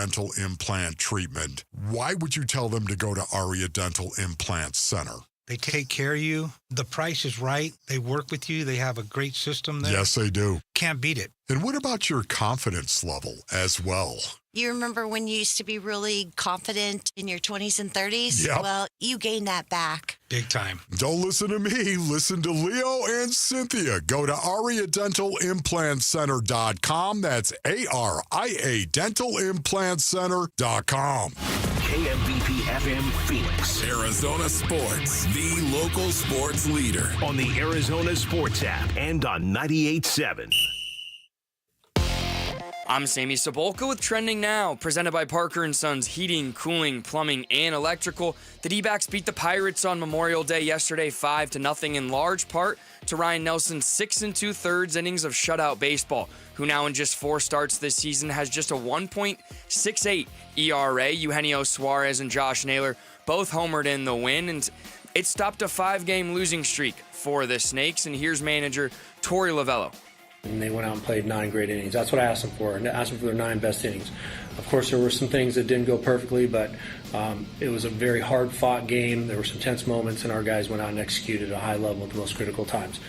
dental implant treatment. Why would you tell them to go to Aria Dental Implant Center? They take care of you. The price is right. They work with you. They have a great system there. Yes, they do. Can't beat it. And what about your confidence level as well? You remember when you used to be really confident in your 20s and 30s? Yep. Well, you gained that back. Big time. Don't listen to me. Listen to Leo and Cynthia. Go to AriaDentalImplantCenter.com. That's ARIA DentalImplantCenter.com. KMVP FM Phoenix. Arizona Sports, the local sports leader. On the Arizona Sports app and on 98.7. I'm Sammy Sabolka with Trending Now, presented by Parker & Sons Heating, Cooling, Plumbing, and Electrical. The D-backs beat the Pirates on Memorial Day yesterday 5-0 in large part to Ryan Nelson's 6 2/3 innings of shutout baseball, who now in just 4 starts this season has just a 1.68 ERA. Eugenio Suarez and Josh Naylor both homered in the win, and it stopped a 5-game losing streak for the Snakes. And here's manager Torey Lovello. And they went out and played 9 great innings. That's what I asked them for. And I asked them for their 9 best innings. Of course, there were some things that didn't go perfectly, but it was a very hard-fought game. There were some tense moments, and our guys went out and executed at a high level at the most critical times.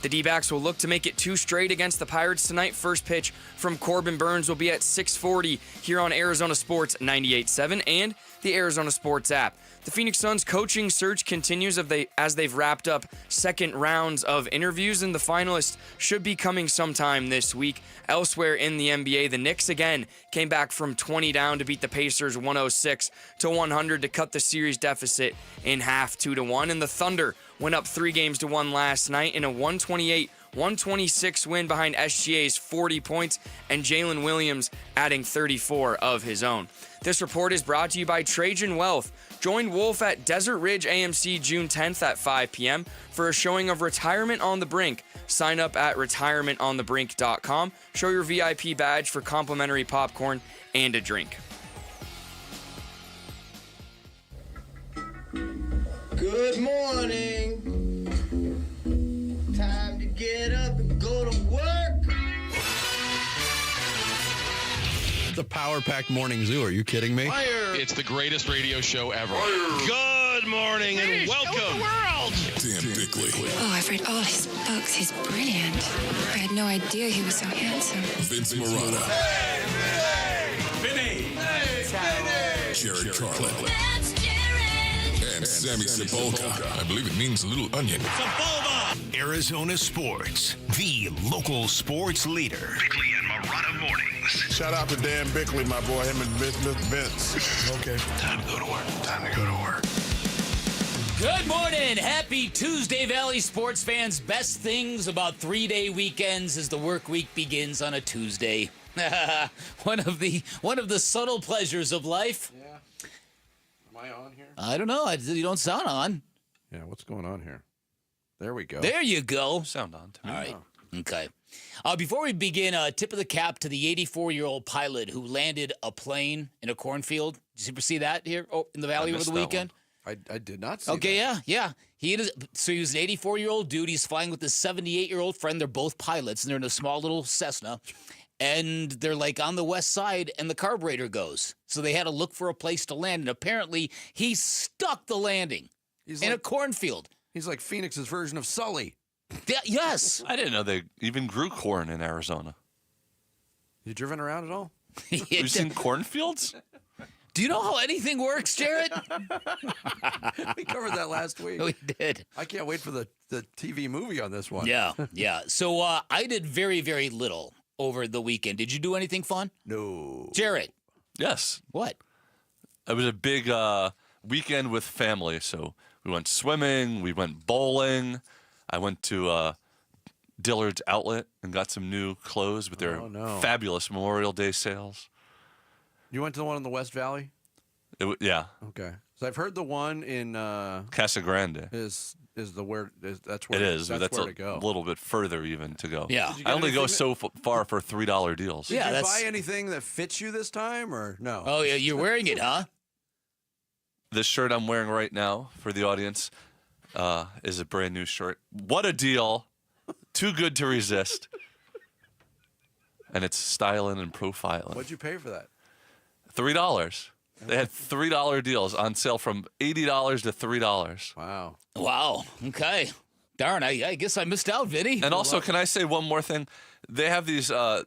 The D-backs will look to make it 2 straight against the Pirates tonight. First pitch from Corbin Burns will be at 6:40 here on Arizona Sports 98.7 and the Arizona Sports app. The Phoenix Suns coaching search continues as they've wrapped up second rounds of interviews, and the finalists should be coming sometime this week. Elsewhere in the NBA, the Knicks again came back from 20 down to beat the Pacers 106-100 to cut the series deficit in half 2-1, and the Thunder went up 3-1 last night in a 128-126 win behind SGA's 40 points and Jalen Williams adding 34 of his own. This report is brought to you by Trajan Wealth. Join Wolf at Desert Ridge AMC June 10th at 5 p.m. for a showing of Retirement on the Brink. Sign up at retirementonthebrink.com. Show your VIP badge for complimentary popcorn and a drink. Good morning. Time to get up and go to work. The Power Pack Morning Zoo. Are you kidding me? Fire. It's the greatest radio show ever. Fire. Good morning and welcome. Dan Bigley. Oh, I've read all his books. He's brilliant. I had no idea he was so handsome. Vince Morata. Hey, Vinny. Hey, Jared Carlin. That's Jared. And Sammy Sabolka. I believe it means little onion. Arizona Sports, the local sports leader. Bigley and Morata Mornings. Shout out to Dan Bigley, my boy, him and Vince. Okay. Time to go to work. Time to go to work. Good morning. Happy Tuesday, Valley sports fans. Best things about 3-day weekends as the work week begins on a Tuesday. one of the subtle pleasures of life. Yeah. Am I on here? I don't know. You don't sound on. Yeah, what's going on here? There we go. There you go. Sound on to me. All right. Okay. Before we begin, tip of the cap to the 84-year-old pilot who landed a plane in a cornfield. Did you ever see that here in the Valley over the weekend? I did not see Okay, that. yeah. He was an 84-year-old dude. He's flying with his 78-year-old friend. They're both pilots, and they're in a small little Cessna. And they're like on the west side, and the carburetor goes. So they had to look for a place to land, and apparently he stuck the landing in a cornfield. He's like Phoenix's version of Sully. Yeah, yes. I didn't know they even grew corn in Arizona. You driven around at all? You've seen cornfields? Do you know how anything works, Jared? We covered that last week. We did. I can't wait for the TV movie on this one. Yeah. So I did very, very little over the weekend. Did you do anything fun? No. Jared? Yes. What? It was a big weekend with family, so we went swimming, we went bowling. I went to Dillard's Outlet and got some new clothes with their fabulous Memorial Day sales. You went to the one in the West Valley? Yeah. Okay. So I've heard the one in Casa Grande that's where it is. That's where to go. A little bit further even to go. Yeah. I only go so far for $3 deals. Did you buy anything that fits you this time or no? Oh yeah, you're wearing it, huh? This shirt I'm wearing right now for the audience is a brand new shirt. What a deal. Too good to resist. And it's styling and profiling. What'd you pay for that? $3. They had $3 deals on sale from $80 to $3. Wow. Wow. Okay. Darn, I guess I missed out, Vinny. And also, can I say one more thing? They have these, the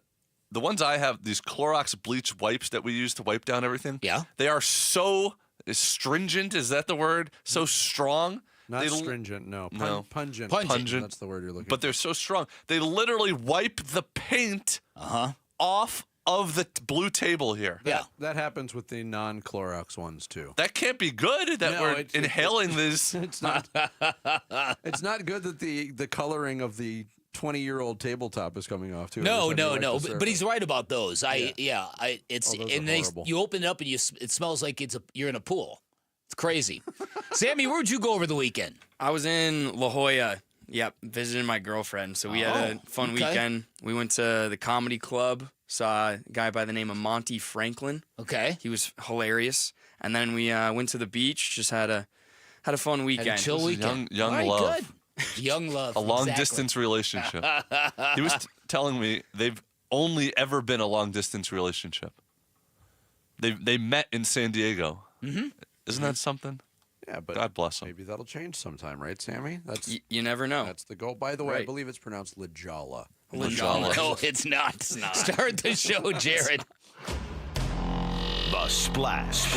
ones I have, these Clorox bleach wipes that we use to wipe down everything. Yeah. They are so stringent, is that the word? So strong. Not stringent, no. Pungent. Pungent. That's the word you're looking for. But they're so strong. They literally wipe the paint off of the blue table here. Yeah. That happens with the non-Clorox ones, too. That can't be good that we're inhaling this. It's not. It's not good that the coloring of the 20-year-old tabletop is coming off, too. No. But he's right about those. It's those and are they horrible. you open it up and it smells like you're in a pool. It's crazy. Sammy, where'd you go over the weekend? I was in La Jolla. Yep, visiting my girlfriend. So we had a fun weekend. We went to the comedy club. Saw a guy by the name of Monty Franklin. Okay. He was hilarious. And then we went to the beach. Just had a fun weekend. Had a chill weekend. Young All right, love. Good. Young love. A long-distance relationship. He was telling me they've only ever been a long-distance relationship. They met in San Diego. Mm-hmm. Isn't that something? Yeah, but God bless them. Maybe that'll change sometime, right, Sammy? That's you never know. That's the goal. By the way, I Right. believe it's pronounced La Jolla. La Jolla. No, it's not. Start the show, Jared. The Splash.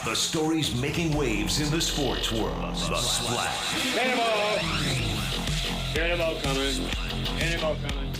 The stories making waves in the sports world. The Splash. Cannonball coming.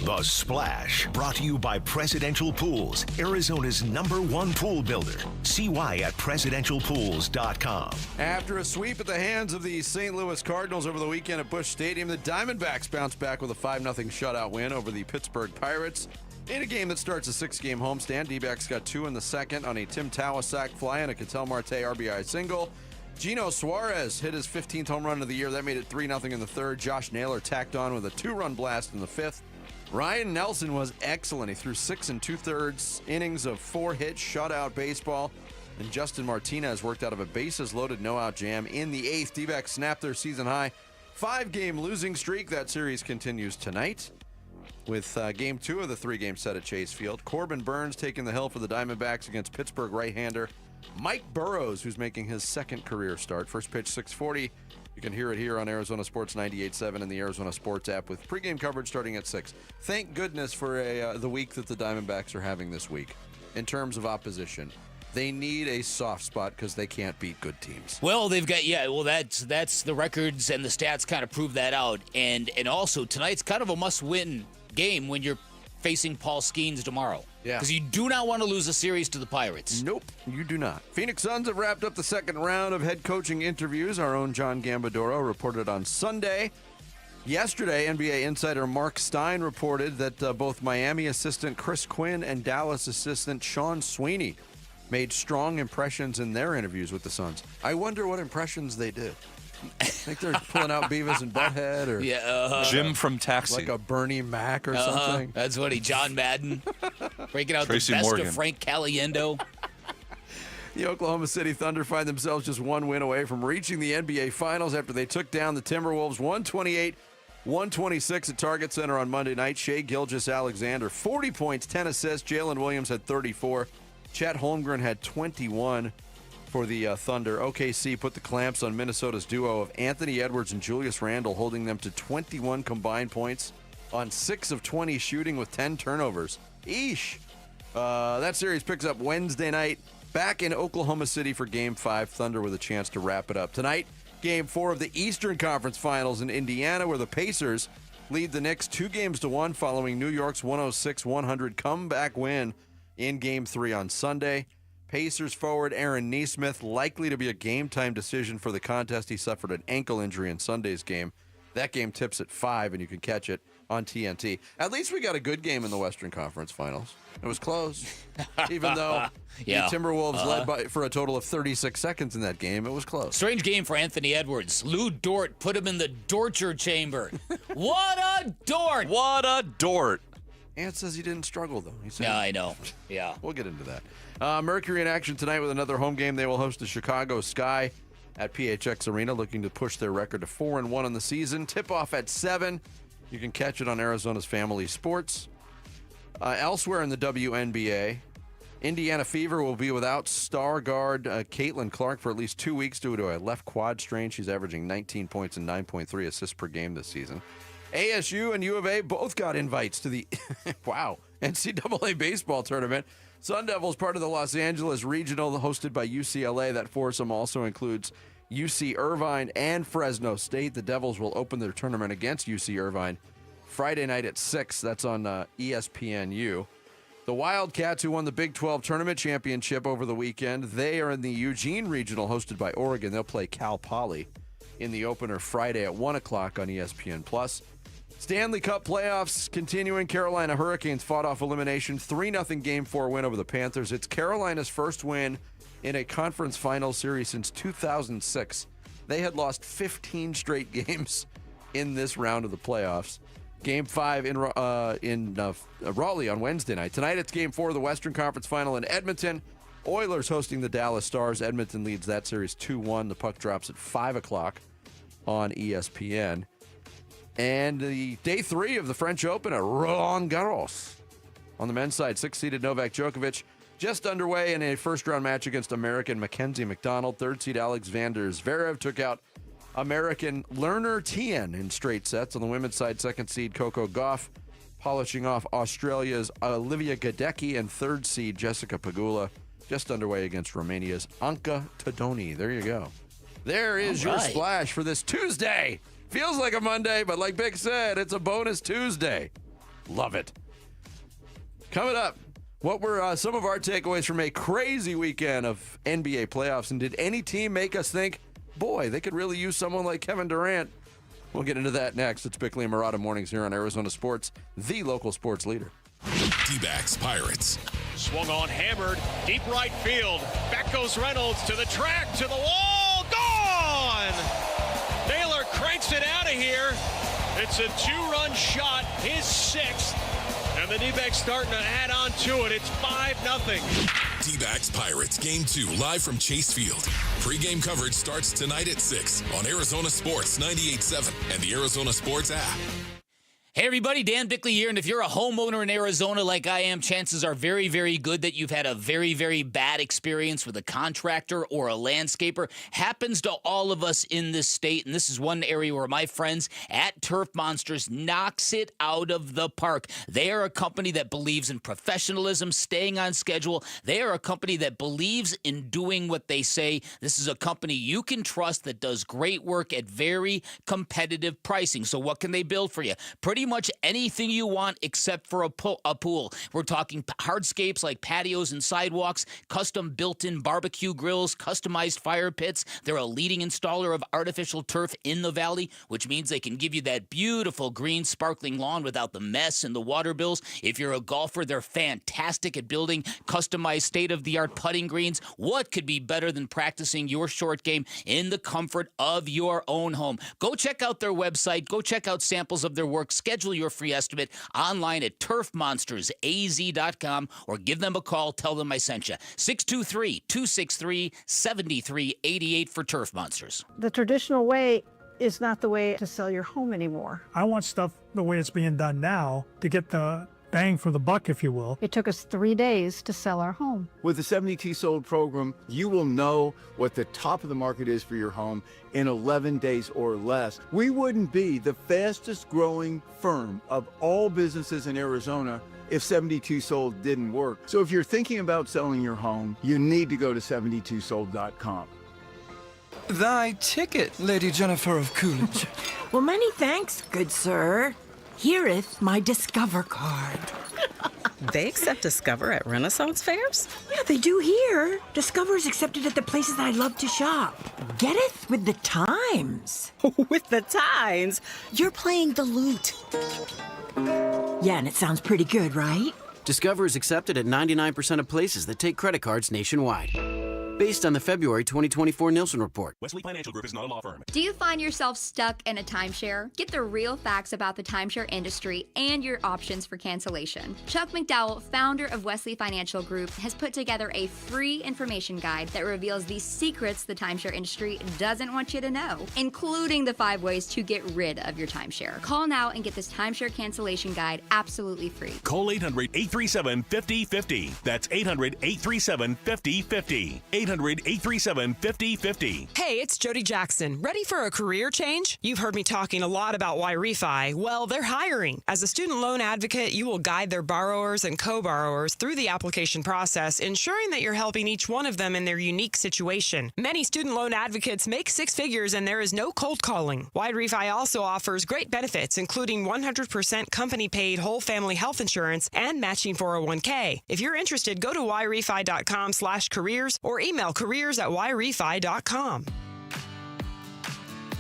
The Splash, brought to you by Presidential Pools, Arizona's #1 pool builder. See why at presidentialpools.com. After a sweep at the hands of the St. Louis Cardinals over the weekend at Busch Stadium, the Diamondbacks bounced back with a 5-0 shutout win over the Pittsburgh Pirates. In a game that starts a 6-game homestand, D-backs got 2 in the second on a Tim Tawa sac fly and a Ketel Marte RBI single. Gino Suarez hit his 15th home run of the year. That made it 3-0 in the third. Josh Naylor tacked on with a 2-run blast in the fifth. Ryan Nelson was excellent. He threw 6 2/3 innings of 4-hit shutout baseball. And Justin Martinez worked out of a bases-loaded no-out jam in the 8th. D-backs snapped their season-high 5-game losing streak. That series continues tonight with Game 2 of the 3-game set at Chase Field. Corbin Burns taking the hill for the Diamondbacks against Pittsburgh right-hander Mike Burrows, who's making his second career start. First pitch, 6:40. You can hear it here on Arizona Sports 98.7 and the Arizona Sports app with pregame coverage starting at 6. Thank goodness for the week that the Diamondbacks are having this week in terms of opposition. They need a soft spot because they can't beat good teams. Well, they've got that's the records and the stats kind of prove that out. And also tonight's kind of a must-win game when you're facing Paul Skeens tomorrow. Yeah. Because you do not want to lose a series to the Pirates. Nope, you do not. Phoenix Suns have wrapped up the second round of head coaching interviews. Our own John Gambadoro reported on Sunday. Yesterday, NBA insider Mark Stein reported that both Miami assistant Chris Quinn and Dallas assistant Sean Sweeney made strong impressions in their interviews with the Suns. I wonder what impressions they did. I think they're pulling out Beavis and Butthead or Jim from Taxi. like a Bernie Mac or something. That's what John Madden breaking out Tracy the best Morgan. of Frank Caliendo. The Oklahoma City Thunder find themselves just one win away from reaching the NBA Finals after they took down the Timberwolves 128-126 at Target Center on Monday night. Shai Gilgeous-Alexander, 40 points, 10 assists. Jalen Williams had 34. Chet Holmgren had 21 for the Thunder. OKC put the clamps on Minnesota's duo of Anthony Edwards and Julius Randle, holding them to 21 combined points on 6 of 20 shooting with 10 turnovers. Eesh. That series picks up Wednesday night back in Oklahoma City for Game 5. Thunder with a chance to wrap it up. Tonight, Game 4 of the Eastern Conference Finals in Indiana, where the Pacers lead the Knicks 2-1 following New York's 106-100 comeback win in Game 3 on Sunday. Pacers forward Aaron Nesmith likely to be a game-time decision for the contest. He suffered an ankle injury in Sunday's game. That game tips at 5, and you can catch it on TNT. At least we got a good game in the Western Conference Finals. It was close. Even though the Timberwolves led for a total of 36 seconds in that game, it was close. Strange game for Anthony Edwards. Lou Dort put him in the torture chamber. What a Dort! What a Dort! Ant says he didn't struggle, though. He said, Yeah, I know. Yeah. We'll get into that. Mercury in action tonight with another home game. They will host the Chicago Sky at PHX Arena, looking to push their record to 4-1 in the season. Tip-off at 7. You can catch it on Arizona's Family Sports. Elsewhere in the WNBA, Indiana Fever will be without star guard Caitlin Clark for at least 2 weeks due to a left quad strain. She's averaging 19 points and 9.3 assists per game this season. ASU and U of A both got invites to the NCAA baseball tournament. Sun Devils, part of the Los Angeles Regional, hosted by UCLA. That foursome also includes UC Irvine and Fresno State. The Devils will open their tournament against UC Irvine Friday night at 6. That's on ESPNU. The Wildcats, who won the Big 12 tournament championship over the weekend, they are in the Eugene Regional, hosted by Oregon. They'll play Cal Poly in the opener Friday at 1 o'clock on ESPN+. Stanley Cup playoffs continuing. Carolina Hurricanes fought off elimination. 3-0 Game 4 win over the Panthers. It's Carolina's first win in a conference final series since 2006. They had lost 15 straight games in this round of the playoffs. Game 5 in Raleigh on Wednesday night. Tonight it's Game 4 of the Western Conference Final in Edmonton. Oilers hosting the Dallas Stars. Edmonton leads that series 2-1. The puck drops at 5 o'clock on ESPN. And the day 3 of the French Open at Roland Garros. On the men's side, 6-seeded Novak Djokovic just underway in a first-round match against American Mackenzie McDonald. 3rd seed Alexander Zverev took out American Lerner Tien in straight sets. On the women's side, 2nd seed Coco Gauff polishing off Australia's Olivia Gadecki, and 3rd seed Jessica Pegula just underway against Romania's Anca Todoni. There you go. There is your splash for this Tuesday. Feels like a Monday, but like Big said, it's a bonus Tuesday. Love it. Coming up, what were some of our takeaways from a crazy weekend of NBA playoffs? And did any team make us think, boy, they could really use someone like Kevin Durant? We'll get into that next. It's Bigley and Murata Mornings here on Arizona Sports, the local sports leader. D-backs Pirates. Swung on, hammered, deep right field. Back goes Reynolds to the track, to the wall, gone! Naylor cranks it out of here. It's a 2-run shot, his 6th. And the D-backs starting to add on to it. It's 5-0. D-backs Pirates, Game 2, live from Chase Field. Pre-game coverage starts tonight at 6 on Arizona Sports 98.7 and the Arizona Sports app. Hey everybody, Dan Bigley here, and if you're a homeowner in Arizona like I am, chances are very, very good that you've had a very, very bad experience with a contractor or a landscaper. Happens to all of us in this state, and this is one area where my friends at Turf Monsters knocks it out of the park. They are a company that believes in professionalism, staying on schedule. They are a company that believes in doing what they say. This is a company you can trust that does great work at very competitive pricing. So what can they build for you? Pretty much anything you want except for a pool. We're talking hardscapes like patios and sidewalks, custom built-in barbecue grills, customized fire pits. They're a leading installer of artificial turf in the valley, which means they can give you that beautiful green sparkling lawn without the mess and the water bills. If you're a golfer, they're fantastic at building customized state-of-the-art putting greens. What could be better than practicing your short game in the comfort of your own home? Go check out their website. Go check out samples of their work. Schedule your free estimate online at turfmonstersaz.com or give them a call. Tell them I sent you. 623-263-7388 for Turf Monsters. The traditional way is not the way to sell your home anymore. I want stuff the way it's being done now to get the bang for the buck, if you will. It took us 3 days to sell our home. With the 72 Sold program, you will know what the top of the market is for your home in 11 days or less. We wouldn't be the fastest growing firm of all businesses in Arizona if 72 Sold didn't work. So if you're thinking about selling your home, you need to go to 72sold.com. Thy ticket, Lady Jennifer of Coolidge. Well, many thanks, good sir. Here'th my Discover card. They accept Discover at Renaissance fairs? Yeah, they do here. Discover's accepted at the places I love to shop. Getteth with the times. With the times? You're playing the lute. Yeah, and it sounds pretty good, right? Discover is accepted at 99% of places that take credit cards nationwide. based on the February 2024 Nielsen report. Wesley Financial Group is not a law firm. Do you find yourself stuck in a timeshare? Get the real facts about the timeshare industry and your options for cancellation. Chuck McDowell, founder of Wesley Financial Group, has put together a free information guide that reveals the secrets the timeshare industry doesn't want you to know, including the 5 ways to get rid of your timeshare. Call now and get this timeshare cancellation guide absolutely free. Call 800-837-5050. That's 800-837-5050. 800-837-5050. Hey, it's Jody Jackson. Ready for a career change? You've heard me talking a lot about Y-Refi. Well, they're hiring. As a student loan advocate, you will guide their borrowers and co-borrowers through the application process, ensuring that you're helping each one of them in their unique situation. Many student loan advocates make 6 figures and there is no cold calling. Y-Refi also offers great benefits, including 100% company-paid whole family health insurance and matching 401k. If you're interested, go to yrefi.com/careers or email careers@yrefi.com.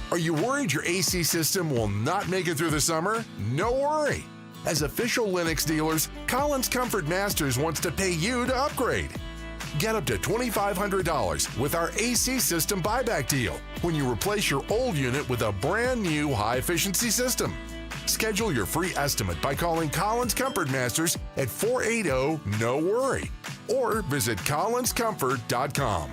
Are you worried your AC system will not make it through the summer? No worry. As official Lennox dealers, Collins Comfort Masters wants to pay you to upgrade. Get up to $2,500 with our AC system buyback deal when you replace your old unit with a brand new high-efficiency system. Schedule your free estimate by calling Collins Comfort Masters at 480-NO-WORRY or visit collinscomfort.com.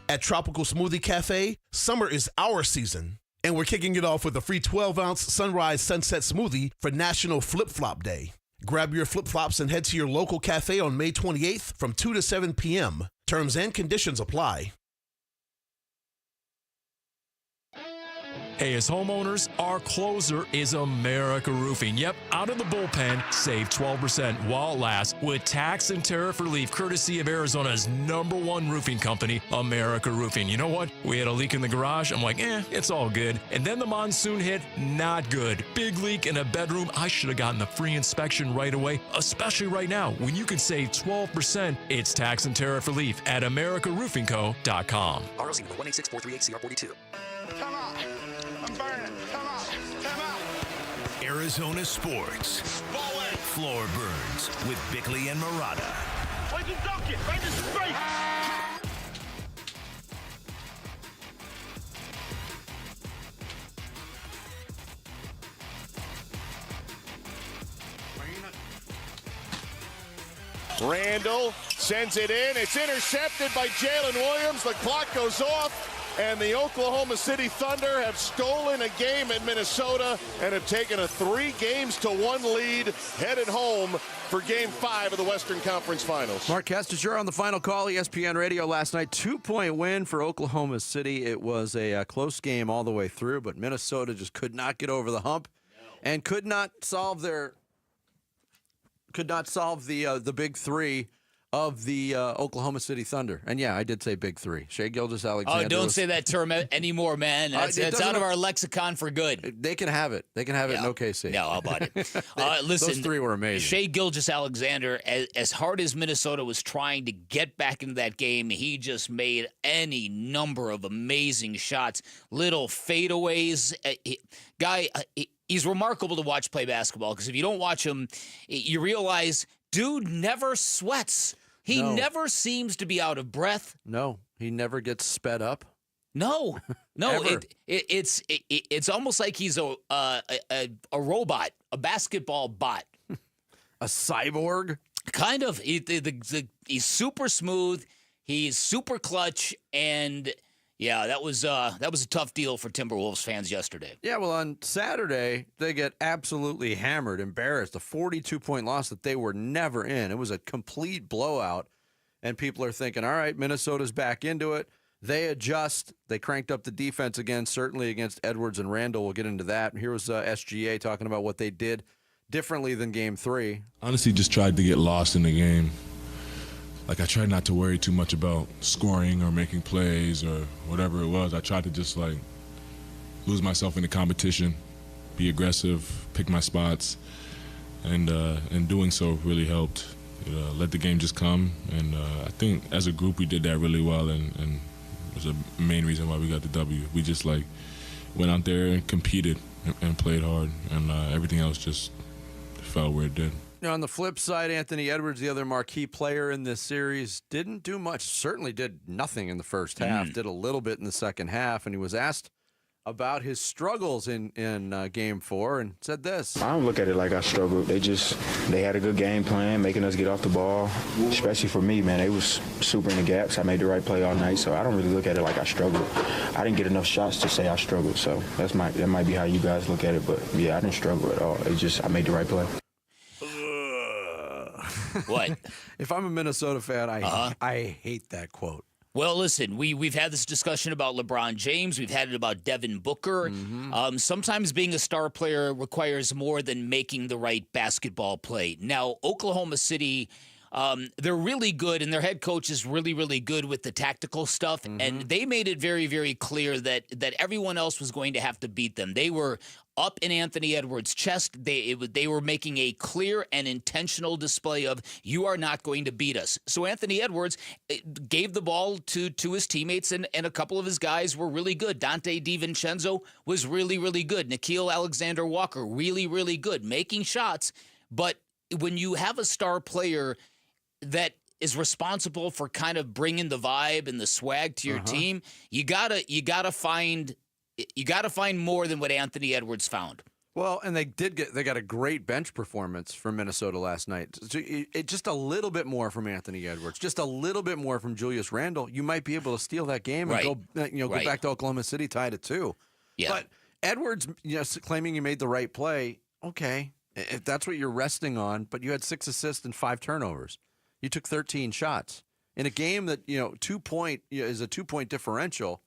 At Tropical Smoothie Cafe, summer is our season, and we're kicking it off with a free 12-ounce Sunrise Sunset Smoothie for National Flip-Flop Day. Grab your flip-flops and head to your local cafe on May 28th from 2 to 7 p.m. Terms and conditions apply. Hey, as homeowners, our closer is America Roofing. Yep, out of the bullpen, save 12% while it lasts with tax and tariff relief courtesy of Arizona's #1 roofing company, America Roofing. You know what? We had a leak in the garage. I'm like, it's all good. And then the monsoon hit, not good. Big leak in a bedroom. I should have gotten the free inspection right away, especially right now when you can save 12%. It's tax and tariff relief at AmericaRoofingCo.com. ROC number 18643HCR42. Come on. I'm burning. Come on. Come on. Arizona Sports. Floor Burns with Bigley and Murata. Where'd you dunk it? Right in his face. Randall sends it in. It's intercepted by Jalen Williams. The clock goes off. And the Oklahoma City Thunder have stolen a game at Minnesota and have taken a 3-1 lead, headed home for Game 5 of the Western Conference Finals. Mark Kestecher on the final call, ESPN Radio last night. 2-point win for Oklahoma City. It was a close game all the way through, but Minnesota just could not get over the hump and could not solve the big three of the Oklahoma City Thunder. And yeah, I did say big three. Shai Gilgeous-Alexander. Oh, don't say that term anymore, man. It's out of our lexicon for good. They can have it. They can have it in OKC. No, how about it? Listen, those three were amazing. Shai Gilgeous-Alexander, as hard as Minnesota was trying to get back into that game, he just made any number of amazing shots. Little fadeaways. He's remarkable to watch play basketball because if you don't watch him, you realize dude never sweats. He never seems to be out of breath. No, he never gets sped up. No. It's almost like he's a robot, a basketball bot, a cyborg. Kind of. He's super smooth. He's super clutch, and yeah, that was a tough deal for Timberwolves fans yesterday. Yeah, well, on Saturday, they get absolutely hammered, embarrassed. A 42-point loss that they were never in. It was a complete blowout, and people are thinking, all right, Minnesota's back into it. They adjust. They cranked up the defense again, certainly against Edwards and Randall. We'll get into that. Here was SGA talking about what they did differently than Game 3. Honestly, just tried to get lost in the game. Like, I tried not to worry too much about scoring or making plays or whatever it was. I tried to just, lose myself in the competition, be aggressive, pick my spots, and doing so really helped. Let the game just come, and I think as a group we did that really well, and it was a main reason why we got the W. We just, went out there and competed and played hard, and everything else just fell where it did. On the flip side, Anthony Edwards, the other marquee player in this series, didn't do much. Certainly did nothing in the first half. Did a little bit in the second half, and he was asked about his struggles in Game 4 and said this. I don't look at it like I struggled. They had a good game plan, making us get off the ball, especially for me, man. They was super in the gaps. I made the right play all night, so I don't really look at it like I struggled. I didn't get enough shots to say I struggled, so that might be how you guys look at it, but yeah, I didn't struggle at all. I made the right play. What? If I'm a Minnesota fan, I hate that quote. Well, listen, we've had this discussion about LeBron James. We've had it about Devin Booker. Sometimes being a star player requires more than making the right basketball play. Now, Oklahoma City, they're really good, and their head coach is really, really good with the tactical stuff. And they made it very, very clear that everyone else was going to have to beat them. They were up in Anthony Edwards' chest. They were making a clear and intentional display of, you are not going to beat us. So Anthony Edwards gave the ball to his teammates, and a couple of his guys were really good. Dante DiVincenzo was really, really good. Nickeil Alexander-Walker, really, really good, making shots. But when you have a star player that is responsible for kind of bringing the vibe and the swag to your team, you gotta find more than what Anthony Edwards found. Well, and they got a great bench performance from Minnesota last night. So just a little bit more from Anthony Edwards, just a little bit more from Julius Randle, you might be able to steal that game and go back to Oklahoma City tied at 2. Yeah. But Edwards, claiming you made the right play, okay, if that's what you're resting on, but you had 6 assists and 5 turnovers. You took 13 shots in a game that 2 point is a 2-point differential.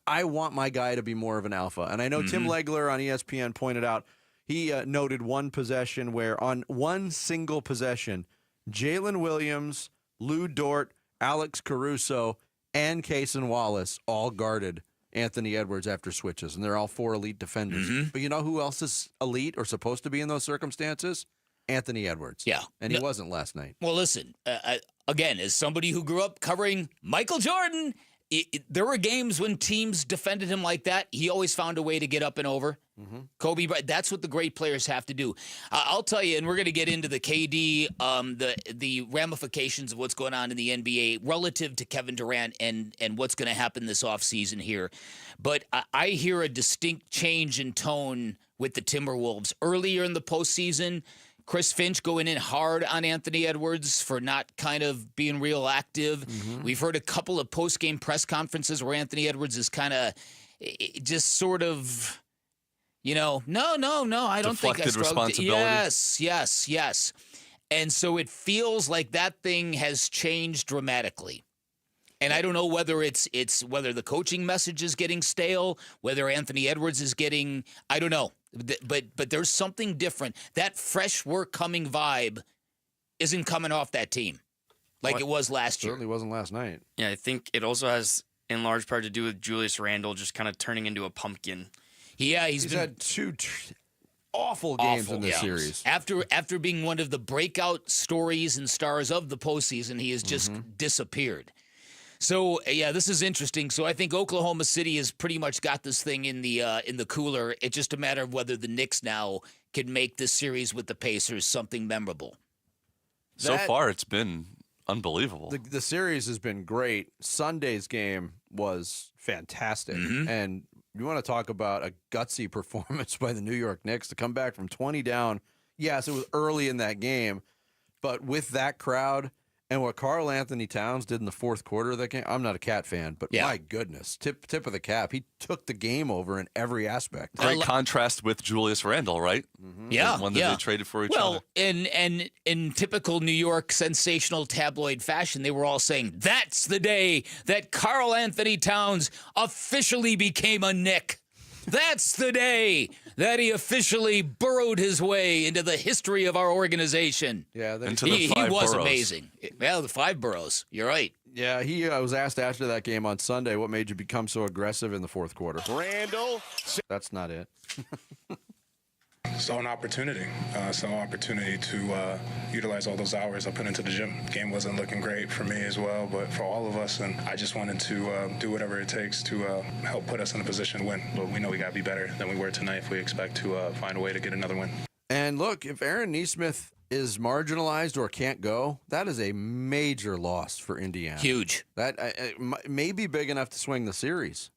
I want my guy to be more of an alpha. And I know Tim Legler on ESPN pointed out, he noted one possession where on one single possession, Jalen Williams, Lou Dort, Alex Caruso, and Cason Wallace all guarded Anthony Edwards after switches. And they're all 4 elite defenders. But you know who else is elite or supposed to be in those circumstances? Anthony Edwards. Yeah. And he wasn't last night. Well, listen, again, as somebody who grew up covering Michael Jordan, there were games when teams defended him like that. He always found a way to get up and over. Kobe Bryant, that's what the great players have to do. I'll tell you, and we're going to get into the KD, the ramifications of what's going on in the NBA relative to Kevin Durant and what's going to happen this offseason here. But I hear a distinct change in tone with the Timberwolves. Earlier in the postseason, Chris Finch going in hard on Anthony Edwards for not kind of being real active. We've heard a couple of post-game press conferences where Anthony Edwards is kind of just sort of, no, I don't think I struggled. Yes. And so it feels like that thing has changed dramatically. And I don't know whether it's whether the coaching message is getting stale, whether Anthony Edwards is getting, I don't know. But there's something different. That fresh work coming vibe isn't coming off that team like it was last year. Certainly wasn't last night. Yeah, I think it also has in large part to do with Julius Randle just kind of turning into a pumpkin. Yeah, he's had 2 awful games in this series. After being one of the breakout stories and stars of the postseason, he has just disappeared. So, yeah, this is interesting. So I think Oklahoma City has pretty much got this thing in the cooler. It's just a matter of whether the Knicks now can make this series with the Pacers something memorable. So far, it's been unbelievable. The series has been great. Sunday's game was fantastic. And you want to talk about a gutsy performance by the New York Knicks to come back from 20 down. Yes, it was early in that game. But with that crowd and what Karl Anthony Towns did in the fourth quarter of that game, I'm not a Cat fan, but my goodness, tip of the cap. He took the game over in every aspect. Great contrast with Julius Randle, right? Yeah, the one that they traded for each other. Well, and in typical New York sensational tabloid fashion, they were all saying, that's the day that Karl Anthony Towns officially became a Knick. That's the day that he officially burrowed his way into the history of our organization. Yeah, he was amazing. Yeah, the 5 boroughs. You're right. Yeah, he was asked after that game on Sunday, what made you become so aggressive in the fourth quarter? Randle. That's not it. Saw an opportunity. To utilize all those hours I put into the gym. Game wasn't looking great for me as well, but for all of us, and I just wanted to do whatever it takes to help put us in a position to win. But we know we got to be better than we were tonight if we expect to find a way to get another win. And look, if Aaron Nesmith is marginalized or can't go, that is a major loss for Indiana. Huge. That may be big enough to swing the series.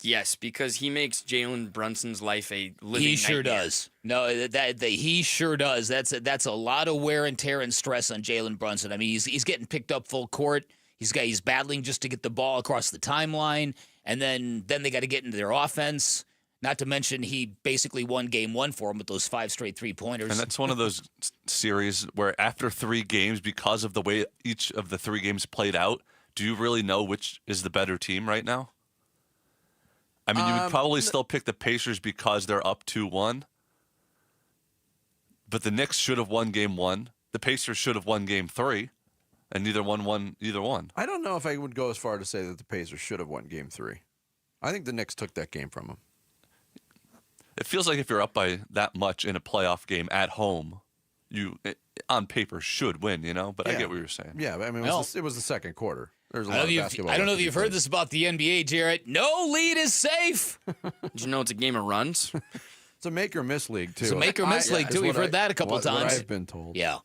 Yes, because he makes Jalen Brunson's life a living He sure nightmare. does. No, he sure does. That's a lot of wear and tear and stress on Jalen Brunson. I mean, he's getting picked up full court. He's battling just to get the ball across the timeline, and then they got to get into their offense. Not to mention, he basically won game one for him with those 5 straight three-pointers. And that's one of those series where after 3 games, because of the way each of the 3 games played out, do you really know which is the better team right now? I mean, you would probably still pick the Pacers because they're up 2-1. But the Knicks should have won game 1. The Pacers should have won game 3. And neither one won either one. I don't know if I would go as far to say that the Pacers should have won game 3. I think the Knicks took that game from them. It feels like if you're up by that much in a playoff game at home, you, on paper, should win, you know? But I get what you're saying. Yeah, I mean, it was the second quarter. There's a I lot of basketball. I don't know if you've heard this about the NBA, Jarrett. No lead is safe. Did you know it's a game of runs? It's a make or miss league, too. It's a make or miss league, too. We've heard that a couple times. What I've been told. Yeah.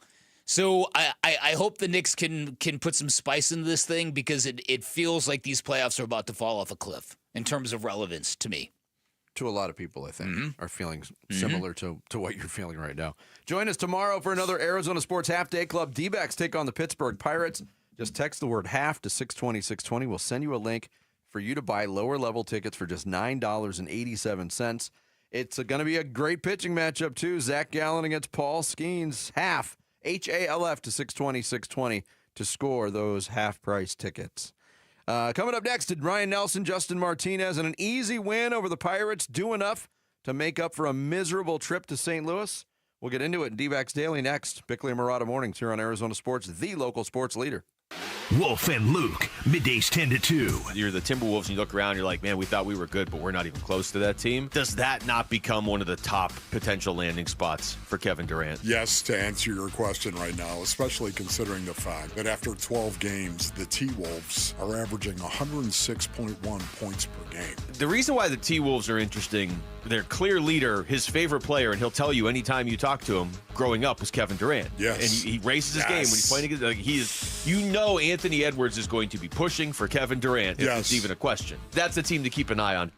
So I hope the Knicks can put some spice into this thing, because it feels like these playoffs are about to fall off a cliff in terms of relevance to me. To a lot of people, I think, are feeling similar to what you're feeling right now. Join us tomorrow for another Arizona Sports Half Day Club. D-backs take on the Pittsburgh Pirates. Just text the word half to 620-620. We'll send you a link for you to buy lower-level tickets for just $9.87. It's going to be a great pitching matchup, too. Zach Gallen against Paul Skeens. Half, H-A-L-F to 620-620 to score those half-price tickets. Coming up next, did Ryan Nelson, Justin Martinez, and an easy win over the Pirates do enough to make up for a miserable trip to St. Louis? We'll get into it in D-backs Daily next. Bigley and Murata Mornings here on Arizona Sports, the local sports leader. Wolf and Luke, middays 10 to 2. You're the Timberwolves, and you look around, you're like, man, we thought we were good, but we're not even close to that team. Does that not become one of the top potential landing spots for Kevin Durant? Yes, to answer your question right now, especially considering the fact that after 12 games, the T-Wolves are averaging 106.1 points per game. The reason why the T-Wolves are interesting, their clear leader, his favorite player, and he'll tell you anytime you talk to him, growing up was Kevin Durant. Yes. And he races his game when he's playing against, he is, Anthony Edwards is going to be pushing for Kevin Durant if it's even a question. That's a team to keep an eye on.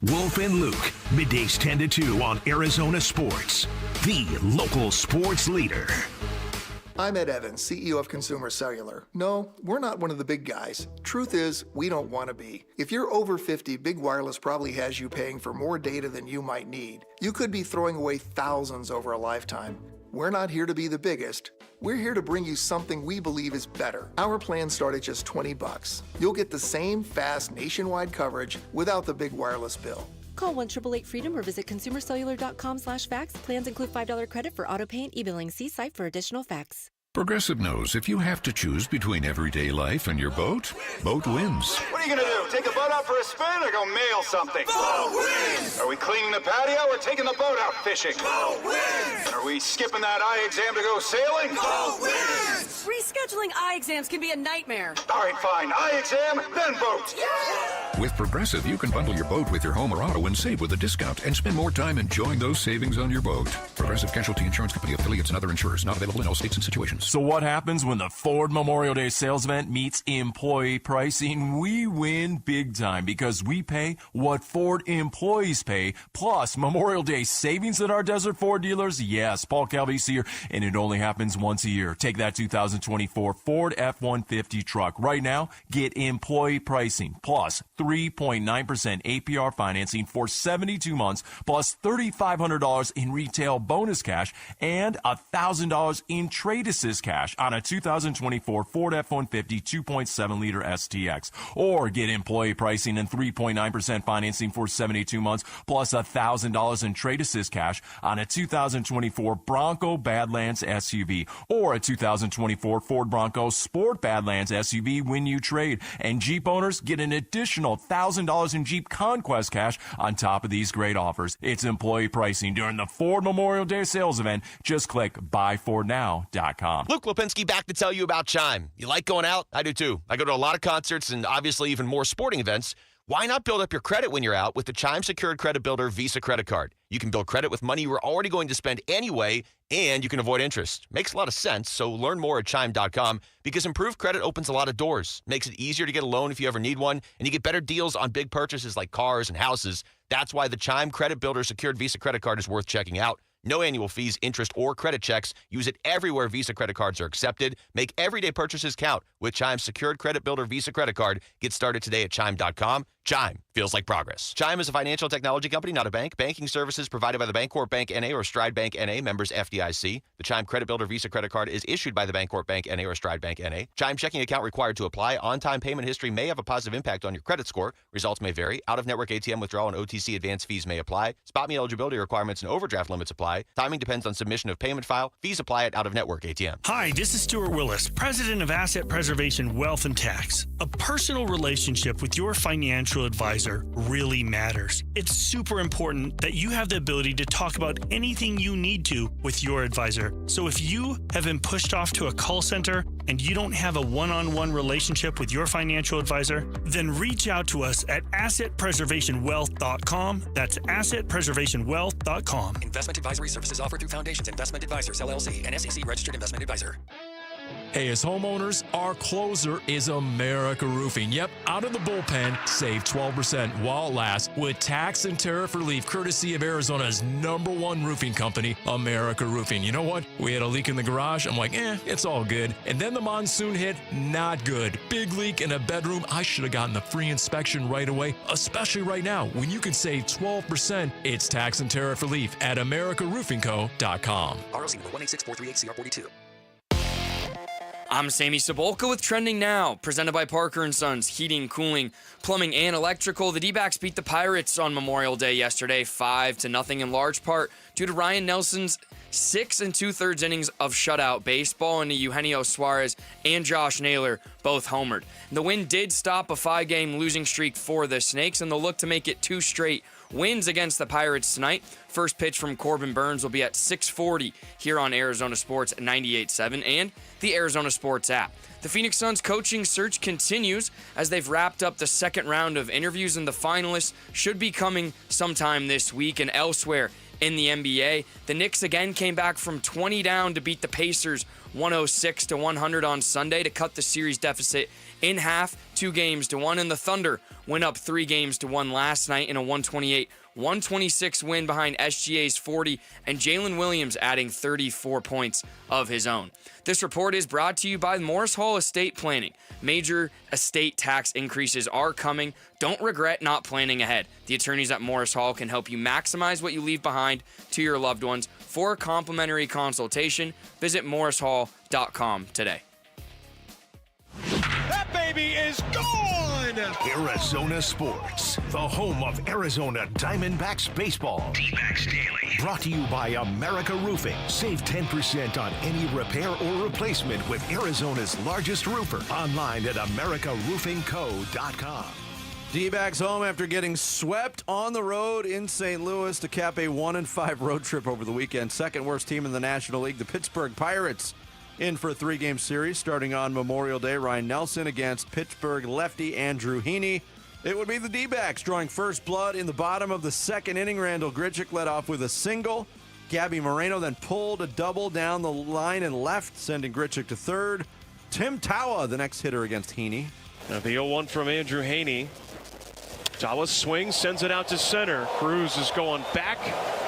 Wolf and Luke, middays 10 to 2 on Arizona Sports, the local sports leader. I'm Ed Evans, CEO of Consumer Cellular. No, we're not one of the big guys. Truth is, we don't want to be. If you're over 50, Big Wireless probably has you paying for more data than you might need. You could be throwing away thousands over a lifetime. We're not here to be the biggest. We're here to bring you something we believe is better. Our plans start at just $20. You'll get the same fast nationwide coverage without the big wireless bill. Call 1-888-FREEDOM or visit consumercellular.com/facts. Plans include $5 credit for auto pay and e-billing. See site for additional facts. Progressive knows if you have to choose between everyday life and your boat, boat wins. What are you going to do? Take the boat out for a spin or go mail something? Boat wins! Are we cleaning the patio or taking the boat out fishing? Boat wins! Are we skipping that eye exam to go sailing? Boat wins! Rescheduling eye exams can be a nightmare. All right, fine. Eye exam, then boat. Yeah! With Progressive, you can bundle your boat with your home or auto and save with a discount and spend more time enjoying those savings on your boat. Progressive Casualty Insurance Company, affiliates, and other insurers. Not available in all states and situations. So what happens when the Ford Memorial Day sales event meets employee pricing? We win big time because we pay what Ford employees pay, plus Memorial Day savings at our Desert Ford dealers. Yes, Paul Calvy's here, and it only happens once a year. Take that 2024 Ford F-150 truck. Right now, get employee pricing, plus 3.9% APR financing for 72 months, plus $3,500 in retail bonus cash, and $1,000 in trade assist cash on a 2024 Ford F-150 2.7-liter STX. Or get employee pricing and 3.9% financing for 72 months, plus $1,000 in trade assist cash on a 2024 Bronco Badlands SUV. Or a 2024 Ford Bronco Sport Badlands SUV when you trade. And Jeep owners get an additional $1,000 in Jeep Conquest cash on top of these great offers. It's employee pricing during the Ford Memorial Day sales event. Just click buyfordnow.com. Luke Lipinski back to tell you about Chime. You like going out? I do too. I go to a lot of concerts and obviously even more sporting events. Why not build up your credit when you're out with the Chime Secured Credit Builder Visa Credit Card? You can build credit with money you were already going to spend anyway, and you can avoid interest. Makes a lot of sense, so learn more at Chime.com because improved credit opens a lot of doors, makes it easier to get a loan if you ever need one, and you get better deals on big purchases like cars and houses. That's why the Chime Credit Builder Secured Visa Credit Card is worth checking out. No annual fees, interest, or credit checks. Use it everywhere Visa credit cards are accepted. Make everyday purchases count with Chime's Secured Credit Builder Visa Credit Card. Get started today at Chime.com. Chime feels like progress. Chime is a financial technology company, not a bank. Banking services provided by the Bancorp Bank N.A. or Stride Bank N.A. members FDIC. The Chime Credit Builder Visa Credit Card is issued by the Bancorp Bank N.A. or Stride Bank N.A. Chime checking account required to apply. On-time payment history may have a positive impact on your credit score. Results may vary. Out-of-network ATM withdrawal and OTC advance fees may apply. Spot me eligibility requirements and overdraft limits apply. Timing depends on submission of payment file. Fees apply at out-of-network ATM. Hi, this is Stuart Willis, President of Asset Preservation Wealth and Tax. A personal relationship with your financial advisor really matters. It's super important that you have the ability to talk about anything you need to with your advisor. So if you have been pushed off to a call center and you don't have a one-on-one relationship with your financial advisor, then reach out to us at assetpreservationwealth.com. That's assetpreservationwealth.com. Investment advisory services offered through Foundations Investment Advisors, LLC, an SEC registered investment advisor. Hey, as homeowners, our closer is America Roofing. Yep, out of the bullpen, save 12% while it lasts with tax and tariff relief courtesy of Arizona's #1 roofing company, America Roofing. You know what? We had a leak in the garage. I'm like, it's all good. And then the monsoon hit, not good. Big leak in a bedroom. I should have gotten the free inspection right away, especially right now when you can save 12%. It's tax and tariff relief at AmericaRoofingCo.com. ROC number 186438CR42. I'm Sammy Sabolka with Trending Now, presented by Parker & Sons, Heating, Cooling, Plumbing, and Electrical. The D-backs beat the Pirates on Memorial Day yesterday, 5-0, in large part due to Ryan Nelson's 6 2/3 innings of shutout baseball, and Eugenio Suarez and Josh Naylor both homered. The win did stop a 5-game losing streak for the Snakes, and they'll look to make it 2 straight wins against the Pirates tonight. First pitch from Corbin Burns will be at 6:40 here on Arizona Sports 98.7 and the Arizona Sports app. The Phoenix Suns coaching search continues as they've wrapped up the second round of interviews, and the finalists should be coming sometime this week. And elsewhere in the NBA, the Knicks again came back from 20 down to beat the Pacers 106-100 on Sunday to cut the series deficit in half, 2-1, and the Thunder went up 3-1 last night in a 128-126 win behind SGA's 40 and Jalen Williams adding 34 points of his own. This report is brought to you by Morris Hall Estate Planning. Major estate tax increases are coming. Don't regret not planning ahead. The attorneys at Morris Hall can help you maximize what you leave behind to your loved ones. For a complimentary consultation, visit morrishall.com today. That baby is gone! Arizona Sports, the home of Arizona Diamondbacks baseball. D-Backs Daily. Brought to you by America Roofing. Save 10% on any repair or replacement with Arizona's largest roofer. Online at AmericaRoofingCo.com. D-backs home after getting swept on the road in St. Louis to cap a 1-5 road trip over the weekend. Second worst team in the National League, the Pittsburgh Pirates, in for a 3-game series starting on Memorial Day. Ryan Nelson against Pittsburgh lefty Andrew Heaney. It would be the D-backs drawing first blood in the bottom of the second inning. Randall Grichuk led off with a single. Gabby Moreno then pulled a double down the line and left, sending Grichuk to third. Tim Tawa, the next hitter against Heaney. Now the 0-1 from Andrew Heaney. Tawa swings, sends it out to center. Cruz is going back,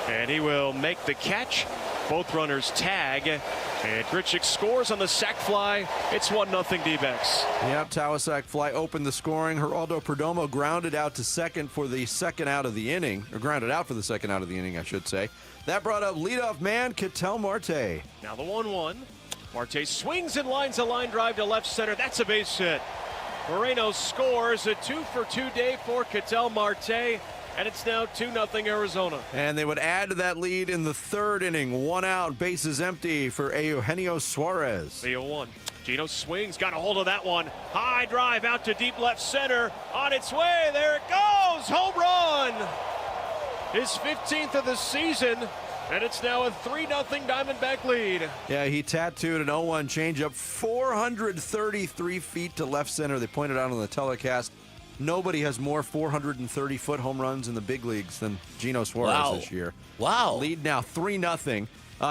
and he will make the catch. Both runners tag, and Grichuk scores on the sac fly. It's 1-0 D-backs. Yep, Tawa sac fly opened the scoring. Geraldo Perdomo grounded out to second for the second out of the inning, or grounded out for the second out of the inning, I should say. That brought up leadoff man Ketel Marte. Now the 1-1. Marte swings and lines a line drive to left center. That's a base hit. Moreno scores, a 2-for-2 day for Ketel Marte, and it's now 2-0 Arizona. And they would add to that lead in the third inning. 1 out, bases empty for Eugenio Suarez. The 0-1. Gino swings, got a hold of that one. High drive out to deep left center. On its way, there it goes. Home run. His 15th of the season. And it's now a 3-0 Diamondback lead. Yeah, he tattooed an 0-1 changeup 433 feet to left center. They pointed out on the telecast. Nobody has more 430-foot home runs in the big leagues than Gino Suarez this year. Wow. Lead now 3-0.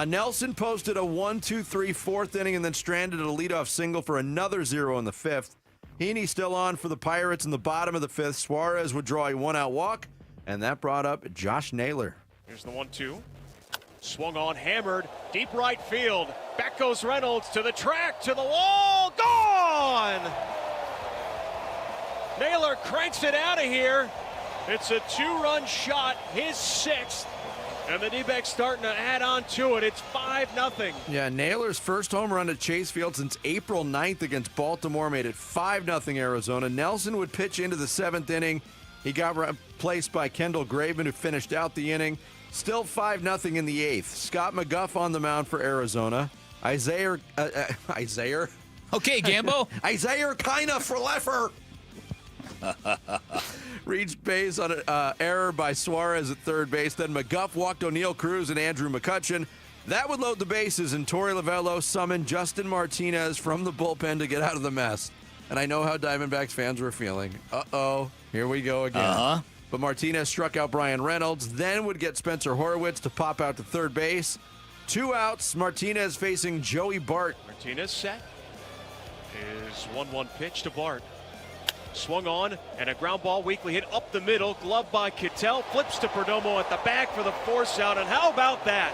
Nelson posted a 1-2-3 fourth inning and then stranded a leadoff single for another 0 in the fifth. Heaney still on for the Pirates in the bottom of the fifth. Suarez would draw a one-out walk, and that brought up Josh Naylor. Here's the 1-2. Swung on, hammered, deep right field. Back goes Reynolds to the track, to the wall, gone! Naylor cranks it out of here. It's a 2-run shot, his 6th. And the D-backs starting to add on to it. It's 5-0. Yeah, Naylor's first home run at Chase Field since April 9th against Baltimore made it 5-0 Arizona. Nelson would pitch into the 7th inning. He got replaced by Kendall Graveman, who finished out the inning. Still 5-0 in the 8th. Scott McGuff on the mound for Arizona. Isaiah. Okay, Gambo. Isaiah Kina for Leffer. Reached base on an error by Suarez at third base. Then McGuff walked O'Neal Cruz and Andrew McCutchen. That would load the bases, and Torey Lovullo summoned Justin Martinez from the bullpen to get out of the mess. And I know how Diamondbacks fans were feeling. Uh-oh, here we go again. But Martinez struck out Brian Reynolds, then would get Spencer Horwitz to pop out to third base. 2 outs, Martinez facing Joey Bart. Martinez set. His 1-1 pitch to Bart. Swung on, and a ground ball weakly hit up the middle. Gloved by Kittel. Flips to Perdomo at the back for the force out. And how about that?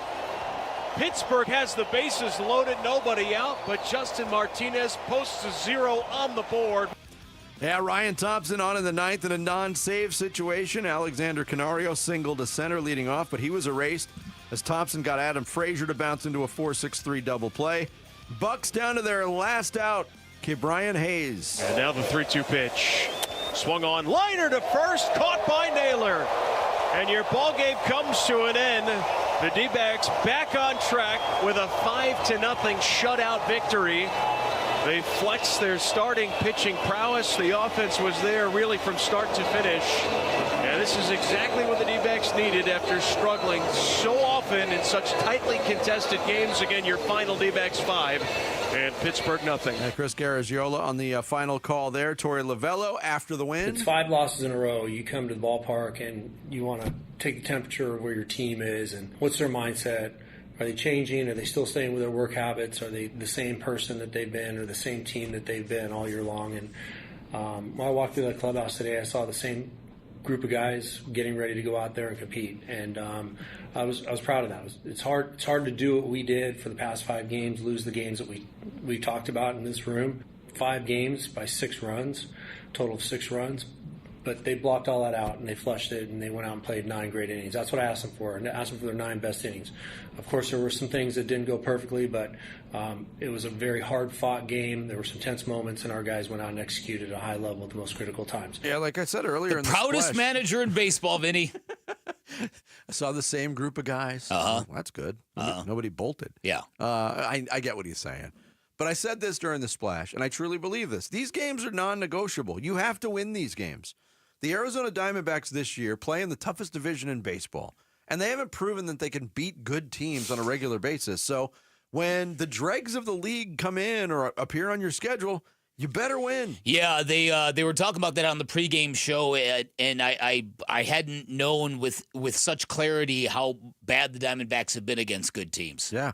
Pittsburgh has the bases loaded, nobody out, but Justin Martinez posts a 0 on the board. Yeah, Ryan Thompson on in the 9th in a non-save situation. Alexander Canario singled to center leading off, but he was erased as Thompson got Adam Frazier to bounce into a 4-6-3 double play. Bucks down to their last out. Brian Hayes. And now the 3-2 pitch. Swung on, liner to first, caught by Naylor. And your ball game comes to an end. The D-backs back on track with a 5-0 shutout victory. They flexed their starting pitching prowess. The offense was there really from start to finish. And this is exactly what the D-backs needed after struggling so often in such tightly contested games. Again, your final D-backs 5 and Pittsburgh 0. Chris Garagiola on the final call there. Torey Lovullo after the win. It's 5 losses in a row. You come to the ballpark and you want to take the temperature of where your team is and what's their mindset. Are they changing? Are they still staying with their work habits? Are they the same person that they've been or the same team that they've been all year long? And when I walked through that clubhouse today, I saw the same group of guys getting ready to go out there and compete. And I was proud of that. It's hard to do what we did for the past 5 games, lose the games that we talked about in this room. 5 games by 6 runs, total of 6 runs. But they blocked all that out, and they flushed it, and they went out and played 9 great innings. That's what I asked them for, and I asked them for their 9 best innings. Of course, there were some things that didn't go perfectly, but it was a very hard-fought game. There were some tense moments, and our guys went out and executed at a high level at the most critical times. Yeah, like I said earlier, the proudest manager in baseball, Vinny. I saw the same group of guys. Well, that's good. Nobody bolted. Yeah. I get what he's saying. But I said this during the splash, and I truly believe this. These games are non-negotiable. You have to win these games. The Arizona Diamondbacks this year play in the toughest division in baseball, and they haven't proven that they can beat good teams on a regular basis. So when the dregs of the league come in or appear on your schedule, you better win. Yeah, they were talking about that on the pregame show, and I hadn't known with such clarity how bad the Diamondbacks have been against good teams. Yeah.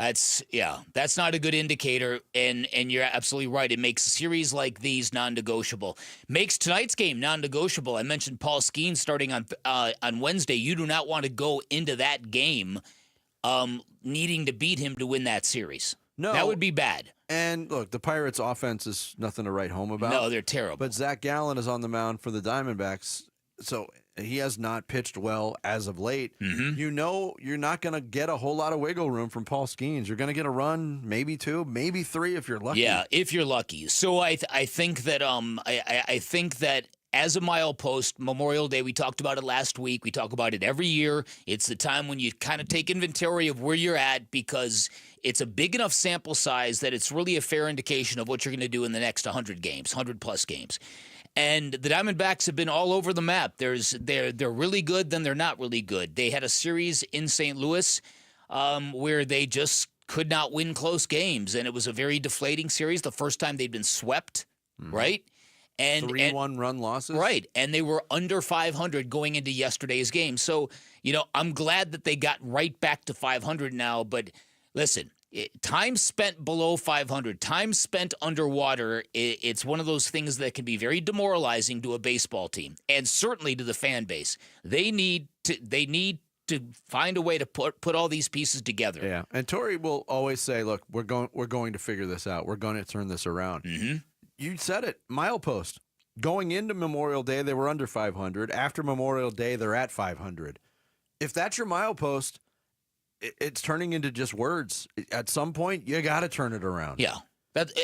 That's not a good indicator, and you're absolutely right. It makes a series like these non-negotiable. Makes tonight's game non-negotiable. I mentioned Paul Skeens starting on Wednesday. You do not want to go into that game needing to beat him to win that series. No. That would be bad. And look, the Pirates' offense is nothing to write home about. No, they're terrible. But Zach Gallen is on the mound for the Diamondbacks, so he has not pitched well as of late. Mm-hmm. You know you're not going to get a whole lot of wiggle room from Paul Skeens. You're going to get a run, maybe 2, maybe 3 if you're lucky. Yeah, if you're lucky. So I think that I think that as a milepost, Memorial Day, we talked about it last week. We talk about it every year. It's the time when you kind of take inventory of where you're at because it's a big enough sample size that it's really a fair indication of what you're going to do in the next 100 games, 100-plus games. And the Diamondbacks have been all over the map. They're really good, then they're not really good. They had a series in St. Louis where they just could not win close games, and it was a very deflating series. The first time they'd been swept, right? And 3-1 run losses. Right. And they were under 500 going into yesterday's game. So, I'm glad that they got right back to 500 now. But listen, time spent below 500, time spent underwater, it's one of those things that can be very demoralizing to a baseball team and certainly to the fan base. They need to find a way to put all these pieces together. Yeah. And Torrey will always say, look, we're going to figure this out. We're going to turn this around. Mm-hmm. You said it. Milepost. Going into Memorial Day, they were under 500. After Memorial Day, they're at 500. If that's your milepost, it's turning into just words. At some point, you got to turn it around. Yeah.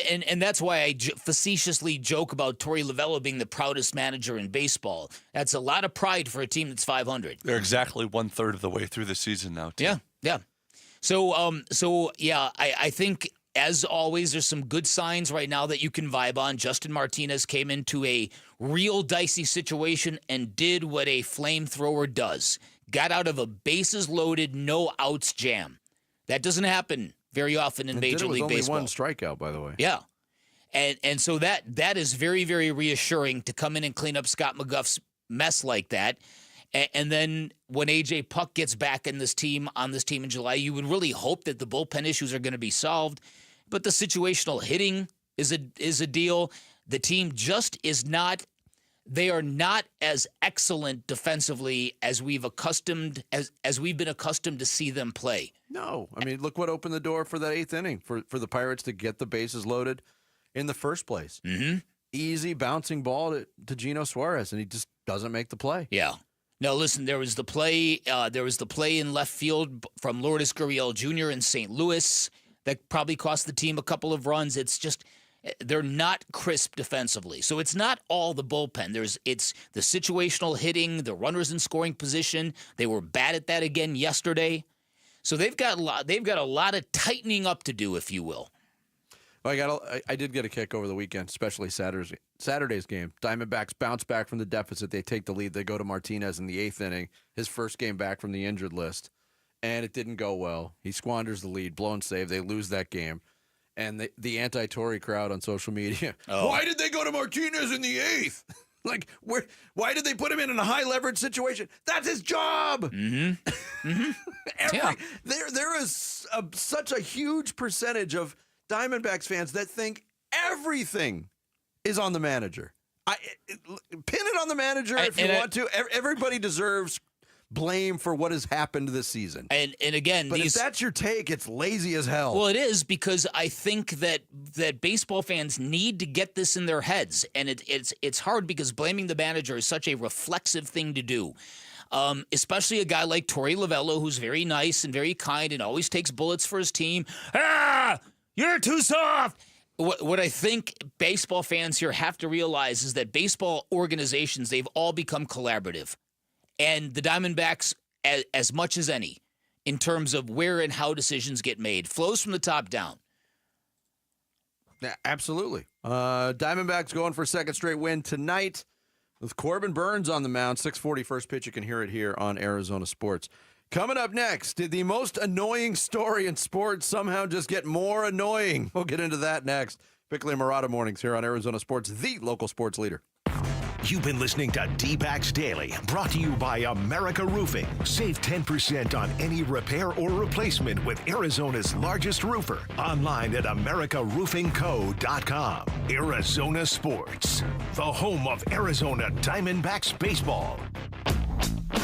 And that's why I facetiously joke about Torey Lovullo being the proudest manager in baseball. That's a lot of pride for a team that's 500. They're exactly 1/3 of the way through the season now, too. Yeah. So I think, as always, there's some good signs right now that you can vibe on. Justin Martinez came into a real dicey situation and did what a flamethrower does. Got out of a bases-loaded, no-outs jam. That doesn't happen very often in Major League Baseball. Only one strikeout, by the way. Yeah. And so that is very, very reassuring to come in and clean up Scott McGuff's mess like that. And then when A.J. Puck gets back on this team in July, you would really hope that the bullpen issues are going to be solved. But the situational hitting is a deal. The team just is not. They are not as excellent defensively as we've been accustomed to see them play. No, I mean, look what opened the door for that 8th inning for the Pirates to get the bases loaded in the first place. Mm-hmm. Easy bouncing ball to Gino Suarez, and he just doesn't make the play. Yeah. No, listen, there was the play in left field from Lourdes Gurriel Jr. in St. Louis that probably cost the team a couple of runs. It's just they're not crisp defensively. So it's not all the bullpen. It's the situational hitting, the runners in scoring position. They were bad at that again yesterday. So they've got a lot of tightening up to do, if you will. Well, I did get a kick over the weekend, especially Saturday's game. Diamondbacks bounce back from the deficit. They take the lead. They go to Martinez in the 8th inning, his first game back from the injured list, and it didn't go well. He squanders the lead, blown save. They lose that game. And the anti-Tory crowd on social media, why did they go to Martinez in the 8th? Like, why did they put him in a high-leverage situation? That's his job! Mm-hmm. Mm-hmm. There is such a huge percentage of Diamondbacks fans that think everything is on the manager. Pin it on the manager if you want to. Everybody deserves blame for what has happened this season. And again, but if that's your take, it's lazy as hell. Well, it is, because I think that baseball fans need to get this in their heads, and it's hard because blaming the manager is such a reflexive thing to do. Especially a guy like Torey Lovullo, who's very nice and very kind and always takes bullets for his team. You're too soft. What I think baseball fans here have to realize is that baseball organizations, they've all become collaborative. And the Diamondbacks, as much as any, in terms of where and how decisions get made, flows from the top down. Yeah, absolutely. Diamondbacks going for a second straight win tonight with Corbin Burns on the mound. 6:40 first pitch. You can hear it here on Arizona Sports. Coming up next, did the most annoying story in sports somehow just get more annoying? We'll get into that next. Bigley and Murata mornings here on Arizona Sports, the local sports leader. You've been listening to D-Backs Daily, brought to you by America Roofing. Save 10% on any repair or replacement with Arizona's largest roofer. Online at americaroofingco.com. Arizona Sports, the home of Arizona Diamondbacks baseball.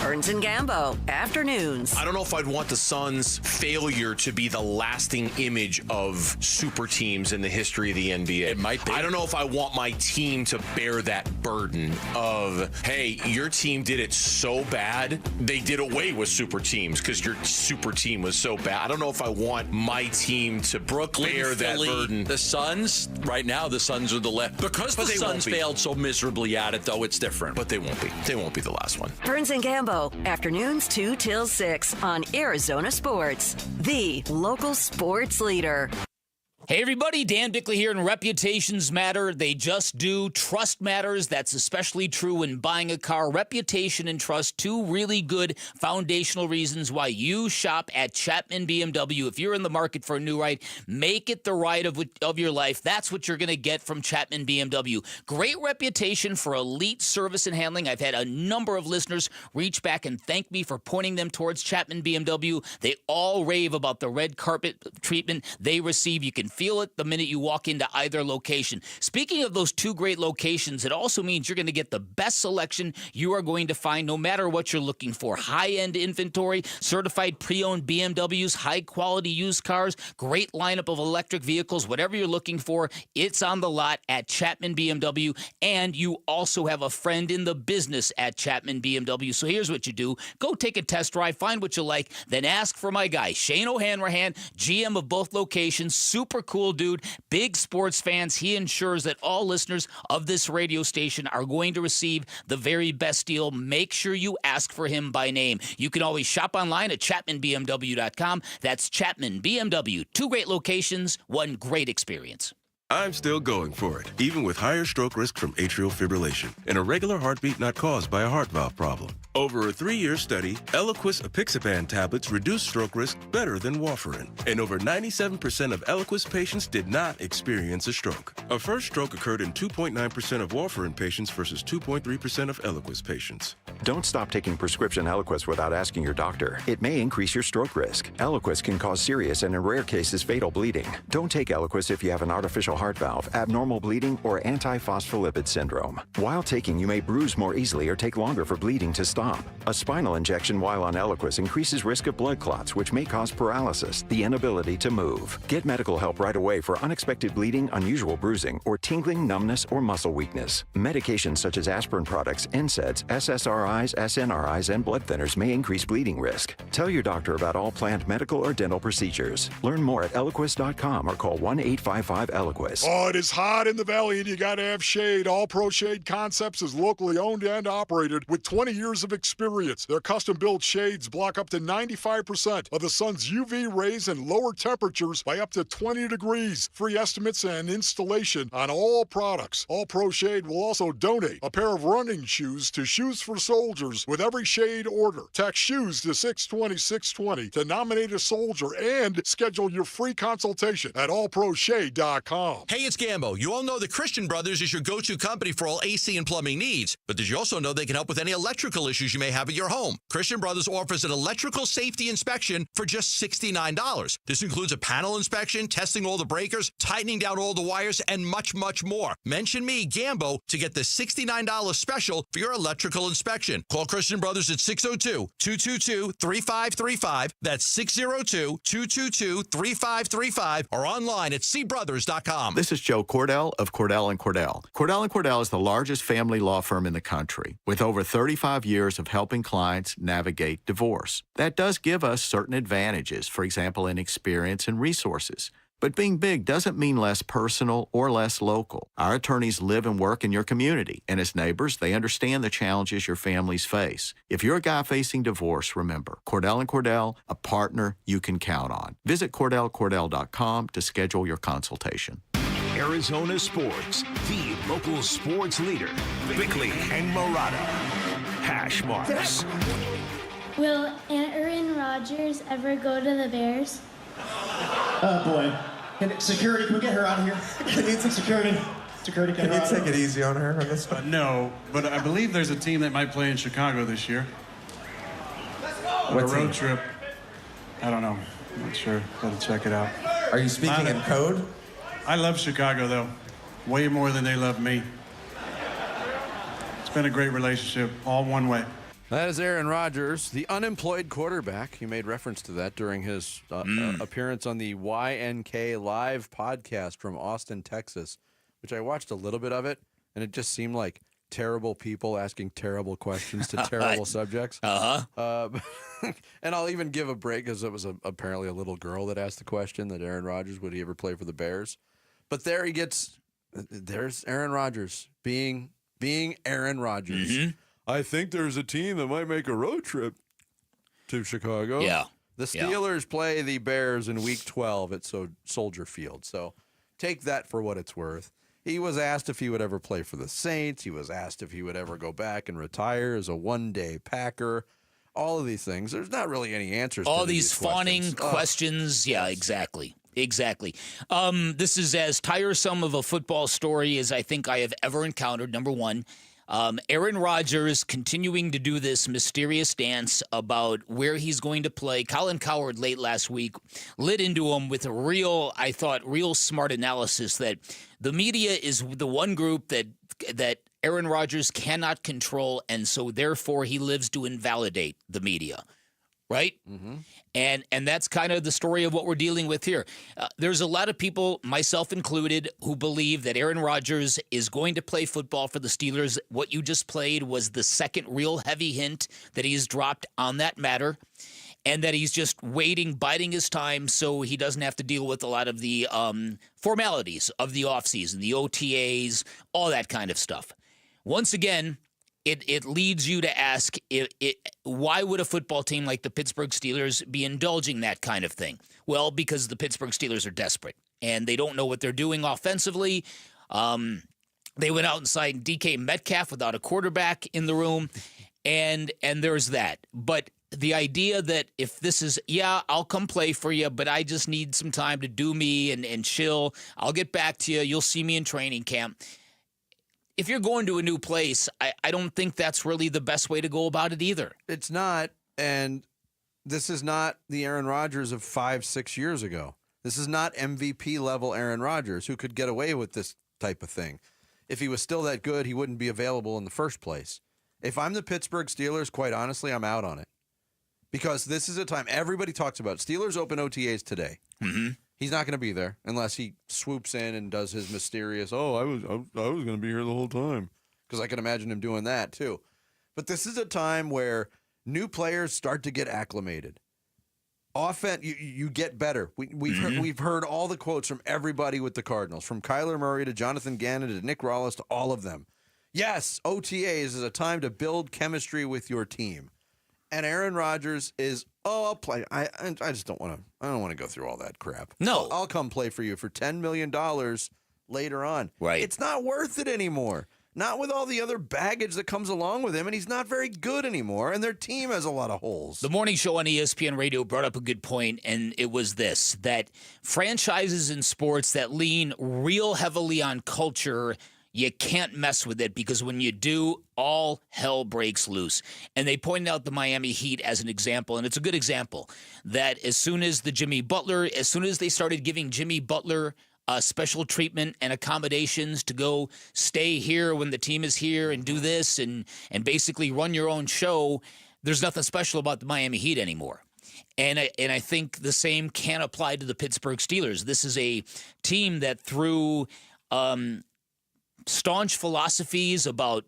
Burns and Gambo, afternoons. I don't know if I'd want the Suns' failure to be the lasting image of super teams in the history of the NBA. It might be. I don't know if I want my team to bear that burden of, hey, your team did it so bad, they did away with super teams because your super team was so bad. I don't know if I want my team to bear that burden. The Suns, right now, the Suns are the left. Because the Suns failed so miserably at it, though, it's different. But they won't be. They won't be the last one. Burns and Gambo, afternoons 2 till 6 on Arizona Sports, the local sports leader. Hey everybody, Dan Bigley here, and reputations matter. They just do. Trust matters. That's especially true when buying a car. Reputation and trust, two really good foundational reasons why you shop at Chapman BMW. If you're in the market for a new ride, make it the ride of your life. That's what you're going to get from Chapman BMW. Great reputation for elite service and handling. I've had a number of listeners reach back and thank me for pointing them towards Chapman BMW. They all rave about the red carpet treatment they receive. You can feel it the minute you walk into either location. Speaking of those two great locations, it also means you're going to get the best selection you are going to find no matter what you're looking for. High-end inventory, certified pre-owned BMWs, high-quality used cars, great lineup of electric vehicles. Whatever you're looking for, it's on the lot at Chapman BMW. And you also have a friend in the business at Chapman BMW. So here's what you do. Go take a test drive, find what you like, then ask for my guy, Shane O'Hanrahan, GM of both locations. Super cool dude, big sports fans. He ensures that all listeners of this radio station are going to receive the very best deal. Make sure you ask for him by name. You can always shop online at ChapmanBMW.com. That's Chapman BMW. Two great locations, one great experience. I'm still going for it, even with higher stroke risk from atrial fibrillation and a regular heartbeat not caused by a heart valve problem. Over a 3-year study, Eliquis apixaban tablets reduced stroke risk better than warfarin, and over 97% of Eliquis patients did not experience a stroke. A first stroke occurred in 2.9% of warfarin patients versus 2.3% of Eliquis patients. Don't stop taking prescription Eliquis without asking your doctor. It may increase your stroke risk. Eliquis can cause serious and in rare cases fatal bleeding. Don't take Eliquis if you have an artificial heart valve, abnormal bleeding, or antiphospholipid syndrome. While taking, you may bruise more easily or take longer for bleeding to stop. A spinal injection while on Eliquis increases risk of blood clots, which may cause paralysis, the inability to move. Get medical help right away for unexpected bleeding, unusual bruising, or tingling, numbness, or muscle weakness. Medications such as aspirin products, NSAIDs, SSRIs, SNRIs, and blood thinners may increase bleeding risk. Tell your doctor about all planned medical or dental procedures. Learn more at Eliquis.com or call 1-855-ELIQUIS. Oh, it is hot in the valley and you got to have shade. All Pro Shade Concepts is locally owned and operated with 20 years of experience. Their custom-built shades block up to 95% of the sun's UV rays and lower temperatures by up to 20 degrees. Free estimates and installation on all products. All Pro Shade will also donate a pair of running shoes to Shoes for Soldiers with every shade order. Text SHOES to 620-620 to nominate a soldier and schedule your free consultation at allproshade.com. Hey, it's Gambo. You all know that Christian Brothers is your go-to company for all AC and plumbing needs. But did you also know they can help with any electrical issues you may have at your home? Christian Brothers offers an electrical safety inspection for just $69. This includes a panel inspection, testing all the breakers, tightening down all the wires, and much, much more. Mention me, Gambo, to get the $69 special for your electrical inspection. Call Christian Brothers at 602-222-3535. That's 602-222-3535 or online at cbrothers.com. This is Joe Cordell of Cordell & Cordell. Cordell & Cordell is the largest family law firm in the country with over 35 years of helping clients navigate divorce. That does give us certain advantages, for example, in experience and resources. But being big doesn't mean less personal or less local. Our attorneys live and work in your community, and as neighbors, they understand the challenges your families face. If you're a guy facing divorce, remember, Cordell & Cordell, a partner you can count on. Visit CordellCordell.com to schedule your consultation. Arizona Sports, the local sports leader. Bigley and Murata. Hash marks. Will Aaron Rodgers ever go to the Bears? Oh, boy. Security, can we get her out of here? I need some security. Security, can you take it easy on her on this one? No, but I believe there's a team that might play in Chicago this year. What a road team? trip. I don't know. I'm not sure. Got to check it out. Are you speaking in code? I love Chicago, though. Way more than they love me. It's been a great relationship, all one way. That is Aaron Rodgers, the unemployed quarterback. He made reference to that during his appearance on the YNK Live podcast from Austin, Texas, which I watched a little bit of it, and it just seemed like terrible people asking terrible questions to terrible subjects. And I'll even give a break because it was apparently a little girl that asked the question that Aaron Rodgers, would he ever play for the Bears? But there's Aaron Rodgers being Aaron Rodgers. I think there's a team that might make a road trip to Chicago. Yeah. The Steelers play the Bears in Week 12 at Soldier Field. So take that for what it's worth. He was asked if he would ever play for the Saints. He was asked if he would ever go back and retire as a one-day Packer. All of these things. There's not really any answers to all these questions. fawning questions. Yeah, exactly. Exactly. This is as tiresome of a football story as I think I have ever encountered, number one. Aaron Rodgers continuing to do this mysterious dance about where he's going to play. Colin Cowherd late last week lit into him with a real smart analysis that the media is the one group that Aaron Rodgers cannot control, and so therefore he lives to invalidate the media. Right? Mm-hmm. And that's kind of the story of what we're dealing with here. There's a lot of people, myself included, who believe that Aaron Rodgers is going to play football for the Steelers. What you just played was the second real heavy hint that he's dropped on that matter, and that he's just waiting, biding his time so he doesn't have to deal with a lot of the formalities of the offseason, the OTAs, all that kind of stuff. Once again, It leads you to ask, why would a football team like the Pittsburgh Steelers be indulging that kind of thing? Well, because the Pittsburgh Steelers are desperate, and they don't know what they're doing offensively. They went out and signed DK Metcalf without a quarterback in the room, and there's that. But the idea that if this is, I'll come play for you, but I just need some time to do me and chill. I'll get back to you. You'll see me in training camp. If you're going to a new place, I don't think that's really the best way to go about it either. It's not, and this is not the Aaron Rodgers of 5-6 years ago. This is not MVP-level Aaron Rodgers who could get away with this type of thing. If he was still that good, he wouldn't be available in the first place. If I'm the Pittsburgh Steelers, quite honestly, I'm out on it. Because this is a time everybody talks about. Steelers open OTAs today. Mm-hmm. He's not going to be there unless he swoops in and does his mysterious, I was going to be here the whole time. Because I can imagine him doing that too. But this is a time where new players start to get acclimated. Offense, you get better. We've heard all the quotes from everybody with the Cardinals, from Kyler Murray to Jonathan Gannon to Nick Rawlins to all of them. Yes, OTAs is a time to build chemistry with your team. And Aaron Rodgers is, I'll play. I just don't want to. I don't want to go through all that crap. No, I'll come play for you for $10 million later on. Right. It's not worth it anymore. Not with all the other baggage that comes along with him, and he's not very good anymore, and their team has a lot of holes. The morning show on ESPN Radio brought up a good point, and it was this, that franchises in sports that lean real heavily on culture, you can't mess with it, because when you do, all hell breaks loose. And they pointed out the Miami Heat as an example, and it's a good example, that as soon as they started giving Jimmy Butler special treatment and accommodations to go stay here when the team is here and do this and basically run your own show, there's nothing special about the Miami Heat anymore. And I think the same can apply to the Pittsburgh Steelers. This is a team that through staunch philosophies about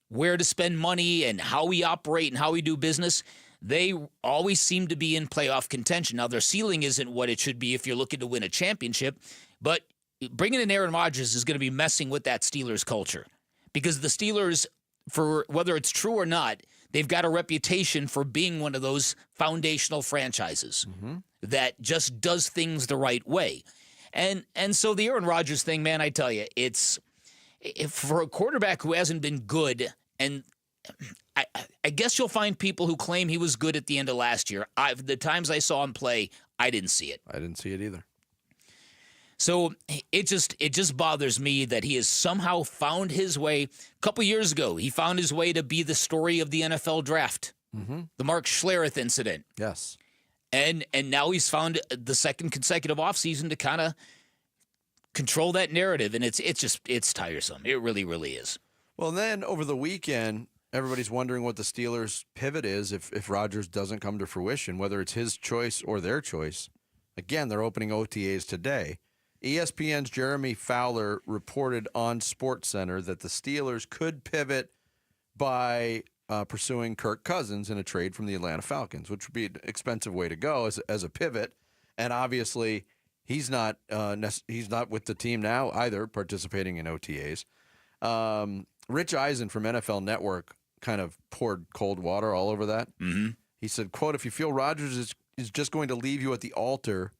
where to spend money and how we operate and how we do business, they always seem to be in playoff contention. Now, their ceiling isn't what it should be if you're looking to win a championship, but bringing in Aaron Rodgers is going to be messing with that Steelers culture, because the Steelers, for whether it's true or not, they've got a reputation for being one of those foundational franchises that just does things the right way. And so the Aaron Rodgers thing, man, I tell you, it's for a quarterback who hasn't been good, and I guess you'll find people who claim he was good at the end of last year. The times I saw him play, I didn't see it. I didn't see it either. So it just bothers me that he has somehow found his way. A couple years ago, he found his way to be the story of the NFL draft, the Mark Schlereth incident. Yes. And now he's found the second consecutive offseason to kind of control that narrative, and it's tiresome. It really, really is. Well, then over the weekend, everybody's wondering what the Steelers' pivot is if Rodgers doesn't come to fruition, whether it's his choice or their choice. Again, they're opening OTAs today. ESPN's Jeremy Fowler reported on SportsCenter that the Steelers could pivot by pursuing Kirk Cousins in a trade from the Atlanta Falcons, which would be an expensive way to go as a pivot. And obviously, he's not with the team now either, participating in OTAs. Rich Eisen from NFL Network kind of poured cold water all over that. Mm-hmm. He said, quote, "If you feel Rodgers is is just going to leave you at the altar,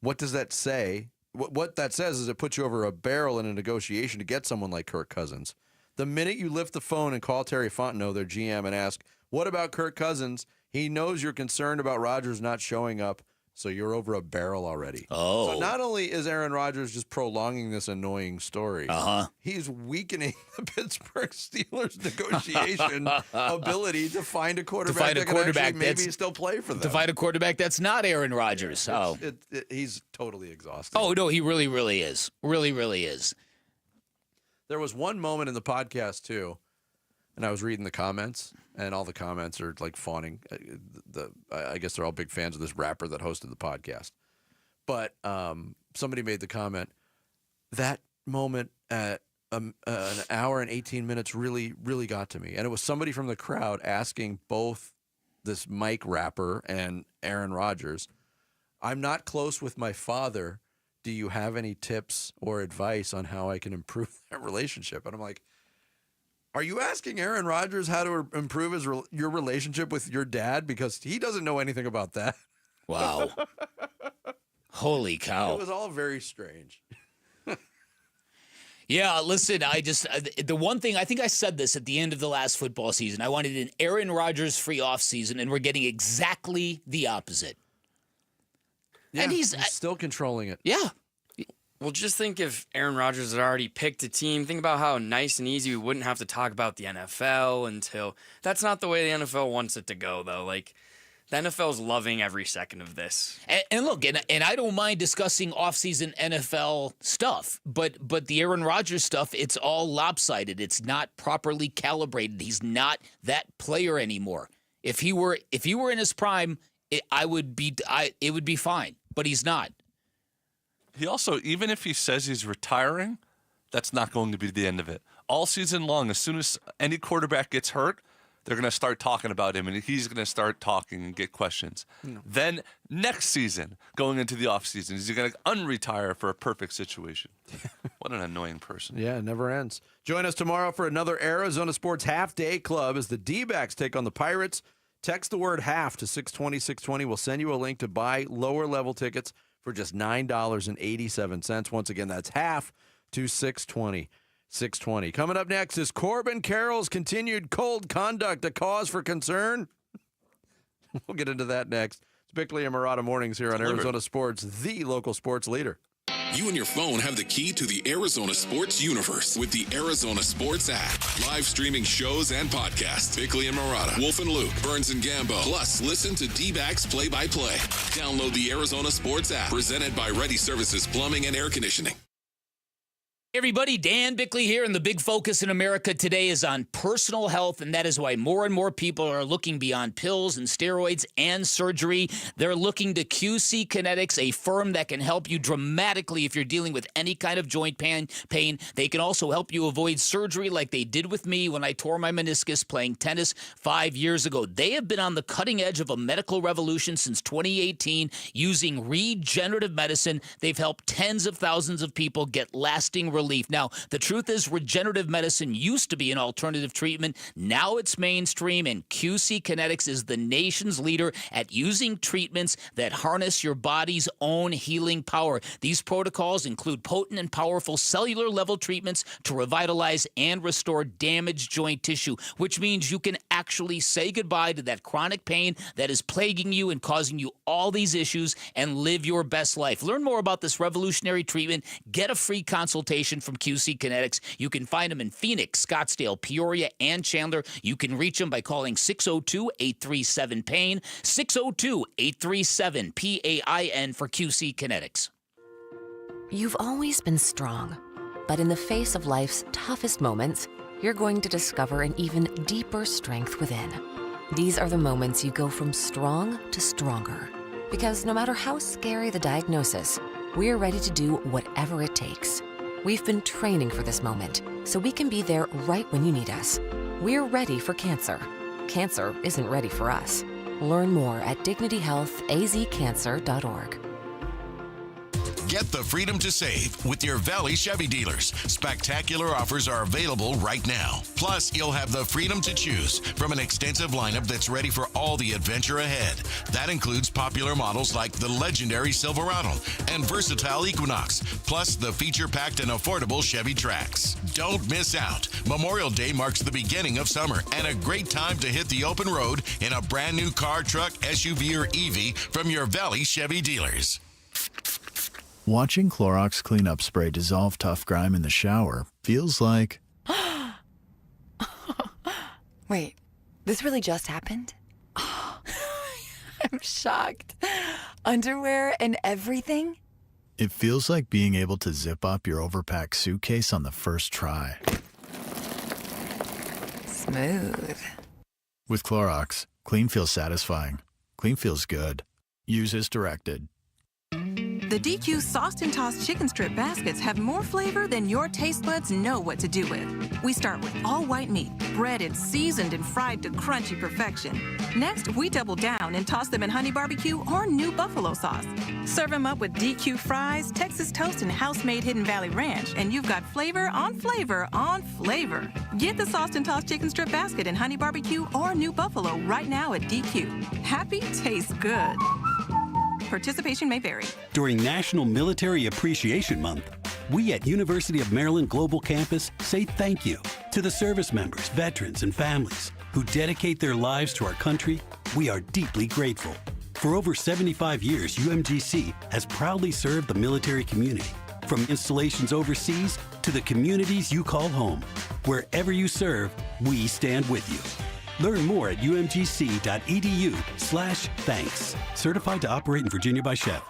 what does that say? What that says is it puts you over a barrel in a negotiation to get someone like Kirk Cousins. The minute you lift the phone and call Terry Fontenot, their GM, and ask, what about Kirk Cousins? He knows you're concerned about Rodgers not showing up, so you're over a barrel already. Oh. So not only is Aaron Rodgers just prolonging this annoying story, he's weakening the Pittsburgh Steelers' negotiation ability to find a quarterback that can actually maybe still play for them. To find a quarterback that's not Aaron Rodgers. He's totally exhausted. Oh, no, he really, really is. Really, really is. There was one moment in the podcast, too, and I was reading the comments, and all the comments are like fawning. I guess they're all big fans of this rapper that hosted the podcast. But somebody made the comment, that moment at an hour and 18 minutes really, really got to me. And it was somebody from the crowd asking both this Mike rapper and Aaron Rodgers, I'm not close with my father. Do you have any tips or advice on how I can improve that relationship? And I'm like, are you asking Aaron Rodgers how to improve your relationship with your dad? Because he doesn't know anything about that. Wow. Holy cow. It was all very strange. Yeah, listen, the one thing, I think I said this at the end of the last football season, I wanted an Aaron Rodgers free offseason, and we're getting exactly the opposite. Yeah, and he's still controlling it. Yeah. Well, just think if Aaron Rodgers had already picked a team. Think about how nice and easy we wouldn't have to talk about the NFL until... That's not the way the NFL wants it to go, though. Like, the NFL's loving every second of this. And look, and I don't mind discussing offseason NFL stuff, but the Aaron Rodgers stuff, it's all lopsided. It's not properly calibrated. He's not that player anymore. If he were in his prime, it would be fine, but he's not. He also, even if he says he's retiring, that's not going to be the end of it. All season long, as soon as any quarterback gets hurt, they're going to start talking about him, and he's going to start talking and get questions. No. Then next season, going into the offseason, he's going to unretire for a perfect situation. What an annoying person. Yeah, it never ends. Join us tomorrow for another Arizona Sports Half Day Club as the D-backs take on the Pirates. Text the word half to 620, 620. We'll send you a link to buy lower-level tickets for just $9.87. Once again, that's half to 620. 620. Coming up next is Corbin Carroll's continued cold conduct a cause for concern. We'll get into that next. It's Bigley and Murata Mornings here on Arizona Sports, the local sports leader. You and your phone have the key to the Arizona sports universe with the Arizona Sports app. Live streaming shows and podcasts. Bigley and Murata, Wolf and Luke, Burns and Gambo. Plus, listen to D-backs play-by-play. Download the Arizona Sports app. Presented by Ready Services Plumbing and Air Conditioning. Hey everybody, Dan Bigley here, and the big focus in America today is on personal health, and that is why more and more people are looking beyond pills and steroids and surgery. They're looking to QC Kinetics, a firm that can help you dramatically if you're dealing with any kind of joint pain. They can also help you avoid surgery like they did with me when I tore my meniscus playing tennis 5 years ago. They have been on the cutting edge of a medical revolution since 2018 using regenerative medicine. They've helped tens of thousands of people get lasting relief. Now, the truth is regenerative medicine used to be an alternative treatment. Now it's mainstream, and QC Kinetics is the nation's leader at using treatments that harness your body's own healing power. These protocols include potent and powerful cellular-level treatments to revitalize and restore damaged joint tissue, which means you can actually say goodbye to that chronic pain that is plaguing you and causing you all these issues and live your best life. Learn more about this revolutionary treatment. Get a free consultation from QC Kinetics. You can find them in Phoenix, Scottsdale, Peoria, and Chandler. You can reach them by calling 602-837-PAIN, 602-837-PAIN for QC Kinetics. You've always been strong, but in the face of life's toughest moments, you're going to discover an even deeper strength within. These are the moments you go from strong to stronger. Because no matter how scary the diagnosis, we're ready to do whatever it takes. We've been training for this moment, so we can be there right when you need us. We're ready for cancer. Cancer isn't ready for us. Learn more at dignityhealthazcancer.org. Get the freedom to save with your Valley Chevy dealers. Spectacular offers are available right now. Plus, you'll have the freedom to choose from an extensive lineup that's ready for all the adventure ahead. That includes popular models like the legendary Silverado and versatile Equinox, plus the feature-packed and affordable Chevy Trax. Don't miss out. Memorial Day marks the beginning of summer and a great time to hit the open road in a brand new car, truck, SUV, or EV from your Valley Chevy dealers. Watching Clorox cleanup spray dissolve tough grime in the shower feels like... Wait, this really just happened? I'm shocked. Underwear and everything? It feels like being able to zip up your overpacked suitcase on the first try. Smooth. With Clorox, clean feels satisfying. Clean feels good. Use as directed. The DQ Sauced and Tossed Chicken Strip Baskets have more flavor than your taste buds know what to do with. We start with all white meat, breaded, seasoned, and fried to crunchy perfection. Next, we double down and toss them in honey barbecue or new buffalo sauce. Serve them up with DQ fries, Texas toast, and house-made Hidden Valley Ranch, and you've got flavor on flavor on flavor. Get the Sauced and Tossed Chicken Strip Basket in honey barbecue or new buffalo right now at DQ. Happy tastes good. Participation may vary. During National Military Appreciation Month, we at University of Maryland Global Campus say thank you to the service members, veterans, and families who dedicate their lives to our country. We are deeply grateful. For over 75 years, UMGC has proudly served the military community, from installations overseas to the communities you call home. Wherever you serve, we stand with you. Learn more at umgc.edu/thanks. Certified to operate in Virginia by Chef.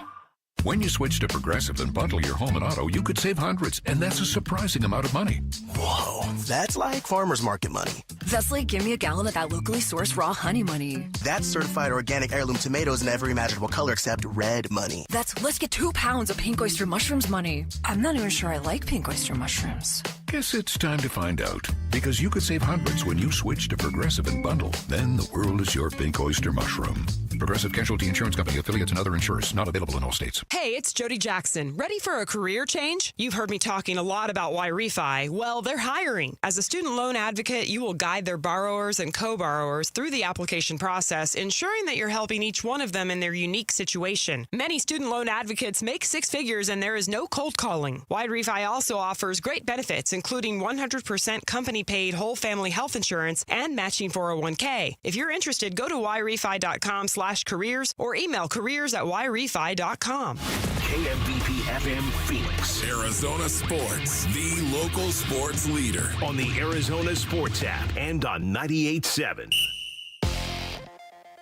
When you switch to Progressive and bundle your home and auto, you could save hundreds, and that's a surprising amount of money. Whoa, that's like farmer's market money. That's like give me a gallon of that locally sourced raw honey money. That's certified organic heirloom tomatoes in every imaginable color except red money. That's let's get 2 pounds of pink oyster mushrooms money. I'm not even sure I like pink oyster mushrooms. Guess it's time to find out, because you could save hundreds when you switch to Progressive and bundle. Then the world is your pink oyster mushroom. Progressive Casualty Insurance Company, affiliates, and other insurers. Not available in all states. Hey, it's Jody Jackson. Ready for a career change? You've heard me talking a lot about Y-Refi. Well, they're hiring. As a student loan advocate, you will guide their borrowers and co-borrowers through the application process, ensuring that you're helping each one of them in their unique situation. Many student loan advocates make 6 figures, and there is no cold calling. Y-Refi also offers great benefits, including 100% company-paid whole family health insurance and matching 401k. If you're interested, go to yrefi.com/careers or email careers@yrefi.com. KMVP FM Phoenix. Arizona Sports, the local sports leader. On the Arizona Sports app and on 98.7.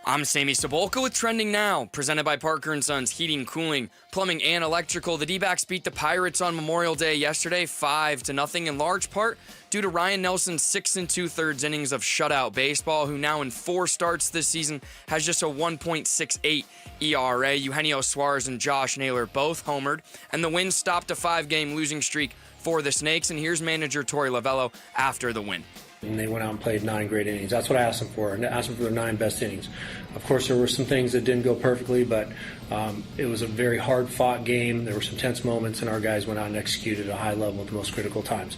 I'm Sammy Sabolka with Trending Now, presented by Parker & Sons Heating, Cooling, Plumbing, and Electrical. The D-backs beat the Pirates on Memorial Day yesterday 5-0, in large part due to Ryan Nelson's 6 2/3 innings of shutout baseball, who now in 4 starts this season has just a 1.68 ERA. Eugenio Suarez and Josh Naylor both homered, and the win stopped a 5-game losing streak for the Snakes. And here's manager Torey Lovello after the win. And they went out and played 9 great innings. That's what I asked them for. I asked them for their 9 best innings. Of course, there were some things that didn't go perfectly, but it was a very hard-fought game. There were some tense moments, and our guys went out and executed at a high level at the most critical times.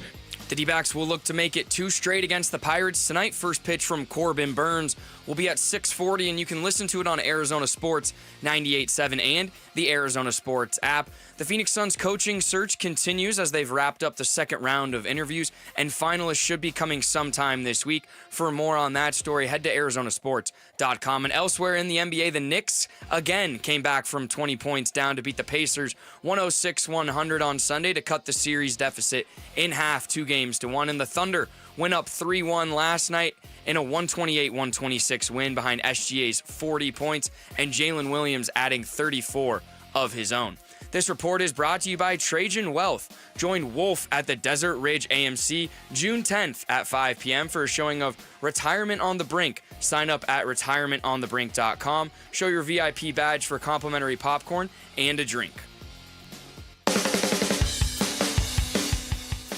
The D-backs will look to make it 2 straight against the Pirates tonight. First pitch from Corbin Burns will be at 6:40, and you can listen to it on Arizona Sports 98.7 and the Arizona Sports app. The Phoenix Suns coaching search continues as they've wrapped up the second round of interviews, and finalists should be coming sometime this week. For more on that story, head to arizonasports.com. And elsewhere in the NBA, the Knicks again came back from 20 points down to beat the Pacers 106-100 on Sunday to cut the series deficit in half, 2-1. And the Thunder went up 3-1 last night in a 128-126 win behind SGA's 40 points and Jalen Williams adding 34 of his own. This report is brought to you by Trajan Wealth. Join Wolf at the Desert Ridge AMC June 10th at 5 p.m. for a showing of Retirement on the Brink. Sign up at retirementonthebrink.com. Show your VIP badge for complimentary popcorn and a drink.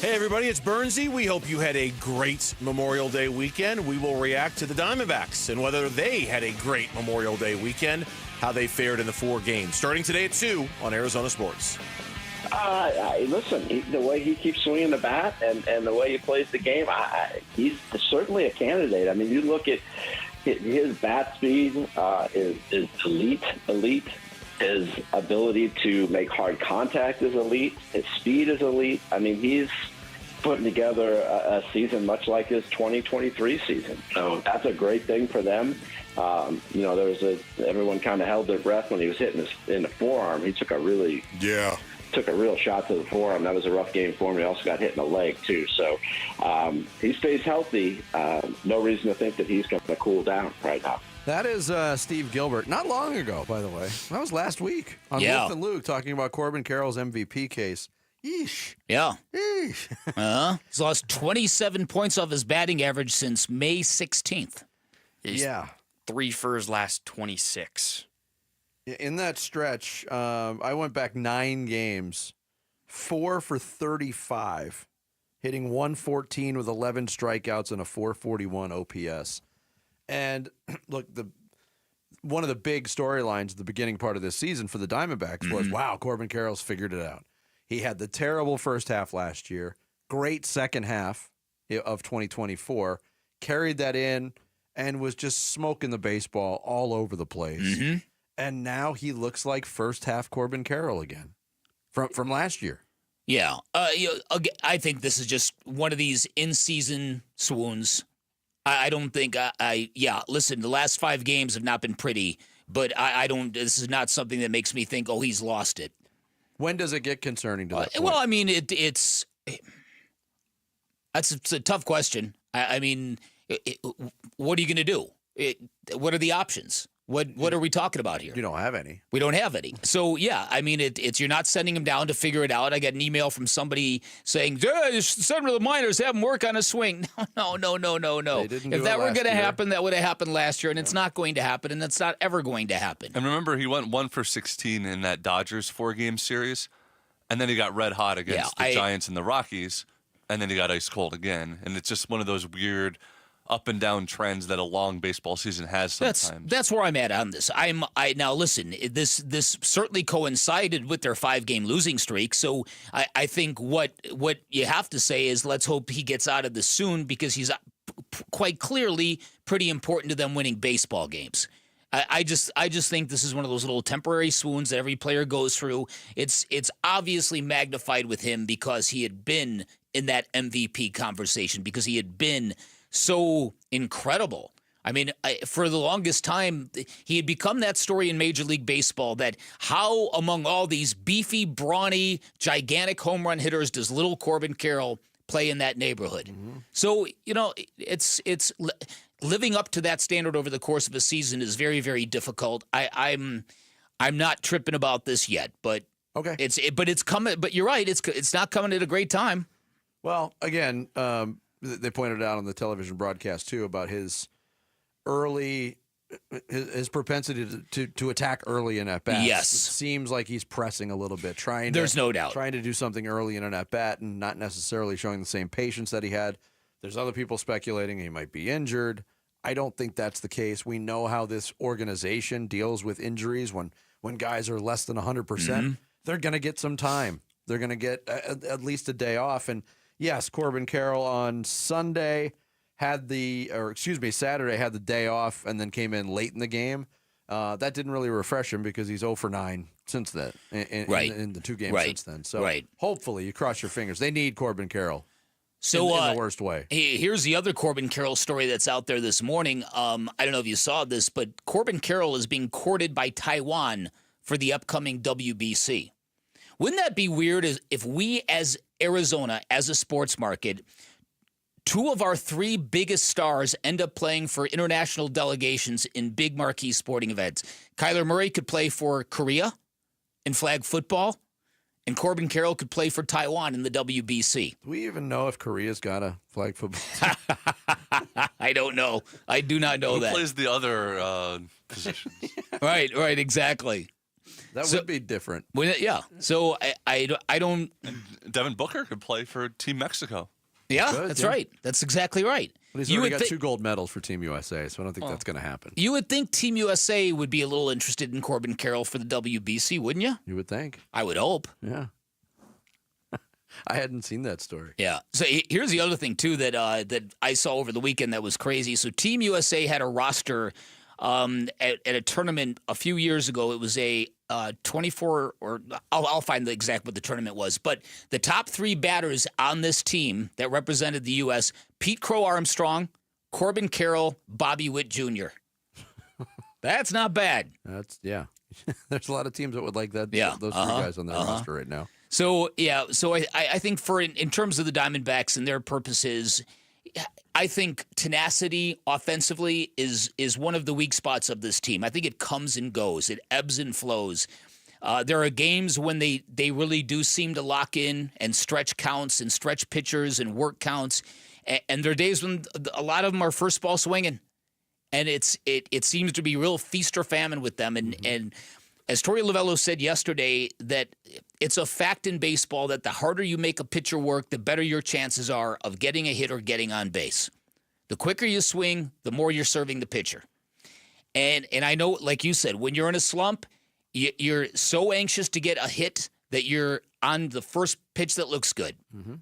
Hey everybody, it's Bernsey. We hope you had a great Memorial Day weekend. We will react to the Diamondbacks and whether they had a great Memorial Day weekend, how they fared in the 4 games. Starting today at 2 on Arizona Sports. Listen, the way he keeps swinging the bat and the way he plays the game, he's certainly a candidate. I mean, you look at his bat speed is elite. His ability to make hard contact is elite. His speed is elite. I mean, he's putting together a season much like his 2023 season. So that's a great thing for them. Everyone kind of held their breath when he was hitting in the forearm. He took a real shot to the forearm. That was a rough game for him. He also got hit in the leg, too. So he stays healthy. No reason to think that he's going to cool down right now. That is Steve Gilbert. Not long ago, by the way. That was last week on Wolf and Luke talking about Corbin Carroll's MVP case. Yeesh. Yeah. Yeesh. He's lost 27 points off his batting average since May 16th. He's 3 for his last 26. In that stretch, I went back 9 games, 4 for 35, hitting 114 with 11 strikeouts and a 441 OPS. And look, one of the big storylines at the beginning part of this season for the Diamondbacks was, wow, Corbin Carroll's figured it out. He had the terrible first half last year, great second half of 2024, carried that in, and was just smoking the baseball all over the place. Mm-hmm. And now he looks like first half Corbin Carroll again from last year. Yeah. I think this is just one of these in-season swoons. I don't think listen, the last 5 games have not been pretty, but this is not something that makes me think, he's lost it. When does it get concerning to that point? Well, I mean, it's a tough question. I mean, what are you going to do? What are the options? What are we talking about here? You don't have any. We don't have any. So, yeah, I mean, it's you're not sending him down to figure it out. I got an email from somebody saying, send him to the minors, have him work on a swing. No. If that were going to happen, that would have happened last year, and it's not going to happen, and it's not ever going to happen. And remember, he went 1 for 16 in that Dodgers 4-game series, and then he got red hot against the Giants and the Rockies, and then he got ice cold again. And it's just one of those weird up and down trends that a long baseball season has sometimes. That's where I'm at on this. Now listen, this certainly coincided with their 5-game losing streak. So I think what you have to say is let's hope he gets out of this soon, because he's quite clearly pretty important to them winning baseball games. I just think this is one of those little temporary swoons that every player goes through. It's obviously magnified with him because he had been in that MVP conversation, because he had been so incredible. I mean, for the longest time, he had become that story in Major League Baseball, that how among all these beefy, brawny, gigantic home run hitters does little Corbin Carroll play in that neighborhood? Mm-hmm. So, it's living up to that standard over the course of a season is very, very difficult. I'm not tripping about this yet, but okay, it's coming. But you're right, it's not coming at a great time. Well, again, they pointed out on the television broadcast too about his propensity to attack early in at bats. Yes, it seems like he's pressing a little bit, There's no doubt trying to do something early in an at bat and not necessarily showing the same patience that he had. There's other people speculating he might be injured. I don't think that's the case. We know how this organization deals with injuries when guys are less than 100%. Mm-hmm. They're going to get some time. They're going to get at least a day off. And yes, Corbin Carroll on Saturday had the day off and then came in late in the game. That didn't really refresh him because he's 0 for 9 since then in the 2 games since then. So hopefully you cross your fingers. They need Corbin Carroll. So in the worst way. Here's the other Corbin Carroll story that's out there this morning. I don't know if you saw this, but Corbin Carroll is being courted by Taiwan for the upcoming WBC. Wouldn't that be weird if we as Arizona, as a sports market, 2 of our 3 biggest stars end up playing for international delegations in big marquee sporting events? Kyler Murray could play for Korea in flag football, and Corbin Carroll could play for Taiwan in the WBC. Do we even know if Korea's got a flag football team? I don't know. I do not know that. Who plays the other positions? Right, exactly. That would be different. Yeah. So I don't. Devin Booker could play for Team Mexico. Yeah, that's right. That's exactly right. But he's already got 2 gold medals for Team USA, so I don't think that's going to happen. You would think Team USA would be a little interested in Corbin Carroll for the WBC, wouldn't you? You would think. I would hope. Yeah. I hadn't seen that story. Yeah. So here's the other thing, too, that I saw over the weekend that was crazy. So Team USA had a roster at a tournament a few years ago. It was a 24, or I'll find the exact what the tournament was. But the top 3 batters on this team that represented the U.S., Pete Crow Armstrong, Corbin Carroll, Bobby Witt Jr. That's not bad. Yeah. There's a lot of teams that would like that. Yeah. Those 3 guys on their roster right now. So, I think in terms of the Diamondbacks and their purposes, I think tenacity offensively is one of the weak spots of this team. I think it comes and goes. It ebbs and flows. There are games when they really do seem to lock in and stretch counts and stretch pitchers and work counts. And there are days when a lot of them are first ball swinging. And it seems to be real feast or famine with them. And as Torey Lovello said yesterday, that it's a fact in baseball that the harder you make a pitcher work, the better your chances are of getting a hit or getting on base. The quicker you swing, the more you're serving the pitcher. And I know, like you said, when you're in a slump, you're so anxious to get a hit that you're on the first pitch that looks good. Mm-hmm.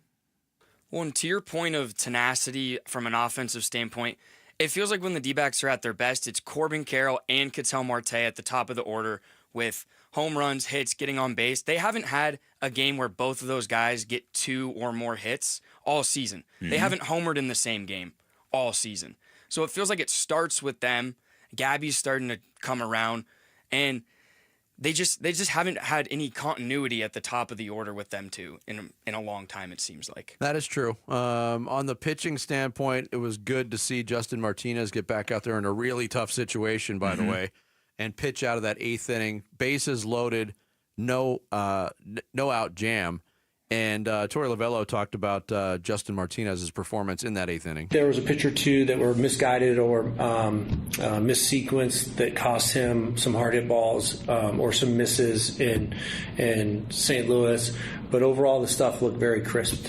Well, and to your point of tenacity from an offensive standpoint, it feels like when the D-backs are at their best, it's Corbin Carroll and Ketel Marte at the top of the order with home runs, hits, getting on base. They haven't had a game where both of those guys get 2 or more hits all season. Mm-hmm. They haven't homered in the same game all season. So it feels like it starts with them. Gabby's starting to come around, and they just haven't had any continuity at the top of the order with them two in a long time, it seems like. That is true. On the pitching standpoint, it was good to see Justin Martinez get back out there in a really tough situation, by the way, and pitch out of that 8th inning, bases loaded, no out jam. And Torey Lovello talked about Justin Martinez's performance in that 8th inning. There was a pitch or two that were misguided or missequenced that cost him some hard hit balls or some misses in St. Louis. But overall, the stuff looked very crisp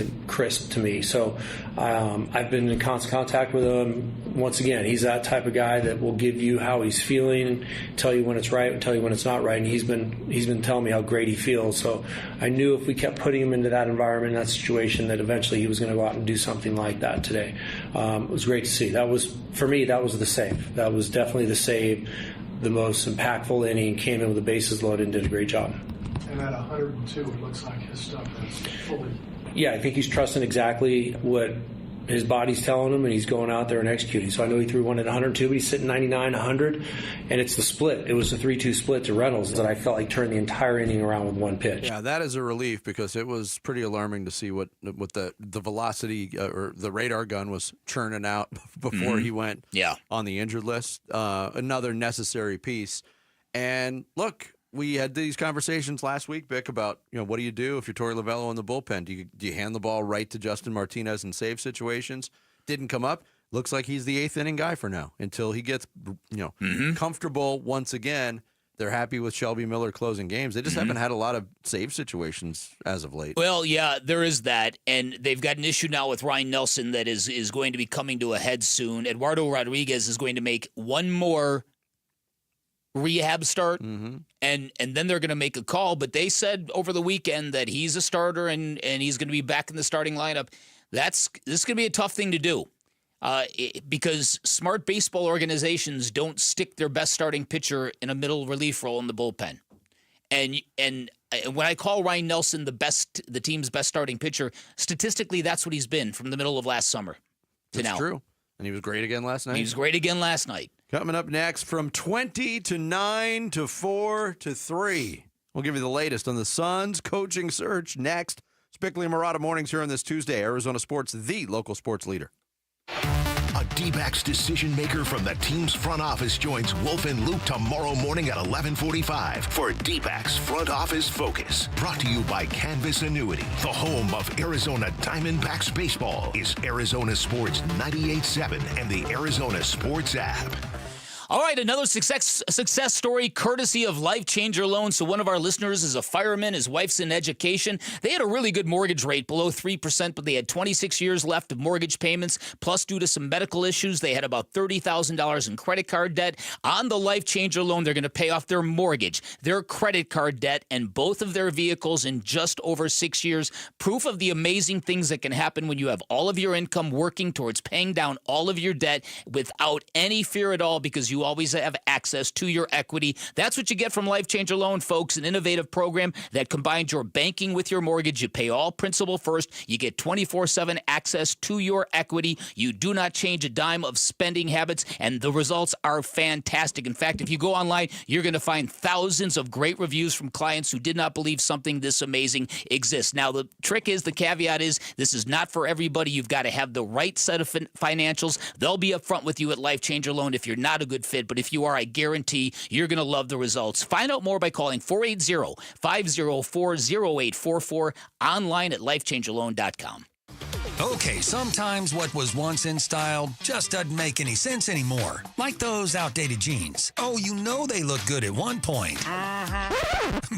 to me. So I've been in constant contact with him. Once again, he's that type of guy that will give you how he's feeling, tell you when it's right, and tell you when it's not right. And he's been telling me how great he feels. So I knew if we kept putting him into that environment, that situation, that eventually he was going to go out and do something like that today. It was great to see. That was, for me, that was the save. That was definitely the save. The most impactful inning, came in with the bases loaded and did a great job. And at 102, it looks like his stuff is fully... Yeah, I think he's trusting exactly what his body's telling him, and he's going out there and executing. So I know he threw one at 102, but he's sitting 99, 100, and it's the split. It was a 3-2 split to Reynolds that I felt like turned the entire inning around with one pitch. Yeah, that is a relief because it was pretty alarming to see what the velocity or the radar gun was churning out before he went on the injured list. Another necessary piece. And look, we had these conversations last week, Bick, about what do you do if you're Torey Lovello in the bullpen? Do you hand the ball right to Justin Martinez in save situations? Didn't come up. Looks like he's the 8th inning guy for now until he gets comfortable once again. They're happy with Shelby Miller closing games. They just haven't had a lot of save situations as of late. Well, yeah, there is that, and they've got an issue now with Ryan Nelson that is going to be coming to a head soon. Eduardo Rodriguez is going to make one more rehab start, and then they're going to make a call. But they said over the weekend that he's a starter and he's going to be back in the starting lineup. This is going to be a tough thing to do because smart baseball organizations don't stick their best starting pitcher in a middle relief role in the bullpen. And when I call Ryan Nelson the team's best starting pitcher, statistically that's what he's been from the middle of last summer to now. That's true. And he was great again last night. He was great again last night. Coming up next, from 20 to 9 to 4 to 3. We'll give you the latest on the Suns coaching search next. It's Bigley and Murata mornings here on this Tuesday. Arizona Sports, the local sports leader. A D-backs decision maker from the team's front office joins Wolf and Luke tomorrow morning at 11:45 for D-backs Front Office Focus. Brought to you by Canvas Annuity. The home of Arizona Diamondbacks baseball is Arizona Sports 98.7 and the Arizona Sports app. All right, another success story courtesy of Life Changer Loan. So one of our listeners is a fireman. His wife's in education. They had a really good mortgage rate, below 3%, but they had 26 years left of mortgage payments. Plus, due to some medical issues, they had about $30,000 in credit card debt. On the Life Changer Loan, they're going to pay off their mortgage, their credit card debt, and both of their vehicles in just over 6 years. Proof of the amazing things that can happen when you have all of your income working towards paying down all of your debt without any fear at all, because you always have access to your equity. That's what you get from Life Changer Loan, folks, an innovative program that combines your banking with your mortgage. You pay all principal first. You get 24/7 access to your equity. You do not change a dime of spending habits, and the results are fantastic. In fact, if you go online, you're going to find thousands of great reviews from clients who did not believe something this amazing exists. Now, the trick is, the caveat is, this is not for everybody. You've got to have the right set of financials. They'll be upfront with you at Life Changer Loan if you're not a good fit, but if you are, I guarantee you're going to love the results. Find out more by calling 480-504-0844, online at lifechangerloan.com. Okay, sometimes what was once in style just doesn't make any sense anymore. Like those outdated jeans. Oh, you know they look good at one point.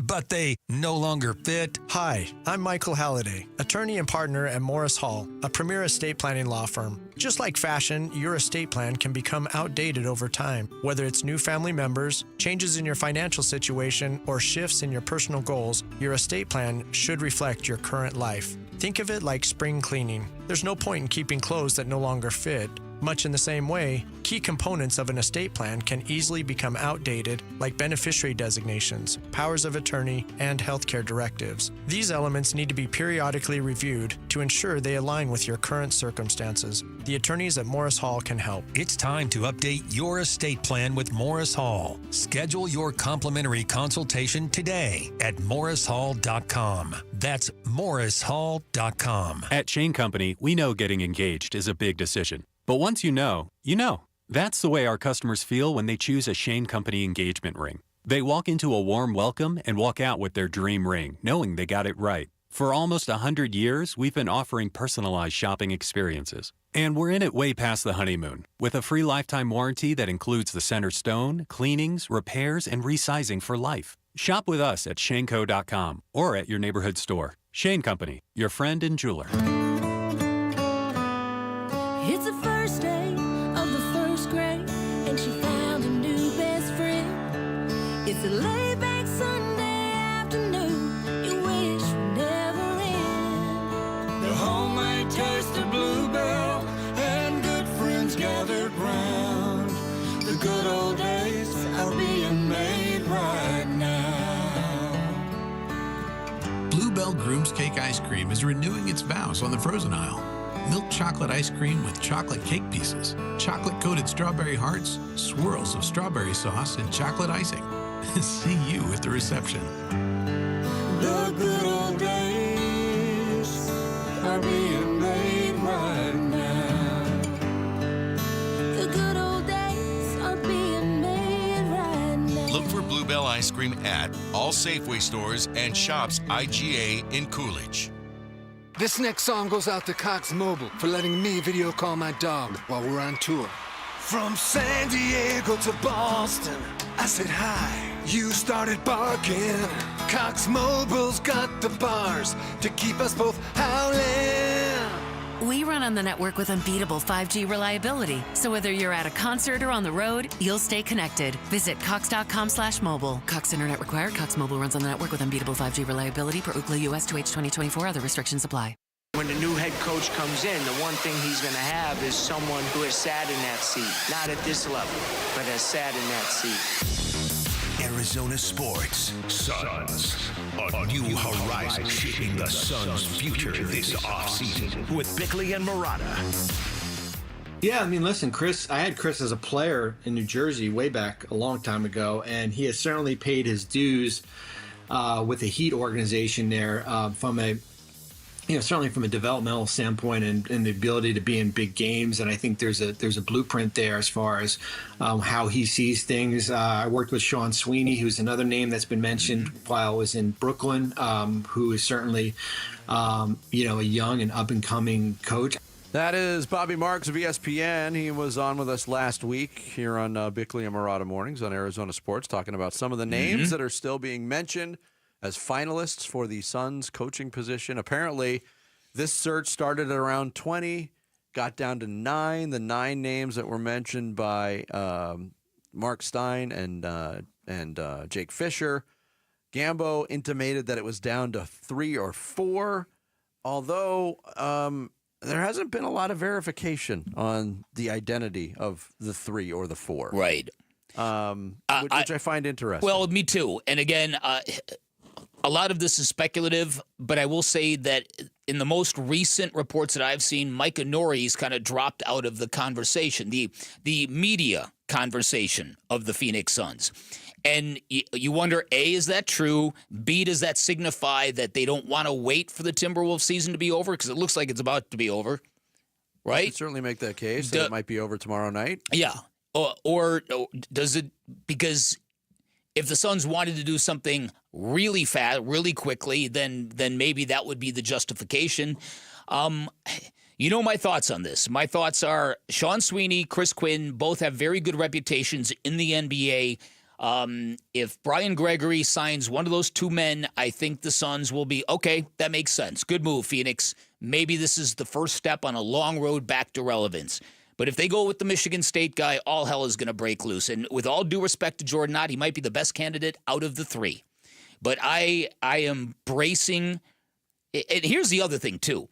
But they no longer fit. Hi, I'm Michael Halliday, attorney and partner at Morris Hall, a premier estate planning law firm. Just like fashion, your estate plan can become outdated over time. Whether it's new family members, changes in your financial situation, or shifts in your personal goals, your estate plan should reflect your current life. Think of it like spring cleaning. There's no point in keeping clothes that no longer fit. Much in the same way, key components of an estate plan can easily become outdated, like beneficiary designations, powers of attorney, and healthcare directives. These elements need to be periodically reviewed to ensure they align with your current circumstances. The attorneys at Morris Hall can help. It's time to update your estate plan with Morris Hall. Schedule your complimentary consultation today at morrishall.com. That's morrishall.com. At Shane Company, we know getting engaged is a big decision. But once you know, you know. That's the way our customers feel when they choose a Shane Company engagement ring. They walk into a warm welcome and walk out with their dream ring, knowing they got it right. For almost 100 years, we've been offering personalized shopping experiences. And we're in it way past the honeymoon, with a free lifetime warranty that includes the center stone, cleanings, repairs, and resizing for life. Shop with us at shaneco.com or at your neighborhood store. Shane Company, your friend and jeweler. It's the first day of the first grade, and she found a new best friend. It's a laid-back Sunday afternoon, you wish would never end. The homemade taste of Bluebell, and good friends gathered round. The good old days are being made right now. Bluebell Groom's Cake Ice Cream is renewing its vows on the frozen aisle. Milk chocolate ice cream with chocolate cake pieces, chocolate-coated strawberry hearts, swirls of strawberry sauce, and chocolate icing. See you at the reception. The good old days are being made right now. The good old days are being made right now. Look for Bluebell ice cream at all Safeway stores and shops IGA in Coolidge. This next song goes out to Cox Mobile for letting me video call my dog while we're on tour. From San Diego to Boston, I said hi. You started barking. Cox Mobile's got the bars to keep us both howling. We run on the network with unbeatable 5G reliability. So whether you're at a concert or on the road, you'll stay connected. Visit cox.com/mobile. Cox Internet required. Cox Mobile runs on the network with unbeatable 5G reliability per Ookla US 2H 2024. Other restrictions apply. When the new head coach comes in, the one thing he's going to have is someone who has sat in that seat. Not at this level, but has sat in that seat. Arizona sports. Suns. A new horizon shaping the Suns' future this offseason with Bigley and Murata. Yeah, I mean, listen, Chris, I had Chris as a player in New Jersey way back a long time ago, and he has certainly paid his dues with the Heat organization there from a certainly from a developmental standpoint and the ability to be in big games. And I think there's a blueprint there as far as how he sees things. I worked with Sean Sweeney, who's another name that's been mentioned while I was in Brooklyn, who is certainly, a young and up and coming coach. That is Bobby Marks of ESPN. He was on with us last week here on Bigley and Murata Mornings on Arizona Sports, talking about some of the names that are still being mentioned as finalists for the Suns coaching position. Apparently, this search started at around 20, got down to 9. The 9 names that were mentioned by Mark Stein and Jake Fisher. Gambo intimated that it was down to 3 or 4, although there hasn't been a lot of verification on the identity of the 3 or the 4. Right. Which I find interesting. Well, me too. And again, a lot of this is speculative, but I will say that in the most recent reports that I've seen, Micah Norrie's kind of dropped out of the conversation, the media conversation of the Phoenix Suns. And you wonder, A, is that true? B, does that signify that they don't want to wait for the Timberwolves season to be over? Because it looks like it's about to be over, right? You can certainly make that case that it might be over tomorrow night. Yeah. Or does it, because if the Suns wanted to do something really fast, really quickly, then maybe that would be the justification. You know my thoughts on this. My thoughts are Sean Sweeney, Chris Quinn, both have very good reputations in the NBA. If Brian Gregory signs one of those 2 men, I think the Suns will be, okay, that makes sense. Good move, Phoenix. Maybe this is the first step on a long road back to relevance. But if they go with the Michigan State guy, all hell is going to break loose. And with all due respect to Jordan Knott, he might be the best candidate out of the 3. But I am bracing. And here's the other thing, too.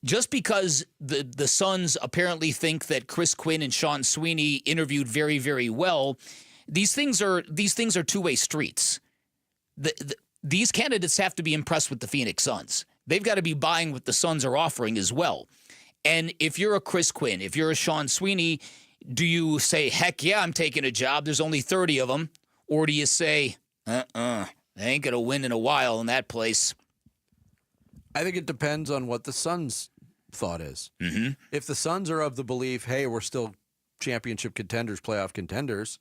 Just because the Suns apparently think that Chris Quinn and Sean Sweeney interviewed very, very well, these things are two-way streets. These candidates have to be impressed with the Phoenix Suns. They've got to be buying what the Suns are offering as well. And if you're a Chris Quinn, if you're a Sean Sweeney, do you say, heck yeah, I'm taking a job, there's only 30 of them? Or do you say, they ain't going to win in a while in that place? I think it depends on what the Suns' thought is. Mm-hmm. If the Suns are of the belief, hey, we're still championship contenders, playoff contenders,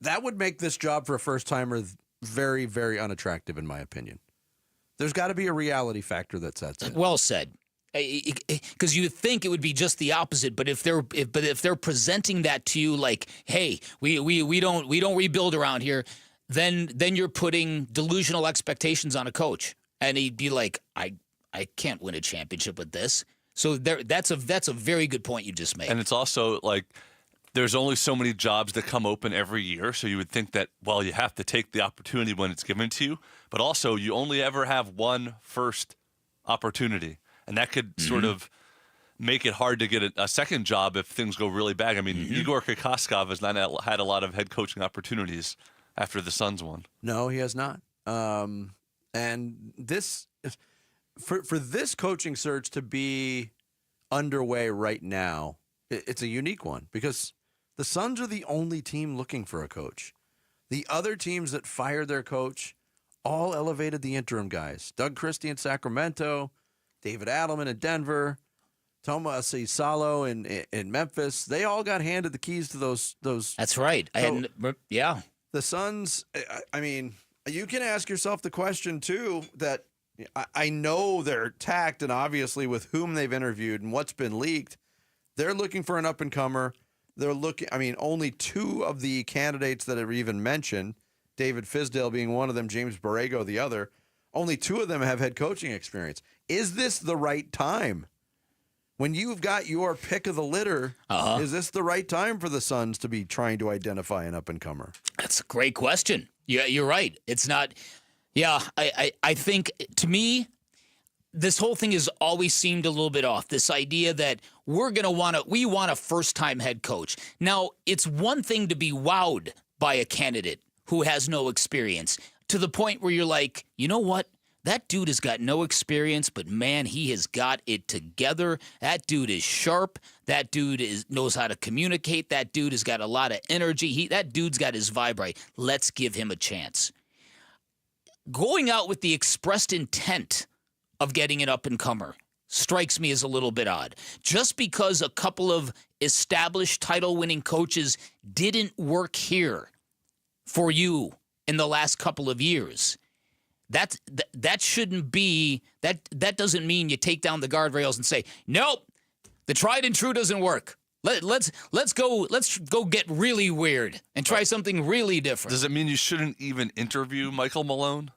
that would make this job for a first-timer very, very unattractive, in my opinion. There's got to be a reality factor that sets in. Well said. Because you think it would be just the opposite, but if they're presenting that to you like, hey, we don't rebuild around here, then you're putting delusional expectations on a coach, and he'd be like, I can't win a championship with this. So that's a very good point you just made. And it's also like there's only so many jobs that come open every year, so you would think that, well, you have to take the opportunity when it's given to you, but also you only ever have one first opportunity. And that could sort of make it hard to get a second job if things go really bad. I mean, Igor Kokoskov has not had a lot of head coaching opportunities after the Suns won. No, he has not. And this, for this coaching search to be underway right now, it's a unique one because the Suns are the only team looking for a coach. The other teams that fired their coach all elevated the interim guys. Doug Christie in Sacramento, David Adelman in Denver, Tomas Isalo in Memphis. They all got handed the keys to those. That's right. The Suns, I mean, you can ask yourself the question, too, that I know they're tacked, and obviously with whom they've interviewed and what's been leaked, they're looking for an up-and-comer. They're looking, I mean, only 2 of the candidates that are even mentioned, David Fizdale being one of them, James Borrego the other, only 2 of them have head coaching experience. Is this the right time? When you've got your pick of the litter, is this the right time for the Suns to be trying to identify an up-and-comer? That's a great question. Yeah, you're right. It's not. Yeah, I think, to me, this whole thing has always seemed a little bit off. This idea that we want a first-time head coach. Now, it's one thing to be wowed by a candidate who has no experience to the point where you're like, you know what? That dude has got no experience, but man, he has got it together. That dude is sharp. That dude knows how to communicate. That dude has got a lot of energy. That dude's got his vibe right. Let's give him a chance. Going out with the expressed intent of getting an up-and-comer strikes me as a little bit odd. Just because a couple of established title-winning coaches didn't work here for you in the last couple of years, that shouldn't be, that doesn't mean you take down the guardrails and say, nope, The tried and true doesn't work. Let's go get really weird and try something really different. Does it mean you shouldn't even interview Michael Malone?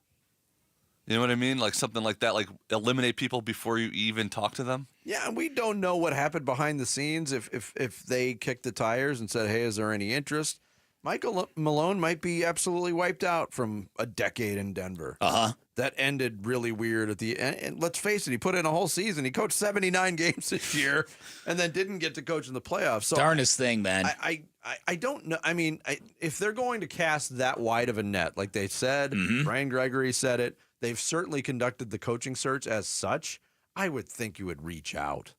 You know what I mean? Like something like that, like eliminate people before you even talk to them? Yeah, and we don't know what happened behind the scenes if they kicked the tires and said, hey, is there any interest? Michael Malone might be absolutely wiped out from a decade in Denver. Uh-huh. That ended really weird at the end. And let's face it, he put in a whole season. He coached 79 games this year and then didn't get to coach in the playoffs. So darnest thing, man. I don't know. I mean, if they're going to cast that wide of a net, like they said, Brian Gregory said it, they've certainly conducted the coaching search as such. I would think you would reach out.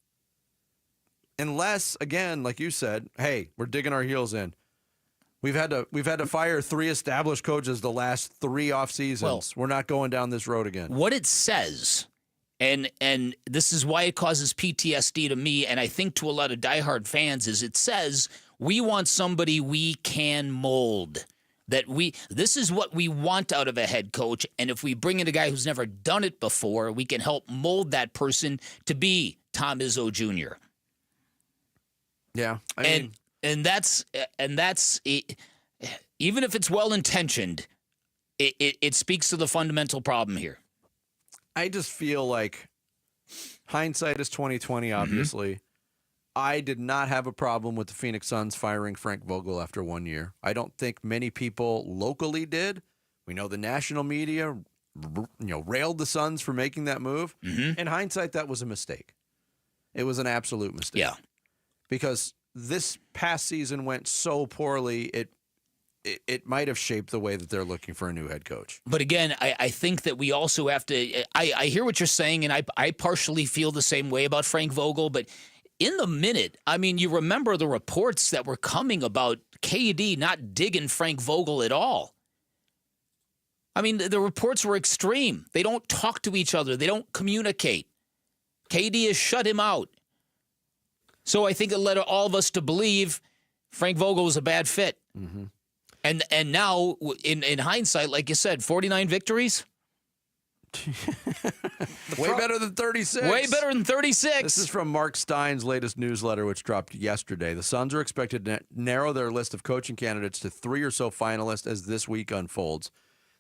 Unless, again, like you said, hey, we're digging our heels in. We've had to fire 3 established coaches the last 3 off seasons. Well, we're not going down this road again. What it says, and this is why it causes PTSD to me, and I think to a lot of diehard fans, is it says we want somebody we can mold. This is what we want out of a head coach, and if we bring in a guy who's never done it before, we can help mold that person to be Tom Izzo Jr. Yeah, And that's even if it's well intentioned, it speaks to the fundamental problem here. I just feel like hindsight is 20/20. Obviously, I did not have a problem with the Phoenix Suns firing Frank Vogel after 1 year. I don't think many people locally did. We know the national media, railed the Suns for making that move. In hindsight, that was a mistake. It was an absolute mistake. Yeah, because this past season went so poorly, it might have shaped the way that they're looking for a new head coach. But again, I think that we also have to I hear what you're saying, and I partially feel the same way about Frank Vogel, but in the minute, I mean, you remember the reports that were coming about KD not digging Frank Vogel at all. I mean, the reports were extreme. They don't talk to each other. They don't communicate. KD has shut him out. So I think it led all of us to believe Frank Vogel was a bad fit. And now, in hindsight, like you said, 49 victories? Way better than 36. Way better than 36. This is from Mark Stein's latest newsletter, which dropped yesterday. The Suns are expected to narrow their list of coaching candidates to 3 or so finalists as this week unfolds.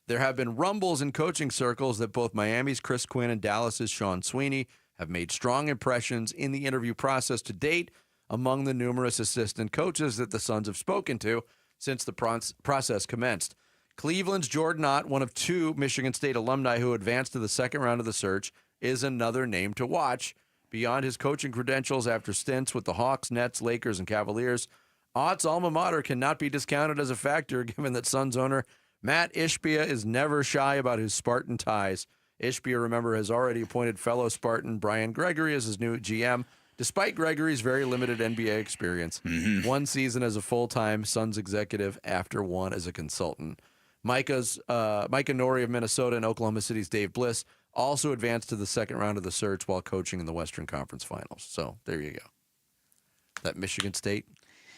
There have been rumbles in coaching circles that both Miami's Chris Quinn and Dallas's Sean Sweeney have made strong impressions in the interview process to date among the numerous assistant coaches that the Suns have spoken to since the process commenced. Cleveland's Jordan Ott, one of 2 Michigan State alumni who advanced to the second round of the search, is another name to watch. Beyond his coaching credentials after stints with the Hawks, Nets, Lakers, and Cavaliers, Ott's alma mater cannot be discounted as a factor given that Suns owner Matt Ishbia is never shy about his Spartan ties. Ishbia, remember, has already appointed fellow Spartan Brian Gregory as his new GM, despite Gregory's very limited NBA experience. 1 season as a full-time Suns executive after 1 as a consultant. Micah Nori of Minnesota and Oklahoma City's Dave Bliss also advanced to the second round of the search while coaching in the Western Conference Finals. So there you go. That Michigan State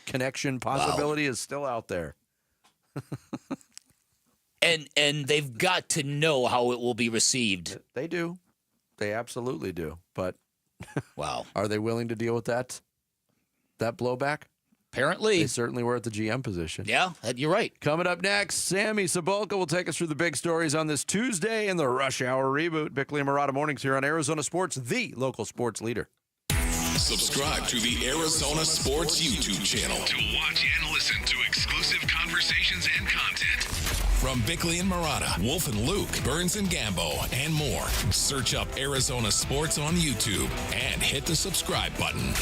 connection possibility is still out there. And they've got to know how it will be received. They do. They absolutely do. But wow, are they willing to deal with that blowback? Apparently. They certainly were at the GM position. Yeah, you're right. Coming up next, Sammy Sabolka will take us through the big stories on this Tuesday in the Rush Hour Reboot. Bigley and Murata mornings here on Arizona Sports, the local sports leader. Subscribe to the Arizona Sports YouTube channel to watch and listen to exclusive conversations and content. From Bigley and Murata, Wolf and Luke, Burns and Gambo, and more. Search up Arizona Sports on YouTube and hit the subscribe button.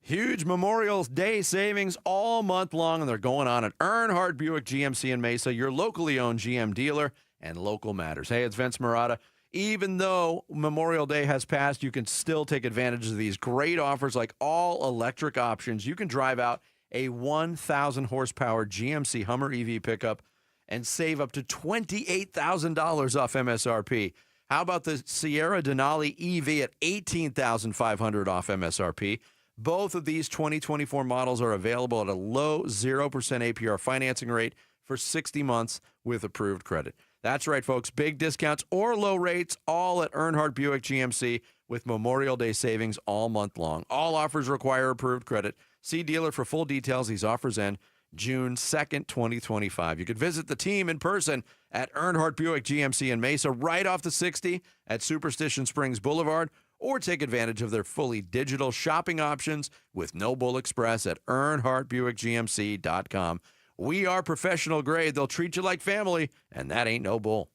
Huge Memorial Day savings all month long, and they're going on at Earnhardt Buick GMC in Mesa, your locally owned GM dealer, and local matters. Hey, it's Vince Murata. Even though Memorial Day has passed, you can still take advantage of these great offers like all electric options. You can drive out a 1,000 horsepower GMC Hummer EV pickup and save up to $28,000 off MSRP. How about the Sierra Denali EV at $18,500 off MSRP? Both of these 2024 models are available at a low 0% APR financing rate for 60 months with approved credit. That's right, folks. Big discounts or low rates, all at Earnhardt Buick GMC with Memorial Day savings all month long. All offers require approved credit. See dealer for full details. These offers end June 2nd, 2025. You could visit the team in person at Earnhardt Buick GMC in Mesa, right off the 60 at Superstition Springs Boulevard, or take advantage of their fully digital shopping options with No Bull Express at EarnhardtBuickGMC.com. We are professional grade. They'll treat you like family, and that ain't no bull.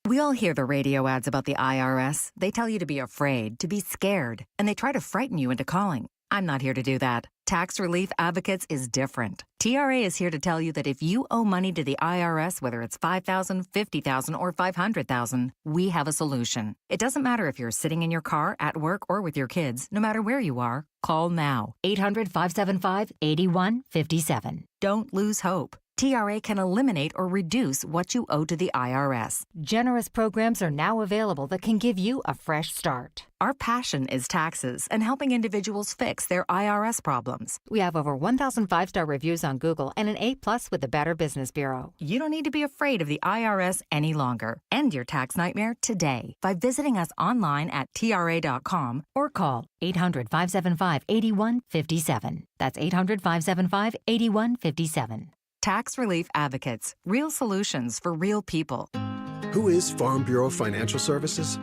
We all hear the radio ads about the IRS. They tell you to be afraid, to be scared, and they try to frighten you into calling. I'm not here to do that. Tax Relief Advocates is different. TRA is here to tell you that if you owe money to the IRS, whether it's $5,000, $50,000, or $500,000, we have a solution. It doesn't matter if you're sitting in your car, at work, or with your kids. No matter where you are, call now. 800-575-8157. Don't lose hope. TRA can eliminate or reduce what you owe to the IRS. Generous programs are now available that can give you a fresh start. Our passion is taxes and helping individuals fix their IRS problems. We have over 1,000 5-star reviews on Google and an A+ with the Better Business Bureau. You don't need to be afraid of the IRS any longer. End your tax nightmare today by visiting us online at TRA.com or call 800-575-8157. That's 800-575-8157. Tax Relief Advocates. Real solutions for real people. Who is Farm Bureau Financial Services?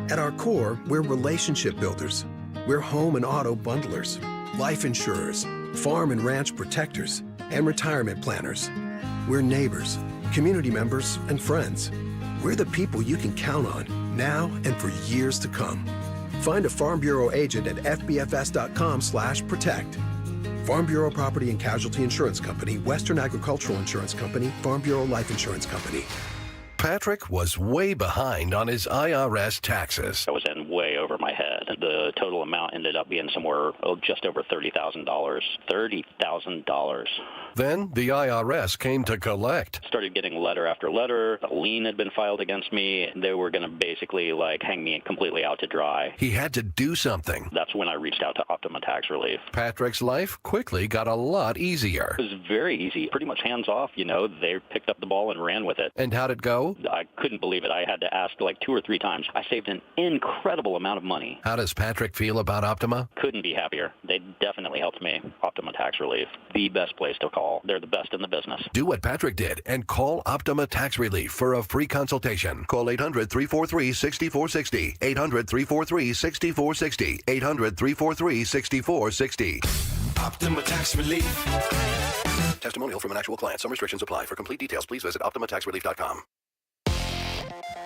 At our core, we're relationship builders. We're home and auto bundlers, life insurers, farm and ranch protectors, and retirement planners. We're neighbors, community members, and friends. We're the people you can count on now and for years to come. Find a Farm Bureau agent at fbfs.com/protect. Farm Bureau Property and Casualty Insurance Company, Western Agricultural Insurance Company, Farm Bureau Life Insurance Company. Patrick was way behind on his IRS taxes. I was in way over my head. The total amount ended up being somewhere just over $30,000. $30,000. Then the IRS came to collect. Started getting letter after letter. A lien had been filed against me. They were going to basically hang me completely out to dry. He had to do something. That's when I reached out to Optima Tax Relief. Patrick's life quickly got a lot easier. It was very easy, pretty much hands off. They picked up the ball and ran with it. And how'd it go? I couldn't believe it. I had to ask 2 or 3 times. I saved an incredible amount of money. How does Patrick feel about Optima? Couldn't be happier. They definitely helped me. Optima Tax Relief, the best place to call. They're the best in the business. Do what Patrick did and call Optima Tax Relief for a free consultation. Call 800-343-6460. 800-343-6460. 800-343-6460. Optima Tax Relief. Testimonial from an actual client. Some restrictions apply. For complete details, please visit OptimaTaxRelief.com.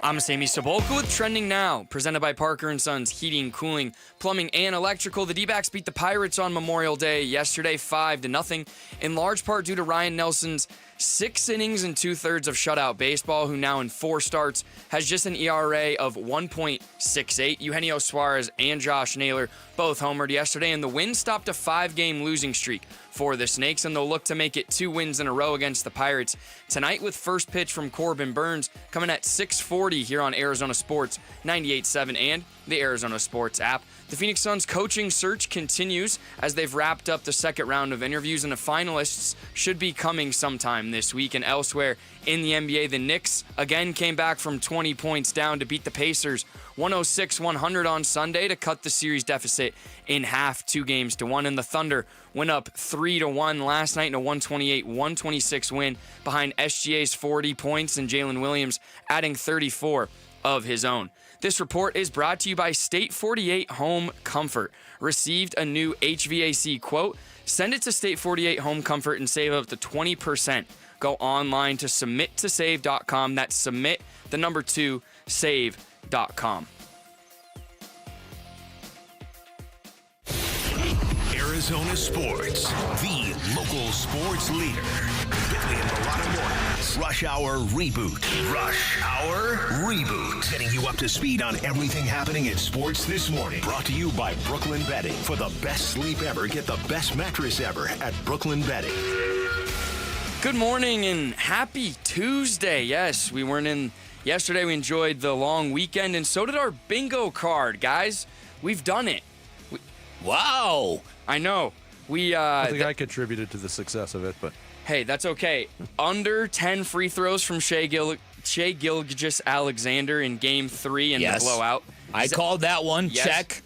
I'm Sammy Sobolka with Trending Now, presented by Parker & Sons Heating, Cooling, Plumbing, and Electrical. The D-backs beat the Pirates on Memorial Day yesterday 5-0, in large part due to Ryan Nelson's 6 innings and 2/3 of shutout baseball, who now in 4 starts has just an ERA of 1.68. Eugenio Suarez and Josh Naylor both homered yesterday, and the win stopped a 5-game losing streak for the Snakes, and they'll look to make it 2 wins in a row against the Pirates tonight with first pitch from Corbin Burns coming at 6:40 here on Arizona Sports 98.7 and the Arizona Sports app. The Phoenix Suns coaching search continues as they've wrapped up the second round of interviews, and the finalists should be coming sometime this week. And elsewhere in the NBA, the Knicks again came back from 20 points down to beat the Pacers 106-100 on Sunday to cut the series deficit in half, 2-1. And the Thunder went up 3-1 last night in a 128-126 win behind SGA's 40 points and Jalen Williams adding 34 of his own. This report is brought to you by State 48 Home Comfort. Received a new HVAC quote? Send it to State 48 Home Comfort and save up to 20%. Go online to submittosave.com. That's submit, the number 2, save.com. Arizona Sports, the local sports leader. Bigley and Marotta mornings. Rush Hour Reboot. Rush Hour Reboot. Getting you up to speed on everything happening in sports this morning. Brought to you by Brooklyn Bedding. For the best sleep ever, get the best mattress ever at Brooklyn Bedding. Good morning and happy Tuesday. Yes, we weren't in yesterday. We enjoyed the long weekend, and so did our bingo card, guys. We've done it. Wow. I know. I think I contributed to the success of it, but Hey, that's okay. Under 10 free throws from Shai Gilgeous-Alexander in Game 3 in the blowout. I called that one. Yes. Check.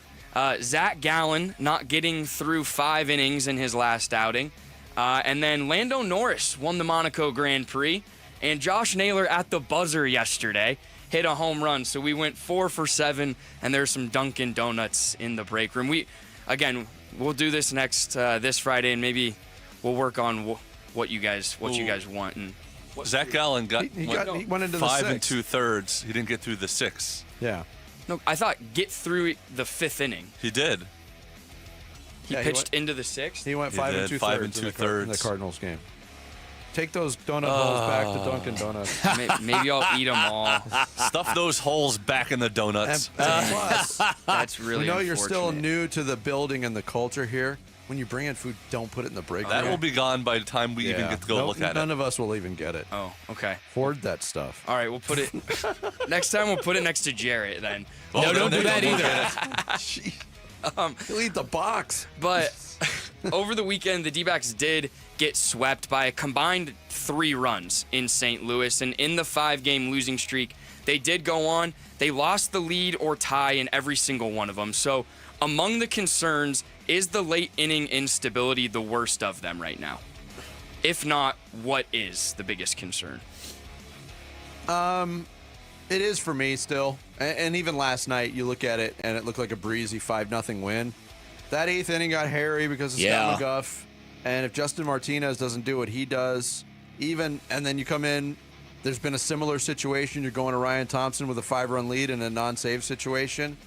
Zach Gallen not getting through 5 innings in his last outing. And then Lando Norris won the Monaco Grand Prix. And Josh Naylor at the buzzer yesterday hit a home run. So we went 4 for 7, and there's some Dunkin' Donuts in the break room. We'll do this this Friday, and maybe we'll work on what you guys want. And Zach Gallen he went into 5 the 6. 2/3. He didn't get through the 6. Yeah. No, I thought get through the 5th inning. He did. He pitched into the 6th. He went 5 2/3 in the Cardinals game. Take those donut holes back to Dunkin' Donuts. Maybe I'll eat them all. Stuff those holes back in the donuts. Plus, that's really. We know you're still new to the building and the culture here. When you bring in food, don't put it in the break room. That will be gone by the time we even get to go look at it. None of us will even get it. Oh, okay. Hoard that stuff. All right, we'll put it. Next time we'll put it next to Jarrett then. No, don't do that either. He'll eat the box. But over the weekend, the D-backs did get swept by a combined 3 runs in St. Louis. And in the 5-game losing streak, they did go on. They lost the lead or tie in every single one of them. So among the concerns, is the late inning instability the worst of them right now? If not, what is the biggest concern? It is for me still. And even last night, you look at it, and it looked like a breezy 5-0 win. That 8th inning got hairy because of Scott McGuff. And if Justin Martinez doesn't do what he does, and then you come in, there's been a similar situation. You're going to Ryan Thompson with a 5-run lead in a non-save situation.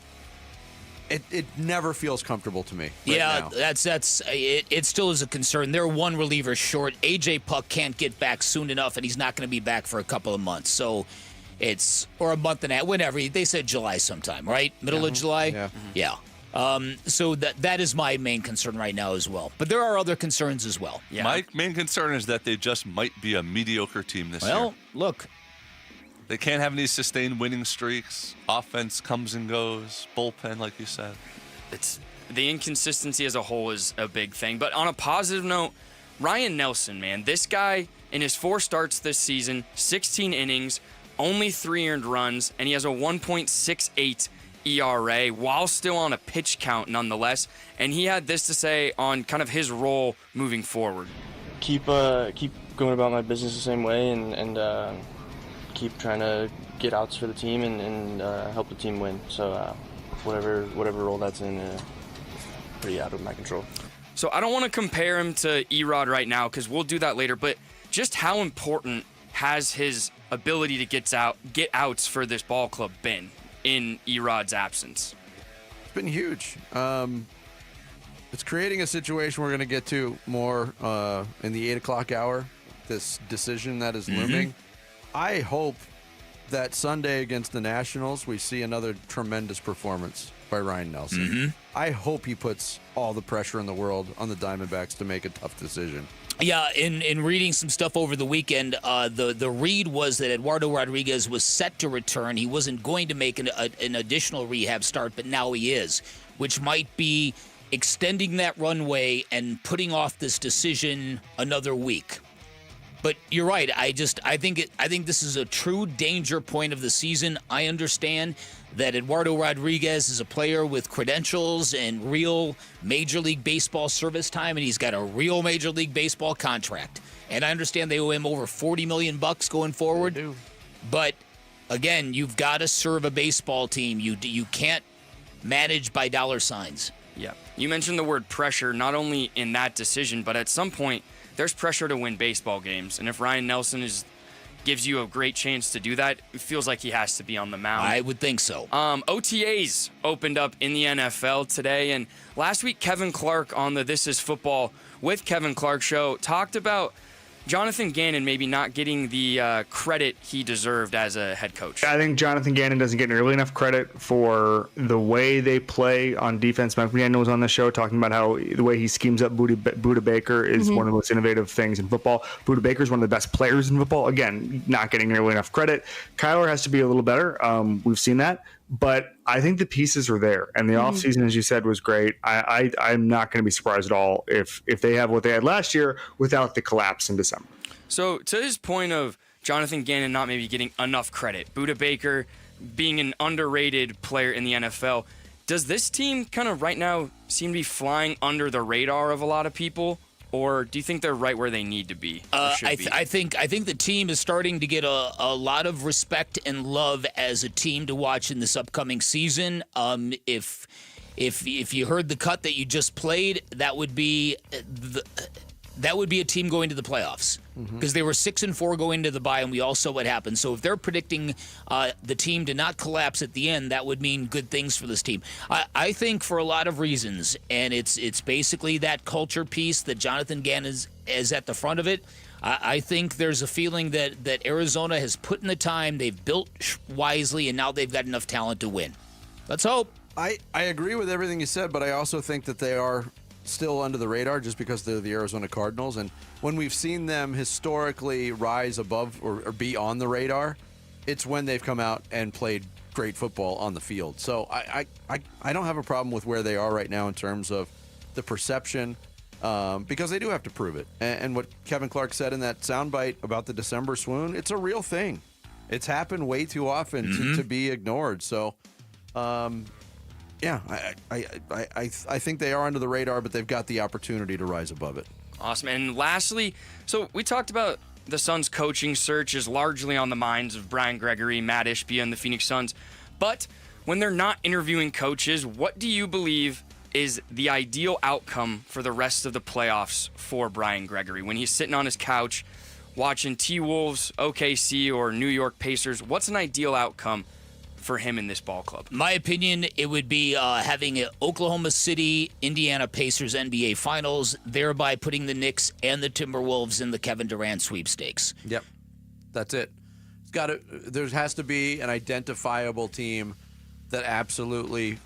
It never feels comfortable to me. Now. It still is a concern. They're one reliever short. AJ Puck can't get back soon enough, and he's not going to be back for a couple of months. So or a month and a half, whenever. They said July sometime, right? Middle of July? Yeah. So that is my main concern right now as well. But there are other concerns as well. Yeah. My main concern is that they just might be a mediocre team this year. Well, look. They can't have any sustained winning streaks. Offense comes and goes. Bullpen, like you said. It's the inconsistency as a whole is a big thing. But on a positive note, Ryan Nelson, man, this guy in his 4 starts this season, 16 innings, only 3 earned runs, and he has a 1.68 ERA while still on a pitch count nonetheless. And he had this to say on kind of his role moving forward. Keep going about my business the same way and keep trying to get outs for the team and help the team win. So whatever role that's in, pretty out of my control. So I don't want to compare him to Erod right now because we'll do that later, but just how important has his ability to get outs for this ball club been in Erod's absence? It's been huge. It's creating a situation we're going to get to more in the 8 o'clock hour, this decision that is looming. I hope that Sunday against the Nationals, we see another tremendous performance by Ryan Nelson. I hope he puts all the pressure in the world on the Diamondbacks to make a tough decision. Yeah, in reading some stuff over the weekend, the read was that Eduardo Rodriguez was set to return. He wasn't going to make an additional rehab start, but now he is, which might be extending that runway and putting off this decision another week. But you're right. I think this is a true danger point of the season. I understand that Eduardo Rodriguez is a player with credentials and real Major League Baseball service time, and he's got a real Major League Baseball contract. And I understand they owe him over $40 million going forward. They do. But again, you've got to serve a baseball team. You can't manage by dollar signs. Yeah. You mentioned the word pressure, not only in that decision, but at some point, there's pressure to win baseball games. And if Ryan Nelson gives you a great chance to do that, it feels like he has to be on the mound. I would think so. OTAs opened up in the NFL today. And last week, Kevin Clark on the This Is Football with Kevin Clark show talked about Jonathan Gannon maybe not getting the credit he deserved as a head coach. I think Jonathan Gannon doesn't get nearly enough credit for the way they play on defense. Mike McDaniel was on the show talking about how the way he schemes up Budda Baker is one of the most innovative things in football. Budda Baker is one of the best players in football. Again, not getting nearly enough credit. Kyler has to be a little better. We've seen that. But I think the pieces are there, and the offseason, as you said, was great. I'm not going to be surprised at all if they have what they had last year without the collapse in December. So to his point of Jonathan Gannon not maybe getting enough credit, Budda Baker being an underrated player in the NFL, does this team kind of right now seem to be flying under the radar of a lot of people? Or do you think they're right where they need to be? I think the team is starting to get a lot of respect and love as a team to watch in this upcoming season. If you heard the cut that you just played, that would be a team going to the playoffs because they were 6-4 going to the bye, and we all saw what happened. So if they're predicting the team to not collapse at the end, that would mean good things for this team. I think for a lot of reasons, and it's basically that culture piece that Jonathan Gannon is at the front of it. I think there's a feeling that Arizona has put in the time, they've built wisely, and now they've got enough talent to win. Let's hope. I agree with everything you said, but I also think that they are still under the radar just because they're the Arizona Cardinals. And when we've seen them historically rise above or be on the radar, it's when they've come out and played great football on the field. So I don't have a problem with where they are right now in terms of the perception because they do have to prove it. And what Kevin Clark said in that soundbite about the December swoon, it's a real thing. It's happened way too often to be ignored. So, yeah, I think they are under the radar, but they've got the opportunity to rise above it. Awesome. And lastly, so we talked about the Suns coaching search is largely on the minds of Brian Gregory, Matt Ishbia, and the Phoenix Suns. But when they're not interviewing coaches, what do you believe is the ideal outcome for the rest of the playoffs for Brian Gregory? When he's sitting on his couch watching T-Wolves, OKC, or New York Pacers, what's an ideal outcome for him in this ball club? My opinion, it would be having an Oklahoma City, Indiana Pacers NBA Finals, thereby putting the Knicks and the Timberwolves in the Kevin Durant sweepstakes. Yep, that's it. There has to be an identifiable team that absolutely,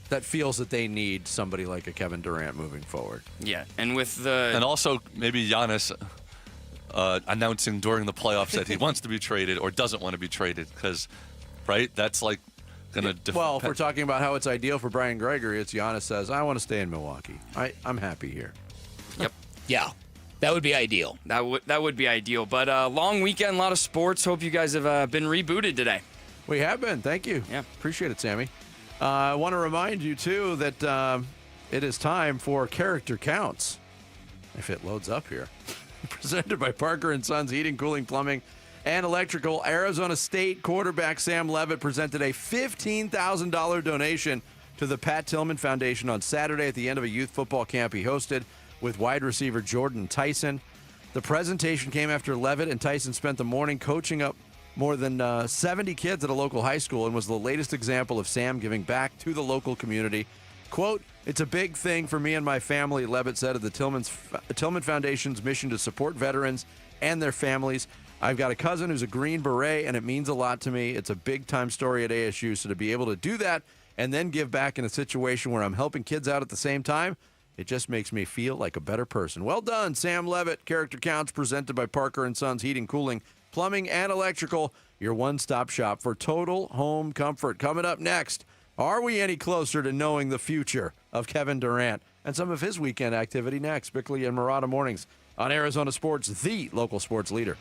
that feels that they need somebody like a Kevin Durant moving forward. Yeah, and and also maybe Giannis announcing during the playoffs that he wants to be traded or doesn't want to be traded because. Right? That's like going to... if we're talking about how it's ideal for Brian Gregory, it's Giannis says, I want to stay in Milwaukee. I'm happy here. Yep. Yeah. That would be ideal. That would be ideal. But long weekend, a lot of sports. Hope you guys have been rebooted today. We have been. Thank you. Yeah. Appreciate it, Sammy. I want to remind you, too, that it is time for Character Counts. If it loads up here. Presented by Parker & Sons Heating, Cooling, Plumbing, and Electrical. Arizona State quarterback Sam Levitt presented a $15,000 donation to the Pat Tillman Foundation on Saturday at the end of a youth football camp he hosted with wide receiver Jordan Tyson. The presentation came after Levitt and Tyson spent the morning coaching up more than 70 kids at a local high school and was the latest example of Sam giving back to the local community. Quote, "It's a big thing for me and my family," Levitt said of the Tillman Foundation's mission to support veterans and their families. "I've got a cousin who's a Green Beret, and it means a lot to me. It's a big-time story at ASU, so to be able to do that and then give back in a situation where I'm helping kids out at the same time, it just makes me feel like a better person." Well done, Sam Levitt. Character Counts presented by Parker & Sons Heating, Cooling, Plumbing, and Electrical, your one-stop shop for total home comfort. Coming up next, are we any closer to knowing the future of Kevin Durant and some of his weekend activity next? Bigley and Murata mornings on Arizona Sports, the local sports leader.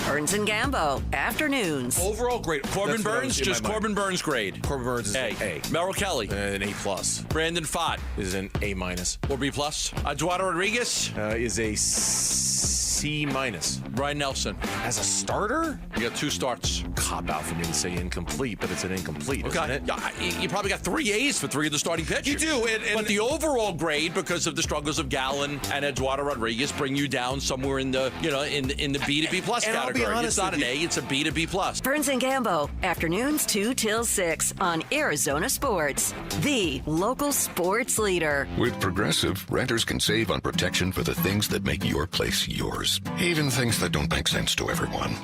Burns and Gambo, afternoons. Overall grade. Corbin Burns, just Corbin Burns grade. Corbin Burns is an A. Merrill Kelly. An A+. Brandon Fott. Is an A-. Or B+. Eduardo Rodriguez. Is a C-. Brian Nelson. As a starter? You got 2 starts. Cop out for me to say incomplete, but it's an incomplete, isn't it? Yeah, you probably got 3 A's for 3 of the starting pitchers. You do. But the overall grade, because of the struggles of Gallen and Eduardo Rodriguez, bring you down somewhere in the, in the B to B plus category. It's not an A, it's a B to B plus. Burns and Gambo, afternoons 2 till 6 on Arizona Sports, the local sports leader. With Progressive, renters can save on protection for the things that make your place yours, even things that don't make sense to everyone.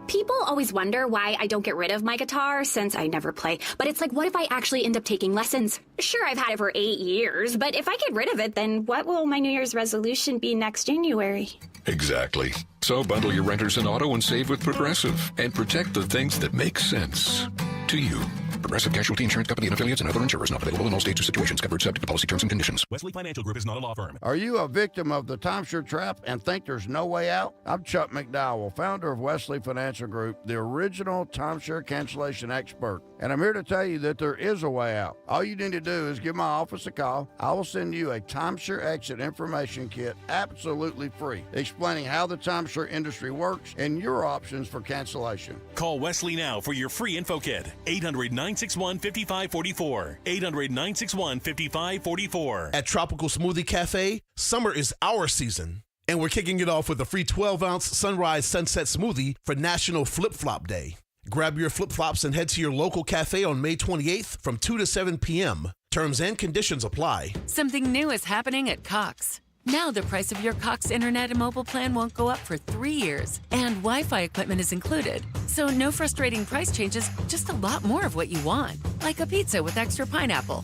People always wonder why I don't get rid of my guitar since I never play. But it's like, what if I actually end up taking lessons? Sure, I've had it for 8 years, but if I get rid of it, then what will my New Year's resolution be next January? Exactly. So bundle your renters and auto and save with Progressive and protect the things that make sense to you. Progressive Casualty Insurance Company and affiliates and other insurers not available in all states or situations. Covered subject to policy terms and conditions. Wesley Financial Group is not a law firm. Are you a victim of the timeshare trap and think there's no way out? I'm Chuck McDowell, founder of Wesley Financial Group, the original timeshare cancellation expert. And I'm here to tell you that there is a way out. All you need to do is give my office a call. I will send you a timeshare exit information kit absolutely free, explaining how the timeshare industry works and your options for cancellation. Call Wesley now for your free info kit. 800-961-5544. 800-961-5544. At Tropical Smoothie Cafe, summer is our season. And we're kicking it off with a free 12-ounce Sunrise Sunset Smoothie for National Flip-Flop Day. Grab your flip-flops and head to your local cafe on May 28th from 2 to 7 p.m. Terms and conditions apply. Something new is happening at Cox. Now the price of your Cox internet and mobile plan won't go up for 3 years, and Wi-Fi equipment is included. So no frustrating price changes, just a lot more of what you want, like a pizza with extra pineapple.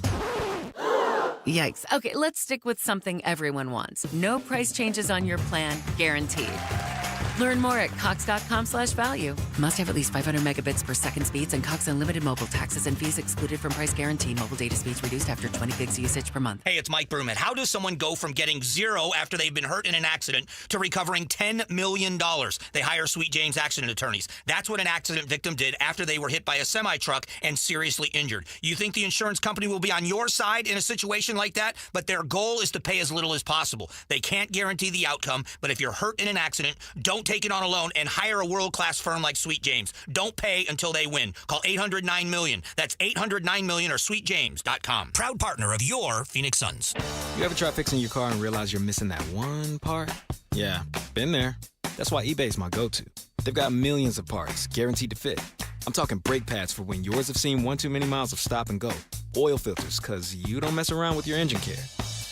Yikes. Okay, let's stick with something everyone wants. No price changes on your plan, guaranteed. Learn more at cox.com/value. Must have at least 500 megabits per second speeds and Cox Unlimited mobile taxes and fees excluded from price guarantee. Mobile data speeds reduced after 20 gigs usage per month. Hey, it's Mike Broomhead. How does someone go from getting zero after they've been hurt in an accident to recovering $10 million? They hire Sweet James accident attorneys. That's what an accident victim did after they were hit by a semi-truck and seriously injured. You think the insurance company will be on your side in a situation like that? But their goal is to pay as little as possible. They can't guarantee the outcome, but if you're hurt in an accident, don't take it on alone and hire a world-class firm like Sweet James. Don't pay until they win. Call 800-9-MILLION. That's 800-9-MILLION or sweetjames.com. Proud partner of your Phoenix Suns. You ever try fixing your car and realize you're missing that one part? Yeah, been there. That's why eBay's my go-to. They've got millions of parts, guaranteed to fit. I'm talking brake pads for when yours have seen one too many miles of stop and go. Oil filters, because you don't mess around with your engine care.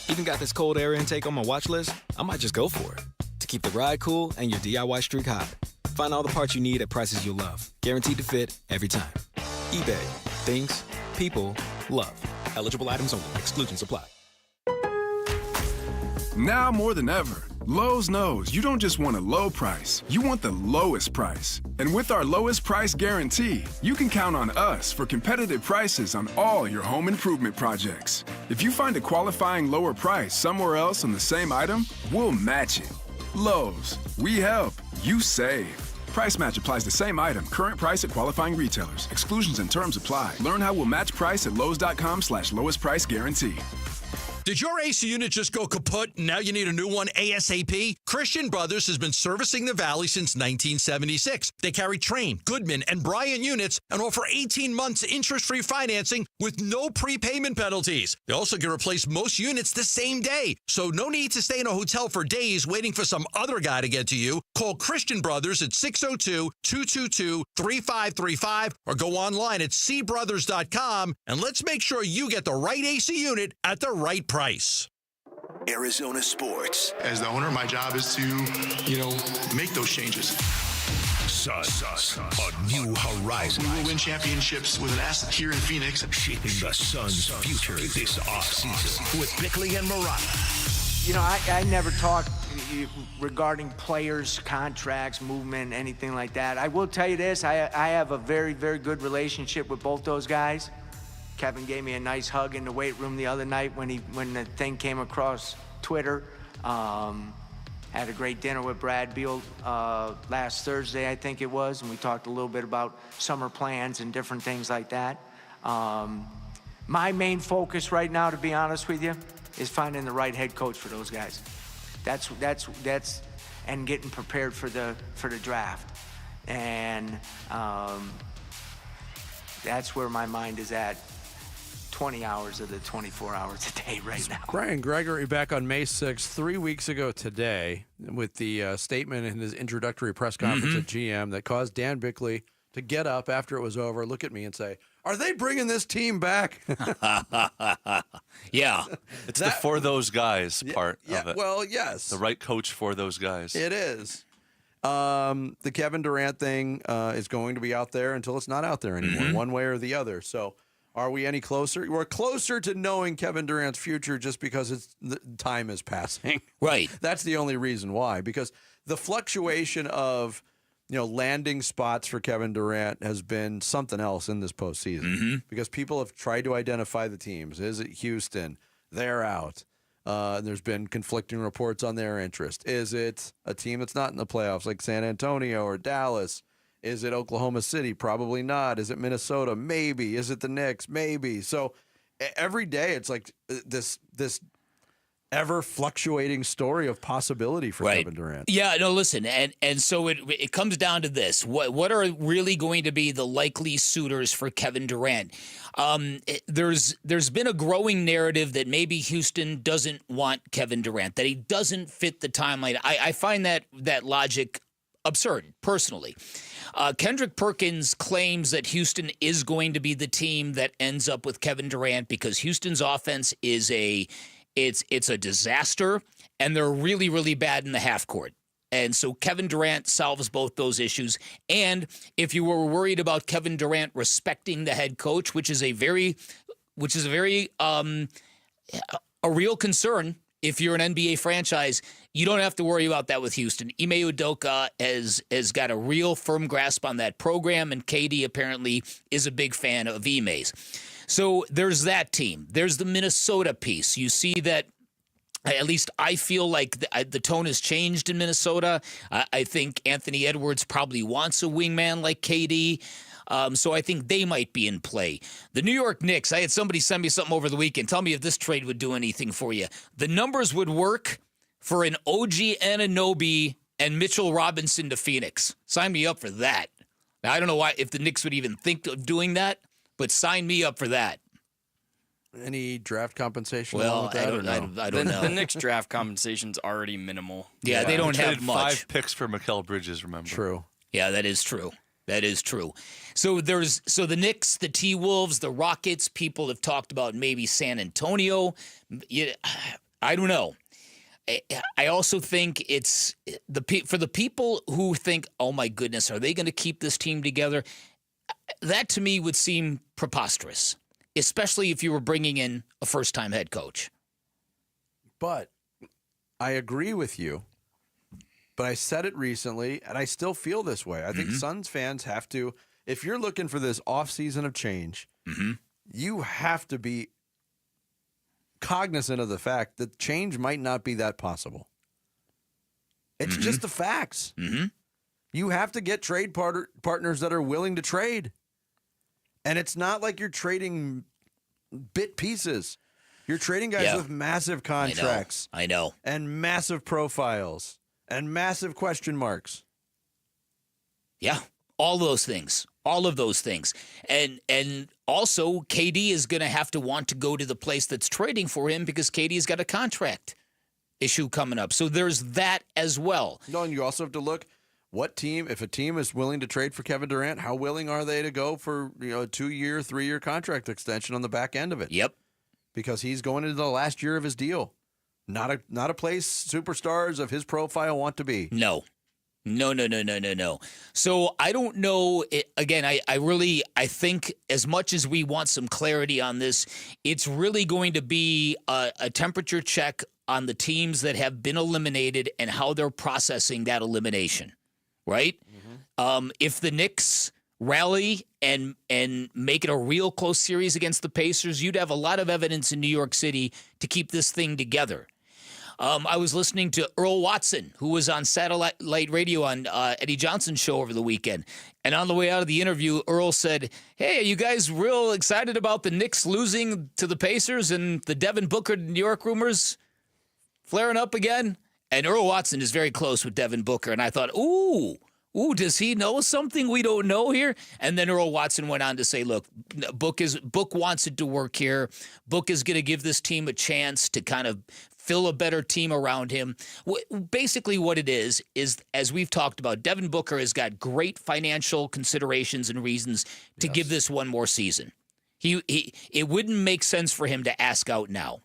Even got this cold air intake on my watch list. I might just go for it. To keep the ride cool and your DIY streak hot. Find all the parts you need at prices you'll love. Guaranteed to fit every time. eBay. Things people love. Eligible items only. Exclusions apply. Now more than ever, Lowe's knows you don't just want a low price, you want the lowest price. And with our lowest price guarantee, you can count on us for competitive prices on all your home improvement projects. If you find a qualifying lower price somewhere else on the same item, we'll match it. Lowe's, we help, you save. Price match applies the same item. Current price at qualifying retailers. Exclusions and terms apply. Learn how we'll match price at Lowe's.com/lowest price guarantee. Did your AC unit just go kaput and now you need a new one ASAP? Christian Brothers has been servicing the Valley since 1976. They carry Trane, Goodman, and Bryant units and offer 18 months interest-free financing with no prepayment penalties. They also can replace most units the same day, so no need to stay in a hotel for days waiting for some other guy to get to you. Call Christian Brothers at 602-222-3535 or go online at cbrothers.com and let's make sure you get the right AC unit at the right price. Arizona sports. As the owner, my job is to, make those changes. Suns, a new horizon. We will win championships with an asset here in Phoenix. Shaping the Suns' future this offseason with Bigley and Marotta. I never talk regarding players, contracts, movement, anything like that. I will tell you this, I have a very, very good relationship with both those guys. Kevin gave me a nice hug in the weight room the other night when the thing came across Twitter. Had a great dinner with Brad Beal last Thursday, I think it was, and we talked a little bit about summer plans and different things like that. My main focus right now, to be honest with you, is finding the right head coach for those guys. That's and getting prepared for the draft, and that's where my mind is at. 20 hours of the 24 hours a day right now. Brian Gregory back on May 6th, 3 weeks ago today, with the statement in his introductory press conference at GM that caused Dan Bigley to get up after it was over, look at me and say, "Are they bringing this team back?" Yeah. It's the for those guys part of it. Well, yes. The right coach for those guys. It is. The Kevin Durant thing is going to be out there until it's not out there anymore, one way or the other. So Are we any closer? We're closer to knowing Kevin Durant's future just because the time is passing. Right. That's the only reason why. Because the fluctuation of landing spots for Kevin Durant has been something else in this postseason. Because people have tried to identify the teams. Is it Houston? They're out. There's been conflicting reports on their interest. Is it a team that's not in the playoffs like San Antonio or Dallas? Is it Oklahoma City? Probably not. Is it Minnesota? Maybe. Is it the Knicks? Maybe. So every day it's like this ever fluctuating story of possibility for Kevin Durant. Yeah, no, listen, and so it comes down to this: what are really going to be the likely suitors for Kevin Durant? There's been a growing narrative that maybe Houston doesn't want Kevin Durant, that he doesn't fit the timeline. I find that logic absurd, personally. Kendrick Perkins claims that Houston is going to be the team that ends up with Kevin Durant because Houston's offense is it's a disaster, and they're really, really bad in the half court. And so Kevin Durant solves both those issues. And if you were worried about Kevin Durant respecting the head coach, which is a very a real concern if you're an NBA franchise, you don't have to worry about that with Houston. Ime Udoka has got a real firm grasp on that program, and KD apparently is a big fan of Ime's. So there's that team. There's the Minnesota piece. You see that, at least I feel like the tone has changed in Minnesota. I think Anthony Edwards probably wants a wingman like KD. So I think they might be in play. The New York Knicks, I had somebody send me something over the weekend. Tell me if this trade would do anything for you. The numbers would work for an OG Anunoby and Mitchell Robinson to Phoenix. Sign me up for that. Now, I don't know if the Knicks would even think of doing that, but sign me up for that. Any draft compensation? Well, with that I don't know. The Knicks draft compensation's already minimal. Yeah, they don't have much. 5 picks for Mikal Bridges, remember? True. Yeah, that is true. That is true. So the Knicks, the T-Wolves, the Rockets, people have talked about maybe San Antonio. I don't know. I also think it's for the people who think, oh my goodness, are they going to keep this team together? That to me would seem preposterous, especially if you were bringing in a first-time head coach. But I agree with you. But I said it recently, and I still feel this way. I think Suns fans have to, if you're looking for this offseason of change, you have to be cognizant of the fact that change might not be that possible. It's just the facts. You have to get trade partners that are willing to trade. And it's not like you're trading bit pieces. You're trading guys with massive contracts. I know. And massive profiles. And massive question marks. Yeah, all of those things. And also, KD is going to have to want to go to the place that's trading for him because KD's got a contract issue coming up. So there's that as well. No, and you also have to look, if a team is willing to trade for Kevin Durant, how willing are they to go for a 2-year, 3-year contract extension on the back end of it? Yep. Because he's going into the last year of his deal. Not a place superstars of his profile want to be. No. So I don't know. Again, I think as much as we want some clarity on this, it's really going to be a temperature check on the teams that have been eliminated and how they're processing that elimination, right? If the Knicks rally and make it a real close series against the Pacers, you'd have a lot of evidence in New York City to keep this thing together. I was listening to Earl Watson, who was on satellite radio on Eddie Johnson's show over the weekend. And on the way out of the interview, Earl said, hey, are you guys real excited about the Knicks losing to the Pacers and the Devin Booker New York rumors flaring up again? And Earl Watson is very close with Devin Booker. And I thought, ooh, does he know something we don't know here? And then Earl Watson went on to say, look, Book wants it to work here. Book is going to give this team a chance to kind of fill a better team around him. Basically what it is, as we've talked about, Devin Booker has got great financial considerations and reasons to give this one more season. It wouldn't make sense for him to ask out now.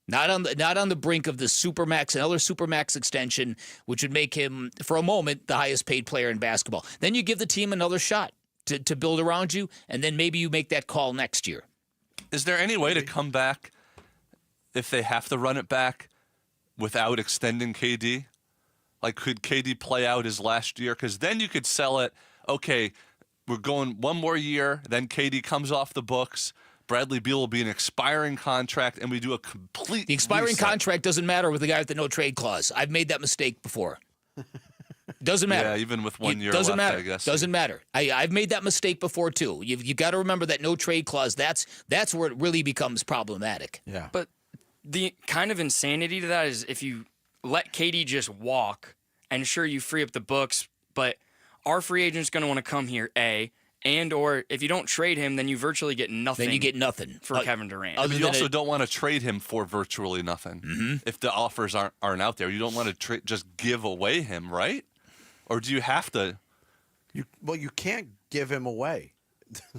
Not on the brink of the Supermax, another Supermax extension, which would make him, for a moment, the highest paid player in basketball. Then you give the team another shot to build around you, and then maybe you make that call next year. Is there any way to come back if they have to run it back without extending KD? Like, could KD play out his last year? Because then you could sell it, okay, we're going one more year, then KD comes off the books, Bradley Beal will be an expiring contract, and we do a complete The expiring reset. contract doesn't matter with the guy with the no-trade clause. I've made that mistake before. Doesn't matter. Yeah, even with 1 year doesn't left, matter. I guess. Doesn't matter. I've made that mistake before, too. You've got to remember that no-trade clause, that's where it really becomes problematic. Yeah. But the kind of insanity to that is if you let KD just walk, and sure, you free up the books, but our free agent's going to want to come here, and or if you don't trade him, then you virtually get nothing. Then you get nothing for Kevin Durant. But you also don't want to trade him for virtually nothing. Mm-hmm. If the offers aren't out there, you don't want to just give away him, right? Or do you have to? Well, you can't give him away.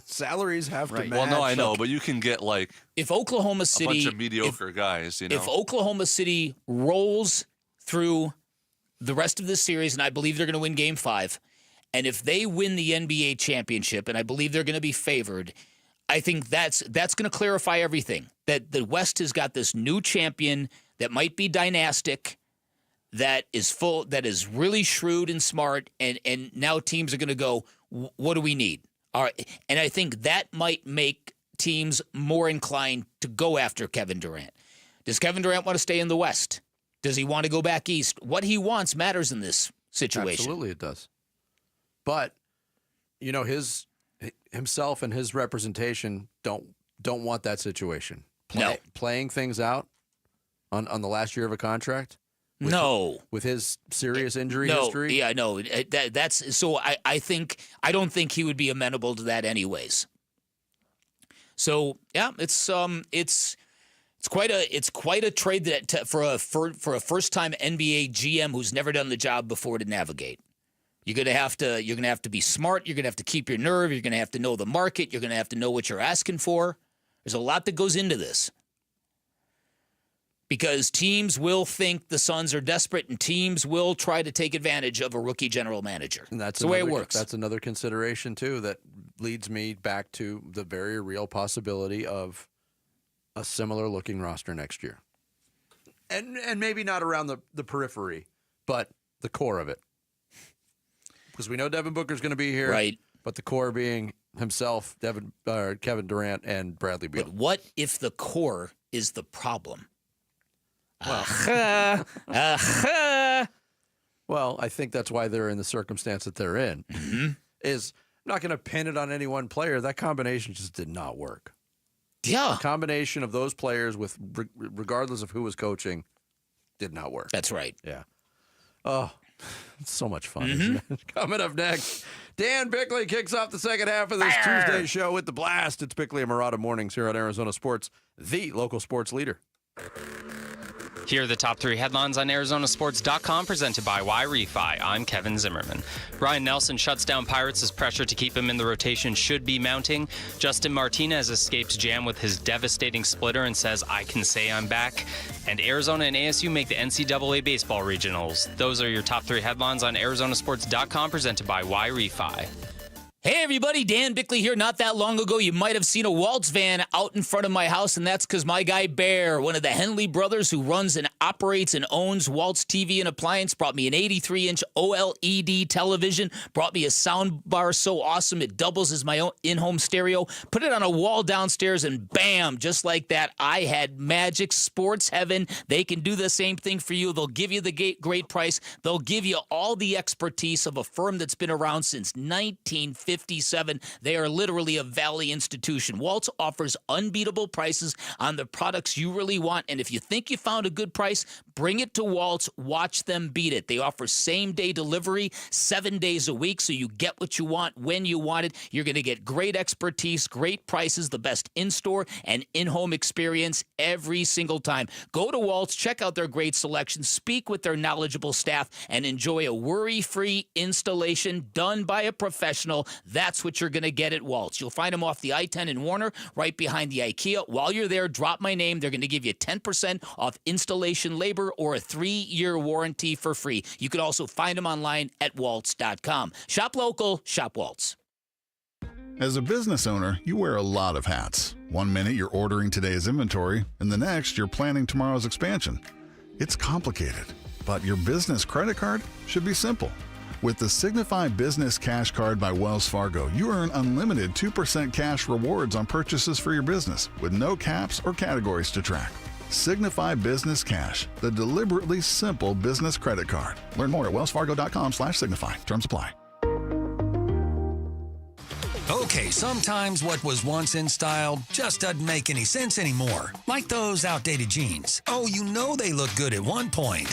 Salaries have to match. Well, no, I know, but you can get like if Oklahoma a City, bunch of mediocre guys. If Oklahoma City rolls through the rest of this series, and I believe they're going to win Game 5, and if they win the NBA championship, and I believe they're going to be favored, I think that's going to clarify everything. That the West has got this new champion that might be dynastic, that is really shrewd and smart, and now teams are going to go, what do we need? All right, and I think that might make teams more inclined to go after Kevin Durant. Does Kevin Durant want to stay in the West? Does he want to go back east? What he wants matters in this situation. Absolutely, it does. But himself and his representation don't want that situation. Playing things out on the last year of a contract. With his serious injury history. Yeah, no. That's so. I don't think he would be amenable to that, anyways. So yeah, it's quite a trade that for a first time NBA GM who's never done the job before to navigate. You're gonna have to be smart. You're gonna have to keep your nerve. You're gonna have to know the market. You're gonna have to know what you're asking for. There's a lot that goes into this. Because teams will think the Suns are desperate, and teams will try to take advantage of a rookie general manager. And that's the way it works. That's another consideration, too, that leads me back to the very real possibility of a similar-looking roster next year. And maybe not around the periphery, but the core of it. Because we know Devin Booker's going to be here. Right. But the core being himself, Kevin Durant, and Bradley Beal. But what if the core is the problem? Well, I think that's why they're in the circumstance that they're in. Mm-hmm. Is I'm not going to pin it on any one player. That combination just did not work. Yeah, the combination of those players, with regardless of who was coaching, did not work. That's right. Yeah. Oh, it's so much fun. Mm-hmm. Isn't it? Coming up next, Dan Bigley kicks off the second half of this Tuesday show with the Blast. It's Bigley and Murata Mornings here on Arizona Sports, the local sports leader. Here are the top 3 headlines on ArizonaSports.com, presented by Y-Refi. I'm Kevin Zimmerman. Brian Nelson shuts down Pirates as pressure to keep him in the rotation should be mounting. Justin Martinez escapes jam with his devastating splitter and says, I can say I'm back. And Arizona and ASU make the NCAA baseball regionals. Those are your top 3 headlines on ArizonaSports.com, presented by Y-Refi. Hey everybody, Dan Bigley here. Not that long ago, you might have seen a Waltz van out in front of my house, and that's because my guy Bear, one of the Henley brothers who runs and operates and owns Waltz TV and Appliance, brought me an 83-inch OLED television, brought me a sound bar so awesome it doubles as my own in-home stereo, put it on a wall downstairs, and bam, just like that, I had magic, sports heaven. They can do the same thing for you. They'll give you the great price. They'll give you all the expertise of a firm that's been around since 1957. They are literally a Valley institution. Waltz offers unbeatable prices on the products you really want, and if you think you found a good price, bring it to Waltz. Watch them beat it. They offer same-day delivery 7 days a week, so you get what you want when you want it. You're going to get great expertise, great prices, the best in-store and in-home experience every single time. Go to Waltz, check out their great selection, speak with their knowledgeable staff, and enjoy a worry-free installation done by a professional. That's what you're going to get at Waltz. You'll find them off the I-10 in Warner, right behind the IKEA. While you're there, drop my name. They're going to give you 10% off installation labor or a 3-year warranty for free. You can also find them online at waltz.com. Shop local, shop Waltz. As a business owner, you wear a lot of hats. One minute you're ordering today's inventory, and the next you're planning tomorrow's expansion. It's complicated, but your business credit card should be simple. With the Signify Business Cash Card by Wells Fargo, you earn unlimited 2% cash rewards on purchases for your business with no caps or categories to track. Signify Business Cash, the deliberately simple business credit card. Learn more at wellsfargo.com/signify. Terms apply. Okay, sometimes what was once in style just doesn't make any sense anymore. Like those outdated jeans. Oh, you know they look good at one point.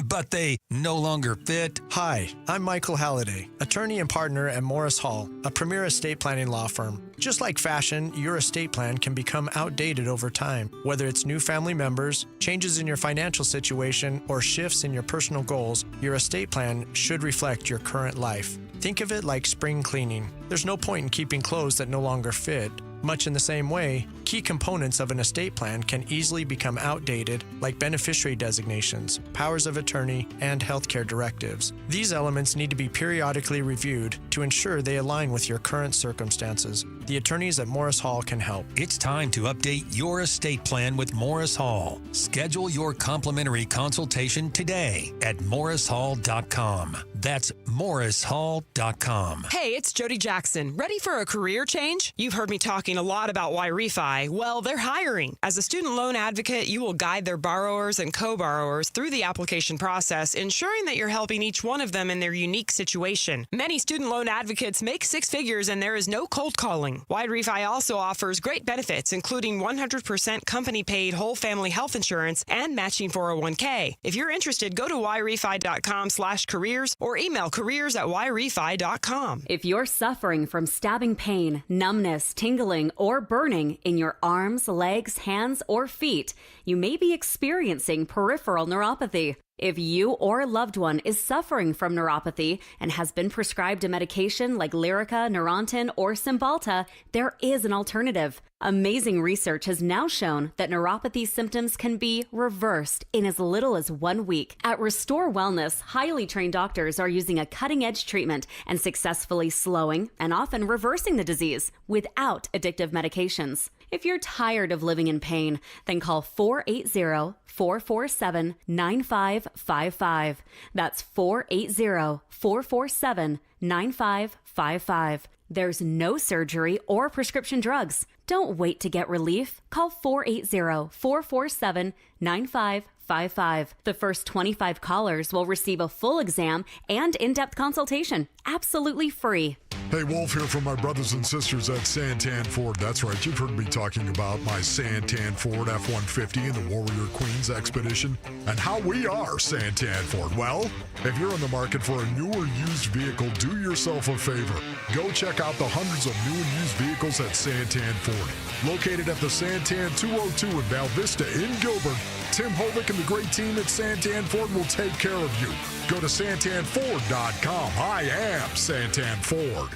But they no longer fit. Hi, I'm Michael Halliday, attorney and partner at Morris Hall, a premier estate planning law firm. Just like fashion, your estate plan can become outdated over time. Whether it's new family members, changes in your financial situation, or shifts in your personal goals, your estate plan should reflect your current life. Think of it like spring cleaning. There's no point in keeping clothes that no longer fit. Much in the same way, key components of an estate plan can easily become outdated, like beneficiary designations, powers of attorney, and healthcare directives. These elements need to be periodically reviewed to ensure they align with your current circumstances. The attorneys at Morris Hall can help. It's time to update your estate plan with Morris Hall. Schedule your complimentary consultation today at morrishall.com. That's morrishall.com. Hey, it's Jody Jackson. Ready for a career change? You've heard me talking a lot about Y-Refi. Well, they're hiring. As a student loan advocate, you will guide their borrowers and co-borrowers through the application process, ensuring that you're helping each one of them in their unique situation. Many student loan advocates make six figures and there is no cold calling. Y-Refi also offers great benefits, including 100% company-paid whole family health insurance and matching 401k. If you're interested, go to yrefi.com/careers or email careers@yrefi.com. If you're suffering from stabbing pain, numbness, tingling, or burning in your arms, legs, hands, or feet, you may be experiencing peripheral neuropathy. If you or a loved one is suffering from neuropathy and has been prescribed a medication like Lyrica, Neurontin, or Cymbalta, there is an alternative. Amazing research has now shown that neuropathy symptoms can be reversed in as little as 1 week. At Restore Wellness, highly trained doctors are using a cutting-edge treatment and successfully slowing and often reversing the disease without addictive medications. If you're tired of living in pain, then call 480-447-9555. That's 480-447-9555. There's no surgery or prescription drugs. Don't wait to get relief. Call 480-447-9555. The first 25 callers will receive a full exam and in-depth consultation, absolutely free. Hey, Wolf here from my brothers and sisters at Santan Ford. That's right, you've heard me talking about my Santan Ford F-150 and the Warrior Queens Expedition and how we are Santan Ford. Well, if you're in the market for a new or used vehicle, do yourself a favor. Go check out the hundreds of new and used vehicles at Santan Ford. Located at the Santan 202 in Val Vista in Gilbert, Tim Hovick and the great team at Santan Ford will take care of you. Go to santanford.com. I am Santan Ford.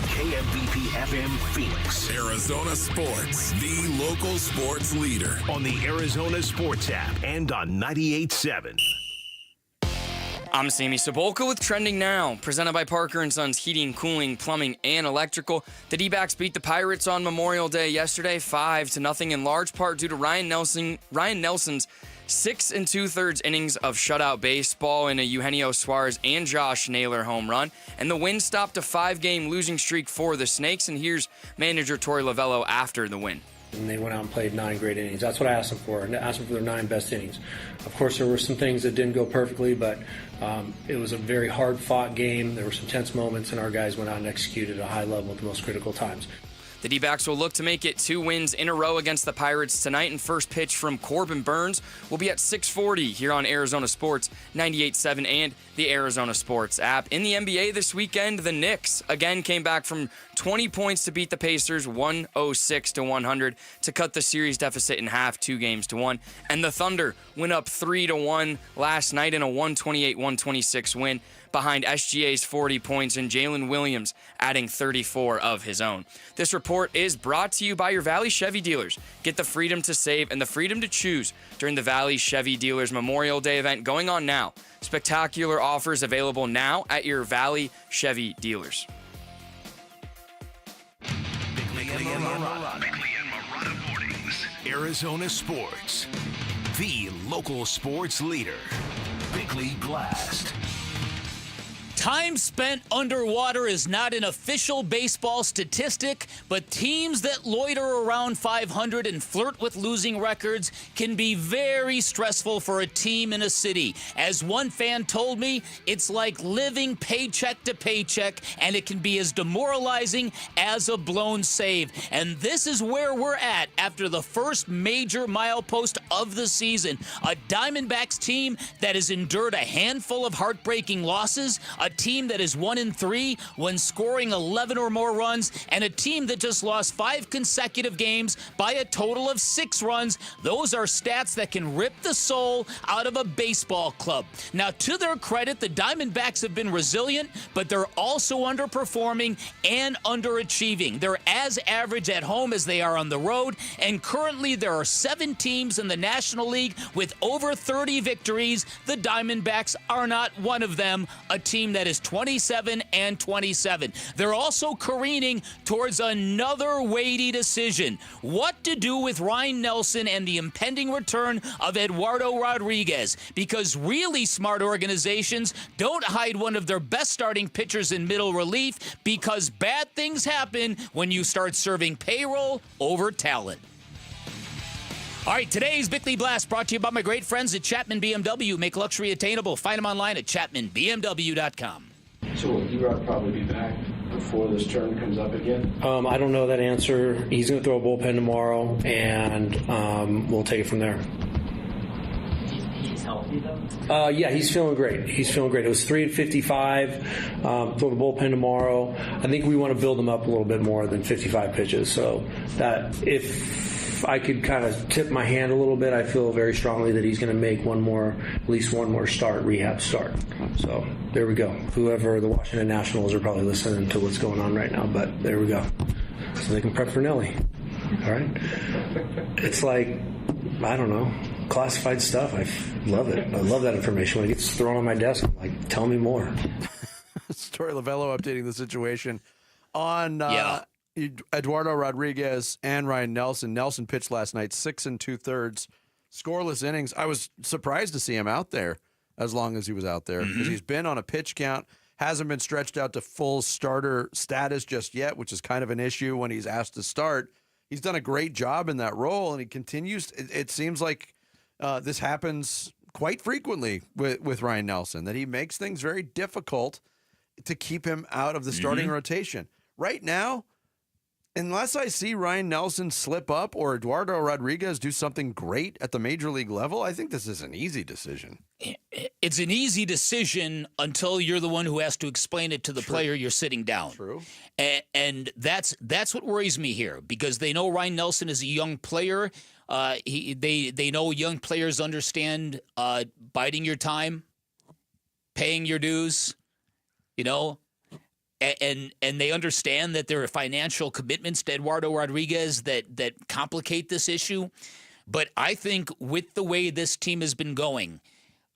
KMBP FM Phoenix. Arizona Sports, the local sports leader. On the Arizona Sports app and on 98.7. I'm Sammy Cebulka with Trending Now, presented by Parker & Sons Heating, Cooling, Plumbing, and Electrical. The D-backs beat the Pirates on Memorial Day yesterday, 5-0, in large part due to Ryan Nelson's 6 2/3 innings of shutout baseball in a Eugenio Suarez and Josh Naylor home run. And the win stopped a 5-game losing streak for the Snakes. And here's manager Torey Lovello after the win. And they went out and played 9 great innings. That's what I asked them for. I asked them for their 9 best innings. Of course, there were some things that didn't go perfectly, but it was a very hard-fought game. There were some tense moments, and our guys went out and executed at a high level at the most critical times. The D-backs will look to make it 2 wins in a row against the Pirates tonight, and first pitch from Corbin Burns will be at 6:40 here on Arizona Sports 98.7 and the Arizona Sports app. In the NBA this weekend, the Knicks again came back from 20 points to beat the Pacers 106-100 to cut the series deficit in half, 2-1. And the Thunder went up 3-1 last night in a 128-126 win behind SGA's 40 points and Jalen Williams adding 34 of his own. This report is brought to you by your Valley Chevy dealers. Get the freedom to save and the freedom to choose during the Valley Chevy Dealers Memorial Day event going on now. Spectacular offers available now at your Valley Chevy dealers. Marotta mornings. Arizona sports. The local sports leader. Bigley Blast. Time spent underwater is not an official baseball statistic, but teams that loiter around 500 and flirt with losing records can be very stressful for a team in a city. As one fan told me, it's like living paycheck to paycheck, and it can be as demoralizing as a blown save. And this is where we're at after the first major milepost of the season. A Diamondbacks team that has endured a handful of heartbreaking losses, a team that is 1-3 when scoring 11 or more runs, and a team that just lost 5 consecutive games by a total of 6 runs. Those are stats that can rip the soul out of a baseball club. Now, to their credit, the Diamondbacks have been resilient, but they're also underperforming and underachieving. They're as average at home as they are on the road, and currently there are 7 teams in the National League with over 30 victories. The Diamondbacks are not one of them, a team that is 27-27. They're also careening towards another weighty decision: what to do with Ryan Nelson and the impending return of Eduardo Rodriguez. Because really smart organizations don't hide one of their best starting pitchers in middle relief, because bad things happen when you start serving payroll over talent. All right, today's Bigley Blast brought to you by my great friends at Chapman BMW. Make luxury attainable. Find them online at chapmanbmw.com. So will E-Rod probably be back before this term comes up again? I don't know that answer. He's going to throw a bullpen tomorrow, and we'll take it from there. He's healthy, though? Yeah, he's feeling great. It was 3-55. Throw the bullpen tomorrow. I think we want to build him up a little bit more than 55 pitches. So that if I could kind of tip my hand a little bit, I feel very strongly that he's going to make at least one more rehab start. So there we go. Whoever the Washington Nationals are probably listening to what's going on right now, but there we go. So they can prep for Nelly. All right. It's like, I don't know, classified stuff. I love it. I love that information. When it gets thrown on my desk, I'm like, tell me more. Story Lavello updating the situation on Eduardo Rodriguez and Ryan Nelson. Nelson pitched last night, 6 2/3 scoreless innings. I was surprised to see him out there as long as he was out there, because he's been on a pitch count, hasn't been stretched out to full starter status just yet, which is kind of an issue when he's asked to start. He's done a great job in that role, and he continues. It seems like this happens quite frequently with Ryan Nelson, that he makes things very difficult to keep him out of the starting rotation. Right now, unless I see Ryan Nelson slip up or Eduardo Rodriguez do something great at the major league level, I think this is an easy decision. It's an easy decision until you're the one who has to explain it to the player you're sitting down. True. And that's what worries me here, because they know Ryan Nelson is a young player. They know young players understand biding your time, paying your dues, And they understand that there are financial commitments to Eduardo Rodriguez that complicate this issue. But I think with the way this team has been going,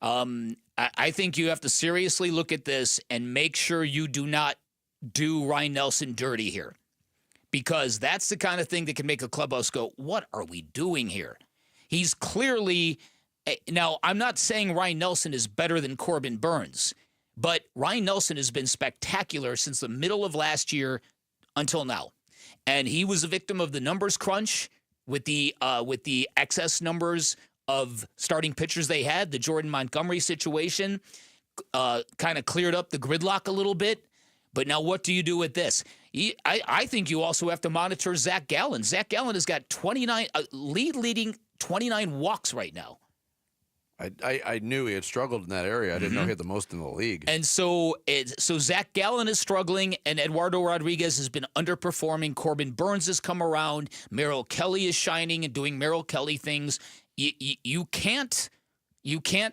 I think you have to seriously look at this and make sure you do not do Ryan Nelson dirty here. Because that's the kind of thing that can make a clubhouse go, what are we doing here? He's clearly – now, I'm not saying Ryan Nelson is better than Corbin Burns, but Ryan Nelson has been spectacular since the middle of last year until now. And he was a victim of the numbers crunch with the excess numbers of starting pitchers they had. The Jordan Montgomery situation kind of cleared up the gridlock a little bit. But now what do you do with this? I think you also have to monitor Zach Gallen. Zach Gallen has got leading 29 walks right now. I knew he had struggled in that area. I didn't know he had the most in the league. And so Zach Gallen is struggling, and Eduardo Rodriguez has been underperforming. Corbin Burns has come around. Merrill Kelly is shining and doing Merrill Kelly things. You can't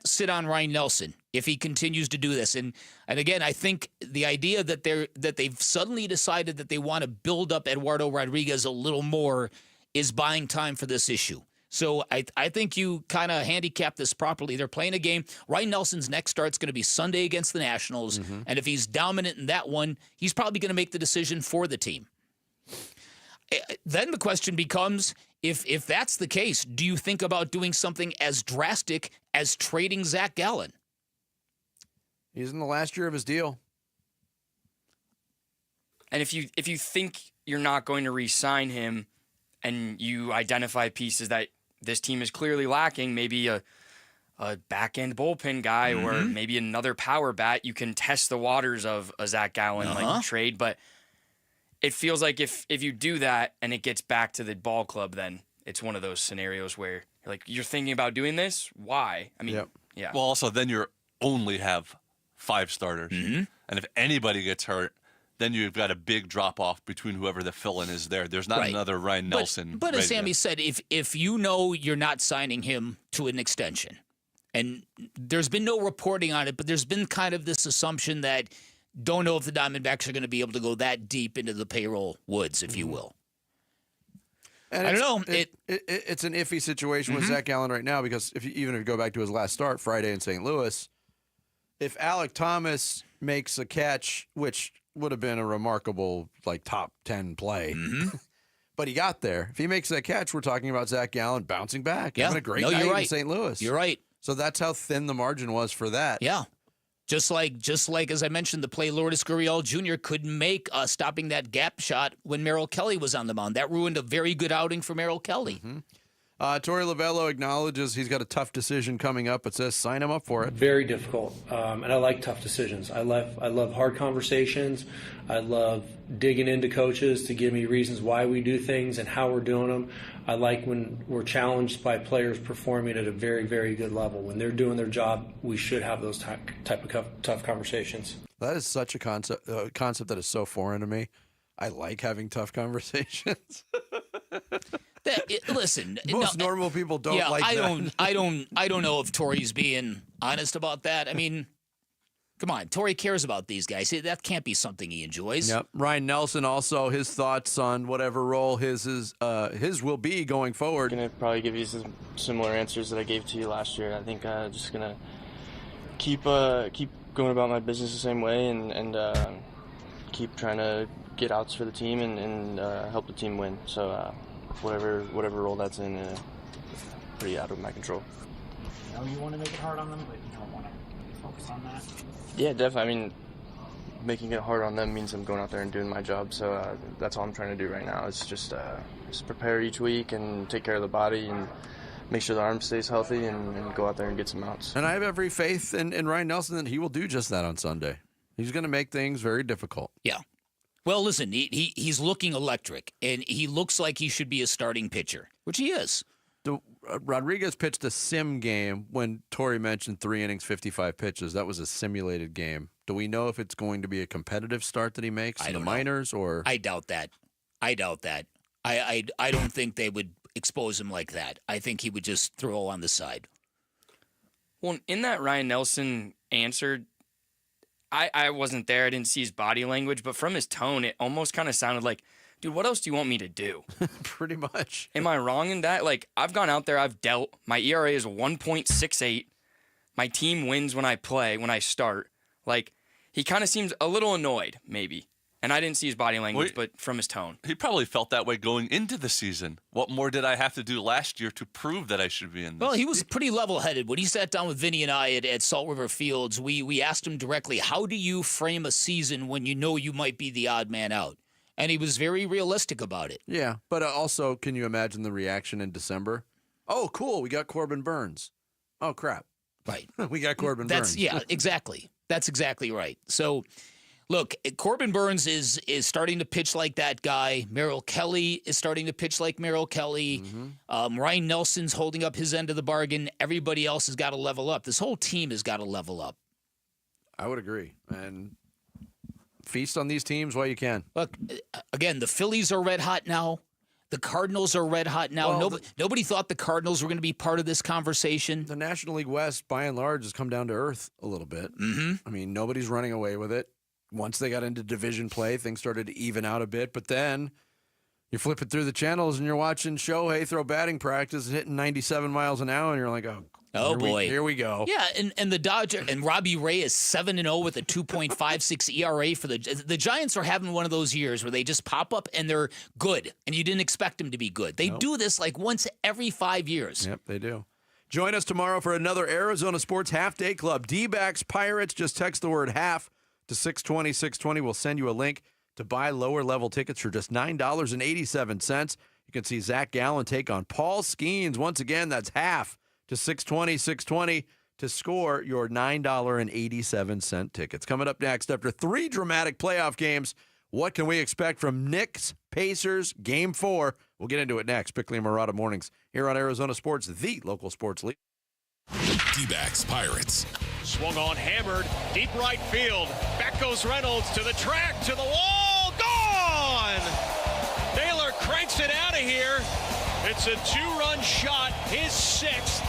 sit on Ryan Nelson if he continues to do this. And again, I think the idea that they've suddenly decided that they want to build up Eduardo Rodriguez a little more is buying time for this issue. So I think you kind of handicap this properly. They're playing a game. Ryan Nelson's next start's going to be Sunday against the Nationals. And if he's dominant in that one, he's probably going to make the decision for the team. then the question becomes, if that's the case, do you think about doing something as drastic as trading Zach Gallen? He's in the last year of his deal. And if you think you're not going to re-sign him and you identify pieces that this team is clearly lacking, maybe a back-end bullpen guy or maybe another power bat, you can test the waters of a Zach Gallen trade. But it feels like if you do that and it gets back to the ball club, then it's one of those scenarios where you're thinking about doing this. Why? I mean, yeah. Well, also then you only have 5 starters, and if anybody gets hurt, then you've got a big drop off between whoever the fill-in is there. There's not another Ryan Nelson. But as Sammy said, if you know you're not signing him to an extension, and there's been no reporting on it, but there's been kind of this assumption that don't know if the Diamondbacks are going to be able to go that deep into the payroll woods, if you will. And I don't know. It's an iffy situation with Zach Gallen right now because even if you go back to his last start Friday in St. Louis, if Alec Thomas makes a catch, which would have been a remarkable top 10 play, but he got there. If he makes that catch, we're talking about Zach Gallen bouncing back, having a great night in St. Louis. You're right. So that's how thin the margin was for that. Yeah. Just like as I mentioned, the play Lourdes Gurriel Jr. couldn't make stopping that gap shot when Merrill Kelly was on the mound. That ruined a very good outing for Merrill Kelly. Torey Lovullo acknowledges he's got a tough decision coming up, but says sign him up for it. Very difficult, and I like tough decisions. I love hard conversations. I love digging into coaches to give me reasons why we do things and how we're doing them. I like when we're challenged by players performing at a very, very good level. When they're doing their job, we should have those type of tough conversations. That is such a concept that is so foreign to me. I like having tough conversations. Listen, most normal people don't like that. I don't know if Torey's being honest about that. I mean, come on, Torey cares about these guys. That can't be something he enjoys. Yep. Ryan Nelson also his thoughts on whatever role his will be going forward. I'm gonna probably give you some similar answers that I gave to you last year. I think just gonna keep going about my business the same way and keep trying to get outs for the team and help the team win. So whatever role that's in, pretty out of my control. You know you want to make it hard on them, but you don't want to focus on that? Yeah, definitely. I mean, making it hard on them means I'm going out there and doing my job. So that's all I'm trying to do right now. It's just prepare each week and take care of the body and make sure the arm stays healthy and go out there and get some outs. And I have every faith in Ryan Nelson that he will do just that on Sunday. He's going to make things very difficult. Yeah. Well, listen, he's looking electric, and he looks like he should be a starting pitcher, which he is. Rodriguez pitched a sim game when Torey mentioned 3 innings, 55 pitches. That was a simulated game. Do we know if it's going to be a competitive start that he makes in the minors? Or I doubt that. I don't think they would expose him like that. I think he would just throw on the side. Well, in that Ryan Nelson answer, I wasn't there. I didn't see his body language, but from his tone, it almost kind of sounded like, dude, what else do you want me to do? Pretty much. Am I wrong in that? I've gone out there, I've dealt. My ERA is 1.68. My team wins when I play, when I start. He kind of seems a little annoyed, maybe. And I didn't see his body language, but from his tone. He probably felt that way going into the season. What more did I have to do last year to prove that I should be in this? Well, he was pretty level-headed. When he sat down with Vinny and I at Salt River Fields, we asked him directly, how do you frame a season when you know you might be the odd man out? And he was very realistic about it. Yeah, but also, can you imagine the reaction in December? Oh, cool, we got Corbin Burns. Oh, crap. Right. We got Corbin Burns. Yeah, exactly. That's exactly right. So, look, Corbin Burns is starting to pitch like that guy. Merrill Kelly is starting to pitch like Merrill Kelly. Ryan Nelson's holding up his end of the bargain. Everybody else has got to level up. This whole team has got to level up. I would agree. And feast on these teams while you can. Look, again, the Phillies are red hot now. The Cardinals are red hot now. Well, nobody thought the Cardinals were going to be part of this conversation. The National League West, by and large, has come down to earth a little bit. I mean, nobody's running away with it. Once they got into division play, things started to even out a bit. But then you're flipping through the channels and you're watching Shohei throw batting practice and hitting 97 miles an hour, and you're like, oh, Oh, boy. Here we go. Yeah, and the Dodgers, and Robbie Ray is 7-0 with a 2.56 ERA for the Giants are having one of those years where they just pop up and they're good, and you didn't expect them to be good. They do this like once every 5 years. Yep, they do. Join us tomorrow for another Arizona Sports Half Day Club. D-backs, Pirates, just text the word half to 620. 620. We'll send you a link to buy lower-level tickets for just $9.87. You can see Zach Gallen take on Paul Skeens. Once again, that's half to 620. 620 to score your $9.87 tickets. Coming up next, after 3 dramatic playoff games, what can we expect from Knicks Pacers Game 4? We'll get into it next. Bigley and Marotta Mornings here on Arizona Sports, the local sports league. D-backs, Pirates. Swung on, hammered, deep right field. Back goes Reynolds to the track, to the wall, gone! Naylor cranks it out of here. It's a 2-run shot, his 6th.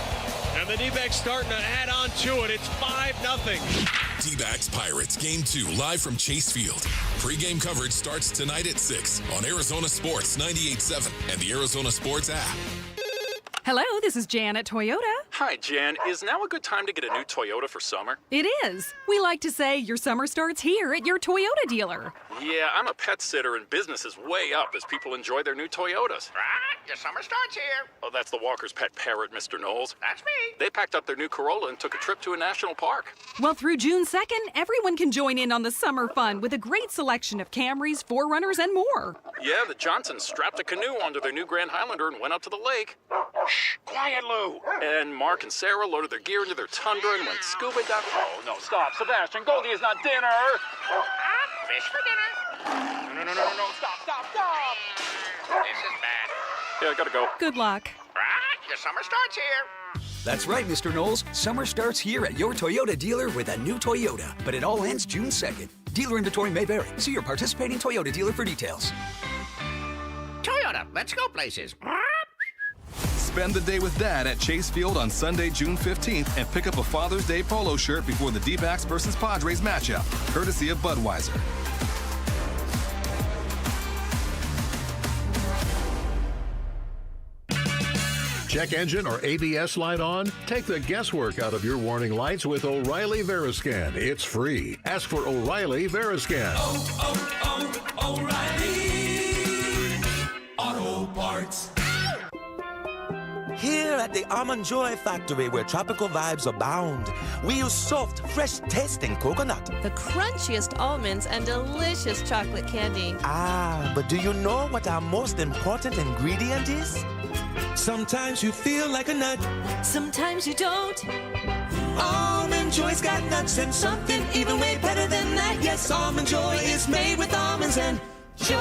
And the D-backs starting to add on to it. It's 5-0. D-backs, Pirates, Game 2, live from Chase Field. Pre-game coverage starts tonight at 6 on Arizona Sports 98.7 and the Arizona Sports app. Hello, this is Jan at Toyota. Hi, Jan. Is now a good time to get a new Toyota for summer? It is. We like to say your summer starts here at your Toyota dealer. Yeah, I'm a pet sitter and business is way up as people enjoy their new Toyotas. Right, your summer starts here. Oh, that's the Walker's pet parrot, Mr. Knowles. That's me. They packed up their new Corolla and took a trip to a national park. Well, through June 2nd, everyone can join in on the summer fun with a great selection of Camrys, 4Runners, and more. Yeah, the Johnsons strapped a canoe onto their new Grand Highlander and went out to the lake. Shh, quiet, Lou. And Mark and Sarah loaded their gear into their Tundra and went scuba diving. Oh, no, stop. Sebastian, Goldie is not dinner. Fish for dinner. No, stop. This is bad. Yeah, I gotta go. Good luck. Right, your summer starts here. That's right, Mr. Knowles. Summer starts here at your Toyota dealer with a new Toyota. But it all ends June 2nd. Dealer inventory may vary. See your participating Toyota dealer for details. Toyota, let's go places. Spend the day with Dad at Chase Field on Sunday, June 15th, and pick up a Father's Day polo shirt before the D-backs versus Padres matchup, courtesy of Budweiser. Check engine or ABS light on? Take the guesswork out of your warning lights with O'Reilly Veriscan. It's free. Ask for O'Reilly Veriscan. O'Reilly Auto Parts. Here at the Almond Joy Factory, where tropical vibes abound, we use soft, fresh-tasting coconut. The crunchiest almonds and delicious chocolate candy. Ah, but do you know what our most important ingredient is? Sometimes you feel like a nut. Sometimes you don't. Almond Joy's got nuts and something even way better than that. Yes, Almond Joy is made with almonds and joy.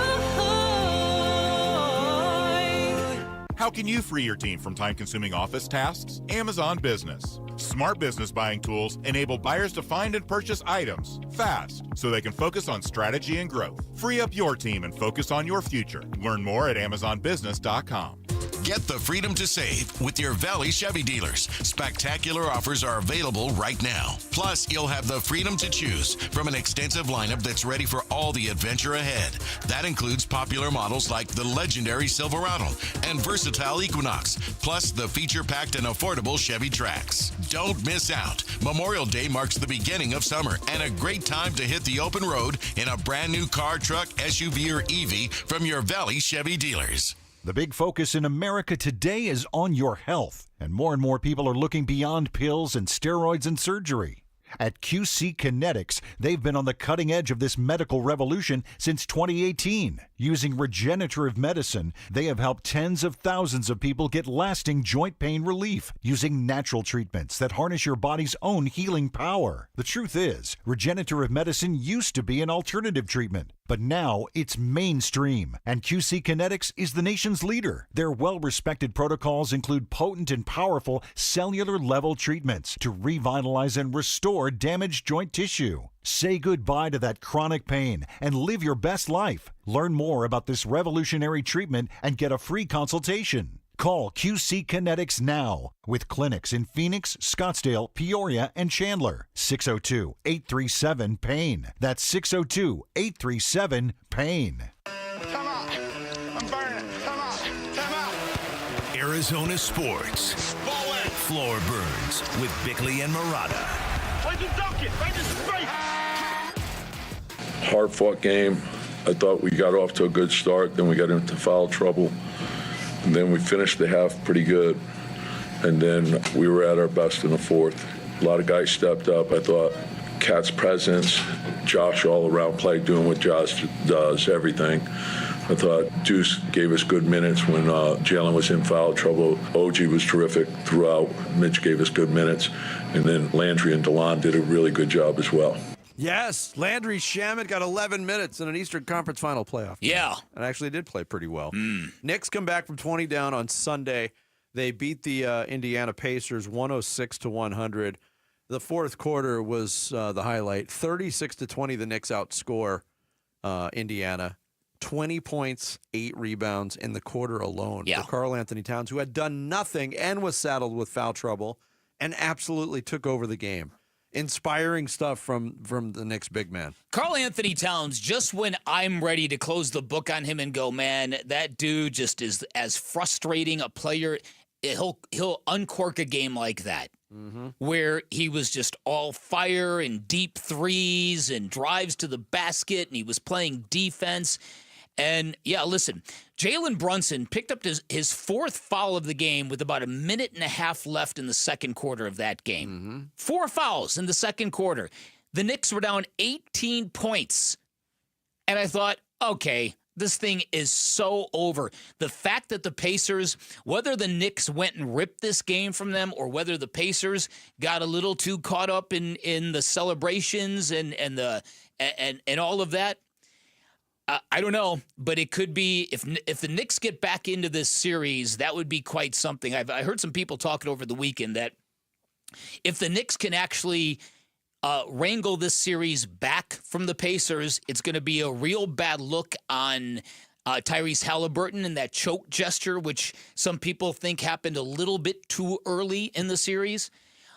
How can you free your team from time-consuming office tasks? Amazon Business. Smart business buying tools enable buyers to find and purchase items fast so they can focus on strategy and growth. Free up your team and focus on your future. Learn more at AmazonBusiness.com. Get the freedom to save with your Valley Chevy dealers. Spectacular offers are available right now. Plus, you'll have the freedom to choose from an extensive lineup that's ready for all the adventure ahead. That includes popular models like the legendary Silverado and versatile Equinox, plus the feature-packed and affordable Chevy Trax. Don't miss out. Memorial Day marks the beginning of summer and a great time to hit the open road in a brand new car, truck, SUV, or EV from your Valley Chevy dealers. The big focus in America today is on your health, and more people are looking beyond pills and steroids and surgery. At QC Kinetics, they've been on the cutting edge of this medical revolution since 2018. Using regenerative medicine, they have helped tens of thousands of people get lasting joint pain relief using natural treatments that harness your body's own healing power. The truth is, regenerative medicine used to be an alternative treatment, but now it's mainstream, and QC Kinetics is the nation's leader. Their well-respected protocols include potent and powerful cellular-level treatments to revitalize and restore damaged joint tissue. Say goodbye to that chronic pain and live your best life. Learn more about this revolutionary treatment and get a free consultation. Call QC Kinetics now with clinics in Phoenix, Scottsdale, Peoria, and Chandler. 602-837-PAIN. That's 602-837-PAIN. Come on. I'm burning. Come on. Arizona Sports. Floor Burns with Bigley and Murata. Hard-fought game. I thought we got off to a good start. Then we got into foul trouble. And then we finished the half pretty good. And then we were at our best in the fourth. A lot of guys stepped up. I thought Cat's presence, Josh all-around play, doing what Josh does, everything. I thought Deuce gave us good minutes when Jalen was in foul trouble. OG was terrific throughout. Mitch gave us good minutes. And then Landry and DeLon did a really good job as well. Yes, Landry Shamet got 11 minutes in an Eastern Conference Final playoff game. Yeah. And actually did play pretty well. Knicks come back from 20 down on Sunday. They beat the Indiana Pacers 106-100. The fourth quarter was the highlight. 36-20, the Knicks outscore Indiana. 20 points, 8 rebounds in the quarter alone for Karl Anthony Towns, who had done nothing and was saddled with foul trouble and absolutely took over the game. Inspiring stuff from the Knicks big man. Karl Anthony Towns, just when I'm ready to close the book on him and go, man, that dude just is as frustrating a player. He'll uncork a game like that. Where he was just all fire and deep threes and drives to the basket, and he was playing defense. And, yeah, listen, Jalen Brunson picked up his fourth foul of the game with about a minute and a half left in the second quarter of that game. 4 fouls in the second quarter. The Knicks were down 18 points. And I thought, okay, this thing is so over. The fact that the Pacers, whether the Knicks went and ripped this game from them or whether the Pacers got a little too caught up in the celebrations and all of that, I don't know, but it could be if the Knicks get back into this series, that would be quite something. I heard some people talking over the weekend that if the Knicks can actually wrangle this series back from the Pacers, it's going to be a real bad look on Tyrese Halliburton and that choke gesture, which some people think happened a little bit too early in the series.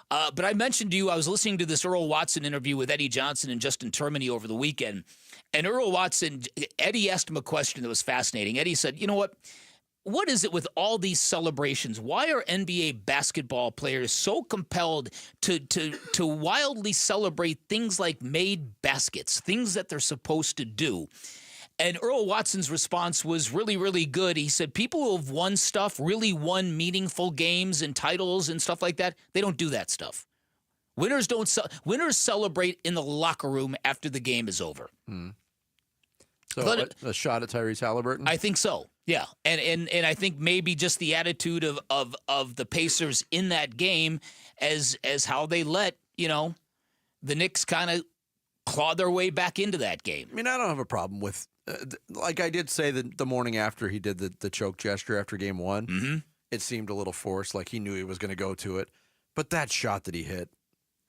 But I mentioned to you, I was listening to this Earl Watson interview with Eddie Johnson and Justin Termini over the weekend. And Earl Watson, Eddie asked him a question that was fascinating. Eddie said, you know what is it with all these celebrations? Why are NBA basketball players so compelled to wildly celebrate things like made baskets, things that they're supposed to do? And Earl Watson's response was really, really good. He said people who have won stuff, really won meaningful games and titles and stuff like that, they don't do that stuff. Winners celebrate in the locker room after the game is over. So a shot at Tyrese Halliburton? I think so. Yeah, and I think maybe just the attitude of the Pacers in that game as how they let the Knicks kind of claw their way back into that game. I mean, I don't have a problem with like I did say the morning after he did the choke gesture after game one. It seemed a little forced, like he knew he was going to go to it. But that shot that he hit,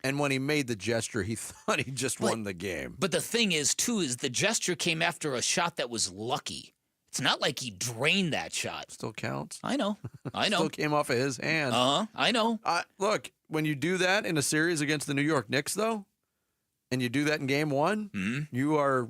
and when he made the gesture, he thought he just won the game. But the thing is, too, is the gesture came after a shot that was lucky. It's not like he drained that shot. Still counts. I know. Still came off of his hand. I know. Look, when you do that in a series against the New York Knicks, though, and you do that in game one, you are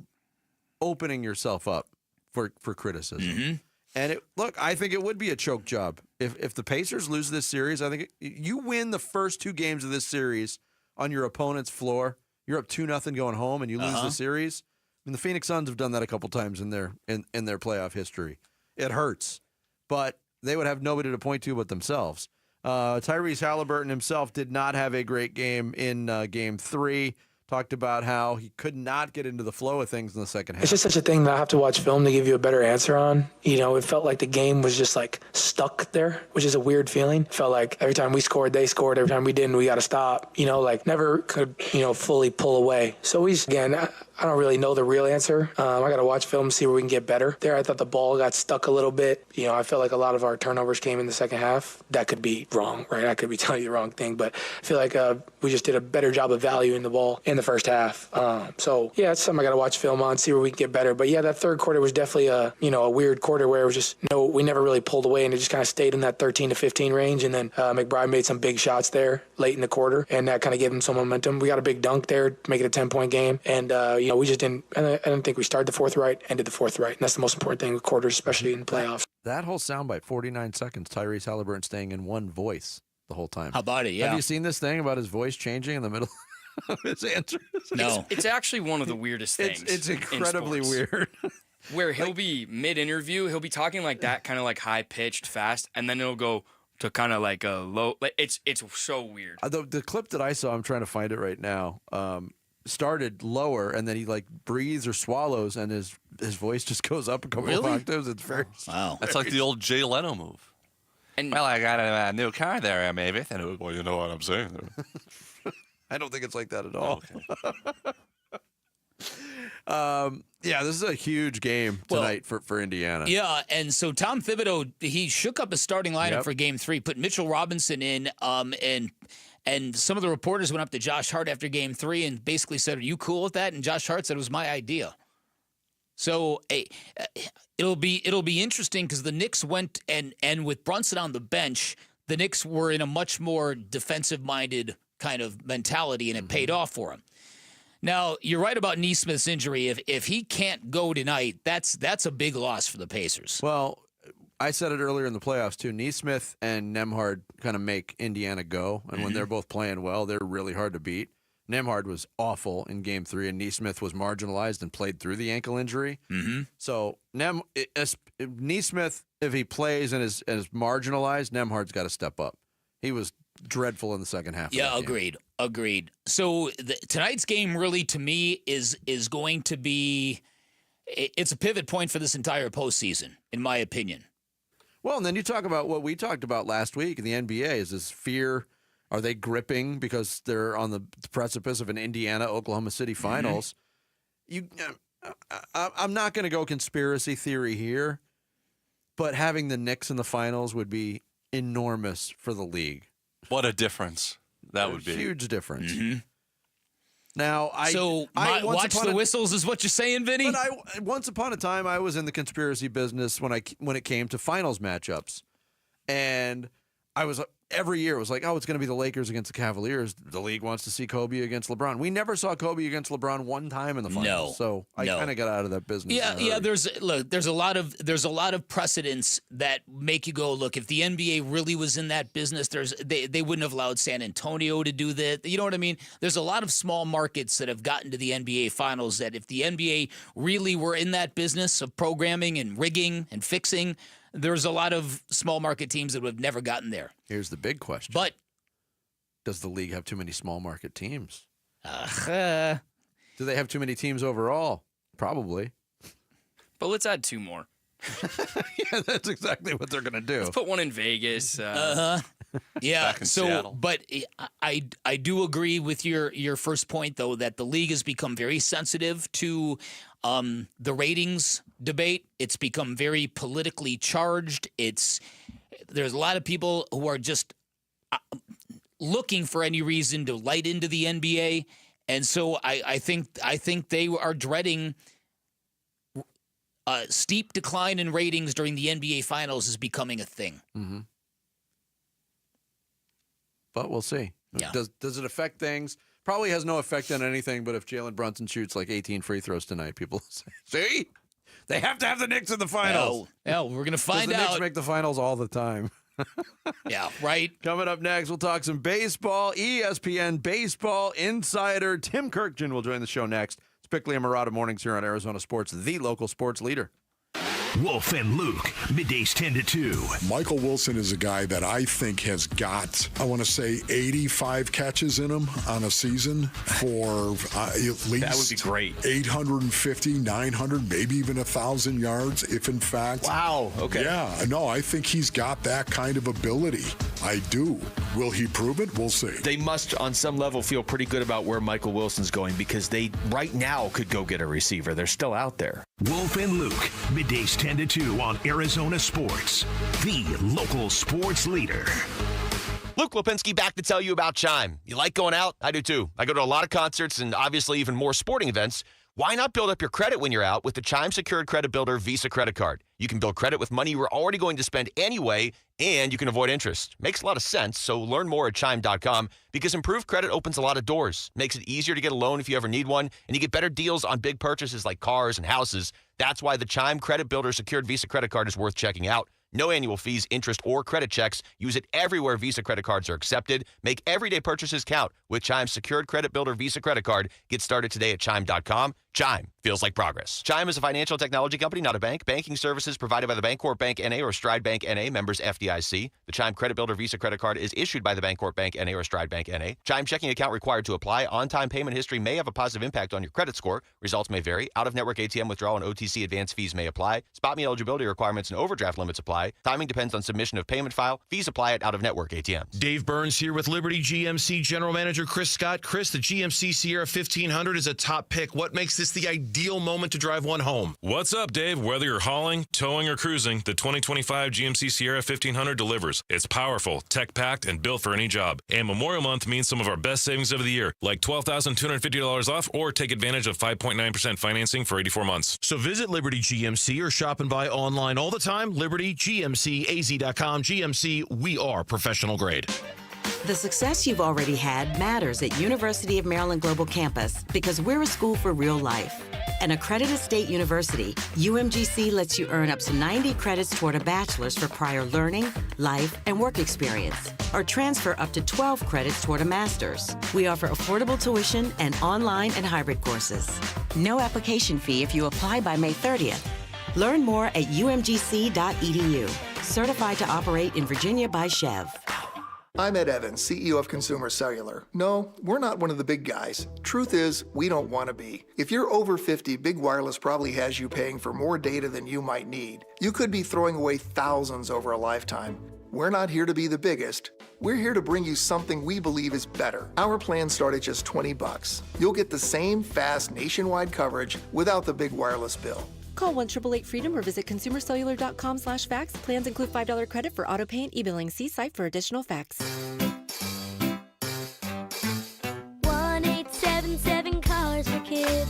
opening yourself up for criticism. And I think it would be a choke job. If the Pacers lose this series, I think you win the first 2 games of this series on your opponent's floor. You're up 2-0 going home, and you lose the series. I mean, the Phoenix Suns have done that a couple times in their playoff history. It hurts, but they would have nobody to point to but themselves. Tyrese Halliburton himself did not have a great game in Game 3. Talked about how he could not get into the flow of things in the second half. It's just such a thing that I have to watch film to give you a better answer on. It felt like the game was just like stuck there, which is a weird feeling. It felt like every time we scored, they scored. Every time we didn't, we got to stop. Never could, fully pull away. So I don't really know the real answer. I got to watch film, see where we can get better. There, I thought the ball got stuck a little bit. I felt like a lot of our turnovers came in the second half. That could be wrong, right? I could be telling you the wrong thing, but I feel like we just did a better job of valuing the ball in the first half. It's something I got to watch film on, see where we can get better. But yeah, that third quarter was definitely a weird quarter where it was just we never really pulled away, and it just kind of stayed in that 13 to 15 range. And then McBride made some big shots there late in the quarter, and that kind of gave him some momentum. We got a big dunk there to make it a 10-point game, and we just didn't. I didn't think we started the fourth right, ended the fourth right, and that's the most important thing with quarters, especially in the playoffs. That whole soundbite, 49 seconds, Tyrese Halliburton staying in one voice. the whole time. How about it? Yeah. Have you seen this thing about his voice changing in the middle of his answers? No. It's actually one of the weirdest things. It's incredibly weird. Where he'll be mid-interview, he'll be talking like that, kind of like high-pitched, fast, and then it'll go to kind of like a low. Like it's so weird. The clip that I saw, I'm trying to find it right now, started lower, and then he like breathes or swallows, and his voice just goes up a couple of octaves. It's very wow. That's like the old Jay Leno move. And well, I got a new car there, maybe. Well, you know what I'm saying. I don't think it's like that at all. Okay. Yeah, this is a huge game tonight for Indiana. Yeah, and so Tom Thibodeau, he shook up his starting lineup for Game 3, put Mitchell Robinson in, and some of the reporters went up to Josh Hart after Game 3 and basically said, "Are you cool with that?" And Josh Hart said it was my idea. So it'll be interesting because the Knicks went and with Brunson on the bench, the Knicks were in a much more defensive-minded kind of mentality, and it paid off for him. Now, you're right about Neesmith's injury. If he can't go tonight, that's a big loss for the Pacers. Well, I said it earlier in the playoffs, too. Neesmith and Nembhard kind of make Indiana go, and when they're both playing well, they're really hard to beat. Nembhard was awful in Game 3, and Neesmith was marginalized and played through the ankle injury. Mm-hmm. So Neesmith, if he plays and is marginalized, Nembhard's got to step up. He was dreadful in the second half. Yeah, agreed. So tonight's game really, to me, is going to be it's a pivot point for this entire postseason, in my opinion. Well, and then you talk about what we talked about last week in the NBA. Is this fear? Are they gripping because they're on the precipice of an Indiana-Oklahoma City finals? I'm not going to go conspiracy theory here, but having the Knicks in the finals would be enormous for the league. What a difference that would be. Huge difference. Mm-hmm. Now, watch the whistles is what you're saying, Vinny? But once upon a time, I was in the conspiracy business when it came to finals matchups. And I was every year it was like, oh, it's going to be the Lakers against the Cavaliers. The league wants to see Kobe against LeBron. We never saw Kobe against LeBron one time in the finals. So I kind of got out of that business. Yeah. There's a lot of precedents that make you go, look, if the NBA really was in that business, they wouldn't have allowed San Antonio to do that. You know what I mean? There's a lot of small markets that have gotten to the NBA finals that if the NBA really were in that business of programming and rigging and fixing, there's a lot of small market teams that would have never gotten there. Here's the big question. But does the league have too many small market teams? Do they have too many teams overall? Probably. But let's add 2 more. Yeah, that's exactly what they're going to do. Let's put one in Vegas. Yeah. Back in Seattle. But I do agree with your first point, though, that the league has become very sensitive to the ratings debate. It's become very politically charged. There's a lot of people who are just looking for any reason to light into the NBA, and so I think they are dreading a steep decline in ratings during the NBA Finals is becoming a thing. Mm-hmm. But we'll see. Yeah. Does it affect things? Probably has no effect on anything, but if Jalen Brunson shoots like 18 free throws tonight, people say, see? They have to have the Knicks in the finals. Yeah, we're going to find out. The Knicks out. make the finals all the time. Yeah, right. Coming up next, we'll talk some baseball. ESPN Baseball Insider Tim Kirkjian will join the show next. It's Bigley and Murata Mornings here on Arizona Sports, the local sports leader. Wolf and Luke, middays 10 to 2. Michael Wilson is a guy that I think has got, I want to say, 85 catches in him on a season for at least that would be great. 850, 900, maybe even 1,000 yards, if in fact. Wow. Okay. Yeah. No, I think he's got that kind of ability. I do. Will he prove it? We'll see. They must, on some level, feel pretty good about where Michael Wilson's going because they, right now, could go get a receiver. They're still out there. Wolf and Luke, middays 10 to 2 on Arizona Sports, the local sports leader. Luke Lipinski back to tell you about Chime. You like going out? I do too. I go to a lot of concerts and obviously even more sporting events. Why not build up your credit when you're out with the Chime Secured Credit Builder Visa Credit Card? You can build credit with money you were already going to spend anyway, and you can avoid interest. Makes a lot of sense, so learn more at Chime.com because improved credit opens a lot of doors, makes it easier to get a loan if you ever need one, and you get better deals on big purchases like cars and houses. That's why the Chime Credit Builder Secured Visa Credit Card is worth checking out. No annual fees, interest, or credit checks. Use it everywhere Visa credit cards are accepted. Make everyday purchases count with Chime's Secured Credit Builder Visa credit card. Get started today at Chime.com. Chime feels like progress. Chime is a financial technology company, not a bank. Banking services provided by the Bancorp Bank N.A. or Stride Bank N.A. members FDIC. The Chime Credit Builder Visa credit card is issued by the Bancorp Bank N.A. or Stride Bank N.A. Chime checking account required to apply. On-time payment history may have a positive impact on your credit score. Results may vary. Out-of-network ATM withdrawal and OTC advance fees may apply. Spot me eligibility requirements and overdraft limits apply. Timing depends on submission of payment file. Fees apply at out-of-network ATMs. Dave Burns here with Liberty GMC General Manager Chris Scott. Chris, the GMC Sierra 1500 is a top pick. What makes this the ideal moment to drive one home? What's up, Dave? Whether you're hauling, towing, or cruising, the 2025 GMC Sierra 1500 delivers. It's powerful, tech-packed, and built for any job. And Memorial Month means some of our best savings of the year, like $12,250 off, or take advantage of 5.9% financing for 84 months. So visit Liberty GMC or shop and buy online all the time. LibertyGMCAZ.com. GMC, we are professional grade. The success you've already had matters at University of Maryland Global Campus because we're a school for real life. An accredited state university, UMGC lets you earn up to 90 credits toward a bachelor's for prior learning, life, and work experience, or transfer up to 12 credits toward a master's. We offer affordable tuition and online and hybrid courses. No application fee if you apply by May 30th. Learn more at umgc.edu. Certified to operate in Virginia by Chev. I'm Ed Evans, CEO of Consumer Cellular. No, we're not one of the big guys. Truth is, we don't want to be. If you're over 50, Big Wireless probably has you paying for more data than you might need. You could be throwing away thousands over a lifetime. We're not here to be the biggest. We're here to bring you something we believe is better. Our plans start at just $20. You'll get the same fast nationwide coverage without the big wireless bill. Call 1-888-FREEDOM or visit consumercellular.com/facts. Plans include $5 credit for auto pay and e-billing. See site for additional facts. 1-877 Cars for Kids.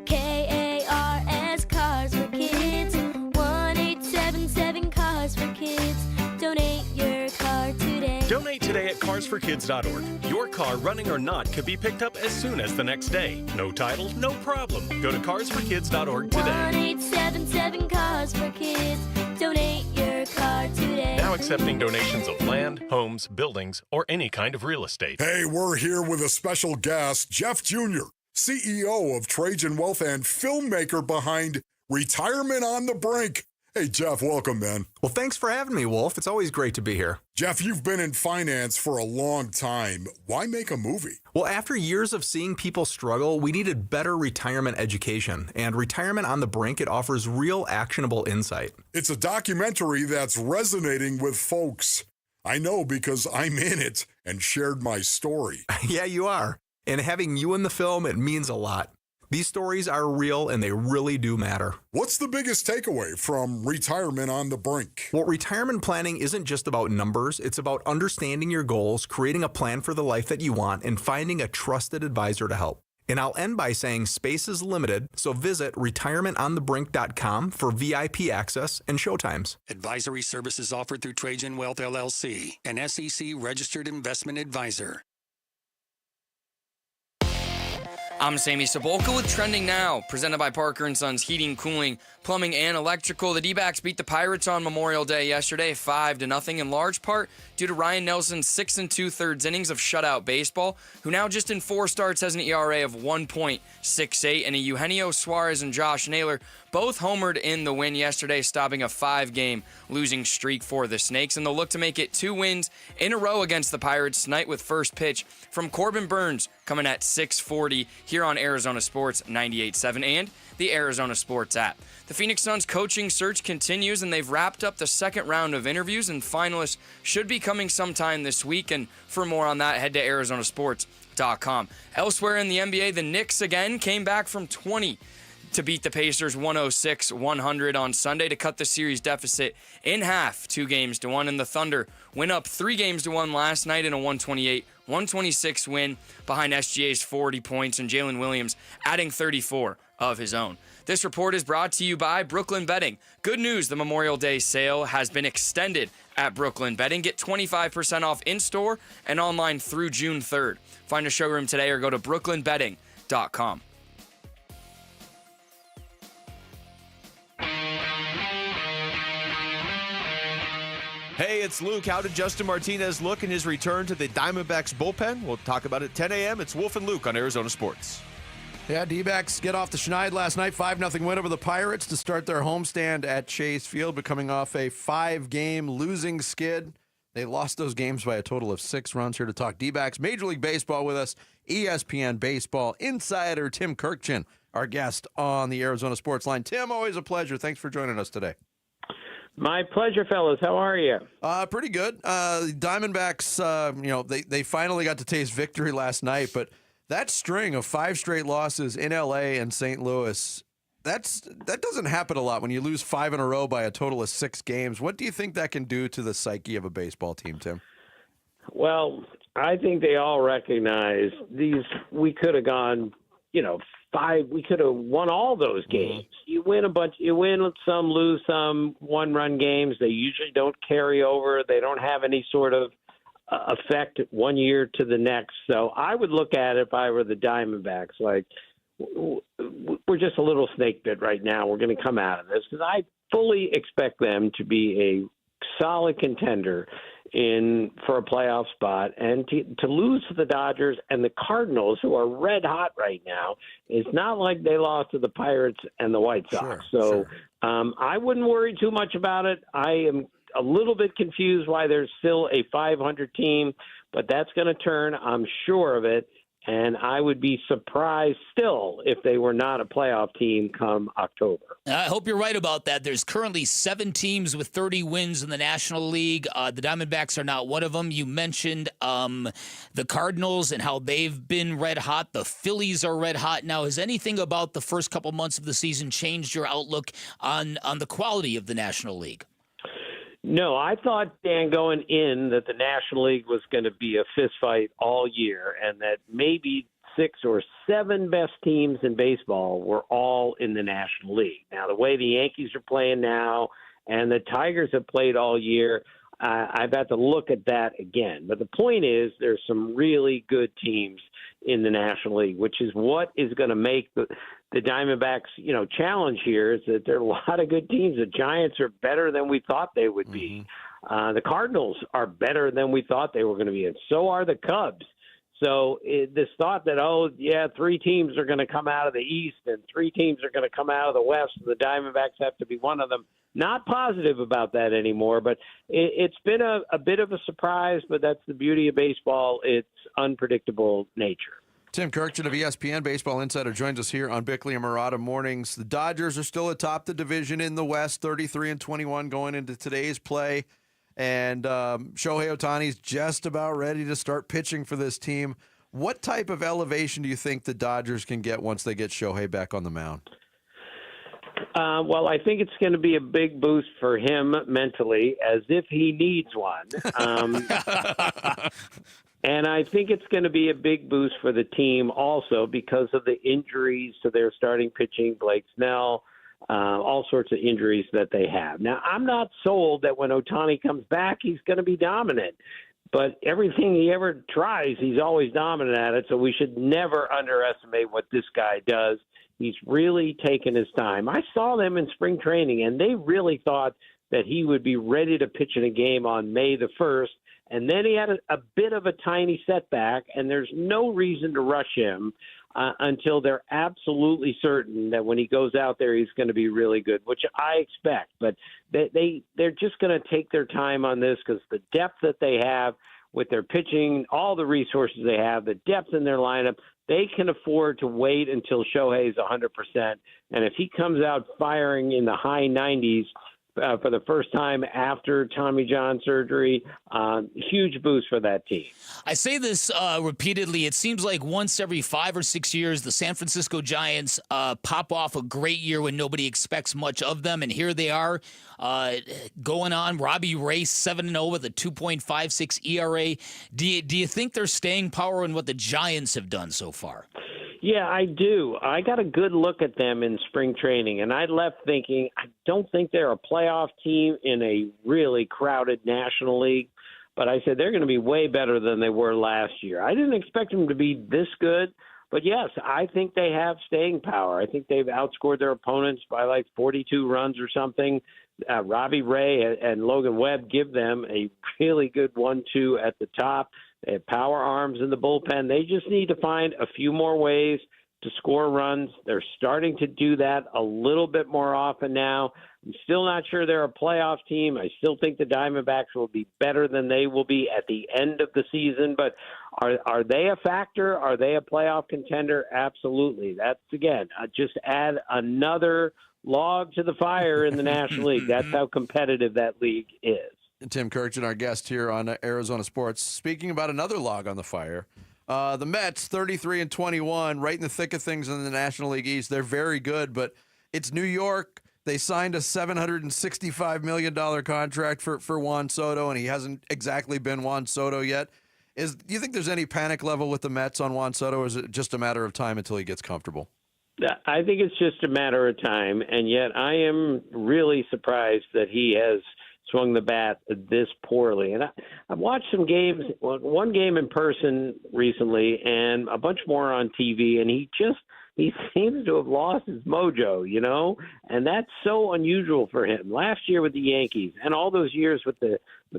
KARS Cars for Kids. 1-877 Cars for Kids. Donate your car today. Donate today at carsforkids.org. Your car, running or not, could be picked up as soon as the next day. No title, no problem. Go to carsforkids.org today. 1-877 Cars for Kids. Donate your car today. Now accepting donations of land, homes, buildings, or any kind of real estate. Hey, we're here with a special guest, Jeff Jr., CEO of Trajan Wealth and filmmaker behind Retirement on the Brink. Hey, Jeff, welcome, man. Well, thanks for having me, Wolf. It's always great to be here. Jeff, you've been in finance for a long time. Why make a movie? Well, after years of seeing people struggle, we needed better retirement education. And Retirement on the Brink, it offers real actionable insight. It's a documentary that's resonating with folks. I know because I'm in it and shared my story. Yeah, you are. And having you in the film, it means a lot. These stories are real and they really do matter. What's the biggest takeaway from Retirement on the Brink? Well, retirement planning isn't just about numbers. It's about understanding your goals, creating a plan for the life that you want, and finding a trusted advisor to help. And I'll end by saying space is limited, so visit retirementonthebrink.com for VIP access and showtimes. Advisory services offered through Trajan Wealth LLC, an SEC registered investment advisor. I'm Sammy Sabolka with Trending Now, presented by Parker & Sons Heating, Cooling, Plumbing, and Electrical. The D-backs beat the Pirates on Memorial Day yesterday 5-0 in large part due to Ryan Nelson's 6 2/3 innings of shutout baseball, who now just in 4 starts has an ERA of 1.68, and Eugenio Suarez and Josh Naylor both homered in the win yesterday, stopping a 5-game losing streak for the Snakes, and they'll look to make it 2 wins in a row against the Pirates tonight with first pitch from Corbin Burns coming at 6:40 here on Arizona Sports 98.7 and the Arizona Sports app. The Phoenix Suns coaching search continues, and they've wrapped up the second round of interviews, and finalists should be coming sometime this week. And for more on that, head to arizonasports.com. Elsewhere in the NBA, the Knicks again came back from 20 to beat the Pacers 106-100 on Sunday to cut the series deficit in half, 2-1. And the Thunder went up 3-1 last night in a 128-126 win behind SGA's 40 points and Jalen Williams adding 34 of his own. This report is brought to you by Brooklyn Betting. Good news, the Memorial Day sale has been extended at Brooklyn Betting. Get 25% off in-store and online through June 3rd. Find a showroom today or go to brooklynbetting.com. Hey, it's Luke. How did Justin Martinez look in his return to the Diamondbacks bullpen? We'll talk about it at 10 a.m. It's Wolf and Luke on Arizona Sports. Yeah, D-backs get off the schneid last night. 5-0 win over the Pirates to start their homestand at Chase Field, but coming off a 5-game losing skid. They lost those games by a total of 6 runs. Here to talk D-backs, Major League Baseball with us, ESPN Baseball insider Tim Kirkchin, our guest on the Arizona Sports Line. Tim, always a pleasure. Thanks for joining us today. My pleasure, fellas. How are you? Pretty good. The Diamondbacks, they finally got to taste victory last night, but that string of 5 straight losses in L.A. and St. Louis, that doesn't happen a lot when you lose 5 in a row by a total of 6 games. What do you think that can do to the psyche of a baseball team, Tim? Well, I think they all recognize we could have gone, 5. We could have won all those games. You win a bunch. You win some, lose some, 1-run games. They usually don't carry over. They don't have any sort of effect one year to the next. So I would look at it if I were the Diamondbacks, like we're just a little snake bit right now. We're going to come out of this because I fully expect them to be a solid contender for a playoff spot, and to lose to the Dodgers and the Cardinals, who are red hot right now. It's not like they lost to the Pirates and the White Sox. I wouldn't worry too much about it. I am a little bit confused why there's still a 500 team, but that's going to turn, I'm sure of it. And I would be surprised still if they were not a playoff team come October. I hope you're right about that. There's currently 7 teams with 30 wins in the National League. The Diamondbacks are not one of them. You mentioned the Cardinals and how they've been red hot. The Phillies are red hot. Now, has anything about the first couple months of the season changed your outlook on the quality of the National League? No, I thought, Dan, going in that the National League was going to be a fist fight all year and that maybe 6 or 7 best teams in baseball were all in the National League. Now, the way the Yankees are playing now and the Tigers have played all year, I've had to look at that again. But the point is there's some really good teams in the National League, which is what is going to make the Diamondbacks, challenge here is that there are a lot of good teams. The Giants are better than we thought they would be. The Cardinals are better than we thought they were going to be, and so are the Cubs. So this thought that, 3 teams are going to come out of the East and 3 teams are going to come out of the West, and the Diamondbacks have to be one of them. Not positive about that anymore, but it's been a bit of a surprise, but that's the beauty of baseball, its unpredictable nature. Tim Kirkchin of ESPN Baseball Insider joins us here on Bigley and Murata Mornings. The Dodgers are still atop the division in the West, 33-21 going into today's play. And Shohei Ohtani's just about ready to start pitching for this team. What type of elevation do you think the Dodgers can get once they get Shohei back on the mound? Well, I think it's going to be a big boost for him mentally, as if he needs one. And I think it's going to be a big boost for the team also because of the injuries to their starting pitching, Blake Snell, all sorts of injuries that they have. Now, I'm not sold that when Ohtani comes back, he's going to be dominant. But everything he ever tries, he's always dominant at it, so we should never underestimate what this guy does. He's really taken his time. I saw them in spring training, and they really thought that he would be ready to pitch in a game on May the 1st. And then he had a bit of a tiny setback, and there's no reason to rush him until they're absolutely certain that when he goes out there, he's going to be really good, which I expect. But they're just going to take their time on this because the depth that they have with their pitching, all the resources they have, the depth in their lineup, they can afford to wait until Shohei's 100%. And if he comes out firing in the high 90s, for the first time after Tommy John surgery. Huge boost for that team. I say this repeatedly. It seems like once every 5 or 6 years, the San Francisco Giants pop off a great year when nobody expects much of them, and here they are going on. Robbie Ray 7-0 with a 2.56 ERA. Do you think they're staying power in what the Giants have done so far? Yeah, I do. I got a good look at them in spring training, and I left thinking I don't think they're a playoff team in a really crowded National League, but I said they're going to be way better than they were last year. I didn't expect them to be this good, But yes, I think they have staying power. I think they've outscored their opponents by like 42 runs or something. Robbie Ray and Logan Webb give them a really good 1-2 at the top. They have power arms in the bullpen. They just need to find a few more ways to score runs. They're starting to do that a little bit more often now. I'm still not sure they're a playoff team. I still think the Diamondbacks will be better than they will be at the end of the season. But are they a factor? Are they a playoff contender? Absolutely. That's, again, just add another log to the fire in the National League. That's how competitive that league is. Tim Kirchin, our guest here on Arizona Sports. Speaking about another log on the fire, the Mets, 33-21, right in the thick of things in the National League East. They're very good, but it's New York. They signed a $765 million contract for Juan Soto, and he hasn't exactly been Juan Soto yet. Do you think there's any panic level with the Mets on Juan Soto, or is it just a matter of time until he gets comfortable? I think it's just a matter of time, and yet I am really surprised that he has swung the bat this poorly. And I've watched some games, one game in person recently and a bunch more on TV, and he seems to have lost his mojo, and that's so unusual for him. Last year with the Yankees and all those years with the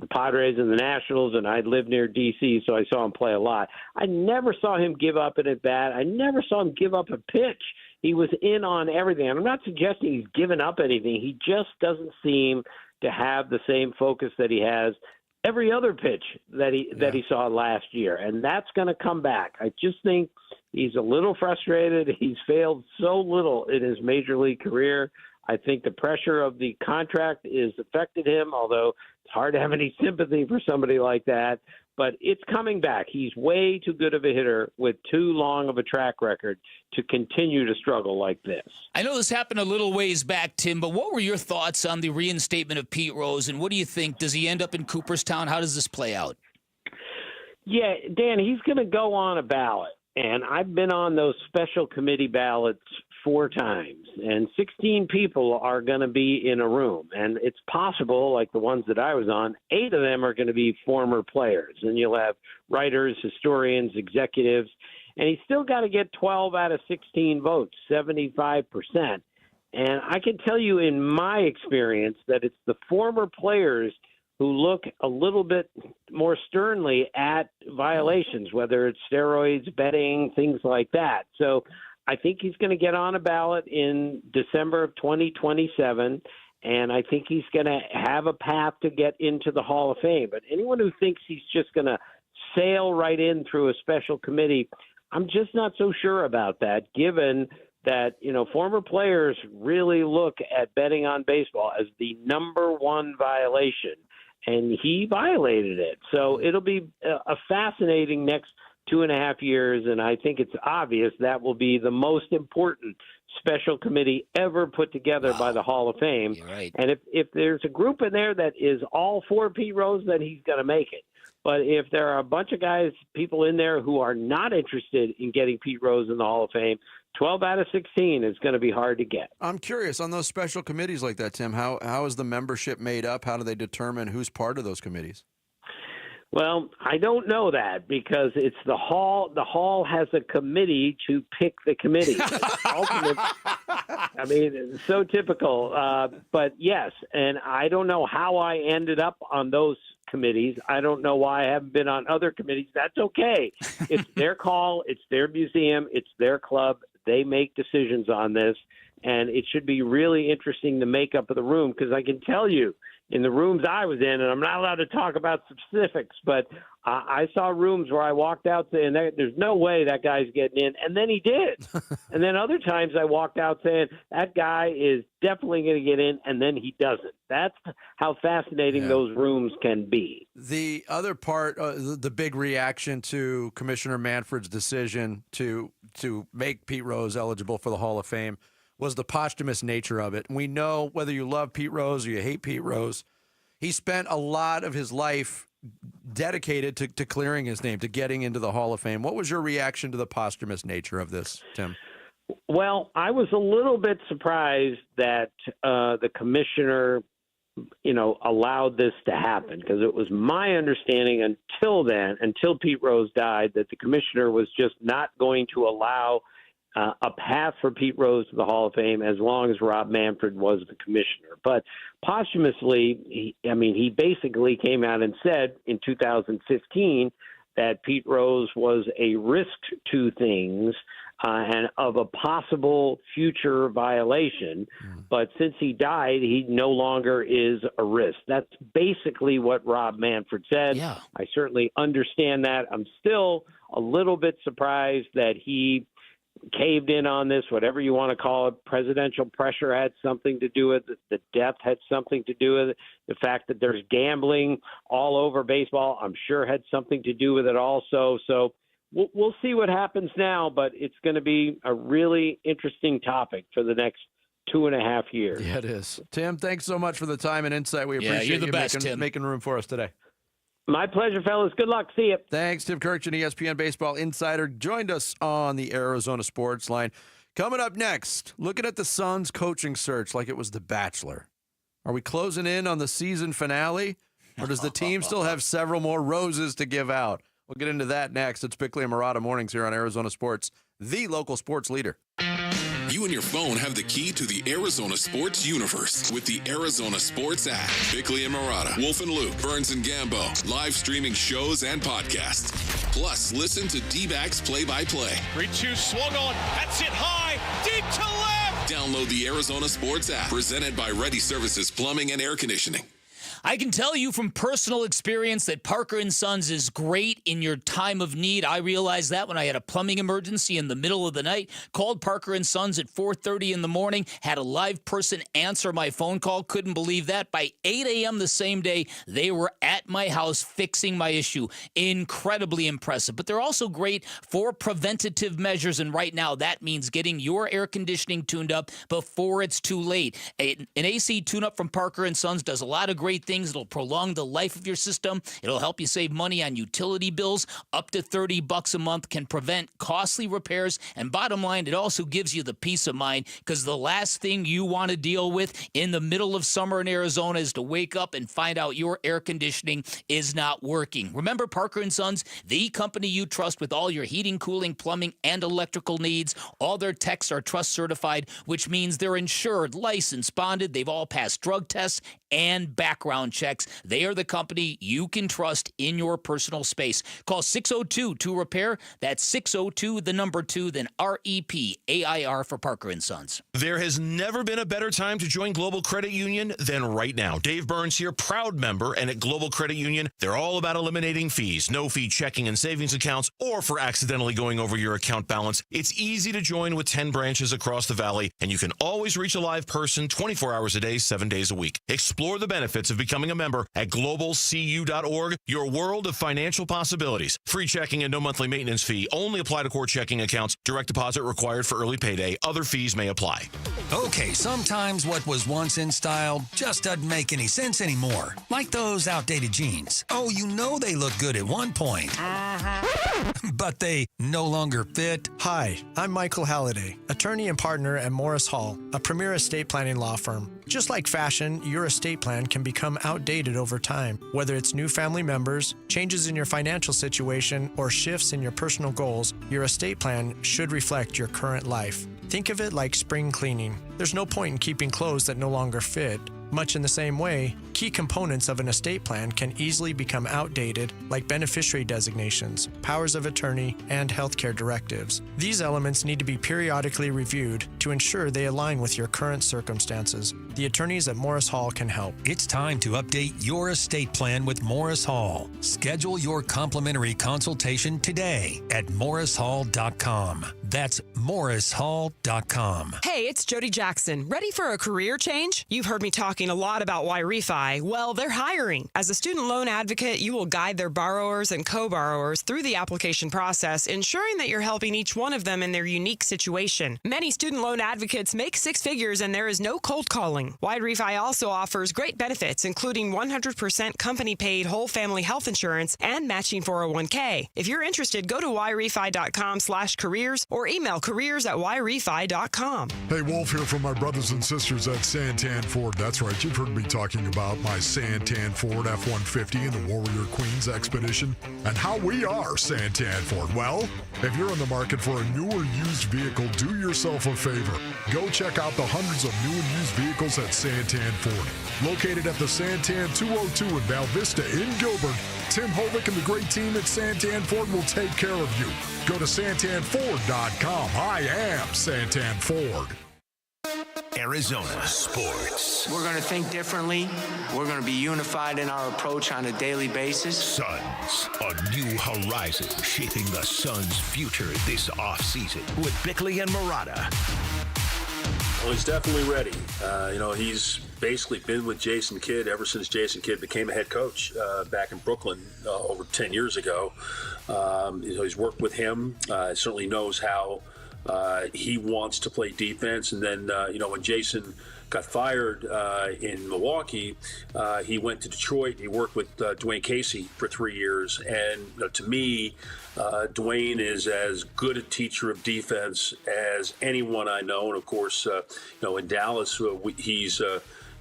Padres and the Nationals, and I lived near D.C., so I saw him play a lot. I never saw him give up an at-bat. I never saw him give up a pitch. He was in on everything. I'm not suggesting he's given up anything. He just doesn't seem to have the same focus that he has every other pitch that he saw last year, and that's going to come back. I just think he's a little frustrated. He's failed so little in his major league career. I think the pressure of the contract has affected him, although it's hard to have any sympathy for somebody like that. But it's coming back. He's way too good of a hitter with too long of a track record to continue to struggle like this. I know this happened a little ways back, Tim, but what were your thoughts on the reinstatement of Pete Rose, and what do you think? Does he end up in Cooperstown? How does this play out? Yeah, Dan, he's going to go on a ballot. And I've been on those special committee ballots 4 times, and 16 people are going to be in a room. And it's possible, like the ones that I was on, 8 of them are going to be former players. And you'll have writers, historians, executives, and he's still got to get 12 out of 16 votes, 75%. And I can tell you in my experience that it's the former players who look a little bit more sternly at violations, whether it's steroids, betting, things like that. So I think he's going to get on a ballot in December of 2027, and I think he's going to have a path to get into the Hall of Fame. But anyone who thinks he's just going to sail right in through a special committee, I'm just not so sure about that, given that, former players really look at betting on baseball as the number one violation. And he violated it. So it'll be a fascinating next 2.5 years, and I think it's obvious that will be the most important special committee ever put together by the Hall of Fame. Right. And if there's a group in there that is all for Pete Rose, then he's going to make it. But if there are a bunch of people in there who are not interested in getting Pete Rose in the Hall of Fame, 12 out of 16 is going to be hard to get. I'm curious, on those special committees like that, Tim, how is the membership made up? How do they determine who's part of those committees? Well, I don't know that because it's the Hall. The Hall has a committee to pick the committee. I mean, it's so typical. But yes, and I don't know how I ended up on those committees. I don't know why I haven't been on other committees. That's okay. It's their call. It's their museum. It's their club. They make decisions on this, and it should be really interesting the makeup of the room because I can tell you in the rooms I was in, and I'm not allowed to talk about specifics, but I saw rooms where I walked out saying, there's no way that guy's getting in, and then he did. And then other times I walked out saying, that guy is definitely going to get in, and then he doesn't. That's how fascinating those rooms can be. The other part, the big reaction to Commissioner Manfred's decision to make Pete Rose eligible for the Hall of Fame was the posthumous nature of it. We know whether you love Pete Rose or you hate Pete Rose, he spent a lot of his life dedicated to clearing his name, to getting into the Hall of Fame. What was your reaction to the posthumous nature of this, Tim? Well, I was a little bit surprised that the commissioner allowed this to happen, because it was my understanding until Pete Rose died, that the commissioner was just not going to allow a path for Pete Rose to the Hall of Fame as long as Rob Manfred was the commissioner. But posthumously, he basically came out and said in 2015 that Pete Rose was a risk to things and of a possible future violation. But since he died, he no longer is a risk. That's basically what Rob Manfred said. Yeah. I certainly understand that. I'm still a little bit surprised that he caved in on this, whatever you want to call it. Presidential pressure had something to do with it. The death had something to do with it. The fact that there's gambling all over baseball, I'm sure, had something to do with it also. So we'll see what happens now, but it's going to be a really interesting topic for the next 2.5 years. Yeah, it is. Tim, thanks so much for the time and insight. We appreciate you're the you best, Tim. making room for us today. My pleasure, fellas. Good luck. See you. Thanks. Tim Kirkchin, ESPN Baseball Insider, joined us on the Arizona Sports Line. Coming up next, looking at the Suns coaching search like it was The Bachelor. Are we closing in on the season finale, or does the team still have several more roses to give out? We'll get into that next. It's Bigley and Murata Mornings here on Arizona Sports, the local sports leader. You and your phone have the key to the Arizona sports universe with the Arizona Sports app. Bigley and Murata, Wolf and Luke, Burns and Gambo, live streaming shows and podcasts. Plus, listen to D-backs play-by-play. 3-2 swung on. That's it high, deep to left. Download the Arizona Sports app, presented by Ready Services Plumbing and Air Conditioning. I can tell you from personal experience that Parker & Sons is great in your time of need. I realized that when I had a plumbing emergency in the middle of the night, called Parker & Sons at 4:30 in the morning, had a live person answer my phone call. Couldn't believe that. By 8 a.m. the same day, they were at my house fixing my issue. Incredibly impressive. But they're also great for preventative measures, and right now that means getting your air conditioning tuned up before it's too late. An AC tune-up from Parker & Sons does a lot of great things. It'll prolong the life of your system. It'll help you save money on utility bills. Up to $30 a month, can prevent costly repairs. And bottom line, it also gives you the peace of mind, because the last thing you want to deal with in the middle of summer in Arizona is to wake up and find out your air conditioning is not working. Remember, Parker & Sons, the company you trust with all your heating, cooling, plumbing, and electrical needs. All their techs are trust certified, which means they're insured, licensed, bonded. They've all passed drug tests and background checks. They are the company you can trust in your personal space. Call 602-2-REPAIR. That's 602-2, then REPAIR for Parker & Sons. There has never been a better time to join Global Credit Union than right now. Dave Burns here, proud member, and at Global Credit Union, they're all about eliminating fees, no-fee checking and savings accounts, or for accidentally going over your account balance. It's easy to join with 10 branches across the valley, and you can always reach a live person 24 hours a day, 7 days a week. Explore the benefits of becoming a member at globalcu.org, your world of financial possibilities. Free checking and no monthly maintenance fee. Only apply to core checking accounts. Direct deposit required for early payday. Other fees may apply. Okay, sometimes what was once in style just doesn't make any sense anymore. Like those outdated jeans. Oh, you know they look good at one point. But they no longer fit. Hi, I'm Michael Halliday, attorney and partner at Morris Hall, a premier estate planning law firm. Just like fashion, your estate plan can become outdated over time. Whether it's new family members, changes in your financial situation, or shifts in your personal goals, your estate plan should reflect your current life. Think of it like spring cleaning. There's no point in keeping clothes that no longer fit. Much in the same way, key components of an estate plan can easily become outdated, like beneficiary designations, powers of attorney, and healthcare directives. These elements need to be periodically reviewed to ensure they align with your current circumstances. The attorneys at Morris Hall can help. It's time to update your estate plan with Morris Hall. Schedule your complimentary consultation today at morrishall.com. That's morrishall.com. Hey, it's Jody Jackson. Ready for a career change? You've heard me talking a lot about YRefi. Well, they're hiring. As a student loan advocate, you will guide their borrowers and co-borrowers through the application process, ensuring that you're helping each one of them in their unique situation. Many student loan advocates make six figures, and there is no cold calling. YRefi also offers great benefits, including 100% company-paid whole family health insurance and matching 401k. If you're interested, go to yrefi.com/careers or email careers@yrefi.com. Hey, Wolf here from my brothers and sisters at Santan Ford. That's right, you've heard me talking about about my Santan Ford F-150 and the Warrior Queens Expedition and how we are Santan Ford? Well, if you're in the market for a new or used vehicle, do yourself a favor. Go check out the hundreds of new and used vehicles at Santan Ford. Located at the Santan 202 in Val Vista in Gilbert, Tim Hovick and the great team at Santan Ford will take care of you. Go to santanford.com. I am Santan Ford. Arizona sports. We're going to think differently. We're going to be unified in our approach on a daily basis. Suns, a new horizon shaping the Suns' future this offseason with Bigley and Murata. Well, he's definitely ready. He's basically been with Jason Kidd ever since Jason Kidd became a head coach back in Brooklyn over 10 years ago. He's worked with him, certainly knows how he wants to play defense. And then, when Jason got fired in Milwaukee, he went to Detroit. He worked with Dwayne Casey for 3 years. And to me, Dwayne is as good a teacher of defense as anyone I know. And of course, in Dallas, he's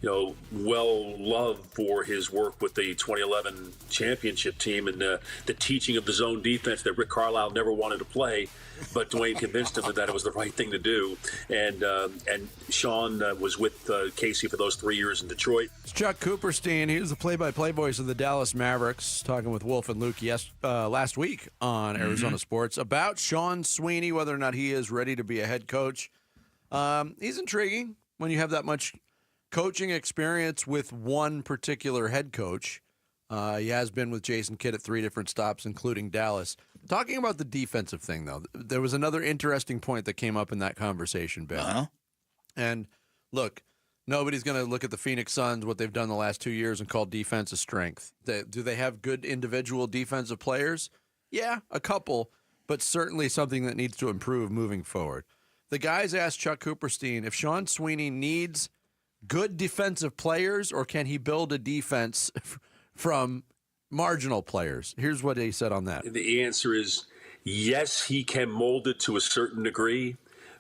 well loved for his work with the 2011 championship team and the teaching of the zone defense that Rick Carlisle never wanted to play, but Dwayne convinced him that it was the right thing to do. And Sean was with Casey for those 3 years in Detroit. It's Chuck Cooperstein. He was the play-by-play voice of the Dallas Mavericks, talking with Wolf and Luke last week on Arizona Sports about Sean Sweeney, whether or not he is ready to be a head coach. He's intriguing when you have that much coaching experience with one particular head coach. He has been with Jason Kidd at 3 different stops, including Dallas. Talking about the defensive thing, though, there was another interesting point that came up in that conversation, Ben. Uh-huh. And look, nobody's going to look at the Phoenix Suns, what they've done the last 2 years, and call defense a strength. Do they have good individual defensive players? Yeah, a couple, but certainly something that needs to improve moving forward. The guys asked Chuck Cooperstein if Sean Sweeney needs good defensive players, or can he build a defense from marginal players? Here's what he said on that. The answer is yes, he can mold it to a certain degree,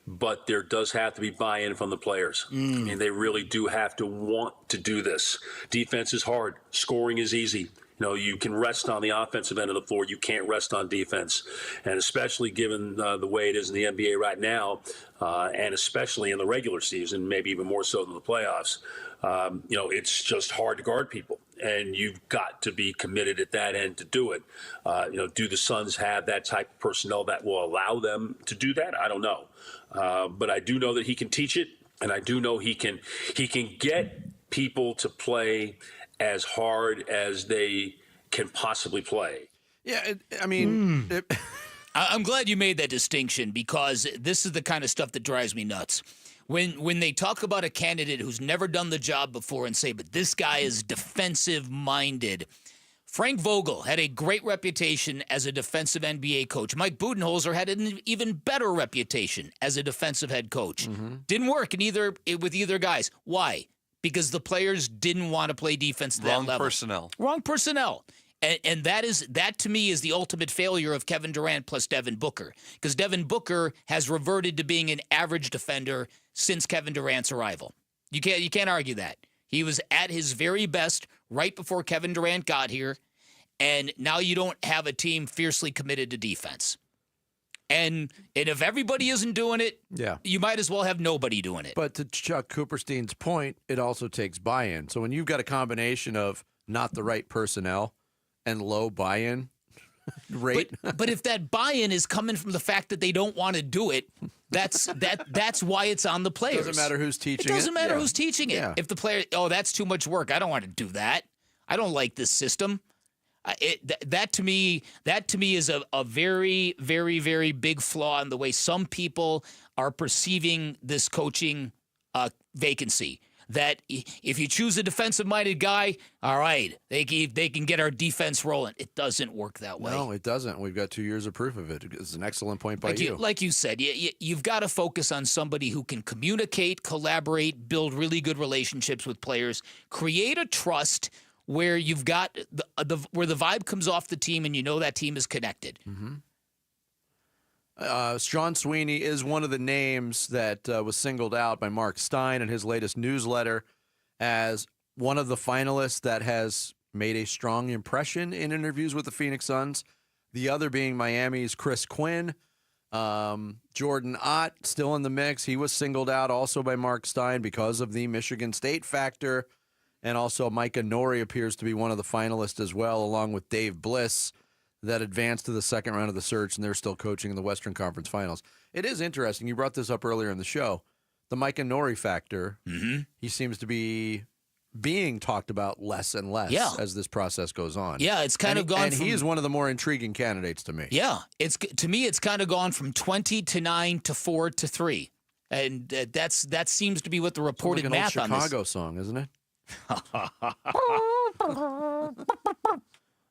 but there does have to be buy-in from the players. And they really do have to want to do this. Defense is hard. Scoring is easy. You can rest on the offensive end of the floor. You can't rest on defense. And especially given the way it is in the NBA right now, and especially in the regular season, maybe even more so than the playoffs, it's just hard to guard people. And you've got to be committed at that end to do it. Do the Suns have that type of personnel that will allow them to do that? I don't know. But I do know that he can teach it, and I do know he can get people to play as hard as they can possibly play. Yeah, I'm glad you made that distinction, because this is the kind of stuff that drives me nuts. When they talk about a candidate who's never done the job before and say, but this guy is defensive-minded. Frank Vogel had a great reputation as a defensive NBA coach. Mike Budenholzer had an even better reputation as a defensive head coach. Didn't work with either guys. Why? Because the players didn't want to play defense at that level. Wrong personnel. And that to me is the ultimate failure of Kevin Durant plus Devin Booker. Because Devin Booker has reverted to being an average defender since Kevin Durant's arrival. You can't argue that. He was at his very best right before Kevin Durant got here, and now you don't have a team fiercely committed to defense. And if everybody isn't doing it, you might as well have nobody doing it. But to Chuck Cooperstein's point, it also takes buy-in. So when you've got a combination of not the right personnel and low buy-in rate. But if that buy-in is coming from the fact that they don't want to do it, that's why it's on the players. Doesn't matter who's teaching it. It doesn't matter who's teaching it. Yeah. If the player, that's too much work. I don't want to do that. I don't like this system. That to me is a very, very, very big flaw in the way some people are perceiving this coaching vacancy. That if you choose a defensive-minded guy, all right, they can get our defense rolling. It doesn't work that way. No, it doesn't. We've got 2 years of proof of it. It's an excellent point by you. Like you said, you've got to focus on somebody who can communicate, collaborate, build really good relationships with players, create a trust where you've got where the vibe comes off the team and you know that team is connected. Sean Sweeney is one of the names that was singled out by Mark Stein in his latest newsletter as one of the finalists that has made a strong impression in interviews with the Phoenix Suns. The other being Miami's Chris Quinn. Jordan Ott still in the mix. He was singled out also by Mark Stein because of the Michigan State factor. And also Micah Nori appears to be one of the finalists as well, along with Dave Bliss, that advanced to the second round of the search, and they're still coaching in the Western Conference Finals. It is interesting. You brought this up earlier in the show. The Micah Nori factor, he seems to be being talked about less and less as this process goes on. Yeah, it's kind of gone and he is one of the more intriguing candidates to me. Yeah, to me, it's kind of gone from 20 to 9 to 4 to 3. And that seems to be what the reported like an math old on this. Chicago song, isn't it?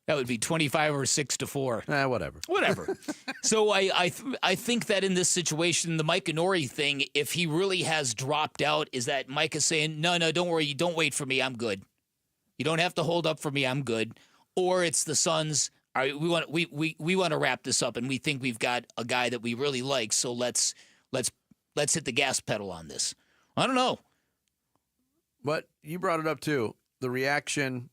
That would be 25 or 6 to 4. Whatever. Whatever. So I think that in this situation, the Micah Nori thing, if he really has dropped out, is that Micah saying, no, don't worry, you don't wait for me, I'm good. You don't have to hold up for me, I'm good. Or it's the Suns, all right, we want to wrap this up, and we think we've got a guy that we really like, so let's hit the gas pedal on this. I don't know. But you brought it up too. The reaction,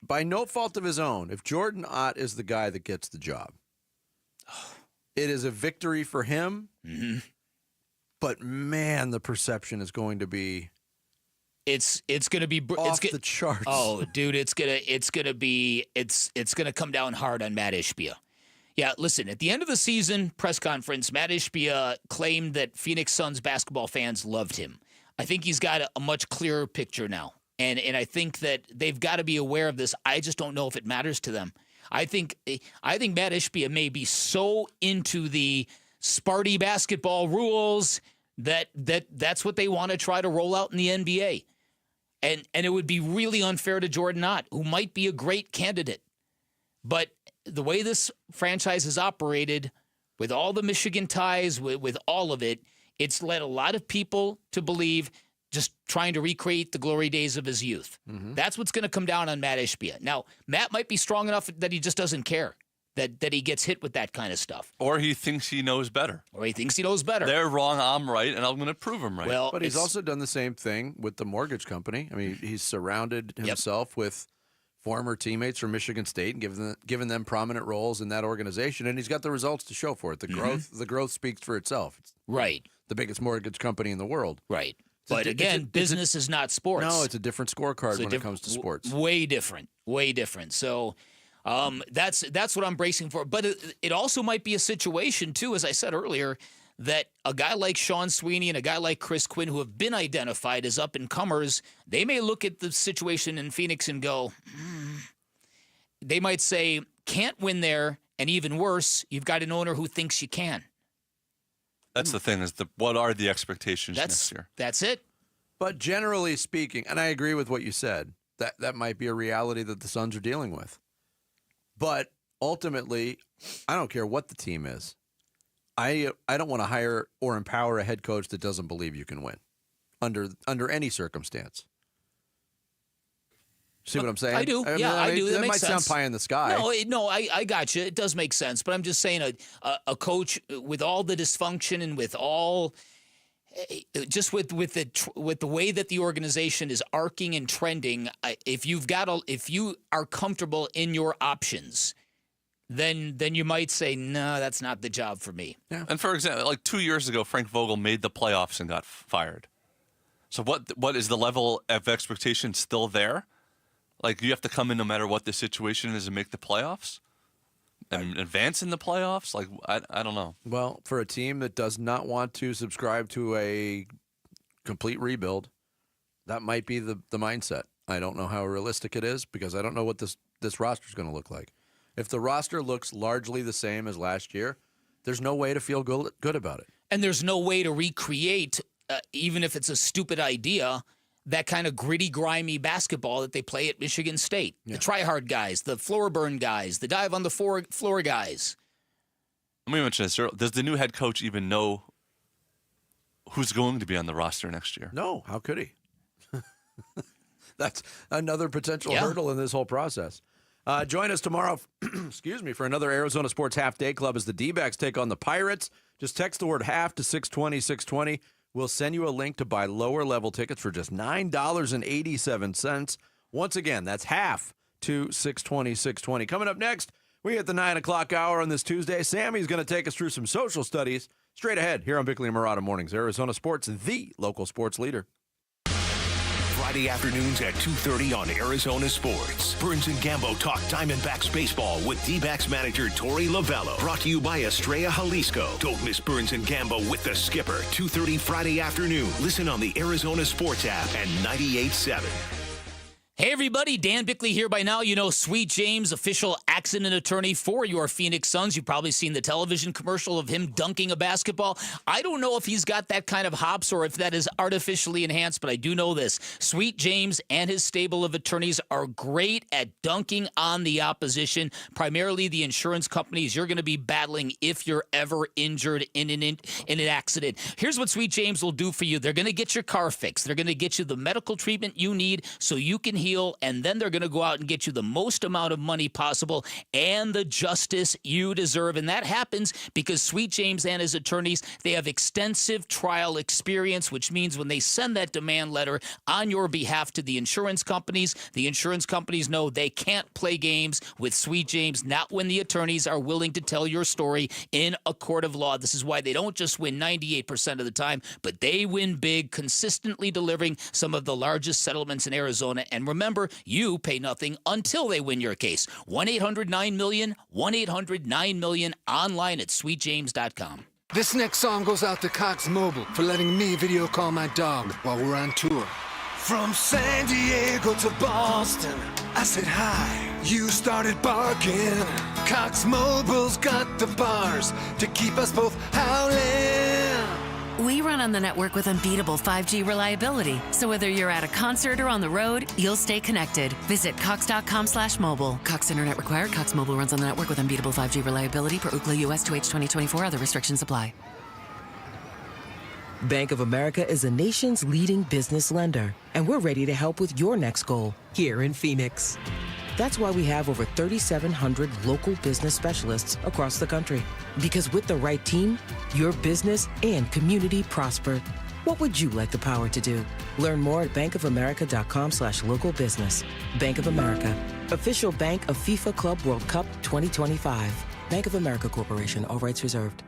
by no fault of his own, if Jordan Ott is the guy that gets the job, it is a victory for him. Mm-hmm. But man, the perception is going to be it's going to be off the charts. Oh, dude, it's gonna come down hard on Matt Ishbia. Yeah, listen, at the end of the season press conference, Matt Ishbia claimed that Phoenix Suns basketball fans loved him. I think he's got a much clearer picture now. And I think that they've got to be aware of this. I just don't know if it matters to them. I think Matt Ishbia may be so into the Sparty basketball rules that's what they want to try to roll out in the NBA. And it would be really unfair to Jordan Ott, who might be a great candidate. But the way this franchise is operated, with all the Michigan ties, with all of it, it's led a lot of people to believe just trying to recreate the glory days of his youth. Mm-hmm. That's what's going to come down on Matt Ishbia. Now, Matt might be strong enough that he just doesn't care that he gets hit with that kind of stuff. Or he thinks he knows better. They're wrong, I'm right, and I'm going to prove him right. Well, but he's also done the same thing with the mortgage company. I mean, he's surrounded himself with former teammates from Michigan State and given them prominent roles in that organization, and he's got the results to show for it. The growth speaks for itself. It's right. The biggest mortgage company in the world. Right. But again, business is not sports. No, it's a different scorecard when it comes to sports. Way different. So that's what I'm bracing for. But it also might be a situation, too, as I said earlier, that a guy like Sean Sweeney and a guy like Chris Quinn, who have been identified as up-and-comers, they may look at the situation in Phoenix and go, they might say, can't win there, and even worse, you've got an owner who thinks you can. That's the thing, is what are the expectations next year? That's it. But generally speaking, and I agree with what you said, that might be a reality that the Suns are dealing with. But ultimately, I don't care what the team is. I don't want to hire or empower a head coach that doesn't believe you can win under any circumstance. See what I'm saying? I do. I do. That might makes sense. sound pie in the sky. No, I got you. It does make sense. But I'm just saying a coach with all the dysfunction and with all just with the way that the organization is arcing and trending, if you are comfortable in your options, then you might say, no, that's not the job for me. Yeah. And for example, like 2 years ago, Frank Vogel made the playoffs and got fired. So what is the level of expectation still there? Like, you have to come in no matter what the situation is and make the playoffs? And advance in the playoffs? Like, I don't know. Well, for a team that does not want to subscribe to a complete rebuild, that might be the mindset. I don't know how realistic it is because I don't know what this roster is going to look like. If the roster looks largely the same as last year, there's no way to feel good about it. And there's no way to recreate, even if it's a stupid idea, that kind of gritty, grimy basketball that they play at Michigan State. Yeah. The try-hard guys, the floor burn guys, the dive on the floor guys. Let me mention this. Does the new head coach even know who's going to be on the roster next year? No. How could he? That's another potential hurdle in this whole process. Join us tomorrow, for another Arizona Sports Half Day Club as the D-backs take on the Pirates. Just text the word half to 620, 620. We'll send you a link to buy lower-level tickets for just $9.87. Once again, that's half to $620. Coming up next, we hit the 9 o'clock hour on this Tuesday. Sammy's going to take us through some social studies straight ahead here on Bigley and Marotta Mornings. Arizona Sports, the local sports leader. Friday afternoons at 2:30 on Arizona Sports. Burns and Gambo talk Diamondbacks baseball with D-backs manager Torey Lovello. Brought to you by Estrella Jalisco. Don't miss Burns and Gambo with the skipper. 2:30 Friday afternoon. Listen on the Arizona Sports app and 98.7. Hey everybody, Dan Bigley here. By now you know Sweet James, official accident attorney for your Phoenix Suns. You've probably seen the television commercial of him dunking a basketball. I don't know if he's got that kind of hops or if that is artificially enhanced, but I do know this. Sweet James and his stable of attorneys are great at dunking on the opposition, primarily the insurance companies you're going to be battling if you're ever injured in an accident. Here's what Sweet James will do for you. They're going to get your car fixed. They're going to get you the medical treatment you need so you can heal, and then they're going to go out and get you the most amount of money possible and the justice you deserve. And that happens because Sweet James and his attorneys, they have extensive trial experience, which means when they send that demand letter on your behalf to the insurance companies know they can't play games with Sweet James, not when the attorneys are willing to tell your story in a court of law. This is why they don't just win 98% of the time, but they win big, consistently delivering some of the largest settlements in Arizona. And remember, you pay nothing until they win your case. 1-800-9-MILLION, 1-800-9-MILLION, online at sweetjames.com. This next song goes out to Cox Mobile for letting me video call my dog while we're on tour. From San Diego to Boston, I said hi. You started barking. Cox Mobile's got the bars to keep us both howling. We run on the network with unbeatable 5G reliability. So whether you're at a concert or on the road, you'll stay connected. Visit cox.com/mobile. Cox Internet required. Cox Mobile runs on the network with unbeatable 5G reliability per Ookla US 2H 2024. Other restrictions apply. Bank of America is the nation's leading business lender, and we're ready to help with your next goal here in Phoenix. That's why we have over 3,700 local business specialists across the country. Because with the right team, your business and community prosper. What would you like the power to do? Learn more at bankofamerica.com/local business. Bank of America, official bank of FIFA Club World Cup 2025. Bank of America Corporation, all rights reserved.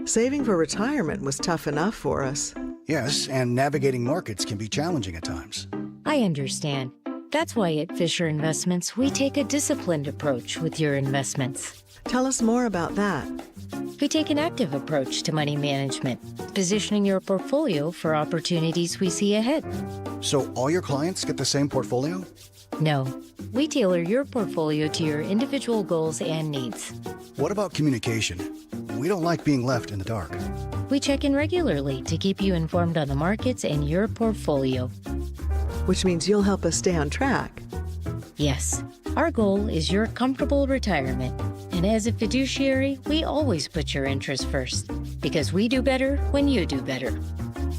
Saving for retirement was tough enough for us. Yes, and navigating markets can be challenging at times. I understand. That's why at Fisher Investments, we take a disciplined approach with your investments. Tell us more about that. We take an active approach to money management, positioning your portfolio for opportunities we see ahead. So all your clients get the same portfolio? No, we tailor your portfolio to your individual goals and needs. What about communication? We don't like being left in the dark. We check in regularly to keep you informed on the markets and your portfolio. Which means you'll help us stay on track. Yes, our goal is your comfortable retirement. And as a fiduciary, we always put your interests first. Because we do better when you do better.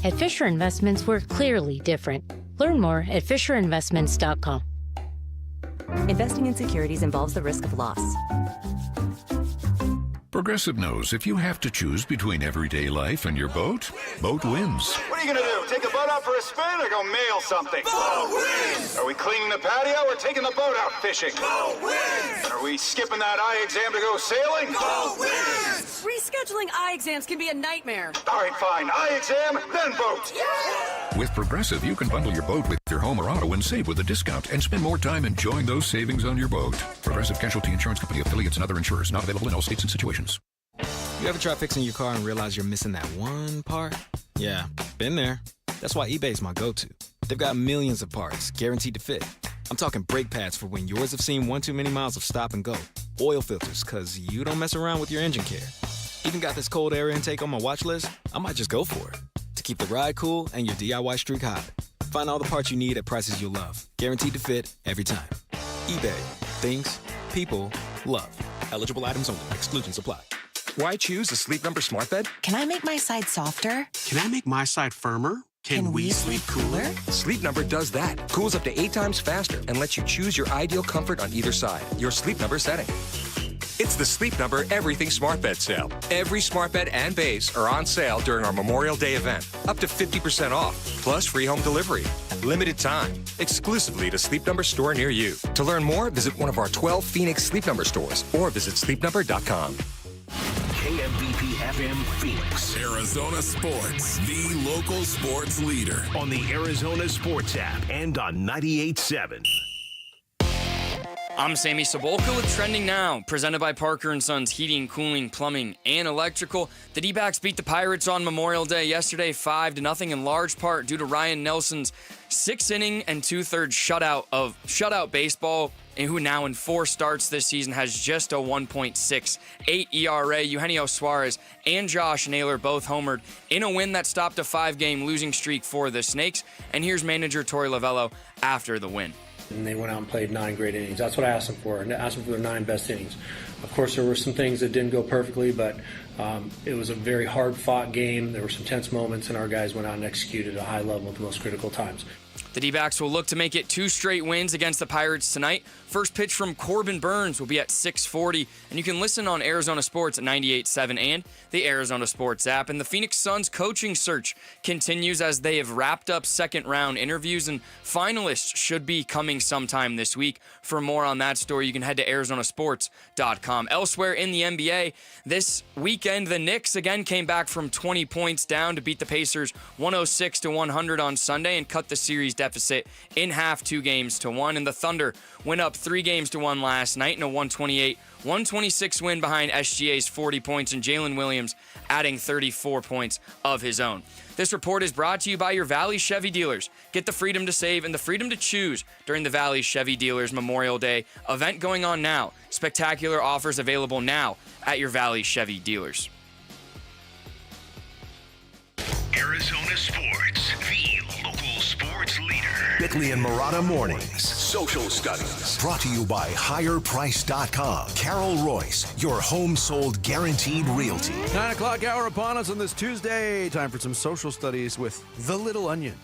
At Fisher Investments, we're clearly different. Learn more at FisherInvestments.com. Investing in securities involves the risk of loss. Progressive knows if you have to choose between everyday life and your boat, boat wins. What are you going to do? Take the boat out for a spin or go mail something? Boat wins! Are we cleaning the patio or taking the boat out fishing? Boat wins! Are we skipping that eye exam to go sailing? Boat wins! Rescheduling eye exams can be a nightmare. All right, fine. Eye exam, then boat. Yeah! With Progressive, you can bundle your boat with your home or auto and save with a discount and spend more time enjoying those savings on your boat. Progressive Casualty Insurance Company, affiliates, and other insurers. Not available in all states and situations. You ever try fixing your car and realize you're missing that one part? Yeah, been there. That's why eBay's my go-to. They've got millions of parts, guaranteed to fit. I'm talking brake pads for when yours have seen one too many miles of stop and go. Oil filters, because you don't mess around with your engine care. Even got this cold air intake on my watch list. I might just go for it. To keep the ride cool and your DIY streak hot. Find all the parts you need at prices you'll love. Guaranteed to fit every time. eBay. Things. People. Love. Eligible items only. Exclusions apply. Why choose a Sleep Number smart bed? Can I make my side softer? Can I make my side firmer? Can we sleep cooler? Sleep Number does that. Cools up to 8 times faster and lets you choose your ideal comfort on either side. Your Sleep Number setting. It's the Sleep Number Everything Smart Bed sale. Every smart bed and base are on sale during our Memorial Day event. Up to 50% off, plus free home delivery. Limited time, exclusively to Sleep Number store near you. To learn more, visit one of our 12 Phoenix Sleep Number stores or visit sleepnumber.com. KMVP FM Phoenix. Arizona Sports, the local sports leader. On the Arizona Sports app and on 98.7. I'm Sammy Sabolka with Trending Now, presented by Parker & Sons Heating, Cooling, Plumbing, and Electrical. The D-backs beat the Pirates on Memorial Day yesterday 5-0 in large part due to Ryan Nelson's 6-inning and 2/3 shutout baseball, and who now in 4 starts this season has just a 1.68 ERA. Eugenio Suarez and Josh Naylor both homered in a win that stopped a 5-game losing streak for the Snakes. And here's manager Torey Lovullo after the win. And they went out and played 9 great innings. That's what I asked them for. I asked them for their 9 best innings. Of course, there were some things that didn't go perfectly, but it was a very hard-fought game. There were some tense moments, and our guys went out and executed at a high level at the most critical times. The D-backs will look to make it 2 straight wins against the Pirates tonight. First pitch from Corbin Burns will be at 6:40, and you can listen on Arizona Sports at 98.7 and the Arizona Sports app. And the Phoenix Suns coaching search continues as they have wrapped up second-round interviews, and finalists should be coming sometime this week. For more on that story, you can head to arizonasports.com. Elsewhere in the NBA, this weekend, the Knicks again came back from 20 points down to beat the Pacers 106-100 on Sunday and cut the series deficit in half 2-1. And the Thunder went up 3-1 last night in a 128-126 win behind SGA's 40 points and Jalen Williams adding 34 points of his own. This report is brought to you by your Valley Chevy dealers. Get the freedom to save and the freedom to choose during the Valley Chevy Dealers Memorial Day event going on now. Spectacular offers available now at your Valley Chevy dealers. Arizona Sports, the local sports leader. Bigley and Murata Mornings. Social Studies. Brought to you by HigherPrice.com. Carol Royce, your home sold guaranteed realty. 9 o'clock hour upon us on this Tuesday. Time for some social studies with The Little Onion,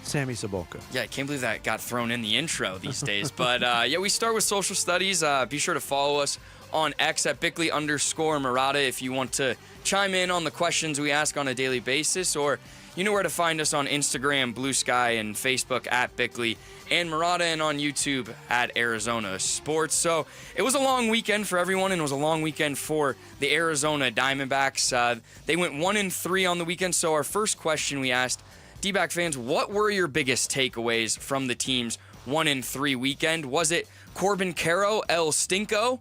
Sammy Sabolka. Yeah, I can't believe that got thrown in the intro these days. But yeah, we start with social studies. Be sure to follow us on X at Bigley_Murata if you want to chime in on the questions we ask on a daily basis, or you know where to find us on Instagram, Blue Sky, and Facebook at Bigley and Murata, and on YouTube at Arizona Sports. So it was a long weekend for everyone, and it was a long weekend for the Arizona Diamondbacks. They went 1-3 on the weekend. So our first question we asked D-back fans, what were your biggest takeaways from the team's 1-3 weekend? Was it Corbin Carroll, El Stinko?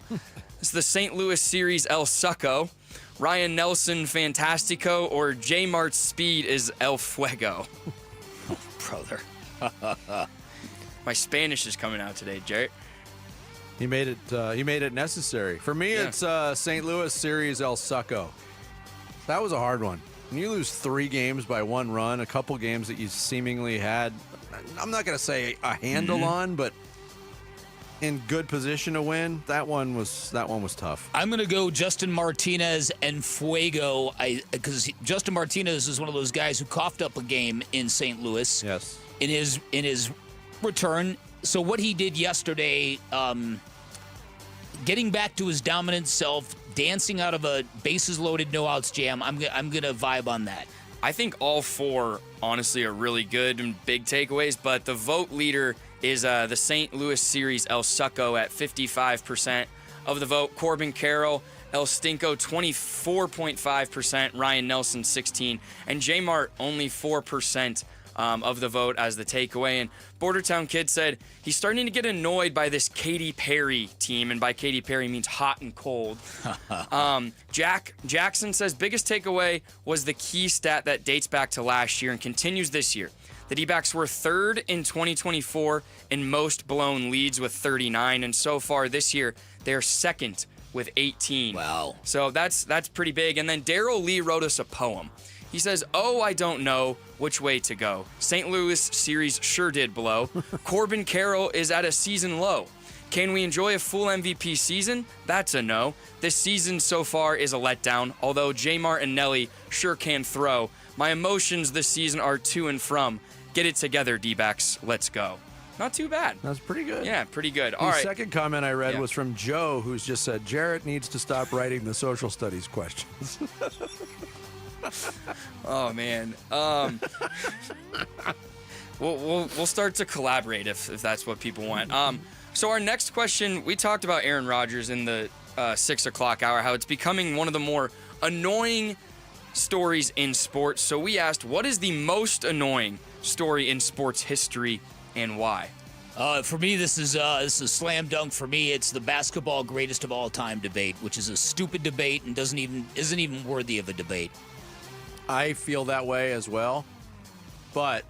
It's the St. Louis series, El Succo. Ryan Nelson, Fantastico, or J Mart's speed is El Fuego? Oh, brother. My Spanish is coming out today, Jarrett. He made it necessary. For me, yeah. It's St. Louis series El Succo. That was a hard one. When you lose 3 games by 1 run, a couple games that you seemingly had, I'm not going to say a handle on, but in good position to win, that one was tough. I'm going to go Justin Martinez and Fuego, because Justin Martinez is one of those guys who coughed up a game in St. Louis. Yes. In his return. So what he did yesterday, getting back to his dominant self, dancing out of a bases loaded no outs jam, I'm gonna vibe on that. I think all 4 honestly are really good and big takeaways, but the vote leader is the St. Louis series El Succo at 55% of the vote. Corbin Carroll, El Stinko 24.5%, Ryan Nelson 16%, and J Mart only 4% of the vote as the takeaway. And Bordertown Kid said he's starting to get annoyed by this Katy Perry team, and by Katy Perry means hot and cold. Jackson says biggest takeaway was the key stat that dates back to last year and continues this year. The D-backs were 3rd in 2024 in most blown leads with 39, and so far this year they're 2nd with 18. Wow. So that's pretty big. And then Daryl Lee wrote us a poem. He says, "Oh, I don't know which way to go. St. Louis series sure did blow. Corbin Carroll is at a season low. Can we enjoy a full MVP season? That's a no. This season so far is a letdown, although J Mart and Nelly sure can throw. My emotions this season are to and from. Get it together, D-backs. Let's go." Not too bad. That's pretty good. Yeah, pretty good. The All right. second comment I read was from Joe, who's just said, Jarrett needs to stop writing the social studies questions. Oh, man. We'll start to collaborate if that's what people want. So our next question, we talked about Aaron Rodgers in the 6 o'clock hour, how it's becoming one of the more annoying stories in sports. So we asked, what is the most annoying story in sports history and why? For me, this is a slam dunk. For me, it's the basketball greatest of all time debate, which is a stupid debate and isn't even worthy of a debate. I feel that way as well, but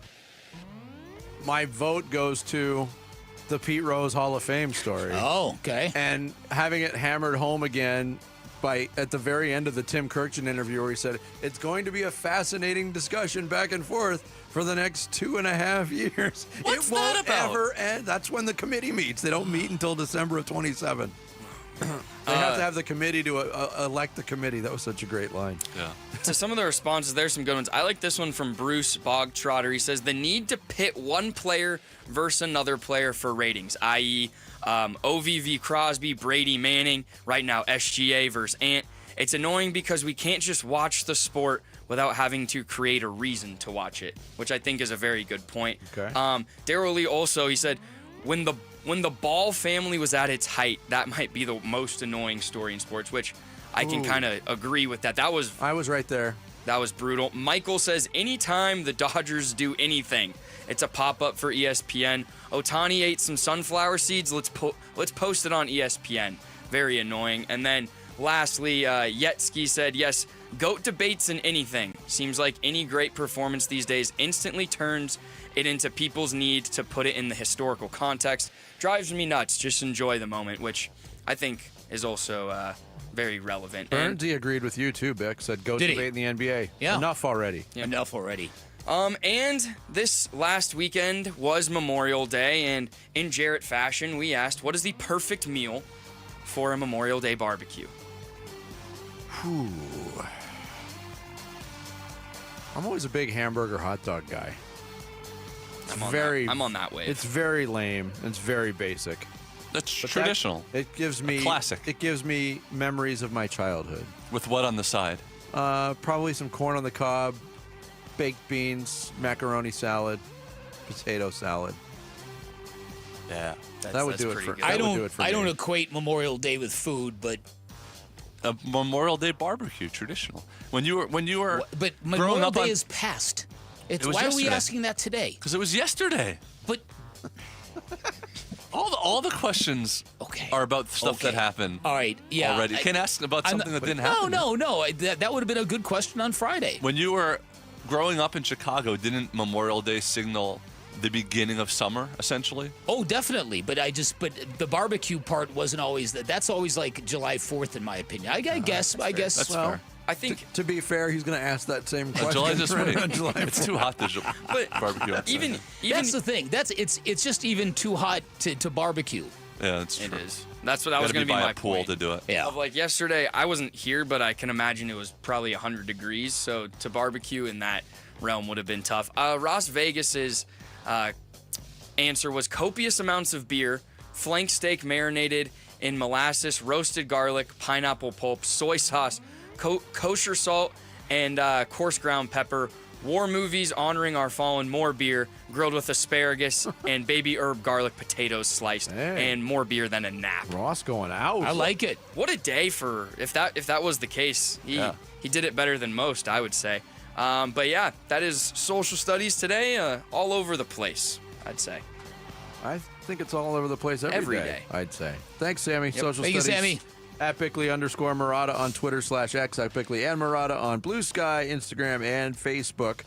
my vote goes to the Pete Rose Hall of Fame story. Oh, okay. And having it hammered home again at the very end of the Tim Kirkjian interview, where he said it's going to be a fascinating discussion back and forth for the next 2.5 years. What's it won't that about? ever end. That's when the committee meets. They don't meet until December of 27. They have to have the committee to elect the committee. That was such a great line. Yeah. To some of the responses, there's some good ones. I like this one from Bruce Bogtrotter. He says, the need to pit one player versus another player for ratings, i.e., OVV Crosby, Brady Manning, right now SGA versus Ant. It's annoying because we can't just watch the sport without having to create a reason to watch it, which I think is a very good point. Okay. Daryl Lee also, he said, when the Ball family was at its height, that might be the most annoying story in sports, which I can kind of agree with that. I was right there. That was brutal. Michael says, anytime the Dodgers do anything, it's a pop-up for ESPN. Ohtani ate some sunflower seeds. Let's post it on ESPN. Very annoying. And then lastly, Yetsky said, yes, GOAT debates in anything. Seems like any great performance these days instantly turns it into people's need to put it in the historical context. Drives me nuts. Just enjoy the moment, which I think is also very relevant. Bernsey agreed with you too, Bick. Said go debate in the NBA. Yeah. Enough already. Yeah. Enough already. And this last weekend was Memorial Day, and in Jarrett fashion, we asked, what is the perfect meal for a Memorial Day barbecue? Whew. I'm always a big hamburger hot dog guy. I'm on that wave. It's very lame. It's very basic. That's traditional. It gives me classic. It gives me memories of my childhood. With what on the side? Probably some corn on the cob, baked beans, macaroni salad, potato salad. Yeah, that would do it for. I don't equate Memorial Day with food, but a Memorial Day barbecue traditional. When you were but Memorial Day is past. Why are we asking that today? Because it was yesterday. But all the questions are about stuff that happened. All right, yeah. Already, you can't ask about something that didn't happen. No. That would have been a good question on Friday. When you were growing up in Chicago, didn't Memorial Day signal the beginning of summer, essentially? Oh, definitely. But the barbecue part wasn't always that. That's always like July 4th, in my opinion. I guess. That's fair. I think to be fair, he's going to ask that same question. July this week. On July 4th. It's too hot to barbecue outside. Even that's the thing. It's just even too hot to barbecue. Yeah, that's true. It is. That's what that was going to be by my a pool point. to do it. Yeah. Of like yesterday, I wasn't here, but I can imagine it was probably 100 degrees. So to barbecue in that realm would have been tough. Ross Vegas's answer was copious amounts of beer, flank steak marinated in molasses, roasted garlic, pineapple pulp, soy sauce, kosher salt, and coarse ground pepper. War movies honoring our fallen, more beer, grilled with asparagus and baby herb garlic potatoes sliced, and more beer than a nap. Ross going out. I like it. What a day for if that was the case. He did it better than most, I would say. But yeah, that is social studies today, all over the place, I'd say. I think it's all over the place every day. I'd say. Thanks, Sammy. Yep. Social Thank you, studies. Sammy. At Bigley_Murata on Twitter /X, at Bigley and Murata on Blue Sky, Instagram, and Facebook.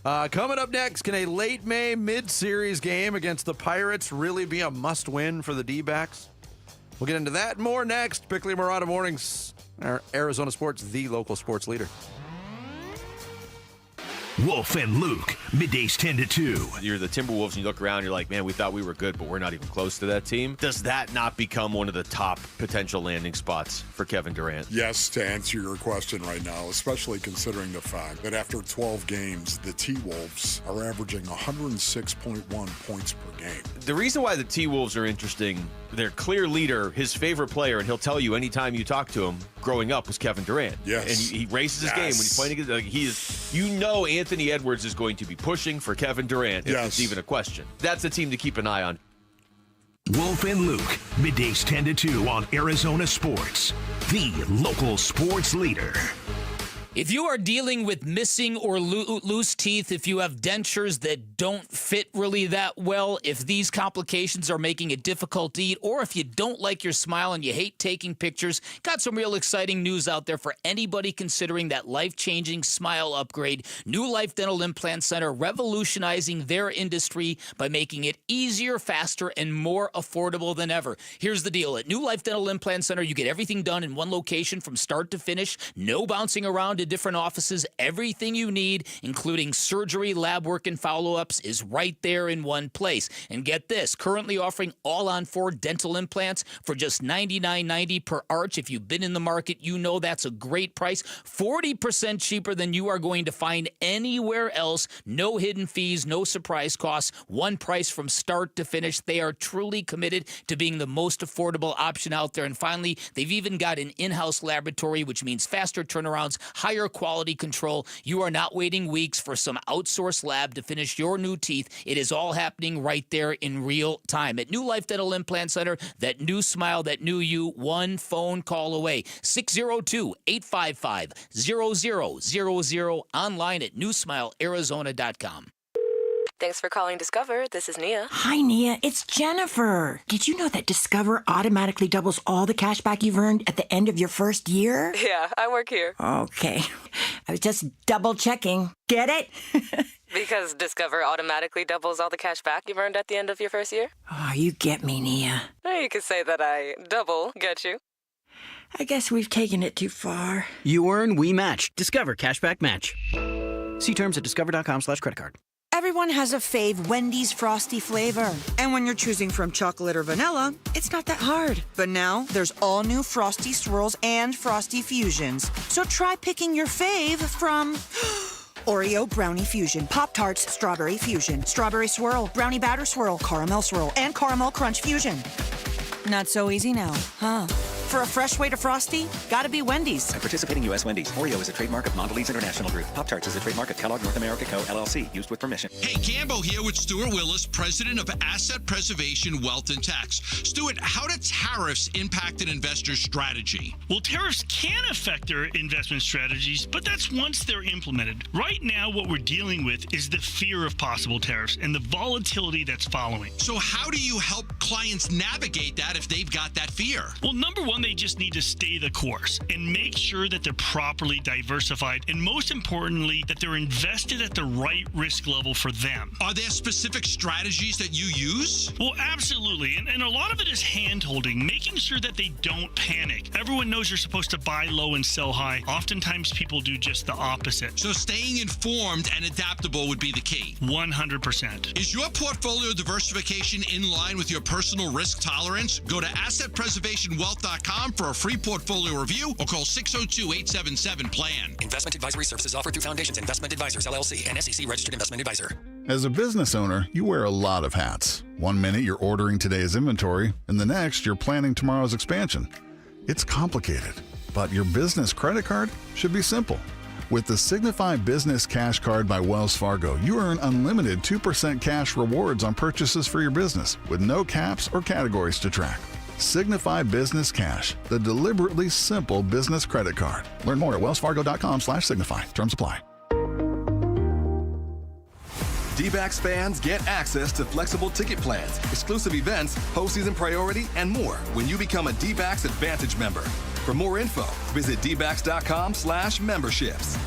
Coming up next, can a late May mid-series game against the Pirates really be a must-win for the D-backs? We'll get into that and more next. Bigley-Murata Mornings, Arizona Sports, the local sports leader. Wolf and Luke, middays 10 to 2. You're the Timberwolves and you look around, you're like, man, we thought we were good, but we're not even close to that team. Does that not become one of the top potential landing spots for Kevin Durant? Yes, to answer your question right now, especially considering the fact that after 12 games, the T-Wolves are averaging 106.1 points per game. The reason why the T-Wolves are interesting, their clear leader, his favorite player, and he'll tell you anytime you talk to him, growing up was Kevin Durant. Yes. And he races his game when he's playing against, Anthony Edwards is going to be pushing for Kevin Durant if it's even a question. That's a team to keep an eye on. Wolf and Luke, middays 10 to 2 on Arizona Sports, the local sports leader. If you are dealing with missing or loose teeth, if you have dentures that don't fit really that well, if these complications are making it difficult to eat, or if you don't like your smile and you hate taking pictures, got some real exciting news out there for anybody considering that life-changing smile upgrade. New Life Dental Implant Center revolutionizing their industry by making it easier, faster, and more affordable than ever. Here's the deal. At New Life Dental Implant Center, you get everything done in one location from start to finish. No bouncing around to different offices. Everything you need, including surgery, lab work, and follow-ups, is right there in one place. And get this, currently offering all-on-4 dental implants for just $99.90 per arch. If you've been in the market, you know that's a great price. 40% cheaper than you are going to find anywhere else. No hidden fees, no surprise costs. One price from start to finish. They are truly committed to being the most affordable option out there. And finally, they've even got an in-house laboratory, which means faster turnarounds, higher quality control. You are not waiting weeks for some outsourced lab to finish your new teeth. It is all happening right there in real time. At New Life Dental Implant Center, that new smile, that new you, one phone call away. 602-855-0000, online at newsmilearizona.com. Thanks for calling Discover. This is Nia. Hi, Nia. It's Jennifer. Did you know that Discover automatically doubles all the cash back you've earned at the end of your first year? Yeah, I work here. Okay. I was just double checking. Get it? Because Discover automatically doubles all the cash back you've earned at the end of your first year? Oh, you get me, Nia. Or you could say that I double get you. I guess we've taken it too far. You earn, we match. Discover Cashback Match. See terms at discover.com/creditcard. Everyone has a fave Wendy's Frosty flavor. And when you're choosing from chocolate or vanilla, it's not that hard. But now, there's all new Frosty Swirls and Frosty Fusions. So try picking your fave from Oreo Brownie Fusion, Pop-Tarts Strawberry Fusion, Strawberry Swirl, Brownie Batter Swirl, Caramel Swirl, and Caramel Crunch Fusion. Not so easy now, huh? For a fresh way to Frosty, gotta be Wendy's. At participating U.S. Wendy's, Oreo is a trademark of Mondelez International Group. Pop-Tarts is a trademark of Kellogg North America Co., LLC, used with permission. Hey, Gambo here with Stuart Willis, president of Asset Preservation Wealth and Tax. Stuart, how do tariffs impact an investor's strategy? Well, tariffs can affect their investment strategies, but that's once they're implemented. Right now, what we're dealing with is the fear of possible tariffs and the volatility that's following. So how do you help clients navigate that if they've got that fear? Well, number one, they just need to stay the course and make sure that they're properly diversified, and most importantly, that they're invested at the right risk level for them. Are there specific strategies that you use? Well, absolutely, and a lot of it is hand-holding, making sure that they don't panic. Everyone knows you're supposed to buy low and sell high. Oftentimes, people do just the opposite. So staying informed and adaptable would be the key. 100%. Is your portfolio diversification in line with your personal risk tolerance? Go to assetpreservationwealth.com for a free portfolio review or call 602-877-PLAN. Investment advisory services offered through Foundations Investment Advisors, LLC, and SEC Registered Investment Advisor. As a business owner, you wear a lot of hats. One minute you're ordering today's inventory, and the next you're planning tomorrow's expansion. It's complicated, but your business credit card should be simple. With the Signify Business Cash Card by Wells Fargo, you earn unlimited 2% cash rewards on purchases for your business with no caps or categories to track. Signify Business Cash, the deliberately simple business credit card. Learn more at wellsfargo.com/signify. Terms apply. D-backs fans get access to flexible ticket plans, exclusive events, postseason priority, and more when you become a D-backs Advantage member. For more info, visit dbacks.com/memberships.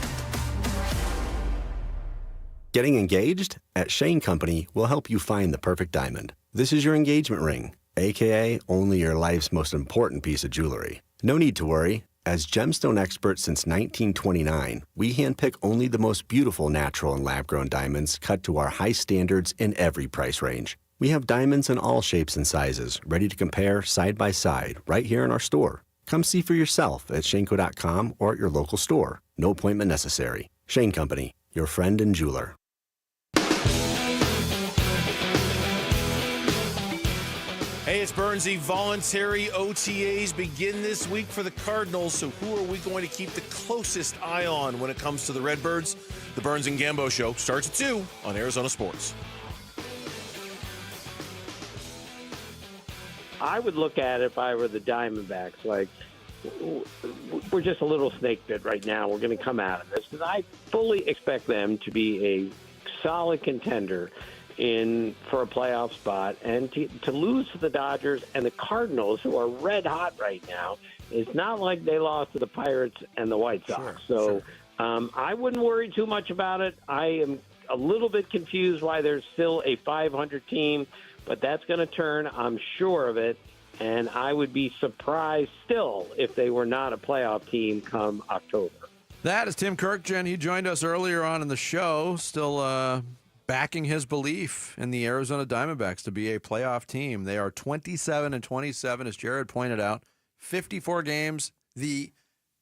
Getting engaged? At Shane Company, we'll help you find the perfect diamond. This is your engagement ring, aka only your life's most important piece of jewelry. No need to worry. As gemstone experts since 1929, we handpick only the most beautiful natural and lab-grown diamonds cut to our high standards in every price range. We have diamonds in all shapes and sizes, ready to compare side by side right here in our store. Come see for yourself at Shanco.com or at your local store. No appointment necessary. Shane Company, your friend and jeweler. Hey, it's Burnsy. Voluntary OTAs begin this week for the Cardinals, so who are we going to keep the closest eye on when it comes to the Redbirds? The Burns and Gambo Show starts at 2 on Arizona Sports. I would look at it if I were the Diamondbacks, like, we're just a little snake bit right now. We're going to come out of this, because I fully expect them to be a solid contender for a playoff spot, and to lose to the Dodgers and the Cardinals, who are red hot right now. It's not like they lost to the Pirates and the White Sox. I wouldn't worry too much about it. I am a little bit confused why there's still a 500 team, but that's going to turn, I'm sure of it. And I would be surprised still if they were not a playoff team come October. That is Tim Kirkjian. He joined us earlier on in the show, still backing his belief in the Arizona Diamondbacks to be a playoff team. They are 27-27, as Jared pointed out. 54 games, the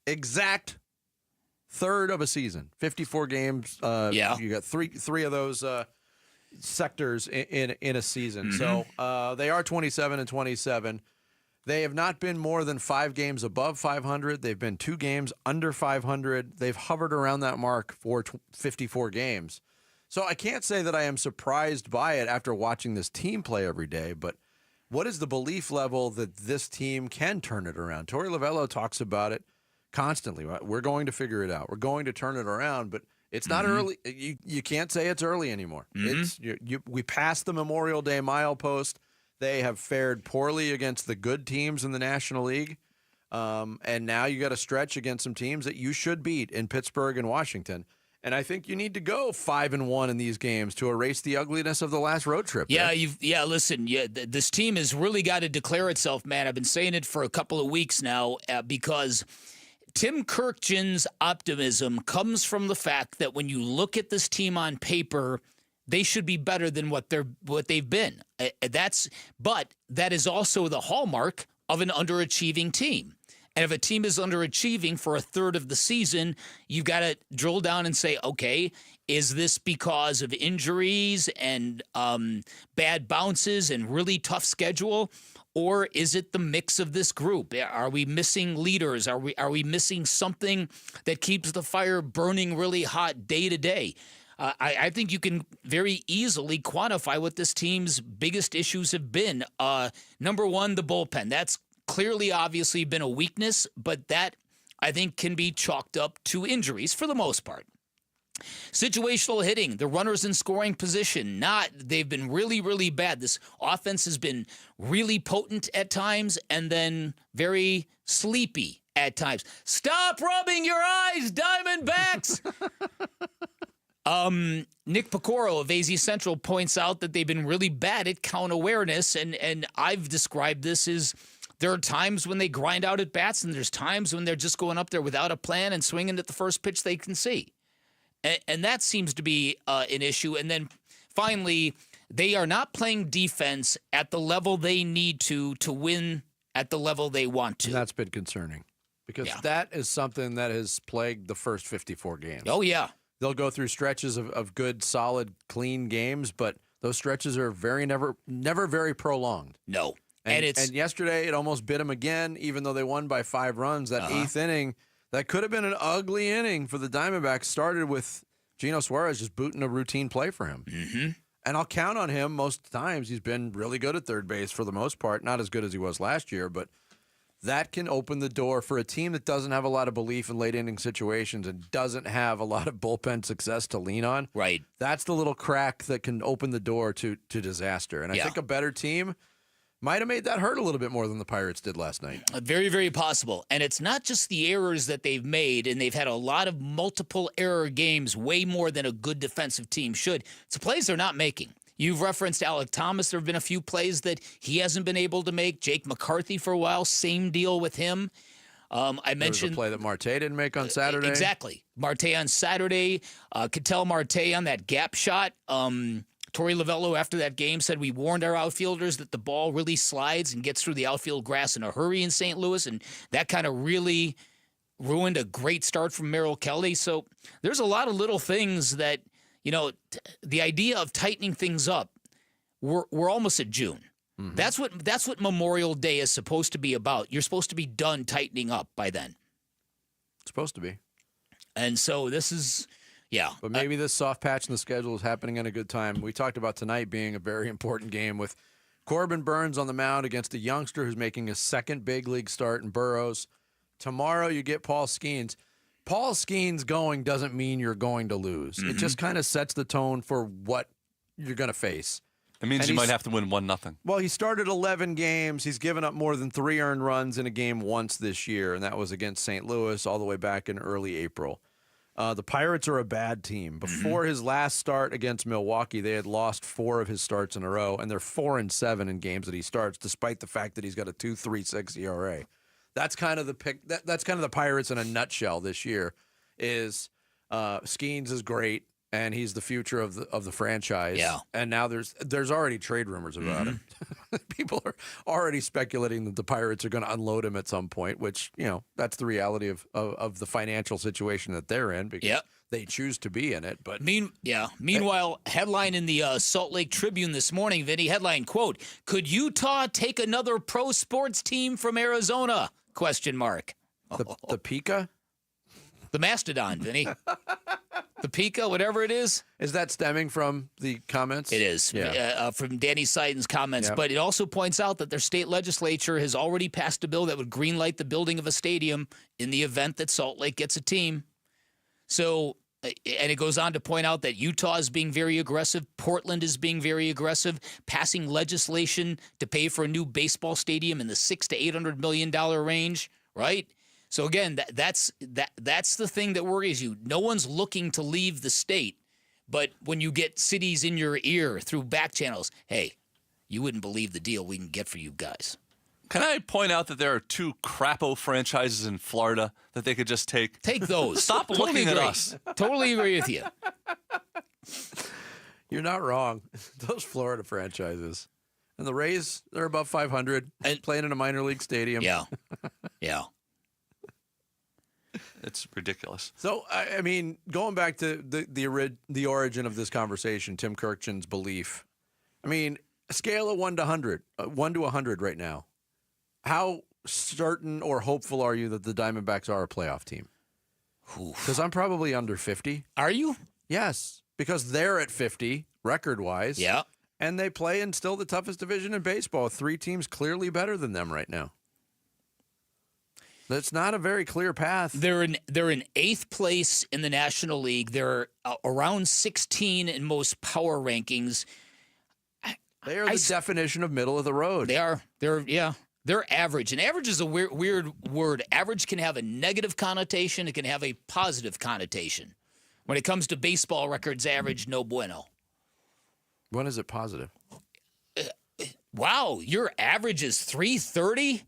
exact third of a season. 54 games. You got three of those sectors in a season. So they are 27-27. They have not been more than 5 games above 500. They've been 2 games under 500. They've hovered around that mark for 54 games. So I can't say that I am surprised by it after watching this team play every day, but what is the belief level that this team can turn it around? Torey Lovello talks about it constantly. We're going to figure it out. We're going to turn it around, but it's not early. You can't say it's early anymore. We passed the Memorial Day milepost. They have fared poorly against the good teams in the National League, and now you got a stretch against some teams that you should beat in Pittsburgh and Washington. And I think you need to go 5-1 in these games to erase the ugliness of the last road trip. Listen, this team has really got to declare itself, man. I've been saying it for a couple of weeks now because Tim Kirkjian's optimism comes from the fact that when you look at this team on paper, they should be better than what they've been. But that is also the hallmark of an underachieving team. And if a team is underachieving for a third of the season, you've got to drill down and say, okay, is this because of injuries and bad bounces and really tough schedule? Or is it the mix of this group? Are we missing leaders? Are we missing something that keeps the fire burning really hot day to day? I think you can very easily quantify what this team's biggest issues have been. Number one, the bullpen. That's clearly, obviously, been a weakness, but that, I think, can be chalked up to injuries for the most part. Situational hitting, the runners in scoring position, they've been really, really bad. This offense has been really potent at times and then very sleepy at times. Stop rubbing your eyes, Diamondbacks! Nick Pecoro of AZ Central points out that they've been really bad at count awareness, and I've described this as there are times when they grind out at bats, and there's times when they're just going up there without a plan and swinging at the first pitch they can see. And that seems to be an issue. And then finally, they are not playing defense at the level they need to win at the level they want to. And that's been concerning because that is something that has plagued the first 54 games. Oh, yeah. They'll go through stretches of good, solid, clean games, but those stretches are never very prolonged. No. And yesterday, it almost bit them again, even though they won by 5 runs. That 8th inning, that could have been an ugly inning for the Diamondbacks, started with Gino Suarez just booting a routine play for him. And I'll count on him most times. He's been really good at third base for the most part. Not as good as he was last year, but that can open the door for a team that doesn't have a lot of belief in late inning situations and doesn't have a lot of bullpen success to lean on. Right. That's the little crack that can open the door to disaster. And I think a better team might have made that hurt a little bit more than the Pirates did last night. Very, very possible. And it's not just the errors that they've made, and they've had a lot of multiple error games, way more than a good defensive team should. It's the plays they're not making. You've referenced Alec Thomas. There have been a few plays that he hasn't been able to make. Jake McCarthy for a while, same deal with him. There I mentioned was a play that Marte didn't make on Saturday. Exactly. Marte on Saturday. Ketel Marte on that gap shot. Torey Lovello, after that game, said we warned our outfielders that the ball really slides and gets through the outfield grass in a hurry in St. Louis, and that kind of really ruined a great start from Merrill Kelly. So there's a lot of little things that, the idea of tightening things up, we're almost at June. Mm-hmm. That's what Memorial Day is supposed to be about. You're supposed to be done tightening up by then. It's supposed to be. And so this is... Yeah. But maybe this soft patch in the schedule is happening at a good time. We talked about tonight being a very important game with Corbin Burns on the mound against a youngster who's making his second big league start in Burroughs. Tomorrow you get Paul Skeens. Paul Skeens going doesn't mean you're going to lose. Mm-hmm. It just kind of sets the tone for what you're going to face. It means you might have to win 1-0. Well, he started 11 games. He's given up more than 3 earned runs in a game once this year, and that was against St. Louis all the way back in early April. The Pirates are a bad team. Before his last start against Milwaukee, they had lost 4 of his starts in a row, and they're 4-7 in games that he starts, despite the fact that he's got a 2.36 ERA. That's kind of the pick. That's kind of the Pirates in a nutshell this year. Is Skeens is great, and he's the future of the franchise. Yeah. And now there's already trade rumors about it. People are already speculating that the Pirates are going to unload him at some point, which, that's the reality of the financial situation that they're in because they choose to be in it. But Meanwhile, headline in the Salt Lake Tribune this morning, Vinny, headline, quote, "Could Utah take another pro sports team from Arizona? ? The Pika? The Mastodon, Vinny. The Pika, whatever it is. Is that stemming from the comments? It is, from Danny Seiden's comments. Yep. But it also points out that their state legislature has already passed a bill that would greenlight the building of a stadium in the event that Salt Lake gets a team. So, and it goes on to point out that Utah is being very aggressive. Portland is being very aggressive, passing legislation to pay for a new baseball stadium in the $600 to $800 million range, right? So again, that's the thing that worries you. No one's looking to leave the state, but when you get cities in your ear through back channels, hey, you wouldn't believe the deal we can get for you guys. Can I point out that there are 2 crapo franchises in Florida that they could just take? Take those. Stop looking at us. Totally agree with you. You're not wrong. Those Florida franchises. And the Rays, they're above 500, and playing in a minor league stadium. Yeah. Yeah. It's ridiculous. So, I mean, going back to the origin of this conversation, Tim Kirkchin's belief. I mean, a scale of 1 to 100 right now. How certain or hopeful are you that the Diamondbacks are a playoff team? Because I'm probably under 50. Are you? Yes, because they're at 50 record-wise. Yeah. And they play in still the toughest division in baseball. 3 teams clearly better than them right now. That's not a very clear path. They're in 8th place in the National League. They're around 16 in most power rankings. They are the definition of middle of the road. They are. They're average. And average is a weird word. Average can have a negative connotation. It can have a positive connotation. When it comes to baseball records, average, no bueno. When is it positive? Wow, your average is 330?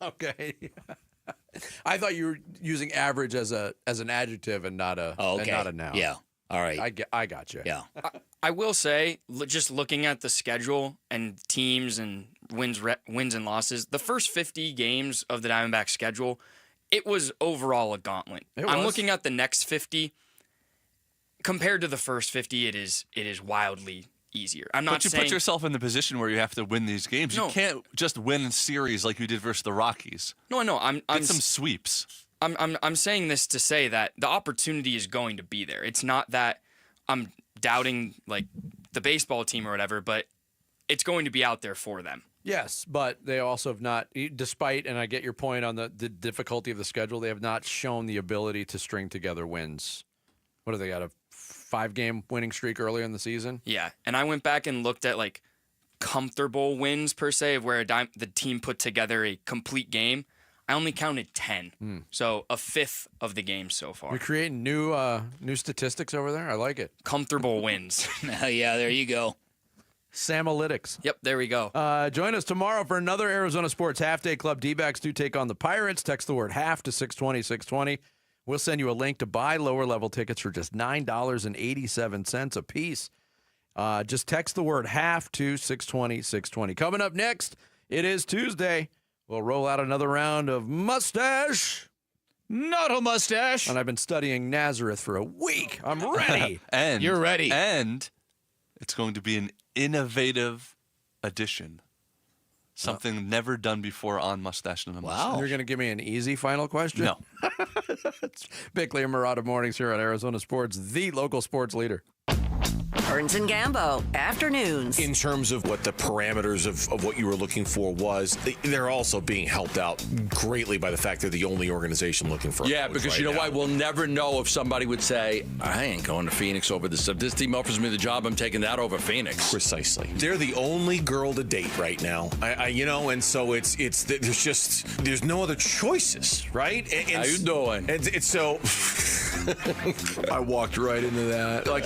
Okay. I thought you were using average as an adjective and not a and not a noun. Yeah. All right. I got you. Yeah. I will say, just looking at the schedule and teams and wins and losses, the first 50 games of the Diamondbacks schedule, it was overall a gauntlet. I'm looking at the next 50. Compared to the first 50, it is wildly easier. But you put yourself in the position where you have to win these games. No. You can't just win a series like you did versus the Rockies. No, I'm some sweeps. I'm saying this to say that the opportunity is going to be there. It's not that I'm doubting like the baseball team or whatever, but it's going to be out there for them. Yes, but they also have not, despite, and I get your point on the difficulty of the schedule, they have not shown the ability to string together wins. What do they got, a 5-game winning streak earlier in the season? Yeah, and I went back and looked at like comfortable wins per se of where the team put together a complete game. I only counted 10, so a fifth of the game so far. You're creating new statistics over there. I like it. Comfortable wins. Yeah, there you go. Samalytics. Yep, there we go. Join us tomorrow for another Arizona Sports Half Day Club. D-backs do take on the Pirates. Text the word half to 620-620. We'll send you a link to buy lower-level tickets for just $9.87 a piece. Just text the word half to 620-620. Coming up next, it is Tuesday. We'll roll out another round of Mustache. Not a mustache. And I've been studying Nazareth for a week. I'm ready. And you're ready. And it's going to be an innovative addition. Something never done before on Mustache and a Mustache. Wow. You're going to give me an easy final question? No. It's Bigley and Murata Mornings here on Arizona Sports, the local sports leader. Burns and Gambo, afternoons. In terms of what the parameters of what you were looking for was, they're also being helped out greatly by the fact they're the only organization looking for a coach because right you know now. what? We'll never know if somebody would say, I ain't going to Phoenix over this. If this team offers me the job, I'm taking that over Phoenix. Precisely. They're the only girl to date right now. And so there's no other choices, right? How you doing? It's so I walked right into that. I'm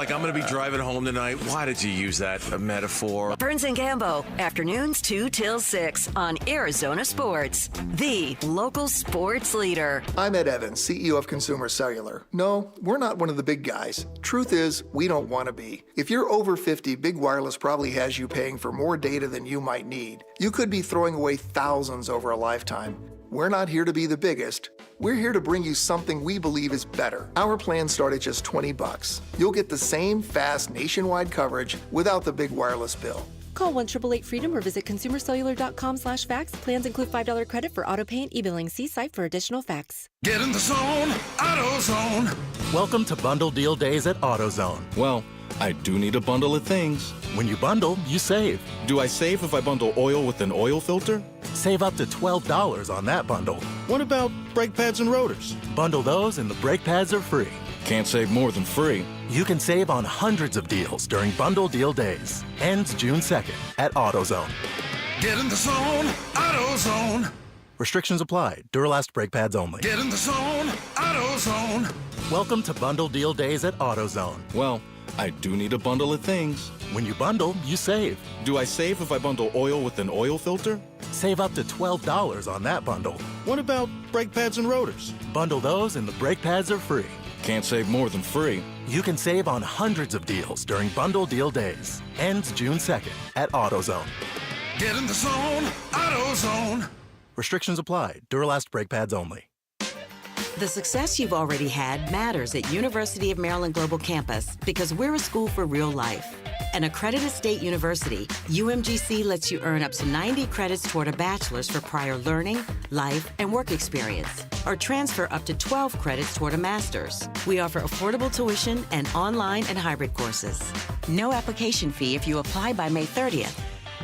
going to be driving home tonight. Why did you use that metaphor? Burns and Gambo, afternoons 2 till 6 on Arizona Sports, the local sports leader. I'm Ed Evans, CEO of Consumer Cellular. No, we're not one of the big guys. Truth is, we don't want to be. If you're over 50, Big Wireless probably has you paying for more data than you might need. You could be throwing away thousands over a lifetime. We're not here to be the biggest. We're here to bring you something we believe is better. Our plans start at just $20. You'll get the same fast nationwide coverage without the big wireless bill. Call 1-888-FREEDOM or visit consumercellular.com/facts. Plans include $5 credit for auto pay and e-billing. See site for additional facts. Get in the zone, AutoZone. Welcome to Bundle Deal Days at AutoZone. Well, I do need a bundle of things. When you bundle, you save. Do I save if I bundle oil with an oil filter? Save up to $12 on that bundle. What about brake pads and rotors? Bundle those and the brake pads are free. Can't save more than free. You can save on hundreds of deals during Bundle Deal Days. Ends June 2nd at AutoZone. Get in the zone, AutoZone. Restrictions apply. Duralast brake pads only. Get in the zone, AutoZone. Welcome to Bundle Deal Days at AutoZone. Well, I do need a bundle of things. When you bundle, you save. Do I save if I bundle oil with an oil filter? Save up to $12 on that bundle. What about brake pads and rotors? Bundle those and the brake pads are free. Can't save more than free. You can save on hundreds of deals during Bundle Deal Days. Ends June 2nd at AutoZone. Get in the zone, AutoZone. Restrictions apply. Duralast brake pads only. The success you've already had matters at University of Maryland Global Campus because we're a school for real life. An accredited state university, UMGC lets you earn up to 90 credits toward a bachelor's for prior learning, life, and work experience, or transfer up to 12 credits toward a master's. We offer affordable tuition and online and hybrid courses. No application fee if you apply by May 30th.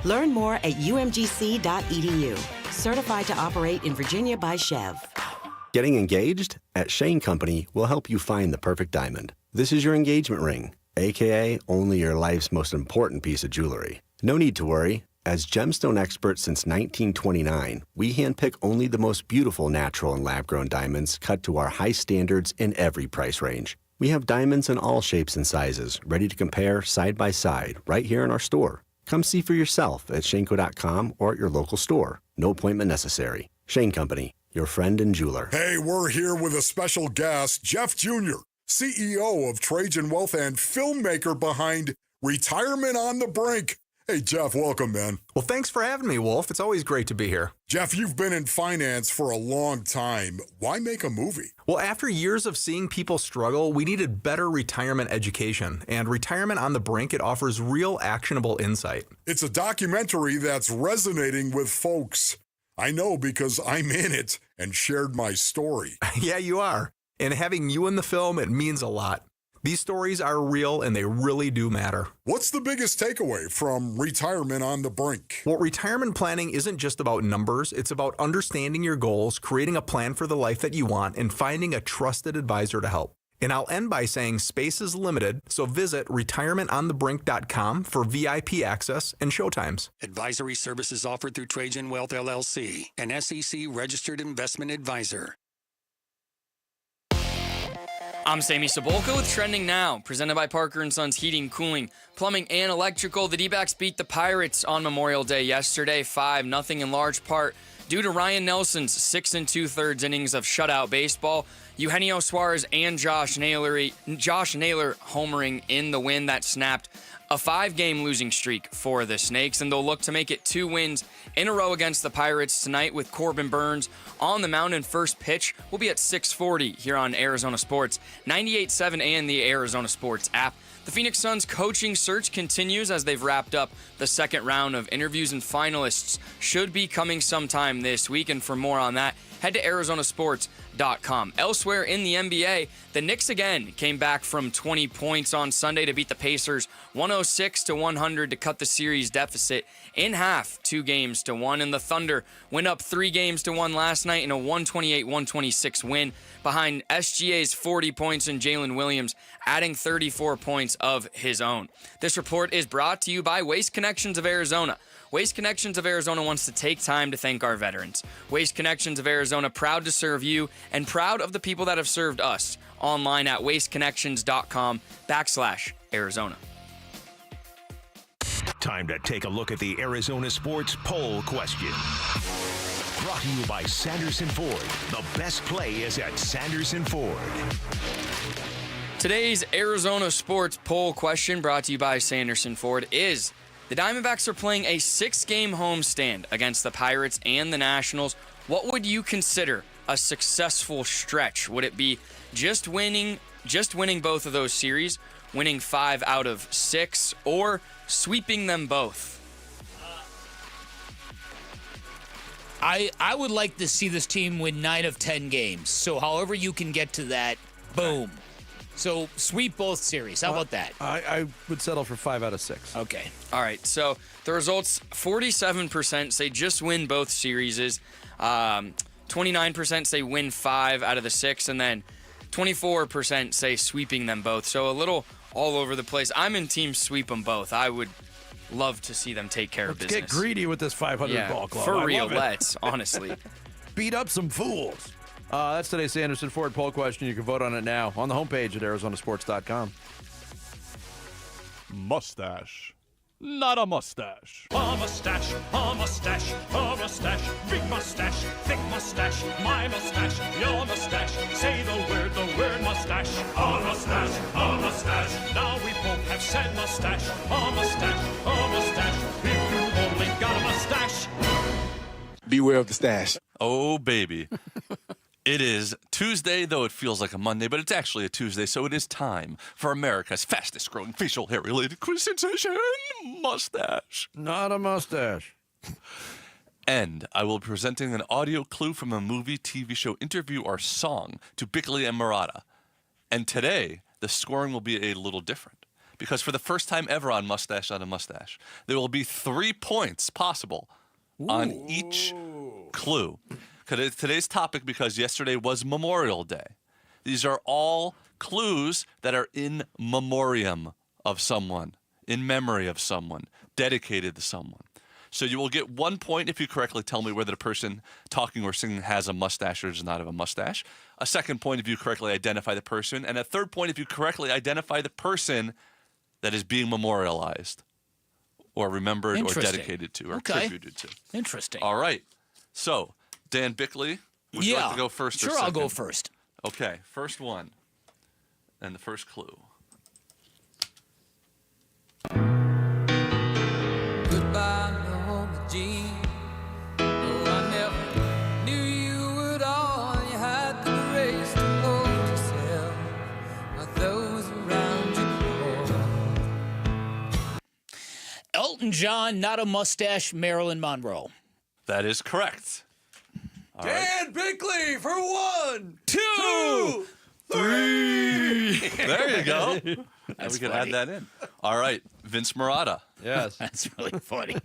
Learn more at umgc.edu. Certified to operate in Virginia by Chev. Getting engaged? At Shane Company, we'll help you find the perfect diamond. This is your engagement ring, aka only your life's most important piece of jewelry. No need to worry. As gemstone experts since 1929, we handpick only the most beautiful natural and lab-grown diamonds cut to our high standards in every price range. We have diamonds in all shapes and sizes, ready to compare side by side right here in our store. Come see for yourself at Shaneco.com or at your local store. No appointment necessary. Shane Company, your friend and jeweler. Hey, we're here with a special guest, Jeff Jr., CEO of Trajan Wealth and filmmaker behind Retirement on the Brink. Hey, Jeff, welcome, man. Well, thanks for having me, Wolf. It's always great to be here. Jeff, you've been in finance for a long time. Why make a movie? Well, after years of seeing people struggle, we needed better retirement education. And Retirement on the Brink, it offers real actionable insight. It's a documentary that's resonating with folks. I know because I'm in it and shared my story. Yeah, you are. And having you in the film, it means a lot. These stories are real and they really do matter. What's the biggest takeaway from Retirement on the Brink? Well, retirement planning isn't just about numbers. It's about understanding your goals, creating a plan for the life that you want, and finding a trusted advisor to help. And I'll end by saying space is limited, so visit retirementonthebrink.com for VIP access and showtimes. Advisory services offered through Trajan Wealth LLC, an SEC registered investment advisor. I'm Sammy Sabolka with Trending Now, presented by Parker & Sons Heating, Cooling, Plumbing, and Electrical. The D-backs beat the Pirates on Memorial Day yesterday, 5-0 in large part due to Ryan Nelson's 6 2/3 innings of shutout baseball. Eugenio Suarez and Josh Naylor homering in the win that snapped a 5-game losing streak for the Snakes, and they'll look to make it 2 wins in a row against the Pirates tonight with Corbin Burns on the mound, and first pitch will be at 6:40 here on Arizona Sports, 98.7 and the Arizona Sports app. The Phoenix Suns coaching search continues as they've wrapped up the second round of interviews, and finalists should be coming sometime this week. And for more on that, head to arizonasports.com. Elsewhere in the NBA, the Knicks again came back from 20 points on Sunday to beat the Pacers 106-100 to cut the series deficit in half, 2-1. And the Thunder went up 3-1 last night in a 128-126 win behind SGA's 40 points and Jalen Williams adding 34 points of his own. This report is brought to you by Waste Connections of Arizona. Waste Connections of Arizona wants to take time to thank our veterans. Waste Connections of Arizona, proud to serve you and proud of the people that have served us. Online at wasteconnections.com/Arizona. Time to take a look at the Arizona Sports Poll Question. Brought to you by Sanderson Ford. The best play is at Sanderson Ford. Today's Arizona Sports Poll Question, brought to you by Sanderson Ford, is: the Diamondbacks are playing a 6-game homestand against the Pirates and the Nationals. What would you consider a successful stretch? Would it be just winning both of those series, winning 5 out of 6, or sweeping them both? I would like to see this team win 9 of 10 games. So however you can get to that, boom. So sweep both series. How about that? I would settle for 5 out of 6. Okay. All right. So the results, 47% say just win both series. 29% say win 5 out of the 6. And then 24% say sweeping them both. So a little all over the place. I'm in team sweep them both. I would love to see them take care of business. Get greedy with this 500 ball club. For real, let's, honestly. Beat up some fools. That's today's Sanderson Ford poll question. You can vote on it now on the homepage at arizonasports.com. Mustache. Not a mustache. A mustache, a mustache, a mustache, big mustache, thick mustache, my mustache, your mustache. Say the word mustache. A mustache, a mustache. Now we both have said mustache. A mustache, a mustache. If you only got a mustache. Beware of the stash. Oh, baby. It is Tuesday, though it feels like a Monday, but it's actually a Tuesday, so it is time for America's fastest-growing facial hair-related quiz sensation, mustache. Not a mustache. And I will be presenting an audio clue from a movie, TV show, interview, or song to Bigley and Murata. And today, the scoring will be a little different, because for the first time ever on Mustache Not a Mustache, there will be 3 points possible on each clue. Today's topic, because yesterday was Memorial Day. These are all clues that are in memoriam of someone, in memory of someone, dedicated to someone. So you will get 1 point if you correctly tell me whether the person talking or singing has a mustache or does not have a mustache. A second point if you correctly identify the person. And a third point if you correctly identify the person that is being memorialized or remembered or dedicated to or attributed to. Interesting. All right. So, Dan Bigley, would you like to go first or second? Sure, I'll go first. Okay, first one. And the first clue. Goodbye, Norma Jean. No, I never knew you at all. You had the grace to hold yourself while those around you crawled. Elton John, Not a Mustache, Marilyn Monroe. That is correct. All Dan Bigley for 1, 2, 3. There you go. That's we can funny. add that in. All right, Vince Murata. Yes. That's really funny.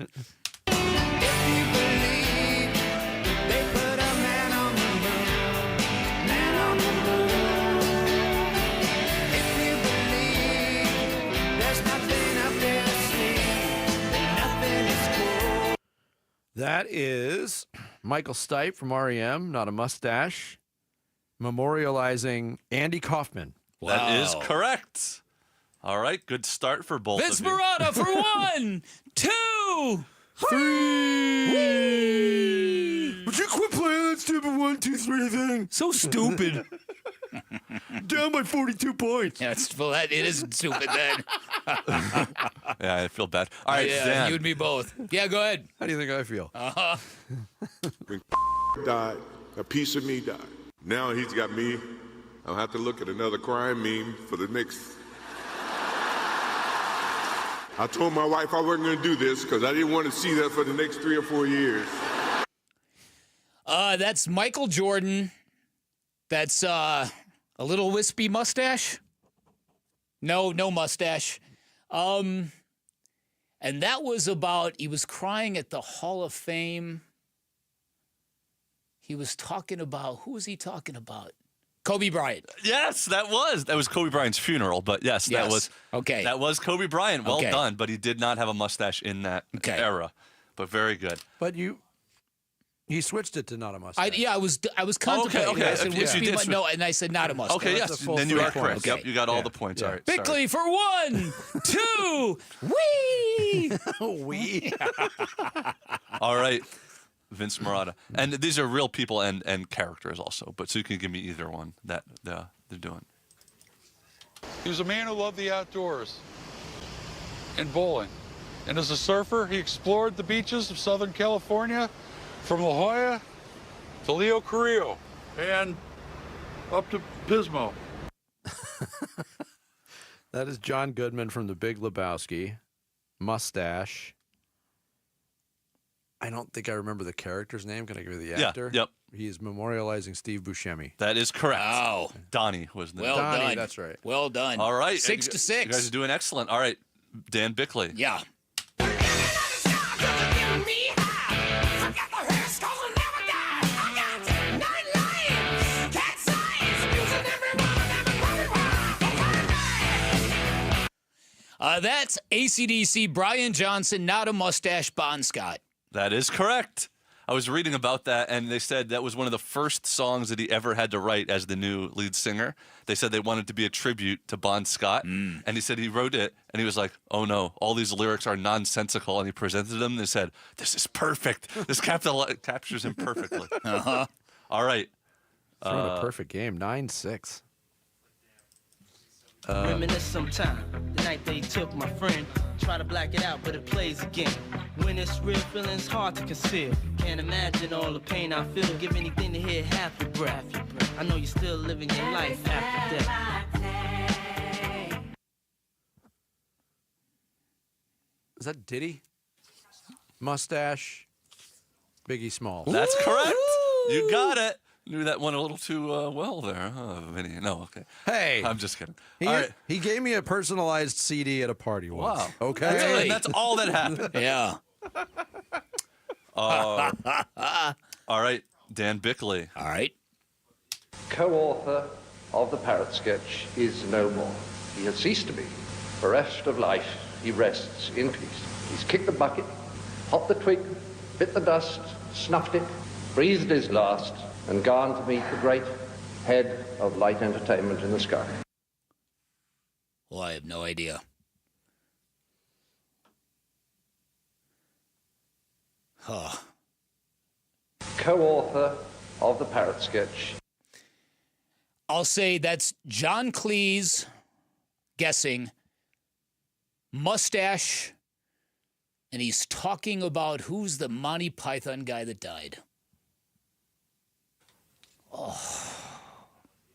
That is Michael Stipe from REM, Not a Mustache, memorializing Andy Kaufman, That is correct. All right, good start for both Vince of you. Marotta for 1, 2, 3. Would you quit playing that stupid 1, 2, 3 thing? So stupid. Down by 42 points. Yeah, it is stupid then. Yeah, I feel bad. All right, yeah, Dan. you and me both. Yeah, go ahead. How do you think I feel? When died, a piece of me died. Now he's got me. I'll have to look at another crime meme for the next. I told my wife I wasn't going to do this because I didn't want to see that for the next 3 or 4 years. That's Michael Jordan. That's a little wispy mustache. No mustache. And that was about, he was crying at the Hall of Fame. He was talking about, who was he talking about? Kobe Bryant. Yes, that was Kobe Bryant's funeral, but yes, that was okay. That was Kobe Bryant. Well Okay. done, but he did not have a mustache in that era. But very good. But you switched it to not a mustache. I was contemplating. Okay. I said If you wispy did no, and I said not a mustache. Okay, yes, then you are correct. Okay. Yep, you got all the points. All right. Bigley for 1, 2, wee! Wee. All right, Vince Marotta. And these are real people and characters also, but so you can give me either one that they're doing. He was a man who loved the outdoors and bowling. And as a surfer, he explored the beaches of Southern California from La Jolla to Leo Carrillo and up to Pismo. That is John Goodman from The Big Lebowski. Mustache. I don't think I remember the character's name. Can I give you the actor? Yep. He is memorializing Steve Buscemi. That is correct. Wow. Donnie was the Well Donnie, done. that's right. Well done. All right. 6 to 6. You guys are doing excellent. All right, Dan Bigley. Yeah. That's AC/DC, Brian Johnson, not a mustache, Bon Scott. That is correct. I was reading about that, and they said that was one of the first songs that he ever had to write as the new lead singer. They said they wanted to be a tribute to Bon Scott, and he said he wrote it, and he was like, oh no, all these lyrics are nonsensical, and he presented them, and they said, this is perfect. This captures him perfectly. Uh-huh. All right. Throwing a perfect game, 9-6. Reminisce sometime, the night they took my friend. Try to black it out, but it plays again. When it's real, feeling's hard to conceal. Can't imagine all the pain I feel. Give anything to hear half your breath. I know you're still living your life after death. Is that Diddy? Mustache. Biggie Smalls. That's correct. You got it. Knew that one a little too well there, huh, Vinny? No, okay. Hey. I'm just kidding. He gave me a personalized CD at a party once. Wow. Okay. That's all that happened. Yeah. All right, Dan Bigley. All right. Co-author of the parrot sketch is no more. He has ceased to be. Bereft of life, he rests in peace. He's kicked the bucket, hopped the twig, bit the dust, snuffed it, breathed his last, and gone to meet the great head of light entertainment in the sky. Well, I have no idea. Huh. Co-author of the parrot sketch. I'll say that's John Cleese guessing mustache, and he's talking about who's the Monty Python guy that died. Oh,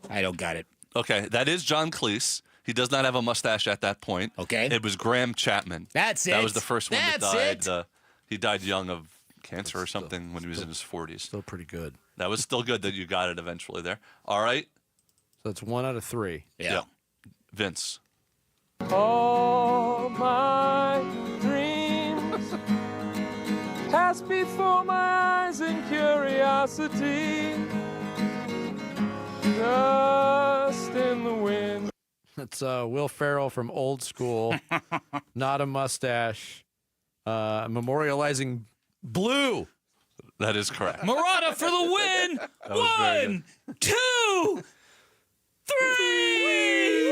I don't got it. Okay, that is John Cleese. He does not have a mustache at that point. Okay. It was Graham Chapman. That's it. That was the first one that died. That's He died young of cancer or something when he was in his 40s. Still pretty good. That was still good that you got it eventually there. All right. So it's 1 out of 3. Yeah. Vince. All my dreams pass before my eyes in curiosity. Dust in the wind. It's Will Ferrell from Old School. Not a mustache. Memorializing Blue. That is correct. Marotta for the win. 1, 2, 3.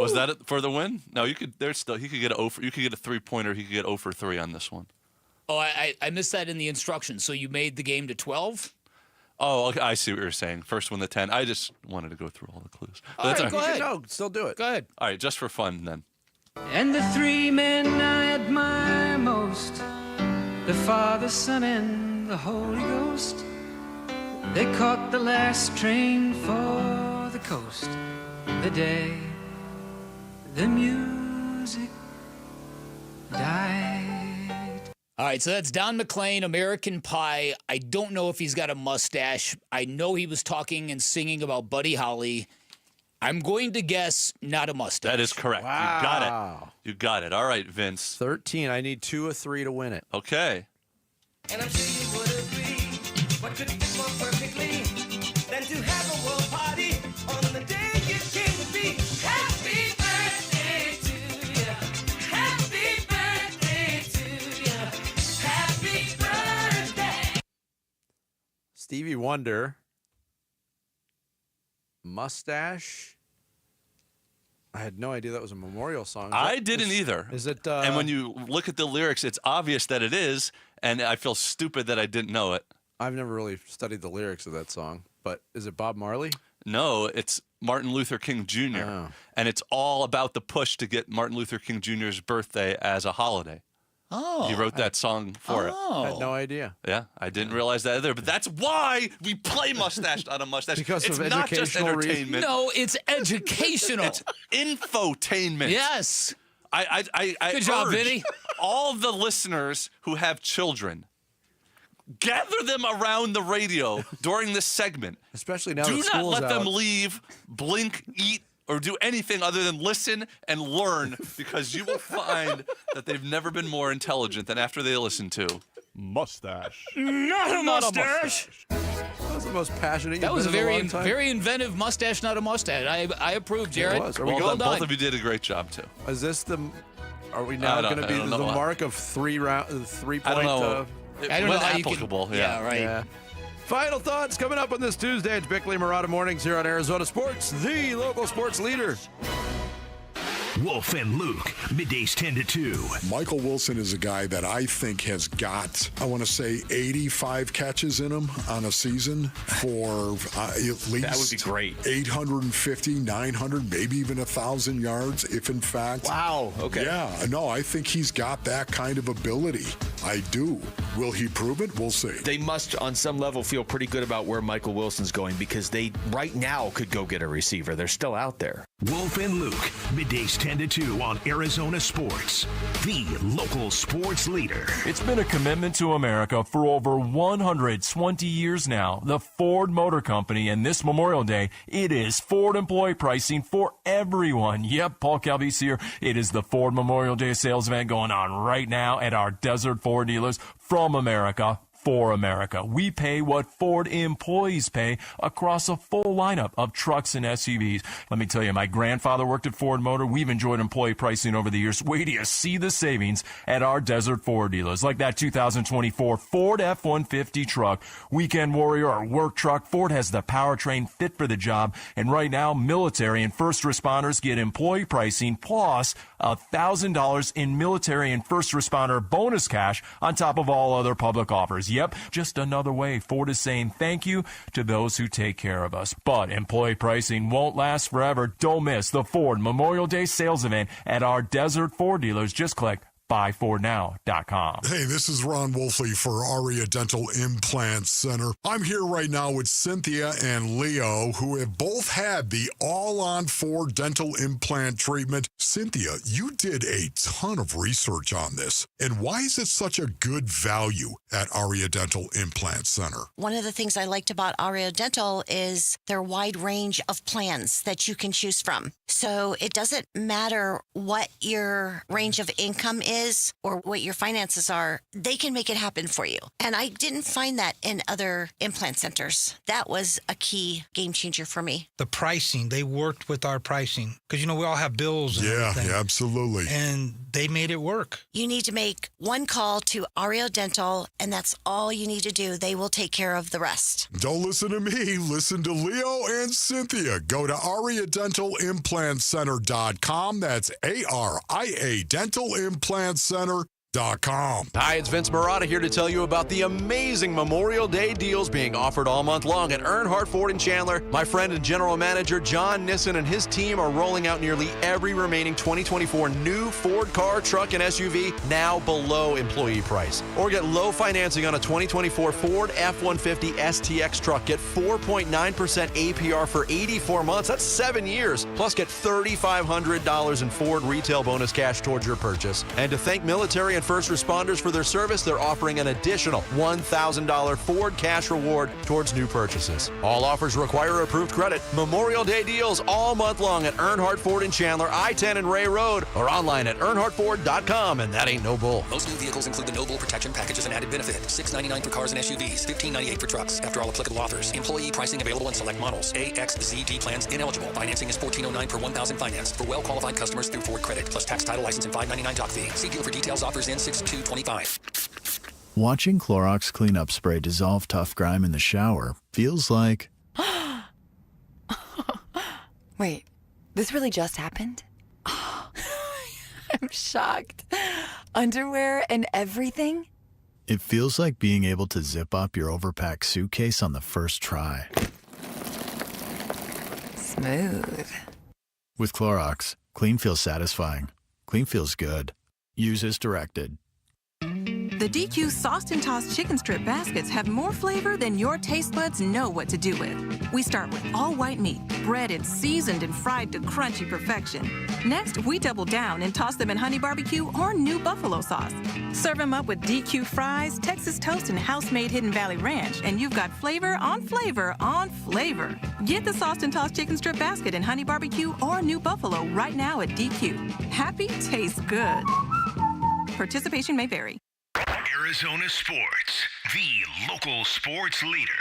Was that it for the win? No, you could. There's still. He could get a 0 for, you could get a 3-pointer. He could get 0 for 3 on this one. Oh, I missed that in the instructions. So you made the game to 12? Oh, okay, I see what you're saying. First one to 10. I just wanted to go through all the clues. All right, go ahead. No, still do it. Go ahead. All right, just for fun then. And the 3 men I admire most, the Father, Son, and the Holy Ghost, they caught the last train for the coast. The day the music died. All right, so that's Don McLean, American Pie. I don't know if he's got a mustache. I know he was talking and singing about Buddy Holly. I'm going to guess not a mustache. That is correct. Wow. You got it. You got it. All right, Vince. 13. I need 2 or 3 to win it. Okay. And I'm sure you would agree, what could fit more perfectly than to have a world party on the day you came to be? Happy birthday to you. Happy birthday to you. Happy birthday. Stevie Wonder. Mustache. I had no idea that was a memorial song. I didn't either. Is it? And when you look at the lyrics, it's obvious that it is, and I feel stupid that I didn't know it. I've never really studied the lyrics of that song, but is it Bob Marley? No, it's Martin Luther King Jr. Oh. And it's all about the push to get Martin Luther King Jr.'s birthday as a holiday. Oh. He wrote that song for it. I had no idea. Yeah, I didn't realize that either. But that's why we play Mustache, not a Mustache. Because it's of not just educational reasons? entertainment. No, it's educational. It's infotainment. Yes. I Good job, urge Vinny. all the listeners who have children, gather them around the radio during this segment. Especially now Do that not school's let them out. leave, blink, eat, or do anything other than listen and learn, because you will find that they've never been more intelligent than after they listen to Mustache. Not a mustache. That was the most passionate. That you've was a been in very, long time. very inventive mustache, not a mustache. I approve, Jared. It was. Are we well going? done. Both of you did a great job, too. Is this the? Are we now going to be the mark of 3 point? I don't know. I don't know how you can- applicable. Yeah, right. Yeah. Final thoughts coming up on this Tuesday. It's Bigley Murata Mornings here on Arizona Sports, the local sports leader. Wolf and Luke, middays 10 to 2. Michael Wilson is a guy that I think has got, I want to say, 85 catches in him on a season for at least That would be great. 850, 900, maybe even 1,000 yards, if in fact. Wow. Okay. Yeah, no, I think he's got that kind of ability. I do. Will he prove it? We'll see. They must, on some level, feel pretty good about where Michael Wilson's going, because they, right now, could go get a receiver. They're still out there. Wolf and Luke, middays 10 to 2 on Arizona Sports, the local sports leader. It's been a commitment to America for over 120 years now. The Ford Motor Company, and this Memorial Day, it is Ford employee pricing for everyone. Yep, Paul Calvise here. It is the Ford Memorial Day sales event going on right now at our Desert Ford dealers. From America, for America. We pay what Ford employees pay across a full lineup of trucks and SUVs. Let me tell you, my grandfather worked at Ford Motor. We've enjoyed employee pricing over the years. Wait till you see the savings at our Desert Ford dealers, like that 2024 Ford F-150 truck, Weekend Warrior or work truck. Ford has the powertrain fit for the job. And right now, military and first responders get employee pricing plus $1,000 in military and first responder bonus cash on top of all other public offers. Yep, just another way Ford is saying thank you to those who take care of us. But employee pricing won't last forever. Don't miss the Ford Memorial Day sales event at our Desert Ford dealers. Just click buyfordnow.com. Hey, this is Ron Wolfley for Aria Dental Implant Center. I'm here right now with Cynthia and Leo, who have both had the all-on-4 dental implant treatment. Cynthia, you did a ton of research on this. And why is it such a good value at Aria Dental Implant Center? One of the things I liked about Aria Dental is their wide range of plans that you can choose from. So it doesn't matter what your range of income is or what your finances are, they can make it happen for you. And I didn't find that in other implant centers. That was a key game changer for me. The pricing, they worked with our pricing because, you know, we all have bills and everything. Yeah, absolutely. And they made it work. You need to make one call to Ario Dental, and that's all you need to do. They will take care of the rest. Don't listen to me. Listen to Leo and Cynthia. Go to AriaDentalImplantCenter.com. That's ARIA Dental Implant Center.com. Hi, it's Vince Marotta here to tell you about the amazing Memorial Day deals being offered all month long at Earnhardt Ford in Chandler. My friend and general manager John Nissen and his team are rolling out nearly every remaining 2024 new Ford car, truck, and SUV now below employee price. Or get low financing on a 2024 Ford F-150 STX truck. Get 4.9% APR for 84 months. That's 7 years. Plus, get $3,500 in Ford retail bonus cash towards your purchase. And to thank military and first responders for their service, they're offering an additional $1,000 Ford cash reward towards new purchases. All offers require approved credit. Memorial Day deals all month long at Earnhardt Ford in Chandler, I-10 and Ray Road, or online at earnhardtford.com, and that ain't no bull. Most new vehicles include the No Bull protection package as an added benefit. $699 for cars and SUVs, $1598 for trucks. After all applicable offers. Employee pricing available in select models. AXZT plans ineligible. Financing is $1,409 per $1,000 financed for well-qualified customers through Ford Credit, plus tax, title, license, and $599 doc fee. See deal for details. Offers in 6/2/25. Watching Clorox cleanup spray dissolve tough grime in the shower feels like... Wait, this really just happened? I'm shocked. Underwear and everything? It feels like being able to zip up your overpacked suitcase on the first try. Smooth. With Clorox, clean feels satisfying. Clean feels good. Use as directed. The DQ Sauced and Tossed Chicken Strip Baskets have more flavor than your taste buds know what to do with. We start with all white meat, breaded, seasoned, and fried to crunchy perfection. Next, we double down and toss them in honey barbecue or new buffalo sauce. Serve them up with DQ fries, Texas toast, and house-made Hidden Valley Ranch, and you've got flavor on flavor on flavor. Get the Sauced and Tossed Chicken Strip Basket in honey barbecue or new buffalo right now at DQ. Happy tastes good. Participation may vary. Arizona Sports, the local sports leader.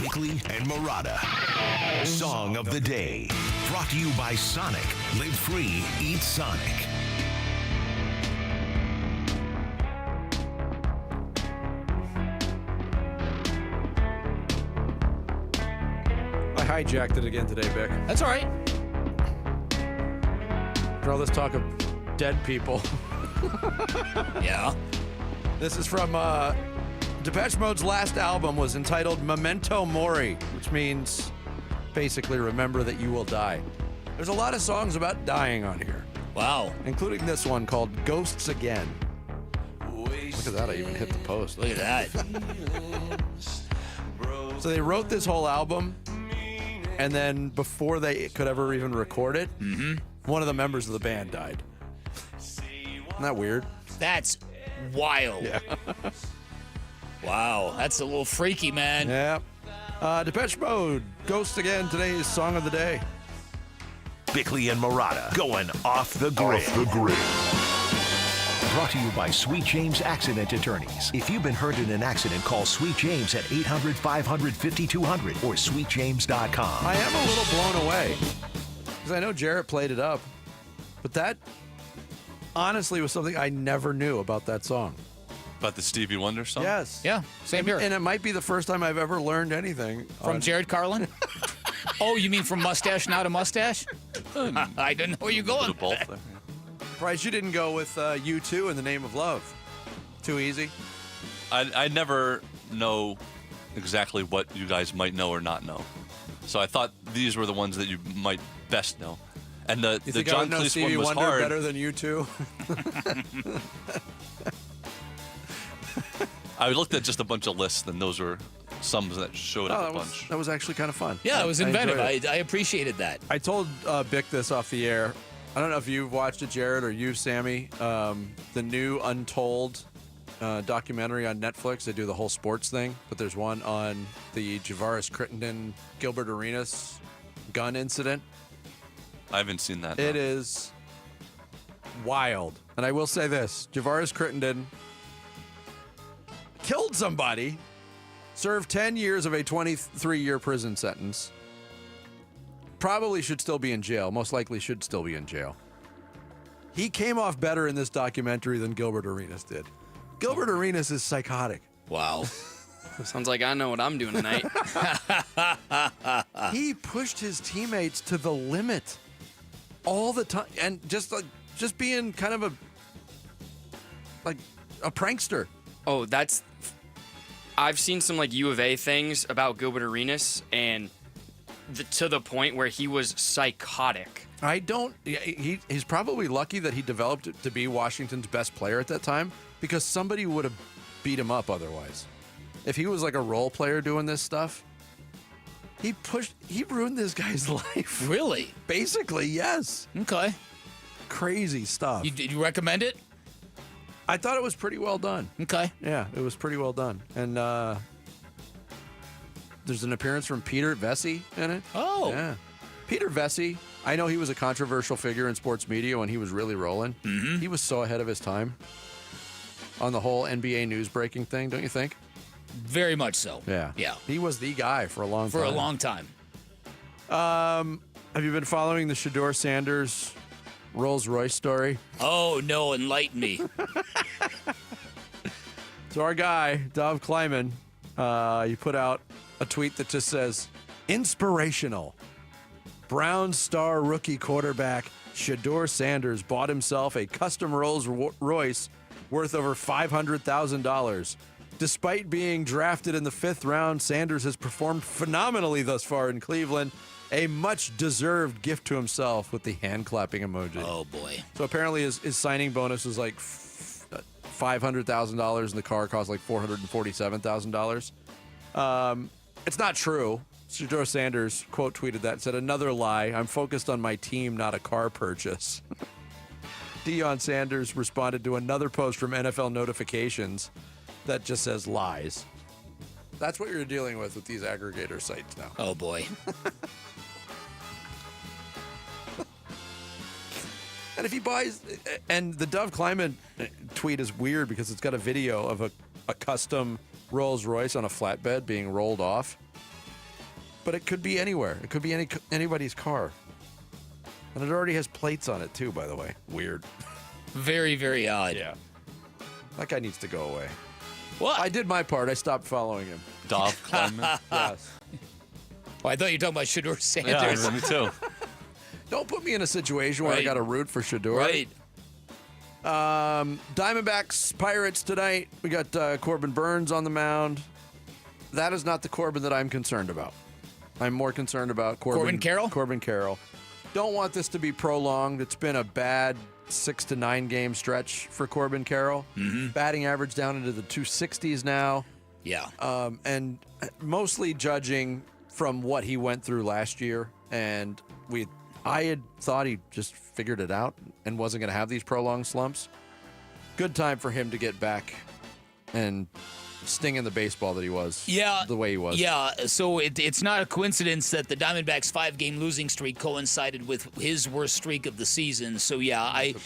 Bigley and Marotta. Song of the day. Brought to you by Sonic. Live free, eat Sonic. I hijacked it again today, Vic. That's all right. For all this talk of dead people. Yeah. This is from Depeche Mode's last album was entitled Memento Mori, which means basically remember that you will die. There's a lot of songs about dying on here. Wow. Including this one called Ghosts Again. Look at that, I even hit the post. Look at that. So they wrote this whole album, and then before they could ever even record it, one of the members of the band died. Isn't that weird? That's wild. Yeah. Wow, that's a little freaky, man. Yeah. Depeche Mode, Ghost Again, today's song of the day. Bigley and Marotta going off the grid. Off the grid. Brought to you by Sweet James Accident Attorneys. If you've been hurt in an accident, call Sweet James at 800-500-5200 or sweetjames.com. I am a little blown away because I know Jarrett played it up, but that honestly was something I never knew about that song. About the Stevie Wonder song? Yes. Yeah, same here. And it might be the first time I've ever learned anything. From Jared Carlin? Oh, you mean from Mustache Now to Mustache? I didn't know where you're going. Both there. Surprised you didn't go with U2 in the Name of Love. Too easy? I never know exactly what you guys might know or not know. So I thought these were the ones that you might best know. And the John Cleese one was Wonder hard. better than U2? I looked at just a bunch of lists, and those were some that showed up a bunch. That was actually kind of fun. Yeah, it was inventive. enjoyed I appreciated that. I told Bick this off the air. I don't know if you've watched it, Jared, or you, Sammy. The new Untold documentary on Netflix. They do the whole sports thing, but there's one on the Javaris Crittenden, Gilbert Arenas gun incident. I haven't seen that. It is wild. And I will say this. Javaris Crittenden killed somebody, served 10 years of a 23-year prison sentence. Probably should still be in jail. Most likely should still be in jail. He came off better in this documentary than Gilbert Arenas did. Gilbert Arenas is psychotic. Wow. Sounds like I know what I'm doing tonight. He pushed his teammates to the limit all the time, and just being kind of a prankster. Oh, I've seen some like U of A things about Gilbert Arenas, and to the point where he was psychotic. He's probably lucky that he developed to be Washington's best player at that time, because somebody would have beat him up otherwise. If he was like a role player doing this stuff, he ruined this guy's life. Really? Basically, yes. Okay. Crazy stuff. Did you recommend it? I thought it was pretty well done. Okay. Yeah, it was pretty well done. And there's an appearance from Peter Vesey in it. Oh. Yeah. Peter Vesey, I know he was a controversial figure in sports media when he was really rolling. Mm-hmm. He was so ahead of his time on the whole NBA news breaking thing, don't you think? Very much so. Yeah. Yeah. He was the guy for a long time. For a long time. Have you been following the Shedeur Sanders Rolls-Royce story? Oh, no. Enlighten me. So our guy, Dov Kleiman, he put out a tweet that just says, inspirational. Browns star rookie quarterback Shedeur Sanders bought himself a custom Rolls-Royce worth over $500,000. Despite being drafted in the 5th round, Sanders has performed phenomenally thus far in Cleveland. A much-deserved gift to himself with the hand-clapping emoji. Oh, boy. So apparently his signing bonus was like $500,000, and the car cost like $447,000. It's not true. Shedeur Sanders quote tweeted that and said, another lie. I'm focused on my team, not a car purchase. Deion Sanders responded to another post from NFL Notifications that just says lies. That's what you're dealing with these aggregator sites now. Oh, boy. And if he buys, and the Dov Kleiman tweet is weird because it's got a video of a custom Rolls Royce on a flatbed being rolled off. But it could be anywhere. It could be anybody's car. And it already has plates on it too, by the way. Weird. Very, very odd. Yeah. That guy needs to go away. What? I did my part. I stopped following him. Dov Kleiman? Yes. Oh, I thought you were talking about Shedeur Sanders. Yeah, me too. Don't put me in a situation where I got to root for Shedeur. Right. Diamondbacks, Pirates tonight. We got Corbin Burns on the mound. That is not the Corbin that I'm concerned about. I'm more concerned about Corbin Carroll? Corbin Carroll. Don't want this to be prolonged. It's been a bad 6 to 9 game stretch for Corbin Carroll. Mm-hmm. Batting average down into the 260s now. Yeah. And mostly judging from what he went through last year. And I had thought he just figured it out and wasn't going to have these prolonged slumps. Good time for him to get back and stinging the baseball that he was. Yeah. The way he was. Yeah, so it's not a coincidence that the Diamondbacks' 5-game losing streak coincided with his worst streak of the season. So, yeah, I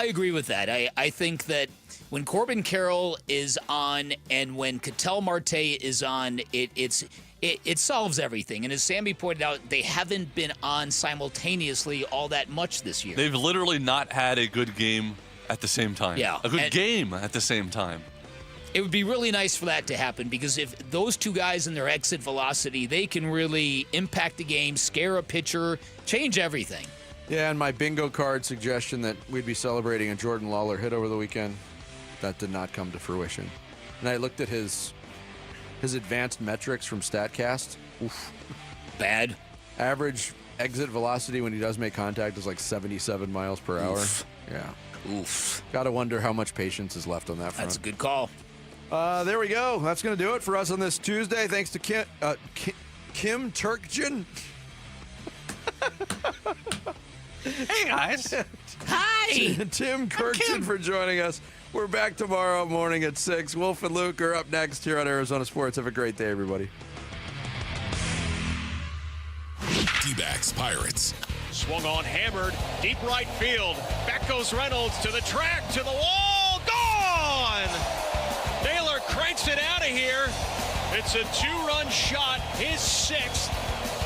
agree with that. I think that when Corbin Carroll is on and when Ketel Marte is on, it solves everything. And as Sammy pointed out, they haven't been on simultaneously all that much this year. They've literally not had a good game at the same time. Yeah. A good game at the same time. It would be really nice for that to happen because if those two guys in their exit velocity, they can really impact the game, scare a pitcher, change everything. Yeah, and my bingo card suggestion that we'd be celebrating a Jordan Lawler hit over the weekend, that did not come to fruition. And I looked at his advanced metrics from StatCast. Oof. Bad. Average exit velocity when he does make contact is like 77 miles per hour. Oof. Yeah. Oof. Got to wonder how much patience is left on that front. That's a good call. There we go. That's going to do it for us on this Tuesday. Thanks to Kim Turkjian. Hey, guys. Hi. Tim Kirkjian for joining us. We're back tomorrow morning at 6. Wolf and Luke are up next here on Arizona Sports. Have a great day, everybody. D-backs Pirates. Swung on, hammered, deep right field. Back goes Reynolds to the track, to the wall, gone! Naylor cranks it out of here. It's a 2-run shot, his 6th.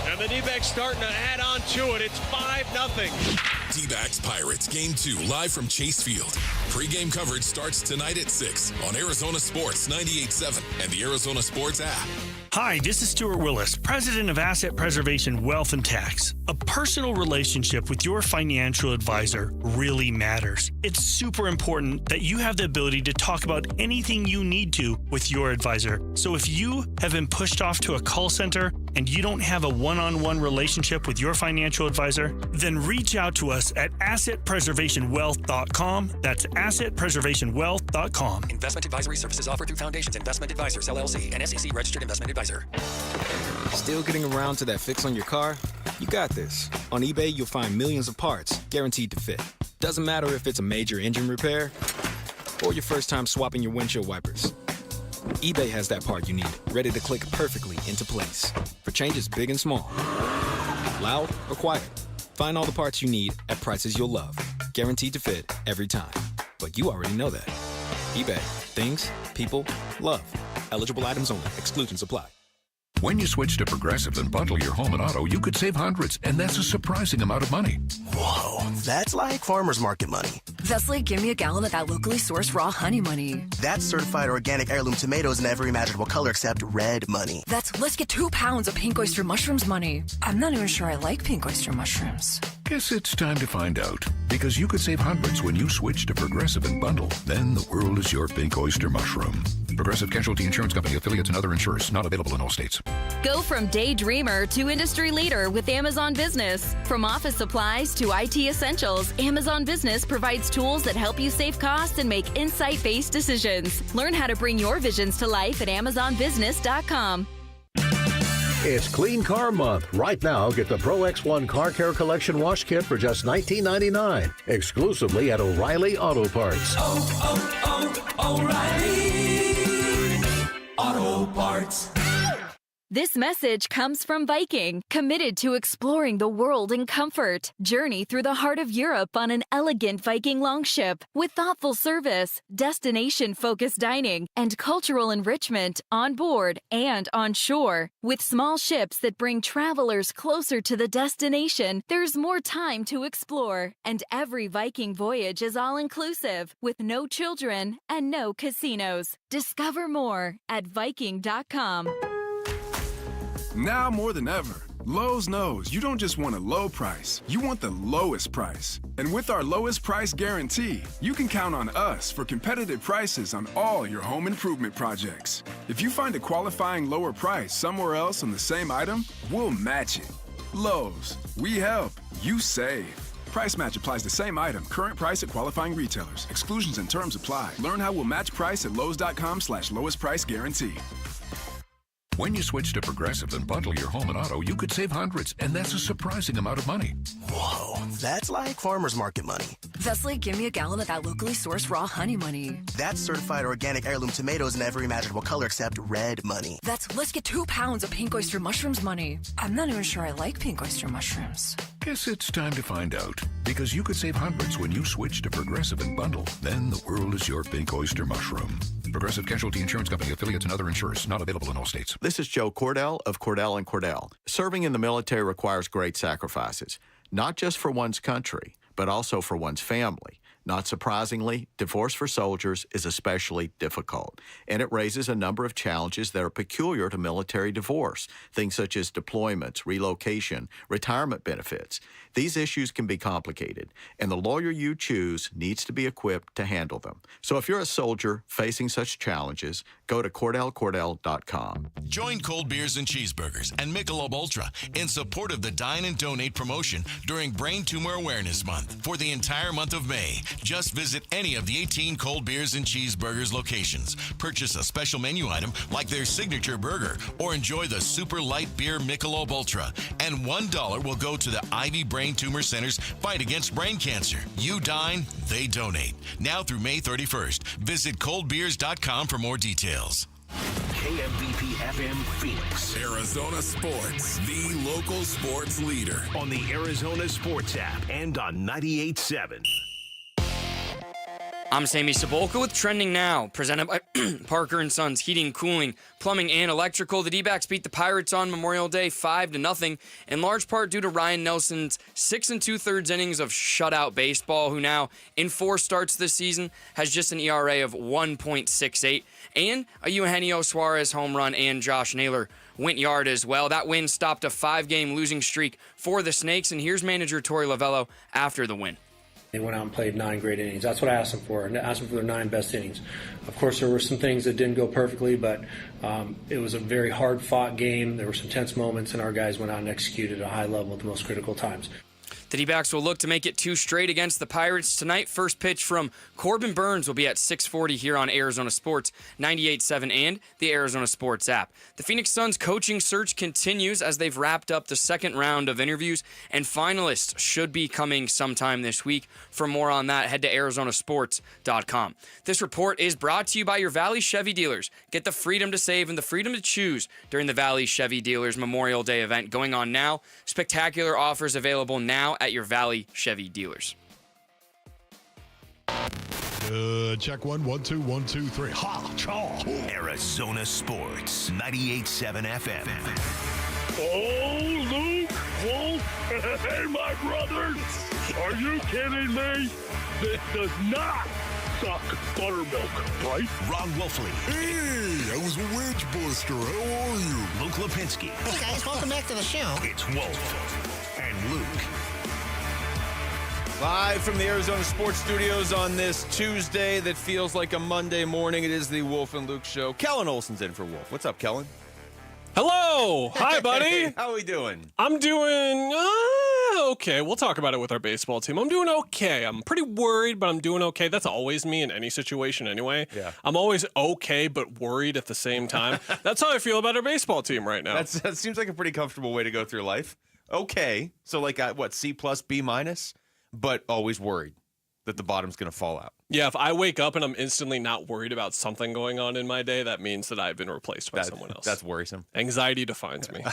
And the D-backs starting to add on to it. It's 5-0. D-backs Pirates Game 2 live from Chase Field. Pre-game coverage starts tonight at 6 on Arizona Sports 98.7 and the Arizona Sports app. Hi, this is Stuart Willis, President of Asset Preservation Wealth and Tax. A personal relationship with your financial advisor really matters. It's super important that you have the ability to talk about anything you need to with your advisor. So if you have been pushed off to a call center and you don't have a one-on-one relationship with your financial advisor, then reach out to us at assetpreservationwealth.com. That's assetpreservationwealth.com. Investment advisory services offered through Foundations Investment Advisors, LLC, an SEC-registered investment advisor. Still getting around to that fix on your car? You got this. On eBay, you'll find millions of parts guaranteed to fit. Doesn't matter if it's a major engine repair or your first time swapping your windshield wipers. eBay has that part you need, ready to click perfectly into place for changes big and small. Loud or quiet, find all the parts you need at prices you'll love. Guaranteed to fit every time. But you already know that. eBay. Things, people, love. Eligible items only. Exclusions apply. When you switch to Progressive and bundle your home and auto, you could save hundreds, and that's a surprising amount of money. Whoa, that's like farmer's market money. That's like give me a gallon of that locally sourced raw honey money. That's certified organic heirloom tomatoes in every imaginable color except red money. That's let's get 2 pounds of pink oyster mushrooms money. I'm not even sure I like pink oyster mushrooms. Guess it's time to find out, because you could save hundreds when you switch to Progressive and bundle. Then the world is your pink oyster mushroom. Progressive Casualty Insurance Company, affiliates, and other insurers. Not available in all states. Go from daydreamer to industry leader with Amazon Business. From office supplies to IT essentials, Amazon Business provides tools that help you save costs and make insight-based decisions. Learn how to bring your visions to life at AmazonBusiness.com. It's Clean Car Month. Right now, get the Pro X1 Car Care Collection Wash Kit for just $19.99, exclusively at O'Reilly Auto Parts. O'Reilly Auto Parts. This message comes from Viking, committed to exploring the world in comfort. Journey through the heart of Europe on an elegant Viking longship with thoughtful service, destination-focused dining, and cultural enrichment on board and on shore. With small ships that bring travelers closer to the destination, there's more time to explore. And every Viking voyage is all-inclusive, with no children and no casinos. Discover more at Viking.com. Now more than ever, Lowe's knows you don't just want a low price, you want the lowest price. And with our lowest price guarantee, you can count on us for competitive prices on all your home improvement projects. If you find a qualifying lower price somewhere else on the same item, we'll match it. Lowe's, we help, you save. Price match applies the same item, current price at qualifying retailers. Exclusions and terms apply. Learn how we'll match price at lowes.com/lowest price guarantee. When you switch to Progressive and bundle your home and auto, you could save hundreds, and that's a surprising amount of money. Whoa, that's like farmer's market money. That's like give me a gallon of that locally sourced raw honey money. That's certified organic heirloom tomatoes in every imaginable color except red money. That's let's get 2 pounds of pink oyster mushrooms money. I'm not even sure I like pink oyster mushrooms. Guess it's time to find out, because you could save hundreds when you switch to Progressive and bundle. Then the world is your pink oyster mushroom. Progressive Casualty Insurance Company, affiliates, and other insurers. Not available in all states. This is Joe Cordell of Cordell & Cordell. Serving in the military requires great sacrifices, not just for one's country, but also for one's family. Not surprisingly, divorce for soldiers is especially difficult, and it raises a number of challenges that are peculiar to military divorce, things such as deployments, relocation, retirement benefits. These issues can be complicated, and the lawyer you choose needs to be equipped to handle them. So if you're a soldier facing such challenges, go to CordellCordell.com. Join Cold Beers and Cheeseburgers and Michelob Ultra in support of the Dine and Donate promotion during Brain Tumor Awareness Month. For the entire month of May, just visit any of the 18 Cold Beers and Cheeseburgers locations. Purchase a special menu item like their signature burger or enjoy the super light beer Michelob Ultra. And $1 will go to the Ivy Brain Tumor Center's fight against brain cancer. You dine, they donate. Now through May 31st. Visit coldbeers.com for more details. KMVP FM Phoenix. Arizona Sports, the local sports leader. On the Arizona Sports app and on 98.7. I'm Sammy Sabolka with Trending Now, presented by Parker & Sons Heating, Cooling, Plumbing, and Electrical. The D-backs beat the Pirates on Memorial Day 5-0, in large part due to Ryan Nelson's 6 2/3 innings of shutout baseball, who now, in 4 starts this season, has just an ERA of 1.68, and a Eugenio Suarez home run and Josh Naylor went yard as well. That win stopped a 5-game losing streak for the Snakes, and here's manager Torey Lovello after the win. They went out and played 9 great innings. That's what I asked them for, and I asked them for their 9 best innings. Of course, there were some things that didn't go perfectly, but it was a very hard-fought game. There were some tense moments, and our guys went out and executed at a high level at the most critical times. The D-backs will look to make it 2 straight against the Pirates tonight. First pitch from Corbin Burns will be at 6:40 here on Arizona Sports 98.7 and the Arizona Sports app. The Phoenix Suns coaching search continues as they've wrapped up the second round of interviews, and finalists should be coming sometime this week. For more on that, head to arizonasports.com. This report is brought to you by your Valley Chevy dealers. Get the freedom to save and the freedom to choose during the Valley Chevy Dealers Memorial Day event going on now. Spectacular offers available now at your Valley Chevy dealers. Check 1, 1, 2, 1, 2, 3. Ha! Chaw! Arizona Sports 98.7 FM. Oh, Luke, Wolf, hey, my brother, are you kidding me? This does not suck buttermilk, right? Ron Wolfley. Hey, I was a wedge buster. How are you? Luke Lipinski. Hey, guys, welcome back to the show. It's Wolf and Luke. Live from the Arizona Sports Studios on this Tuesday that feels like a Monday morning. It is the Wolf and Luke Show. Kellen Olson's in for Wolf. What's up, Kellen? Hello. Hi, buddy. Hey, how are we doing? I'm doing okay. We'll talk about it with our baseball team. I'm doing okay. I'm pretty worried, but I'm doing okay. That's always me in any situation anyway. Yeah. I'm always okay, but worried at the same time. That's how I feel about our baseball team right now. That seems like a pretty comfortable way to go through life. Okay. So like, what, C+, B-? But always worried that the bottom's going to fall out. Yeah, if I wake up and I'm instantly not worried about something going on in my day, that means that I've been replaced by someone else. That's worrisome. Anxiety defines me.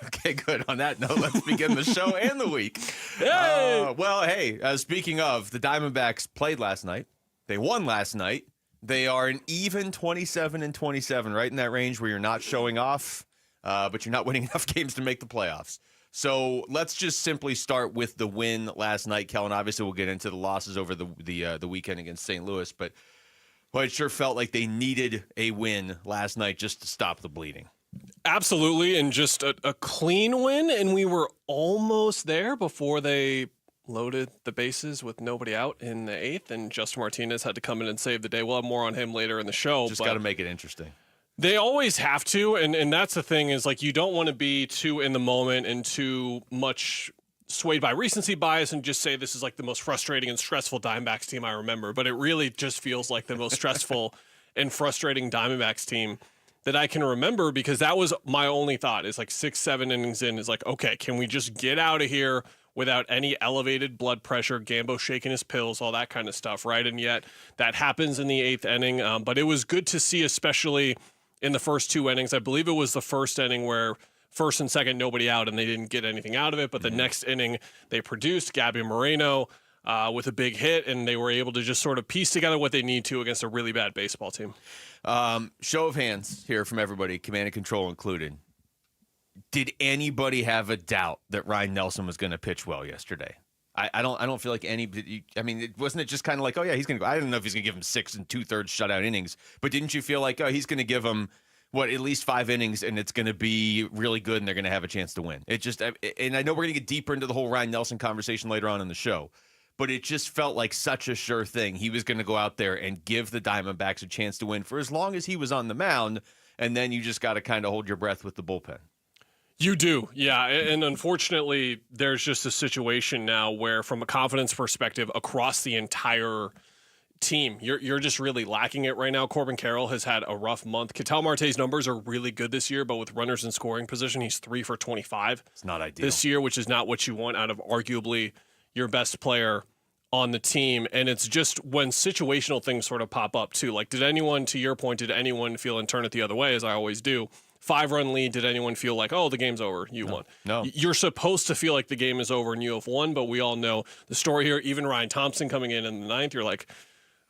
Okay, good. On that note, let's begin the show and the week. Hey! Speaking of, the Diamondbacks played last night. They won last night. They are an even 27-27, right in that range where you're not showing off, but you're not winning enough games to make the playoffs. So let's just simply start with the win last night, Kellen. Obviously, we'll get into the losses over the weekend against St. Louis, but it sure felt like they needed a win last night just to stop the bleeding. Absolutely, and just a clean win, and we were almost there before they loaded the bases with nobody out in the 8th, and Justin Martinez had to come in and save the day. We'll have more on him later in the show. Just got to make it interesting. They always have to, and that's the thing is, like, you don't want to be too in the moment and too much swayed by recency bias and just say this is like the most frustrating and stressful Diamondbacks team I remember, but it really just feels like the most stressful and frustrating Diamondbacks team that I can remember, because that was my only thought is like 6-7 innings in is like, okay, can we just get out of here without any elevated blood pressure, Gambo shaking his pills, all that kind of stuff, right? And yet that happens in the 8th inning, but it was good to see, especially in the first 2 innings. I believe it was the first inning where first and second, nobody out, and they didn't get anything out of it. But the next inning, they produced Gabby Moreno with a big hit, and they were able to just sort of piece together what they need to against a really bad baseball team. Show of hands here from everybody, command and control included. Did anybody have a doubt that Ryan Nelson was going to pitch well yesterday? I don't feel like any. I mean, wasn't it just kind of like, oh yeah, he's going to go. I don't know if he's going to give him 6 2/3 shutout innings, but didn't you feel like, oh, he's going to give him at least 5 innings, and it's going to be really good, and they're going to have a chance to win? It just, and I know we're going to get deeper into the whole Ryan Nelson conversation later on in the show, but it just felt like such a sure thing. He was going to go out there and give the Diamondbacks a chance to win for as long as he was on the mound, and then you just got to kind of hold your breath with the bullpen. You do, yeah. And unfortunately, there's just a situation now where, from a confidence perspective, across the entire team, you're just really lacking it right now. Corbin Carroll has had a rough month. Ketel Marte's numbers are really good this year, but with runners in scoring position, he's 3 for 25. It's not ideal this year, which is not what you want out of arguably your best player on the team. And it's just when situational things sort of pop up too. Like, to your point, did anyone feel and turn it the other way, as I always do? 5-run lead, did anyone feel like, oh, the game's over, you won? No. You're supposed to feel like the game is over and you have won, but we all know the story here. Even Ryan Thompson coming in the 9th, you're like,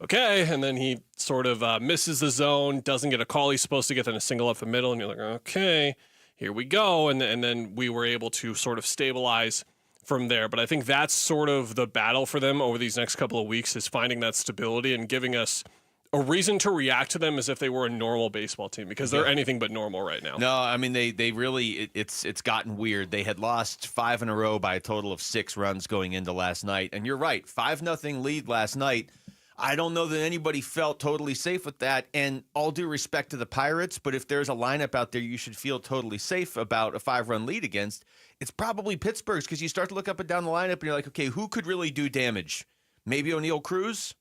okay. And then he sort of misses the zone, doesn't get a call he's supposed to get, then a single up the middle, and you're like, okay, here we go. And then we were able to sort of stabilize from there. But I think that's sort of the battle for them over these next couple of weeks, is finding that stability and giving us a reason to react to them as if they were a normal baseball team, because they're anything but normal right now. No, I mean, they really, it's gotten weird. They had lost 5 in a row by a total of 6 runs going into last night. And you're right, 5-0 lead last night. I don't know that anybody felt totally safe with that. And all due respect to the Pirates, but if there's a lineup out there you should feel totally safe about a 5-run lead against, it's probably Pittsburgh's, because you start to look up and down the lineup and you're like, okay, who could really do damage? Maybe O'Neal Cruz?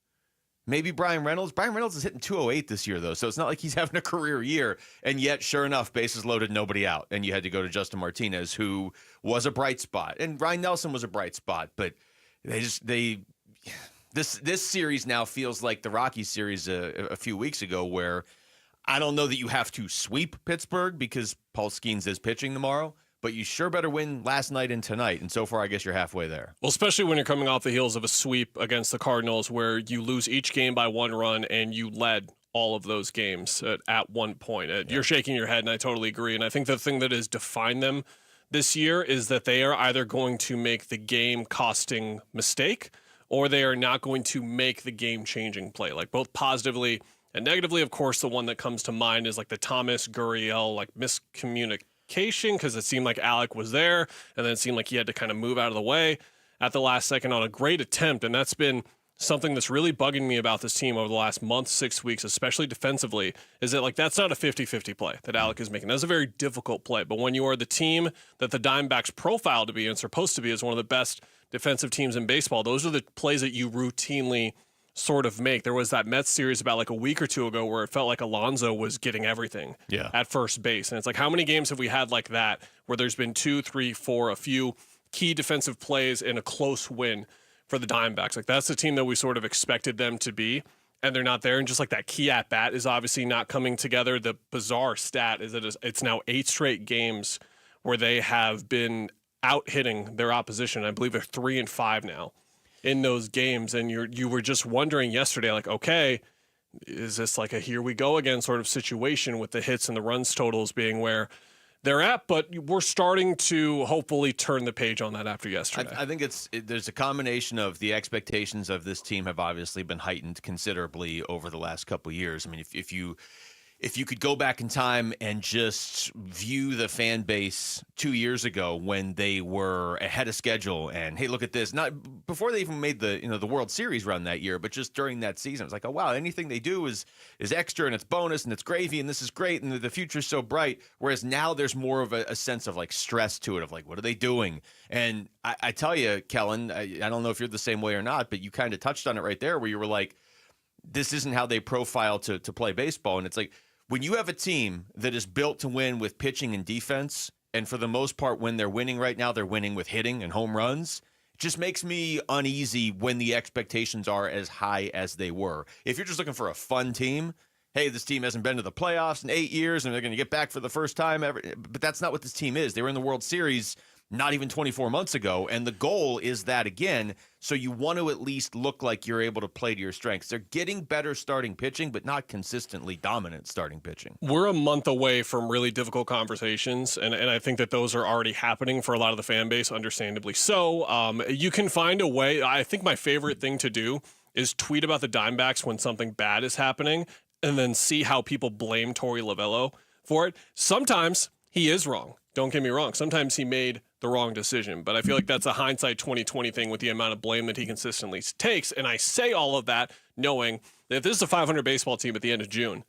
Maybe Brian Reynolds. Brian Reynolds is hitting 208 this year, though, so it's not like he's having a career year. And yet, sure enough, bases loaded, nobody out. And you had to go to Justin Martinez, who was a bright spot. And Ryan Nelson was a bright spot. But this series now feels like the Rockies series a few weeks ago, where I don't know that you have to sweep Pittsburgh because Paul Skeens is pitching tomorrow, but you sure better win last night and tonight. And so far, I guess you're halfway there. Well, especially when you're coming off the heels of a sweep against the Cardinals, where you lose each game by 1 run and you led all of those games at one point. You're shaking your head, and I totally agree. And I think the thing that has defined them this year is that they are either going to make the game-costing mistake, or they are not going to make the game-changing play, like both positively and negatively. Of course, the one that comes to mind is like the Thomas Gurriel miscommunication, because it seemed like Alec was there, and then it seemed like he had to kind of move out of the way at the last second on a great attempt. And that's been something that's really bugging me about this team over the last month, 6 weeks, especially defensively, is that that's not a 50-50 play that Alec is making. That's a very difficult play. But when you are the team that the Diamondbacks profile to be and supposed to be as one of the best defensive teams in baseball, those are the plays that you routinely sort of make. There was that Mets series about a week or two ago where it felt like Alonso was getting everything at first base. And it's like, how many games have we had like that where there's been 2, 3, 4, a few key defensive plays and a close win for the Diamondbacks? Like, that's the team that we sort of expected them to be, and they're not there. And just like that key at bat is obviously not coming together. The bizarre stat is that it's now 8 straight games where they have been out hitting their opposition. I believe they're 3-5 now in those games. And you were just wondering yesterday, like, okay, is this like a here we go again sort of situation with the hits and the runs totals being where they're at? But we're starting to hopefully turn the page on that after yesterday. I think there's a combination of the expectations of this team have obviously been heightened considerably over the last couple of years. I mean, if you could go back in time and just view the fan base 2 years ago when they were ahead of schedule, and hey, look at this, not before they even made the World Series run that year, but just during that season, it's like, oh wow, anything they do is extra and it's bonus and it's gravy and this is great and the future's so bright. Whereas now there's more of a sense of like stress to it, of like, what are they doing? And I tell you, Kellen, I don't know if you're the same way or not, but you kind of touched on it right there, where you were like, this isn't how they profile to play baseball. And it's like, when you have a team that is built to win with pitching and defense, and for the most part, when they're winning right now, they're winning with hitting and home runs, it just makes me uneasy when the expectations are as high as they were. If you're just looking for a fun team, hey, this team hasn't been to the playoffs in 8 years and they're going to get back for the first time ever. But that's not what this team is. They were in the World Series not even 24 months ago, and the goal is that again, so you want to at least look like you're able to play to your strengths. They're getting better starting pitching, but not consistently dominant starting pitching. We're a month away from really difficult conversations, and I think that those are already happening for a lot of the fan base, understandably so. You can find a way. I think my favorite thing to do is tweet about the Diamondbacks when something bad is happening, and then see how people blame Torey Lovullo for it. Sometimes he is wrong. Don't get me wrong. Sometimes he made the wrong decision, but I feel like that's a hindsight 2020 thing with the amount of blame that he consistently takes. And I say all of that knowing that if this is a 500 baseball team at the end of June,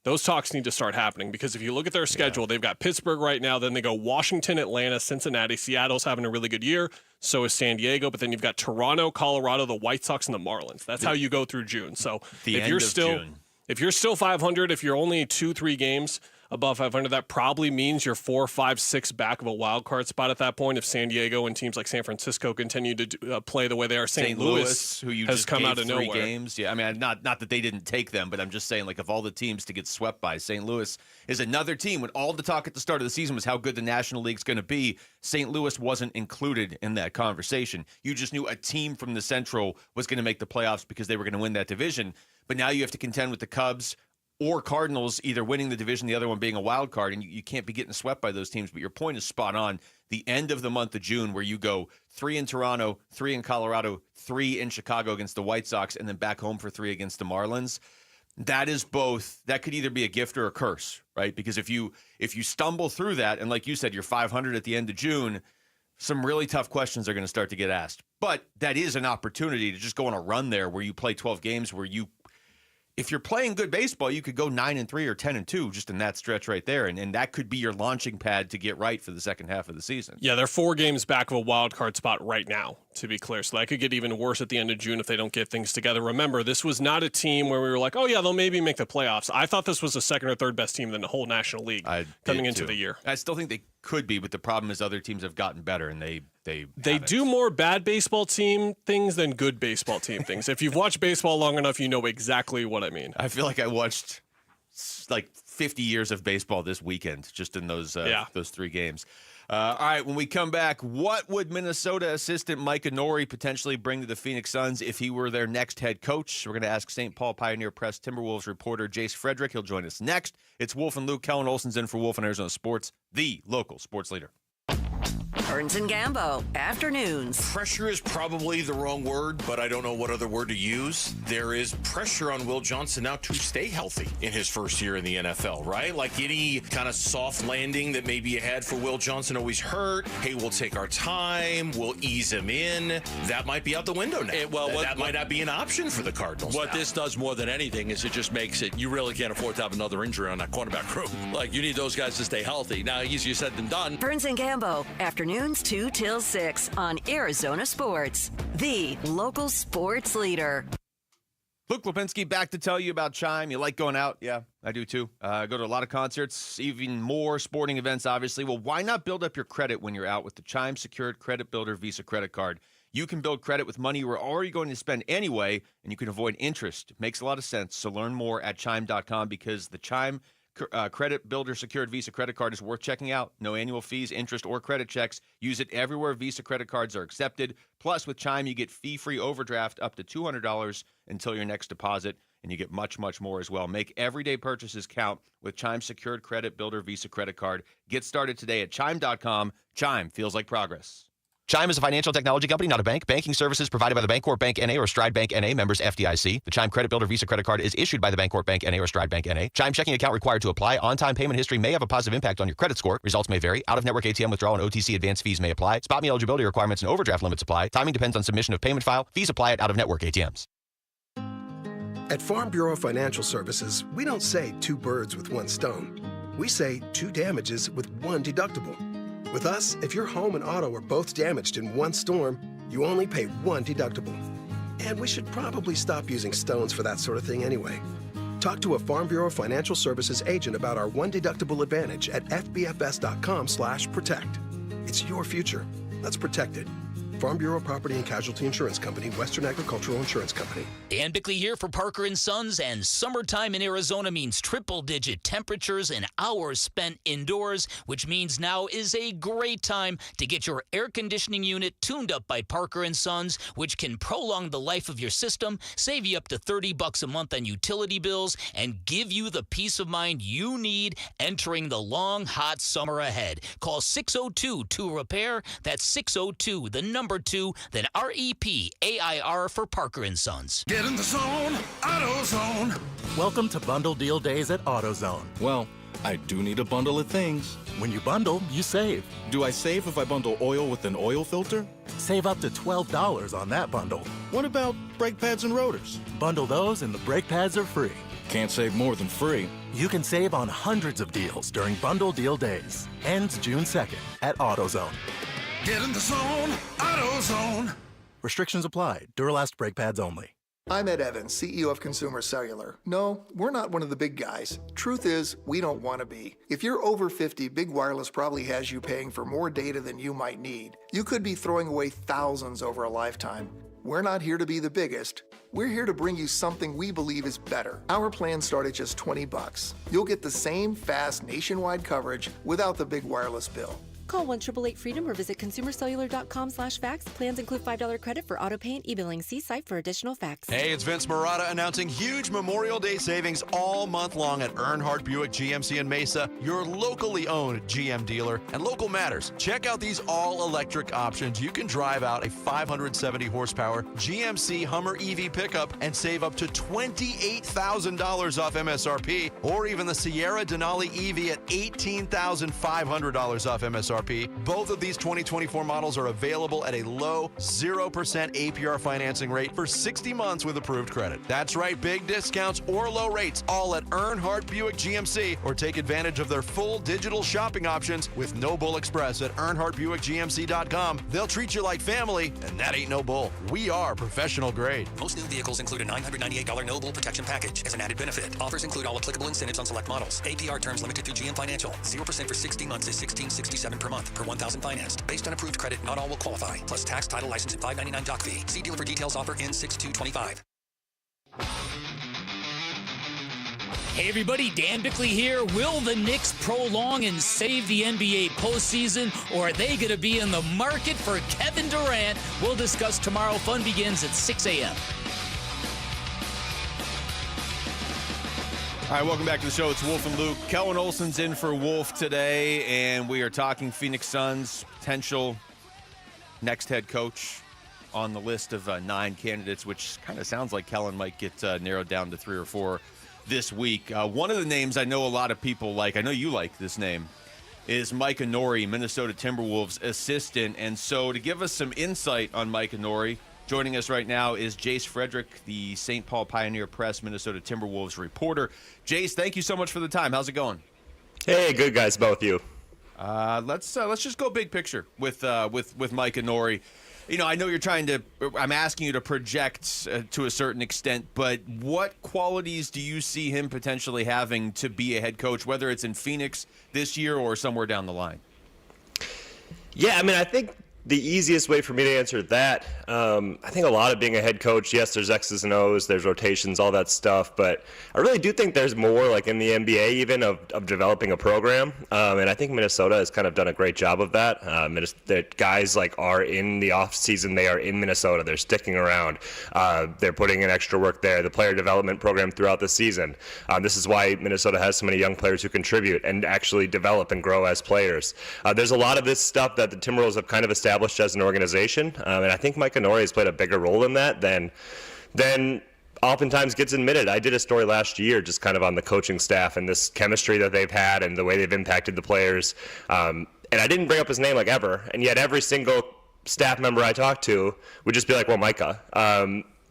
those talks need to start happening, because if you look at their schedule, they've got Pittsburgh right now, then they go Washington, Atlanta, Cincinnati, Seattle's having a really good year. So is San Diego, but then you've got Toronto, Colorado, the White Sox, and the Marlins. That's how you go through June. So if you're still 500, if you're only 2-3 games above 500. That probably means you're 4, 5, 6 back of a wild card spot at that point. If San Diego and teams like San Francisco continue to play the way they are, St. Louis, who you has just come gave out of 3 nowhere. games. Yeah, I mean, not that they didn't take them, but I'm just saying, like, of all the teams to get swept by, St. Louis is another team. When all the talk at the start of the season was how good the National League's going to be, St. Louis wasn't included in that conversation. You just knew a team from the Central was going to make the playoffs because they were going to win that division. But now you have to contend with the Cubs or Cardinals either winning the division, the other one being a wild card, and you can't be getting swept by those teams. But your point is spot on. The end of the month of June, where you go 3 in Toronto, 3 in Colorado, 3 in Chicago against the White Sox, and then back home for 3 against the Marlins. That is both. That could either be a gift or a curse, right? Because if you stumble through that, and like you said, you're 500 at the end of June, some really tough questions are going to start to get asked. But that is an opportunity to just go on a run there where you play 12 games where if you're playing good baseball, you could go 9-3 or 10-2 just in that stretch right there. And that could be your launching pad to get right for the second half of the season. Yeah, they're 4 games back of a wild card spot right now, to be clear. So that could get even worse at the end of June if they don't get things together. Remember, this was not a team where we were like, oh, yeah, they'll maybe make the playoffs. I thought this was the second or third best team in the whole National League coming into the year. I still think they could be, but the problem is other teams have gotten better, and they do more bad baseball team things than good baseball team things. If you've watched baseball long enough, you know exactly what I mean. I feel like I watched like 50 years of baseball this weekend just in those 3 games. All right, when we come back, what would Minnesota assistant Mike Inori potentially bring to the Phoenix Suns if he were their next head coach? We're going to ask St. Paul Pioneer Press Timberwolves reporter Jace Frederick. He'll join us next. It's Wolf and Luke. Kellen Olson's in for Wolf and Arizona Sports, the local sports leader. Burns and Gambo, afternoons. Pressure is probably the wrong word, but I don't know what other word to use. There is pressure on Will Johnson now to stay healthy in his first year in the NFL, right? Like any kind of soft landing that maybe you had for Will Johnson always hurt. Hey, we'll take our time. We'll ease him in. That might be out the window now. That might not be an option for the Cardinals. What this does more than anything is it just makes it, you really can't afford to have another injury on that quarterback room. Like, you need those guys to stay healthy. Now, easier said than done. Burns and Gambo, afternoons 2 till 6 on Arizona Sports, the local sports leader. Luke Lipinski back to tell you about Chime. You like going out? Yeah, I do too. Go to a lot of concerts, even more sporting events, obviously. Well, why not build up your credit when you're out with the Chime Secured Credit Builder Visa Credit Card? You can build credit with money you were already going to spend anyway, and you can avoid interest. It makes a lot of sense. So learn more at Chime.com because the Chime Credit Builder Secured Visa Credit Card is worth checking out. No annual fees, interest, or credit checks. Use it everywhere Visa credit cards are accepted. Plus, with Chime, you get fee-free overdraft up to $200 until your next deposit, and you get much, much more as well. Make everyday purchases count with Chime Secured Credit Builder Visa Credit Card. Get started today at Chime.com. Chime feels like progress. Chime is a financial technology company, not a bank. Banking services provided by the Bancorp Bank N.A. or Stride Bank N.A. members FDIC. The Chime Credit Builder Visa Credit Card is issued by the Bancorp Bank N.A. or Stride Bank N.A. Chime checking account required to apply. On-time payment history may have a positive impact on your credit score. Results may vary. Out-of-network ATM withdrawal and OTC advance fees may apply. Spot me eligibility requirements and overdraft limits apply. Timing depends on submission of payment file. Fees apply at out-of-network ATMs. At Farm Bureau Financial Services, we don't say 2 birds with 1 stone. We say 2 damages with 1 deductible. With us, if your home and auto are both damaged in 1 storm, you only pay 1 deductible. And we should probably stop using stones for that sort of thing anyway. Talk to a Farm Bureau Financial Services agent about our 1 deductible advantage at fbfs.com/protect. It's your future. Let's protect it. Farm Bureau Property and Casualty Insurance Company, Western Agricultural Insurance Company. Dan Bigley here for Parker & Sons, and summertime in Arizona means triple-digit temperatures and hours spent indoors, which means now is a great time to get your air conditioning unit tuned up by Parker & Sons, which can prolong the life of your system, save you up to $30 a month on utility bills, and give you the peace of mind you need entering the long, hot summer ahead. Call 602-2-REPAIR. That's 602, the number 2, then REPAIR for Parker & Sons. Get in the zone, AutoZone. Welcome to Bundle Deal Days at AutoZone. Well, I do need a bundle of things. When you bundle, you save. Do I save if I bundle oil with an oil filter? Save up to $12 on that bundle. What about brake pads and rotors? Bundle those and the brake pads are free. Can't save more than free. You can save on hundreds of deals during Bundle Deal Days. Ends June 2nd at AutoZone. Get in the zone, AutoZone. Restrictions apply. Duralast brake pads only. I'm Ed Evans, CEO of Consumer Cellular. No, we're not one of the big guys. Truth is, we don't want to be. If you're over 50, Big Wireless probably has you paying for more data than you might need. You could be throwing away thousands over a lifetime. We're not here to be the biggest. We're here to bring you something we believe is better. Our plans start at just $20. You'll get the same fast nationwide coverage without the big wireless bill. Call 1-888-FREEDOM or visit consumercellular.com/facts. Plans include $5 credit for auto pay and e-billing. See site for additional facts. Hey, it's Vince Marotta announcing huge Memorial Day savings all month long at Earnhardt Buick GMC in Mesa, your locally owned GM dealer. And local matters. Check out these all-electric options. You can drive out a 570 horsepower GMC Hummer EV pickup and save up to $28,000 off MSRP, or even the Sierra Denali EV at $18,500 off MSRP. Both of these 2024 models are available at a low 0% APR financing rate for 60 months with approved credit. That's right, big discounts or low rates, all at Earnhardt Buick GMC, or take advantage of their full digital shopping options with No Bull Express at EarnhardtBuickGMC.com. They'll treat you like family, and that ain't no bull. We are professional grade. Most new vehicles include a $998 No Bull protection package as an added benefit. Offers include all applicable incentives on select models. APR terms limited through GM Financial. 0% for 60 months is $16.67 per month per 1,000 financed. Based on approved credit, not all will qualify. Plus tax, title, license, and $5.99 doc fee. See dealer for details. Offer ends 6/2/25. Hey everybody, Dan Bigley here. Will the Knicks prolong and save the NBA postseason, or are they going to be in the market for Kevin Durant? We'll discuss tomorrow. Fun begins at 6 a.m. All right, welcome back to the show. It's Wolf and Luke. Kellen Olson's in for Wolf today, and we are talking Phoenix Suns' potential next head coach on the list of 9 candidates, which kind of sounds like Kellen might get narrowed down to 3 or 4 this week. One of the names I know a lot of people like, I know you like this name, is Mike Inori, Minnesota Timberwolves assistant. And so to give us some insight on Mike Inori, joining us right now is Jace Frederick, the St. Paul Pioneer Press Minnesota Timberwolves reporter. Jace, thank you so much for the time. How's it going? Hey, good guys, both you. Let's just go big picture with Mike Inori. You know, I know I'm asking you to project to a certain extent, but what qualities do you see him potentially having to be a head coach, whether it's in Phoenix this year or somewhere down the line? Yeah, I mean, I think the easiest way for me to answer that, I think a lot of being a head coach, yes, there's X's and O's, there's rotations, all that stuff, but I really do think there's more, like in the NBA even, of developing a program, and I think Minnesota has kind of done a great job of that. The guys are in the off season, they are in Minnesota, they're sticking around, they're putting in extra work there, the player development program throughout the season. This is why Minnesota has so many young players who contribute and actually develop and grow as players. There's a lot of this stuff that the Timberwolves have kind of established as an organization, and I think Mike Inori has played a bigger role in that than oftentimes gets admitted. I did a story last year just kind of on the coaching staff and this chemistry that they've had and the way they've impacted the players, and I didn't bring up his name ever, and yet every single staff member I talked to would just be like, well, Micah,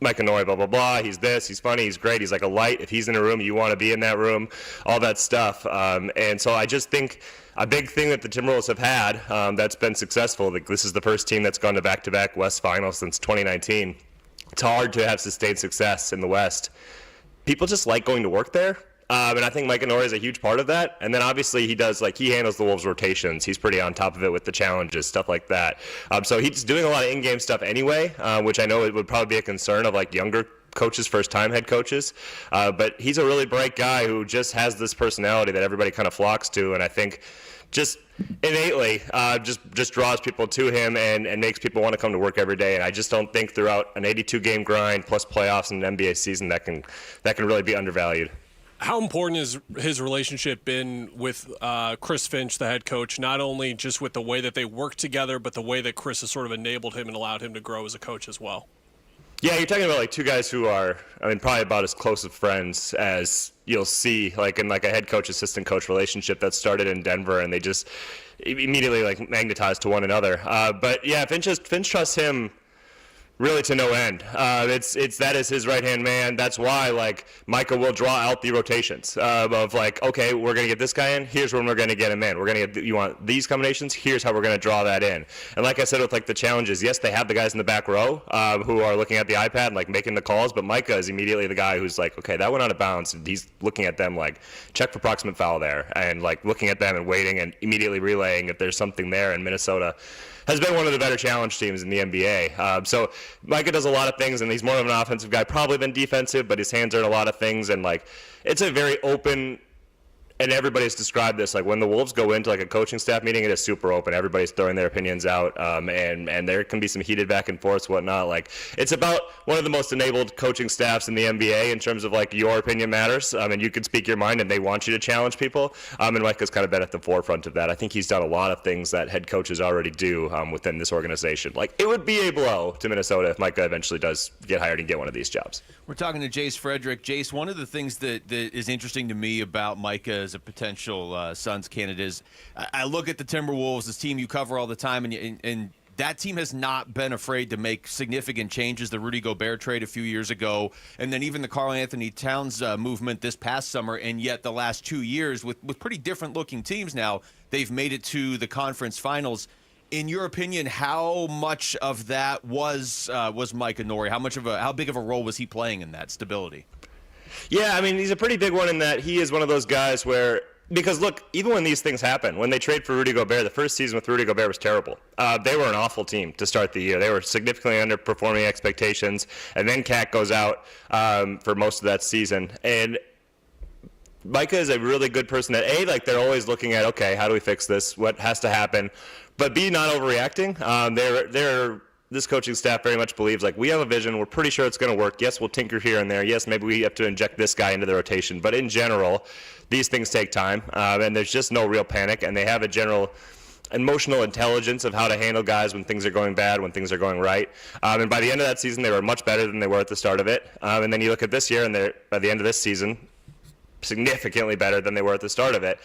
Mike Inori, blah, blah, blah, he's this, he's funny, he's great, he's like a light. If he's in a room, you want to be in that room, all that stuff. And so I just think a big thing that the Timberwolves have had that's been successful, this is the first team that's gone to back-to-back West Finals since 2019. It's hard to have sustained success in the West. People just like going to work there. And I think Mike Inori is a huge part of that. And then obviously he handles the Wolves rotations. He's pretty on top of it with the challenges, stuff like that. So he's doing a lot of in-game stuff anyway, which I know it would probably be a concern of younger coaches, first-time head coaches. But he's a really bright guy who just has this personality that everybody kind of flocks to. And I think just innately just draws people to him and makes people want to come to work every day. And I just don't think throughout an 82-game grind plus playoffs and an NBA season that can really be undervalued. How important has his relationship been with Chris Finch, the head coach, not only just with the way that they work together, but the way that Chris has sort of enabled him and allowed him to grow as a coach as well? Yeah, you're talking about 2 guys who are, probably about as close of friends as you'll see, in a head coach assistant coach relationship that started in Denver, and they just immediately magnetized to one another. But yeah, Finch trusts him really to no end. That is his right-hand man. That's why, like, Micah will draw out the rotations of, like, okay, we're going to get this guy in. Here's when we're going to get him in. We're going to get, you want these combinations? Here's how we're going to draw that in. And like I said with, like, the challenges, yes, they have the guys in the back row who are looking at the iPad and, like, making the calls, but Micah is immediately the guy who's like, okay, that went out of bounds. And he's looking at them, like, check for proximate foul there, and, like, looking at them and waiting and immediately relaying if there's something there. And Minnesota has been one of the better challenge teams in the NBA. So Micah does a lot of things, and he's more of an offensive guy probably than defensive, but his hands are in a lot of things, and, like, it's a very open, and everybody's described this, like, when the Wolves go into, like, a coaching staff meeting, it is super open. Everybody's throwing their opinions out, and there can be some heated back and forth, whatnot. Like, it's about one of the most enabled coaching staffs in the NBA in terms of, like, your opinion matters, and you can speak your mind, and they want you to challenge people, and Micah's kind of been at the forefront of that. I think he's done a lot of things that head coaches already do within this organization. Like, it would be a blow to Minnesota if Micah eventually does get hired and get one of these jobs. We're talking to Jace Frederick. Jace, one of the things that is interesting to me about Micah as a potential Suns candidate is I look at the Timberwolves, this team you cover all the time, and that team has not been afraid to make significant changes. The Rudy Gobert trade a few years ago, and then even the Karl-Anthony Towns movement this past summer, and yet the last 2 years with pretty different-looking teams now, they've made it to the conference finals. In your opinion, how much of that was Micah Nori? How big of a role was he playing in that stability? Yeah, I mean, he's a pretty big one in that he is one of those guys where, because look, even when these things happen, when they trade for Rudy Gobert, the first season with Rudy Gobert was terrible. They were an awful team to start the year. They were significantly underperforming expectations, and then Cat goes out for most of that season. And Micah is a really good person that, A, like, they're always looking at, okay, how do we fix this? What has to happen? But B, not overreacting. This coaching staff very much believes, like, we have a vision. We're pretty sure it's going to work. Yes, we'll tinker here and there. Yes, maybe we have to inject this guy into the rotation. But in general, these things take time, and there's just no real panic. And they have a general emotional intelligence of how to handle guys when things are going bad, when things are going right. And by the end of that season, they were much better than they were at the start of it. And then you look at this year, and by the end of this season, significantly better than they were at the start of it.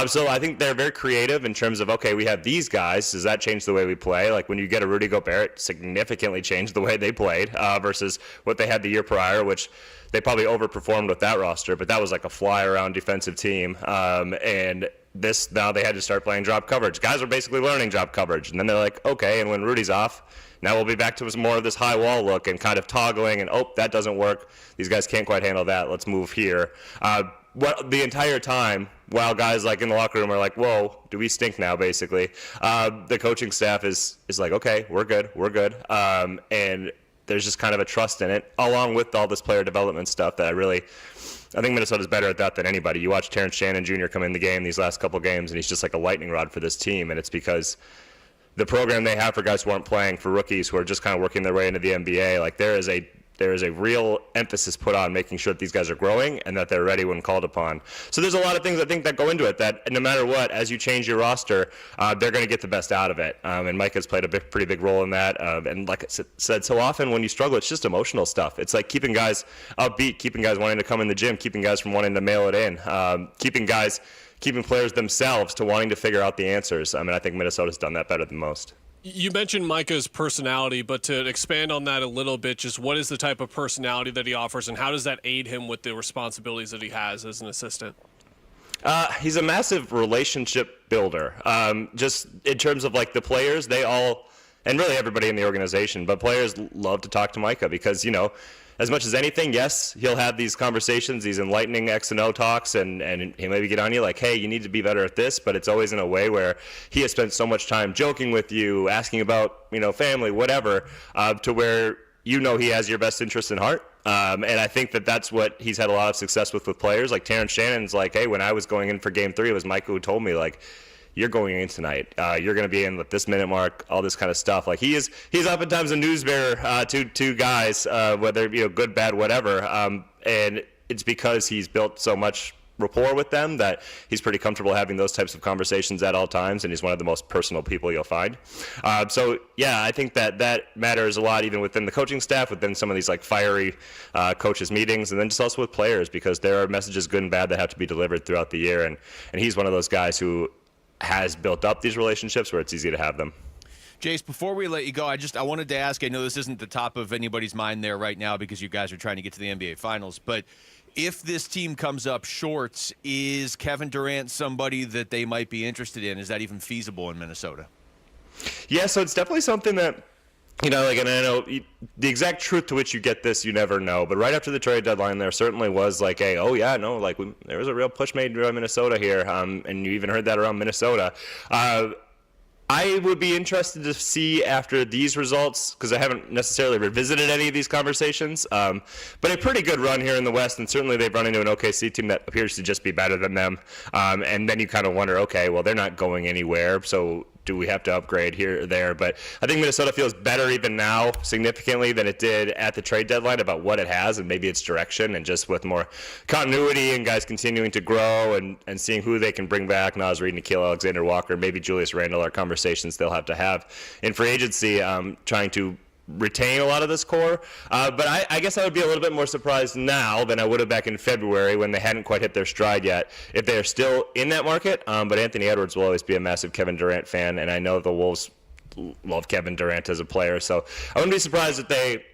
So I think they're very creative in terms of, okay, we have these guys. Does that change the way we play? Like, when you get a Rudy Gobert, it significantly changed the way they played versus what they had the year prior, which they probably overperformed with that roster, but that was like a fly-around defensive team. And this, now they had to start playing drop coverage. Guys were basically learning drop coverage. And then they're like, okay, and when Rudy's off, now we'll be back to more of this high wall look and kind of toggling and, oh, that doesn't work. These guys can't quite handle that. Let's move here. The entire time, while guys like in the locker room are like, whoa, do we stink now, basically, the coaching staff is like, okay, we're good. And there's just kind of a trust in it, along with all this player development stuff that I think Minnesota's better at that than anybody. You watch Terrence Shannon Jr. come in the game these last couple games, and he's just like a lightning rod for this team, and it's because the program they have for guys who aren't playing, for rookies who are just kind of working their way into the NBA, like there is a real emphasis put on making sure that these guys are growing and that they're ready when called upon. So there's a lot of things I think that go into it, that no matter what, as you change your roster, they're going to get the best out of it. And Mike has played a pretty big role in that. And like I said, so often when you struggle, it's just emotional stuff. It's like keeping guys upbeat, keeping guys wanting to come in the gym, keeping guys from wanting to mail it in, keeping players themselves to wanting to figure out the answers. I mean, I think Minnesota's done that better than most. You mentioned Micah's personality, but to expand on that a little bit, just what is the type of personality that he offers, and how does that aid him with the responsibilities that he has as an assistant? He's a massive relationship builder. Just in terms of like the players, they all, and really everybody in the organization, but players love to talk to Micah because, you know, as much as anything, yes, he'll have these conversations, these enlightening X and O talks, and he'll maybe get on you like, hey, you need to be better at this, but it's always in a way where he has spent so much time joking with you, asking about, you know, family, whatever, to where you know he has your best interest in heart. And I think that that's what he's had a lot of success with players. Like Terrence Shannon's like, hey, when I was going in for Game 3, it was Micah who told me, like, you're going in tonight. You're going to be in with this minute mark, all this kind of stuff. Like he's oftentimes a news bearer to guys, whether good, bad, whatever. And it's because he's built so much rapport with them that he's pretty comfortable having those types of conversations at all times, and he's one of the most personal people you'll find. So yeah, I think that matters a lot, even within the coaching staff, within some of these like fiery coaches meetings, and then just also with players, because there are messages, good and bad, that have to be delivered throughout the year, and he's one of those guys who has built up these relationships where it's easy to have them. Jace, before we let you go, I wanted to ask, I know this isn't the top of anybody's mind there right now because you guys are trying to get to the NBA Finals, but if this team comes up short, is Kevin Durant somebody that they might be interested in? Is that even feasible in Minnesota? Yeah, so it's definitely something that, and I know the exact truth to which you get this, you never know. But right after the trade deadline, there certainly was there was a real push made by Minnesota here, and you even heard that around Minnesota. I would be interested to see after these results, because I haven't necessarily revisited any of these conversations, but a pretty good run here in the West, and certainly they've run into an OKC team that appears to just be better than them. And then you kind of wonder, okay, well, they're not going anywhere, so do we have to upgrade here or there? But I think Minnesota feels better even now significantly than it did at the trade deadline about what it has and maybe its direction, and just with more continuity and guys continuing to grow and seeing who they can bring back. Naz Reid, Nickeil Alexander-Walker, maybe Julius Randle are conversations they'll have to have in free agency, trying to retain a lot of this core. But I guess I would be a little bit more surprised now than I would have back in February when they hadn't quite hit their stride yet, if they are still in that market. But Anthony Edwards will always be a massive Kevin Durant fan, and I know the Wolves love Kevin Durant as a player. So I wouldn't be surprised if they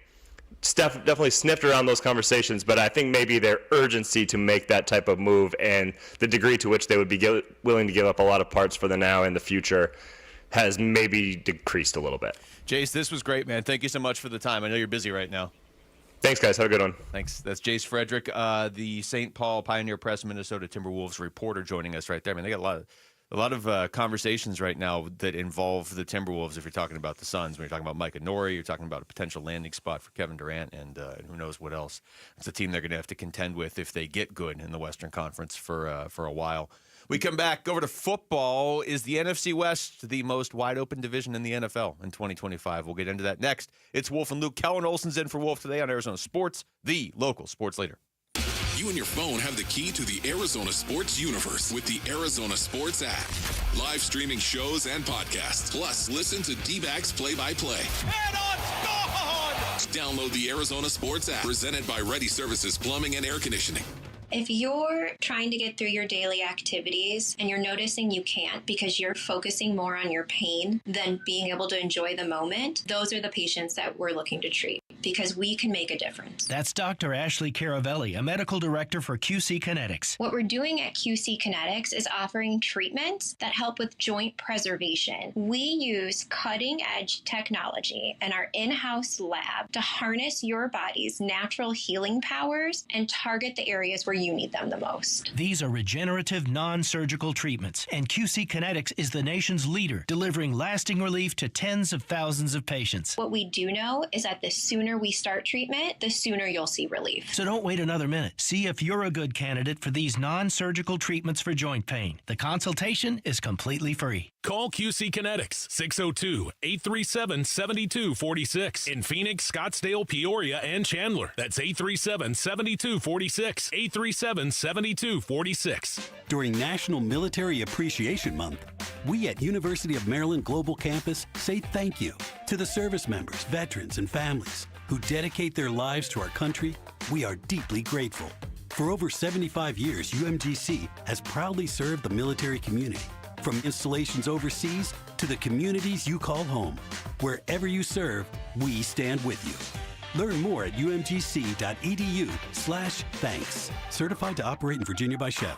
definitely sniffed around those conversations, but I think maybe their urgency to make that type of move and the degree to which they would be willing to give up a lot of parts for the now and the future has maybe decreased a little bit. Jace, this was great, man. Thank you so much for the time. I know you're busy right now. Thanks, guys. Have a good one. Thanks. That's Jace Frederick, the St. Paul Pioneer Press Minnesota Timberwolves reporter, joining us right there. I mean, they got a lot of conversations right now that involve the Timberwolves. If you're talking about the Suns, when you're talking about Micah Nori, you're talking about a potential landing spot for Kevin Durant, and who knows what else. It's a team they're going to have to contend with if they get good in the Western Conference for a while. We come back over to football. Is the NFC West the most wide-open division in the NFL in 2025? We'll get into that next. It's Wolf and Luke. Kellen Olson's in for Wolf today on Arizona Sports, the local sports leader. You and your phone have the key to the Arizona sports universe with the Arizona Sports app. Live streaming shows and podcasts. Plus, listen to D-backs play-by-play. And on score! Download the Arizona Sports app, presented by Ready Services Plumbing and Air Conditioning. If you're trying to get through your daily activities and you're noticing you can't because you're focusing more on your pain than being able to enjoy the moment, those are the patients that we're looking to treat, because we can make a difference. That's Dr. Ashley Caravelli, a medical director for QC Kinetics. What we're doing at QC Kinetics is offering treatments that help with joint preservation. We use cutting-edge technology in our in-house lab to harness your body's natural healing powers and target the areas where you need them the most. These are regenerative, non-surgical treatments, and QC Kinetics is the nation's leader, delivering lasting relief to tens of thousands of patients. What we do know is that the sooner we start treatment, the sooner you'll see relief. So don't wait another minute. See if you're a good candidate for these non-surgical treatments for joint pain. The consultation is completely free. Call QC Kinetics, 602-837-7246. In Phoenix, Scottsdale, Peoria, and Chandler. That's 837-7246. 837-7246. During National Military Appreciation Month, we at University of Maryland Global Campus say thank you to the service members, veterans, and families who dedicate their lives to our country. We are deeply grateful. For over 75 years, UMGC has proudly served the military community, from installations overseas to the communities you call home. Wherever you serve, we stand with you. Learn more at umgc.edu/thanks. Certified to operate in Virginia by Chef.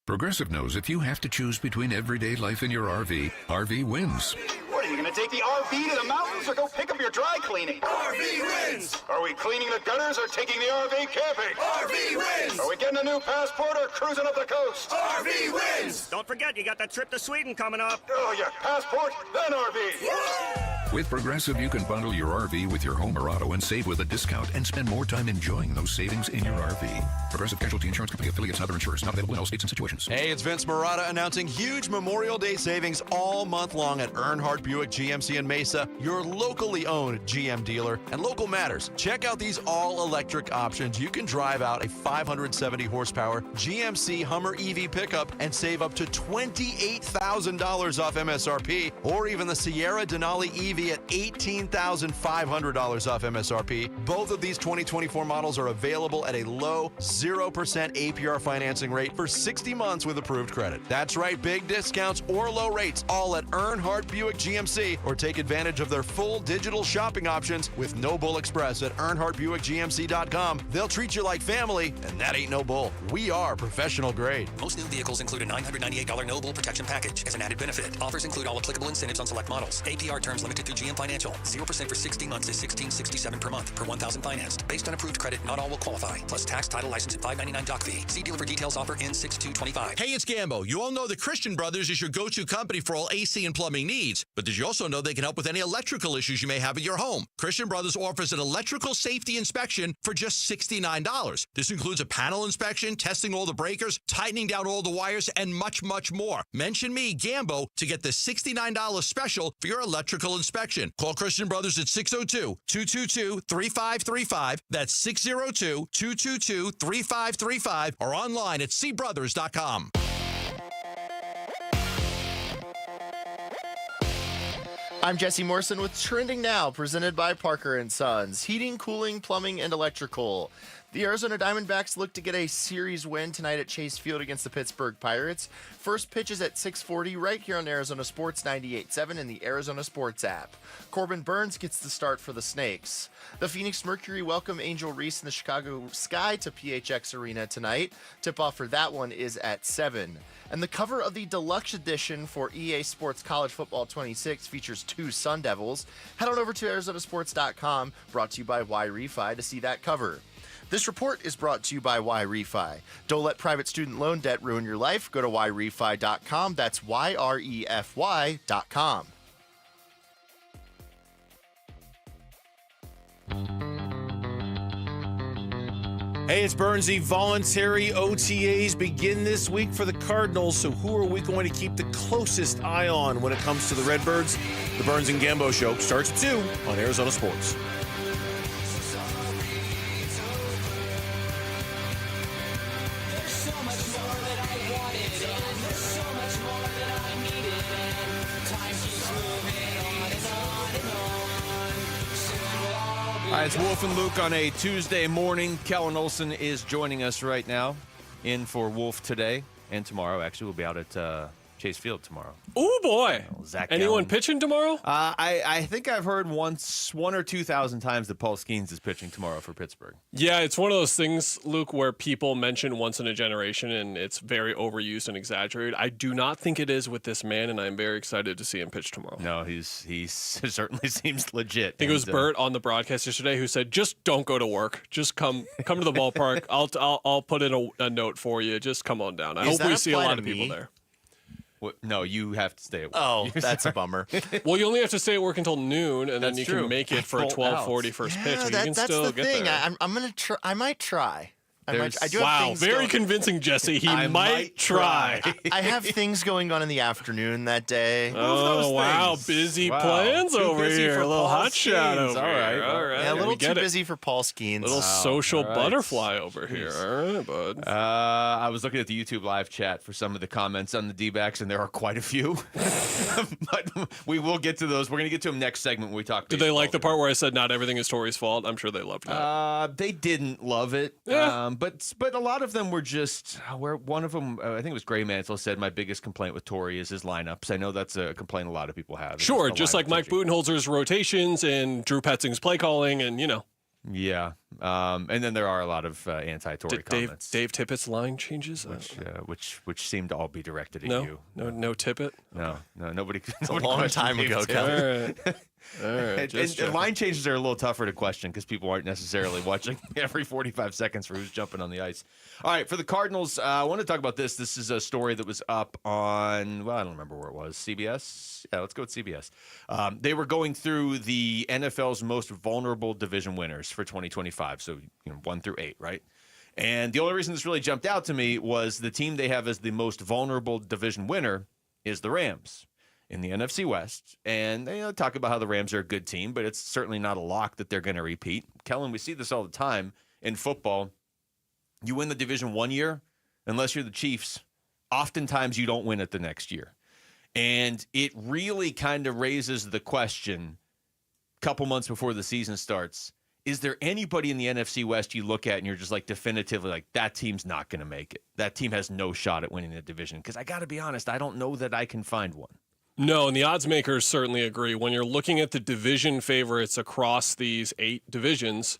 Progressive knows if you have to choose between everyday life and your RV, RV wins. What, are you going to take the RV to the mountains or go pick up your dry cleaning? RV wins! Are we cleaning the gutters or taking the RV camping? RV wins! Are we getting a new passport or cruising up the coast? RV wins! Don't forget, you got that trip to Sweden coming up. Oh, yeah, passport, then RV. With Progressive, you can bundle your RV with your home or auto and save with a discount and spend more time enjoying those savings in your RV. Progressive Casualty Insurance Company affiliates and other insurers. Not available in all states and situations. Hey, it's Vince Marotta announcing huge Memorial Day savings all month long at Earnhardt Buick GMC in Mesa, your locally owned GM dealer. And local matters. Check out these all-electric options. You can drive out a 570 horsepower GMC Hummer EV pickup and save up to $28,000 off MSRP, or even the Sierra Denali EV TV at $18,500 off MSRP. Both of these 2024 models are available at a low 0% APR financing rate for 60 months with approved credit. That's right, big discounts or low rates, all at Earnhardt Buick GMC, or take advantage of their full digital shopping options with No Bull Express at EarnhardtBuickGMC.com. They'll treat you like family, and that ain't no bull. We are professional grade. Most new vehicles include a $998 no bull protection package as an added benefit. Offers include all applicable incentives on select models. APR terms limited through GM Financial. 0% for 60 months is $16.67 per month per 1,000 financed. Based on approved credit, not all will qualify. Plus tax, title, license, and $5.99 doc fee. See dealer for details. Offer ends 6/2/25. Hey, it's Gambo. You all know the Christian Brothers is your go-to company for all AC and plumbing needs. But did you also know they can help with any electrical issues you may have at your home? Christian Brothers offers an electrical safety inspection for just $69. This includes a panel inspection, testing all the breakers, tightening down all the wires, and much, much more. Mention me, Gambo, to get the $69 special for your electrical inspection. Call Christian Brothers at 602-222-3535. That's 602-222-3535 or online at cbrothers.com. I'm Jesse Morrison with Trending Now, presented by Parker & Sons. Heating, cooling, plumbing, and electrical. The Arizona Diamondbacks look to get a series win tonight at Chase Field against the Pittsburgh Pirates. First pitch is at 6:40 right here on Arizona Sports 98.7 and the Arizona Sports app. Corbin Burns gets the start for the Snakes. The Phoenix Mercury welcome Angel Reese and the Chicago Sky to PHX Arena tonight. Tip-off for that one is at 7. And the cover of the deluxe edition for EA Sports College Football 26 features 2 Sun Devils. Head on over to ArizonaSports.com, brought to you by YRefi, to see that cover. This report is brought to you by YRefi. Don't let private student loan debt ruin your life. Go to YRefi.com. That's YREFY.com. Hey, it's Burnsy. Voluntary OTAs begin this week for the Cardinals, so who are we going to keep the closest eye on when it comes to the Redbirds? The Burns and Gambo Show starts at 2 on Arizona Sports. All right, it's Wolf and Luke on a Tuesday morning. Kellen Olson is joining us right now, in for Wolf today and tomorrow. Actually, we'll be out at Chase Field tomorrow. Oh boy! Zach Anyone Gallen. pitching tomorrow? I think I've heard 1 or 2,000 times that Paul Skeens is pitching tomorrow for Pittsburgh. Yeah, it's one of those things, Luke, where people mention once in a generation, and it's very overused and exaggerated. I do not think it is with this man, and I'm very excited to see him pitch tomorrow. No, he certainly seems legit. I think it was Bert on the broadcast yesterday who said, "Just don't go to work. Just come to the ballpark. I'll put in a note for you. Just come on down." I hope we see a lot of people there. What? No, you have to stay at work. Oh, that's a bummer. Well, you only have to stay at work until noon, and then you can make it for a 12:40 first pitch. You can that's still the get thing. there. I'm gonna try. I might try. I do wow, have things very going. convincing, Jesse. He might try. I have things going on in the afternoon that day. Oh, wow. Busy plans Too over busy here. for A little Paul hot shot Skeens. over All right. here. All right. Yeah, a little we too get it. busy for Paul Skeens. Little social all right. butterfly over here. All right, bud. I was looking at the YouTube live chat for some of the comments on the D-backs, and there are quite a few. But we will get to those. We're going to get to them next segment when we talk Did they like the part where I said not everything is Tori's fault? I'm sure they loved that. They didn't love it. Yeah. But a lot of them were just where one of them, I think it was Gray Mantle, said my biggest complaint with Torrey is his lineups. I know that's a complaint a lot of people have. Sure, just like Mike Budenholzer's rotations and Drew Petzing's play calling, and Yeah. And then there are a lot of anti-Tory comments. Dave Tippett's line changes, which seem to all be directed at you. No Tippett. No, nobody. It's a long time ago, Kevin. All right. And line changes are a little tougher to question because people aren't necessarily watching every 45 seconds for who's jumping on the ice. All right, for the Cardinals, I want to talk about this. This is a story that was up on, well, I don't remember where it was, CBS? Yeah, let's go with CBS. They were going through the NFL's most vulnerable division winners for 2025, so 1 through 8, right? And the only reason this really jumped out to me was the team they have as the most vulnerable division winner is the Rams in the NFC West. And they talk about how the Rams are a good team, but it's certainly not a lock that they're going to repeat. Kellen, we see this all the time in football. You win the division one year, unless you're the Chiefs, oftentimes you don't win it the next year. And it really kind of raises the question, couple months before the season starts, is there anybody in the NFC West you look at and you're just like definitively like, that team's not going to make it? That team has no shot at winning the division? Because I got to be honest, I don't know that I can find one. No, and the odds makers certainly agree. When you're looking at the division favorites across these 8 divisions,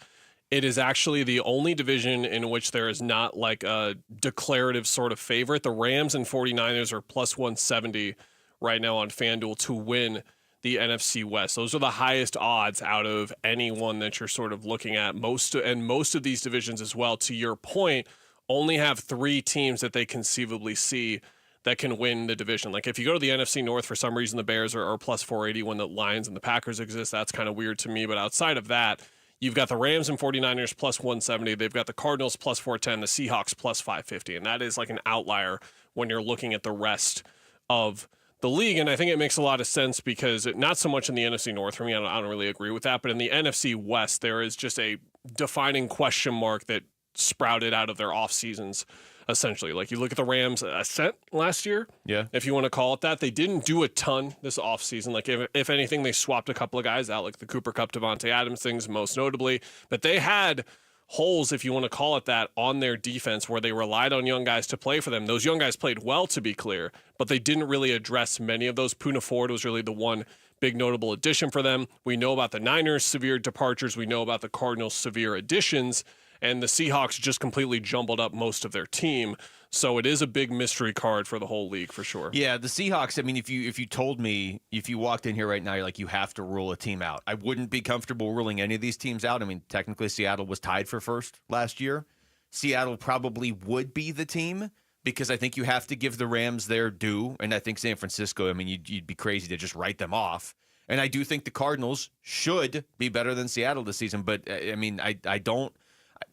it is actually the only division in which there is not like a declarative sort of favorite. The Rams and 49ers are plus 170 right now on FanDuel to win the NFC West. Those are the highest odds out of anyone that you're sort of looking at. Most of these divisions as well, to your point, only have 3 teams that they conceivably see that can win the division. Like if you go to the NFC North, for some reason the Bears are plus 480 when the Lions and the Packers exist. That's kind of weird to me. But outside of that, you've got the Rams and 49ers plus 170. They've got the Cardinals plus 410, the Seahawks plus 550. And that is like an outlier when you're looking at the rest of the league. And I think it makes a lot of sense because not so much in the NFC North for me, I don't really agree with that, but in the NFC West, there is just a defining question mark that sprouted out of their off seasons, essentially. Like you look at the Rams ascent last year, if you want to call it that, they didn't do a ton this off season. Like if anything, they swapped a couple of guys out, like the Cooper Kupp, Devontae Adams things most notably, but they had holes, if you want to call it that, on their defense where they relied on young guys to play for them. Those young guys played well, to be clear, but they didn't really address many of those. Poona Ford was really the one big notable addition for them. We know about the Niners' severe departures. We know about the Cardinals' severe additions. And the Seahawks just completely jumbled up most of their team. So it is a big mystery card for the whole league for sure. Yeah, the Seahawks, I mean, if you told me, if you walked in here right now, you're like, you have to rule a team out, I wouldn't be comfortable ruling any of these teams out. I mean, technically Seattle was tied for first last year. Seattle probably would be the team because I think you have to give the Rams their due. And I think San Francisco, I mean, you'd be crazy to just write them off. And I do think the Cardinals should be better than Seattle this season. But, I mean, I don't.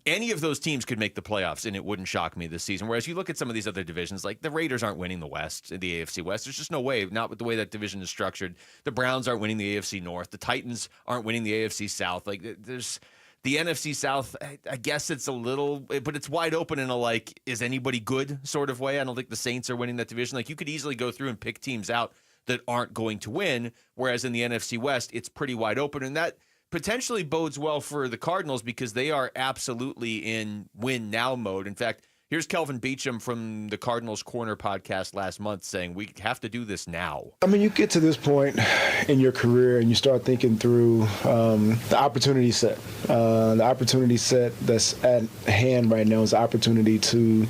Any of those teams could make the playoffs, and it wouldn't shock me this season. Whereas you look at some of these other divisions, like the Raiders aren't winning the West, the AFC West. There's just no way, not with the way that division is structured. The Browns aren't winning the AFC North. The Titans aren't winning the AFC South. Like there's the NFC South, I guess it's a little, but it's wide open in a like, is anybody good sort of way. I don't think the Saints are winning that division. Like you could easily go through and pick teams out that aren't going to win. Whereas in the NFC West, it's pretty wide open, and that potentially bodes well for the Cardinals because they are absolutely in win now mode. In fact, here's Kelvin Beachum from the Cardinals Corner podcast last month saying we have to do this now. I mean, you get to this point in your career and you start thinking through the opportunity set. The opportunity set that's at hand right now is the opportunity to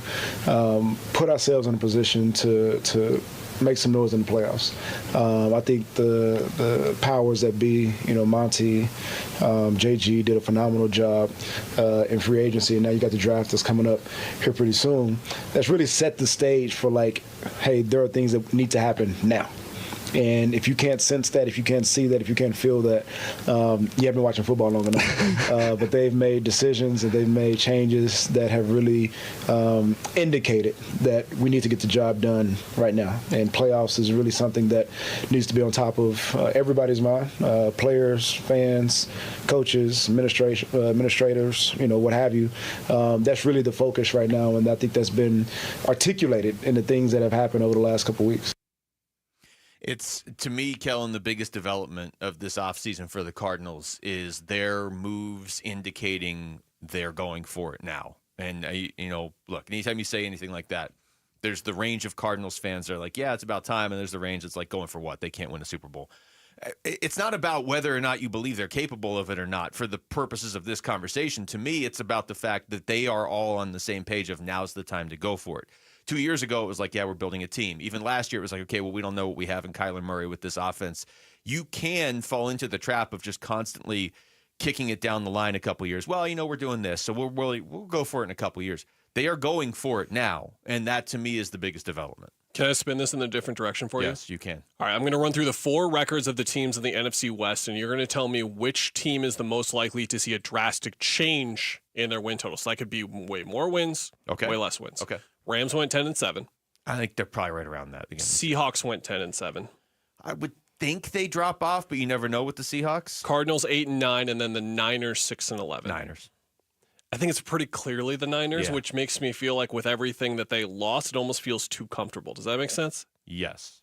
put ourselves in a position to make some noise in the playoffs. I think the powers that be, Monty, JG did a phenomenal job in free agency, and now you got the draft that's coming up here pretty soon. That's really set the stage for like, hey, there are things that need to happen now. And if you can't sense that, if you can't see that, if you can't feel that, you haven't been watching football long enough. But they've made decisions and they've made changes that have really indicated that we need to get the job done right now. And playoffs is really something that needs to be on top of everybody's mind, players, fans, coaches, administrators, what have you. That's really the focus right now, and I think that's been articulated in the things that have happened over the last couple of weeks. It's, to me, Kellen, the biggest development of this offseason for the Cardinals is their moves indicating they're going for it now. And, look, anytime you say anything like that, there's the range of Cardinals fans that are like, yeah, it's about time. And there's the range that's like, going for what? They can't win a Super Bowl. It's not about whether or not you believe they're capable of it or not. For the purposes of this conversation, to me, it's about the fact that they are all on the same page of now's the time to go for it. 2 years ago, it was like, yeah, we're building a team. Even last year, it was like, okay, well, we don't know what we have in Kyler Murray with this offense. You can fall into the trap of just constantly kicking it down the line a couple years. Well, we're doing this, so we'll go for it in a couple years. They are going for it now, and that, to me, is the biggest development. Can I spin this in a different direction for you? Yes, you can. All right, I'm going to run through the 4 records of the teams in the NFC West, and you're going to tell me which team is the most likely to see a drastic change in their win total. So that could be way more wins, way less wins. Okay. Rams went 10-7. I think they're probably right around that. Again. Seahawks went 10-7. I would think they drop off, but you never know with the Seahawks. Cardinals 8-9, and then the Niners 6-11. Niners. I think it's pretty clearly the Niners, which makes me feel like with everything that they lost, it almost feels too comfortable. Does that make sense? Yes.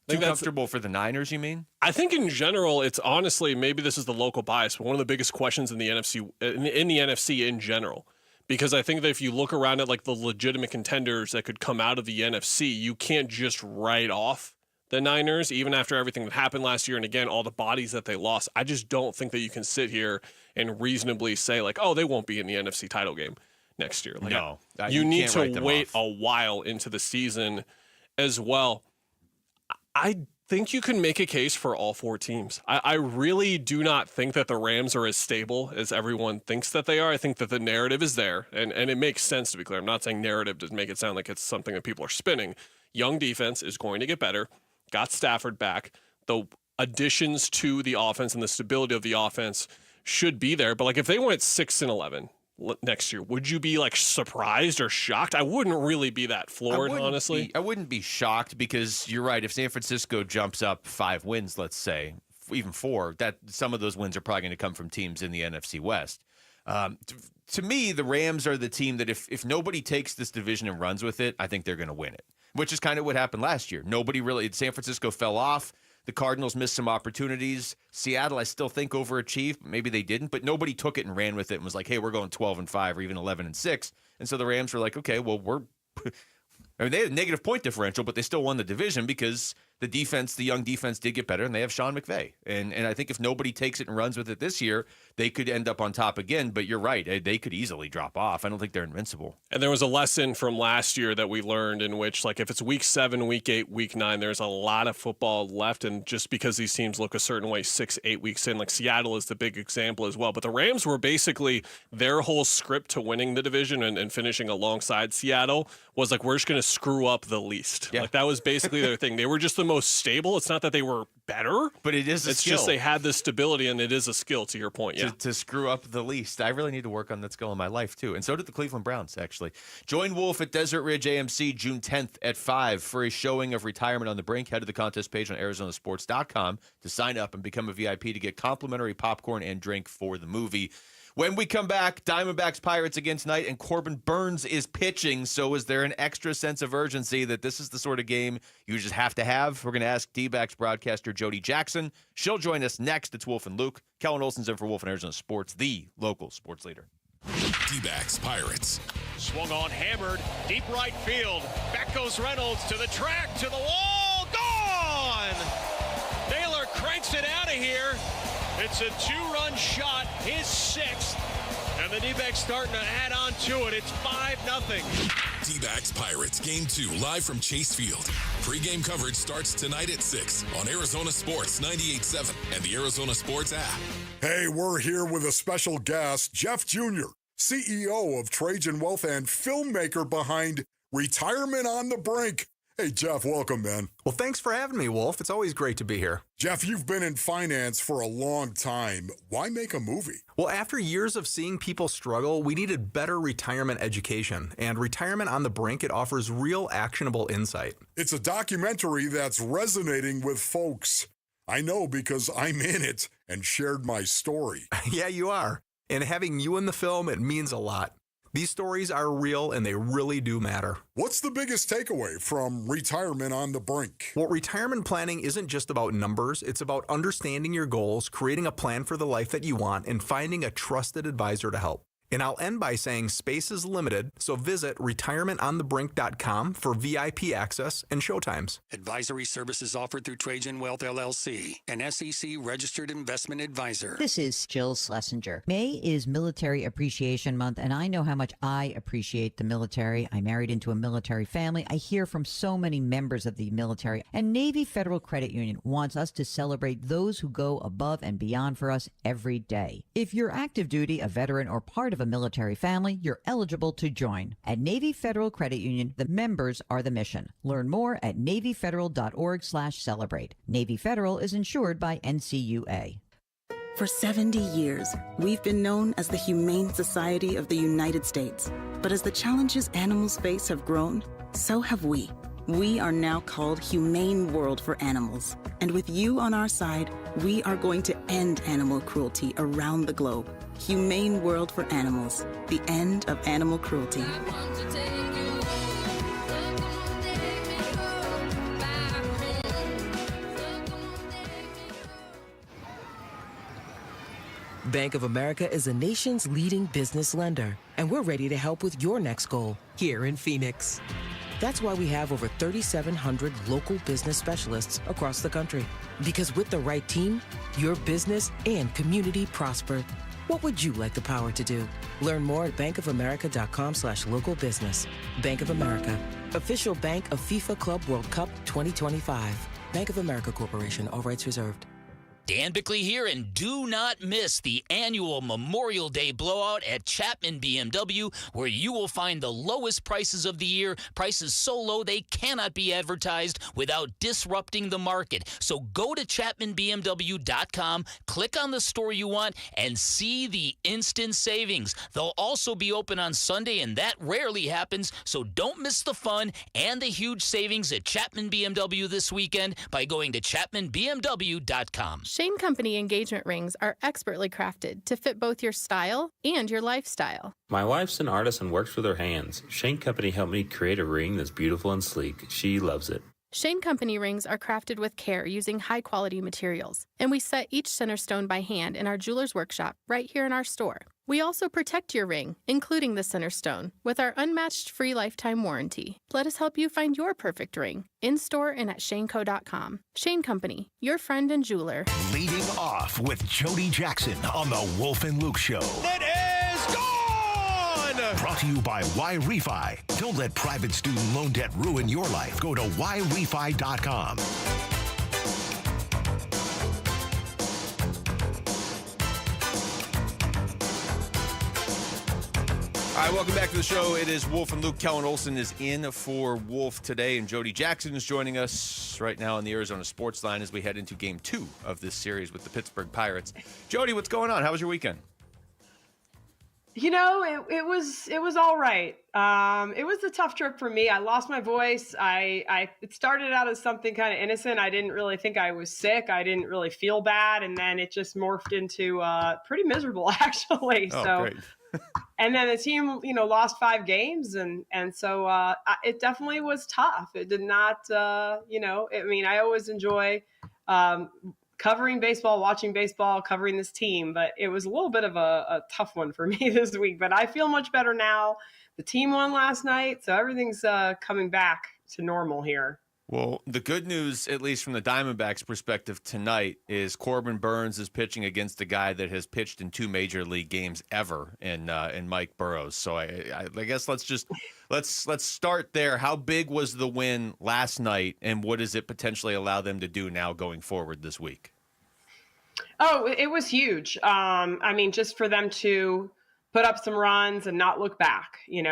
Too comfortable for the Niners, you mean? I think in general, it's honestly, maybe this is the local bias, but one of the biggest questions in the NFC in general. Because I think that if you look around at like the legitimate contenders that could come out of the NFC, you can't just write off the Niners, even after everything that happened last year. And again, all the bodies that they lost. I just don't think that you can sit here and reasonably say like, oh, they won't be in the NFC title game next year. Like, no. You need to wait a while into the season as well. I think you can make a case for all four teams. I really do not think that the Rams are as stable as everyone thinks that they are. I think that the narrative is there, and it makes sense, to be clear. I'm not saying narrative to make it sound like it's something that people are spinning. Young defense is going to get better. Got Stafford back. The additions to the offense and the stability of the offense should be there. But like if they went 6-11 next year, would you be like surprised or shocked? I wouldn't really be that floored, honestly. I wouldn't be shocked because you're right. If San Francisco jumps up 5 wins, let's say, even 4, that some of those wins are probably going to come from teams in the NFC West. To me, the Rams are the team that if nobody takes this division and runs with it, I think they're going to win it, which is kind of what happened last year. San Francisco fell off. The Cardinals missed some opportunities. Seattle, I still think, overachieved. Maybe they didn't, but nobody took it and ran with it and was like, hey, we're going 12-5 or even 11-6. And so the Rams were like, okay, well, they had a negative point differential, but they still won the division because the young defense did get better, and they have Sean McVay. And I think if nobody takes it and runs with it this year, they could end up on top again. But you're right. They could easily drop off. I don't think they're invincible. And there was a lesson from last year that we learned in which, like, if it's week 7, week 8, week 9, there's a lot of football left. And just because these teams look a certain way 6-8 weeks in, like Seattle is the big example as well. But the Rams were basically their whole script to winning the division and finishing alongside Seattle was like, we're just going to screw up the least. Yeah. Like, that was basically their thing. They were just the most stable. It's not that they were better, but it's skill. Just they had this stability, and it is a skill, to your point. Yeah. To screw up the least. I really need to work on that skill in my life, too. And so did the Cleveland Browns, actually. Join Wolf at Desert Ridge AMC June 10th at 5 for a showing of Retirement on the Brink. Head to the contest page on ArizonaSports.com to sign up and become a VIP to get complimentary popcorn and drink for the movie. When we come back, Diamondbacks Pirates against Knight, and Corbin Burns is pitching. So is there an extra sense of urgency that this is the sort of game you just have to have? We're going to ask D-backs broadcaster Jody Jackson. She'll join us next. It's Wolf and Luke. Kellen Olson's in for Wolf and Arizona Sports, the local sports leader. D-backs Pirates. Swung on, hammered, deep right field. Back goes Reynolds to the track, to the wall, gone! Naylor cranks it out of here. It's a 2-run shot, his 6th, and the D-backs starting to add on to it. It's 5-0. D-backs Pirates, Game 2, live from Chase Field. Pre-game coverage starts tonight at 6 on Arizona Sports 98.7 and the Arizona Sports app. Hey, we're here with a special guest, Jeff Jr., CEO of Trajan Wealth and filmmaker behind Retirement on the Brink. Hey, Jeff, welcome, man. Well, thanks for having me, Wolf. It's always great to be here. Jeff, you've been in finance for a long time. Why make a movie? Well, after years of seeing people struggle, we needed better retirement education. And Retirement on the Brink, it offers real actionable insight. It's a documentary that's resonating with folks. I know because I'm in it and shared my story. Yeah, you are. And having you in the film, it means a lot. These stories are real, and they really do matter. What's the biggest takeaway from Retirement on the Brink? Well, retirement planning isn't just about numbers. It's about understanding your goals, creating a plan for the life that you want, and finding a trusted advisor to help. And I'll end by saying space is limited, so visit retirementonthebrink.com for VIP access and showtimes. Advisory services offered through Trajan Wealth, LLC, an SEC-registered investment advisor. This is Jill Schlesinger. May is Military Appreciation Month, and I know how much I appreciate the military. I married into a military family. I hear from so many members of the military, and Navy Federal Credit Union wants us to celebrate those who go above and beyond for us every day. If you're active duty, a veteran, or part of a military family, you're eligible to join. At Navy Federal Credit Union, the members are the mission. Learn more at NavyFederal.org/celebrate. Navy Federal is insured by NCUA. For 70 years, we've been known as the Humane Society of the United States. But as the challenges animals face have grown, so have we. We are now called Humane World for Animals. And with you on our side, we are going to end animal cruelty around the globe. Humane World for Animals, the end of animal cruelty. Bank of America is the nation's leading business lender, and we're ready to help with your next goal here in Phoenix. That's why we have over 3,700 local business specialists across the country. Because with the right team, your business and community prosper. What would you like the power to do? Learn more at bankofamerica.com/local business. Bank of America, official bank of FIFA Club World Cup 2025. Bank of America Corporation, all rights reserved. Dan Bigley here, and do not miss the annual Memorial Day blowout at Chapman BMW, where you will find the lowest prices of the year, prices so low they cannot be advertised without disrupting the market. So go to ChapmanBMW.com, click on the store you want, and see the instant savings. They'll also be open on Sunday, and that rarely happens, so don't miss the fun and the huge savings at Chapman BMW this weekend by going to ChapmanBMW.com. Shane Company engagement rings are expertly crafted to fit both your style and your lifestyle. My wife's an artist and works with her hands. Shane Company helped me create a ring that's beautiful and sleek. She loves it. Shane Company rings are crafted with care using high-quality materials, and we set each center stone by hand in our jeweler's workshop right here in our store. We also protect your ring, including the center stone, with our unmatched free lifetime warranty. Let us help you find your perfect ring, in-store and at shaneco.com. Shane Company, your friend and jeweler. Leading off with Jody Jackson on the Wolf and Luke Show. It is gone! Brought to you by Y-Refi. Don't let private student loan debt ruin your life. Go to YRefi.com. All right, welcome back to the show. It is Wolf and Luke. Kellen Olson is in for Wolf today, and Jody Jackson is joining us right now on the Arizona Sports Line as we head into Game 2 of this series with the Pittsburgh Pirates. Jody, what's going on? How was your weekend? You know, it was all right. It was a tough trip for me. I lost my voice. It started out as something kind of innocent. I didn't really think I was sick. I didn't really feel bad, and then it just morphed into pretty miserable, actually. Great. And then the team, lost 5 games, and so it definitely was tough. It did not, I always enjoy covering baseball, watching baseball, covering this team, but it was a little bit of a tough one for me this week. But I feel much better now. The team won last night, so everything's coming back to normal here. Well, the good news, at least from the Diamondbacks' perspective tonight, is Corbin Burns is pitching against a guy that has pitched in 2 major league games ever in Mike Burrows. So I guess let's start there. How big was the win last night, and what does it potentially allow them to do now going forward this week? Oh, it was huge. Just for them to put up some runs and not look back, I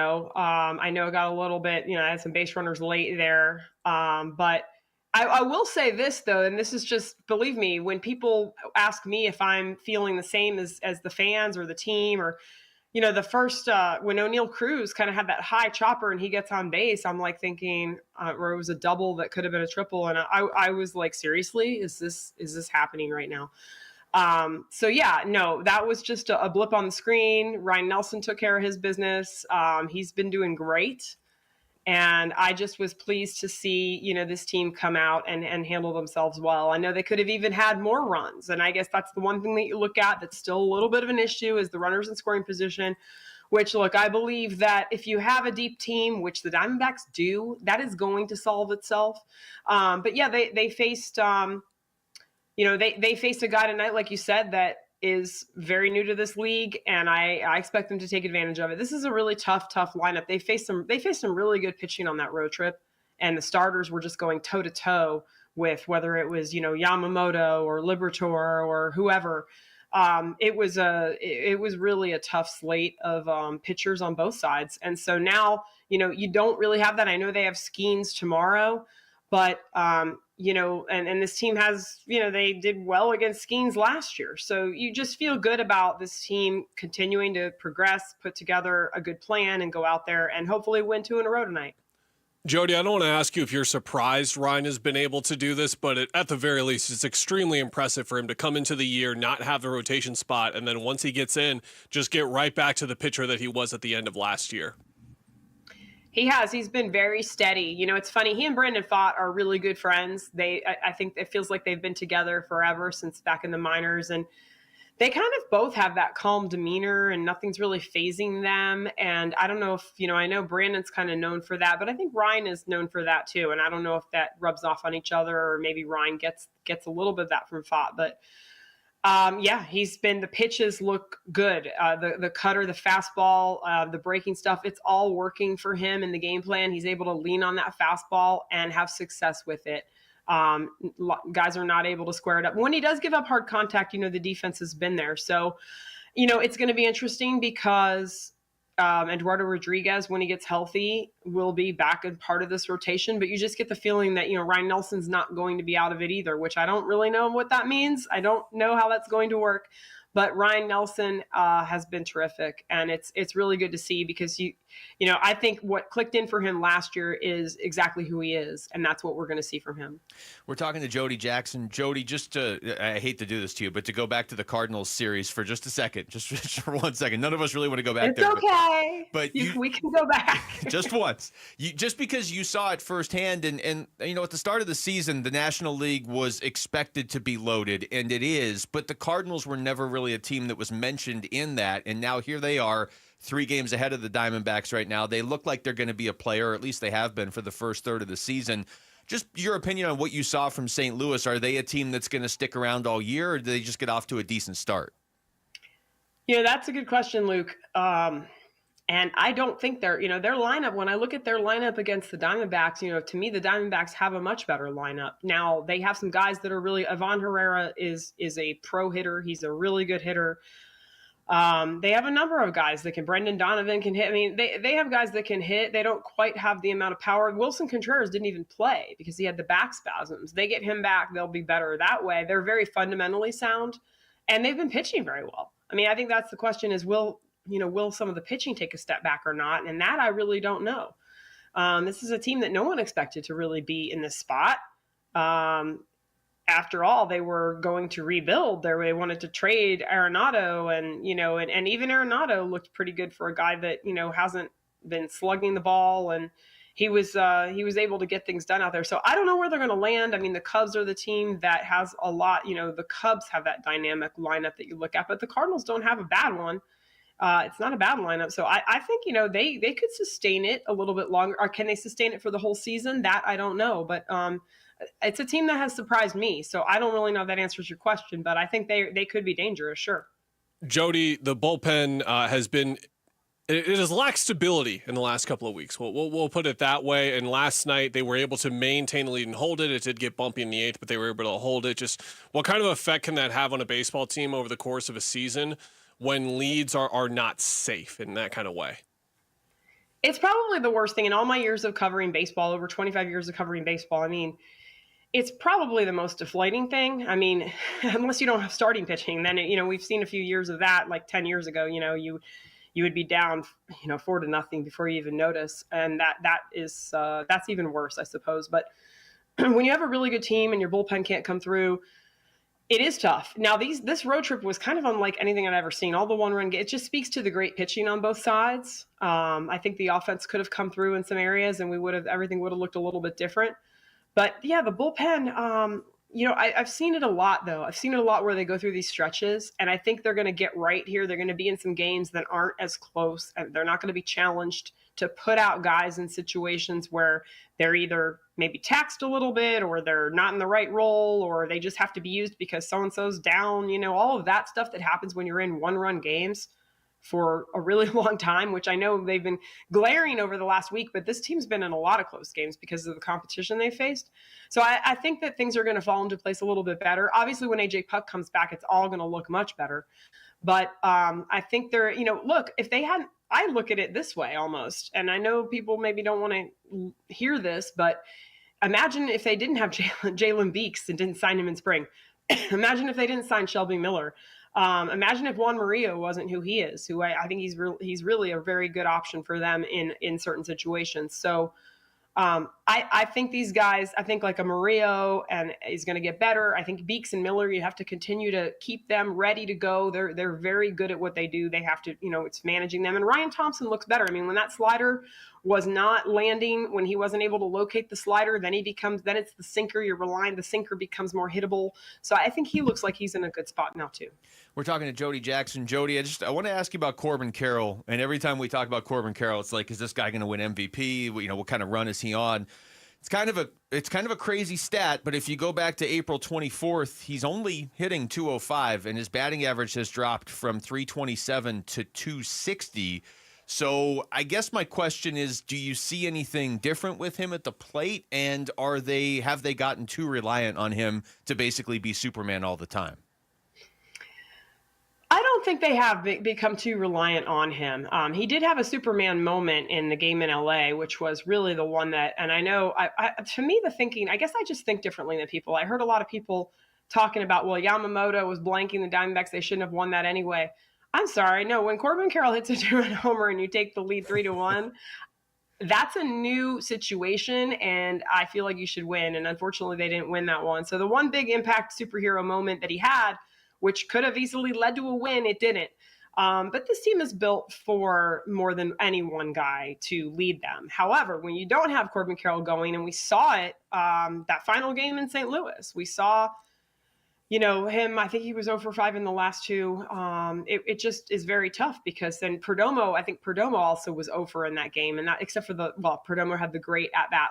know it got a little bit, I had some base runners late there. But I will say this, though, and this is just, believe me, when people ask me if I'm feeling the same as the fans or the team, or, the first, when O'Neal Cruz kind of had that high chopper and he gets on base, I'm like thinking, or it was a double that could have been a triple. And I was like, seriously, is this happening right now? That was just a blip on the screen. Ryan Nelson took care of his business. He's been doing great. And I just was pleased to see, this team come out and handle themselves well. I know they could have even had more runs. And I guess that's the one thing that you look at that's still a little bit of an issue is the runners in scoring position, which, look, I believe that if you have a deep team, which the Diamondbacks do, that is going to solve itself. They faced, they faced a guy tonight, like you said, that is very new to this league, and I expect them to take advantage of it. This is a really tough lineup. They faced some really good pitching on that road trip, and the starters were just going toe to toe with whether it was Yamamoto or Liberatore or whoever. It was really a tough slate of pitchers on both sides, and so now you don't really have that. I know they have Skeens tomorrow, but and this team has, they did well against Skeens last year. So you just feel good about this team continuing to progress, put together a good plan, and go out there and hopefully win 2 in a row tonight. Jody, I don't want to ask you if you're surprised Ryan has been able to do this, but at the very least, it's extremely impressive for him to come into the year, not have the rotation spot, and then once he gets in, just get right back to the pitcher that he was at the end of last year. He has. He's been very steady. It's funny. He and Brandon Pfaadt are really good friends. I think it feels like they've been together forever since back in the minors. And they kind of both have that calm demeanor and nothing's really phasing them. And I don't know if, I know Brandon's kind of known for that, but I think Ryan is known for that too. And I don't know if that rubs off on each other, or maybe Ryan gets a little bit of that from Fott. But the pitches look good. The cutter, the fastball, the breaking stuff, it's all working for him in the game plan. He's able to lean on that fastball and have success with it. Guys are not able to square it up. When he does give up hard contact, the defense has been there. So, it's going to be interesting because Eduardo Rodriguez, when he gets healthy, will be back in part of this rotation. But you just get the feeling that, Ryan Nelson's not going to be out of it either, which I don't really know what that means. I don't know how that's going to work. But Ryan Nelson has been terrific, and it's really good to see because I think what clicked in for him last year is exactly who he is, and that's what we're going to see from him. We're talking to Jody Jackson. Jody, I hate to do this to you, but to go back to the Cardinals series for just a second, just for 1 second. None of us really want to go back it's there. It's okay. But we can go back. Just once. Just because you saw it firsthand, and at the start of the season, the National League was expected to be loaded, and it is, but the Cardinals were never really a team that was mentioned in that, and now here they are, 3 games ahead of the Diamondbacks right now. They look like they're going to be a player, or at least they have been for the first third of the season. Just your opinion on what you saw from St. Louis. Are they a team that's going to stick around all year, or do they just get off to a decent start? That's a good question, Luke. And I don't think their lineup, when I look at their lineup against the Diamondbacks, to me, the Diamondbacks have a much better lineup. Now, they have some guys that are really, Ivan Herrera is a pro hitter. He's a really good hitter. They have a number of guys that can, Brendan Donovan can hit. I mean, they have guys that can hit. They don't quite have the amount of power. Wilson Contreras didn't even play because he had the back spasms. They get him back, they'll be better that way. They're very fundamentally sound, and they've been pitching very well. I mean, I think that's the question is, will some of the pitching take a step back or not? And that I really don't know. This is a team that no one expected to really be in this spot. After all, they were going to rebuild. They wanted to trade Arenado, and even Arenado looked pretty good for a guy that hasn't been slugging the ball, and he was able to get things done out there. So I don't know where they're going to land. I mean, the Cubs are the team that has a lot. The Cubs have that dynamic lineup that you look at, but the Cardinals don't have a bad one. It's not a bad lineup. So I think, they could sustain it a little bit longer. Or can they sustain it for the whole season? That I don't know. But it's a team that has surprised me. So I don't really know if that answers your question, but I think they could be dangerous, sure. Jody, the bullpen it has lacked stability in the last couple of weeks. We'll put it that way. And last night they were able to maintain the lead and hold it. It did get bumpy in the 8th, but they were able to hold it. Just what kind of effect can that have on a baseball team over the course of a season when leads are not safe in that kind of way? It's probably the worst thing in all my years of covering baseball, over 25 years of covering baseball. I mean, it's probably the most deflating thing. I mean, unless you don't have starting pitching, then, we've seen a few years of that, like 10 years ago, you would be down, 4-0 before you even notice. And that's even worse, I suppose. But when you have a really good team and your bullpen can't come through, it is tough. Now, this road trip was kind of unlike anything I'd ever seen. All the one-run games, it just speaks to the great pitching on both sides. I think the offense could have come through in some areas, and everything would have looked a little bit different. But yeah, the bullpen, I've seen it a lot, though. I've seen it a lot where they go through these stretches, and I think they're going to get right here. They're going to be in some games that aren't as close, and they're not going to be challenged to put out guys in situations where they're either maybe taxed a little bit, or they're not in the right role, or they just have to be used because so-and-so's down, all of that stuff that happens when you're in one-run games for a really long time, which I know they've been glaring over the last week, but this team's been in a lot of close games because of the competition they faced. So I think that things are going to fall into place a little bit better. Obviously, when AJ Puck comes back, it's all going to look much better. But I think they're, look, if they hadn't, I look at it this way almost, and I know people maybe don't want to hear this, but imagine if they didn't have Jalen Beeks and didn't sign him in spring. Imagine if they didn't sign Shelby Miller. Imagine if Juan Murillo wasn't who he is, who I think he's really a very good option for them in certain situations. So I think these guys, I think like a Murillo, and he's going to get better. I think Beeks and Miller, you have to continue to keep them ready to go. They're very good at what they do. They have to, it's managing them. And Ryan Thompson looks better. I mean, when that slider was not landing, when he wasn't able to locate the slider, then it's the sinker. The sinker becomes more hittable. So I think he looks like he's in a good spot now too. We're talking to Jody Jackson. Jody, I want to ask you about Corbin Carroll. And every time we talk about Corbin Carroll, it's like, is this guy going to win MVP? What kind of run is he on? It's kind of a crazy stat, but if you go back to April 24th, he's only hitting .205, and his batting average has dropped from .327 to .260. So I guess my question is, do you see anything different with him at the plate, and have they gotten too reliant on him to basically be Superman all the time? I don't think they have become too reliant on him. He did have a Superman moment in the game in LA, which was really the one that, and I know, to me, the thinking, I guess I just think differently than people. I heard a lot of people talking about, well, Yamamoto was blanking the Diamondbacks. They shouldn't have won that anyway. I'm sorry. No, when Corbin Carroll hits a 2-run homer and you take the lead 3-1, that's a new situation, and I feel like you should win. And unfortunately, they didn't win that one. So the one big impact superhero moment that he had, which could have easily led to a win, it didn't. But this team is built for more than any one guy to lead them. However, when you don't have Corbin Carroll going, and we saw it that final game in St. Louis, we saw, him, I think he was 0 for 5 in the last two. It just is very tough because then Perdomo, I think Perdomo also was 0 for in that game. And that, except for Perdomo had the great at-bat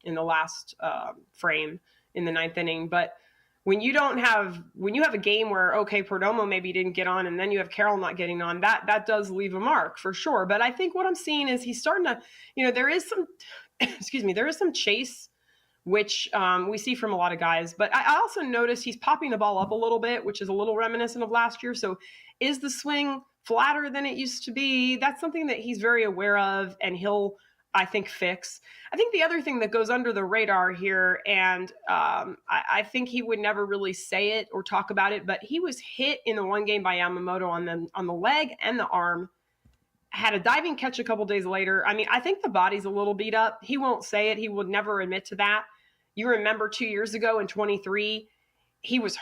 in the last frame in the 9th inning. But when you have a game where, okay, Perdomo maybe didn't get on, and then you have Carroll not getting on, that does leave a mark for sure. But I think what I'm seeing is he's starting to, there is some, there is some chase, which we see from a lot of guys. But I also notice he's popping the ball up a little bit, which is a little reminiscent of last year. So is the swing flatter than it used to be? That's something that he's very aware of, and he'll, I think, fix. I think the other thing that goes under the radar here, and I think he would never really say it or talk about it, but he was hit in the one game by Yamamoto on the leg and the arm, had a diving catch a couple days later. I mean, I think the body's a little beat up. He won't say it. He would never admit to that. You remember 2 years ago in 23, he was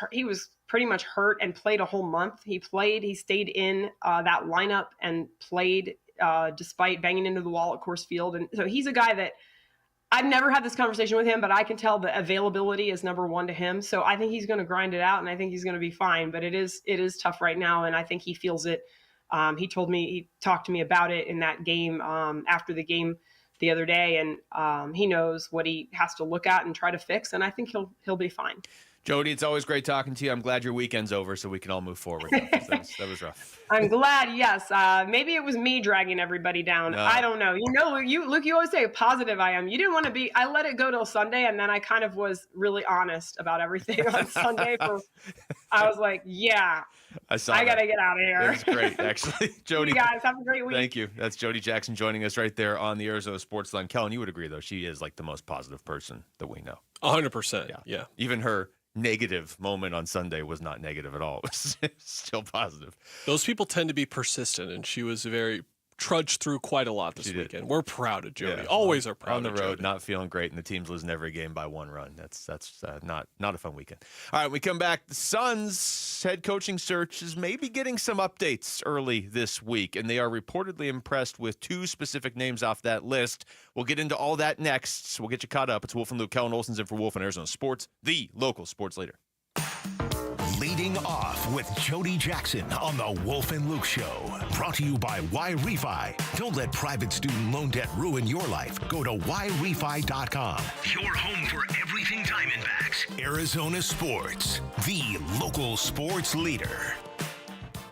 pretty much hurt and played a whole month. He stayed in that lineup and played despite banging into the wall at Coors Field. And so he's a guy that I've never had this conversation with him, but I can tell the availability is number one to him. So I think he's going to grind it out, and I think he's going to be fine. But it is tough right now, and I think he feels it. He talked to me about it in that game after the game the other day, and he knows what he has to look at and try to fix, and I think he'll be fine. Jody, it's always great talking to you. I'm glad your weekend's over so we can all move forward. That was rough. I'm glad, yes. Maybe it was me dragging everybody down. No. I don't know. Luke, you always say how positive I am. You didn't want to be. I let it go till Sunday, and then I kind of was really honest about everything on Sunday. I was like, yeah, I got to get out of here. It was great, actually. Jody, you guys have a great week. Thank you. That's Jody Jackson joining us right there on the Arizona Sports Line. Kellen, you would agree, though. She is like the most positive person that we know. 100%. Yeah. Even her negative moment on Sunday was not negative at all. It was still positive. Those people tend to be persistent, and she was trudged through quite a lot this weekend. We're proud of Jody. Yeah. Always are proud on the of road, Jody. not feeling great, and the team's losing every game by one run. That's not a fun weekend. All right, we come back. The Suns head coaching search is maybe getting some updates early this week, and they are reportedly impressed with two specific names off that list. We'll get into all that next. So we'll get you caught up. It's Wolf and Luke. Kellen Olsen's in for Wolf and Arizona Sports, the local sports leader. Leading off with Jody Jackson on the Wolf and Luke Show. Brought to you by Y-Refi. Don't let private student loan debt ruin your life. Go to YRefi.com. Your home for everything Diamondbacks. Arizona Sports, the local sports leader.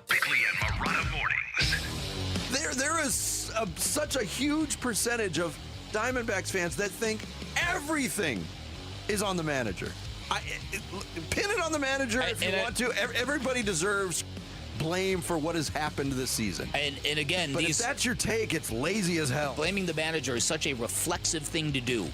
Bigley and Marotta Mornings. There is such a huge percentage of Diamondbacks fans that think everything is on the manager. Pin it on the manager if you want to. Everybody deserves blame for what has happened this season. And again, but if that's your take, it's lazy as hell. Blaming the manager is such a reflexive thing to do.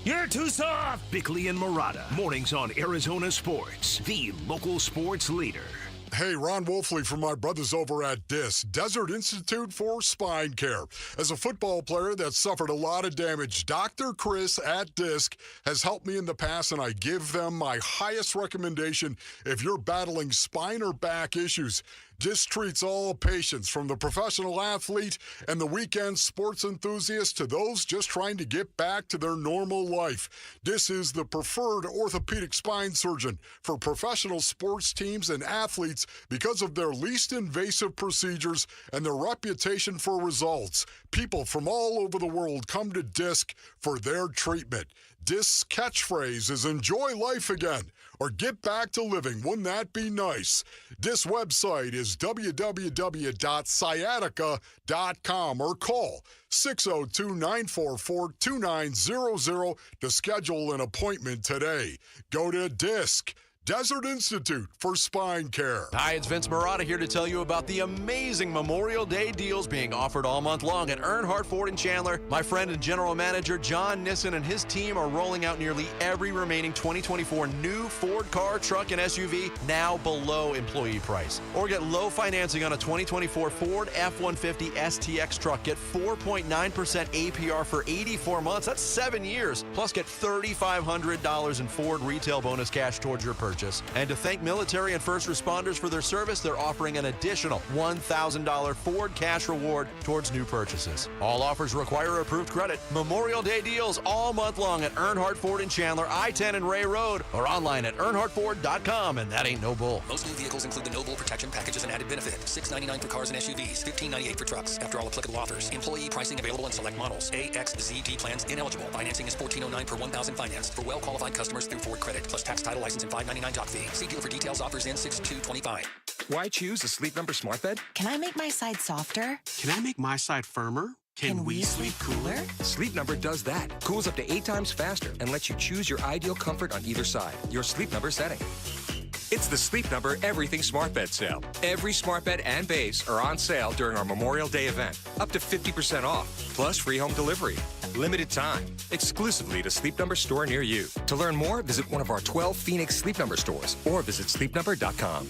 You're too soft. Bigley and Marotta. Mornings on Arizona Sports, the local sports leader. Hey, Ron Wolfley from my brothers over at DISC, Desert Institute for Spine Care. As a football player that suffered a lot of damage, Dr. Chris at DISC has helped me in the past, and I give them my highest recommendation if you're battling spine or back issues. DISC treats all patients, from the professional athlete and the weekend sports enthusiast to those just trying to get back to their normal life. DISC is the preferred orthopedic spine surgeon for professional sports teams and athletes because of their least invasive procedures and their reputation for results. People from all over the world come to DISC for their treatment. DISC's catchphrase is "enjoy life again" or "get back to living." Wouldn't that be nice? DISC website is www.sciatica.com or call 602-944-2900 to schedule an appointment today. Go to DISC, Desert Institute for Spine Care. Hi, it's Vince Marotta here to tell you about the amazing Memorial Day deals being offered all month long at Earnhardt Ford in Chandler. My friend and general manager John Nissen and his team are rolling out nearly every remaining 2024 new Ford car, truck, and SUV now below employee price. Or get low financing on a 2024 Ford F-150 STX truck. Get 4.9% APR for 84 months. That's 7 years. Plus, get $3,500 in Ford retail bonus cash towards your purchase. And to thank military and first responders for their service, they're offering an additional $1,000 Ford cash reward towards new purchases. All offers require approved credit. Memorial Day deals all month long at Earnhardt Ford in Chandler, I-10 and Ray Road, or online at earnhardtford.com, and that ain't no bull. Most new vehicles include the No Bull Protection Package as an added benefit. $699 for cars and SUVs, $1598 for trucks. After all applicable offers. Employee pricing available in select models. AXZP plans ineligible. Financing is $1,409 per $1,000 financed for well-qualified customers through Ford Credit, plus tax, title, license, and $599 doc fee. See dealer for details. Offers in 6/2/25. Why choose a Sleep Number smart bed? Can I make my side softer? Can I make my side firmer? Can we sleep cooler? Sleep Number does that. Cools up to 8 times faster and lets you choose your ideal comfort on either side. Your Sleep Number setting. It's the Sleep Number Everything Smart Bed sale. Every smart bed and base are on sale during our Memorial Day event. Up to 50% off, plus free home delivery. Limited time, exclusively to Sleep Number store near you. To learn more, visit one of our 12 Phoenix Sleep Number stores or visit sleepnumber.com.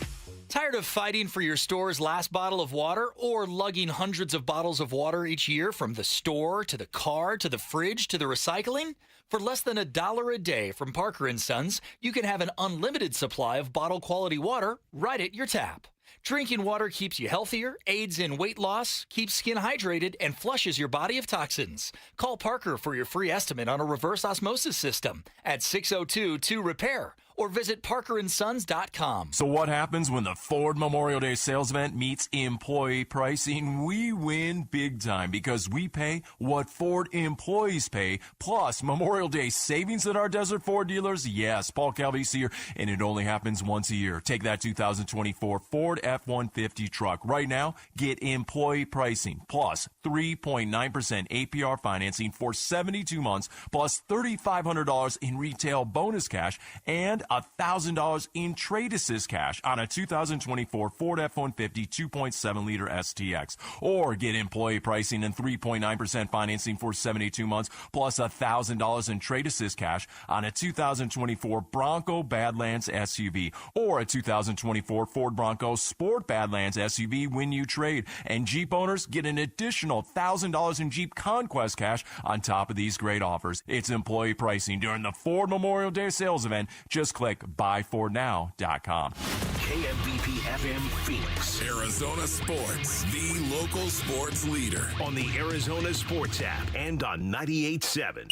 Tired of fighting for your store's last bottle of water or lugging hundreds of bottles of water each year from the store to the car to the fridge to the recycling? For less than $1 a day from Parker & Sons, you can have an unlimited supply of bottle-quality water right at your tap. Drinking water keeps you healthier, aids in weight loss, keeps skin hydrated, and flushes your body of toxins. Call Parker for your free estimate on a reverse osmosis system at 602-2-REPAIR or visit parkerandsons.com. So what happens when the Ford Memorial Day sales event meets employee pricing? We win big time because we pay what Ford employees pay, plus Memorial Day savings at our Desert Ford dealers. Yes, Paul Calvy's here, and it only happens once a year. Take that 2024 Ford F-150 truck. Right now, get employee pricing, plus 3.9% APR financing for 72 months, plus $3,500 in retail bonus cash, and $1,000 in trade assist cash on a 2024 Ford F-150 2.7-liter STX. Or get employee pricing and 3.9% financing for 72 months, plus $1,000 in trade assist cash on a 2024 Bronco Badlands SUV. Or a 2024 Ford Bronco Sport Badlands SUV when you trade. And Jeep owners get an additional $1,000 in Jeep Conquest cash on top of these great offers. It's employee pricing during the Ford Memorial Day sales event. Just click buyfordnow.com. KMBP FM Phoenix. Arizona Sports, the local sports leader. On the Arizona Sports app and on 98.7.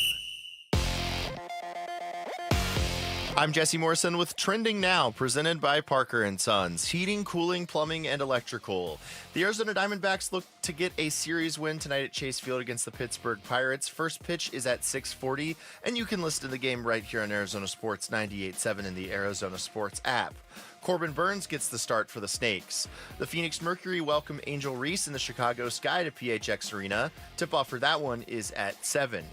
I'm Jesse Morrison with Trending Now, presented by Parker & Sons. Heating, cooling, plumbing, and electrical. The Arizona Diamondbacks look to get a series win tonight at Chase Field against the Pittsburgh Pirates. First pitch is at 6:40, and you can listen to the game right here on Arizona Sports 98.7 in the Arizona Sports app. Corbin Burns gets the start for the Snakes. The Phoenix Mercury welcome Angel Reese in the Chicago Sky to PHX Arena. Tip-off for that one is at 7.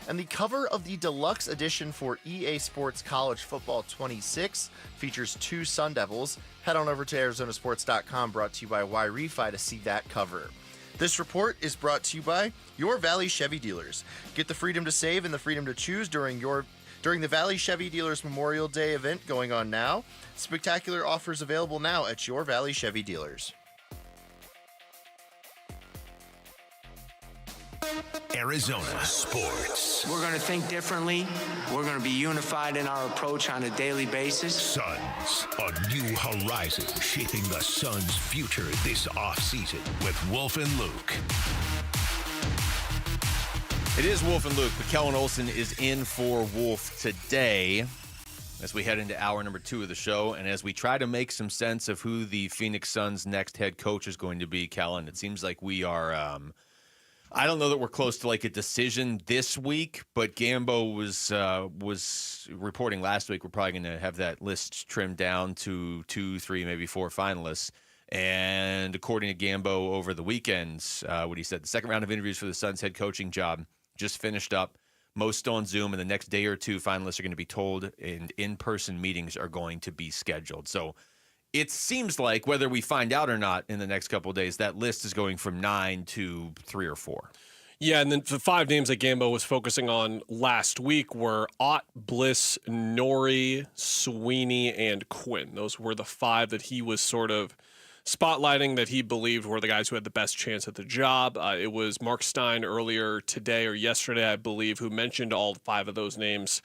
And the cover of the deluxe edition for EA Sports College Football 26 features 2 Sun Devils. Head on over to ArizonaSports.com, brought to you by Y-Refi to see that cover. This report is brought to you by your Valley Chevy dealers. Get the freedom to save and the freedom to choose during your during the Valley Chevy Dealers Memorial Day event going on now. Spectacular offers available now at your Valley Chevy dealers. Arizona sports. We're going to think differently. We're going to be unified in our approach on a daily basis. Suns, a new horizon shaping the Suns' future this offseason with Wolf and Luke. It is Wolf and Luke, but Kellen Olson is in for Wolf today as we head into hour number 2 of the show, and as we try to make some sense of who the Phoenix Suns' next head coach is going to be, Kellen, it seems like we are... I don't know that we're close to like a decision this week, but Gambo was reporting last week we're probably going to have that list trimmed down to 2, 3, maybe 4 finalists. And according to Gambo over the weekends, what he said, the second round of interviews for the Suns head coaching job just finished up. Most on Zoom, and the next day or two, finalists are going to be told, and in-person meetings are going to be scheduled. So it seems like, whether we find out or not in the next couple of days, that list is going from 9 to 3 or 4. Yeah, and then the 5 names that Gambo was focusing on last week were Ott, Bliss, Norrie, Sweeney, and Quinn. Those were the 5 that he was sort of spotlighting that he believed were the guys who had the best chance at the job. It was Mark Stein earlier today or yesterday, I believe, who mentioned all 5 of those names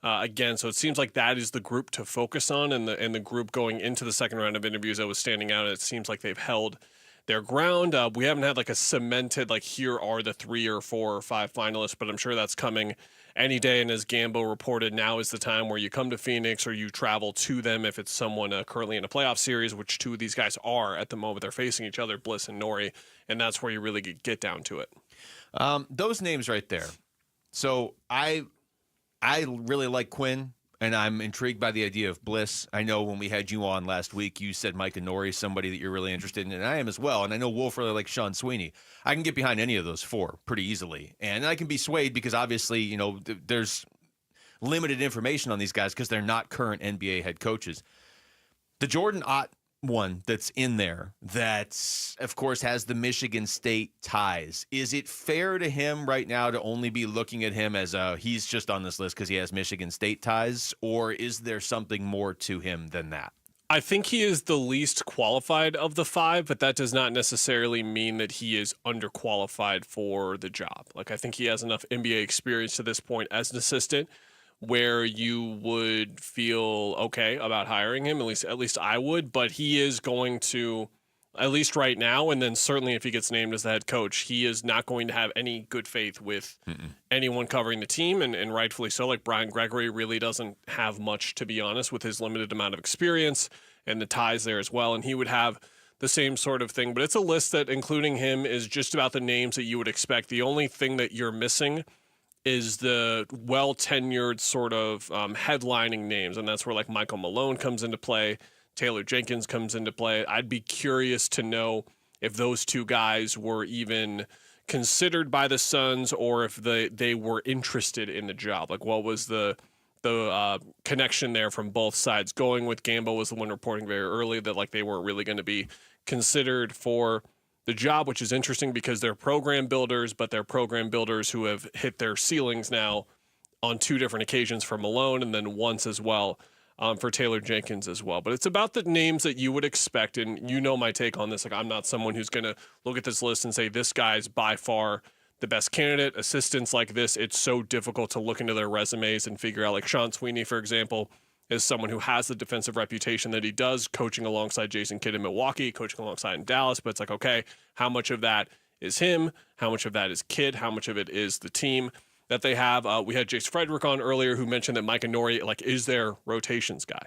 again. So it seems like that is the group to focus on, and the group going into the second round of interviews that was standing out. It seems like they've held their ground. We haven't had like a cemented, like, here are the 3 or 4 or 5 finalists, but I'm sure that's coming any day. And as Gambo reported, now is the time where you come to Phoenix or you travel to them if it's someone currently in a playoff series, which 2 of these guys are at the moment. They're facing each other, Bliss and Norrie, and that's where you really get down to it. Those names right there. So I really like Quinn, and I'm intrigued by the idea of Bliss. I know when we had you on last week, you said Micah Norrie is somebody that you're really interested in, and I am as well. And I know Wolf really likes Sean Sweeney. I can get behind any of those 4 pretty easily. And I can be swayed because obviously, you know, there's limited information on these guys because they're not current NBA head coaches. The Jordan Ott one that's in there that, of course, has the Michigan State ties. Is it fair to him right now to only be looking at him as he's just on this list because he has Michigan State ties, or is there something more to him than that? I think he is the least qualified of the 5, but that does not necessarily mean that he is underqualified for the job. Like, I think he has enough NBA experience to this point as an assistant where you would feel okay about hiring him. At least I would, but he is going to, at least right now, and then certainly if he gets named as the head coach, he is not going to have any good faith with anyone covering the team, and rightfully so. Like, Brian Gregory really doesn't have much, to be honest, with his limited amount of experience and the ties there as well, and he would have the same sort of thing. But it's a list that, including him, is just about the names that you would expect. The only thing that you're missing is the well-tenured sort of headlining names, and that's where, like, Michael Malone comes into play, Taylor Jenkins comes into play. I'd be curious to know if those 2 guys were even considered by the Suns or if they were interested in the job. Like, what was the connection there from both sides? Going with Gambo was the one reporting very early that, like, they weren't really going to be considered for the job, which is interesting because they're program builders, but they're program builders who have hit their ceilings now on 2 different occasions for Malone, and then once as well for Taylor Jenkins as well. But it's about the names that you would expect, and you know my take on this. Like, I'm not someone who's going to look at this list and say this guy's by far the best candidate. Assistants like this, it's so difficult to look into their resumes and figure out. Like, Sean Sweeney, for example, is someone who has the defensive reputation that he does, coaching alongside Jason Kidd in Milwaukee, coaching alongside in Dallas. But it's like, okay, how much of that is him? How much of that is Kidd? How much of it is the team that they have? We had Jace Frederick on earlier who mentioned that Micah Norrie, like, is their rotations guy.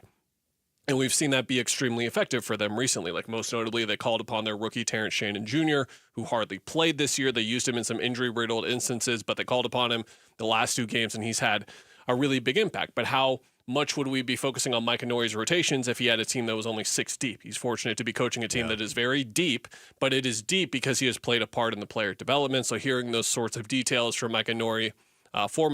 And we've seen that be extremely effective for them recently. Like, most notably, they called upon their rookie Terrence Shannon Jr., who hardly played this year. They used him in some injury-riddled instances, but they called upon him the last 2 games, and he's had a really big impact. But how much would we be focusing on Micah Norrie's rotations if he had a team that was only 6 deep? He's fortunate to be coaching a team that is very deep, but it is deep because he has played a part in the player development. So hearing those sorts of details from Micah Norrie, from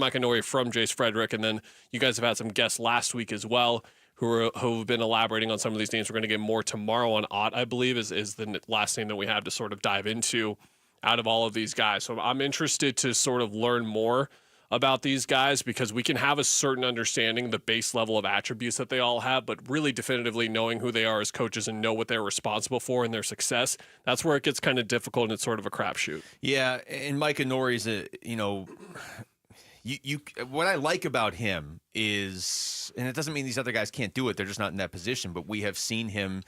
Jace Frederick, and then you guys have had some guests last week as well who have been elaborating on some of these names. We're going to get more tomorrow on Ott, I believe, is the last name that we have to sort of dive into out of all of these guys. So I'm interested to sort of learn more about these guys because we can have a certain understanding, the base level of attributes that they all have, but really definitively knowing who they are as coaches and know what they're responsible for and their success, that's where it gets kind of difficult and it's sort of a crapshoot. Yeah, and Micah Nori's what I like about him is, and it doesn't mean these other guys can't do it, they're just not in that position, but we have seen him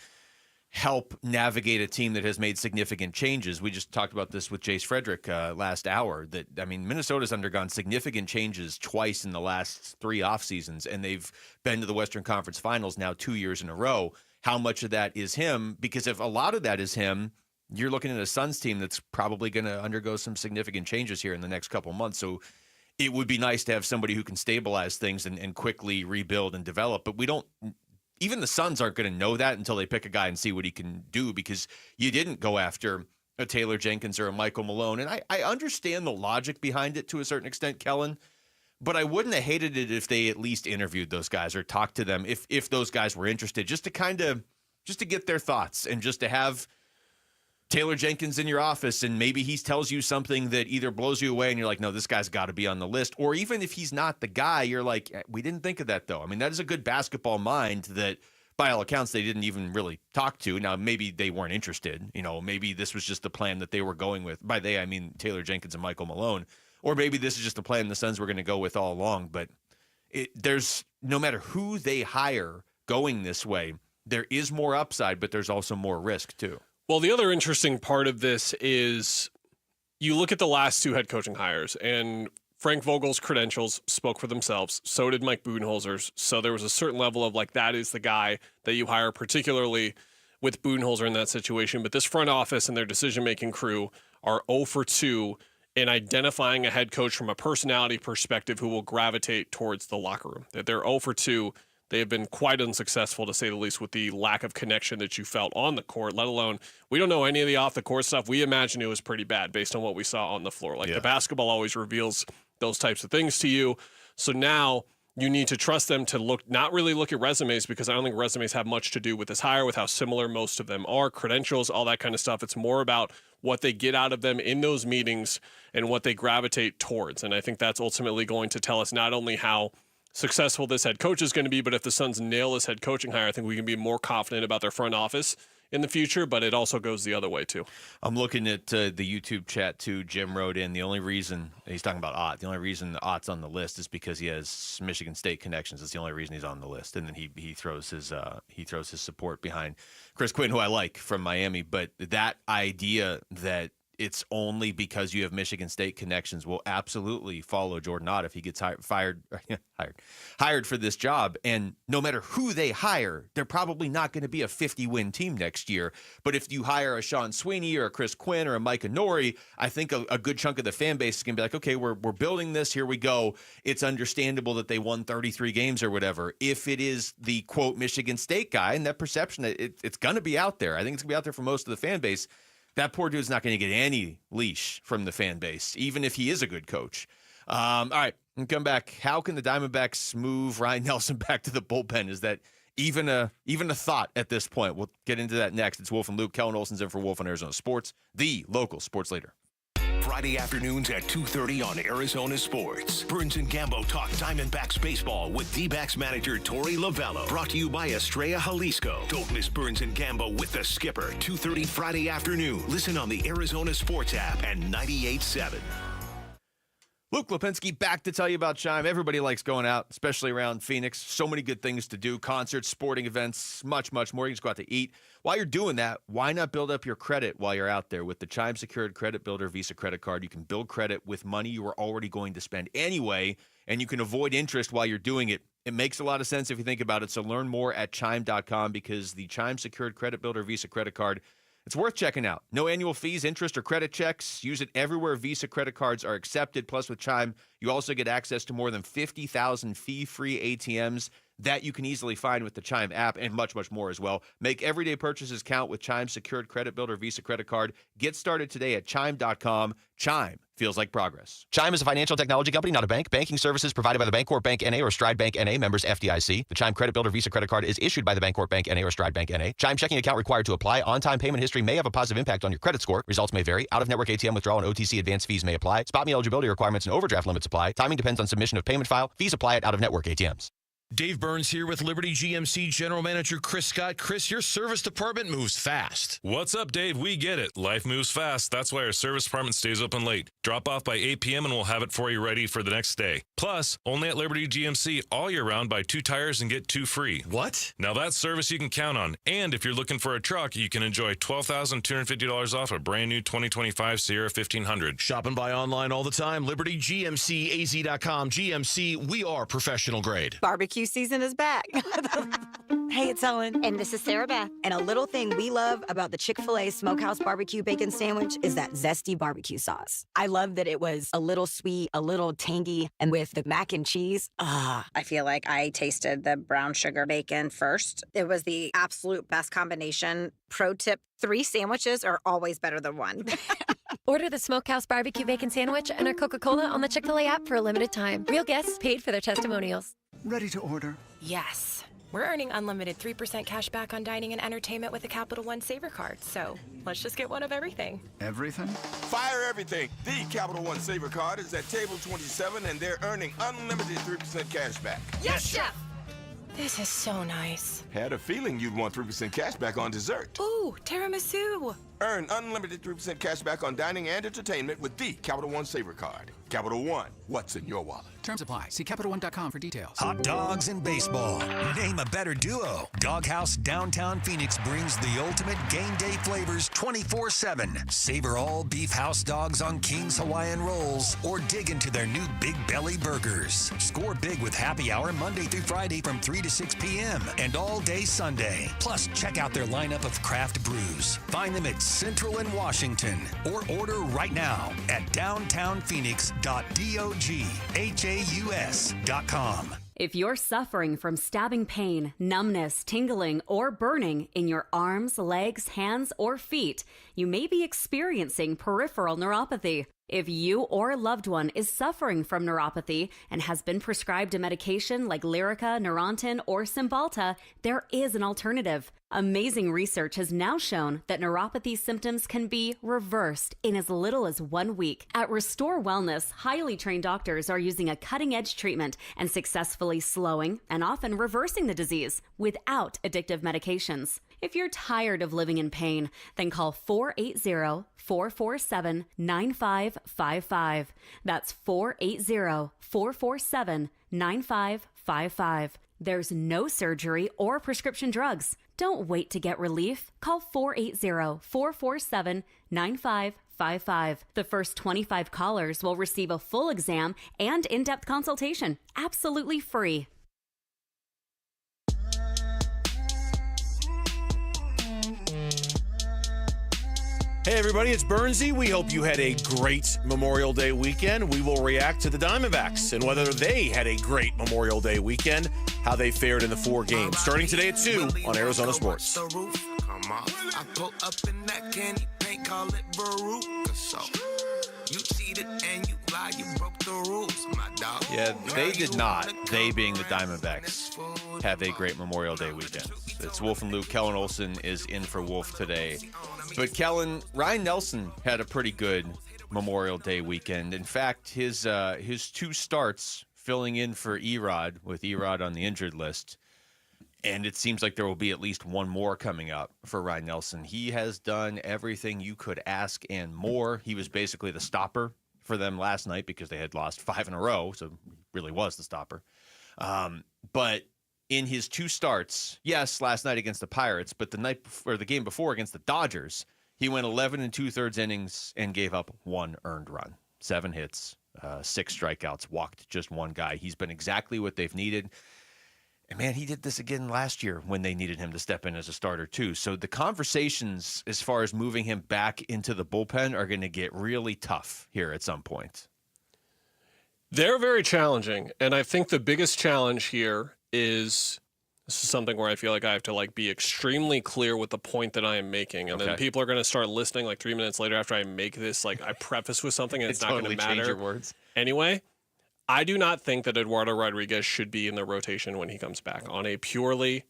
help navigate a team that has made significant changes. We just talked about this with Jace Frederick last hour. Minnesota's undergone significant changes twice in the last 3 off seasons, and they've been to the Western Conference Finals now 2 years in a row. How much of that is him? Because if a lot of that is him, you're looking at a Suns team that's probably going to undergo some significant changes here in the next couple months. So it would be nice to have somebody who can stabilize things and quickly rebuild and develop. But we don't. Even the Suns aren't going to know that until they pick a guy and see what he can do, because you didn't go after a Taylor Jenkins or a Michael Malone. And I understand the logic behind it to a certain extent, Kellen, but I wouldn't have hated it if they at least interviewed those guys or talked to them if those guys were interested, just to get their thoughts and just to have Taylor Jenkins in your office and maybe he tells you something that either blows you away and you're like, no, this guy's got to be on the list. Or even if he's not the guy, you're like, we didn't think of that though. I mean, that is a good basketball mind that by all accounts they didn't even really talk to. Now, maybe they weren't interested. Maybe this was just the plan that they were going with. By they, I mean Taylor Jenkins and Michael Malone. Or maybe this is just the plan the Suns were going to go with all along. But there's no matter who they hire going this way, there is more upside, but there's also more risk too. Well, the other interesting part of this is you look at the last 2 head coaching hires, and Frank Vogel's credentials spoke for themselves. So did Mike Budenholzer's. So there was a certain level of that is the guy that you hire, particularly with Budenholzer in that situation. But this front office and their decision-making crew are 0 for 2 in identifying a head coach from a personality perspective who will gravitate towards the locker room. That they're 0 for 2. They have been quite unsuccessful, to say the least, with the lack of connection that you felt on the court, let alone we don't know any of the off-the-court stuff. We imagine it was pretty bad based on what we saw on the floor. The basketball always reveals those types of things to you. So now you need to trust them to not really look at resumes, because I don't think resumes have much to do with this hire, with how similar most of them are, credentials, all that kind of stuff. It's more about what they get out of them in those meetings and what they gravitate towards. And I think that's ultimately going to tell us not only how successful this head coach is going to be, but if the Suns nail this head coaching hire, I think we can be more confident about their front office in the future, but it also goes the other way too. I'm looking at the YouTube chat too. Jim wrote in, the only reason he's talking about Ott, the only reason Ott's on the list is because he has Michigan State connections. That's the only reason he's on the list. And then he throws his support behind Chris Quinn, who I like, from Miami. But that idea that it's only because you have Michigan State connections will absolutely follow Jordan Ott if he gets hired for this job. And no matter who they hire, they're probably not going to be a 50-win team next year. But if you hire a Sean Sweeney or a Chris Quinn or a Micah Nori, I think a good chunk of the fan base is going to be like, okay, we're building this. Here we go. It's understandable that they won 33 games or whatever. If it is the, quote, Michigan State guy, and that perception, it's going to be out there. I think it's going to be out there for most of the fan base. That poor dude's not going to get any leash from the fan base, even if he is a good coach. All right, and come back. How can the Diamondbacks move Ryan Nelson back to the bullpen? Is that even a thought at this point? We'll get into that next. It's Wolf and Luke. Kellen Olson's in for Wolf on Arizona Sports, the local sports leader. Friday afternoons at 2:30 on Arizona Sports. Burns and Gambo talk Diamondbacks baseball with D-backs manager Torey Lovello. Brought to you by Estrella Jalisco. Don't miss Burns and Gambo with the skipper. 2:30 Friday afternoon. Listen on the Arizona Sports app and 98.7. Luke Lipinski back to tell you about Chime. Everybody likes going out, especially around Phoenix. So many good things to do. Concerts, sporting events, much, much more. You just go out to eat. While you're doing that, why not build up your credit while you're out there? With the Chime Secured Credit Builder Visa credit card, you can build credit with money you are already going to spend anyway, and you can avoid interest while you're doing it. It makes a lot of sense if you think about it. So learn more at Chime.com, because the Chime Secured Credit Builder Visa credit card, it's worth checking out. No annual fees, interest, or credit checks. Use it everywhere Visa credit cards are accepted. Plus, with Chime, you also get access to more than 50,000 fee-free ATMs. That you can easily find with the Chime app and much, much more as well. Make everyday purchases count with Chime's secured credit builder Visa credit card. Get started today at Chime.com. Chime feels like progress. Chime is a financial technology company, not a bank. Banking services provided by the Bancorp Bank N.A. or Stride Bank N.A. members FDIC. The Chime Credit Builder Visa credit card is issued by the Bancorp Bank N.A. or Stride Bank N.A. Chime checking account required to apply. On-time payment history may have a positive impact on your credit score. Results may vary. Out-of-network ATM withdrawal and OTC advance fees may apply. Spot me eligibility requirements and overdraft limits apply. Timing depends on submission of payment file. Fees apply at out-of-network ATMs. Dave Burns here with Liberty GMC General Manager Chris Scott. Chris, your service department moves fast. What's up, Dave? We get it. Life moves fast. That's why our service department stays open late. Drop off by 8 p.m. and we'll have it for you ready for the next day. Plus, only at Liberty GMC all year round, buy 2 tires and get 2 free. What? Now that's service you can count on. And if you're looking for a truck, you can enjoy $12,250 off a brand new 2025 Sierra 1500. Shop and buy online all the time. LibertyGMCAZ.com. GMC, we are professional grade. Barbecue season is back. Hey, it's Ellen. And this is Sarah Beth. And a little thing we love about the Chick-fil-A Smokehouse Barbecue Bacon Sandwich is that zesty barbecue sauce. I love that it was a little sweet, a little tangy, and with the mac and cheese, I feel like I tasted the brown sugar bacon first. It was the absolute best combination. Pro tip, 3 sandwiches are always better than 1. Order the Smokehouse Barbecue Bacon Sandwich and our Coca-Cola on the Chick-fil-A app for a limited time. Real guests paid for their testimonials. Ready to order? Yes. We're earning unlimited 3% cash back on dining and entertainment with the Capital One Saver card. So let's just get one of everything. Everything? Fire everything. The Capital One Saver card is at table 27 and they're earning unlimited 3% cash back. Yes, Chef! This is so nice. Had a feeling you'd want 3% cash back on dessert. Ooh, tiramisu. Earn unlimited 3% cash back on dining and entertainment with the Capital One Saver card. Capital One, what's in your wallet? Terms apply. See CapitalOne.com for details. Hot dogs and baseball. Name a better duo. Doghouse Downtown Phoenix brings the ultimate game day flavors 24/7. Savor all beef house dogs on King's Hawaiian Rolls or dig into their new Big Belly Burgers. Score big with happy hour Monday through Friday from 3 to 6 p.m. and all day Sunday. Plus, check out their lineup of craft brews. Find them at Central and Washington or order right now at downtownphoenix.doghaus.com. If you're suffering from stabbing pain, numbness, tingling, or burning in your arms, legs, hands, or feet, you may be experiencing peripheral neuropathy. If you or a loved one is suffering from neuropathy and has been prescribed a medication like Lyrica, Neurontin, or Cymbalta, there is an alternative. Amazing research has now shown that neuropathy symptoms can be reversed in as little as 1 week. At Restore Wellness, highly trained doctors are using a cutting-edge treatment and successfully slowing and often reversing the disease without addictive medications. If you're tired of living in pain, then call 480-447-9555. That's 480-447-9555. There's no surgery or prescription drugs. Don't wait to get relief. Call 480-447-9555. The first 25 callers will receive a full exam and in-depth consultation, absolutely free. Hey everybody, it's Burnsy. We hope you had a great Memorial Day weekend. We will react to the Diamondbacks and whether they had a great Memorial Day weekend, how they fared in the 4 games. Starting today at 2 on Arizona Sports. I pull up in that candy paint, call it Veruca. So you cheated and you lied, you broke the rules, my dog. Yeah, they did not, they being the Diamondbacks, have a great Memorial Day weekend. It's Wolf and Luke. Kellen Olson is in for Wolf today. But Kellen, Ryan Nelson had a pretty good Memorial Day weekend. In fact, his 2 starts filling in for Erod, with Erod on the injured list. And it seems like there will be at least 1 more coming up for Ryan Nelson. He has done everything you could ask and more. He was basically the stopper for them last night because they had lost 5 in a row, so he really was the stopper. But in his 2 starts, yes, last night against the Pirates, but the game before against the Dodgers, he went 11 2/3 innings and gave up 1 earned run, 7 hits, 6 strikeouts, walked just 1 guy. He's been exactly what they've needed. And man, he did this again last year when they needed him to step in as a starter too. So the conversations as far as moving him back into the bullpen are going to get really tough here at some point. They're very challenging, and I think the biggest challenge here is something where I feel like I have to like be extremely clear with the point that I am making, and then people are going to start listening like 3 minutes later after I make this. Like I preface with something, and it's not going to matter. Change your words. Anyway, I do not think that Eduardo Rodriguez should be in the rotation when he comes back on a purely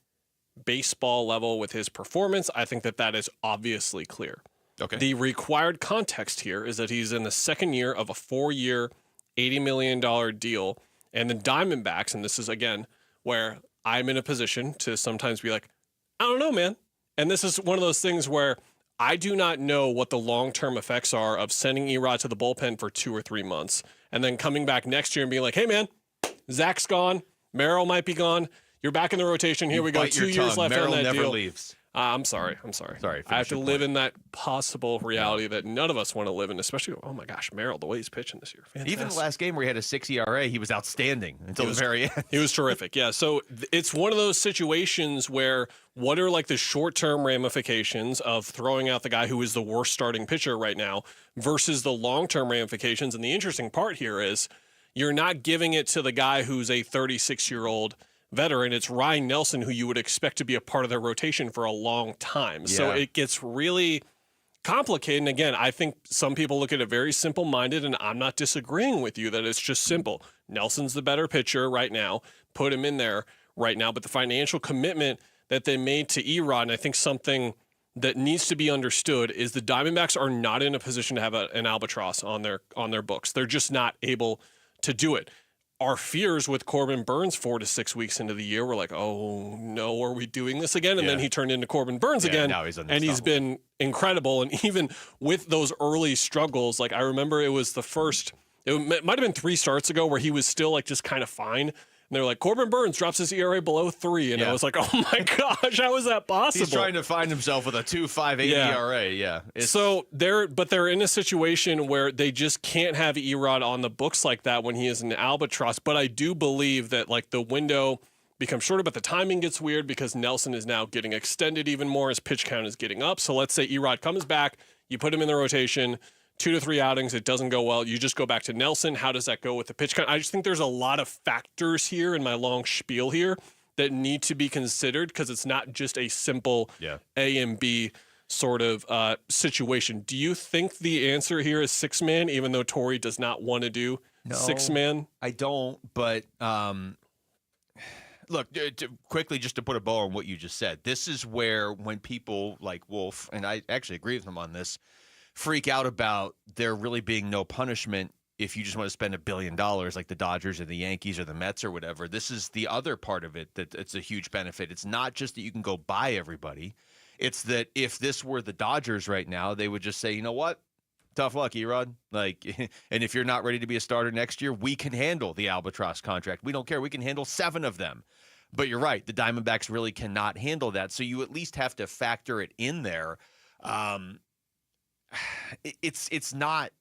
baseball level with his performance. I think that is obviously clear. Okay. The required context here is that he's in the second year of a 4-year, $80 million deal, and the Diamondbacks, and this is again where I'm in a position to sometimes be like, I don't know, man. And this is one of those things where I do not know what the long-term effects are of sending Erod to the bullpen for 2 or 3 months and then coming back next year and being like, hey, man, Zach's gone. Merrill might be gone. You're back in the rotation. Here we go. 2 years left Merrill on that never deal. leaves. I'm sorry. Sorry. I have to live in that possible reality that none of us want to live in, especially, oh my gosh, Merrill, the way he's pitching this year. Fantastic. Even the last game where he had a 6 ERA, he was outstanding until the very end. He was terrific. Yeah. So it's one of those situations where what are like the short-term ramifications of throwing out the guy who is the worst starting pitcher right now versus the long-term ramifications. And the interesting part here is you're not giving it to the guy who's a 36-year-old veteran. It's Ryan Nelson, who you would expect to be a part of their rotation for a long time. Yeah. So it gets really complicated. And again, I think some people look at it very simple-minded, and I'm not disagreeing with you that it's just simple. Nelson's the better pitcher right now. Put him in there right now. But the financial commitment that they made to Erod, and I think something that needs to be understood is the Diamondbacks are not in a position to have an albatross on their books. They're just not able to do it. Our fears with Corbin Burns 4 to 6 weeks into the year were like, oh no, are we doing this again? And then he turned into Corbin Burns again. Now he's he's been incredible. And even with those early struggles, like I remember it was it might have been 3 starts ago where he was still like just kind of fine. And they're like, Corbin Burns drops his ERA below 3. And I was like, oh my gosh, how is that possible? He's trying to find himself with a 2.58 ERA. Yeah. So they're in a situation where they just can't have Erod on the books like that when he is an albatross. But I do believe that like the window becomes shorter, but the timing gets weird because Nelson is now getting extended even more as pitch count is getting up. So let's say Erod comes back, you put him in the rotation, 2 to 3 outings, it doesn't go well. You just go back to Nelson. How does that go with the pitch count? I just think there's a lot of factors here in my long spiel here that need to be considered because it's not just a simple A and B sort of situation. Do you think the answer here is 6-man, even though Torey does not want to do 6-man? I don't, but look, quickly just to put a bow on what you just said, this is where when people like Wolf, and I actually agree with him on this, freak out about there really being no punishment if you just want to spend $1 billion like the Dodgers or the Yankees or the Mets or whatever. This is the other part of it that it's a huge benefit. It's not just that you can go buy everybody. It's that if this were the Dodgers right now, they would just say, you know what? Tough luck, Erod. Like, and if you're not ready to be a starter next year, we can handle the albatross contract. We don't care. We can handle 7 of them. But you're right. The Diamondbacks really cannot handle that. So you at least have to factor it in there. It's not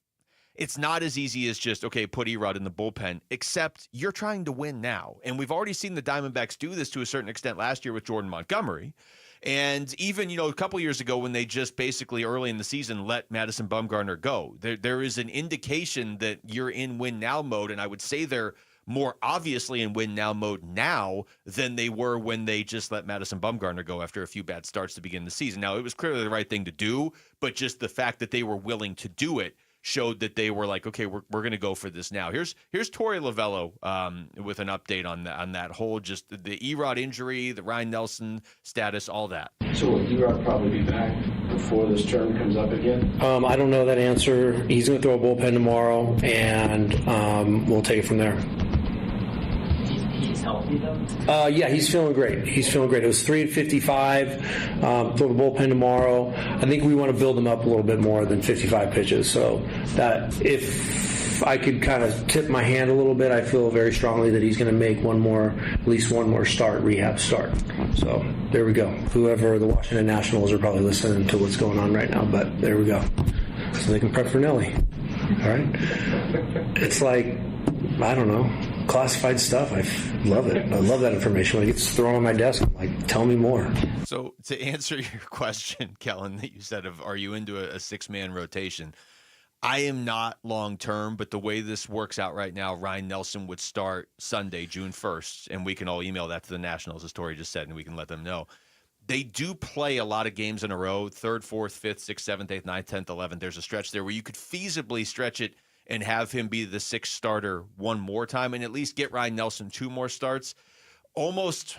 as easy as just, okay, put Erod in the bullpen, except you're trying to win now. And we've already seen the Diamondbacks do this to a certain extent last year with Jordan Montgomery. And even, a couple years ago when they just basically early in the season let Madison Bumgarner go, there is an indication that you're in win now mode. And I would say they're more obviously in win now mode now than they were when they just let Madison Bumgarner go after a few bad starts to begin the season. Now, it was clearly the right thing to do, but just the fact that they were willing to do it showed that they were like, okay, we're going to go for this now. Here's Torey Lovello with an update on that whole, just the Erod injury, the Ryan Nelson status, all that. So will Erod probably be back before this term comes up again? I don't know that answer. He's going to throw a bullpen tomorrow, and we'll take it from there. Healthy though? Yeah, he's feeling great. It was 3 at 55. Throw the bullpen tomorrow. I think we want to build him up a little bit more than 55 pitches. So that if I could kind of tip my hand a little bit, I feel very strongly that he's going to make at least one more rehab start. So there we go. Whoever the Washington Nationals are probably listening to what's going on right now, but there we go. So they can prep for Nelly. All right. It's like, I don't know, classified stuff. I love it. I love that information. When it gets thrown on my desk, I'm like, tell me more. So to answer your question, Kellen, that you said are you into a 6-man rotation? I am not long-term, but the way this works out right now, Ryan Nelson would start Sunday, June 1st, and we can all email that to the Nationals, as Tori just said, and we can let them know. They do play a lot of games in a row, 3rd, 4th, 5th, 6th, 7th, 8th, 9th, 10th, 11th. There's a stretch there where you could feasibly stretch it and have him be the 6th starter one more time and at least get Ryan Nelson 2 more starts, almost,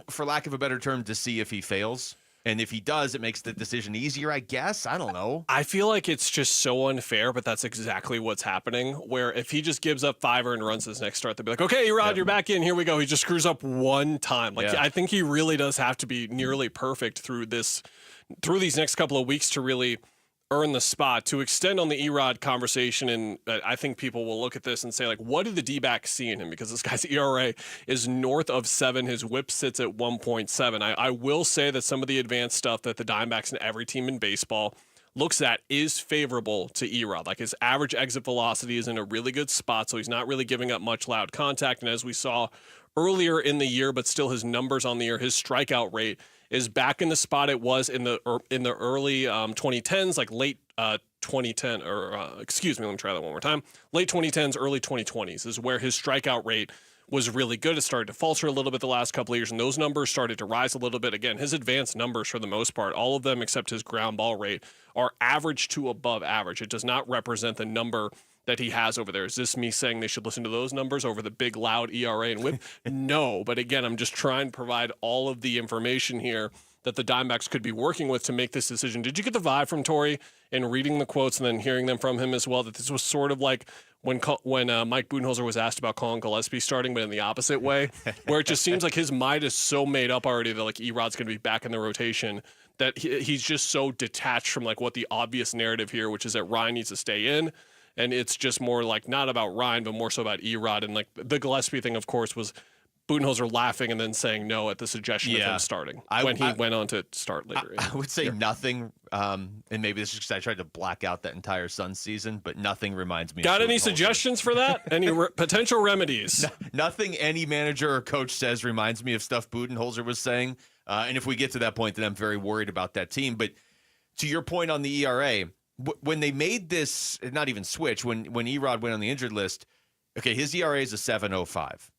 for lack of a better term, to see if he fails. And if he does, it makes the decision easier, I guess. I don't know. I feel like it's just so unfair, but that's exactly what's happening. Where if he just gives up 5 earned runs his next start, they'll be like, okay, Rod, you're back in. Here we go. He just screws up one time. Like I think he really does have to be nearly perfect through these next couple of weeks to really earn the spot. To extend on the Erod conversation, and I think people will look at this and say, like, what do the D-backs see in him? Because this guy's ERA is north of 7. His whip sits at 1.7. I will say that some of the advanced stuff that the Diamondbacks and every team in baseball looks at is favorable to Erod. Like, his average exit velocity is in a really good spot, so he's not really giving up much loud contact. And as we saw earlier in the year, but still his numbers on the year, his strikeout rate is back in the spot it was in the early 2010s, like late 2010, or excuse me, let me try that one more time. Late 2010s, early 2020s is where his strikeout rate was really good. It started to falter a little bit the last couple of years, and those numbers started to rise a little bit. Again, his advanced numbers, for the most part, all of them except his ground ball rate, are average to above average. It does not represent the number that he has over there. Is this me saying they should listen to those numbers over the big, loud ERA and whip? No, but again, I'm just trying to provide all of the information here that the Diamondbacks could be working with to make this decision. Did you get the vibe from Torey in reading the quotes and then hearing them from him as well, that this was sort of like when Mike Budenholzer was asked about Colin Gillespie starting, but in the opposite way, where it just seems like his mind is so made up already that like Erod's going to be back in the rotation, that he's just so detached from like what the obvious narrative here, which is that Ryan needs to stay in. And it's just more like not about Ryan, but more so about Erod. And like the Gillespie thing, of course, was Budenholzer laughing and then saying no at the suggestion of him starting when he went on to start later. I would say nothing, and maybe this is because I tried to black out that entire Suns season, but nothing reminds me. Got any suggestions for that? Any potential remedies? Nothing any manager or coach says reminds me of stuff Budenholzer was saying. And if we get to that point, then I'm very worried about that team. But to your point on the ERA, when they made this, not even switch, when Erod went on the injured list, okay, his ERA is a 7.05.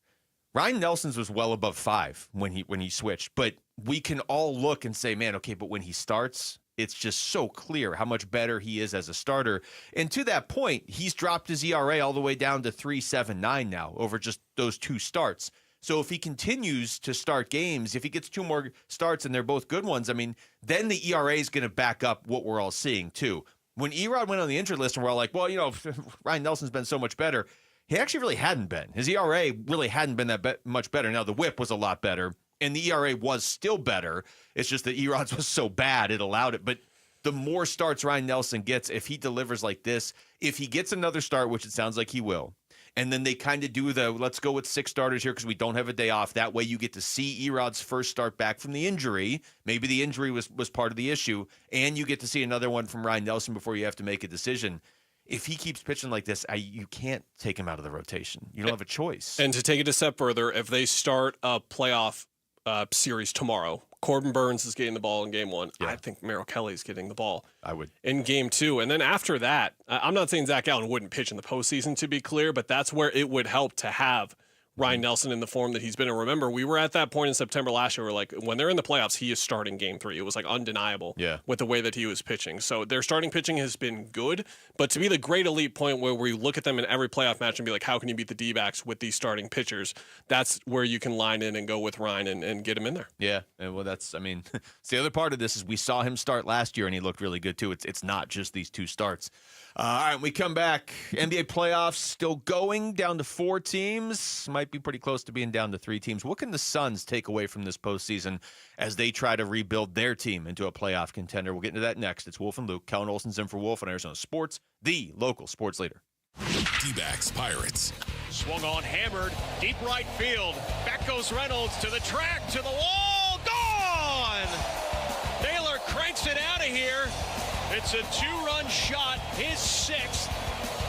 Ryan Nelson's was well above 5 when he switched. But we can all look and say, man, okay, but when he starts, it's just so clear how much better he is as a starter. And to that point, he's dropped his ERA all the way down to 3.79 now over just those 2 starts. So if he continues to start games, if he gets 2 more starts and they're both good ones, I mean, then the ERA is going to back up what we're all seeing too. When Erod went on the injured list and we're all like, well, you know, Ryan Nelson's been so much better. He actually really hadn't been. His ERA really hadn't been that much better. Now, the whip was a lot better, and the ERA was still better. It's just that Erod's was so bad, it allowed it. But the more starts Ryan Nelson gets, if he delivers like this, if he gets another start, which it sounds like he will, and then they kind of do the, let's go with 6 starters here because we don't have a day off. That way you get to see Erod's first start back from the injury. Maybe the injury was part of the issue, and you get to see another one from Ryan Nelson before you have to make a decision. If he keeps pitching like this, you can't take him out of the rotation. You don't have a choice. And to take it a step further, if they start a playoff series tomorrow, Corbin Burns is getting the ball in game 1. Yeah. I think Merrill Kelly is getting the ball in game 2. And then after that, I'm not saying Zach Allen wouldn't pitch in the postseason, to be clear, but that's where it would help to have Ryan Nelson in the form that he's been. And remember, we were at that point in September last year where, like, when they're in the playoffs, he is starting game 3. It was, like, undeniable with the way that he was pitching. So their starting pitching has been good, but to be the great elite point where we look at them in every playoff match and be like, how can you beat the D-backs with these starting pitchers? That's where you can line in and go with Ryan and get him in there. Yeah, and well, that's, I mean, it's the other part of this is we saw him start last year and he looked really good too. It's not just these 2 starts. All right, we come back. NBA playoffs still going, down to 4 teams. Might be pretty close to being down to 3 teams. What can the Suns take away from this postseason as they try to rebuild their team into a playoff contender? We'll get into that next. It's Wolf and Luke. Kellen Olson's in for Wolf on Arizona Sports, the local sports leader. D-backs Pirates. Swung on, hammered, deep right field. Back goes Reynolds to the track, to the wall, gone! Naylor cranks it out of here. It's a 2-run shot, his 6th,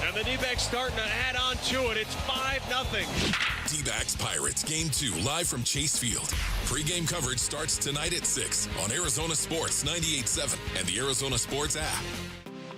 and the D-backs starting to add on to it. It's 5-0. D-backs Pirates, Game 2, live from Chase Field. Pre-game coverage starts tonight at 6 on Arizona Sports 98.7 and the Arizona Sports app.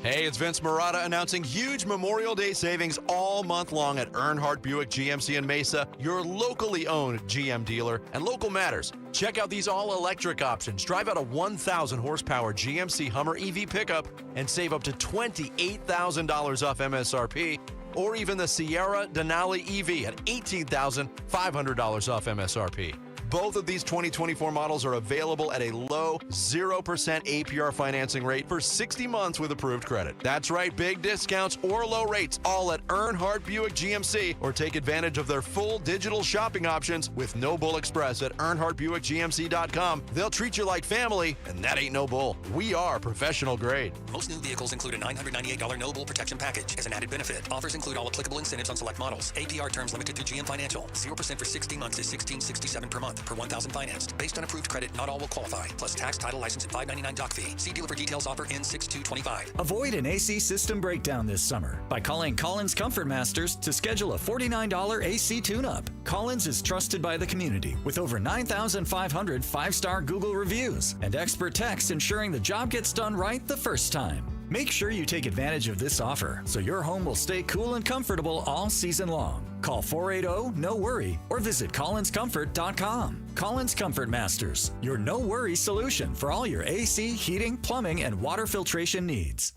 Hey, it's Vince Marotta announcing huge Memorial Day savings all month long at Earnhardt Buick GMC in Mesa, your locally owned GM dealer. And local matters. Check out these all-electric options. Drive out a 1,000 horsepower GMC Hummer EV pickup and save up to $28,000 off MSRP. Or even the Sierra Denali EV at $18,500 off MSRP. Both of these 2024 models are available at a low 0% APR financing rate for 60 months with approved credit. That's right, big discounts or low rates, all at Earnhardt Buick GMC, or take advantage of their full digital shopping options with No Bull Express at EarnhardtBuickGMC.com. They'll treat you like family, and that ain't no bull. We are professional grade. Most new vehicles include a $998 No Bull protection package as an added benefit. Offers include all applicable incentives on select models. APR terms limited through GM Financial. 0% for 60 months is $1667 per month per 1,000 financed. Based on approved credit, not all will qualify. Plus tax, title, license, and $599 doc fee. See dealer for details. Offer ends 6/2/25. Avoid an AC system breakdown this summer by calling Collins Comfort Masters to schedule a $49 AC tune-up. Collins is trusted by the community with over 9,500 five-star Google reviews and expert techs ensuring the job gets done right the first time. Make sure you take advantage of this offer so your home will stay cool and comfortable all season long. Call 480-NO-WORRY or visit collinscomfort.com. Collins Comfort Masters, your no-worry solution for all your AC, heating, plumbing, and water filtration needs.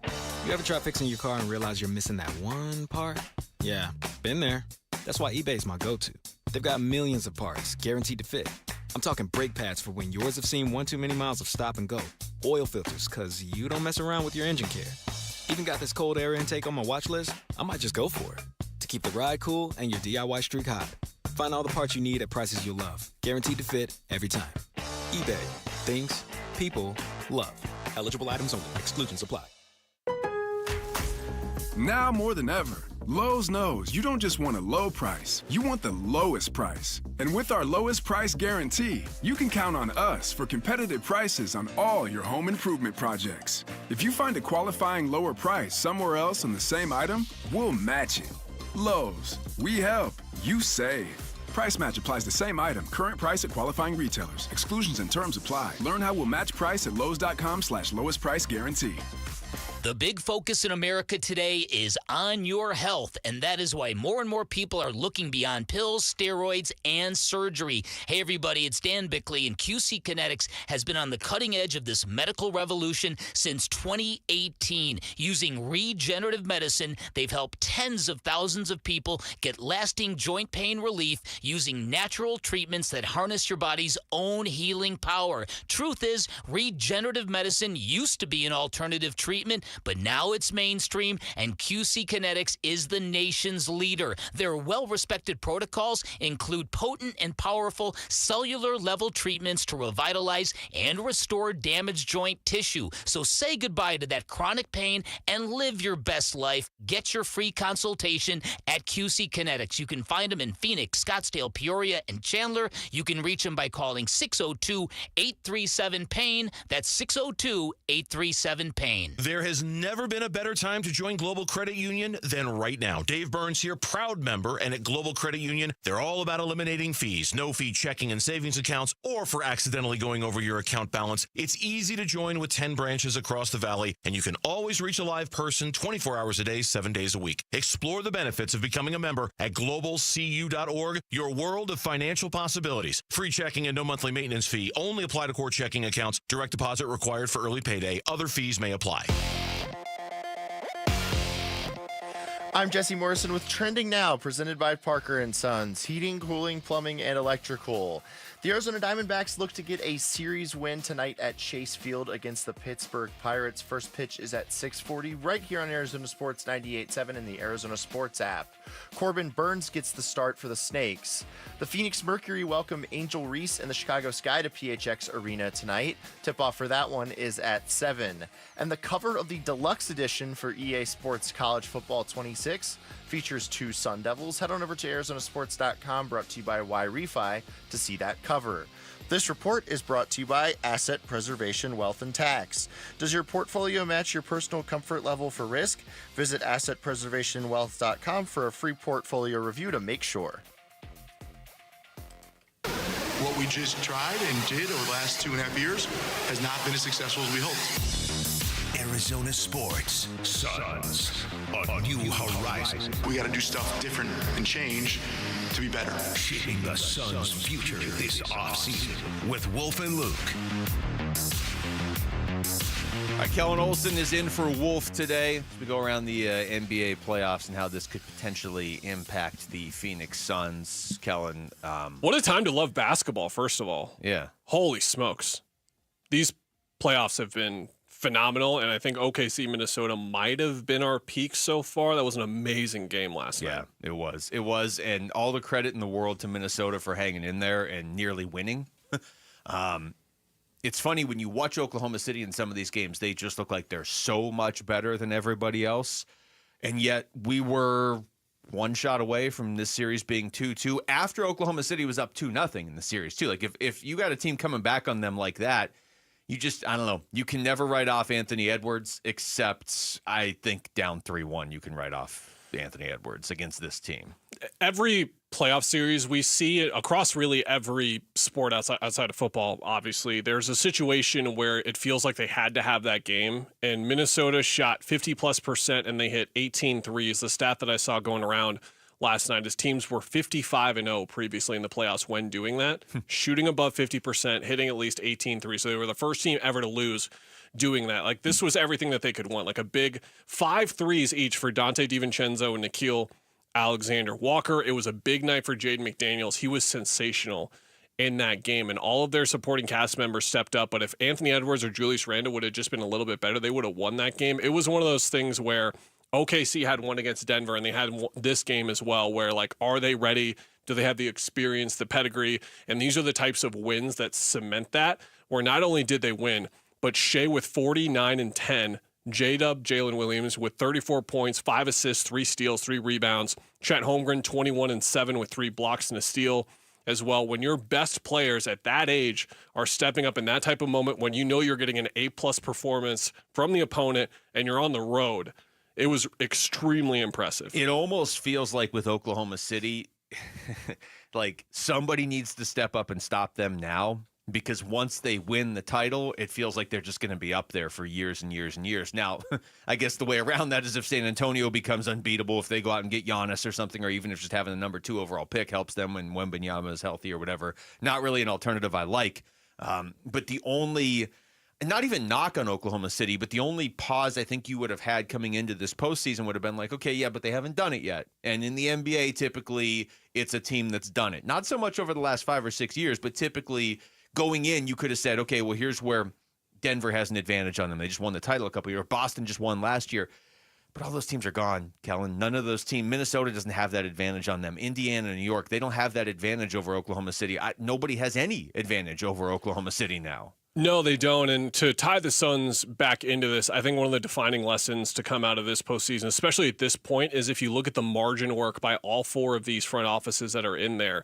You ever try fixing your car and realize you're missing that one part? Yeah, been there. That's why eBay's my go-to. They've got millions of parts, guaranteed to fit. I'm talking brake pads for when yours have seen one too many miles of stop and go. Oil filters, because you don't mess around with your engine care. Even got this cold air intake on my watch list. I might just go for it. To keep the ride cool and your DIY streak hot. Find all the parts you need at prices you'll love. Guaranteed to fit every time. eBay. Things. People. Love. Eligible items only. Exclusions apply. Now more than ever, Lowe's knows you don't just want a low price, you want the lowest price. And with our lowest price guarantee, you can count on us for competitive prices on all your home improvement projects. If you find a qualifying lower price somewhere else on the same item, we'll match it. Lowe's, we help, you save. Price match applies the same item, current price at qualifying retailers. Exclusions and terms apply. Learn how we'll match price at lowes.com/lowest price guarantee. The big focus in America today is on your health, and that is why more and more people are looking beyond pills, steroids, and surgery. Hey, everybody, it's Dan Bigley, and QC Kinetics has been on the cutting edge of this medical revolution since 2018. Using regenerative medicine, they've helped tens of thousands of people get lasting joint pain relief using natural treatments that harness your body's own healing power. Truth is, regenerative medicine used to be an alternative treatment, but now it's mainstream, and QC Kinetics is the nation's leader. Their well-respected protocols include potent and powerful cellular-level treatments to revitalize and restore damaged joint tissue. So say goodbye to that chronic pain and live your best life. Get your free consultation at QC Kinetics. You can find them in Phoenix, Scottsdale, Peoria, and Chandler. You can reach them by calling 602-837-PAIN. That's 602-837-PAIN. There has never been a better time to join Global Credit Union than right now. Dave Burns here, proud member, and at Global Credit Union, they're all about eliminating fees, no-fee checking and savings accounts, or for accidentally going over your account balance. It's easy to join with 10 branches across the valley, and you can always reach a live person 24 hours a day, 7 days a week. Explore the benefits of becoming a member at globalcu.org, your world of financial possibilities. Free checking and no monthly maintenance fee. Only apply to core checking accounts. Direct deposit required for early payday. Other fees may apply. I'm Jesse Morrison with Trending Now, presented by Parker & Sons, heating, cooling, plumbing, and electrical. The Arizona Diamondbacks look to get a series win tonight at Chase Field against the Pittsburgh Pirates. First pitch is at 6:40 right here on Arizona Sports 98.7 and the Arizona Sports app. Corbin Burns gets the start for the Snakes. The Phoenix Mercury welcome Angel Reese and the Chicago Sky to PHX Arena tonight. Tip-off for that one is at 7. And the cover of the deluxe edition for EA Sports College Football 26 features 2 Sun Devils. Head on over to arizonasports.com, brought to you by Y-Refi, to see that cover. This report is brought to you by Asset Preservation Wealth and Tax. Does your portfolio match your personal comfort level for risk? Visit assetpreservationwealth.com for a free portfolio review to make sure. What we just tried and did over the last 2.5 years has not been as successful as we hoped. Arizona sports. Suns, a new horizon. We got to do stuff different and change to be better. Shaping the Suns' future this offseason with Wolf and Luke. All right, Kellen Olson is in for Wolf today as we go around the NBA playoffs and how this could potentially impact the Phoenix Suns. Kellen. What a time to love basketball, first of all. Yeah. Holy smokes. These playoffs have been phenomenal, and I think OKC Minnesota might have been our peak so far. That was an amazing game last night. Yeah, it was. It was, and all the credit in the world to Minnesota for hanging in there and nearly winning. It's funny when you watch Oklahoma City in some of these games, they just look like they're so much better than everybody else. And yet we were one shot away from this series being 2-2 after Oklahoma City was up 2-0 in the series too. Like if you got a team coming back on them like that, you just, I don't know, you can never write off Anthony Edwards, except I think down 3-1 you can write off Anthony Edwards against this team. Every playoff series we see it across really every sport outside of football. Obviously, there's a situation where it feels like they had to have that game, and Minnesota shot 50+% and they hit 18 threes. The stat that I saw going around last night is teams were 55-0 previously in the playoffs when doing that, shooting above 50%, hitting at least 18 threes. So they were the first team ever to lose doing that. Like, this was everything that they could want. Like a big 5 threes each for Dante DiVincenzo and Nickeil Alexander-Walker. It was a big night for Jaden McDaniels. He was sensational in that game, and all of their supporting cast members stepped up. But if Anthony Edwards or Julius Randle would have just been a little bit better, they would have won that game. It was one of those things where OKC had one against Denver, and they had this game as well, where, like, are they ready? Do they have the experience, the pedigree? And these are the types of wins that cement that, where not only did they win, but Shea with 49 and 10, J-Dub, Jalen Williams with 34 points, 5 assists, 3 steals, 3 rebounds. Trent Holmgren, 21 and 7 with 3 blocks and a steal as well. When your best players at that age are stepping up in that type of moment, when you know you're getting an A-plus performance from the opponent and you're on the road, it was extremely impressive. It almost feels like with Oklahoma City, like somebody needs to step up and stop them now. Because once they win the title, it feels like they're just going to be up there for years and years and years. Now, I guess the way around that is if San Antonio becomes unbeatable, if they go out and get Giannis or something, or even if just having the number 2 overall pick helps them when Wembanyama is healthy or whatever. Not really an alternative I like. But the only, not even knock on Oklahoma City, but the only pause I think you would have had coming into this postseason would have been like, okay, yeah, but they haven't done it yet. And in the NBA, typically, it's a team that's done it. Not so much over the last 5 or 6 years, but typically going in, you could have said, okay, well, here's where Denver has an advantage on them. They just won the title a couple of years. Boston just won last year. But all those teams are gone, Kellen. None of those teams. Minnesota doesn't have that advantage on them. Indiana and New York, they don't have that advantage over Oklahoma City. Nobody has any advantage over Oklahoma City now. No, they don't. And to tie the Suns back into this, I think one of the defining lessons to come out of this postseason, especially at this point, is if you look at the margin work by all 4 of these front offices that are in there.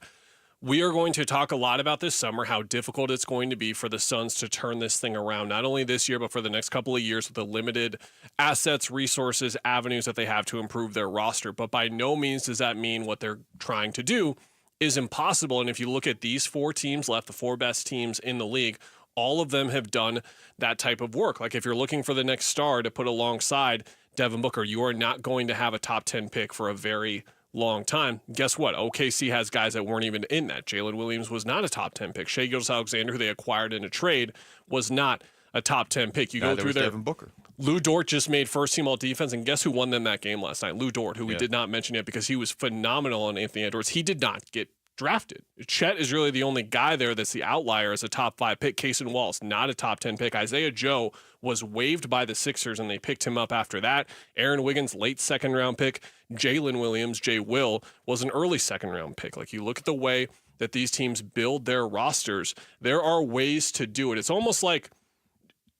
We are going to talk a lot about this summer, how difficult it's going to be for the Suns to turn this thing around, not only this year, but for the next couple of years with the limited assets, resources, avenues that they have to improve their roster. But by no means does that mean what they're trying to do is impossible. And if you look at these 4 teams left, the 4 best teams in the league, all of them have done that type of work. Like if you're looking for the next star to put alongside Devin Booker, you are not going to have a top 10 pick for a very long time. Guess what? OKC has guys that weren't even in that. Jalen Williams was not a top 10 pick. Shai Gilgeous-Alexander, who they acquired in a trade, was not a top 10 pick. You go through there. Devin Booker. Lou Dort just made first team all defense, and guess who won them that game last night? Lou Dort, who we did not mention yet because he was phenomenal on Anthony Edwards. He did not get drafted. Chet is really the only guy there that's the outlier as a top 5 pick. Cason Wallace, not a top 10 pick. Isaiah Joe was waived by the Sixers, and they picked him up after that. Aaron Wiggins, late 2nd round pick. Jalen Williams, Jay Will, was an early 2nd round pick. Like, you look at the way that these teams build their rosters, there are ways to do it. It's almost like,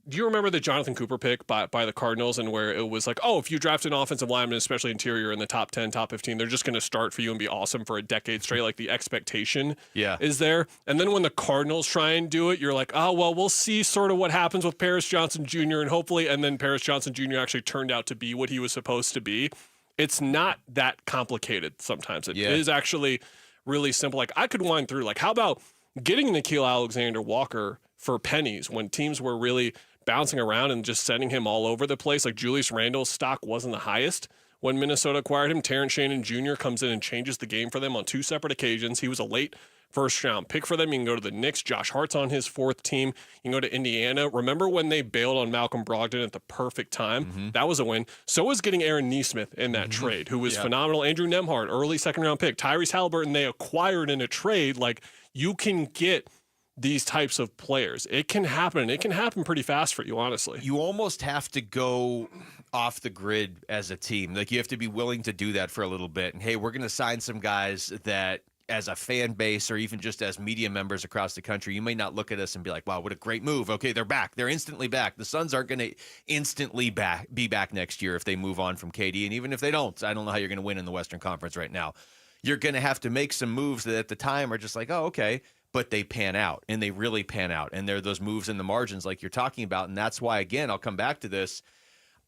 do you remember the Jonathan Cooper pick by the Cardinals, and where it was like, oh, if you draft an offensive lineman, especially interior in the top 10, top 15, they're just going to start for you and be awesome for a decade straight. Like, the expectation is there. And then when the Cardinals try and do it, you're like, oh, well, we'll see sort of what happens with Paris Johnson Jr. and hopefully, and then Paris Johnson Jr. actually turned out to be what he was supposed to be. It's not that complicated sometimes. It is actually really simple. Like, I could wind through, like, how about getting Nickeil Alexander-Walker for pennies when teams were really bouncing around and just sending him all over the place. Like Julius Randle's stock wasn't the highest when Minnesota acquired him. Terrence Shannon Jr. comes in and changes the game for them on 2 separate occasions. He was a late first-round pick for them. You can go to the Knicks. Josh Hart's on his 4th team. You can go to Indiana. Remember when they bailed on Malcolm Brogdon at the perfect time? Mm-hmm. That was a win. So was getting Aaron Nesmith in that trade, who was phenomenal. Andrew Nembhard, early second-round pick. Tyrese Halliburton, they acquired in a trade. Like, you can get these types of players. It can happen. It can happen pretty fast for you, honestly. You almost have to go off the grid as a team. Like, you have to be willing to do that for a little bit. And, hey, we're going to sign some guys that, as a fan base or even just as media members across the country, you may not look at us and be like, wow, what a great move. Okay, they're back. They're instantly back. The Suns aren't going to instantly be back next year if they move on from KD. And even if they don't, I don't know how you're going to win in the Western Conference right now. You're going to have to make some moves that at the time are just like, oh, okay, but they pan out, and they really pan out. And they're those moves in the margins like you're talking about. And that's why, again, I'll come back to this.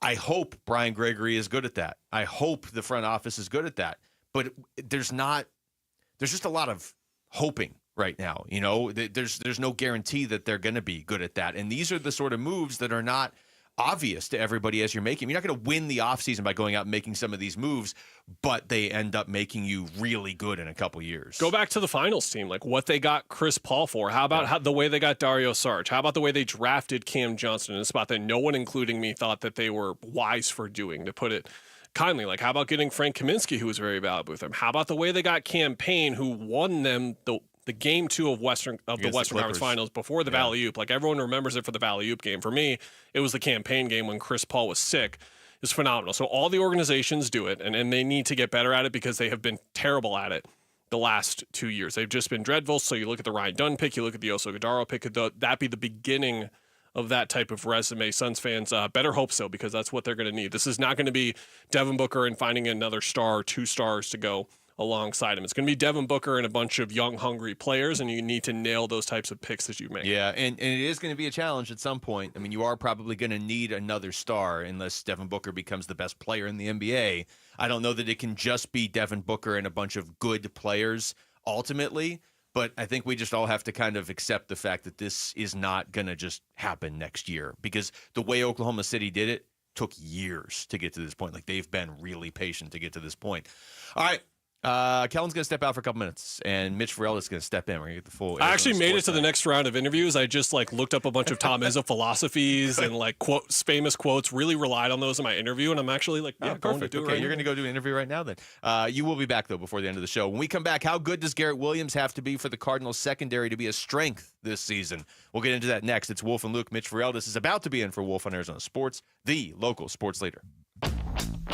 I hope Brian Gregory is good at that. I hope the front office is good at that. But there's just a lot of hoping right now. You know, there's no guarantee that they're going to be good at that. And these are the sort of moves that are not obvious to everybody as you're making. You're not going to win the offseason by going out and making some of these moves, but they end up making you really good in a couple years. Go back to the finals team, like what they got Chris Paul for. How about the way they got Dario Saric? How about the way they drafted Cam Johnson in a spot that no one, including me, thought that they were wise for doing, to put it kindly? Like, how about getting Frank Kaminsky, who was very valuable with them? How about the way they got Cam Payne, who won them the game 2 of the Western Conference Finals before the Valley-Oop? Like, everyone remembers it for the Valley-Oop game. For me, it was the Cam Payne game when Chris Paul was sick. It's phenomenal. So all the organizations do it, and they need to get better at it because they have been terrible at it the last 2 years. They've just been dreadful. So you look at the Ryan Dunn pick, you look at the Oso Guidaro pick, could that be the beginning of that type of resume? Suns fans better hope so, because that's what they're going to need. This is not going to be Devin Booker and finding another star or 2 stars to go alongside him. It's going to be Devin Booker and a bunch of young, hungry players, and you need to nail those types of picks that you make. Yeah, and it is going to be a challenge at some point. I mean, you are probably going to need another star unless Devin Booker becomes the best player in the NBA. I don't know that it can just be Devin Booker and a bunch of good players ultimately, but I think we just all have to kind of accept the fact that this is not going to just happen next year, because the way Oklahoma City did it took years to get to this point. Like, they've been really patient to get to this point. All right. Kellen's going to step out for a couple minutes, and Mitch Farrell is going to step in. We're going to get the full. I actually made it to the next round of interviews. I just looked up a bunch of Tom Izzo philosophies and quotes, famous quotes. Really relied on those in my interview, and I'm actually going to do it. Okay, you're going to go do an interview right now. Then you will be back though before the end of the show. When we come back, how good does Garrett Williams have to be for the Cardinals secondary to be a strength this season? We'll get into that next. It's Wolf and Luke. Mitch Farrell. This is about to be in for Wolf on Arizona Sports, the local sports leader.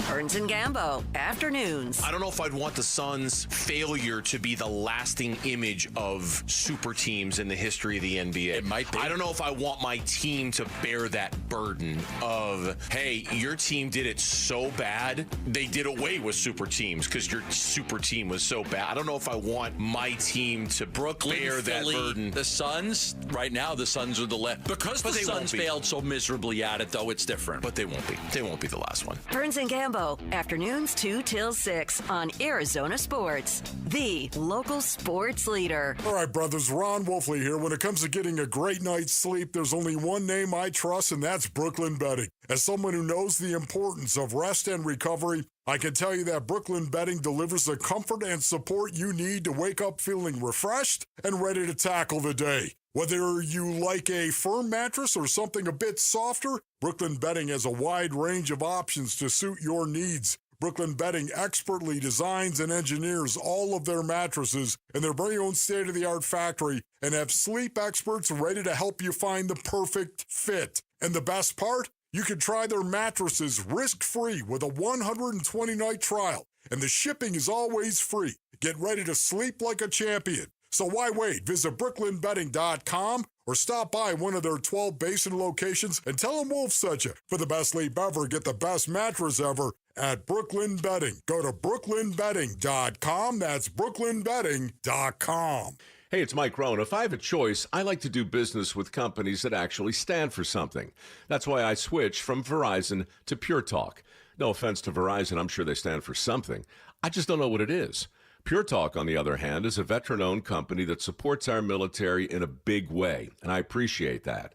Burns and Gambo, afternoons. I don't know if I'd want the Suns' failure to be the lasting image of super teams in the history of the NBA. It might be. I don't know if I want my team to bear that burden of, hey, your team did it so bad, they did away with super teams because your super team was so bad. I don't know if I want my team to bear that burden. The Suns, right now, the Suns are the left. Because the Suns failed so miserably at it, though, it's different. But they won't be. They won't be the last one. Burns and Gambo, afternoons 2 till 6 on Arizona Sports, the local sports leader. All right, brothers, Ron Wolfley here. When it comes to getting a great night's sleep, there's only one name I trust, and that's Brooklyn Bedding. As someone who knows the importance of rest and recovery, I can tell you that Brooklyn Bedding delivers the comfort and support you need to wake up feeling refreshed and ready to tackle the day. Whether you like a firm mattress or something a bit softer, Brooklyn Bedding has a wide range of options to suit your needs. Brooklyn Bedding expertly designs and engineers all of their mattresses in their very own state-of-the-art factory and have sleep experts ready to help you find the perfect fit. And the best part? You can try their mattresses risk-free with a 120-night trial, and the shipping is always free. Get ready to sleep like a champion. So why wait? Visit brooklynbedding.com or stop by one of their 12 Basin locations and tell them Wolf sent you. For the best sleep ever, get the best mattress ever at Brooklyn Bedding. Go to brooklynbedding.com. That's brooklynbedding.com. Hey, it's Mike Rohn. If I have a choice, I like to do business with companies that actually stand for something. That's why I switched from Verizon to Pure Talk. No offense to Verizon, I'm sure they stand for something. I just don't know what it is. Pure Talk, on the other hand, is a veteran-owned company that supports our military in a big way, and I appreciate that.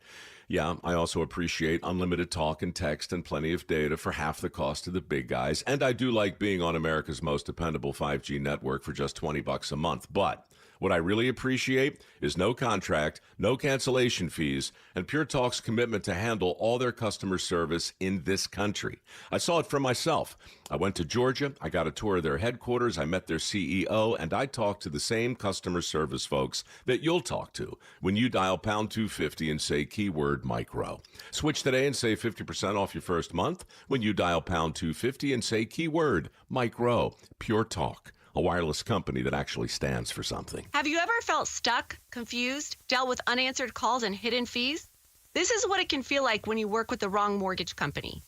Yeah, I also appreciate unlimited talk and text and plenty of data for half the cost of the big guys. And I do like being on America's most dependable 5G network for just $20 a month. But what I really appreciate is no contract, no cancellation fees, and Pure Talk's commitment to handle all their customer service in this country. I saw it for myself. I went to Georgia, I got a tour of their headquarters, I met their CEO, and I talked to the same customer service folks that you'll talk to when you dial pound 250 and say keyword micro. Switch today and save 50% off your first month when you dial pound 250 and say keyword micro. Pure Talk, a wireless company that actually stands for something. Have you ever felt stuck, confused, dealt with unanswered calls and hidden fees? This is what it can feel like when you work with the wrong mortgage company.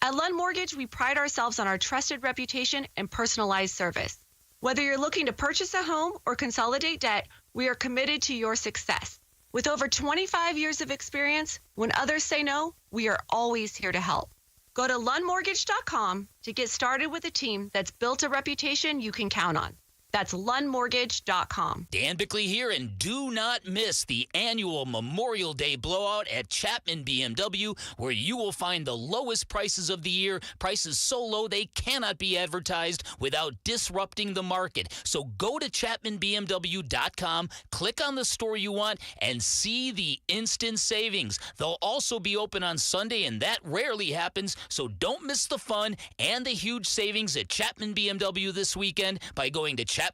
At Lund Mortgage, we pride ourselves on our trusted reputation and personalized service. Whether you're looking to purchase a home or consolidate debt, we are committed to your success. With over 25 years of experience, when others say no, we are always here to help. Go to lundmortgage.com to get started with a team that's built a reputation you can count on. That's lundmortgage.com. Dan Bigley here, and do not miss the annual Memorial Day blowout at Chapman BMW, where you will find the lowest prices of the year, prices so low they cannot be advertised without disrupting the market. So go to chapmanbmw.com, click on the store you want, and see the instant savings. They'll also be open on Sunday, and that rarely happens, so don't miss the fun and the huge savings at Chapman BMW this weekend by going to chapmanbmw.com.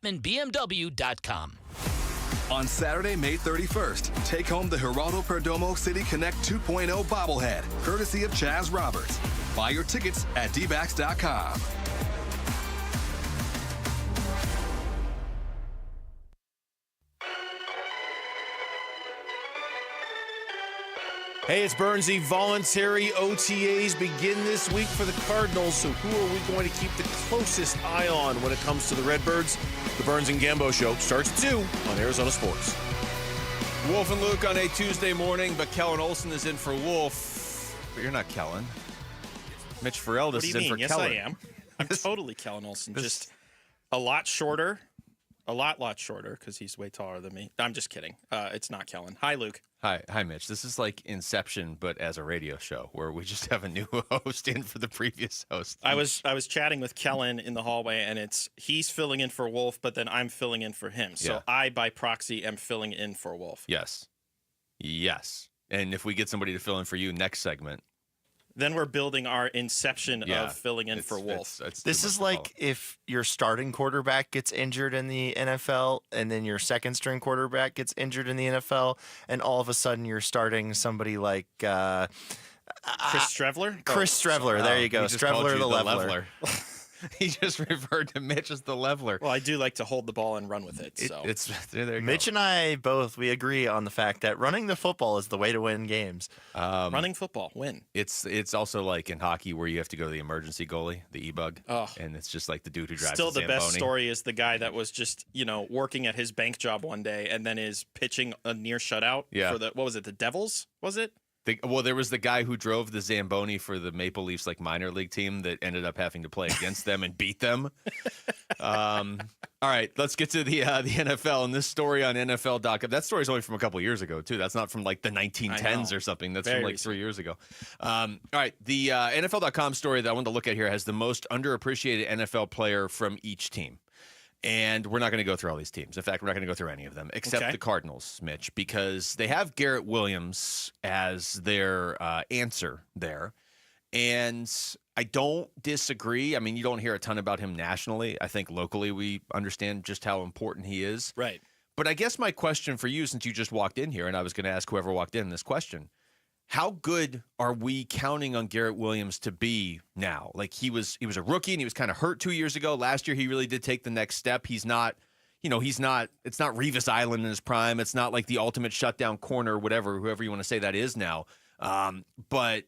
On Saturday, May 31st, take home the Geraldo Perdomo City Connect 2.0 bobblehead, courtesy of Chaz Roberts. Buy your tickets at dbacks.com. Hey, it's Burnsy. Voluntary OTAs begin this week for the Cardinals, so who are we going to keep the closest eye on when it comes to the Redbirds? The Burns and Gambo Show starts at 2 on Arizona Sports. Wolf and Luke on a Tuesday morning, but Kellen Olson is in for Wolf. But you're not Kellen. Mitch Ferreldis is in for yes, Kellen. I am. I'm totally Kellen Olson. Just a lot shorter. A lot shorter, because he's way taller than me. I'm just kidding. It's not Kellen. Hi, Luke. Hi, Mitch. This is like Inception, but as a radio show, where we just have a new host in for the previous host. I was chatting with Kellen in the hallway, and he's filling in for Wolf, but then I'm filling in for him. So I, by proxy, am filling in for Wolf. Yes. And if we get somebody to fill in for you next segment, then we're building our inception of filling in for Wolf. This is like if your starting quarterback gets injured in the NFL and then your second string quarterback gets injured in the NFL, and all of a sudden you're starting somebody like Chris Streveler? Chris Streveler. There you go. Streveler the leveler. He just referred to Mitch as the leveler. Well, I do like to hold the ball and run with it. So there you Mitch go. and I we agree on the fact that running the football is the way to win games. Running football, win. It's also like in hockey where you have to go to the emergency goalie, the e-bug, and it's just like the dude who drives Still, the the best story is the guy that was just working at his bank job one day and then is pitching a near shutout for the Devils? Was it? There was the guy who drove the Zamboni for the Maple Leafs minor league team that ended up having to play against them and beat them. All right, let's get to the NFL and this story on NFL.com. That story's only from a couple of years ago too. That's not from like the 1910s or something. That's from like 3 years ago. All right, the NFL.com story that I wanted to look at here has the most underappreciated NFL player from each team. And we're not going to go through all these teams. In fact, we're not going to go through any of them except the Cardinals, Mitch, because they have Garrett Williams as their answer there. And I don't disagree. I mean, you don't hear a ton about him nationally. I think locally we understand just how important he is. Right. But I guess my question for you, since you just walked in here, and I was going to ask whoever walked in this question, how good are we counting on Garrett Williams to be now? Like he was a rookie and he was kind of hurt 2 years ago. Last year he really did take the next step. He's not, it's not Revis Island in his prime. It's not like the ultimate shutdown corner, whoever you want to say that is now. But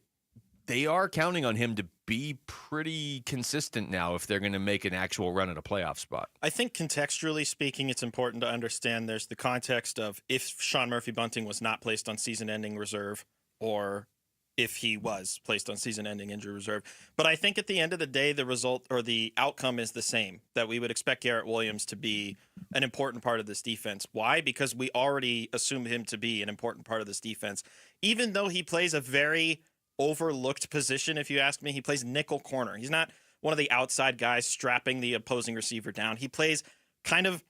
they are counting on him to be pretty consistent now if they're going to make an actual run at a playoff spot. I think contextually speaking, it's important to understand there's the context of if Sean Murphy-Bunting was not placed on season-ending reserve, or if he was placed on season-ending injury reserve. But I think at the end of the day, the result or the outcome is the same, that we would expect Garrett Williams to be an important part of this defense. Why? Because we already assumed him to be an important part of this defense, even though he plays a very overlooked position. If you ask me, he plays nickel corner. He's not one of the outside guys strapping the opposing receiver down. He plays kind of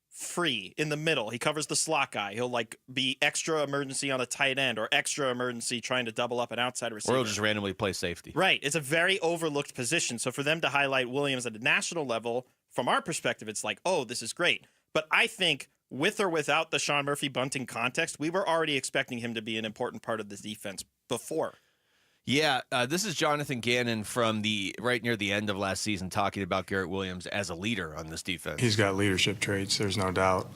free in the middle. He covers the slot guy. He'll be extra emergency on a tight end or extra emergency trying to double up an outside receiver. Or he'll just randomly play safety. Right. It's a very overlooked position. So for them to highlight Williams at a national level, from our perspective, it's like, oh, this is great. But I think with or without the Sean Murphy-Bunting context, we were already expecting him to be an important part of this defense before. Yeah, this is Jonathan Gannon from right near the end of last season talking about Garrett Williams as a leader on this defense. He's got leadership traits, there's no doubt.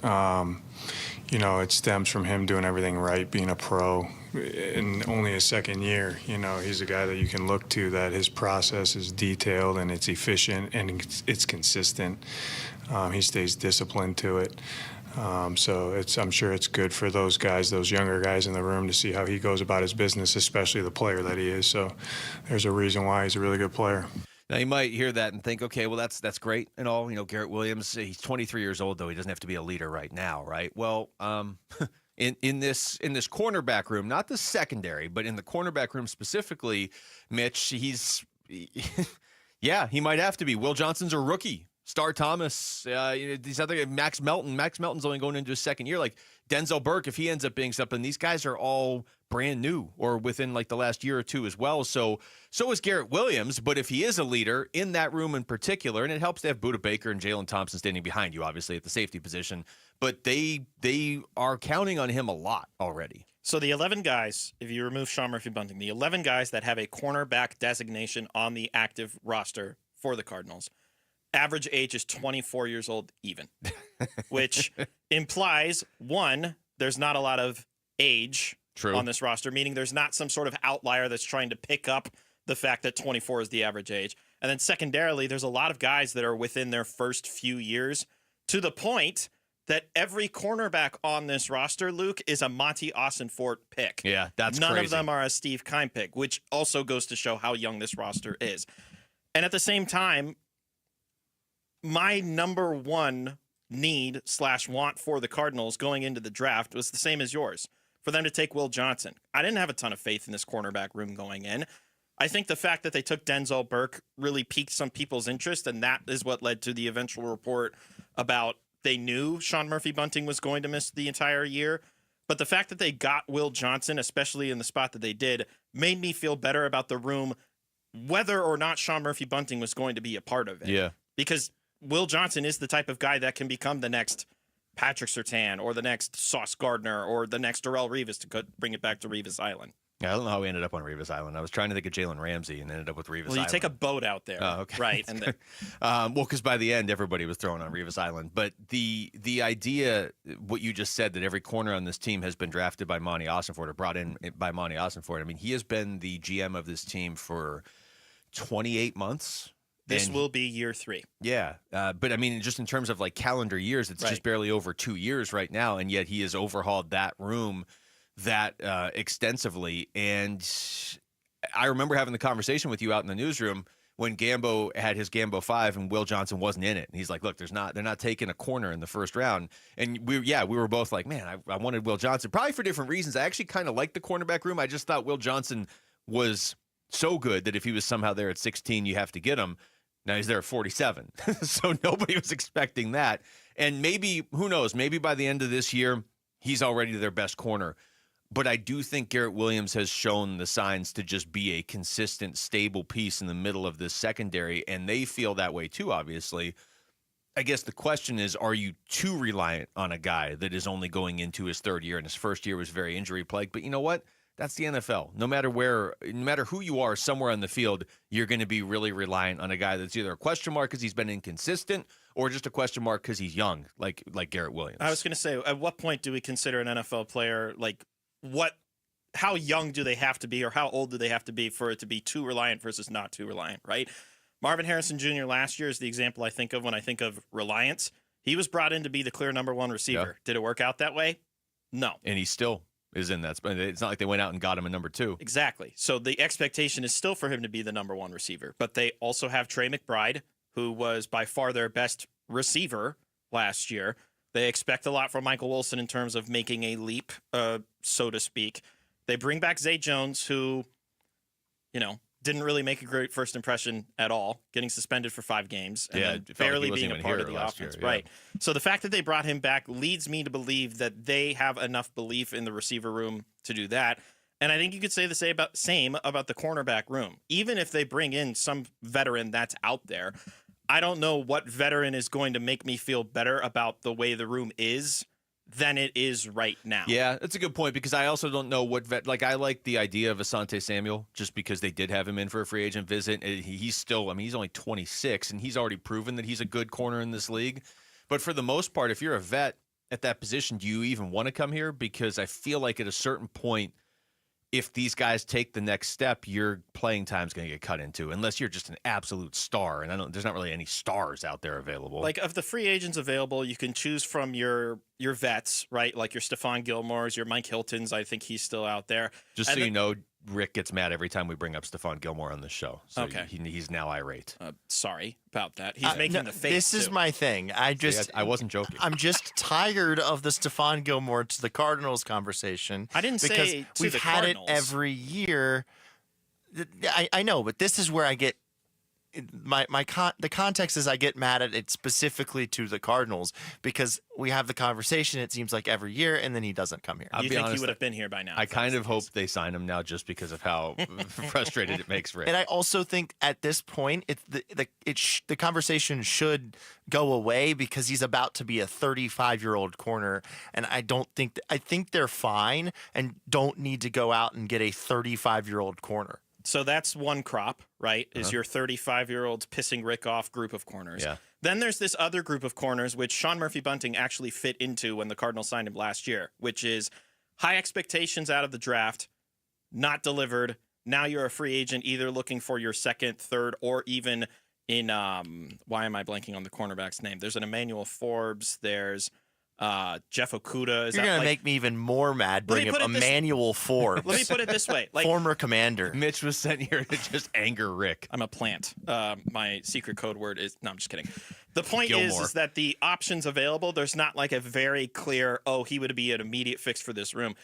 It stems from him doing everything right, being a pro in only his second year. He's a guy that you can look to, that his process is detailed and it's efficient and it's consistent. He stays disciplined to it. So I'm sure it's good for those guys, those younger guys in the room, to see how he goes about his business, especially the player that he is. So there's a reason why he's a really good player. Now, you might hear that and think, okay, well, that's great and all. Garrett Williams, he's 23 years old, though. He doesn't have to be a leader right now, right? Well, in this cornerback room, not the secondary, but in the cornerback room specifically, Mitch, yeah, he might have to be. Will Johnson's a rookie. Star Thomas, these other Max Melton. Max Melton's only going into his second year. Like Denzel Burke, if he ends up being something, these guys are all brand new or within the last year or two as well. So is Garrett Williams. But if he is a leader in that room in particular, and it helps to have Budda Baker and Jalen Thompson standing behind you, obviously at the safety position, but they are counting on him a lot already. So the 11 guys, if you remove Sean Murphy-Bunting, the 11 guys that have a cornerback designation on the active roster for the Cardinals, average age is 24 years old even, which implies, one, there's not a lot of age on this roster, meaning there's not some sort of outlier that's trying to pick up the fact that 24 is the average age. And then secondarily, there's a lot of guys that are within their first few years, to the point that every cornerback on this roster, Luke, is a Monty Ossenfort pick. Yeah, that's None crazy. of them are a Steve Keim pick, which also goes to show how young this roster is. And at the same time, my number one need/want for the Cardinals going into the draft was the same as yours, for them to take Will Johnson. I didn't have a ton of faith in this cornerback room going in. I think the fact that they took Denzel Burke really piqued some people's interest, and that is what led to the eventual report about they knew Sean Murphy-Bunting was going to miss the entire year. But the fact that they got Will Johnson, especially in the spot that they did, made me feel better about the room, whether or not Sean Murphy-Bunting was going to be a part of it. Yeah. Because Will Johnson is the type of guy that can become the next Patrick Surtain or the next Sauce Gardner or the next Darrelle Revis, to bring it back to Revis Island. Yeah, I don't know how we ended up on Revis Island. I was trying to think of Jalen Ramsey and ended up with Revis Island. Well, you take a boat out there. Oh, okay. Right. And because by the end, everybody was throwing on Revis Island. But the idea, what you just said, that every corner on this team has been drafted by Monty Ossenfort or brought in by Monty Ossenfort. I mean, he has been the GM of this team for 28 months. This will be year 3. Yeah. But I mean, just in terms of calendar years, it's just barely over 2 years right now. And yet he has overhauled that room that extensively. And I remember having the conversation with you out in the newsroom when Gambo had his Gambo 5 and Will Johnson wasn't in it. And he's like, look, they're not taking a corner in the first round. And we were both like, man, I wanted Will Johnson, probably for different reasons. I actually kind of liked the cornerback room. I just thought Will Johnson was so good that if he was somehow there at 16, you have to get him. Now he's there at 47. So nobody was expecting that. And maybe, who knows, maybe by the end of this year, he's already their best corner. But I do think Garrett Williams has shown the signs to just be a consistent, stable piece in the middle of this secondary, and they feel that way too, obviously. I guess the question is, are you too reliant on a guy that is only going into his third year, and his first year was very injury-plagued? But you know what? That's the NFL. No matter who you are somewhere on the field, you're going to be really reliant on a guy that's either a question mark because he's been inconsistent or just a question mark because he's young, like Garrett Williams. I was going to say, at what point do we consider an NFL player, how young do they have to be or how old do they have to be for it to be too reliant versus not too reliant, right? Marvin Harrison Jr. last year is the example I think of when I think of reliance. He was brought in to be the clear number one receiver. Yeah. Did it work out that way? No. And he's still is in that spot. It's not like they went out and got him a number 2. Exactly. So the expectation is still for him to be the number 1 receiver. But they also have Trey McBride, who was by far their best receiver last year. They expect a lot from Michael Wilson in terms of making a leap, so to speak. They bring back Zay Jones, who, didn't really make a great first impression at all, getting suspended for 5 games and then barely being a part of the offense. Right. So the fact that they brought him back leads me to believe that they have enough belief in the receiver room to do that. And I think you could say the same about the cornerback room. Even if they bring in some veteran that's out there, I don't know what veteran is going to make me feel better about the way the room is than it is right now. Yeah, that's a good point, because I also don't know what I like the idea of Asante Samuel just because they did have him in for a free agent visit. He's still, he's only 26 and he's already proven that he's a good corner in this league. But for the most part, if you're a vet at that position, do you even want to come here? Because I feel like at a certain point, if these guys take the next step, your playing time's going to get cut into, unless you're just an absolute star. And there's not really any stars out there available. Like, of the free agents available, you can choose from your vets, right? Like your Stephon Gilmore's, your Mike Hilton's. I think he's still out there. Just so you know, Rick gets mad every time we bring up Stephon Gilmore on this show. So okay. He's now irate. Sorry about that. He's making the face. This is my thing. I wasn't joking. I'm just tired of the Stephon Gilmore to the Cardinals conversation. I didn't because say to we've the had Cardinals. it every year. I know, but this is where I get the context is I get mad at it specifically to the Cardinals because we have the conversation, it seems like every year, and then he doesn't come here. You think he would have been here by now? I kind of hope they sign him now just because of how frustrated it makes Rick. And I also think at this point, the conversation should go away because he's about to be a 35-year-old corner, and I think they're fine and don't need to go out and get a 35-year-old corner. So that's one crop, right? Is your 35-year-old pissing Rick off group of corners. Yeah. Then there's this other group of corners, which Sean Murphy-Bunting actually fit into when the Cardinals signed him last year, which is high expectations out of the draft, not delivered. Now you're a free agent, either looking for your second, third, or even in why am I blanking on the cornerback's name? There's an Emmanuel Forbes. There's Jeff Okuda. You're going to make me even more mad. Bring up Emmanuel Forbes. Let me put it this way. Former commander. Mitch was sent here to just anger Rick. I'm a plant. My secret code word is... No, I'm just kidding. The point is that the options available, there's not like a very clear, he would be an immediate fix for this room.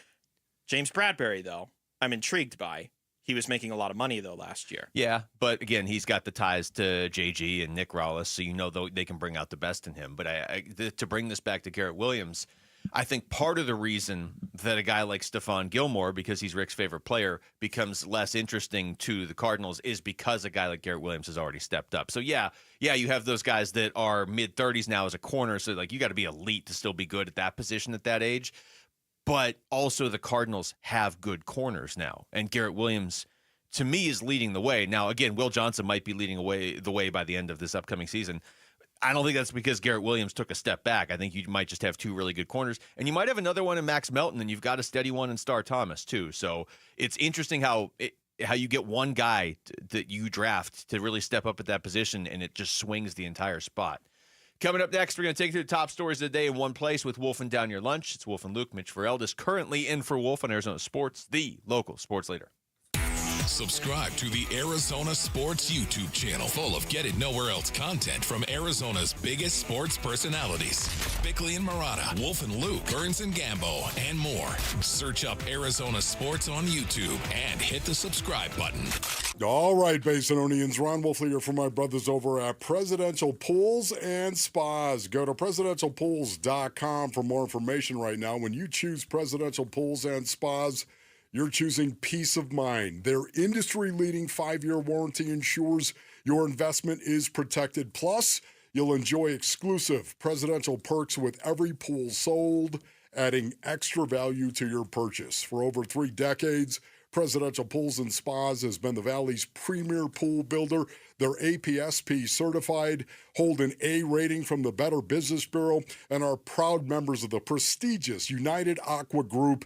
James Bradbury, though, I'm intrigued by. He was making a lot of money, though, last year. Yeah, but again, he's got the ties to JG and Nick Rollis, so they can bring out the best in him. But to bring this back to Garrett Williams, I think part of the reason that a guy like Stephon Gilmore, because he's Rick's favorite player, becomes less interesting to the Cardinals is because a guy like Garrett Williams has already stepped up. So, yeah, you have those guys that are mid-30s now as a corner, so you got to be elite to still be good at that position at that age. But also the Cardinals have good corners now. And Garrett Williams, to me, is leading the way. Now, again, Will Johnson might be leading the way by the end of this upcoming season. I don't think that's because Garrett Williams took a step back. I think you might just have 2 really good corners. And you might have another one in Max Melton, and you've got a steady one in Star Thomas, too. So it's interesting how you get one guy that you draft to really step up at that position, and it just swings the entire spot. Coming up next, we're going to take you to the top stories of the day in one place with Wolf and Down Your Lunch. It's Wolf and Luke. Mitch Ferreldis currently in for Wolf on Arizona Sports, the local sports leader. Subscribe to the Arizona Sports YouTube channel, full of get it nowhere else content from Arizona's biggest sports personalities. Bigley and Murata, Wolf and Luke, Burns and Gambo, and more. Search up Arizona Sports on YouTube and hit the subscribe button. All right, Basinonians, Ron Wolf here for my brothers over at Presidential Pools and Spas. Go to presidentialpools.com for more information right now. When you choose Presidential Pools and Spas, you're choosing peace of mind. Their industry-leading 5-year warranty ensures your investment is protected. Plus, you'll enjoy exclusive presidential perks with every pool sold, adding extra value to your purchase. For over 3 decades, Presidential Pools and Spas has been the Valley's premier pool builder. They're APSP certified, hold an A rating from the Better Business Bureau, and are proud members of the prestigious United Aqua Group.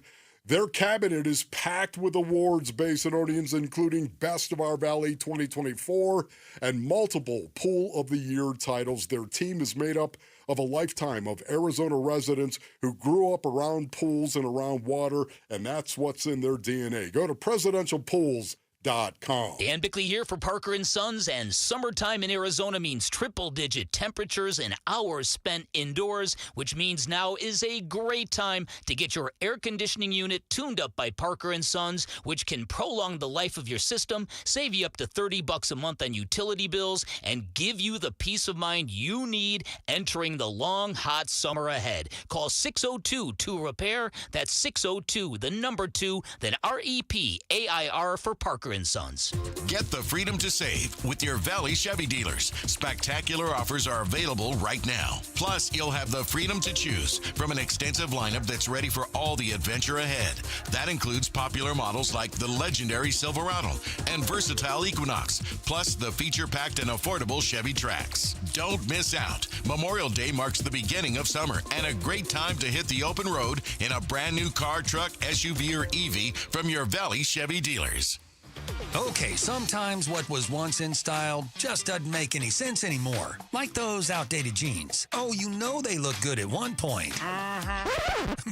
Their cabinet is packed with awards, Basinonians, including Best of Our Valley 2024 and multiple Pool of the Year titles. Their team is made up of a lifetime of Arizona residents who grew up around pools and around water, and that's what's in their DNA. Go to presidentialpools.com. Dan Bigley here for Parker & Sons, and summertime in Arizona means triple-digit temperatures and hours spent indoors, which means now is a great time to get your air conditioning unit tuned up by Parker & Sons, which can prolong the life of your system, save you up to $30 a month on utility bills, and give you the peace of mind you need entering the long, hot summer ahead. Call 602-2REPAIR. That's 602, the number 2, then REPAIR for Parker & Sons. Get the freedom to save with your Valley Chevy dealers. Spectacular offers are available right now. Plus, you'll have the freedom to choose from an extensive lineup that's ready for all the adventure ahead. That includes popular models like the legendary Silverado and versatile Equinox, plus the feature-packed and affordable Chevy Trax. Don't miss out. Memorial Day marks the beginning of summer and a great time to hit the open road in a brand new car, truck, SUV, or EV from your Valley Chevy dealers. Okay, sometimes what was once in style just doesn't make any sense anymore. Like those outdated jeans. Oh, you know they look good at one point.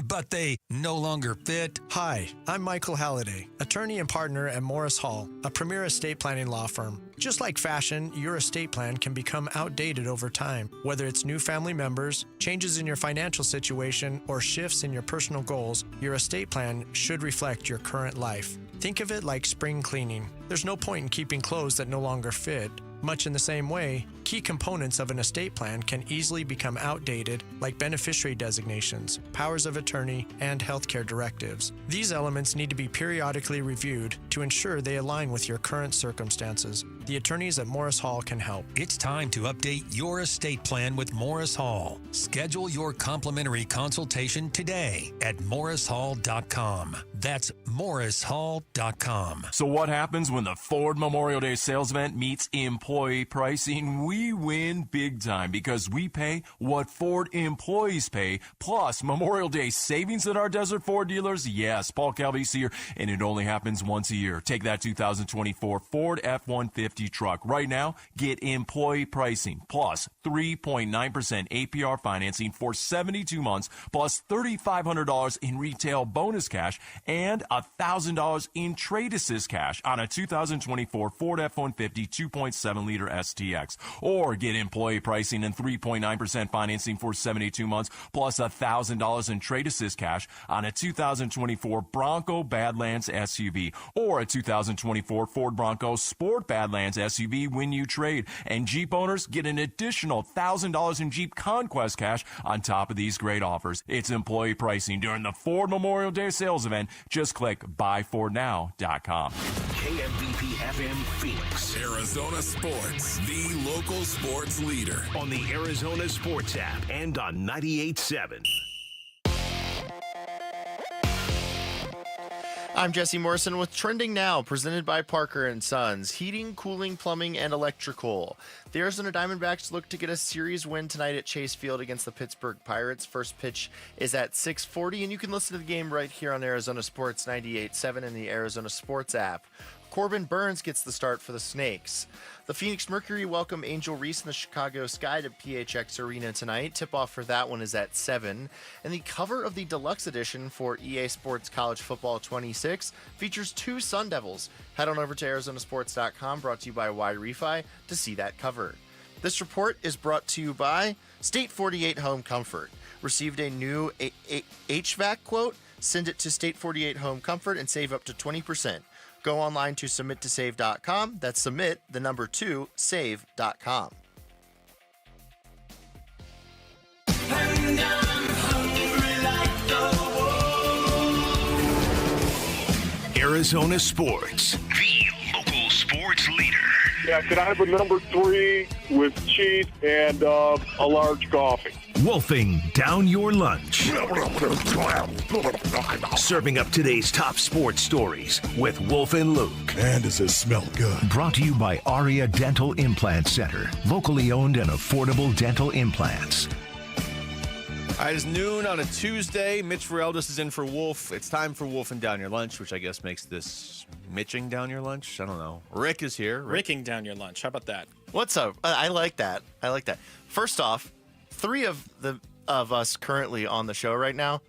But they no longer fit. Hi, I'm Michael Halliday, attorney and partner at Morris Hall, a premier estate planning law firm. Just like fashion, your estate plan can become outdated over time. Whether it's new family members, changes in your financial situation, or shifts in your personal goals, your estate plan should reflect your current life. Think of it like spring cleaning. There's no point in keeping clothes that no longer fit. Much in the same way, key components of an estate plan can easily become outdated, like beneficiary designations, powers of attorney, and healthcare directives. These elements need to be periodically reviewed to ensure they align with your current circumstances. The attorneys at Morris Hall can help. It's time to update your estate plan with Morris Hall. Schedule your complimentary consultation today at morrishall.com. That's morrishall.com. So what happens when the Ford Memorial Day sales event meets employee pricing? We win big time because we pay what Ford employees pay, plus Memorial Day savings at our Desert Ford dealers. Yes, Paul Calvy's here, and it only happens once a year. Take that 2024 Ford F-150 truck. Right now, get employee pricing, plus 3.9% APR financing for 72 months, plus $3,500 in retail bonus cash, and $1,000 in trade assist cash on a 2024 Ford F-150 2.7-liter STX. Or get employee pricing and 3.9% financing for 72 months, plus $1,000 in trade assist cash on a 2024 Bronco Badlands SUV, or a 2024 Ford Bronco Sport Badlands SUV when you trade. And Jeep owners get an additional $1,000 in Jeep Conquest cash on top of these great offers. It's employee pricing during the Ford Memorial Day sales event. Just click buyfordnow.com. KMVP FM Phoenix. Arizona Sports, the local sports leader. On the Arizona Sports app and on 98.7. I'm Jesse Morrison with Trending Now, presented by Parker & Sons. Heating, cooling, plumbing, and electrical. The Arizona Diamondbacks look to get a series win tonight at Chase Field against the Pittsburgh Pirates. First pitch is at 6:40, and you can listen to the game right here on Arizona Sports 98.7 and the Arizona Sports app. Corbin Burns gets the start for the Snakes. The Phoenix Mercury welcome Angel Reese and the Chicago Sky to PHX Arena tonight. Tip-off for that one is at 7. And the cover of the deluxe edition for EA Sports College Football 26 features 2 Sun Devils. Head on over to arizonasports.com, brought to you by Y-Refi, to see that cover. This report is brought to you by State 48 Home Comfort. Received a new HVAC quote? Send it to State 48 Home Comfort and save up to 20%. Go online to submit2save.com. That's submit, the number 2, save.com. And I'm hungry like the wolf. Arizona Sports, the local sports leader. Yeah, could I have a number 3 with cheese and a large coffee? Wolfing down your lunch. Serving up today's top sports stories with Wolf and Luke. And does it smell good? Brought to you by Aria Dental Implant Center. Locally owned and affordable dental implants. All right, it's noon on a Tuesday. Mitch Ferreldis is in for Wolf. It's time for Wolfing Down Your Lunch, which I guess makes this Mitching Down Your Lunch. I don't know. Rick is here. Ricking down your lunch. How about that? What's up? I like that. First off, 3 of us currently on the show right now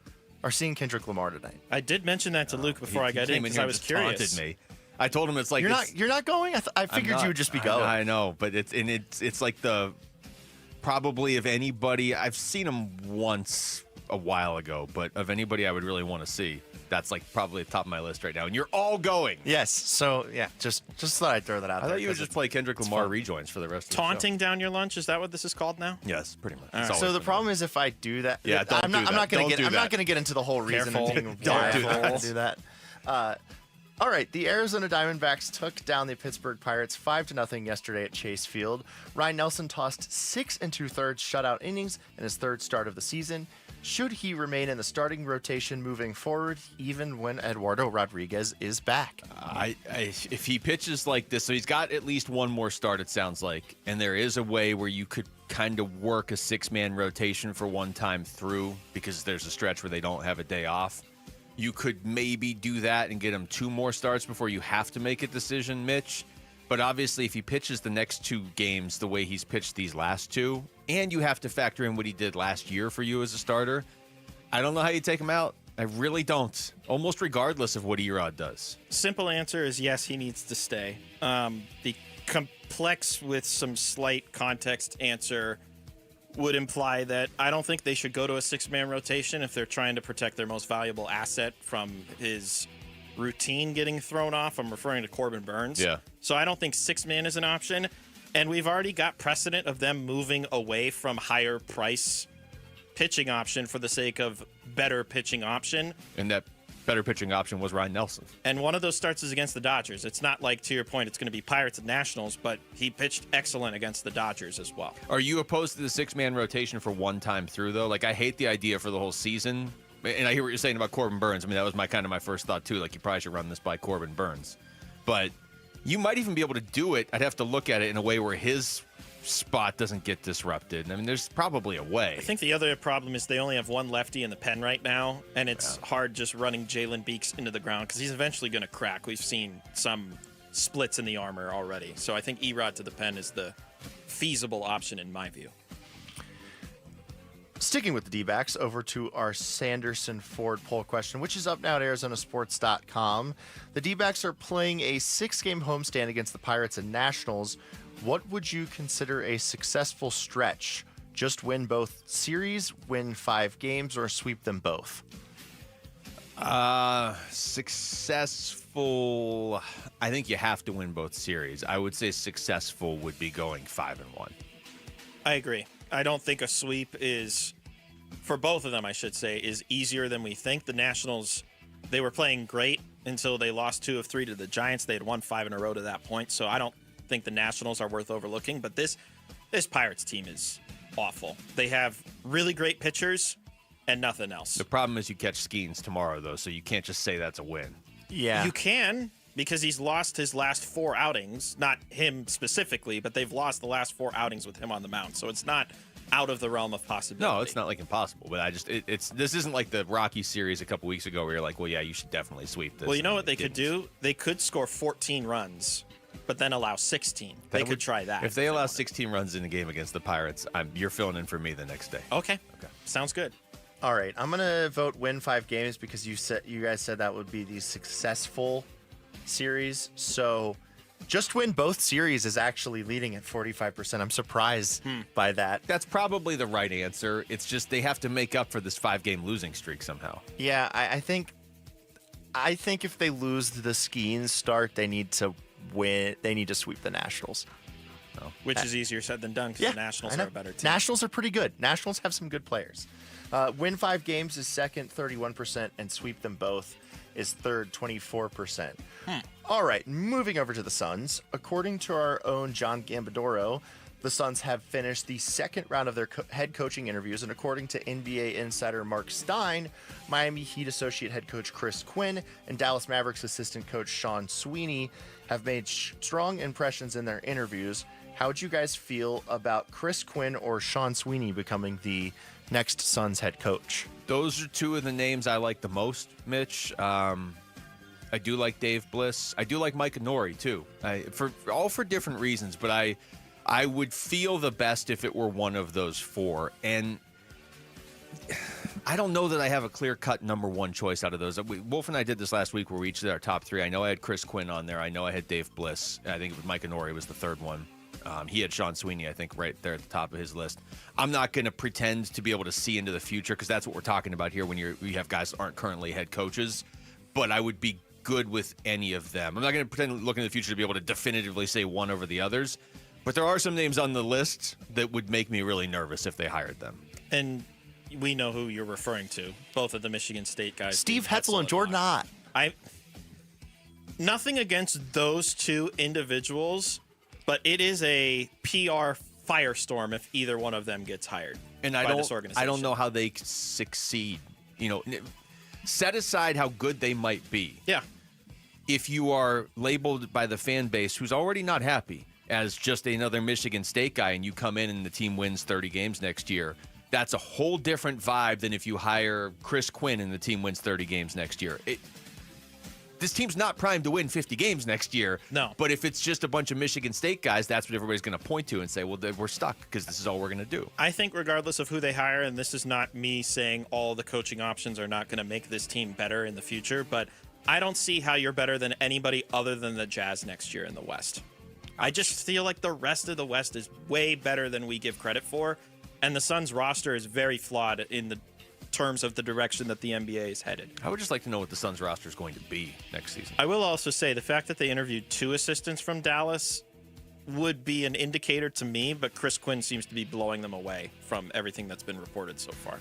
are seeing Kendrick Lamar tonight. I did mention that to Luke before I got in because I was curious. Me. I told him it's like you're not going. I figured you would just be going. I know, but it's like the probably of anybody I've seen him once a while ago, but of anybody I would really want to see, that's like probably the top of my list right now. And you're all going. Yes. So yeah, just thought I'd throw that out I there. thought you would just play Kendrick Lamar rejoins for the rest of the show. Taunting down your lunch, is that what this is called now? Yes, pretty much. Right. So the problem is if I do that, I'm not going to get into the whole reason. Careful. Why I do that. All right, the Arizona Diamondbacks took down the Pittsburgh Pirates 5-0 yesterday at Chase Field. Ryan Nelson tossed 6 2/3 shutout innings in his 3rd start of the season. Should he remain in the starting rotation moving forward, even when Eduardo Rodriguez is back? If he pitches like this, so he's got at least one more start, it sounds like, and there is a way where you could kind of work a 6-man rotation for one time through because there's a stretch where they don't have a day off. You could maybe do that and get him 2 more starts before you have to make a decision, Mitch. But obviously, if he pitches the next 2 games the way he's pitched these last 2, and you have to factor in what he did last year for you as a starter, I don't know how you take him out. I really don't, almost regardless of what Erod does. Simple answer is yes, he needs to stay. The complex with some slight context answer would imply that I don't think they should go to a 6-man rotation if they're trying to protect their most valuable asset from his routine getting thrown off. I'm referring to Corbin Burns. Yeah. So I don't think 6-man is an option. And we've already got precedent of them moving away from higher price pitching option for the sake of better pitching option. And that better pitching option was Ryan Nelson. And one of those starts is against the Dodgers. It's not like, to your point, it's going to be Pirates and Nationals, but he pitched excellent against the Dodgers as well. Are you opposed to the 6-man rotation for one time through, though? Like, I hate the idea for the whole season. And I hear what you're saying about Corbin Burns. I mean, that was my first thought, too. Like, you probably should run this by Corbin Burns. But you might even be able to do it. I'd have to look at it in a way where his spot doesn't get disrupted. I mean, there's probably a way. I think the other problem is they only have one lefty in the pen right now, and it's hard just running Jalen Beeks into the ground because he's eventually going to crack. We've seen some splits in the armor already. So I think Erod to the pen is the feasible option in my view. Sticking with the D-backs, over to our Sanderson Ford poll question, which is up now at ArizonaSports.com. The D-backs are playing a 6-game homestand against the Pirates and Nationals. What would you consider a successful stretch? Just win both series, win 5 games, or sweep them both? Successful. I think you have to win both series. I would say successful would be going 5-1. I agree. I don't think a sweep is, for both of them, I should say, is easier than we think. The Nationals, they were playing great until they lost 2 of 3 to the Giants. They had won 5 in a row to that point, so I don't think the Nationals are worth overlooking. But this Pirates team is awful. They have really great pitchers and nothing else. The problem is you catch Skeens tomorrow, though, so you can't just say that's a win. Yeah. You can, because he's lost his last 4 outings. Not him specifically, but they've lost the last 4 outings with him on the mound. So it's not out of the realm of possibility. No, it's not like impossible, but this isn't like the Rocky series a couple weeks ago where you're like, well, yeah, you should definitely sweep this. Well, you know what they could do? They could score 14 runs, but then allow 16. They could try that. If they allow 16 runs in a game against the Pirates, you're filling in for me the next day. Okay. Sounds good. All right, I'm gonna vote win 5 games because you guys said that would be the successful series. So just win both series is actually leading at 45%. I'm surprised by that. That's probably the right answer. It's just they have to make up for this 5-game losing streak somehow. Yeah, I think if they lose the Skeens start, they need to win. They need to sweep the Nationals. Which is easier said than done because the Nationals are a better team. Nationals are pretty good. Nationals have some good players. Win 5 games is second, 31%, and sweep them both is third, 24%. All right, moving over to the Suns. According to our own John Gambadoro, the Suns have finished the second round of their head coaching interviews, and according to NBA insider Mark Stein, Miami Heat associate head coach Chris Quinn and Dallas Mavericks assistant coach Sean Sweeney have made strong impressions in their interviews. How would you guys feel about Chris Quinn or Sean Sweeney becoming the next Suns head coach? Those are 2 of the names I like the most, Mitch. I do like Dave Bliss. I do like Mike Nori, too. For different reasons, but I I would feel the best if it were one of those four. And I don't know that I have a clear-cut number one choice out of those. Wolf and I did this last week where we each did our top three. I know I had Chris Quinn on there. I know I had Dave Bliss. I think it was Mike Honori was the third one. He had Sean Sweeney, I think, right there at the top of his list. I'm not going to pretend to be able to see into the future because that's what we're talking about here when you have guys that aren't currently head coaches. But I would be good with any of them. I'm not going to pretend to look into the future to be able to definitively say one over the others. But there are some names on the list that would make me really nervous if they hired them. And we know who you're referring to. Both of the Michigan State guys. Steve Hetzel and Jordan Ott. Nothing against those two individuals, but it is a PR firestorm if either one of them gets hired. And I don't know how they succeed. Set aside how good they might be. Yeah. If you are labeled by the fan base who's already not happy as just another Michigan State guy and you come in and the team wins 30 games next year, that's a whole different vibe than if you hire Chris Quinn and the team wins 30 games next year. This team's not primed to win 50 games next year. No. But if it's just a bunch of Michigan State guys, that's what everybody's going to point to and say, well, we're stuck because this is all we're going to do. I think regardless of who they hire, and this is not me saying all the coaching options are not going to make this team better in the future, but I don't see how you're better than anybody other than the Jazz next year in the West. I just feel like the rest of the West is way better than we give credit for, and the Suns roster is very flawed in the terms of the direction that the NBA is headed. I would just like to know what the Suns roster is going to be next season. I will also say the fact that they interviewed two assistants from Dallas would be an indicator to me, but Chris Quinn seems to be blowing them away from everything that's been reported so far.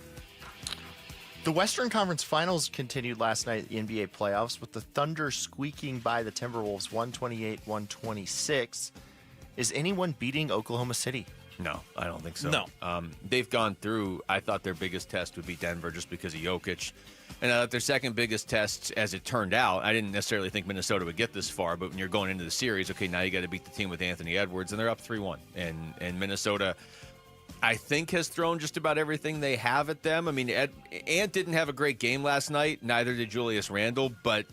The Western Conference Finals continued last night at the NBA playoffs with the Thunder squeaking by the Timberwolves 128-126. Is anyone beating Oklahoma City? No, I don't think so. No. They've gone through, I thought their biggest test would be Denver just because of Jokic. And I thought their second biggest test, as it turned out, I didn't necessarily think Minnesota would get this far, but when you're going into the series, okay, now you got to beat the team with Anthony Edwards, and they're up 3-1. And Minnesota, I think, has thrown just about everything they have at them. I mean, Ant didn't have a great game last night, neither did Julius Randle, but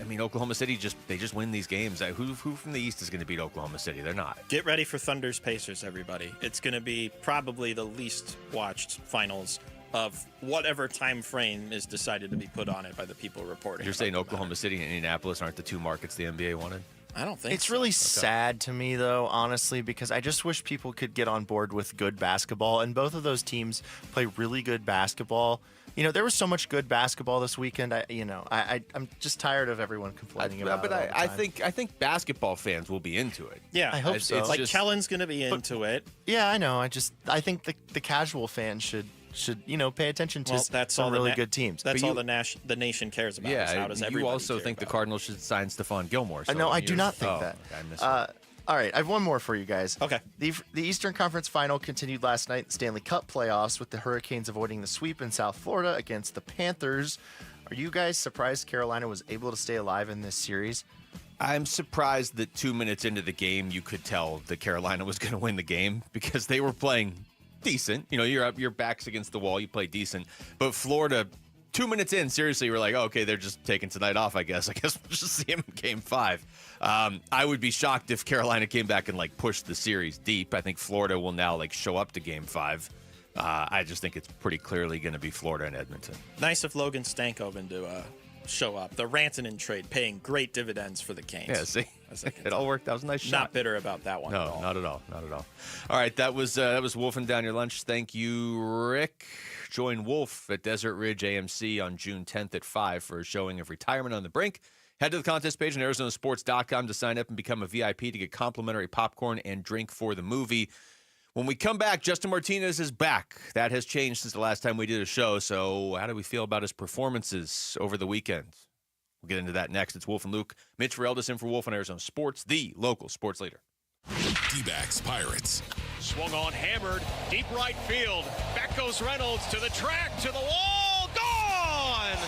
I mean, Oklahoma City they just win these games. Who from the East is going to beat Oklahoma City? They're not. Get ready for Thunder's Pacers, everybody. It's going to be probably the least watched finals of whatever time frame is decided to be put on it by the people reporting. You're saying Oklahoma City and Indianapolis aren't the two markets the NBA wanted? I don't think it's really sad to me, though, honestly, because I just wish people could get on board with good basketball, and both of those teams play really good basketball. There was so much good basketball this weekend. I'm just tired of everyone complaining about it. But I think basketball fans will be into it. Yeah, I hope so. Like Kellen's going to be into it. Yeah, I know. I think the casual fan should pay attention to some really good teams. That's all the nation cares about. Yeah, how does everybody you also think about the Cardinals should sign Stephon Gilmore? So no, I do not think that. I missed it. All right, I have one more for you guys. Okay. The Eastern Conference Final continued last night in the Stanley Cup playoffs with the Hurricanes avoiding the sweep in South Florida against the Panthers. Are you guys surprised Carolina was able to stay alive in this series? I'm surprised that 2 minutes into the game you could tell that Carolina was going to win the game because they were playing decent. Your back's against the wall, you play decent. But Florida, 2 minutes in, seriously, you were like, oh, okay, they're just taking tonight off, I guess. We'll just see them in Game 5. I would be shocked if Carolina came back and pushed the series deep. I think Florida will now show up to Game 5. I just think it's pretty clearly going to be Florida and Edmonton. Nice of Logan Stankoven to show up. The Rantanen trade paying great dividends for the Canes. Yeah, see, it all worked. That was a nice shot. Not bitter about that one. No, at all. Not at all. Not at all. All right, that was Wolfing Down Your Lunch. Thank you, Rick. Join Wolf at Desert Ridge AMC on June 10th at 5 for a showing of Retirement on the Brink. Head to the contest page on ArizonaSports.com to sign up and become a VIP to get complimentary popcorn and drink for the movie. When we come back, Justin Martinez is back. That has changed since the last time we did a show. So how do we feel about his performances over the weekend? We'll get into that next. It's Wolf and Luke. Mitch Realdis in for Wolf on Arizona Sports, the local sports leader. D-backs Pirates. Swung on, hammered, deep right field. Back goes Reynolds to the track, to the wall, gone!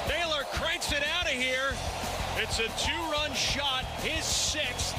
Naylor cranks it out of here. It's a two-run shot, his sixth.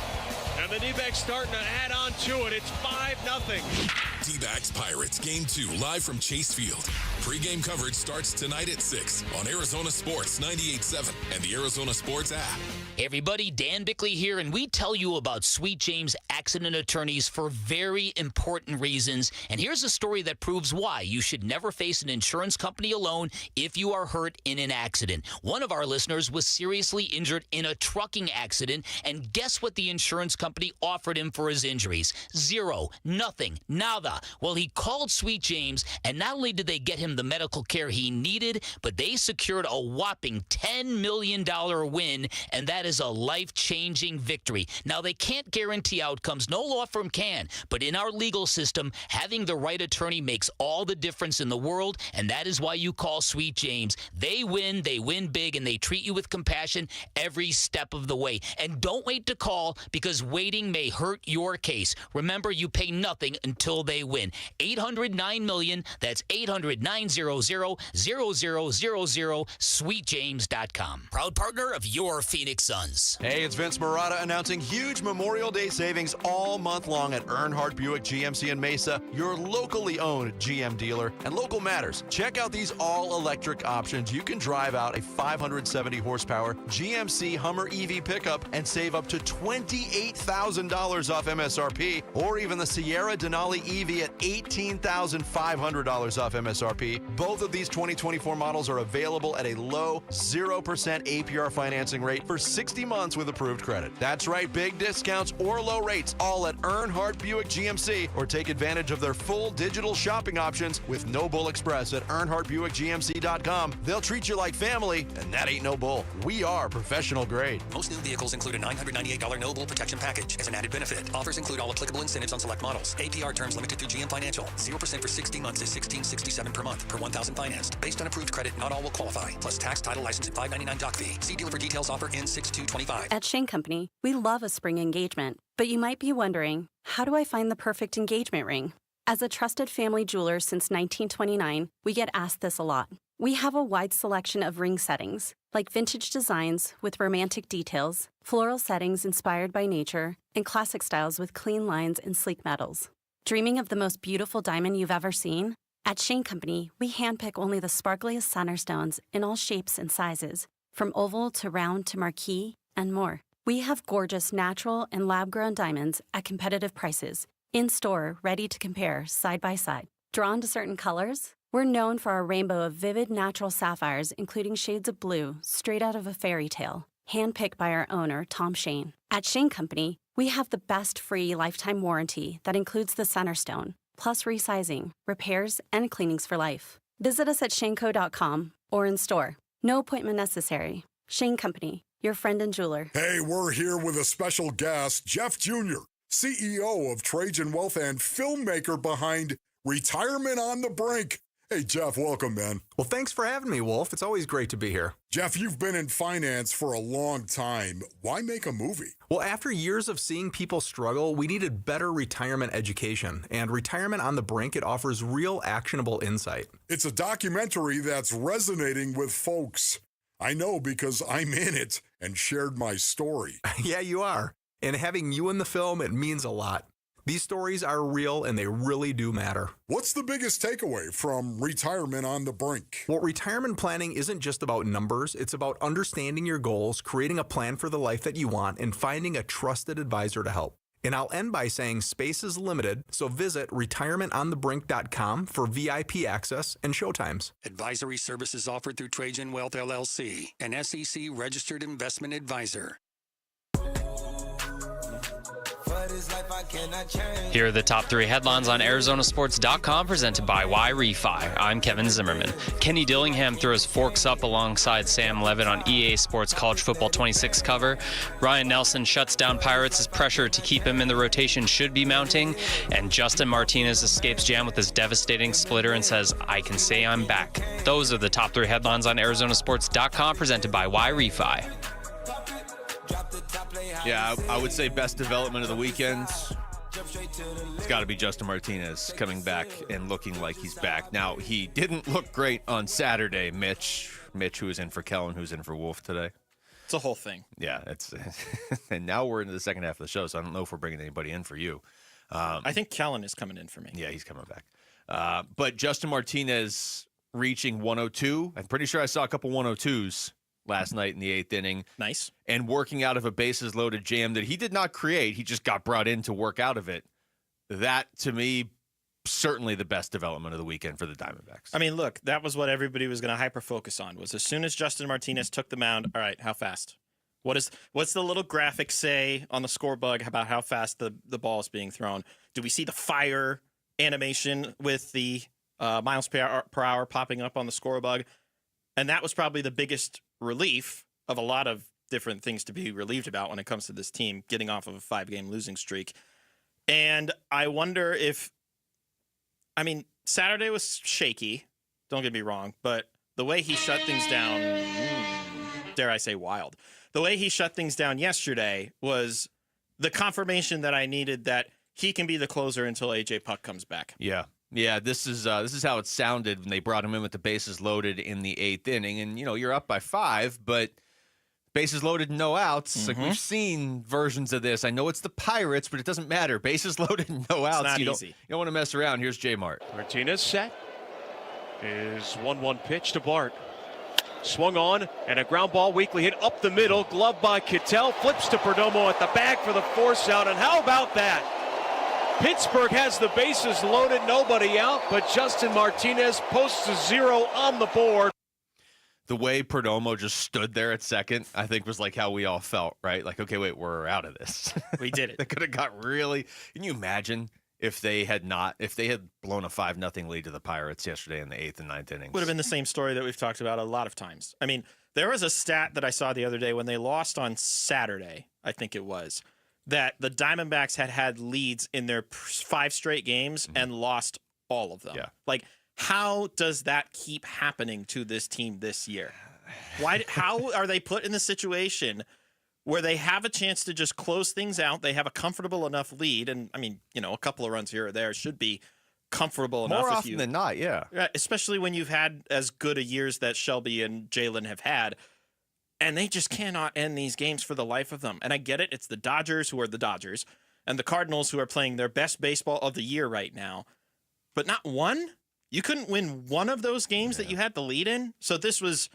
And the D-backs starting to add on to it. It's 5-0. D-backs Pirates, Game 2, live from Chase Field. Pre-game coverage starts tonight at 6 on Arizona Sports 98.7 and the Arizona Sports app. Hey everybody, Dan Bigley here, and we tell you about Sweet James Accident Attorneys for very important reasons. And here's a story that proves why you should never face an insurance company alone if you are hurt in an accident. One of our listeners was seriously injured in a trucking accident, and guess what the insurance company offered him for his injuries? Zero, nothing, nada. Well, he called Sweet James, and not only did they get him the medical care he needed, but they secured a whopping $10 million win, and that is a life-changing victory. Now, they can't guarantee outcomes. No law firm can. But in our legal system, having the right attorney makes all the difference in the world, and that is why you call Sweet James. They win big, and they treat you with compassion every step of the way. And don't wait to call, because waiting may hurt your case. Remember, you pay nothing until they win. 800-9-million. That's 800-900-0000, sweetjames.com. Proud partner of your Phoenix Suns. Hey, it's Vince Marotta announcing huge Memorial Day savings all month long at Earnhardt Buick GMC in Mesa, your locally owned GM dealer. And local matters. Check out these all-electric options. You can drive out a 570 horsepower GMC Hummer EV pickup and save up to $28,000 off MSRP, or even the Sierra Denali EV at $18,500 off MSRP. Both of these 2024 models are available at a low 0% APR financing rate for 60 months with approved credit. That's right, big discounts or low rates, all at Earnhardt Buick GMC, or take advantage of their full digital shopping options with No Bull Express at EarnhardtBuickGMC.com. They'll treat you like family, and that ain't no bull. We are professional grade. Most new vehicles include a $998 No Bull protection package as an added benefit. Offers include all applicable incentives on select models. APR terms limited through GM Financial. 0% for 60 months is $16.67 per month per 1,000 financed. Based on approved credit, not all will qualify. Plus tax, title, license, and $599 doc fee. See dealer for details. Offer ends 6/2/25. At Shane Company, we love a spring engagement. But you might be wondering, how do I find the perfect engagement ring? As a trusted family jeweler since 1929, we get asked this a lot. We have a wide selection of ring settings, like vintage designs with romantic details, floral settings inspired by nature, and classic styles with clean lines and sleek metals. Dreaming of the most beautiful diamond you've ever seen? At Shane Company, we handpick only the sparkliest center stones in all shapes and sizes, from oval to round to marquise, and more. We have gorgeous natural and lab-grown diamonds at competitive prices, in-store, ready to compare side by side. Drawn to certain colors? We're known for our rainbow of vivid natural sapphires, including shades of blue, straight out of a fairy tale, handpicked by our owner, Tom Shane. At Shane Company, we have the best free lifetime warranty that includes the center stone, plus resizing, repairs, and cleanings for life. Visit us at shaneco.com or in store. No appointment necessary. Shane Company, your friend and jeweler. Hey, we're here with a special guest, Jeff Jr., CEO of Trajan Wealth and filmmaker behind Retirement on the Brink. Hey, Jeff, welcome, man. Well, thanks for having me, Wolf. It's always great to be here. Jeff, you've been in finance for a long time. Why make a movie? Well, after years of seeing people struggle, we needed better retirement education. And Retirement on the Brink, it offers real actionable insight. It's a documentary that's resonating with folks. I know because I'm in it and shared my story. Yeah, you are. And having you in the film, it means a lot. These stories are real and they really do matter. What's the biggest takeaway from Retirement on the Brink? Well, retirement planning isn't just about numbers. It's about understanding your goals, creating a plan for the life that you want, and finding a trusted advisor to help. And I'll end by saying space is limited, so visit retirementonthebrink.com for VIP access and showtimes. Advisory services offered through Trajan Wealth, LLC, an SEC-registered investment advisor. Here are the top three headlines on Arizonasports.com, presented by Y-Refi. I'm Kevin Zimmerman. Kenny Dillingham throws forks up alongside Sam Levitt on EA Sports College Football 26 cover. Ryan Nelson shuts down Pirates' pressure to keep him in the rotation should be mounting. And Justin Martinez escapes jam with his devastating splitter and says, I can say I'm back. Those are the top three headlines on Arizonasports.com, presented by Y-Refi. Yeah, I would say best development of the weekend. It's got to be Justin Martinez coming back and looking like he's back. Now, he didn't look great on Saturday, Mitch, who was in for Kellen, who's in for Wolf today. It's a whole thing. Yeah, it's and now we're into the second half of the show, so I don't know if we're bringing anybody in for you. I think Kellen is coming in for me. Yeah, he's coming back. But Justin Martinez reaching 102. I'm pretty sure I saw a couple 102s last night in the 8th inning. Nice. And working out of a bases-loaded jam that he did not create. He just got brought in to work out of it. That, to me, certainly the best development of the weekend for the Diamondbacks. I mean, look, that was what everybody was going to hyper-focus on, was as soon as Justin Martinez took the mound, all right, how fast? What's the little graphic say on the scoreboard about how fast the ball is being thrown? Do we see the fire animation with the miles per hour popping up on the scoreboard? And that was probably the biggest relief of a lot of different things to be relieved about when it comes to this team getting off of a 5-game losing streak. And I wonder if, I mean, Saturday was shaky, don't get me wrong, but the way he shut things down, dare I say wild, the way he shut things down yesterday was the confirmation that I needed that he can be the closer until A.J. Puck comes back. Yeah. Yeah, this is how it sounded when they brought him in with the bases loaded in the 8th inning. And, you're up by 5, but bases loaded, no outs. Mm-hmm. Like, we've seen versions of this. I know it's the Pirates, but it doesn't matter. Bases loaded, no outs. It's not easy. You don't want to mess around. Here's J. Mart. Martinez set. Is 1-1 pitch to Bart. Swung on, and a ground ball weakly hit up the middle. Glove by Kittel. Flips to Perdomo at the bag for the force out. And how about that? Pittsburgh has the bases loaded, nobody out, but Justin Martinez posts a 0 on the board. The way Perdomo just stood there at second, I think, was like how we all felt, right? Like, okay, wait, we're out of this. We did it. They could have got really. Can you imagine if they had blown a 5-0 lead to the Pirates yesterday in the 8th and 9th innings? Would have been the same story that we've talked about a lot of times. I mean, there was a stat that I saw the other day when they lost on Saturday, I think it was, that the Diamondbacks had leads in their 5 straight games and lost all of them. Yeah. Like, how does that keep happening to this team this year? How are they put in the situation where they have a chance to just close things out? They have a comfortable enough lead, and I mean, a couple of runs here or there should be comfortable enough. More often than not, yeah. Especially when you've had as good a years that Shelby and Jalen have had. And they just cannot end these games for the life of them. And I get it. It's the Dodgers who are the Dodgers and the Cardinals who are playing their best baseball of the year right now. But not one? You couldn't win one of those games that you had the lead in? So this was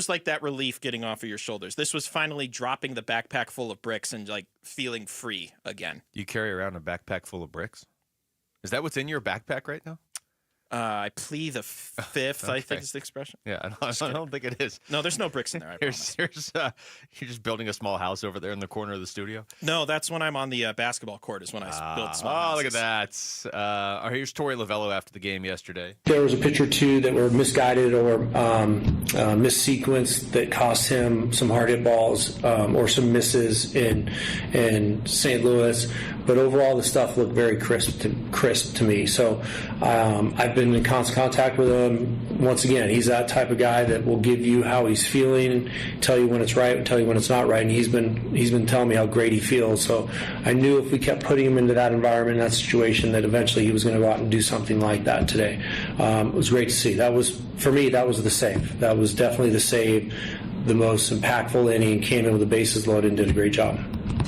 like that relief getting off of your shoulders. This was finally dropping the backpack full of bricks and like feeling free again. You carry around a backpack full of bricks? Is that what's in your backpack right now? I plead the fifth, okay. I think is the expression. Yeah, I don't think it is. No, there's no bricks in there. I promise. You're just building a small house over there in the corner of the studio? No, that's when I'm on the basketball court is when I build small houses. Look at that. Here's Torey Lovello after the game yesterday. There was a pitch or two that were misguided or missequenced that cost him some hard hit balls or some misses in St. Louis. But overall, the stuff looked very crisp to me. So I've been in constant contact with him. Once again, he's that type of guy that will give you how he's feeling, tell you when it's right, and tell you when it's not right. And he's been telling me how great he feels. So I knew if we kept putting him into that environment, that situation, that eventually he was going to go out and do something like that today. It was great to see. That was, for me, that was the save. That was definitely the save, the most impactful inning. Came in with the bases loaded and did a great job.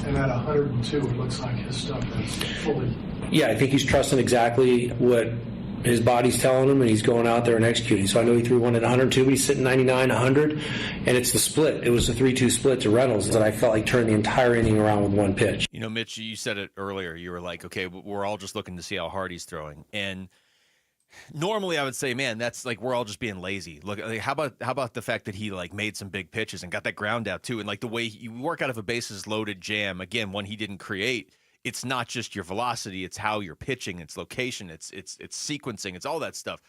And at 102, it looks like his stuff is fully. Yeah, I think he's trusting exactly what his body's telling him, and he's going out there and executing. So I know he threw one at 102, but he's sitting 99, 100, and it's the split. It was the 3-2 split to Reynolds that I felt like turned the entire inning around with one pitch. Mitch, you said it earlier. You were like, okay, we're all just looking to see how hard he's throwing. And normally I would say, man, that's like we're all just being lazy. Look, like, how about the fact that he like made some big pitches and got that ground out too, and like the way you work out of a bases loaded jam, again, one he didn't create. It's not just your velocity, it's how you're pitching, it's location, it's sequencing, it's all that stuff.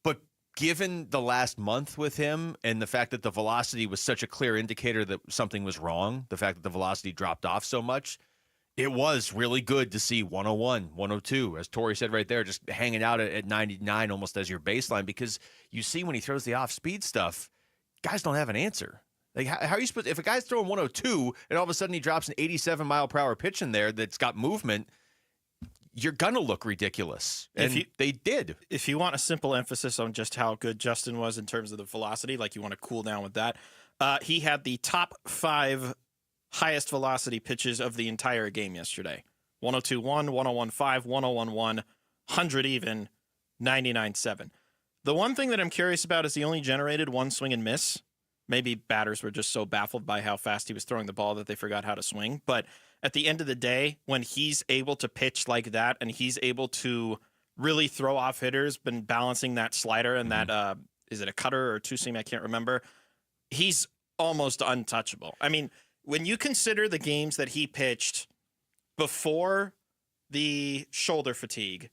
But given the last month with him and the fact that the velocity was such a clear indicator that something was wrong, the fact that the velocity dropped off so much, it was really good to see 101, 102, as Torey said right there, just hanging out at 99 almost as your baseline, because you see when he throws the off-speed stuff, guys don't have an answer. Like, how are you supposed to, if a guy's throwing 102 and all of a sudden he drops an 87-mile-per-hour pitch in there that's got movement, you're going to look ridiculous. And they did. If you want a simple emphasis on just how good Justin was in terms of the velocity, like you want to cool down with that, he had the top 5 highest velocity pitches of the entire game yesterday. 102.1, 101.5, 101.1, 100 even, 99.7. The one thing that I'm curious about is he only generated one swing and miss. Maybe batters were just so baffled by how fast he was throwing the ball that they forgot how to swing. But at the end of the day, when he's able to pitch like that and he's able to really throw off hitters, been balancing that slider and that, is it a cutter or two-seam? I can't remember. He's almost untouchable. I mean, when you consider the games that he pitched before the shoulder fatigue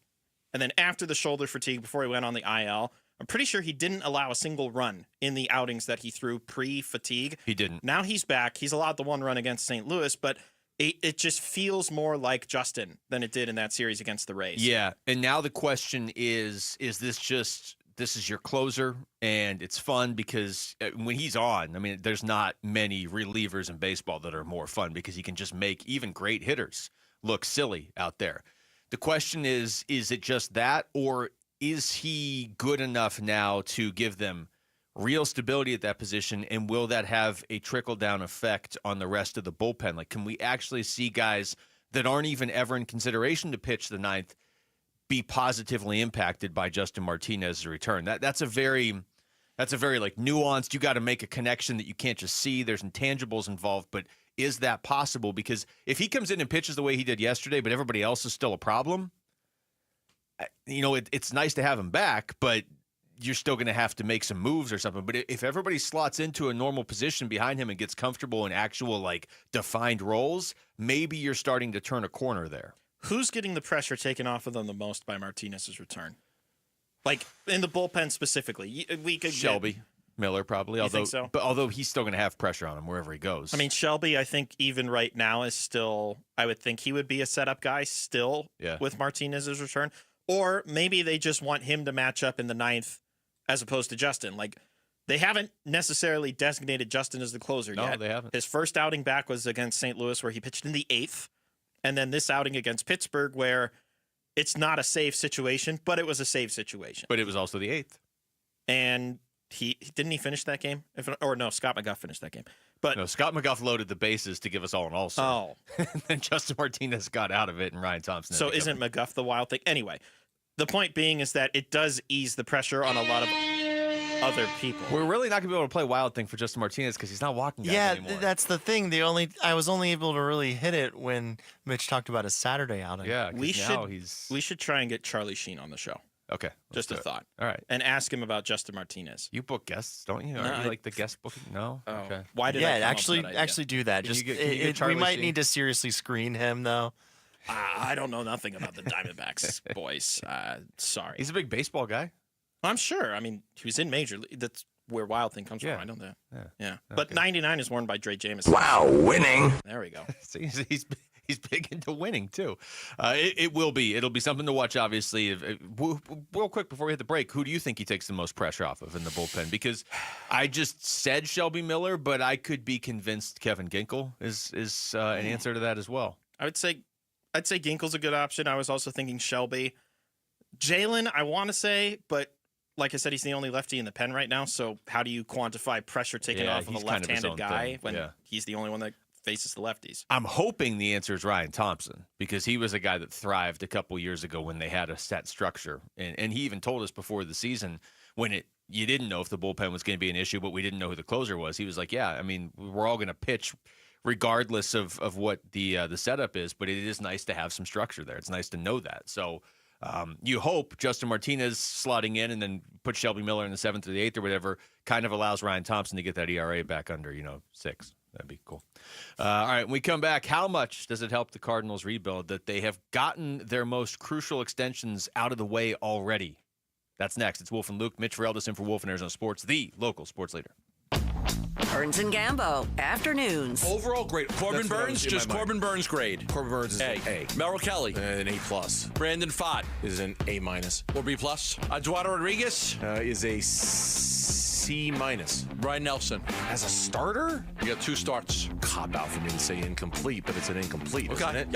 and then after the shoulder fatigue before he went on the IL, I'm pretty sure he didn't allow a single run in the outings that he threw pre-fatigue. He didn't. Now he's back. He's allowed the one run against St. Louis, but it just feels more like Justin than it did in that series against the Rays. Yeah, and now the question is this is your closer, and it's fun because when he's on, I mean, there's not many relievers in baseball that are more fun because he can just make even great hitters look silly out there. The question is it just that, or is he good enough now to give them real stability at that position, and will that have a trickle-down effect on the rest of the bullpen? Like, can we actually see guys that aren't even ever in consideration to pitch the ninth be positively impacted by Justin Martinez's return? That's a very like nuanced. You got to make a connection that you can't just see. There's intangibles involved, but is that possible? Because if he comes in and pitches the way he did yesterday, but everybody else is still a problem, it's nice to have him back, but you're still going to have to make some moves or something. But if everybody slots into a normal position behind him and gets comfortable in actual like defined roles, maybe you're starting to turn a corner there. Who's getting the pressure taken off of them the most by Martinez's return? Like in the bullpen specifically, we could Shelby Miller probably. You think so? But although he's still going to have pressure on him wherever he goes. I mean, Shelby, I think even right now is still. I would think he would be a setup guy still with Martinez's return, or maybe they just want him to match up in the ninth as opposed to Justin. Like they haven't necessarily designated Justin as the closer yet. No, they haven't. His first outing back was against St. Louis, where he pitched in the eighth. And then this outing against Pittsburgh, where it's not a safe situation, but it was a safe situation. But it was also the eighth. And he didn't he finish that game? No, Scott McGough finished that game. But no, Scott McGough loaded the bases to give us all an all-star. Oh. And then Justin Martinez got out of it, and Ryan Thompson. So isn't McGough the wild thing? Anyway, the point being is that it does ease the pressure on a lot of other people. We're really not going to be able to play wild thing for Justin Martinez because he's not walking guys anymore. Yeah, that's the thing. I was only able to really hit it when Mitch talked about a Saturday outing. Yeah, we should try and get Charlie Sheen on the show. Okay. Just a thought. All right. And ask him about Justin Martinez. You book guests, don't you? Are you like the guest booking? No? Oh. Okay. Why did I actually do that. Can Just you get Charlie we might Sheen? need to seriously screen him though. I don't know nothing about the Diamondbacks, boys. Sorry. He's a big baseball guy. I'm sure. I mean, he was in Major League. That's where Wild Thing comes from. I know that. Yeah. Okay. But 99 is worn by Dre Jameson. Wow, winning. There we go. See, he's big into winning, too. It'll be something to watch, obviously. Real quick, before we hit the break, who do you think he takes the most pressure off of in the bullpen? Because I just said Shelby Miller, but I could be convinced Kevin Ginkel is an answer to that as well. I'd say Ginkel's a good option. I was also thinking Shelby. Jalen, I want to say, but like I said, he's the only lefty in the pen right now. So how do you quantify pressure taken off of a left-handed guy when he's the only one that faces the lefties? I'm hoping the answer is Ryan Thompson because he was a guy that thrived a couple years ago when they had a set structure. And he even told us before the season when you didn't know if the bullpen was going to be an issue, but we didn't know who the closer was. He was like, yeah, I mean, we're all going to pitch regardless of what the setup is, but it is nice to have some structure there. It's nice to know that. So you hope Justin Martinez slotting in and then put Shelby Miller in the 7th or the 8th or whatever kind of allows Ryan Thompson to get that ERA back under 6. That'd be cool. All right, when we come back, how much does it help the Cardinals rebuild that they have gotten their most crucial extensions out of the way already? That's next. It's Wolf and Luke. Mitch Ferreldis in for Wolf and Arizona Sports, the local sports leader. Burns and Gambo, afternoons. Overall grade. Corbin Burns, just Corbin Burns grade. Corbin Burns is an A. Merrill Kelly. An A+. Brandon Pfaadt. Is an A-. Or B+. Eduardo Rodriguez. Is a C-. Brian Nelson. As a starter? You got 2 starts. Cop out for me to say incomplete, but it's an incomplete, isn't it?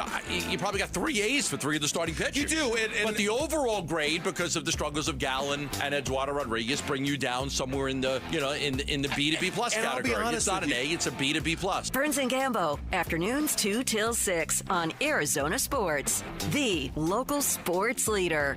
You probably got 3 A's for 3 of the starting pitchers. You do. But the overall grade, because of the struggles of Gallen and Eduardo Rodriguez, bring you down somewhere in the in the B to B plus category. It's not an A, it's a B to B plus. Burns and Gambo, afternoons 2 till 6 on Arizona Sports, the local sports leader.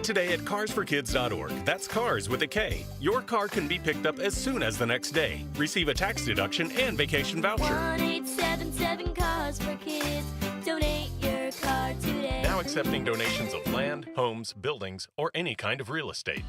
Donate today at carsforkids.org. That's cars with a K. Your car can be picked up as soon as the next day. Receive a tax deduction and vacation voucher. 1-877-CARS-FOR-KIDS. Donate your car today. Now accepting donations of land, homes, buildings, or any kind of real estate.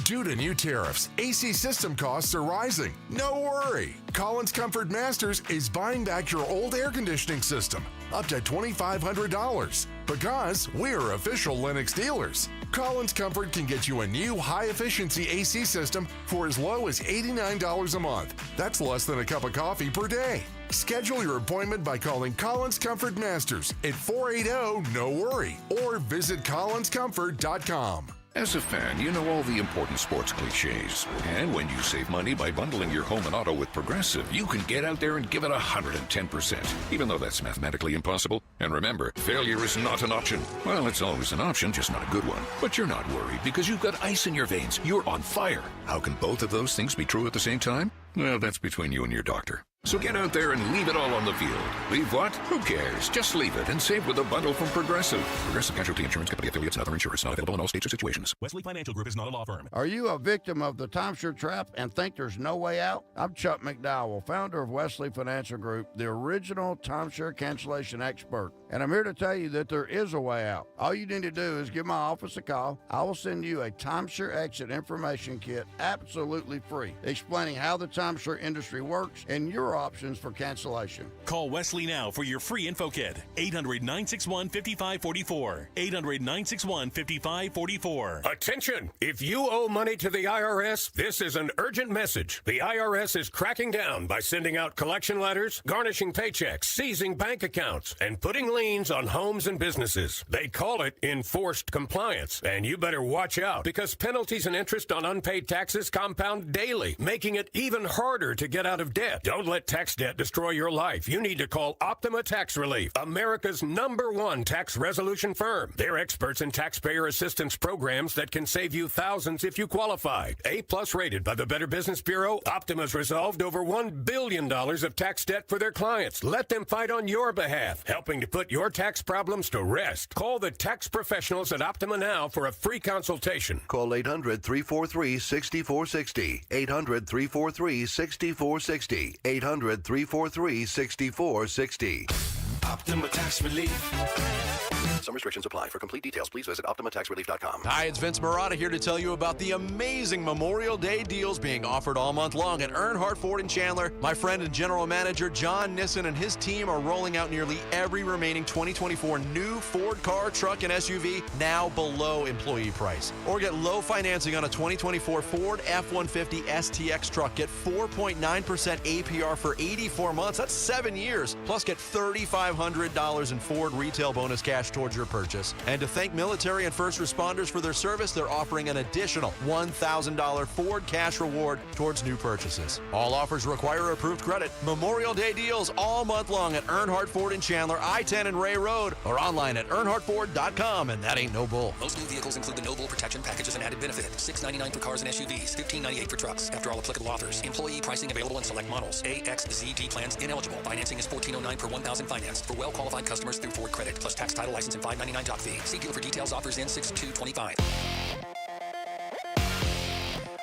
Due to new tariffs, AC system costs are rising. No worry. Collins Comfort Masters is buying back your old air conditioning system, up to $2,500. Because we're official Lennox dealers. Collins Comfort can get you a new high-efficiency AC system for as low as $89 a month. That's less than a cup of coffee per day. Schedule your appointment by calling Collins Comfort Masters at 480-NO-WORRY or visit collinscomfort.com. As a fan, you know all the important sports cliches. And when you save money by bundling your home and auto with Progressive, you can get out there and give it 110%, even though that's mathematically impossible. And remember, failure is not an option. Well, it's always an option, just not a good one. But you're not worried because you've got ice in your veins. You're on fire. How can both of those things be true at the same time? Well, that's between you and your doctor. So get out there and leave it all on the field. Leave what? Who cares? Just leave it and save with a bundle from Progressive. Progressive Casualty Insurance Company affiliates and other insurers. Not available in all states or situations. Wesley Financial Group is not a law firm. Are you a victim of the timeshare trap and think there's no way out? I'm Chuck McDowell, founder of Wesley Financial Group, the original timeshare cancellation expert. And I'm here to tell you that there is a way out. All you need to do is give my office a call. I will send you a timeshare exit information kit absolutely free, explaining how the timeshare industry works and your options for cancellation. Call Wesley now for your free info kit. 800-961-5544. 800-961-5544. Attention! If you owe money to the IRS, this is an urgent message. The IRS is cracking down by sending out collection letters, garnishing paychecks, seizing bank accounts, and putting liens on homes and businesses. They call it enforced compliance. And you better watch out because penalties and interest on unpaid taxes compound daily, making it even harder to get out of debt. Don't let tax debt destroy your life. You need to call Optima Tax Relief, America's #1 tax resolution firm. They're experts in taxpayer assistance programs that can save you thousands if you qualify. A+ rated by the Better Business Bureau, Optima's resolved over $1 billion of tax debt for their clients. Let them fight on your behalf, helping to put your tax problems to rest. Call the tax professionals at Optima now for a free consultation. Call 800-343-6460. 800-343-6460. 800-343-6460. Optima Tax Relief. Some restrictions apply. For complete details, please visit OptimaTaxRelief.com. Hi, it's Vince Marotta here to tell you about the amazing Memorial Day deals being offered all month long at Earnhardt Ford in Chandler. My friend and general manager John Nissen and his team are rolling out nearly every remaining 2024 new Ford car, truck, and SUV now below employee price. Or get low financing on a 2024 Ford F-150 STX truck. Get 4.9% APR for 84 months. That's 7 years. Plus, get $3,500 in Ford retail bonus cash towards your purchase. And to thank military and first responders for their service, they're offering an additional $1,000 Ford cash reward towards new purchases. All offers require approved credit. Memorial Day deals all month long at Earnhardt Ford in Chandler, I-10 and Ray Road, or online at earnhardtford.com, and that ain't no bull. Most new vehicles include the No Bull Protection Package as an added benefit. $699 for cars and SUVs, $1598 for trucks. After all applicable offers. Employee pricing available in select models. AXZT plans ineligible. Financing is $1,409 per $1,000 financed for well-qualified customers through Ford Credit, plus tax, title, license, and $599 doc fee. See dealer for details. Offers in 6/2/25.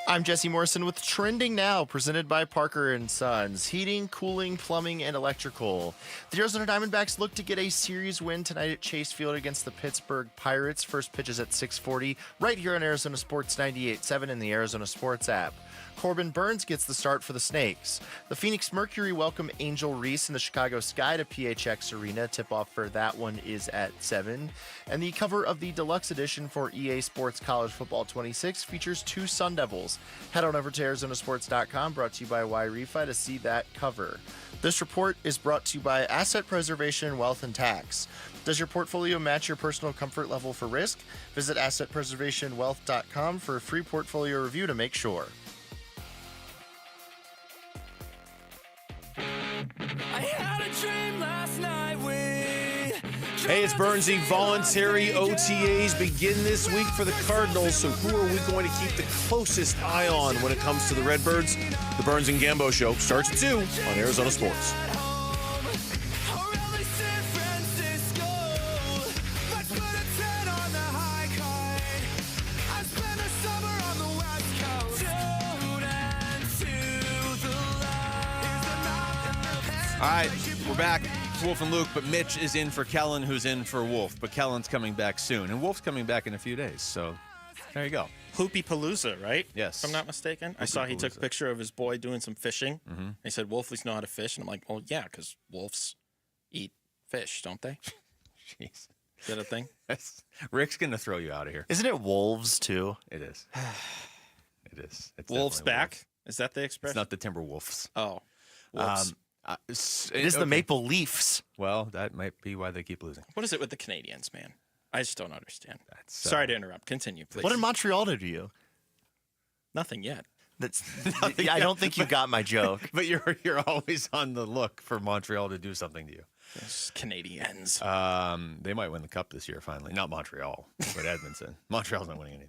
I'm Jesse Morrison with Trending Now, presented by Parker & Sons. Heating, cooling, plumbing, and electrical. The Arizona Diamondbacks look to get a series win tonight at Chase Field against the Pittsburgh Pirates. First pitch is at 6:40, right here on Arizona Sports 98.7 and the Arizona Sports app. Corbin Burns gets the start for the Snakes. The Phoenix Mercury welcome Angel Reese and the Chicago Sky to PHX Arena. Tip-off for that one is at 7. And the cover of the deluxe edition for EA Sports College Football 26 features 2 Sun Devils. Head on over to ArizonaSports.com, brought to you by Y-Refi, to see that cover. This report is brought to you by Asset Preservation, Wealth, and Tax. Does your portfolio match your personal comfort level for risk? Visit AssetPreservationWealth.com for a free portfolio review to make sure. I had a dream last night. Hey, it's Burnsy. Voluntary OTAs begin this week for the Cardinals. So who are we going to keep the closest eye on when it comes to the Redbirds? The Burns and Gambo Show starts at 2 on Arizona Sports. All right, we're back. It's Wolf and Luke, but Mitch is in for Kellen, who's in for Wolf. But Kellen's coming back soon, and Wolf's coming back in a few days. So there you go. Hoopy Palooza, right? Yes. If I'm not mistaken. I saw he took a picture of his boy doing some fishing. Mm-hmm. He said, Wolfies know how to fish. And I'm like, well, yeah, because wolves eat fish, don't they? Jeez. Is that a thing? Rick's going to throw you out of here. Isn't it wolves, too? It is. It is. It's Wolves back? Wolves. Is that the expression? It's not the Timberwolves. Oh. Wolves. It is the Maple Leafs. Well, that might be why they keep losing. What is it with the Canadians, man? I just don't understand. Sorry to interrupt. Continue, please. What did Montreal do to you? Nothing yet. I don't think you got my joke. But you're always on the look for Montreal to do something to you. Those Canadians. They might win the cup this year, finally. Not Montreal, but Edmonton. Montreal's not winning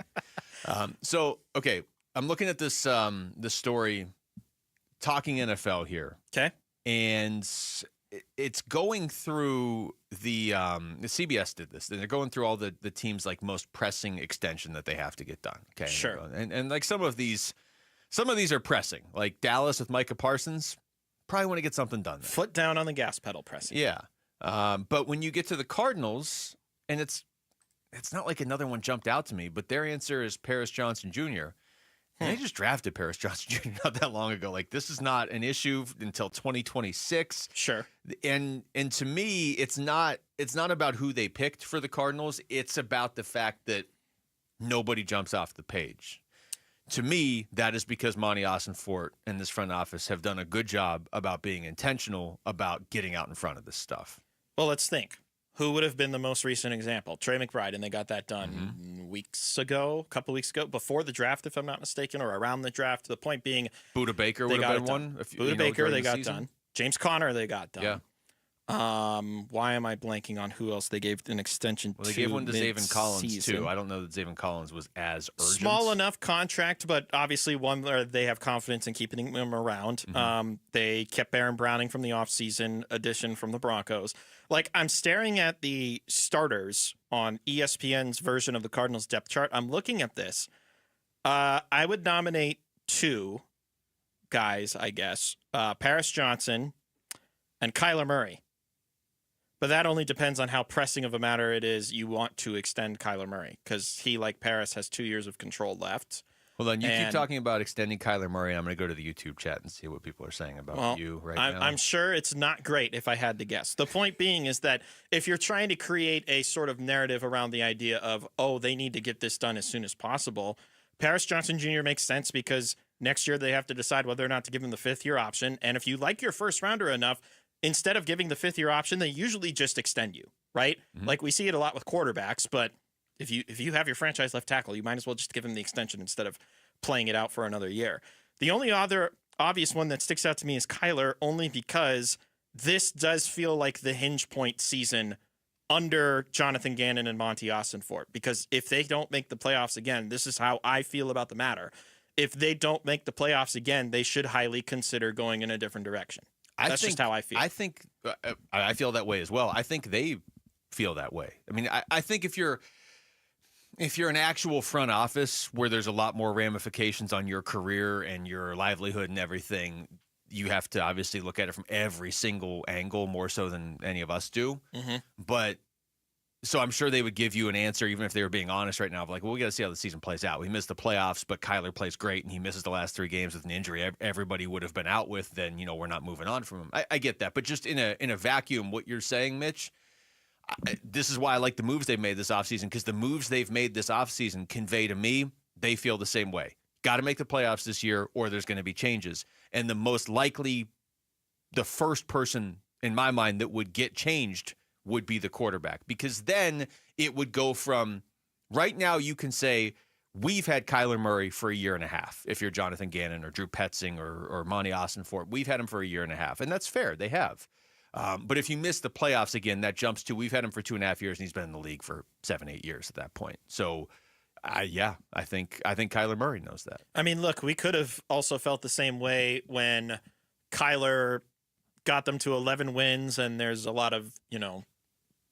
anything. Okay, I'm looking at this story, talking NFL here. Okay. And it's going through the CBS did this. They're going through all the teams' like most pressing extension that they have to get done. Okay. Sure. And like some of these are pressing. Like Dallas with Micah Parsons, probably want to get something done there. Foot down on the gas pedal pressing. Yeah. But when you get to the Cardinals, and it's not like another one jumped out to me, but their answer is Paris Johnson Jr. And they just drafted Paris Johnson Jr. not that long ago. Like, this is not an issue until 2026. Sure. And to me, it's not about who they picked for the Cardinals. It's about the fact that nobody jumps off the page. To me, that is because Monty Ossenfort and this front office have done a good job about being intentional about getting out in front of this stuff. Well, let's think. Who would have been the most recent example? Trey McBride, and they got that done a couple weeks ago, before the draft, if I'm not mistaken, or around the draft. The point being, Buda Baker would have been one. Buda Baker, they got done. James Conner, they got done. Yeah. Why am I blanking on who else they gave an extension to? Well, they gave one to Zaven Collins, too. I don't know that Zaven Collins was as urgent. Small enough contract, but obviously one where they have confidence in keeping him around. They kept Baron Browning from the offseason addition from the Broncos. Like, I'm staring at the starters on ESPN's version of the Cardinals depth chart. I'm looking at this. I would nominate two guys, I guess. Paris Johnson and Kyler Murray. But that only depends on how pressing of a matter it is you want to extend Kyler Murray, because he, like Paris, has 2 years of control left. Hold on, you keep talking about extending Kyler Murray. I'm going to go to the YouTube chat and see what people are saying about you now. I'm sure it's not great if I had to guess. The point being is that if you're trying to create a sort of narrative around the idea of, they need to get this done as soon as possible, Paris Johnson Jr. makes sense because next year they have to decide whether or not to give him the fifth-year option. And if you like your first-rounder enough, instead of giving the fifth-year option, they usually just extend you, right? Like we see it a lot with quarterbacks, but if you have your franchise left tackle, you might as well just give him the extension instead of playing it out for another year. The only other obvious one that sticks out to me is Kyler, only because this does feel like the hinge point season under Jonathan Gannon and Monty Ossenfort. Because if they don't make the playoffs again, this is how I feel about the matter. If they don't make the playoffs again, they should highly consider going in a different direction. That's just how I feel. I think I feel that way as well. I think they feel that way. I mean, I think if you're an actual front office where there's a lot more ramifications on your career and your livelihood and everything, you have to obviously look at it from every single angle, more so than any of us do. But so I'm sure they would give you an answer, even if they were being honest right now, of like, well, we got to see how the season plays out. We missed the playoffs, but Kyler plays great, and he misses the last 3 games with an injury everybody would have been out with. Then, we're not moving on from him. I get that. But just in a vacuum, what you're saying, Mitch, this is why I like the moves they've made this offseason, because the moves they've made this offseason convey to me they feel the same way. Got to make the playoffs this year, or there's going to be changes. And the most likely, the first person in my mind that would get changed would be the quarterback, because then it would go from right now you can say we've had Kyler Murray for 1.5 years if you're Jonathan Gannon or Drew Petzing or Monty Ossenfort. We've had him for 1.5 years, and that's fair. They have. But if you miss the playoffs again, that jumps to we've had him for 2.5 years, and he's been in the league for 7-8 years at that point. So, I think Kyler Murray knows that. I mean, look, we could have also felt the same way when Kyler got them to 11 wins, and there's a lot of,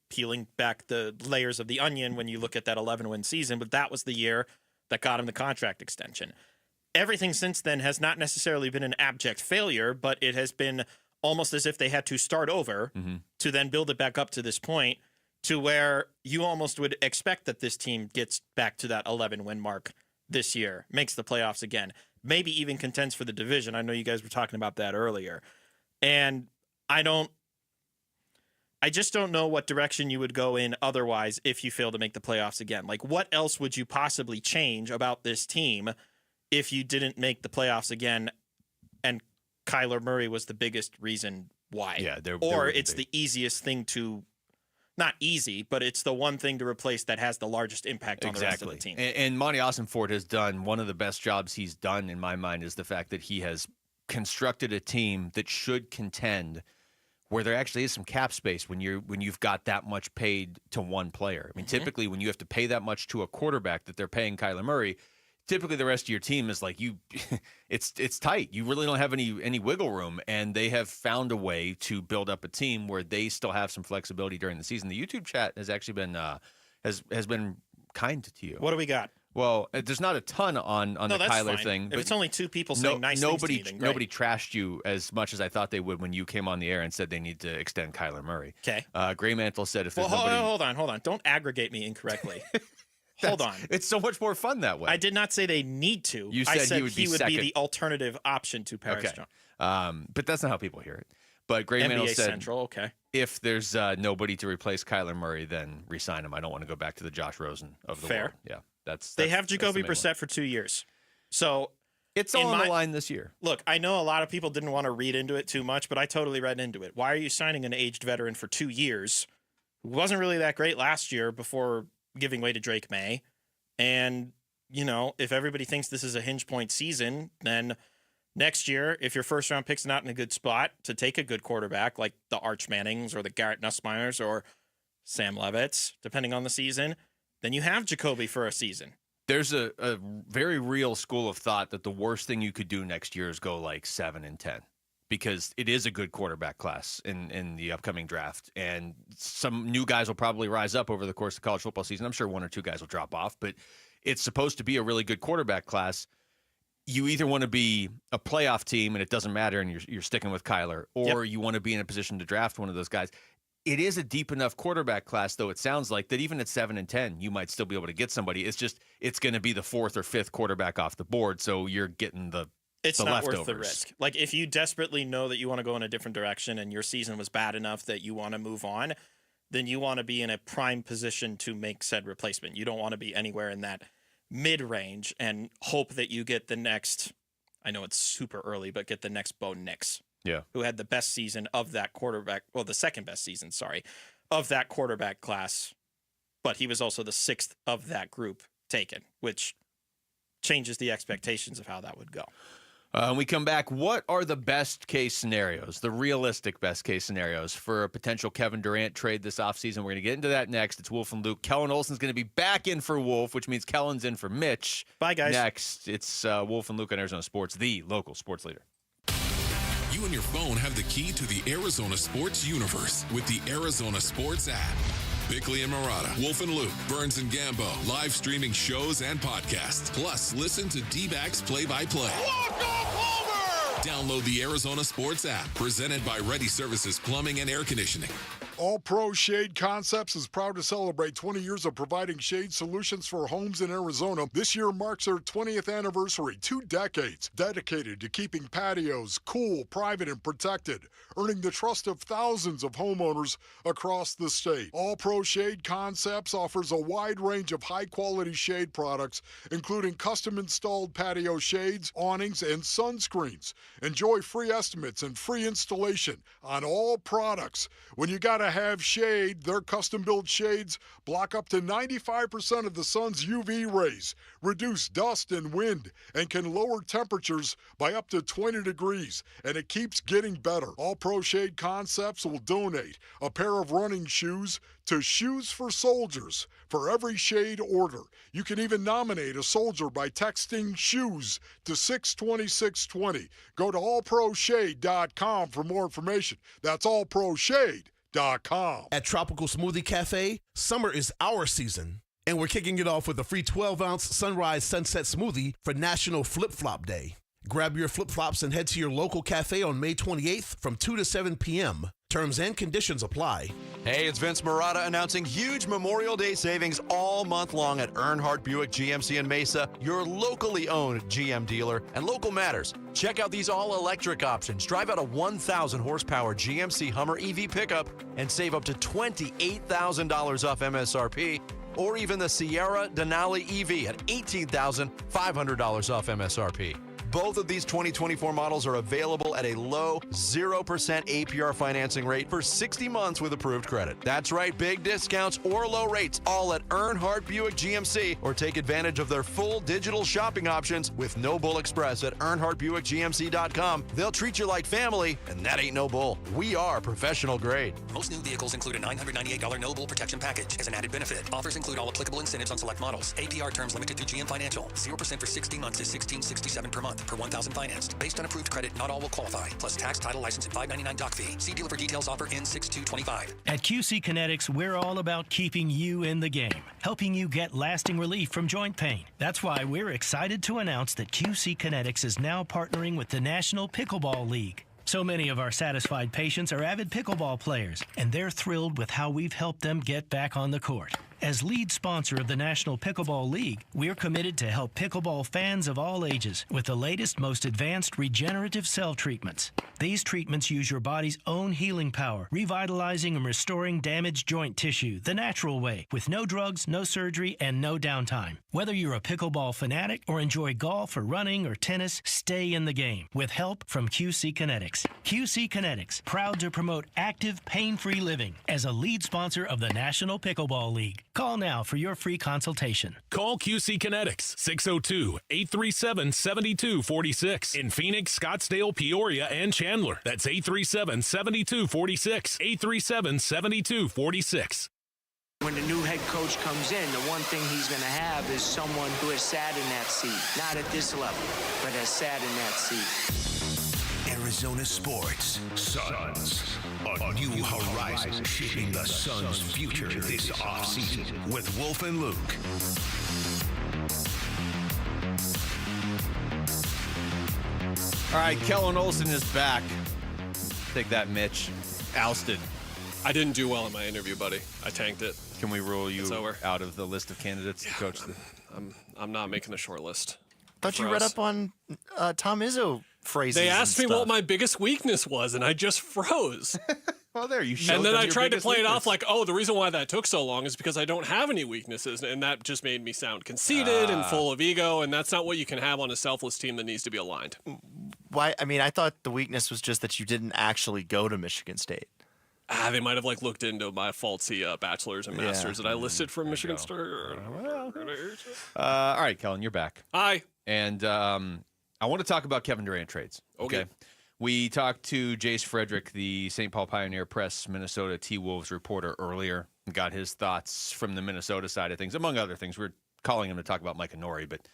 peeling back the layers of the onion when you look at that 11-win season, but that was the year that got him the contract extension. Everything since then has not necessarily been an abject failure, but it has been almost as if they had to start over to then build it back up to this point to where you almost would expect that this team gets back to that 11-win mark this year, makes the playoffs again, maybe even contends for the division. I know you guys were talking about that earlier. And I just don't know what direction you would go in otherwise if you fail to make the playoffs again. Like, what else would you possibly change about this team if you didn't make the playoffs again and Kyler Murray was the biggest reason why? Yeah, or it's the easiest thing to, not easy, but it's the one thing to replace that has the largest impact on the rest of the team. And Monty Ossenfort has done one of the best jobs he's done, in my mind, is the fact that he has constructed a team that should contend where there actually is some cap space when you've got that much paid to one player. I mean, typically when you have to pay that much to a quarterback that they're paying Kyler Murray, typically the rest of your team is like it's tight. You really don't have any wiggle room, and they have found a way to build up a team where they still have some flexibility during the season. The YouTube chat has actually been has been kind to you. What do we got? Well, there's not a ton on the Kyler thing. If it's only two people saying nice things to you, then great. Nobody trashed you as much as I thought they would when you came on the air and said they need to extend Kyler Murray. Okay. Gray Mantle said if there's hold on. Don't aggregate me incorrectly. Hold on. It's so much more fun that way. I did not say they need to. You said I said he would be the alternative option to Paris Jones. But that's not how people hear it. But Gray Mantle NBA said, Central, okay. If there's nobody to replace Kyler Murray, then re-sign him. I don't want to go back to the Josh Rosen of the world. Yeah, they have Jacoby Brissett for 2 years. So it's all on the line this year. Look, I know a lot of people didn't want to read into it too much, but I totally read into it. Why are you signing an aged veteran for 2 years who wasn't really that great last year before giving way to Drake May? And, if everybody thinks this is a hinge point season, then next year, if your first round pick's not in a good spot to take a good quarterback like the Arch Mannings or the Garrett Nussmeyers or Sam Levitz, depending on the season, then you have Jacoby for a season. There's a very real school of thought that the worst thing you could do next year is go like 7-10, because it is a good quarterback class in the upcoming draft. And some new guys will probably rise up over the course of college football season. I'm sure 1 or 2 guys will drop off, but it's supposed to be a really good quarterback class. You either want to be a playoff team and it doesn't matter and you're sticking with Kyler, or you want to be in a position to draft one of those guys. It is a deep enough quarterback class, though, it sounds like, that even at 7-10, you might still be able to get somebody. It's just, it's going to be the 4th or 5th quarterback off the board, so you're getting it's the not leftovers. Worth the risk. Like, if you desperately know that you want to go in a different direction and your season was bad enough that you want to move on, then you want to be in a prime position to make said replacement. You don't want to be anywhere in that mid-range and hope that you get the next, I know it's super early, but get the next Bo Nix. Yeah. Who had the best season of that quarterback, well, the second best season, of that quarterback class. But he was also the 6th of that group taken, which changes the expectations of how that would go. When we come back, what are the best case scenarios, the realistic best case scenarios for a potential Kevin Durant trade this offseason? We're going to get into that next. It's Wolf and Luke. Kellen Olson's going to be back in for Wolf, which means Kellen's in for Mitch. Bye, guys. Next, it's Wolf and Luke on Arizona Sports, the local sports leader. You and your phone have the key to the Arizona sports universe with the Arizona Sports app. Bigley and Murata, Wolf and Luke, Burns and Gambo, live streaming shows and podcasts. Plus, listen to D-backs play-by-play. Download the Arizona Sports app, presented by Ready Services Plumbing and Air Conditioning. All Pro Shade Concepts is proud to celebrate 20 years of providing shade solutions for homes in Arizona. This year marks their 20th anniversary, 2 decades dedicated to keeping patios cool, private, and protected, earning the trust of thousands of homeowners across the state. All Pro Shade Concepts offers a wide range of high-quality shade products, including custom-installed patio shades, awnings, and sunscreens. Enjoy free estimates and free installation on all products. When you gotta have shade, their custom-built shades block up to 95% of the sun's UV rays, reduce dust and wind, and can lower temperatures by up to 20 degrees. And it keeps getting better. All Pro Shade Concepts will donate a pair of running shoes to Shoes for Soldiers for every shade order. You can even nominate a soldier by texting SHOES to 620-620. Go to allproshade.com for more information. That's allproshade.com. At Tropical Smoothie Cafe, summer is our season, and we're kicking it off with a free 12-ounce Sunrise Sunset Smoothie for National Flip Flop Day. Grab your flip-flops and head to your local cafe on May 28th from 2 to 7 p.m. Terms and conditions apply. Hey, it's Vince Marotta announcing huge Memorial Day savings all month long at Earnhardt Buick GMC in Mesa, your locally owned GM dealer, and local matters. Check out these all-electric options. Drive out a 1,000 horsepower GMC Hummer EV pickup and save up to $28,000 off MSRP, or even the Sierra Denali EV at $18,500 off MSRP. Both of these 2024 models are available at a low 0% APR financing rate for 60 months with approved credit. That's right, big discounts or low rates, all at Earnhardt Buick GMC, or take advantage of their full digital shopping options with No Bull Express at EarnhardtBuickGMC.com. They'll treat you like family, and that ain't no bull. We are professional grade. Most new vehicles include a $998 no bull protection package as an added benefit. Offers include all applicable incentives on select models. APR terms limited through GM Financial. 0% for 60 months is $16.67 per month per 1,000 financed. Based on approved credit, not all will qualify. Plus tax, title, license, and $5.99 doc fee. See dealer for details. Offer ends 6/2/25. At QC Kinetics, we're all about keeping you in the game, helping you get lasting relief from joint pain. That's why we're excited to announce that QC Kinetics is now partnering with the National Pickleball League. So many of our satisfied patients are avid pickleball players, and they're thrilled with how we've helped them get back on the court. As lead sponsor of the National Pickleball League, we're committed to help pickleball fans of all ages with the latest, most advanced regenerative cell treatments. These treatments use your body's own healing power, revitalizing and restoring damaged joint tissue the natural way, with no drugs, no surgery, and no downtime. Whether you're a pickleball fanatic or enjoy golf or running or tennis, stay in the game with help from QC Kinetics. QC Kinetics, proud to promote active, pain-free living as a lead sponsor of the National Pickleball League. Call now for your free consultation. Call QC Kinetics, 602-837-7246. In Phoenix, Scottsdale, Peoria, and Chandler. That's 837-7246. 837-7246. When the new head coach comes in, the one thing he's going to have is someone who has sat in that seat. Not at this level, but has sat in that seat. Arizona sports. Suns. A new horizon shaping the Suns' future this offseason with Wolf and Luke. All right, Kellen Olson is back. Take that, Mitch. Ousted. I didn't do well in my interview, buddy. I tanked it. Can we rule you out of the list of candidates to coach? I'm not making the short list. Thought you read up on Tom Izzo phrases. They asked me what my biggest weakness was, and I just froze. Well, there you showed. And then them I your tried to biggest play it weakness. off like, oh, the reason why that took so long is because I don't have any weaknesses, and that just made me sound conceited and full of ego, and that's not what you can have on a selfless team that needs to be aligned. Why? I mean, I thought the weakness was just that you didn't actually go to Michigan State. They might have looked into my faulty bachelor's and master's that I listed from Michigan State. All right, Kellen, you're back. Hi. And I want to talk about Kevin Durant trades. Okay. We talked to Jace Frederick, the St. Paul Pioneer Press Minnesota T-Wolves reporter earlier, and got his thoughts from the Minnesota side of things, among other things. We're calling him to talk about Mike Nori, but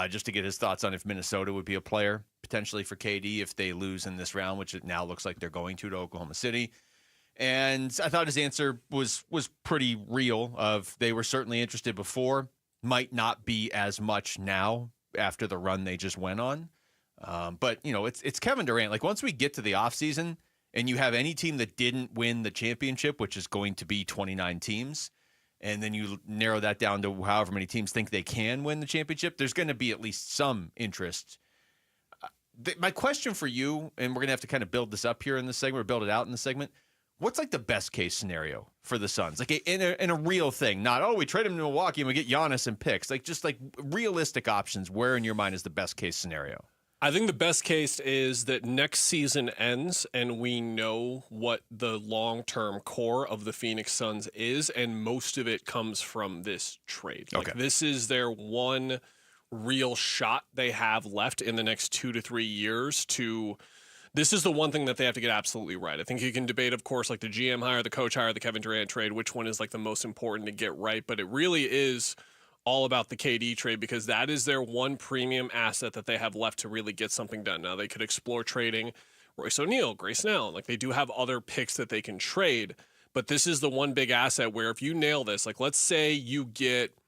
just to get his thoughts on if Minnesota would be a player potentially for KD if they lose in this round, which it now looks like they're going to Oklahoma City. And I thought his answer was pretty real of they were certainly interested before, might not be as much now after the run they just went on. But, it's Kevin Durant. Like, once we get to the offseason and you have any team that didn't win the championship, which is going to be 29 teams, and then you narrow that down to however many teams think they can win the championship, there's going to be at least some interest. My question for you, and we're going to have to kind of build this up here in this segment, or build it out in the segment, what's the best case scenario for the Suns? In a real thing, not, we trade him to Milwaukee and we get Giannis and picks. Just realistic options. Where in your mind is the best case scenario? I think the best case is that next season ends and we know what the long-term core of the Phoenix Suns is, and most of it comes from this trade. This is their one real shot they have left in the next 2 to 3 years to... This is the one thing that they have to get absolutely right. I think you can debate, of course, the GM hire, the coach hire, the Kevin Durant trade, which one is the most important to get right. But it really is all about the KD trade because that is their one premium asset that they have left to really get something done. Now, they could explore trading Royce O'Neal, Grace Snell. They do have other picks that they can trade. But this is the one big asset where if you nail this, let's say you get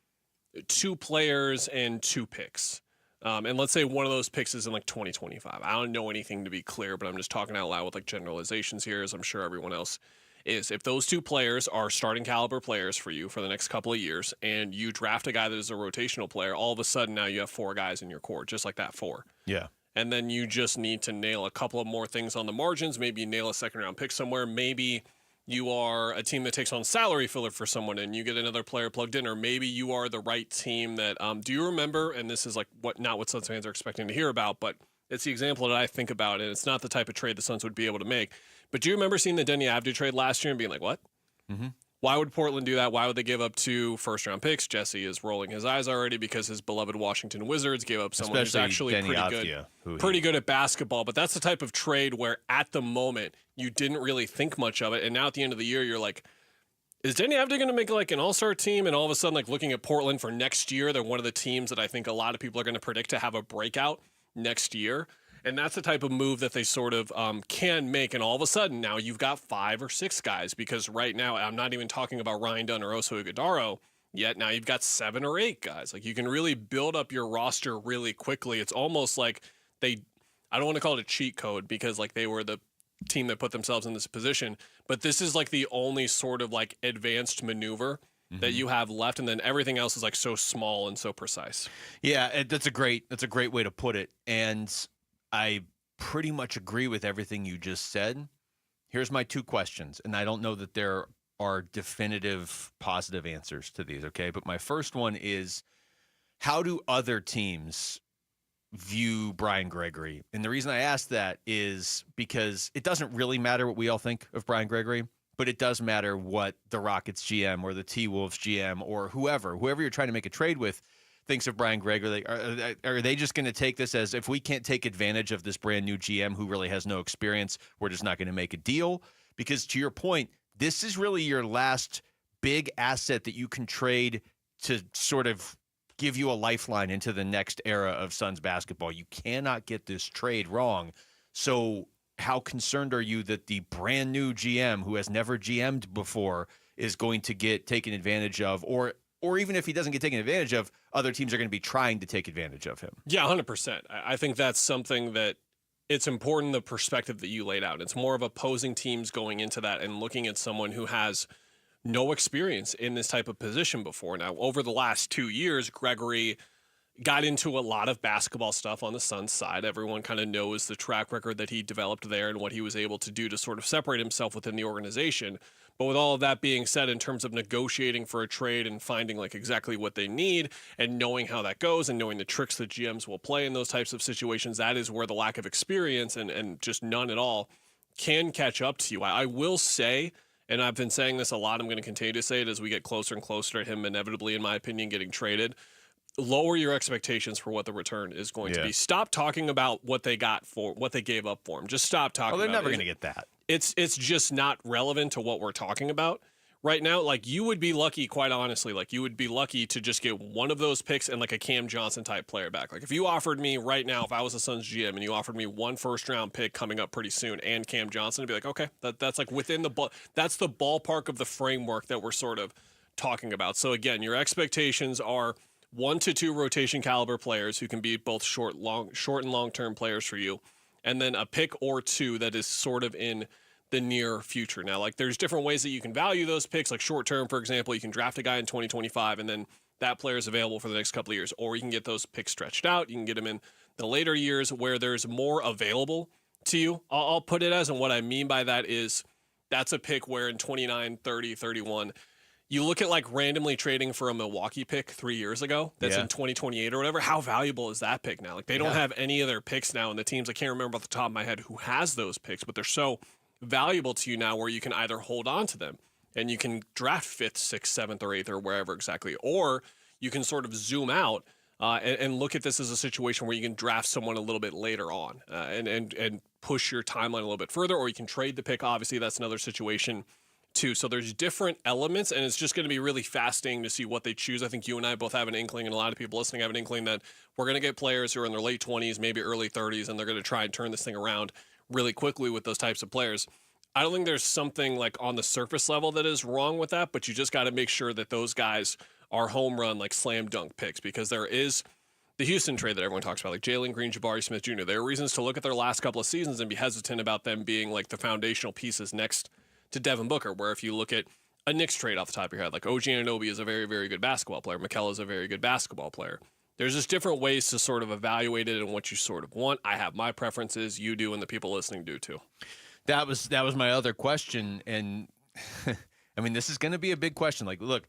2 players and 2 picks. And let's say one of those picks is in like 2025. I don't know anything to be clear, but I'm just talking out loud with like generalizations here, as I'm sure everyone else is. If those two players are starting caliber players for you for the next couple of years, and you draft a guy that is a rotational player, all of a sudden now you have 4 guys in your core, just like that 4. Yeah. And then you just need to nail a couple of more things on the margins. Maybe you nail a second-round pick somewhere. Maybe you are a team that takes on salary filler for someone and you get another player plugged in, or maybe you are the right team that do you remember, and this is like not what Suns fans are expecting to hear about, but it's the example that I think about, and it's not the type of trade the Suns would be able to make. But do you remember seeing the Denny Avdija trade last year and being like, what? Mm-hmm. Why would Portland do that? Why would they give up 2 first-round picks? Jesse is rolling his eyes already because his beloved Washington Wizards gave up someone who's actually pretty good at basketball. But that's the type of trade where at the moment you didn't really think much of it, and now at the end of the year you're like, is Denny Avdija going to make like an all-star team? And all of a sudden, like looking at Portland for next year, they're one of the teams that I think a lot of people are going to predict to have a breakout next year. And that's the type of move that they sort of can make. And all of a sudden, now you've got 5 or 6 guys, because right now, I'm not even talking about Ryan Dunn or Oso Ighodaro yet. Now you've got 7 or 8 guys. Like, you can really build up your roster really quickly. It's almost like I don't want to call it a cheat code, because like they were the team that put themselves in this position, but this is like the only sort of like advanced maneuver that you have left, and then everything else is like so small and so precise. Yeah, that's a great way to put it. And I pretty much agree with everything you just said. Here's my 2 questions, and I don't know that there are definitive positive answers to these, okay? But my first one is, how do other teams view Brian Gregory? And the reason I ask that is because it doesn't really matter what we all think of Brian Gregory, but it does matter what the Rockets GM or the T-Wolves GM or whoever you're trying to make a trade with thinks of Brian Gregory. Are they just going to take this as, if we can't take advantage of this brand new GM who really has no experience, we're just not going to make a deal? Because to your point, this is really your last big asset that you can trade to sort of give you a lifeline into the next era of Suns basketball. You cannot get this trade wrong. So how concerned are you that the brand new GM who has never GM'd before is going to get taken advantage of, or even if he doesn't get taken advantage of, other teams are going to be trying to take advantage of him? Yeah, 100%. I think that's something that it's important, the perspective that you laid out. It's more of opposing teams going into that and looking at someone who has no experience in this type of position before. Now, over the last 2 years, Gregory got into a lot of basketball stuff on the Suns side. Everyone kind of knows the track record that he developed there and what he was able to do to sort of separate himself within the organization. But with all of that being said, in terms of negotiating for a trade and finding like exactly what they need and knowing how that goes and knowing the tricks that GMs will play in those types of situations, that is where the lack of experience and just none at all can catch up to you. I will say, and I've been saying this a lot, I'm going to continue to say it as we get closer and closer to him inevitably, in my opinion, getting traded, lower your expectations for what the return is going to be. Stop talking about what they got for what they gave up for him. Just stop talking about it. Well, they're never going to get that. It's just not relevant to what we're talking about right now. Like, you would be lucky, quite honestly, like you would be lucky to just get one of those picks and like a Cam Johnson type player back. Like, if you offered me right now, if I was a Suns GM and you offered me 1 first-round pick coming up pretty soon and Cam Johnson, I'd be like, okay, that's like within that's the ballpark of the framework that we're sort of talking about. So again, your expectations are 1 to 2 rotation caliber players who can be both short and long-term players for you, and then a pick or 2 that is sort of in the near future. Now, like, there's different ways that you can value those picks. Like, short-term, for example, you can draft a guy in 2025, and then that player is available for the next couple of years. Or you can get those picks stretched out. You can get them in the later years where there's more available to you. I'll put it as, and what I mean by that is that's a pick where in 29, 30, 31, you look at like randomly trading for a Milwaukee pick 3 years ago that's in 2028 or whatever. How valuable is that pick now? Like, they don't have any other picks now, and the teams, I can't remember off the top of my head who has those picks, but they're so valuable to you now where you can either hold on to them and you can draft 5th, 6th, 7th, or 8th or wherever exactly, or you can sort of zoom out and look at this as a situation where you can draft someone a little bit later on and push your timeline a little bit further, or you can trade the pick. Obviously, that's another situation too. So there's different elements, and it's just going to be really fascinating to see what they choose. I think you and I both have an inkling, and a lot of people listening have an inkling, that we're going to get players who are in their late 20s, maybe early 30s, and they're going to try and turn this thing around really quickly with those types of players. I don't think there's something like on the surface level that is wrong with that, but you just got to make sure that those guys are home run, like slam dunk picks, because there is the Houston trade that everyone talks about, like Jalen Green, Jabari Smith Jr., there are reasons to look at their last couple of seasons and be hesitant about them being like the foundational pieces next to Devin Booker, where if you look at a Knicks trade off the top of your head, like OG Anunoby is a very, very good basketball player. Mikal is a very good basketball player. There's just different ways to sort of evaluate it and what you sort of want. I have my preferences, you do, and the people listening do too. That was my other question, and I mean, this is going to be a big question. Like, look,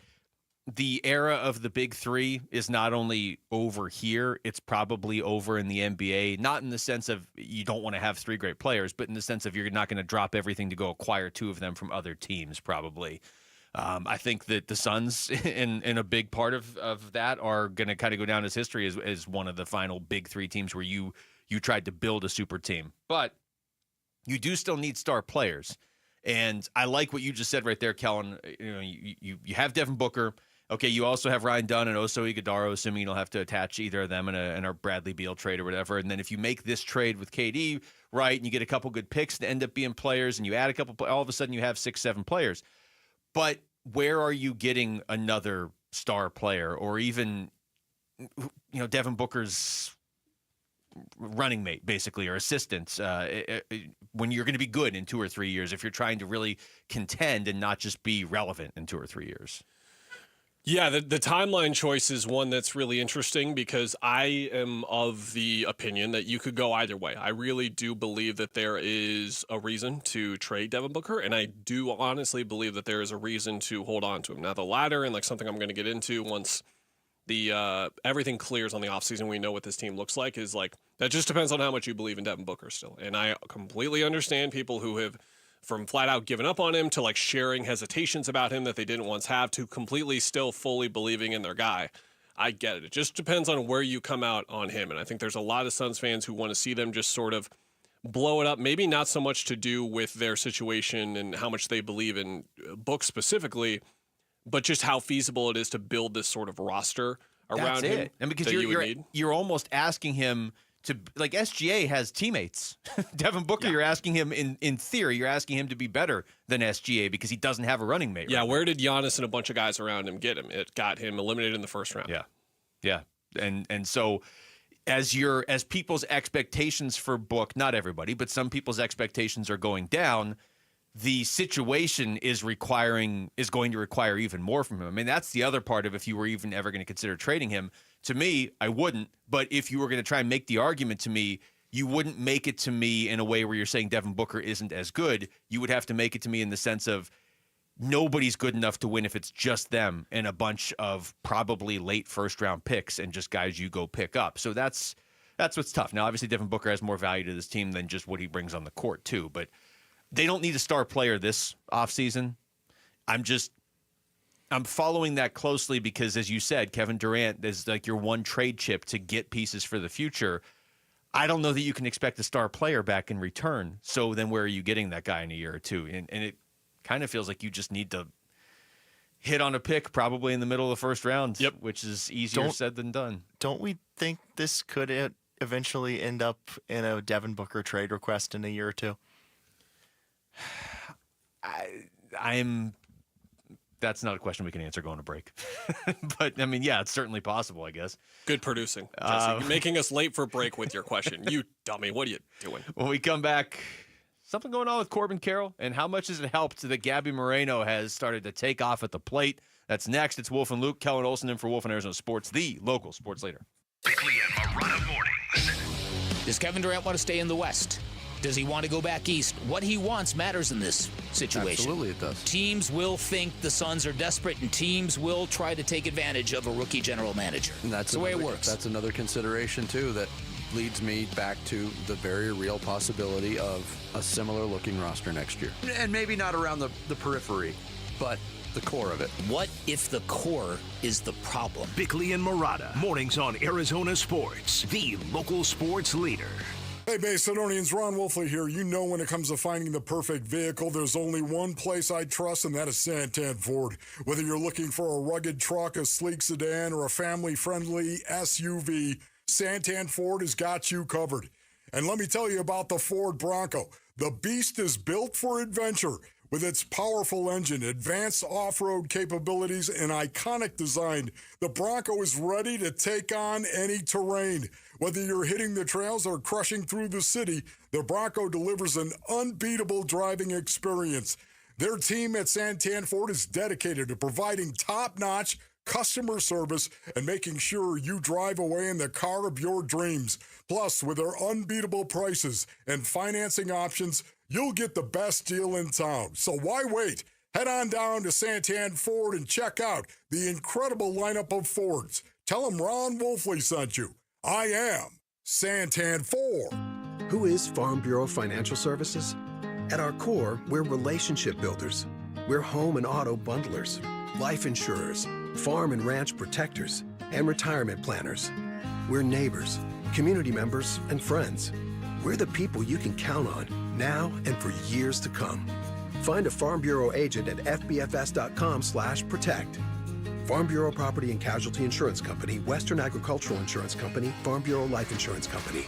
the era of the big three is not only over here, it's probably over in the NBA, not in the sense of you don't want to have three great players, but in the sense of you're not going to drop everything to go acquire two of them from other teams, probably. I think that the Suns, in a big part of that, are going to kind of go down as history as one of the final big three teams where you tried to build a super team. But you do still need star players. And I like what you just said right there, Kellen. You have Devin Booker. Okay, you also have Ryan Dunn and Oso Ighodaro, assuming you don't have to attach either of them in a Bradley Beal trade or whatever. And then if you make this trade with KD, right, and you get a couple good picks to end up being players, and you add a couple, all of a sudden you have 6-7 players. But where are you getting another star player, or even, Devin Booker's running mate, basically, or assistant, when you're going to be good in 2 or 3 years, if you're trying to really contend and not just be relevant in 2 or 3 years? Yeah, the timeline choice is one that's really interesting because I am of the opinion that you could go either way. I really do believe that there is a reason to trade Devin Booker, and I do honestly believe that there is a reason to hold on to him. Now, the latter, and like something I'm going to get into once the everything clears on the offseason, we know what this team looks like, is like that just depends on how much you believe in Devin Booker still. And I completely understand people who have from flat out giving up on him to like sharing hesitations about him that they didn't once have to completely still fully believing in their guy. I get it. It just depends on where you come out on him. And I think there's a lot of Suns fans who want to see them just sort of blow it up. Maybe not so much to do with their situation and how much they believe in Book specifically, but just how feasible it is to build this sort of roster around him. And because you're almost asking him to, like, SGA has teammates. Devin Booker, you're asking him, in theory, you're asking him to be better than SGA because he doesn't have a running mate. Yeah, where did Giannis and a bunch of guys around him get him? It got him eliminated in the first round. Yeah. And so as people's expectations for Book, not everybody, but some people's expectations are going down, the situation is going to require even more from him. I mean, that's the other part of if you were even ever going to consider trading him. To me, I wouldn't. But if you were going to try and make the argument to me, you wouldn't make it to me in a way where you're saying Devin Booker isn't as good. You would have to make it to me in the sense of nobody's good enough to win if it's just them and a bunch of probably late first-round picks and just guys you go pick up. So that's what's tough. Now, obviously, Devin Booker has more value to this team than just what he brings on the court, too. But they don't need a star player this offseason. I'm following that closely because, as you said, Kevin Durant is like your one trade chip to get pieces for the future. I don't know that you can expect a star player back in return. So then where are you getting that guy in a year or two? And it kind of feels like you just need to hit on a pick probably in the middle of the first round, which is easier said than done. Don't we think this could eventually end up in a Devin Booker trade request in a year or two? That's not a question we can answer going to break. But, I mean, yeah, it's certainly possible, I guess. Good producing, Jesse. You're making us late for break with your question. You dummy. What are you doing? When we come back, something going on with Corbin Carroll, and how much has it helped that Gabby Moreno has started to take off at the plate? That's next. It's Wolf and Luke. Kellen Olson in for Wolf and Arizona Sports, the local sports leader. Bigley and Marotta mornings. Does Kevin Durant want to stay in the West? Does he want to go back east? What he wants matters in this situation. Absolutely it does. Teams will think the Suns are desperate, and teams will try to take advantage of a rookie general manager. And that's the way it works. That's another consideration, too, that leads me back to the very real possibility of a similar-looking roster next year. And maybe not around the periphery, but the core of it. What if the core is the problem? Bigley and Marotta, mornings on Arizona Sports, the local sports leader. Hey, Macedonians, Ron Wolfley here. You know when it comes to finding the perfect vehicle, there's only one place I trust, and that is Santan Ford. Whether you're looking for a rugged truck, a sleek sedan, or a family-friendly SUV, Santan Ford has got you covered. And let me tell you about the Ford Bronco. The beast is built for adventure. With its powerful engine, advanced off-road capabilities, and iconic design, the Bronco is ready to take on any terrain. Whether you're hitting the trails or crushing through the city, the Bronco delivers an unbeatable driving experience. Their team at Santan Ford is dedicated to providing top-notch customer service and making sure you drive away in the car of your dreams. Plus, with their unbeatable prices and financing options, you'll get the best deal in town. So why wait? Head on down to Santan Ford and check out the incredible lineup of Fords. Tell them Ron Wolfley sent you. I am Santan Ford. Who is Farm Bureau Financial Services? At our core, we're relationship builders. We're home and auto bundlers, life insurers, farm and ranch protectors, and retirement planners. We're neighbors, community members, and friends. We're the people you can count on now and for years to come. Find a Farm Bureau agent at fbfs.com/protect. Farm Bureau Property and Casualty Insurance Company, Western Agricultural Insurance Company, Farm Bureau Life Insurance Company.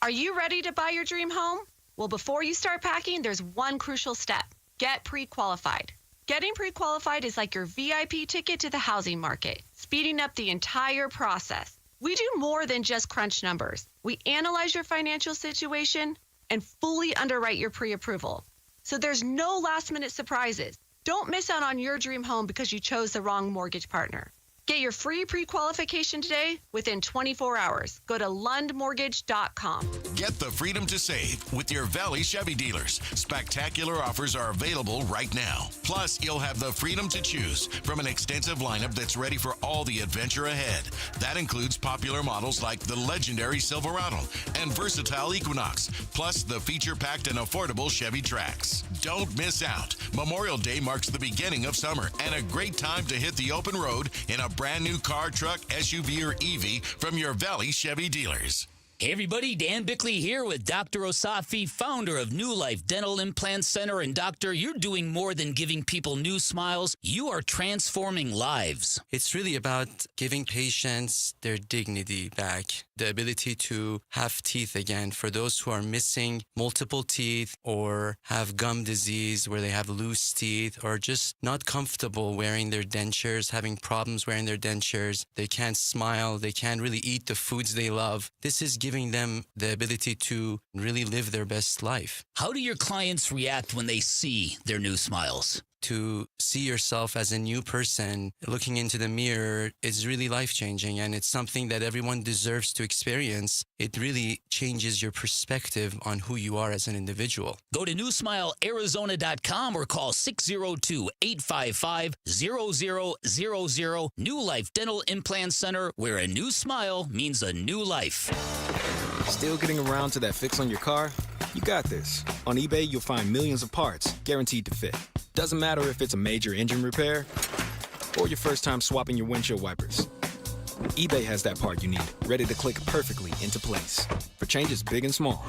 Are you ready to buy your dream home? Well, before you start packing, there's one crucial step. Get pre-qualified. Getting pre-qualified is like your VIP ticket to the housing market, speeding up the entire process. We do more than just crunch numbers. We analyze your financial situation and fully underwrite your pre-approval. So there's no last-minute surprises. Don't miss out on your dream home because you chose the wrong mortgage partner. Get your free pre-qualification today within 24 hours. Go to lundmortgage.com. Get the freedom to save with your Valley Chevy dealers. Spectacular offers are available right now. Plus, you'll have the freedom to choose from an extensive lineup that's ready for all the adventure ahead. That includes popular models like the legendary Silverado and versatile Equinox, plus the feature-packed and affordable Chevy Trax. Don't miss out. Memorial Day marks the beginning of summer and a great time to hit the open road in a brand new car, truck, SUV, or EV from your Valley Chevy dealers. Hey everybody, Dan Bigley here with Dr. Osafi, founder of New Life Dental Implant Center. And doctor, you're doing more than giving people new smiles. You are transforming lives. It's really about giving patients their dignity back, the ability to have teeth again for those who are missing multiple teeth or have gum disease where they have loose teeth or just not comfortable wearing their dentures, having problems wearing their dentures. They can't smile. They can't really eat the foods they love. This is giving them the ability to really live their best life. How do your clients react when they see their new smiles? To see yourself as a new person looking into the mirror is really life-changing, and it's something that everyone deserves to experience. It really changes your perspective on who you are as an individual. Go to newsmilearizona.com or call 602-855-0000. New Life Dental Implant Center, where a new smile means a new life. Still getting around to that fix on your car? You got this. On eBay, you'll find millions of parts guaranteed to fit. Doesn't matter if it's a major engine repair or your first time swapping your windshield wipers. eBay has that part you need, ready to click perfectly into place for changes big and small.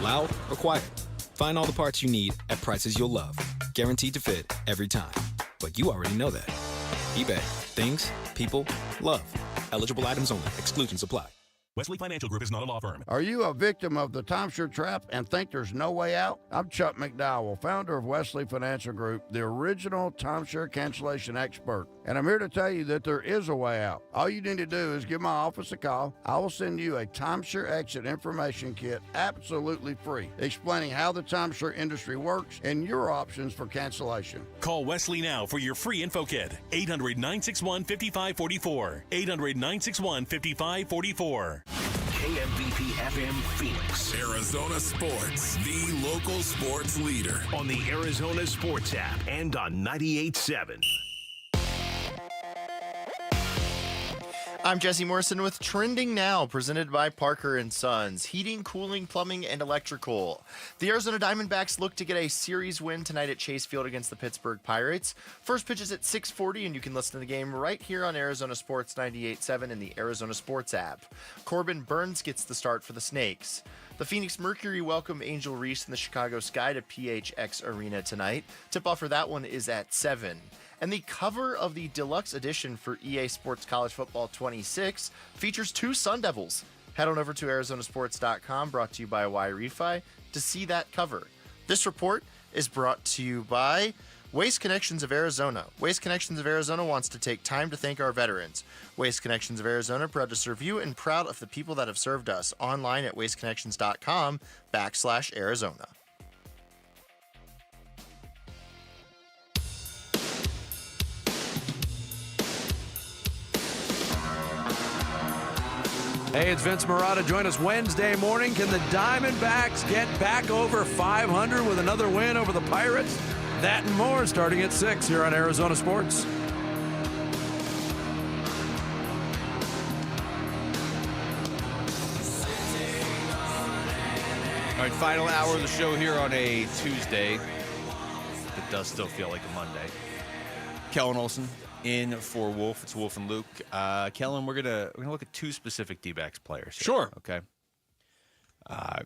Loud or quiet, find all the parts you need at prices you'll love. Guaranteed to fit every time. But you already know that. eBay. Things, people, love. Eligible items only. Exclusions apply. Wesley Financial Group is not a law firm. Are you a victim of the timeshare trap and think there's no way out? I'm Chuck McDowell, founder of Wesley Financial Group, the original timeshare cancellation expert. And I'm here to tell you that there is a way out. All you need to do is give my office a call. I will send you a timeshare exit information kit absolutely free, explaining how the timeshare industry works and your options for cancellation. Call Wesley now for your free info kit. 800-961-5544. 800-961-5544. KMVP FM Phoenix. Arizona Sports, the local sports leader. On the Arizona Sports app and on 98.7. I'm Jesse Morrison with Trending Now, presented by Parker & Sons, heating, cooling, plumbing, and electrical. The Arizona Diamondbacks look to get a series win tonight at Chase Field against the Pittsburgh Pirates. First pitch is at 6:40, and you can listen to the game right here on Arizona Sports 98.7 and the Arizona Sports app. Corbin Burns gets the start for the Snakes. The Phoenix Mercury welcome Angel Reese and the Chicago Sky to PHX Arena tonight. Tip-off for that one is at 7. And the cover of the deluxe edition for EA Sports College Football 26 features 2 Sun Devils. Head on over to arizonasports.com, brought to you by Y-Refi, to see that cover. This report is brought to you by Waste Connections of Arizona. Waste Connections of Arizona wants to take time to thank our veterans. Waste Connections of Arizona, proud to serve you and proud of the people that have served us. Online at wasteconnections.com/Arizona. Hey, it's Vince Marotta. Join us Wednesday morning. Can the Diamondbacks get back over 500 with another win over the Pirates? That and more starting at 6 here on Arizona Sports. All right, final hour of the show here on a Tuesday. It does still feel like a Monday. Kellen Olson in for Wolf. It's Wolf and Luke. Kellen, we're gonna look at two specific D-backs players here. Sure. Okay.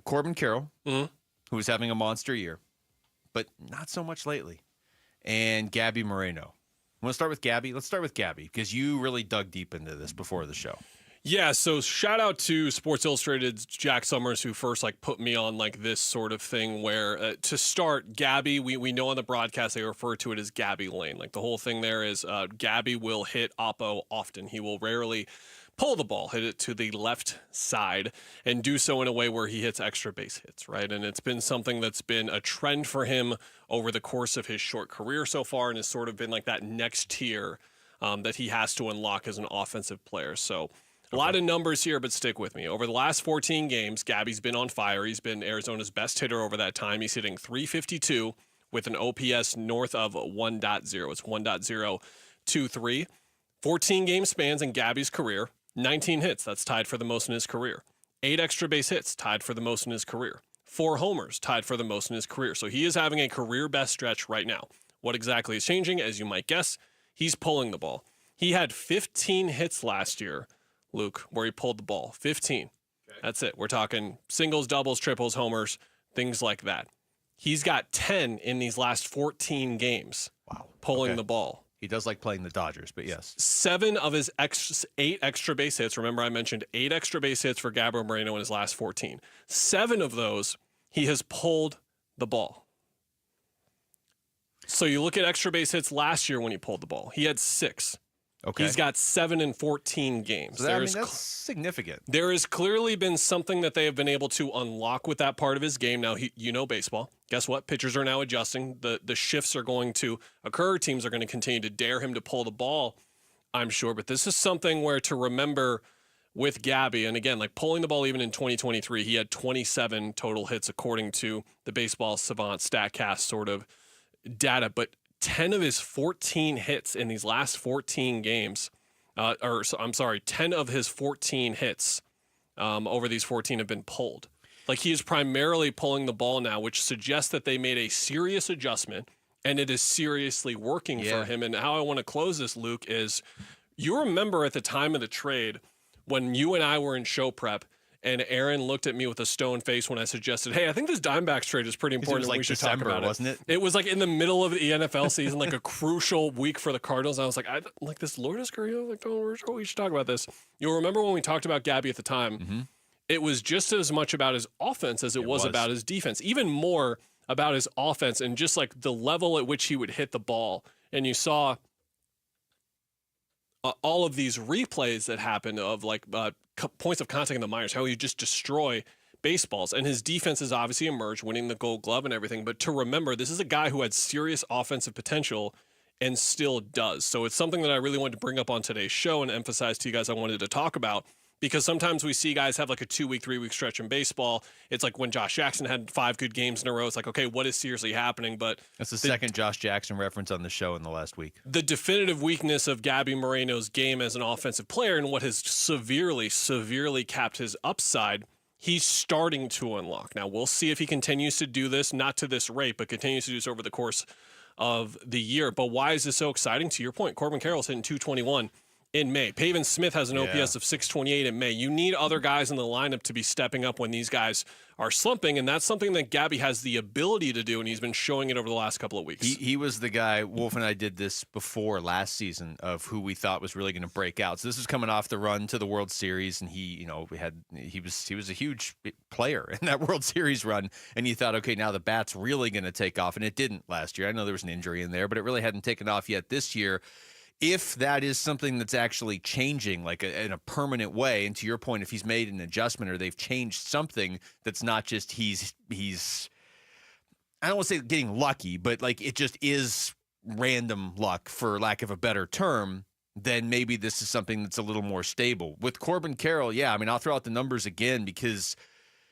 Corbin Carroll, who is having a monster year, but not so much lately. And Gabby Moreno. Want to start with Gabby? Let's start with Gabby because you really dug deep into this before the show. Yeah, so shout out to Sports Illustrated's Jack Summers who first put me on this sort of thing where to start, Gabby, we know on the broadcast they refer to it as Gabby Lane. The whole thing there is Gabby will hit Oppo often. He will rarely pull the ball, hit it to the left side, and do so in a way where he hits extra base hits, right? And it's been something that's been a trend for him over the course of his short career so far and has sort of been that next tier that he has to unlock as an offensive player. So a lot of numbers here, but stick with me. Over the last 14 games, Gabby's been on fire. He's been Arizona's best hitter over that time. He's hitting .352 with an OPS north of 1.0. It's 1.023. 14 game spans in Gabby's career. 19 hits. That's tied for the most in his career. 8 extra base hits. Tied for the most in his career. 4 homers. Tied for the most in his career. So he is having a career best stretch right now. What exactly is changing? As you might guess, he's pulling the ball. He had 15 hits last year, Luke, where he pulled the ball. 15. Okay. That's it. We're talking singles, doubles, triples, homers, things like that. He's got 10 in these last 14 games. Wow. Pulling the ball. He does like playing the Dodgers, but yes. 7 of his 8 extra base hits. Remember, I mentioned 8 extra base hits for Gabriel Moreno in his last 14. 7 of those, he has pulled the ball. So you look at extra base hits last year when he pulled the ball. He had 6. Okay. He's got 7 in 14 games. So that's significant. There has clearly been something that they have been able to unlock with that part of his game. Now, baseball. Guess what? Pitchers are now adjusting. The shifts are going to occur. Teams are going to continue to dare him to pull the ball, I'm sure. But this is something where to remember with Gabby, and again, pulling the ball even in 2023, he had 27 total hits according to the Baseball Savant StatCast sort of data. But 10 of his 14 hits in these last 14 games, 10 of his 14 hits over these 14 have been pulled. He is primarily pulling the ball now, which suggests that they made a serious adjustment and it is seriously working for him. And how I want to close this, Luke, is you remember at the time of the trade when you and I were in show prep and Aaron looked at me with a stone face when I suggested, hey, I think this Diamondbacks trade is pretty important. It was we should December, talk about wasn't it? It was in the middle of the NFL season, a crucial week for the Cardinals. I was like, this Lourdes Carrillo, we should talk about this. You'll remember when we talked about Gabby at the time, it was just as much about his offense as it was about his defense, even more about his offense and just the level at which he would hit the ball. And you saw all of these replays that happened of points of contact in the minors, how he just destroy baseballs. And his defense has obviously emerged, winning the Gold Glove and everything. But to remember, this is a guy who had serious offensive potential and still does. So it's something that I really wanted to bring up on today's show and emphasize to you guys I wanted to talk about. Because sometimes we see guys have a 2-week, 3-week stretch in baseball. It's when Josh Jackson had 5 good games in a row. It's okay, what is seriously happening? But that's the second Josh Jackson reference on the show in the last week. The definitive weakness of Gabby Moreno's game as an offensive player and what has severely, severely capped his upside, he's starting to unlock. Now, we'll see if he continues to do this, not to this rate, but continues to do this over the course of the year. But why is this so exciting? To your point, Corbin Carroll's hitting .221. in May. Pavin Smith has an OPS of 628 in May. You need other guys in the lineup to be stepping up when these guys are slumping, and that's something that Gabby has the ability to do, and he's been showing it over the last couple of weeks. He was the guy, Wolf and I did this before last season, of who we thought was really going to break out. So this was coming off the run to the World Series, and he was a huge player in that World Series run, and you thought, okay, now the bat's really going to take off, and it didn't last year. I know there was an injury in there, but it really hadn't taken off yet this year. If that is something that's actually changing, like in a permanent way, and to your point, if he's made an adjustment or they've changed something that's not just he's I don't want to say getting lucky, but like it just is random luck, for lack of a better term, then maybe this is something that's a little more stable. With Corbin Carroll, yeah, I mean, I'll throw out the numbers again because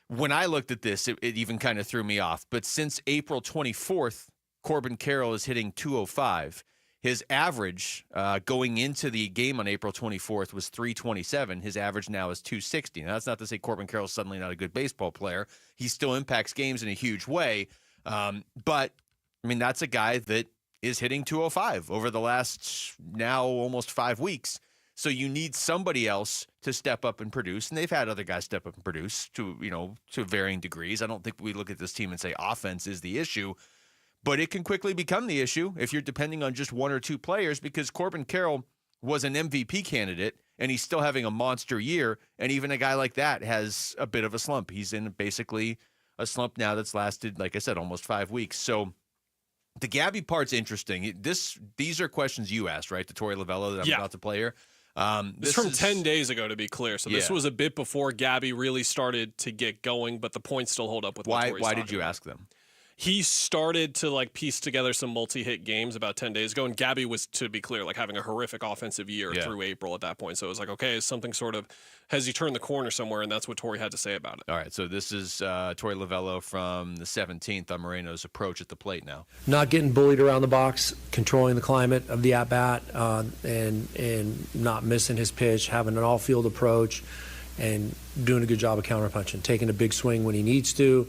when I looked at this, it even kind of threw me off. But since April 24th, Corbin Carroll is hitting 205. His average going into the game on April 24th was 327. His average now is 260. Now, that's not to say Corbin Carroll's suddenly not a good baseball player. He still impacts games in a huge way. But, I mean, that's a guy that is hitting 205 over the last now almost 5 weeks. So you need somebody else to step up and produce. And they've had other guys step up and produce to varying degrees. I don't think we look at this team and say offense is the issue. But it can quickly become the issue if you're depending on just one or two players, because Corbin Carroll was an MVP candidate, and he's still having a monster year, and even a guy like that has a bit of a slump. He's in basically a slump now that's lasted, like I said, almost 5 weeks. So the Gabby part's interesting. These are questions you asked, right, to Torey Lovello that I'm about to play here. This is from 10 days ago, to be clear. So this was a bit before Gabby really started to get going, but the points still hold up with what Torey's Why did talking you about. ask them? He started to piece together some multi-hit games about 10 days ago, and Gabby was, to be clear, having a horrific offensive year through April at that point. So it was okay, is something has he turned the corner somewhere? And that's what Torey had to say about it. All right, so this is Torey Lovello from the 17th on Moreno's approach at the plate now. Not getting bullied around the box, controlling the climate of the at-bat, and not missing his pitch, having an all-field approach, and doing a good job of counterpunching, taking a big swing when he needs to,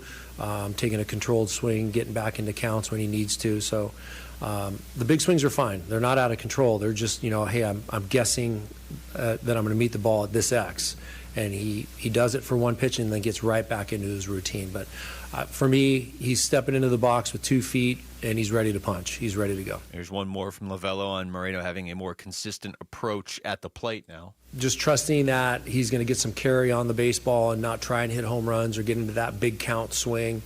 taking a controlled swing, getting back into counts when he needs to. So the big swings are fine. They're not out of control. They're just, hey, I'm guessing that I'm going to meet the ball at this X. And he does it for one pitch and then gets right back into his routine. But for me, he's stepping into the box with 2 feet, and he's ready to punch. He's ready to go. Here's one more from Lovello on Moreno having a more consistent approach at the plate now. Just trusting that he's going to get some carry on the baseball and not try and hit home runs or get into that big count swing,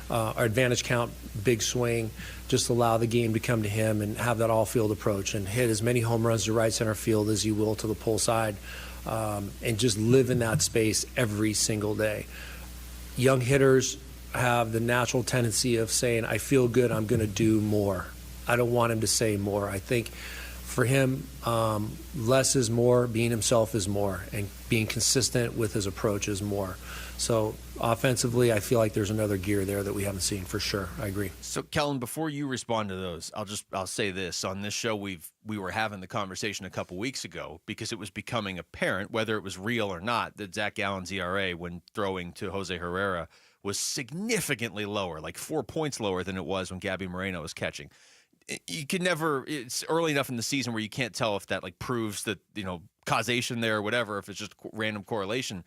or advantage count big swing. Just allow the game to come to him and have that all-field approach and hit as many home runs to right center field as you will to the pull side, and just live in that space every single day. Young hitters have the natural tendency of saying, I feel good, I'm going to do more. I don't want him to say more. I think for him, less is more, being himself is more, and being consistent with his approach is more. So offensively, I feel like there's another gear there that we haven't seen for sure. I agree. So Kellen, before you respond to those, I'll say this. On this show, we were having the conversation a couple weeks ago because it was becoming apparent, whether it was real or not, that Zach Gallen's ERA when throwing to Jose Herrera was significantly lower, like 4 points lower than it was when Gabby Moreno was catching. You can never, it's early enough in the season where you can't tell if that proves that, causation there or whatever, if it's just random correlation.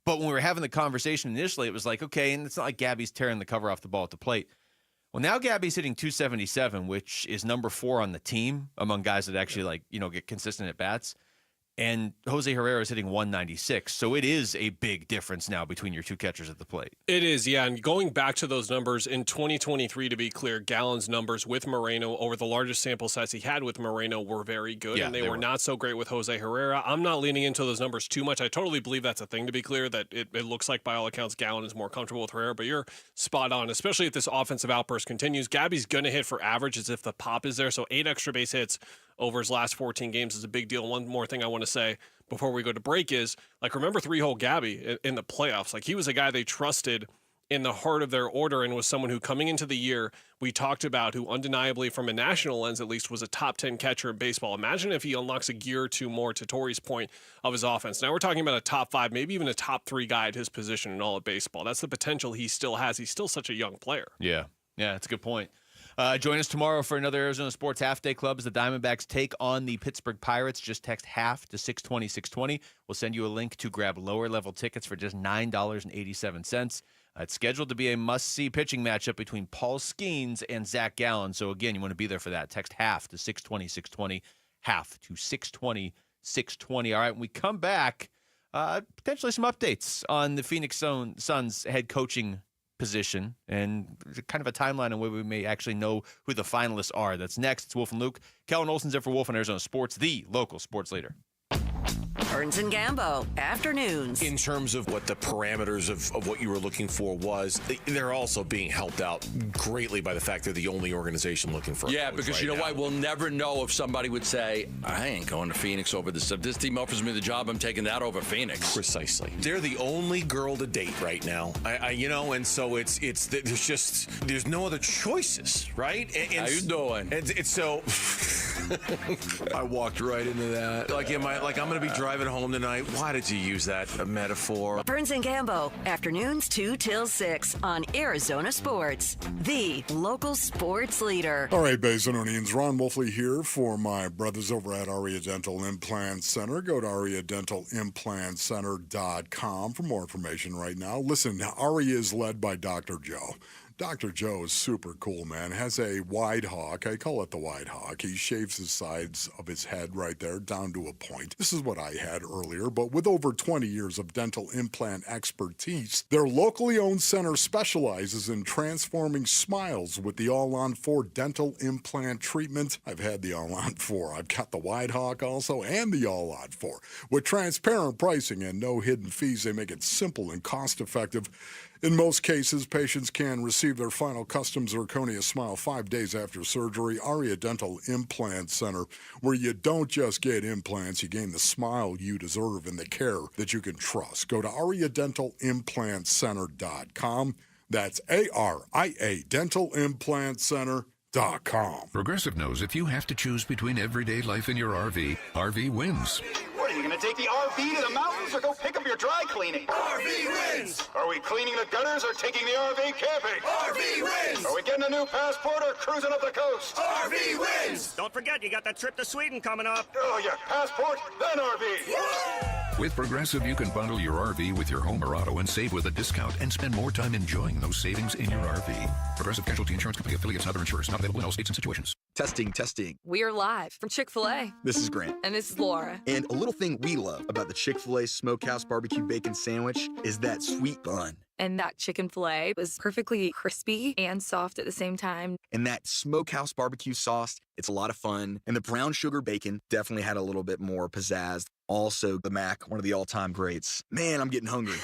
But when we were having the conversation initially, it was like, okay, and it's not like Gabby's tearing the cover off the ball at the plate. Well, now Gabby's hitting 277, which is number 4 on the team among guys that actually get consistent at bats. And Jose Herrera is hitting 196. So it is a big difference now between your two catchers at the plate. It is, yeah. And going back to those numbers, in 2023, to be clear, Gallen's numbers with Moreno over the largest sample sets he had with Moreno were very good, and they were not so great with Jose Herrera. I'm not leaning into those numbers too much. I totally believe that's a thing, to be clear, that it looks like, by all accounts, Gallen is more comfortable with Herrera, but you're spot on, especially if this offensive outburst continues. Gabby's going to hit for average as if the pop is there, so 8 extra base hits over his last 14 games is a big deal. One more thing I want to say before we go to break is, remember 3-hole Gabby in the playoffs. He was a guy they trusted in the heart of their order and was someone who, coming into the year, we talked about, who undeniably, from a national lens at least, was a top 10 catcher in baseball. Imagine if he unlocks a gear or two more, to Torey's point, of his offense. Now we're talking about a top 5, maybe even a top 3 guy at his position in all of baseball. That's the potential he still has. He's still such a young player. Yeah, that's a good point. Join us tomorrow for another Arizona Sports Half Day Club as the Diamondbacks take on the Pittsburgh Pirates. Just text half to 620-620. We'll send you a link to grab lower-level tickets for just $9.87. It's scheduled to be a must-see pitching matchup between Paul Skeens and Zach Gallen. So, again, you want to be there for that. Text half to 620-620, half to 620-620. All right, when we come back, potentially some updates on the Phoenix Suns head coaching position and kind of a timeline on where we may actually know who the finalists are. That's next. It's Wolf and Luke. Kellen Olson's in for Wolf on Arizona Sports, the local sports leader. Burns and Gambo, afternoons. In terms of what the parameters of what you were looking for was, they're also being helped out greatly by the fact they're the only organization looking for a coach because right you know now. why? We'll never know if somebody would say, I ain't going to Phoenix over this. If this team offers me the job, I'm taking that over Phoenix. Precisely. They're the only girl to date right now. And so there's no other choices, right? How you doing? It's so I walked right into that. I'm going to be driving home tonight. Why did you use that metaphor? Burns and Gambo, afternoons 2 till 6 on Arizona Sports, the local sports leader. All right, Basinonians, Ron Wolfley here for my brothers over at Aria Dental Implant Center. Go to ariadentalimplantcenter.com for more information right now. Listen, Aria is led by Dr. Joe. Dr. Joe is super cool, man. Has a wide hawk. I call it the wide hawk. He shaves the sides of his head right there down to a point. This is what I had earlier, but with over 20 years of dental implant expertise, their locally owned center specializes in transforming smiles with the All-on-4 dental implant treatment. I've had the All-on-4. I've got the wide hawk also and the All-on-4. With transparent pricing and no hidden fees, they make it simple and cost-effective. In most cases, patients can receive their final custom zirconia smile 5 days after surgery. Aria Dental Implant Center, where you don't just get implants, you gain the smile you deserve and the care that you can trust. Go to ariadentalimplantcenter.com. That's ARIA dentalimplantcenter.com. Progressive knows if you have to choose between everyday life and your RV wins. What, are you going to take the RV to the mountains or go pick up your dry cleaning? RV wins! Are we cleaning the gutters or taking the RV camping? RV wins! Are we getting a new passport or cruising up the coast? RV wins! Don't forget, you got that trip to Sweden coming up. Oh, yeah, passport, then RV. With Progressive, you can bundle your RV with your home or auto and save with a discount and spend more time enjoying those savings in your RV. Progressive Casualty Insurance Company affiliates and other insurers not available in all states and situations. Testing. We're live from Chick-fil-A. This is Grant. And this is Laura. And a little thing we love about the Chick-fil-A Smokehouse Barbecue Bacon Sandwich is that sweet bun. And that chicken filet was perfectly crispy and soft at the same time. And that Smokehouse Barbecue sauce, it's a lot of fun. And the brown sugar bacon definitely had a little bit more pizzazz. Also, the Mac, one of the all-time greats. Man, I'm getting hungry.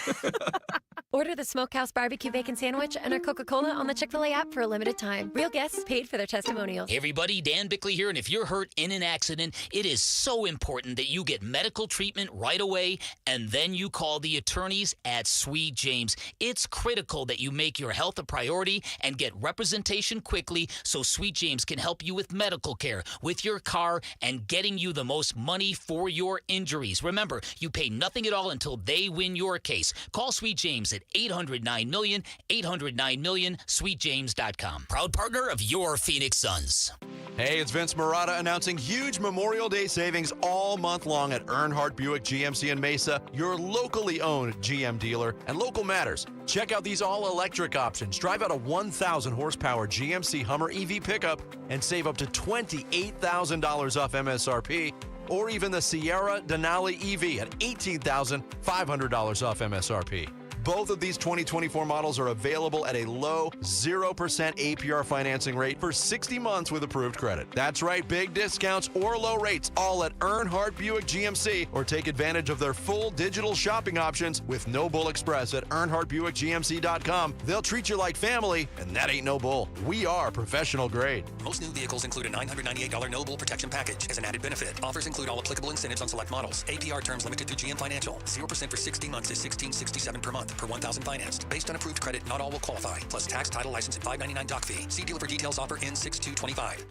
Order the Smokehouse Barbecue Bacon Sandwich and a Coca-Cola on the Chick-fil-A app for a limited time. Real guests paid for their testimonials. Hey everybody, Dan Bigley here, and if you're hurt in an accident, it is so important that you get medical treatment right away, and then you call the attorneys at Sweet James. It's critical that you make your health a priority and get representation quickly so Sweet James can help you with medical care, with your car, and getting you the most money for your injuries. Remember, you pay nothing at all until they win your case. Call Sweet James at 800-9-MILLION, 800-9-MILLION, sweetjames.com. Proud partner of your Phoenix Suns. Hey, it's Vince Marotta announcing huge Memorial Day savings all month long at Earnhardt Buick GMC in Mesa, your locally owned GM dealer, and local matters. Check out these all-electric options. Drive out a 1,000 horsepower GMC Hummer EV pickup and save up to $28,000 off MSRP, or even the Sierra Denali EV at $18,500 off MSRP. Both of these 2024 models are available at a low 0% APR financing rate for 60 months with approved credit. That's right, big discounts or low rates, all at Earnhardt Buick GMC, or take advantage of their full digital shopping options with No Bull Express at EarnhardtBuickGMC.com. They'll treat you like family, and that ain't no bull. We are professional grade. Most new vehicles include a $998 no bull protection package as an added benefit. Offers include all applicable incentives on select models. APR terms limited through GM Financial. 0% for 60 months is $16.67 per month per 1,000 financed. Based on approved credit, not all will qualify. Plus tax, title, license, and $5.99 doc fee. See dealer for details. Offer ends 6/2/25.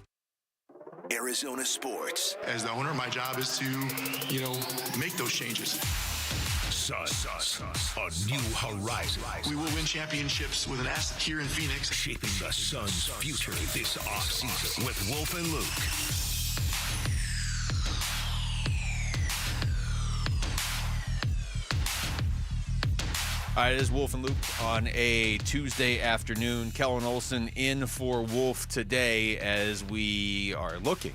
Arizona Sports. As the owner, my job is to, make those changes. Suns, a new horizon. We will win championships with an asset here in Phoenix. Shaping the Suns' future this offseason with Wolf and Luke. All right, it is Wolf and Luke on a Tuesday afternoon. Kellen Olson in for Wolf today as we are looking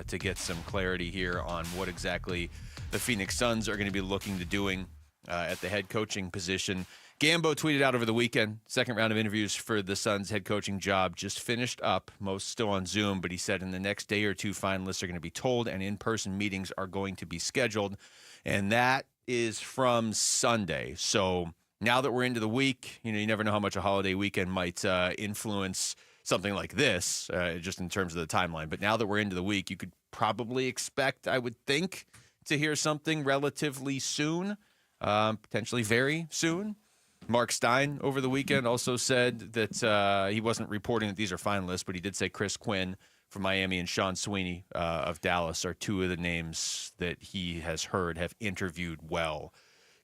to get some clarity here on what exactly the Phoenix Suns are going to be looking to doing at the head coaching position. Gambo tweeted out over the weekend, second round of interviews for the Suns head coaching job just finished up, most still on Zoom, but he said in the next day or two, finalists are going to be told and in-person meetings are going to be scheduled. And that is from Sunday. So now that we're into the week, you never know how much a holiday weekend might influence something like this, just in terms of the timeline. But now that we're into the week, you could probably expect, I would think, to hear something relatively soon, potentially very soon. Mark Stein over the weekend also said that he wasn't reporting that these are finalists, but he did say Chris Quinn from Miami and Sean Sweeney of Dallas are two of the names that he has heard have interviewed well,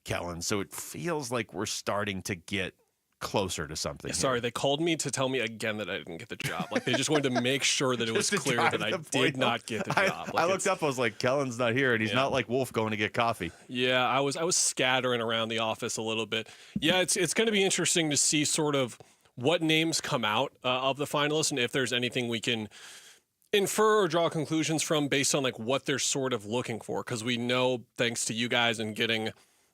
Kellen. So it feels like we're starting to get closer to something. Sorry, they called me to tell me again that I didn't get the job. Like, they just wanted to make sure that it was clear that I did not get the job. I looked up, I was like, Kellen's not here, and he's not like Wolf going to get coffee. Yeah, I was scattering around the office a little bit. Yeah, it's going to be interesting to see sort of what names come out of the finalists and if there's anything we can infer or draw conclusions from based on like what they're sort of looking for. Because we know, thanks to you guys and getting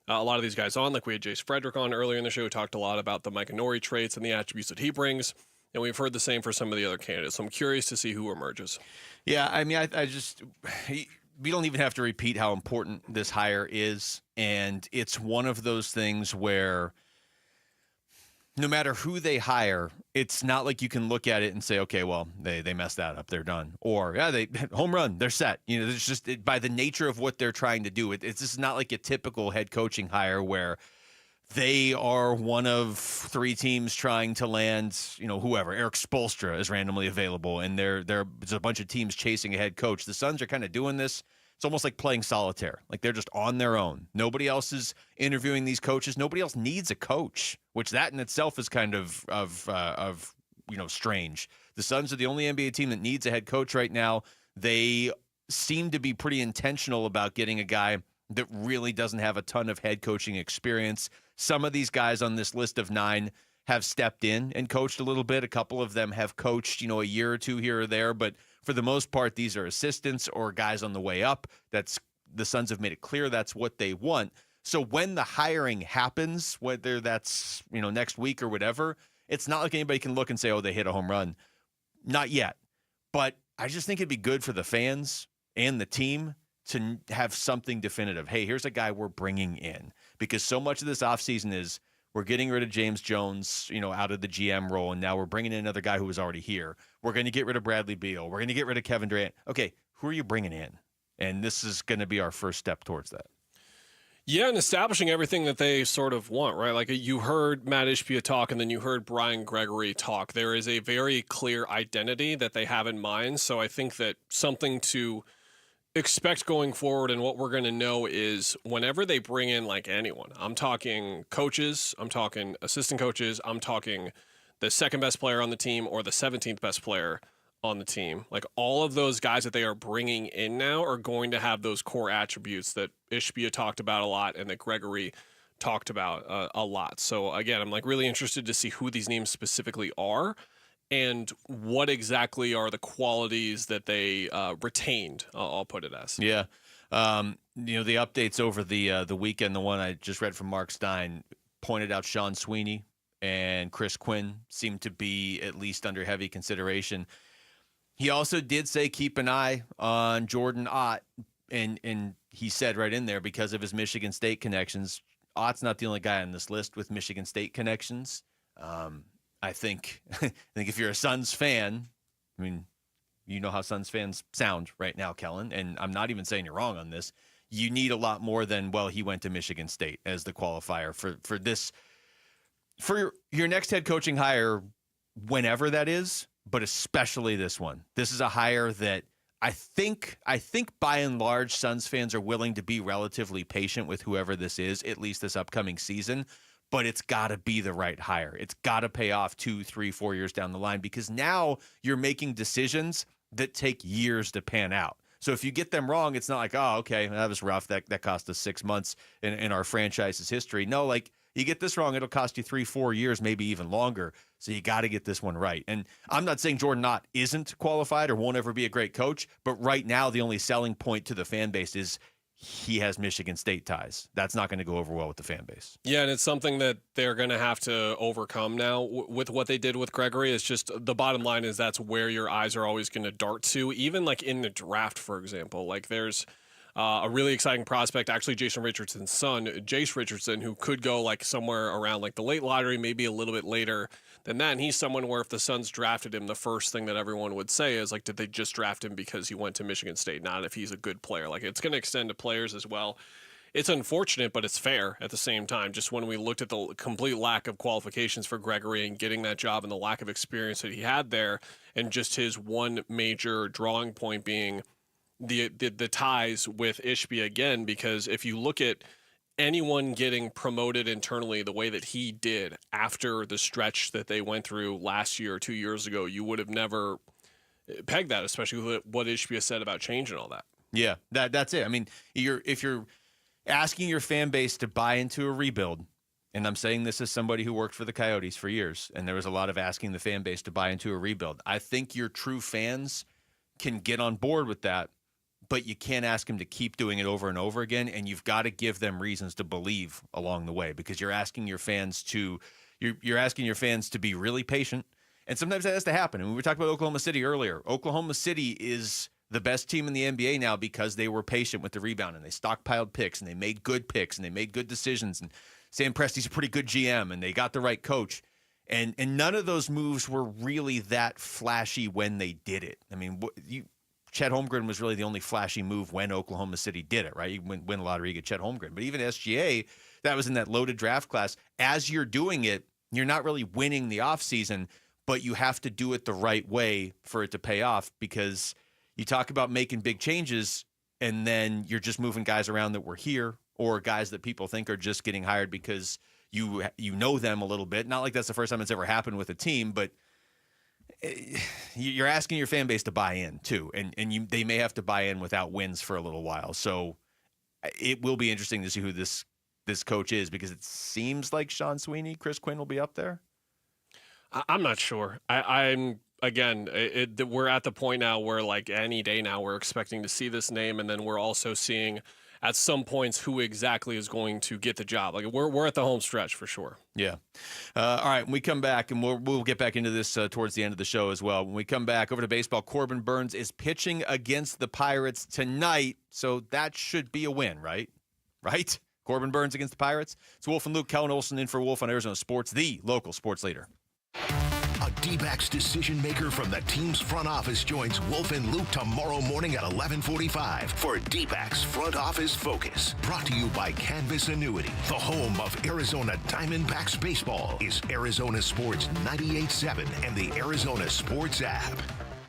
a lot of these guys on, like we had Jace Frederick on earlier in the show, who talked a lot about the Mike Nori traits and the attributes that he brings. And we've heard the same for some of the other candidates. So I'm curious to see who emerges. Yeah, I mean, I just, we don't even have to repeat how important this hire is. And it's one of those things where no matter who they hire, it's not like you can look at it and say, okay, well, they messed that up, they're done. Or, yeah, they home run, they're set. It's just by the nature of what they're trying to do. It's just not like a typical head coaching hire where they are one of three teams trying to land, whoever. Eric Spoelstra is randomly available, and there's a bunch of teams chasing a head coach. The Suns are kind of doing this. It's almost like playing solitaire. Like they're just on their own. Nobody else is interviewing these coaches. Nobody else needs a coach, which that in itself is kind of strange. The Suns are the only NBA team that needs a head coach right now. They seem to be pretty intentional about getting a guy that really doesn't have a ton of head coaching experience. Some of these guys on this list of 9 have stepped in and coached a little bit. A couple of them have coached, a year or two here or there, but for the most part, these are assistants or guys on the way up. The Suns have made it clear that's what they want. So when the hiring happens, whether that's, next week or whatever, it's not like anybody can look and say, oh, they hit a home run. Not yet. But I just think it'd be good for the fans and the team to have something definitive. Hey, here's a guy we're bringing in. Because so much of this offseason is we're getting rid of James Jones, out of the GM role, and now we're bringing in another guy who was already here. We're going to get rid of Bradley Beal. We're going to get rid of Kevin Durant. Okay, who are you bringing in? And this is going to be our first step towards that. Yeah, and establishing everything that they sort of want, right? Like you heard Matt Ishbia talk, and then you heard Brian Gregory talk. There is a very clear identity that they have in mind. So I think that something to expect going forward and what we're going to know is whenever they bring in like anyone, I'm talking coaches, I'm talking assistant coaches, I'm talking the second best player on the team or the 17th best player on the team. Like all of those guys that they are bringing in now are going to have those core attributes that Ishbia talked about a lot and that Gregory talked about a lot. So again, I'm like really interested to see who these names specifically are and what exactly are the qualities that they retained, I'll put it as. Yeah. The updates over the weekend, the one I just read from Mark Stein, pointed out Sean Sweeney and Chris Quinn seem to be at least under heavy consideration. He also did say keep an eye on Jordan Ott, and he said right in there because of his Michigan State connections. Ott's not the only guy on this list with Michigan State connections. I think if you're a Suns fan, I mean, you know how Suns fans sound right now, Kellen, and I'm not even saying you're wrong on this. You need a lot more than, well, he went to Michigan State as the qualifier for this, for your next head coaching hire, whenever that is, but especially this one. This is a hire that I think by and large, Suns fans are willing to be relatively patient with whoever this is, at least this upcoming season. But it's got to be the right hire. It's got to pay off 2, 3, 4 years down the line, because now you're making decisions that take years to pan out. So if you get them wrong, it's not like, oh, okay, that was rough. That cost us 6 months in our franchise's history. No, like, you get this wrong, it'll cost you 3, 4 years, maybe even longer. So you got to get this one right. And I'm not saying Jordan Knott isn't qualified or won't ever be a great coach, but right now the only selling point to the fan base is he has Michigan State ties. That's not going to go over well with the fan base. Yeah, and it's something that they're going to have to overcome now with what they did with Gregory. It's just the bottom line is that's where your eyes are always going to dart to, even like in the draft, for example. Like there's a really exciting prospect, actually Jason Richardson's son, Jace Richardson, who could go like somewhere around like the late lottery, maybe a little bit later than that. And he's someone where if the Suns drafted him, the first thing that everyone would say is like, did they just draft him because he went to Michigan State? Not if he's a good player. Like it's going to extend to players as well. It's unfortunate, but it's fair at the same time. Just when we looked at the complete lack of qualifications for Gregory and getting that job and the lack of experience that he had there, and just his one major drawing point being the ties with Ishbia again, because if you look at anyone getting promoted internally the way that he did after the stretch that they went through last year or 2 years ago, you would have never pegged that, especially with what Ishbia said about change and all that. Yeah, that's it. I mean, if you're asking your fan base to buy into a rebuild, and I'm saying this as somebody who worked for the Coyotes for years, and there was a lot of asking the fan base to buy into a rebuild, I think your true fans can get on board with that. But you can't ask them to keep doing it over and over again, and you've got to give them reasons to believe along the way, because you're asking your fans to be really patient, and sometimes that has to happen. And we were talking about Oklahoma City earlier. Oklahoma City is the best team in the NBA now because they were patient with the rebound, and they stockpiled picks, and they made good picks, and they made good decisions. And Sam Presti's a pretty good GM, and they got the right coach. And none of those moves were really that flashy when they did it. I mean, Chet Holmgren was really the only flashy move when Oklahoma City did it, right? You win a lottery, you get Chet Holmgren. But even SGA, that was in that loaded draft class. As you're doing it, you're not really winning the offseason, but you have to do it the right way for it to pay off, because you talk about making big changes and then you're just moving guys around that were here, or guys that people think are just getting hired because you know them a little bit. Not like that's the first time it's ever happened with a team, but you're asking your fan base to buy in too, and they may have to buy in without wins for a little while. So it will be interesting to see who this coach is, because it seems like Sean Sweeney, Chris Quinn will be up there. I'm not sure. I'm again. We're at the point now where like any day now we're expecting to see this name, and then we're also seeing at some points who exactly is going to get the job. Like we're at the home stretch for sure. Yeah. All right. When we come back, and we'll get back into this towards the end of the show as well. When we come back over to baseball, Corbin Burnes is pitching against the Pirates tonight, so that should be a win, right? Right? Corbin Burnes against the Pirates. It's Wolf and Luke. Kellen Olson in for Wolf on Arizona Sports, the local sports leader. A D-backs decision maker from the team's front office joins Wolf and Luke tomorrow morning at 11:45 for D-backs Front Office Focus. Brought to you by Canvas Annuity. The home of Arizona Diamondbacks baseball is Arizona Sports 98.7 and the Arizona Sports app.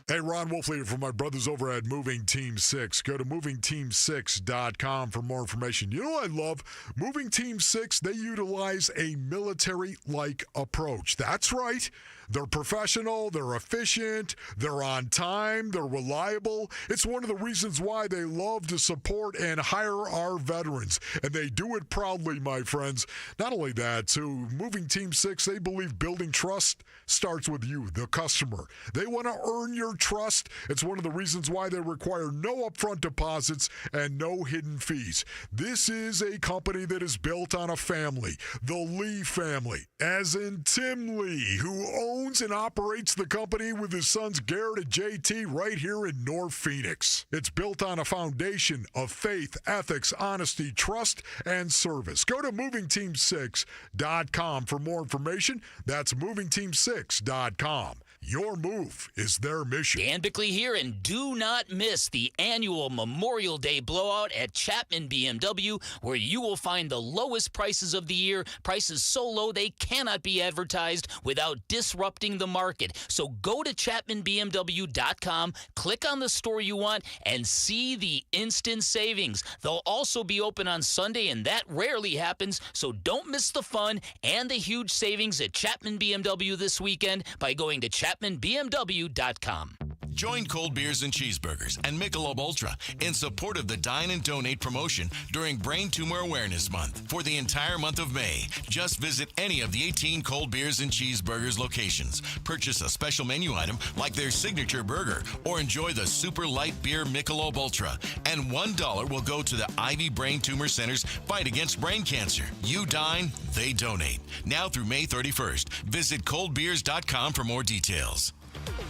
Hey, Ron Wolfley here from my brothers over at Moving Team 6. Go to movingteam6.com for more information. You know what I love? Moving Team 6, they utilize a military-like approach. That's right. They're professional, they're efficient, they're on time, they're reliable. It's one of the reasons why they love to support and hire our veterans. And they do it proudly, my friends. Not only that, too, Moving Team 6, they believe building trust starts with you, the customer. They want to earn your trust. It's one of the reasons why they require no upfront deposits and no hidden fees. This is a company that is built on a family, the Lee family, as in Tim Lee, who owns and operates the company with his sons Garrett and JT right here in North Phoenix. It's built on a foundation of faith, ethics, honesty, trust, and service. Go to movingteam6.com for more information. That's movingteam6.com. Your move is their mission. Dan Bigley here, and do not miss the annual Memorial Day blowout at Chapman BMW, where you will find the lowest prices of the year, prices so low they cannot be advertised without disrupting the market. So go to ChapmanBMW.com, click on the store you want, and see the instant savings. They'll also be open on Sunday, and that rarely happens, so don't miss the fun and the huge savings at Chapman BMW this weekend by going to ChapmanBMW.com. Join Cold Beers and Cheeseburgers and Michelob Ultra in support of the Dine and Donate promotion during Brain Tumor Awareness Month. For the entire month of May, just visit any of the 18 Cold Beers and Cheeseburgers locations. Purchase a special menu item like their signature burger or enjoy the super light beer Michelob Ultra. And $1 will go to the Ivy Brain Tumor Center's fight against brain cancer. You dine, they donate. Now through May 31st. Visit coldbeers.com for more details.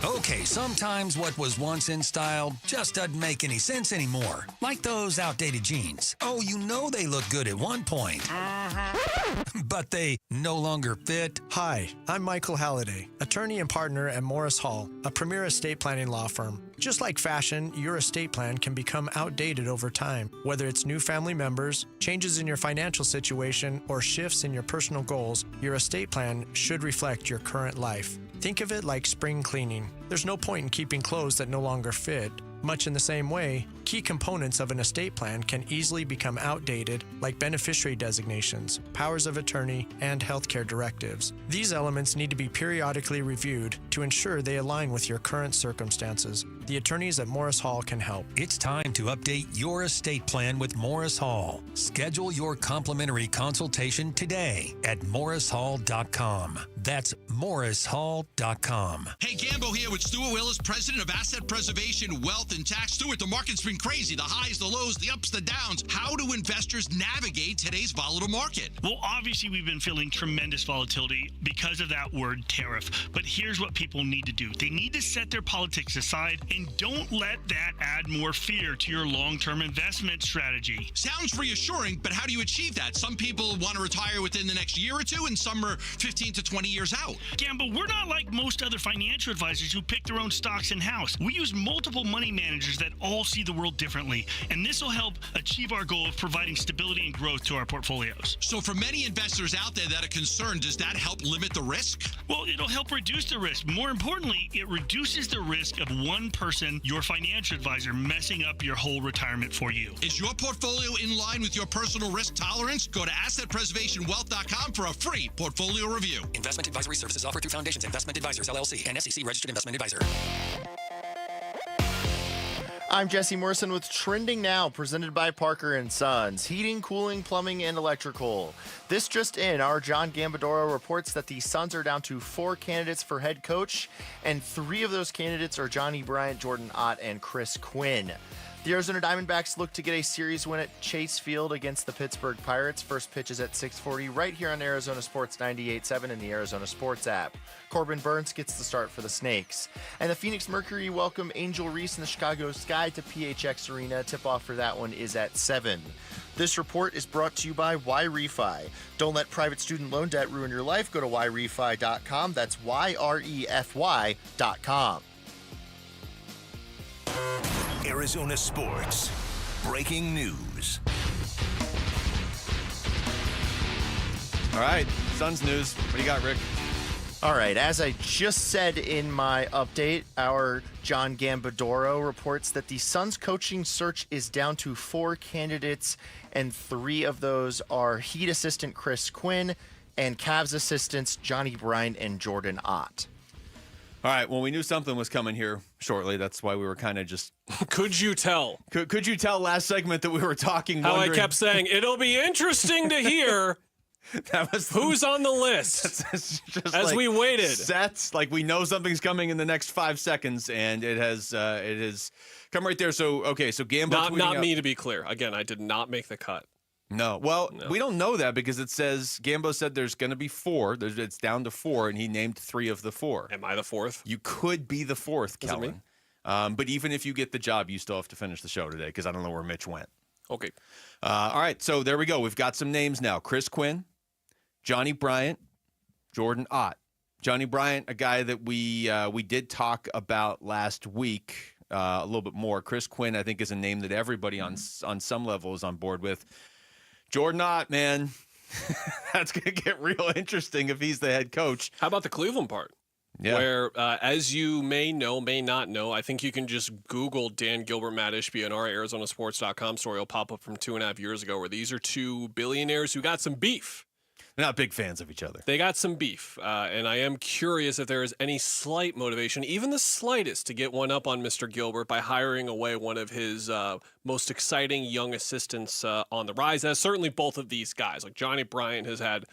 Okay, sometimes what was once in style just doesn't make any sense anymore. Like those outdated jeans. Oh, you know they look good at one point. But they no longer fit. Hi, I'm Michael Halliday, attorney and partner at Morris Hall, a premier estate planning law firm. Just like fashion, your estate plan can become outdated over time. Whether it's new family members, changes in your financial situation, or shifts in your personal goals, your estate plan should reflect your current life. Think of it like spring cleaning. There's no point in keeping clothes that no longer fit. Much in the same way, key components of an estate plan can easily become outdated, like beneficiary designations, powers of attorney, and healthcare directives. These elements need to be periodically reviewed to ensure they align with your current circumstances. The attorneys at Morris Hall can help. It's time to update your estate plan with Morris Hall. Schedule your complimentary consultation today at morrishall.com. That's morrishall.com. Hey, Gambo here with Stuart Willis, president of Asset Preservation, Wealth, and Tax. Stuart, the market's been crazy. The highs, the lows, the ups, the downs. How do investors navigate today's volatile market? Well, obviously, we've been feeling tremendous volatility because of that word tariff. But here's what people need to do. They need to set their politics aside and don't let that add more fear to your long-term investment strategy. Sounds reassuring, but how do you achieve that? Some people want to retire within the next year or two, and some are 15 to 20 years out. Gambo, we're not like most other financial advisors who pick their own stocks in-house. We use multiple money managers that all see the world differently, and this will help achieve our goal of providing stability and growth to our portfolios. So for many investors out there that are concerned, does that help limit the risk? Well, it'll help reduce the risk. More importantly, it reduces the risk of one person, your financial advisor, messing up your whole retirement for you. Is your portfolio in line with your personal risk tolerance? Go to AssetPreservationWealth.com for a free portfolio review. Investment advisory services offered through Foundations Investment Advisors, LLC, and SEC Registered Investment Advisor. I'm Jesse Morrison with Trending Now, presented by Parker & Sons. Heating, cooling, plumbing, and electrical. This just in, our John Gambadoro reports that the Suns are down to 4 candidates for head coach, and 3 of those candidates are Johnny Bryant, Jordan Ott, and Chris Quinn. The Arizona Diamondbacks look to get a series win at Chase Field against the Pittsburgh Pirates. First pitch is at 6:40 right here on Arizona Sports 98.7 and the Arizona Sports app. Corbin Burns gets the start for the Snakes. And the Phoenix Mercury welcome Angel Reese and the Chicago Sky to PHX Arena. Tip-off for that one is at 7. This report is brought to you by YRefi. Don't let private student loan debt ruin your life. Go to YRefi.com. That's YREFY.com. Arizona Sports. Breaking news. All right, Suns news. What do you got, Rick? All right, as I just said in my update, our John Gambadoro reports that the Suns coaching search is down to 4 candidates, and 3 of those are Heat assistant Chris Quinn and Cavs assistants Johnny Bryant and Jordan Ott. All right, well, we knew something was coming here shortly. That's why we were kind of just... Could you tell? Could you tell last segment that we were talking, How wondering... I kept saying, it'll be interesting to hear that was who's on the list just as like we waited. Sets, like we know something's coming in the next 5 seconds, and it has come right there. So, okay, so Gambo... Not me, to be clear. Again, I did not make the cut. No. Well, we don't know that because it says Gambo said there's going to be 4. It's down to 4, and he named 3 of the 4. Am I the 4th? You could be the 4th, Kellen. But even if you get the job, you still have to finish the show today because I don't know where Mitch went. Okay. All right, so there we go. We've got some names now. Chris Quinn, Johnny Bryant, Jordan Ott. Johnny Bryant, a guy that we did talk about last week a little bit more. Chris Quinn, I think, is a name that everybody on some level is on board with. Jordan Ott, man, that's going to get real interesting if he's the head coach. How about the Cleveland part? Yeah. Where, as you may not know, I think you can just Google Dan Gilbert, Matt Ishbia, and our ArizonaSports.com story will pop up from 2.5 years ago, where these are two billionaires who got some beef. They're not big fans of each other. They got some beef, and I am curious if there is any slight motivation, even the slightest, to get one up on Mr. Gilbert by hiring away one of his most exciting young assistants on the rise. As certainly both of these guys, like Johnny Bryant has had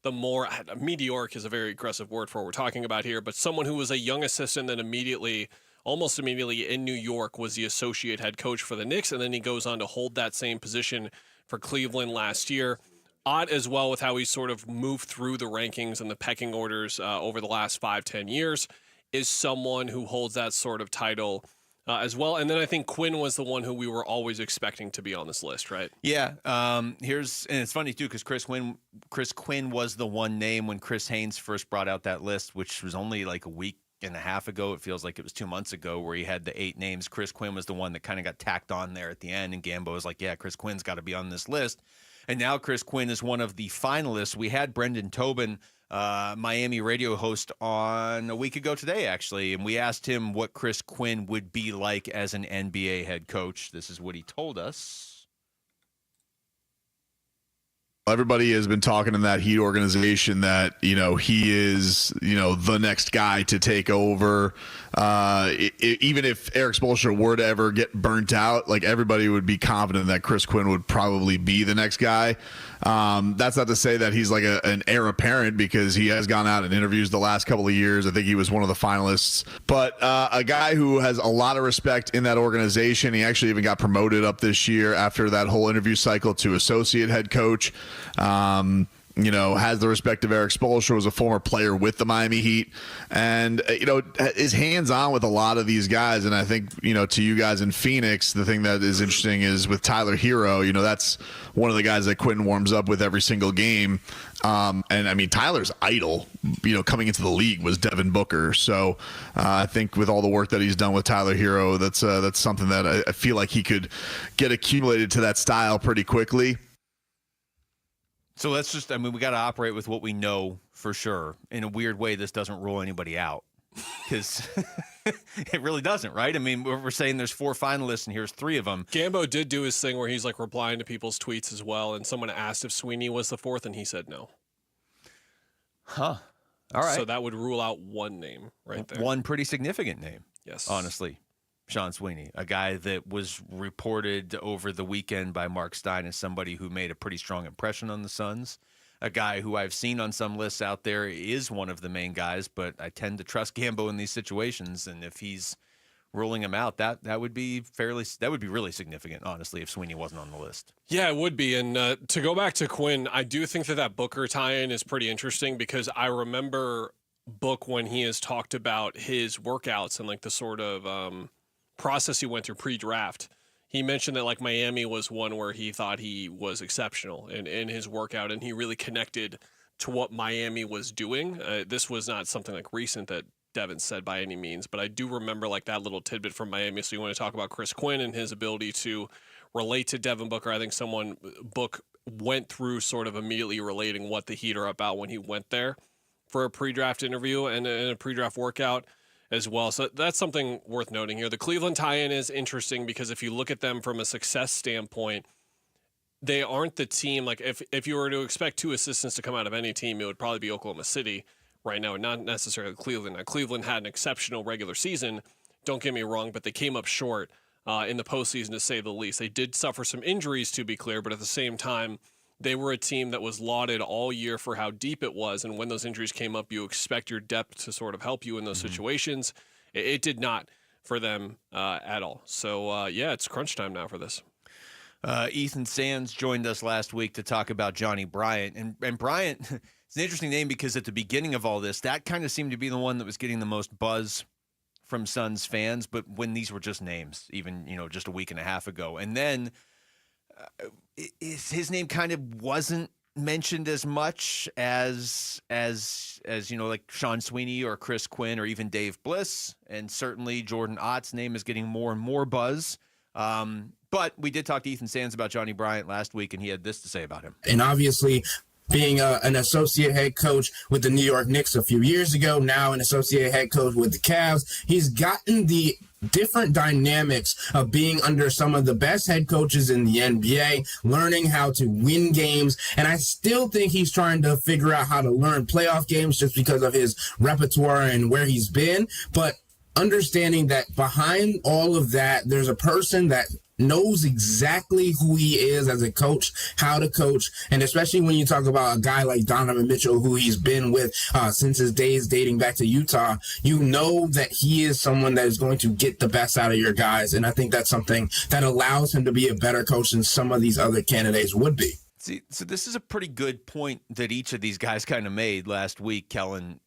the more meteoric is a very aggressive word for what we're talking about here, but someone who was a young assistant that almost immediately in New York was the associate head coach for the Knicks, and then he goes on to hold that same position for Cleveland last year. Odd as well with how he sort of moved through the rankings and the pecking orders over the last 5-10 years, is someone who holds that sort of title as well. And then I think Quinn was the one who we were always expecting to be on this list, right? Yeah. And it's funny too, because Chris Quinn was the one name when Chris Haynes first brought out that list, which was only like a week and a half ago. It feels like it was 2 months ago, where he had the 8 names. Chris Quinn was the one that kind of got tacked on there at the end, and Gambo was like, yeah, Chris Quinn's got to be on this list. And now Chris Quinn is one of the finalists. We had Brendan Tobin, Miami radio host, on a week ago today, actually, and we asked him what Chris Quinn would be like as an NBA head coach. This is what he told us. Everybody has been talking in that Heat organization that, he is, the next guy to take over. Even if Eric Spoelstra were to ever get burnt out, like, everybody would be confident that Chris Quinn would probably be the next guy. That's not to say that he's like an heir apparent, because he has gone out in interviews the last couple of years. I think he was one of the finalists. But a guy who has a lot of respect in that organization. He actually even got promoted up this year after that whole interview cycle to associate head coach. Has the respect of Eric Spoelstra, was a former player with the Miami Heat, and, is hands-on with a lot of these guys. And I think, to you guys in Phoenix, the thing that is interesting is with Tyler Hero, that's one of the guys that Quinn warms up with every single game. And I mean, Tyler's idol, coming into the league was Devin Booker. So I think with all the work that he's done with Tyler Hero, that's something that I feel like he could get accumulated to that style pretty quickly. So we got to operate with what we know for sure. In a weird way, this doesn't rule anybody out, because it really doesn't, right? I mean, we're saying there's 4 finalists, and here's 3 of them. Gambo did do his thing where he's like replying to people's tweets as well, and someone asked if Sweeney was the 4th, and he said no. Huh. All right. So that would rule out one name right there. One pretty significant name. Yes. Honestly. Sean Sweeney, a guy that was reported over the weekend by Mark Stein as somebody who made a pretty strong impression on the Suns. A guy who I've seen on some lists out there is one of the main guys, but I tend to trust Gambo in these situations. And if he's ruling him out, that would be really significant, honestly, if Sweeney wasn't on the list. Yeah, it would be. And to go back to Quinn, I do think that Booker tie-in is pretty interesting, because I remember Book when he has talked about his workouts and like the sort of process he went through pre-draft. He mentioned that like Miami was one where he thought he was exceptional in his workout, and he really connected to what Miami was doing. This was not something like recent that Devin said by any means, but I do remember like that little tidbit from Miami. So you want to talk about Chris Quinn and his ability to relate to Devin Booker. I think Book went through sort of immediately relating what the Heat are about when he went there for a pre-draft interview and a pre-draft workout as well. So that's something worth noting here. The Cleveland tie-in is interesting because if you look at them from a success standpoint, they aren't the team. Like if you were to expect 2 assistants to come out of any team, it would probably be Oklahoma City right now, and not necessarily Cleveland. Now, Cleveland had an exceptional regular season, don't get me wrong, but they came up short in the postseason, to say the least. They did suffer some injuries, to be clear, but at the same time, they were a team that was lauded all year for how deep it was, and when those injuries came up, you expect your depth to sort of help you in those situations. It did not for them at all. So, it's crunch time now for this. Ethan Sands joined us last week to talk about Johnny Bryant. And Bryant, it's an interesting name because at the beginning of all this, that kind of seemed to be the one that was getting the most buzz from Suns fans, but when these were just names, even, just a week and a half ago. And then his name kind of wasn't mentioned as much as like Sean Sweeney or Chris Quinn or even Dave Bliss, and certainly Jordan Ott's name is getting more and more buzz. But we did talk to Ethan Sands about Johnny Bryant last week, and he had this to say about him. And obviously, being an associate head coach with the New York Knicks a few years ago, now an associate head coach with the Cavs, he's gotten the different dynamics of being under some of the best head coaches in the NBA, learning how to win games. And I still think he's trying to figure out how to learn playoff games just because of his repertoire and where he's been. But understanding that behind all of that, there's a person that knows exactly who he is as a coach, how to coach, and especially when you talk about a guy like Donovan Mitchell, who he's been with since his days dating back to Utah, you know that he is someone that is going to get the best out of your guys, and I think that's something that allows him to be a better coach than some of these other candidates would be. See, so this is a pretty good point that each of these guys kind of made last week, Kellen.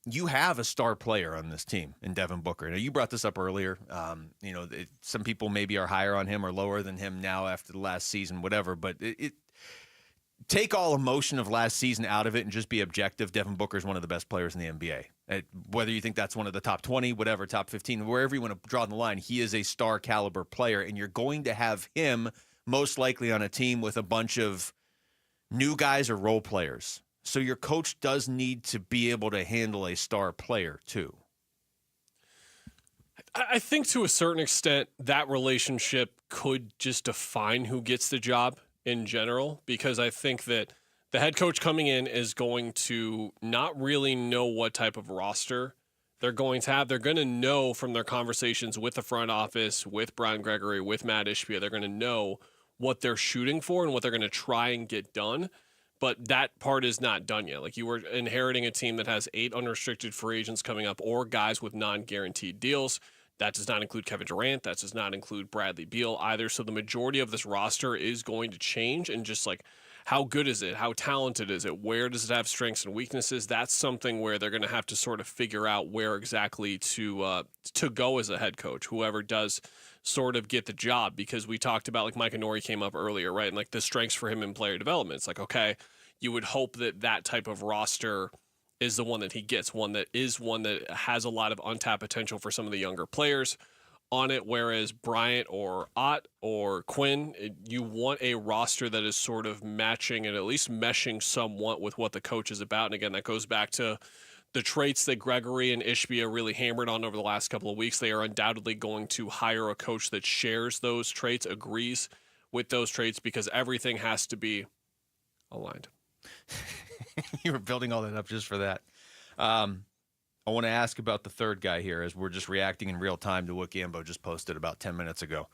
You have a star player on this team in Devin Booker. Now, you brought this up earlier. Some people maybe are higher on him or lower than him now after the last season, whatever. But take all emotion of last season out of it and just be objective. Devin Booker is one of the best players in the NBA. Whether you think that's one of the top 20, whatever, top 15, wherever you want to draw the line, he is a star caliber player. And you're going to have him most likely on a team with a bunch of new guys or role players. So your coach does need to be able to handle a star player too. I think to a certain extent that relationship could just define who gets the job in general, because I think that the head coach coming in is going to not really know what type of roster they're going to have. They're going to know from their conversations with the front office, with Brian Gregory, with Matt Ishbia, they're going to know what they're shooting for and what they're going to try and get done. But that part is not done yet. Like, you were inheriting a team that has 8 unrestricted free agents coming up or guys with non-guaranteed deals. That does not include Kevin Durant. That does not include Bradley Beal either. So the majority of this roster is going to change. And just like, how good is it? How talented is it? Where does it have strengths and weaknesses? That's something where they're going to have to sort of figure out where exactly to go as a head coach, whoever does sort of get the job, because we talked about, like, Mike Inori came up earlier, right? And like the strengths for him in player development. It's like, okay, you would hope that that type of roster is the one that he gets, one that has a lot of untapped potential for some of the younger players on it. Whereas Bryant or Ott or Quinn, you want a roster that is sort of matching and at least meshing somewhat with what the coach is about. And again, that goes back to the traits that Gregory and Ishbia really hammered on over the last couple of weeks. They are undoubtedly going to hire a coach that shares those traits, agrees with those traits, because everything has to be aligned. You were building all that up just for that. I want to ask about the third guy here, as we're just reacting in real time to what Gambo just posted about 10 minutes ago.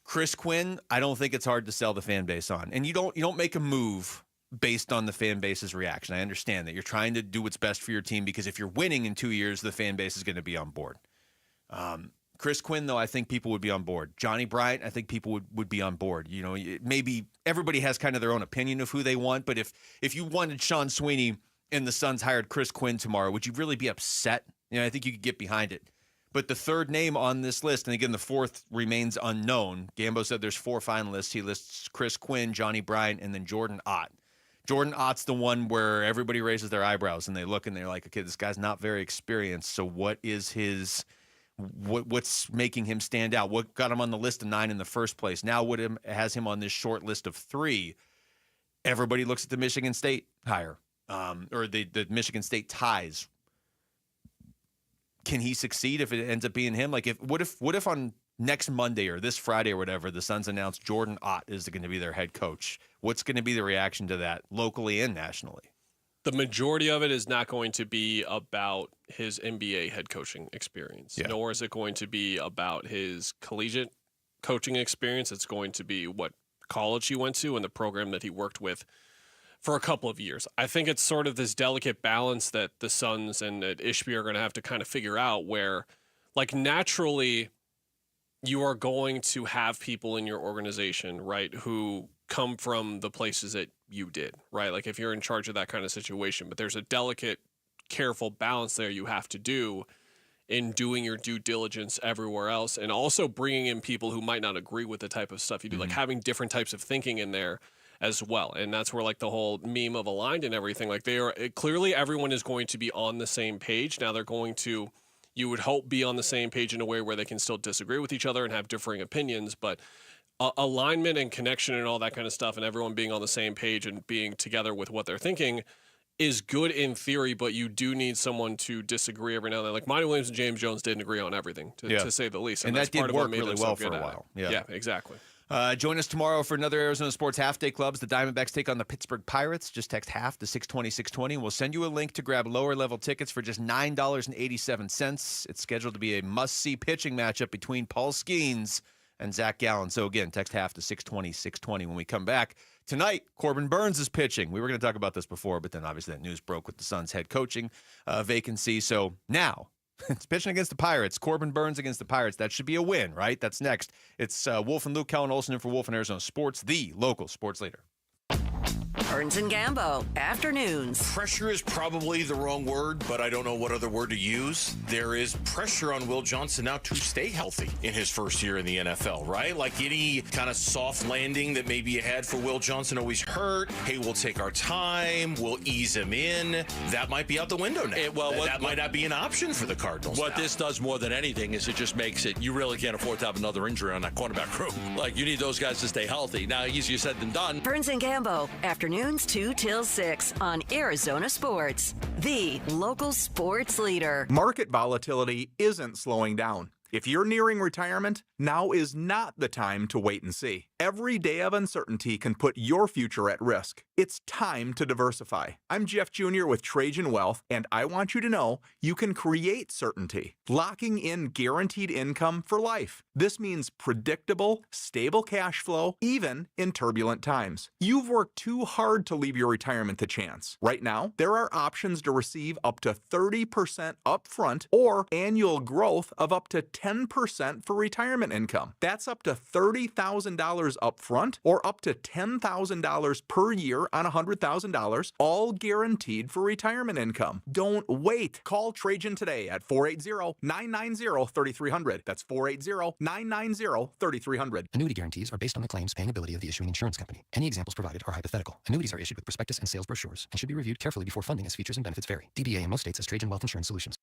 Chris Quinn, I don't think it's hard to sell the fan base on. And you don't make a move based on the fan base's reaction. I understand that you're trying to do what's best for your team, because if you're winning in 2 years, the fan base is going to be on board. Chris Quinn, though, I think people would be on board. Johnny Bryant, I think people would be on board. You know, maybe everybody has kind of their own opinion of who they want, but if you wanted Sean Sweeney and the Suns hired Chris Quinn tomorrow, would you really be upset? You know, I think you could get behind it. But the third name on this list, and again, the fourth remains unknown. Gambo said there's 4 finalists. He lists Chris Quinn, Johnny Bryant, and then Jordan Ott. Jordan Ott's the one where everybody raises their eyebrows and they look and they're like, okay, this guy's not very experienced. So what is what's making him stand out? What got him on the list of 9 in the first place? Now what has him on this short list of 3? Everybody looks at the Michigan State hire, or the Michigan State ties. Can he succeed if it ends up being him? Like, what if on next Monday or this Friday or whatever, the Suns announce Jordan Ott is going to be their head coach? What's going to be the reaction to that locally and nationally? The majority of it is not going to be about his NBA head coaching experience, nor is it going to be about his collegiate coaching experience. It's going to be what college he went to and the program that he worked with for a couple of years. I think it's sort of this delicate balance that the Suns and that Ishbia are going to have to kind of figure out, where, like, naturally you are going to have people in your organization, right, who come from the places that you did, right? Like, if you're in charge of that kind of situation, but there's a delicate, careful balance there you have to do in doing your due diligence everywhere else, and also bringing in people who might not agree with the type of stuff you do, like having different types of thinking in there as well. And that's where like the whole meme of aligned and everything, like they are clearly everyone is going to be on the same page. Now they're going to, you would hope, be on the same page in a way where they can still disagree with each other and have differing opinions, but alignment and connection and all that kind of stuff and everyone being on the same page and being together with what they're thinking is good in theory, but you do need someone to disagree every now and then. Like Monty Williams and James Jones didn't agree on everything, to say the least. And that's that part did of what work made really them well so for good a at while. it. Yeah, exactly. Join us tomorrow for another Arizona Sports Half Day Clubs. The Diamondbacks take on the Pittsburgh Pirates. Just text half to 620-620. We'll send you a link to grab lower-level tickets for just $9.87. It's scheduled to be a must-see pitching matchup between Paul Skeens and Zach Gallen. So, again, text half to 620-620 when we come back. Tonight, Corbin Burns is pitching. We were going to talk about this before, but then obviously that news broke with the Suns' head coaching vacancy. So now it's pitching against the Pirates. Corbin Burns against the Pirates. That should be a win, right? That's next. It's Wolf and Luke, Kellen Olson in for Wolf and Arizona Sports, the local sports leader. Burns and Gambo, afternoons. Pressure is probably the wrong word, but I don't know what other word to use. There is pressure on Will Johnson now to stay healthy in his first year in the NFL, right? Like any kind of soft landing that maybe you had for Will Johnson always hurt. Hey, we'll take our time. We'll ease him in. That might be out the window now. That might not be an option for the Cardinals. What this does more than anything is it just makes it, you really can't afford to have another injury on that cornerback room. Like, you need those guys to stay healthy. Now, easier said than done. Burns and Gambo, afternoons 2 till 6 on Arizona Sports, the local sports leader. Market volatility isn't slowing down. If you're nearing retirement, now is not the time to wait and see. Every day of uncertainty can put your future at risk. It's time to diversify. I'm Jeff Jr. with Trajan Wealth, and I want you to know you can create certainty, locking in guaranteed income for life. This means predictable, stable cash flow, even in turbulent times. You've worked too hard to leave your retirement to chance. Right now, there are options to receive up to 30% upfront or annual growth of up to 10% for retirement income. That's up to $30,000 upfront or up to $10,000 per year on $100,000, all guaranteed for retirement income. Don't wait. Call Trajan today at 480-990-3300. That's 480-990-3300. Annuity guarantees are based on the claims paying ability of the issuing insurance company. Any examples provided are hypothetical. Annuities are issued with prospectus and sales brochures and should be reviewed carefully before funding as features and benefits vary. DBA in most states as Trajan Wealth Insurance Solutions.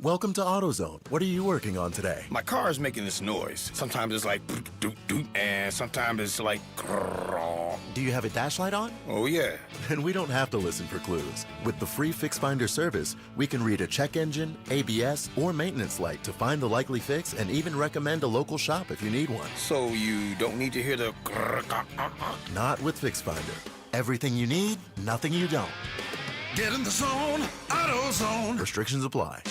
Welcome to AutoZone. What are you working on today? My car is making this noise. Sometimes it's like doot doot, and sometimes it's like grrr. Do you have a dash light on? Oh yeah. Then we don't have to listen for clues. With the free Fix Finder service, we can read a check engine, ABS, or maintenance light to find the likely fix and even recommend a local shop if you need one. So you don't need to hear the grrr. Not with Fix Finder. Everything you need, nothing you don't. Get in the zone, AutoZone. Restrictions apply.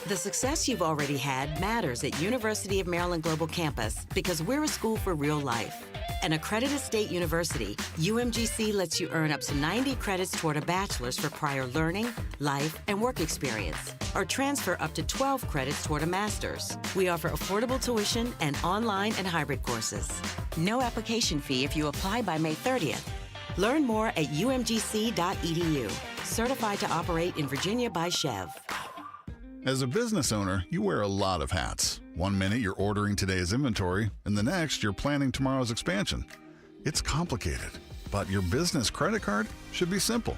The success you've already had matters at University of Maryland Global Campus because we're a school for real life. An accredited state university, UMGC lets you earn up to 90 credits toward a bachelor's for prior learning, life, and work experience, or transfer up to 12 credits toward a master's. We offer affordable tuition and online and hybrid courses. No application fee if you apply by May 30th. Learn more at umgc.edu. Certified to operate in Virginia by Chev. As a business owner, you wear a lot of hats. One minute you're ordering today's inventory, and the next you're planning tomorrow's expansion. It's complicated, but your business credit card should be simple.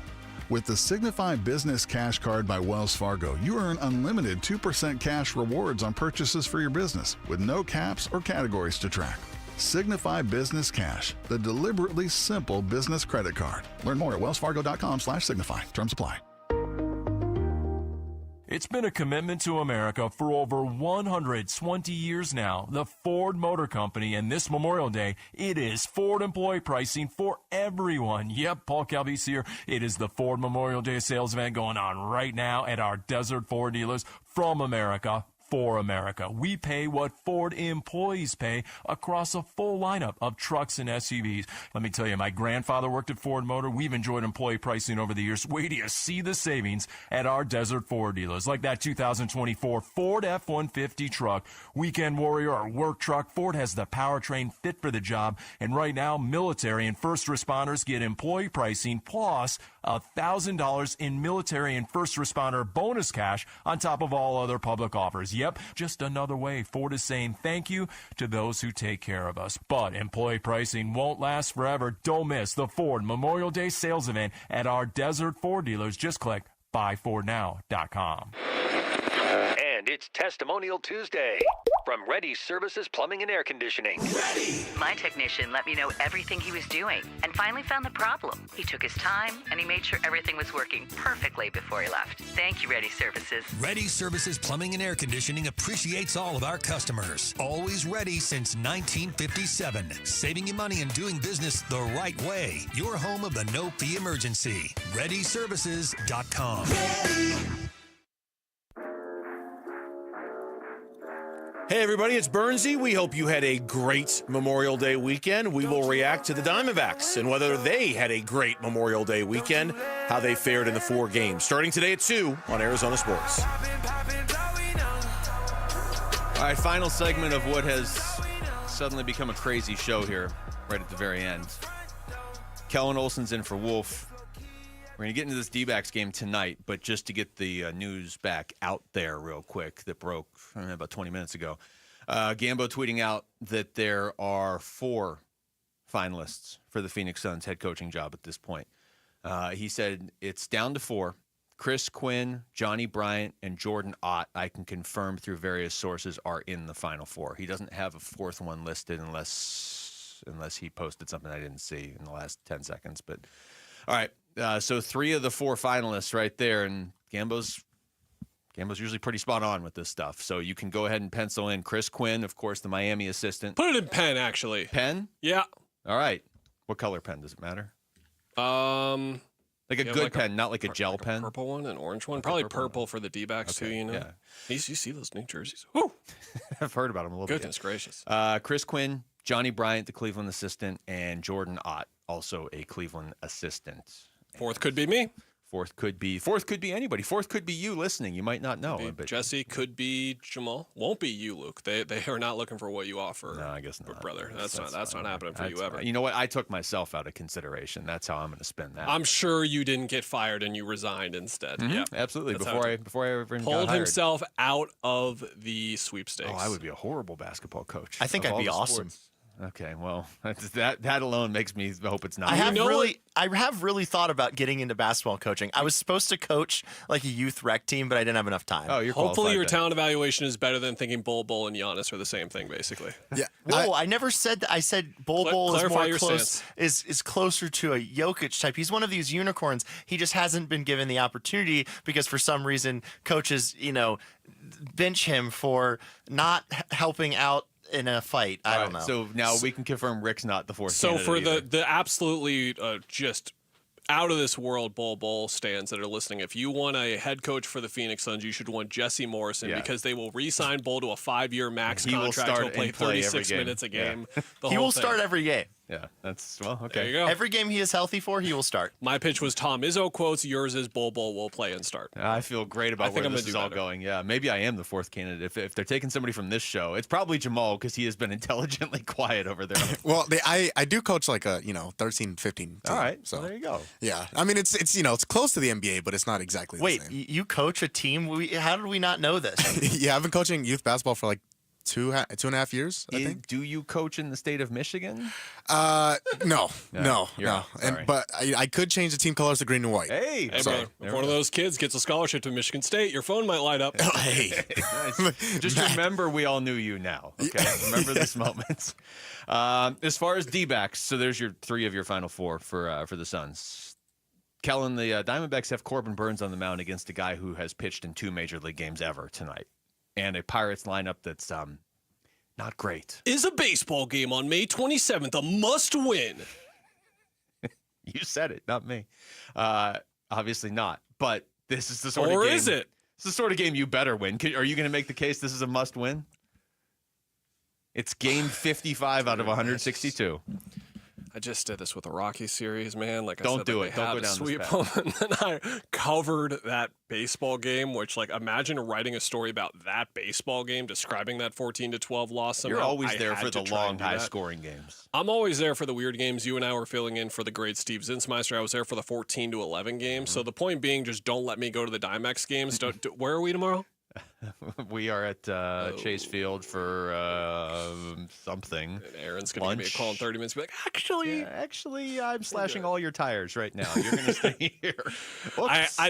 With the Signify Business Cash Card by Wells Fargo, you earn unlimited 2% cash rewards on purchases for your business with no caps or categories to track. Signify Business Cash, the deliberately simple business credit card. Learn more at wellsfargo.com/signify. Terms apply. It's been a commitment to America for over 120 years now. The Ford Motor Company, and this Memorial Day, it is Ford employee pricing for everyone. Yep, Paul Calvise here. It is the Ford Memorial Day sales event going on right now at our Desert Ford dealers from America. For America. We pay what Ford employees pay across a full lineup of trucks and SUVs. Let me tell you, my grandfather worked at Ford Motor. We've enjoyed employee pricing over the years. Wait till you see the savings at our Desert Ford dealers, like that 2024 Ford F-150 truck, Weekend Warrior or work truck. Ford has the powertrain fit for the job, and right now, military and first responders get employee pricing plus $1,000 in military and first responder bonus cash on top of all other public offers. Yep, just another way Ford is saying thank you to those who take care of us. But employee pricing won't last forever. Don't miss the Ford Memorial Day sales event at our Desert Ford dealers. Just click buyfordnow.com. And it's Testimonial Tuesday from Ready Services Plumbing and Air Conditioning. My technician let me know everything he was doing and finally found the problem. He took his time and he made sure everything was working perfectly before he left. Thank you, Ready Services. Ready Services Plumbing and Air Conditioning appreciates all of our customers. Always ready since 1957. Saving you money and doing business the right way. Your home of the no-fee emergency. ReadyServices.com. Hey, everybody, it's Bernsey. We hope you had a great Memorial Day weekend. We will react to the Diamondbacks and whether they had a great Memorial Day weekend, how they fared in the 4 games. Starting today at 2 on Arizona Sports. All right, final segment of what has suddenly become a crazy show here right at the very end. Kellen Olson's in for Wolf. We're going to get into this D-backs game tonight, but just to get the news back out there real quick that broke about 20 minutes ago. Gambo tweeting out that there are 4 finalists for the Phoenix Suns head coaching job at this point. He said it's down to 4. Chris Quinn, Johnny Bryant, and Jordan Ott, I can confirm through various sources, are in the final 4. He doesn't have a 4th one listed unless he posted something I didn't see in the last 10 seconds. But all right. So 3 of the 4 finalists right there, and Gambo's usually pretty spot on with this stuff. So you can go ahead and pencil in Chris Quinn, of course, the Miami assistant. Put it in pen, actually. Pen? Yeah. All right. What color pen? Does it matter? Like a good pen, not like a gel pen. Purple one, an orange one. Probably purple for the D-backs too, you know. Yeah. You see those new jerseys? Woo! I've heard about them a little bit. Goodness gracious. Chris Quinn, Johnny Bryant, the Cleveland assistant, and Jordan Ott, also a Cleveland assistant. 4th could be me. 4th could be anybody. 4th could be you listening. You might not know. But Jesse, could be Jamal. Won't be you, Luke. They are not looking for what you offer. No, I guess not. Brother, that's not happening for you ever. You know what? I took myself out of consideration. That's how I'm going to spin that. I'm sure you didn't get fired and you resigned instead. Mm-hmm. Yeah, absolutely. Before I ever pulled got hired. himself out of the sweepstakes. Oh, I would be a horrible basketball coach. I think I'd be awesome. Okay, well, that alone makes me hope it's not. I have really thought about getting into basketball coaching. I was supposed to coach like a youth rec team, but I didn't have enough time. Oh, you're hopefully your talent evaluation is better than thinking Bol and Giannis are the same thing, basically. Yeah. Whoa, I never said that. I said Bol is more close, is closer to a Jokic type. He's one of these unicorns. He just hasn't been given the opportunity because for some reason coaches, bench him for not helping out in a fight. I don't know. So now we can confirm Rick's not the 4th. So for the absolutely just out of this world Bol stands that are listening, if you want a head coach for the Phoenix Suns, you should want Jesse Morrison because they will re-sign Bol to a 5-year max contract. He'll play 36 minutes a game. Yeah. He will start every game. Yeah, that's okay. There you go. Every game he is healthy for, he will start. My pitch was Tom Izzo quotes. Yours is Bol will play and start. I feel great about where this is all going. Yeah, maybe I am the 4th candidate. If they're taking somebody from this show, it's probably Jamal because he has been intelligently quiet over there. Well, I do coach like a 13, 15 team. All right, so there you go. Yeah, I mean it's it's close to the NBA, but it's not exactly. Wait, the same. You coach a team? How did we not know this? Yeah, I've been coaching youth basketball for like 2.5 years, I think. Do you coach in the state of Michigan? No. But But I could change the team colors to green and white. Hey, brother, if one of those kids gets a scholarship to Michigan State, your phone might light up. Hey. Just remember we all knew you now. Okay, remember this moment. As far as D-backs, so there's your 3 of your final 4 for the Suns. Kellen, the Diamondbacks have Corbin Burns on the mound against a guy who has pitched in 2 major league games ever tonight. And a Pirates lineup that's not great. Is a baseball game on May 27th a must-win? You said it, not me. Obviously not. But this is the sort of game. Or is it? It's the sort of game you better win. Are you going to make the case this is a must-win? It's game 55 out of 162. I just did this with the Rockies series, man. Like I Don't said, do that it. they Don't had go a down sweep this home, path. and then I covered that baseball game. Which, like, imagine writing a story about that baseball game, describing that 14-12 loss. Somehow. You're always I there had for to the try and long, do that. high-scoring games. I'm always there for the weird games. You and I were filling in for the great Steve Zinsmeister. I was there for the 14-11 game. So the point being, just don't let me go to the Diamondbacks games. Where are we tomorrow? We are at Chase Field for something. And Aaron's going to give me a call in 30 minutes and be like, actually, I'm slashing all your tires right now. You're going to stay here.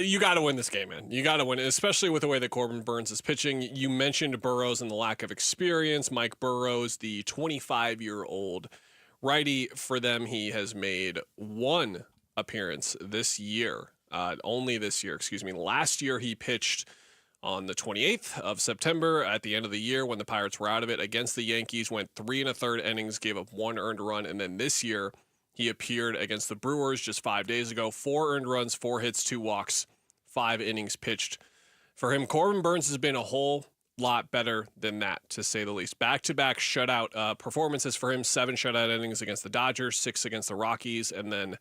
You got to win this game, man. You got to win it, especially with the way that Corbin Burnes is pitching. You mentioned Burrows and the lack of experience. Mike Burrows, the 25-year-old righty for them, he has made one appearance this year. Only this year, excuse me. Last year, he pitched on the 28th of September at the end of the year when the Pirates were out of it against the Yankees, went 3 1/3 innings, gave up 1 earned run. And then this year, he appeared against the Brewers just 5 days ago, 4 earned runs, 4 hits, 2 walks, 5 innings pitched. For him, Corbin Burnes has been a whole lot better than that, to say the least. Back-to-back shutout performances for him, 7 shutout innings against the Dodgers, 6 against the Rockies, and then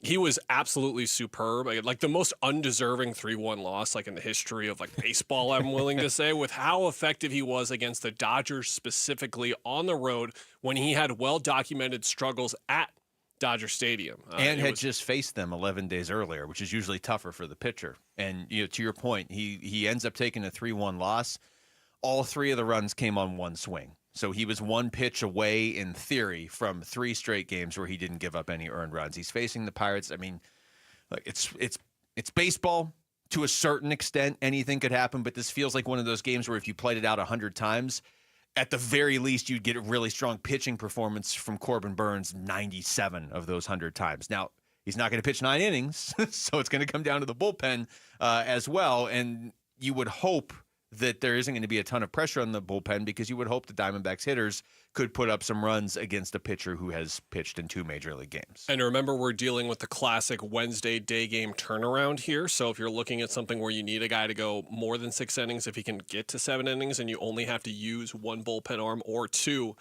he was absolutely superb. Like the most undeserving 3-1 loss like in the history of like baseball, I'm willing to say, with how effective he was against the Dodgers specifically on the road when he had well-documented struggles at Dodger Stadium. And had just faced them 11 days earlier, which is usually tougher for the pitcher. And to your point, he ends up taking a 3-1 loss. All 3 of the runs came on one swing. So he was 1 pitch away, in theory, from 3 straight games where he didn't give up any earned runs. He's facing the Pirates. I mean, look, it's baseball to a certain extent. Anything could happen, but this feels like one of those games where if you played it out 100 times, at the very least, you'd get a really strong pitching performance from Corbin Burnes 97 of those 100 times. Now, he's not going to pitch 9 innings, so it's going to come down to the bullpen as well, and you would hope that there isn't going to be a ton of pressure on the bullpen because you would hope the Diamondbacks hitters could put up some runs against a pitcher who has pitched in 2 major league games. And remember, we're dealing with the classic Wednesday day game turnaround here. So if you're looking at something where you need a guy to go more than 6 innings, if he can get to 7 innings and you only have to use 1 bullpen arm or 2,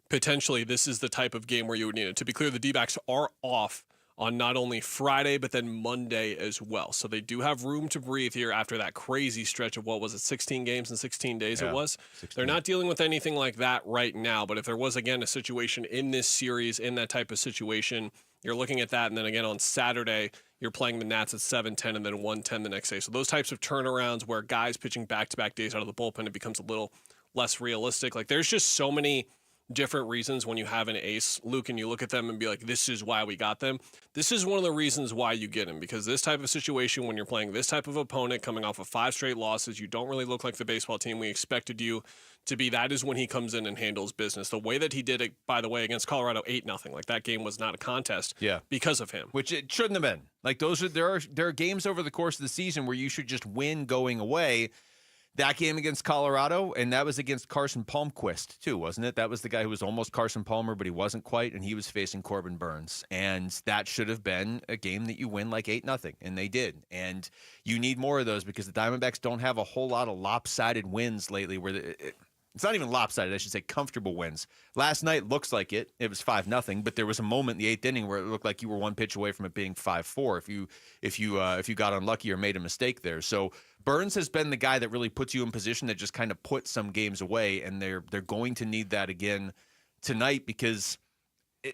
potentially this is the type of game where you would need it. To be clear, the D-backs are off on not only Friday, but then Monday as well. So they do have room to breathe here after that crazy stretch of, what was it, 16 games in 16 days it was? 16. They're not dealing with anything like that right now, but if there was, again, a situation in this series, in that type of situation, you're looking at that, and then again on Saturday, you're playing the Nats at 7-10 and then 1-10 the next day. So those types of turnarounds where guys pitching back-to-back days out of the bullpen, it becomes a little less realistic. Like, there's just so many different reasons when you have an ace, Luke, and you look at them and be like, this is why we got them. This is one of the reasons why you get him, because this type of situation, when you're playing this type of opponent coming off of 5 straight losses, you don't really look like the baseball team we expected you to be. That is when he comes in and handles business. The way that he did it, by the way, against Colorado, 8-0. Like, that game was not a contest because of him. Which it shouldn't have been. Like, there are games over the course of the season where you should just win going away. That game against Colorado, and that was against Carson Palmquist, too, wasn't it? That was the guy who was almost Carson Palmer, but he wasn't quite, and he was facing Corbin Burnes. And that should have been a game that you win like 8-0, and they did. And you need more of those because the Diamondbacks don't have a whole lot of lopsided wins lately where it's not even lopsided, I should say comfortable wins. Last night looks like it. It was 5-0, but there was a moment in the 8th inning where it looked like you were 1 pitch away from it being 5-4 if you got unlucky or made a mistake there. So Burnes has been the guy that really puts you in position that just kind of puts some games away, and they're going to need that again tonight because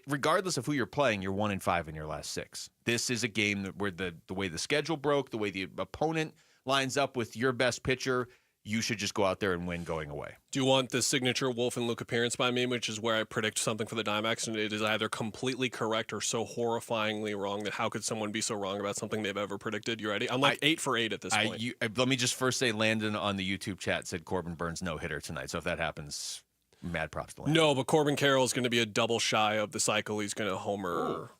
regardless of who you're playing, you're 1-5 in your last 6. This is a game where the way the schedule broke, the way the opponent lines up with your best pitcher, you should just go out there and win going away. Do you want the signature Wolf and Luke appearance by me, which is where I predict something for the Diamondbacks, and it is either completely correct or so horrifyingly wrong that how could someone be so wrong about something they've ever predicted? You ready? I'm like 8 for 8 at this point. Let me just first say Landon on the YouTube chat said Corbin Burnes no-hitter tonight, so if that happens, mad props to Landon. No, but Corbin Carroll is going to be a double shy of the cycle. He's going to homer,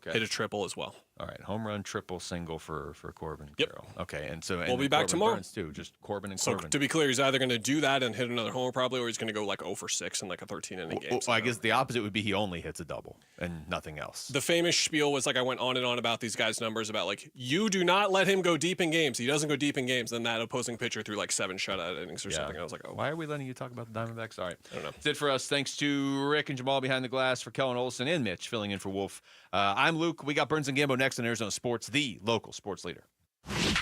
hit a triple as well. All right, home run, triple, single for Corbin Carroll. Okay, and so we'll be back Corbin tomorrow Burnes too. Just Corbin and so Corbin. To be clear, he's either going to do that and hit another homer probably, or he's going to go like 0 for 6 in like a 13-inning game. Well, I guess the opposite would be he only hits a double and nothing else. The famous spiel was like I went on and on about these guys' numbers about like you do not let him go deep in games. He doesn't go deep in games. Then that opposing pitcher threw like 7 shutout innings or something. I was like, oh, why are we letting you talk about the Diamondbacks? All right, I don't know. That's it for us. Thanks to Rick and Jamal behind the glass, for Kellen Olson and Mitch filling in for Wolf. I'm Luke. We got Burns and Gambo next on Arizona Sports, the local sports leader.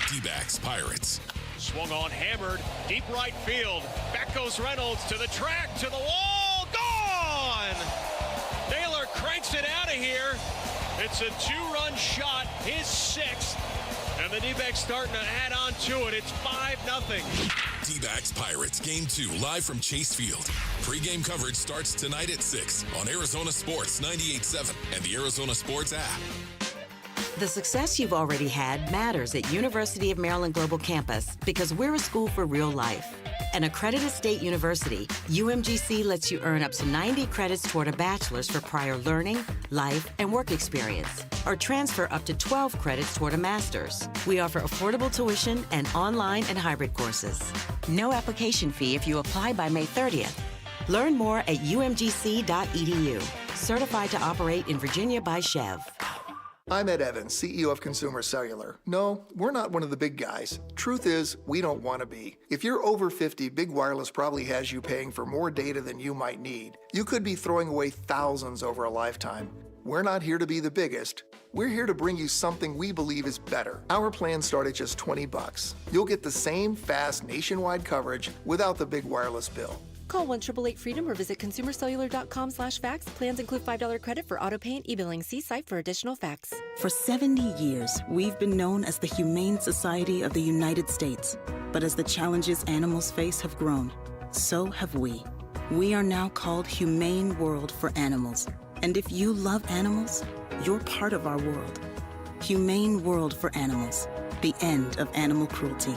D-backs Pirates. Swung on, hammered, deep right field. Back goes Reynolds to the track, to the wall, gone! Naylor cranks it out of here. It's a 2-run shot, his 6th. And the D-backs starting to add on to it. It's 5-0. D-backs Pirates, Game 2, live from Chase Field. Pre-game coverage starts tonight at 6 on Arizona Sports 98.7 and the Arizona Sports app. The success you've already had matters at University of Maryland Global Campus because we're a school for real life. An accredited state university, UMGC lets you earn up to 90 credits toward a bachelor's for prior learning, life, and work experience, or transfer up to 12 credits toward a master's. We offer affordable tuition and online and hybrid courses. No application fee if you apply by May 30th. Learn more at umgc.edu. Certified to operate in Virginia by Chev. I'm Ed Evans, CEO of Consumer Cellular. No, we're not one of the big guys. Truth is, we don't want to be. If you're over 50, Big Wireless probably has you paying for more data than you might need. You could be throwing away thousands over a lifetime. We're not here to be the biggest. We're here to bring you something we believe is better. Our plans start at just $20. You'll get the same fast nationwide coverage without the Big Wireless bill. Call 1-888-FREEDOM or visit consumercellular.com/facts. Plans include $5 credit for auto pay and e-billing. See site for additional facts. For 70 years, we've been known as the Humane Society of the United States. But as the challenges animals face have grown, so have we. We are now called Humane World for Animals. And if you love animals, you're part of our world. Humane World for Animals. The end of animal cruelty.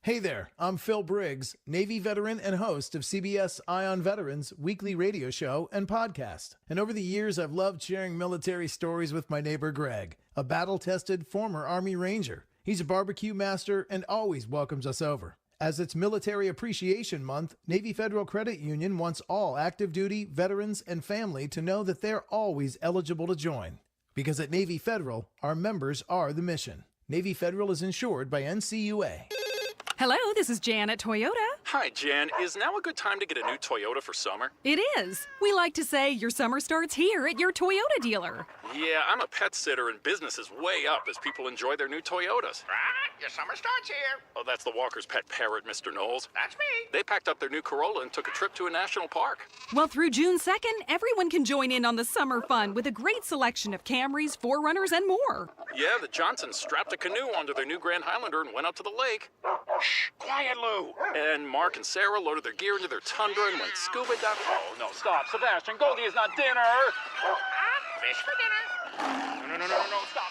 Hey there, I'm Phil Briggs, Navy veteran and host of CBS Eye on Veterans weekly radio show and podcast. And over the years, I've loved sharing military stories with my neighbor Greg, a battle-tested former Army Ranger. He's a barbecue master and always welcomes us over. As it's Military Appreciation Month, Navy Federal Credit Union wants all active duty, veterans, and family to know that they're always eligible to join. Because at Navy Federal, our members are the mission. Navy Federal is insured by NCUA. Hello, this is Jan at Toyota. Hi, Jan. Is now a good time to get a new Toyota for summer? It is. We like to say your summer starts here at your Toyota dealer. Yeah, I'm a pet sitter and business is way up as people enjoy their new Toyotas. Your summer starts here. Oh, that's the Walker's pet parrot, Mr. Knowles. That's me. They packed up their new Corolla and took a trip to a national park. Well, through June 2nd, everyone can join in on the summer fun with a great selection of Camrys, 4Runners, and more. Yeah, the Johnsons strapped a canoe onto their new Grand Highlander and went out to the lake. Shh, quiet, Lou. And Mark and Sarah loaded their gear into their Tundra and went scuba diving. Oh, no, stop. Sebastian, Goldie is not dinner. Fish for dinner. No, stop.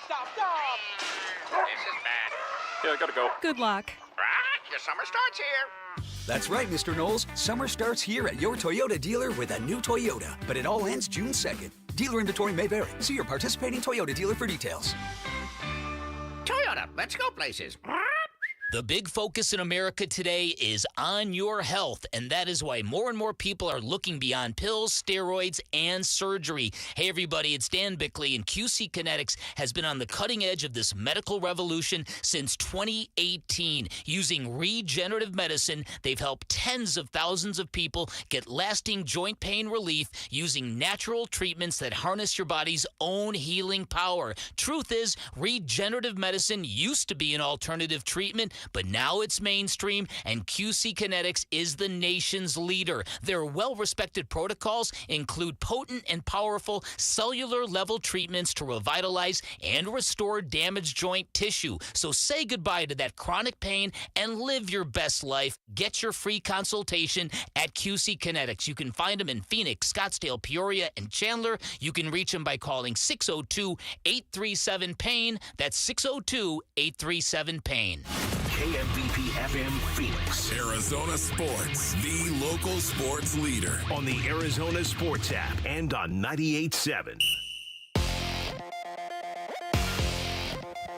This is bad. Yeah, I gotta go. Good luck. Your summer starts here. That's right, Mr. Knowles. Summer starts here at your Toyota dealer with a new Toyota. But it all ends June 2nd. Dealer inventory may vary. See your participating Toyota dealer for details. Toyota, let's go places. The big focus in America today is on your health, and that is why more and more people are looking beyond pills, steroids, and surgery. Hey, everybody, it's Dan Bigley, and QC Kinetics has been on the cutting edge of this medical revolution since 2018. Using regenerative medicine, they've helped tens of thousands of people get lasting joint pain relief using natural treatments that harness your body's own healing power. Truth is, regenerative medicine used to be an alternative treatment, but now it's mainstream, and QC Kinetics is the nation's leader. Their well-respected protocols include potent and powerful cellular-level treatments to revitalize and restore damaged joint tissue. So say goodbye to that chronic pain and live your best life. Get your free consultation at QC Kinetics. You can find them in Phoenix, Scottsdale, Peoria, and Chandler. You can reach them by calling 602-837-PAIN. That's 602-837-PAIN. KMVP FM Phoenix. Arizona Sports, the local sports leader. On the Arizona Sports app and on 98.7.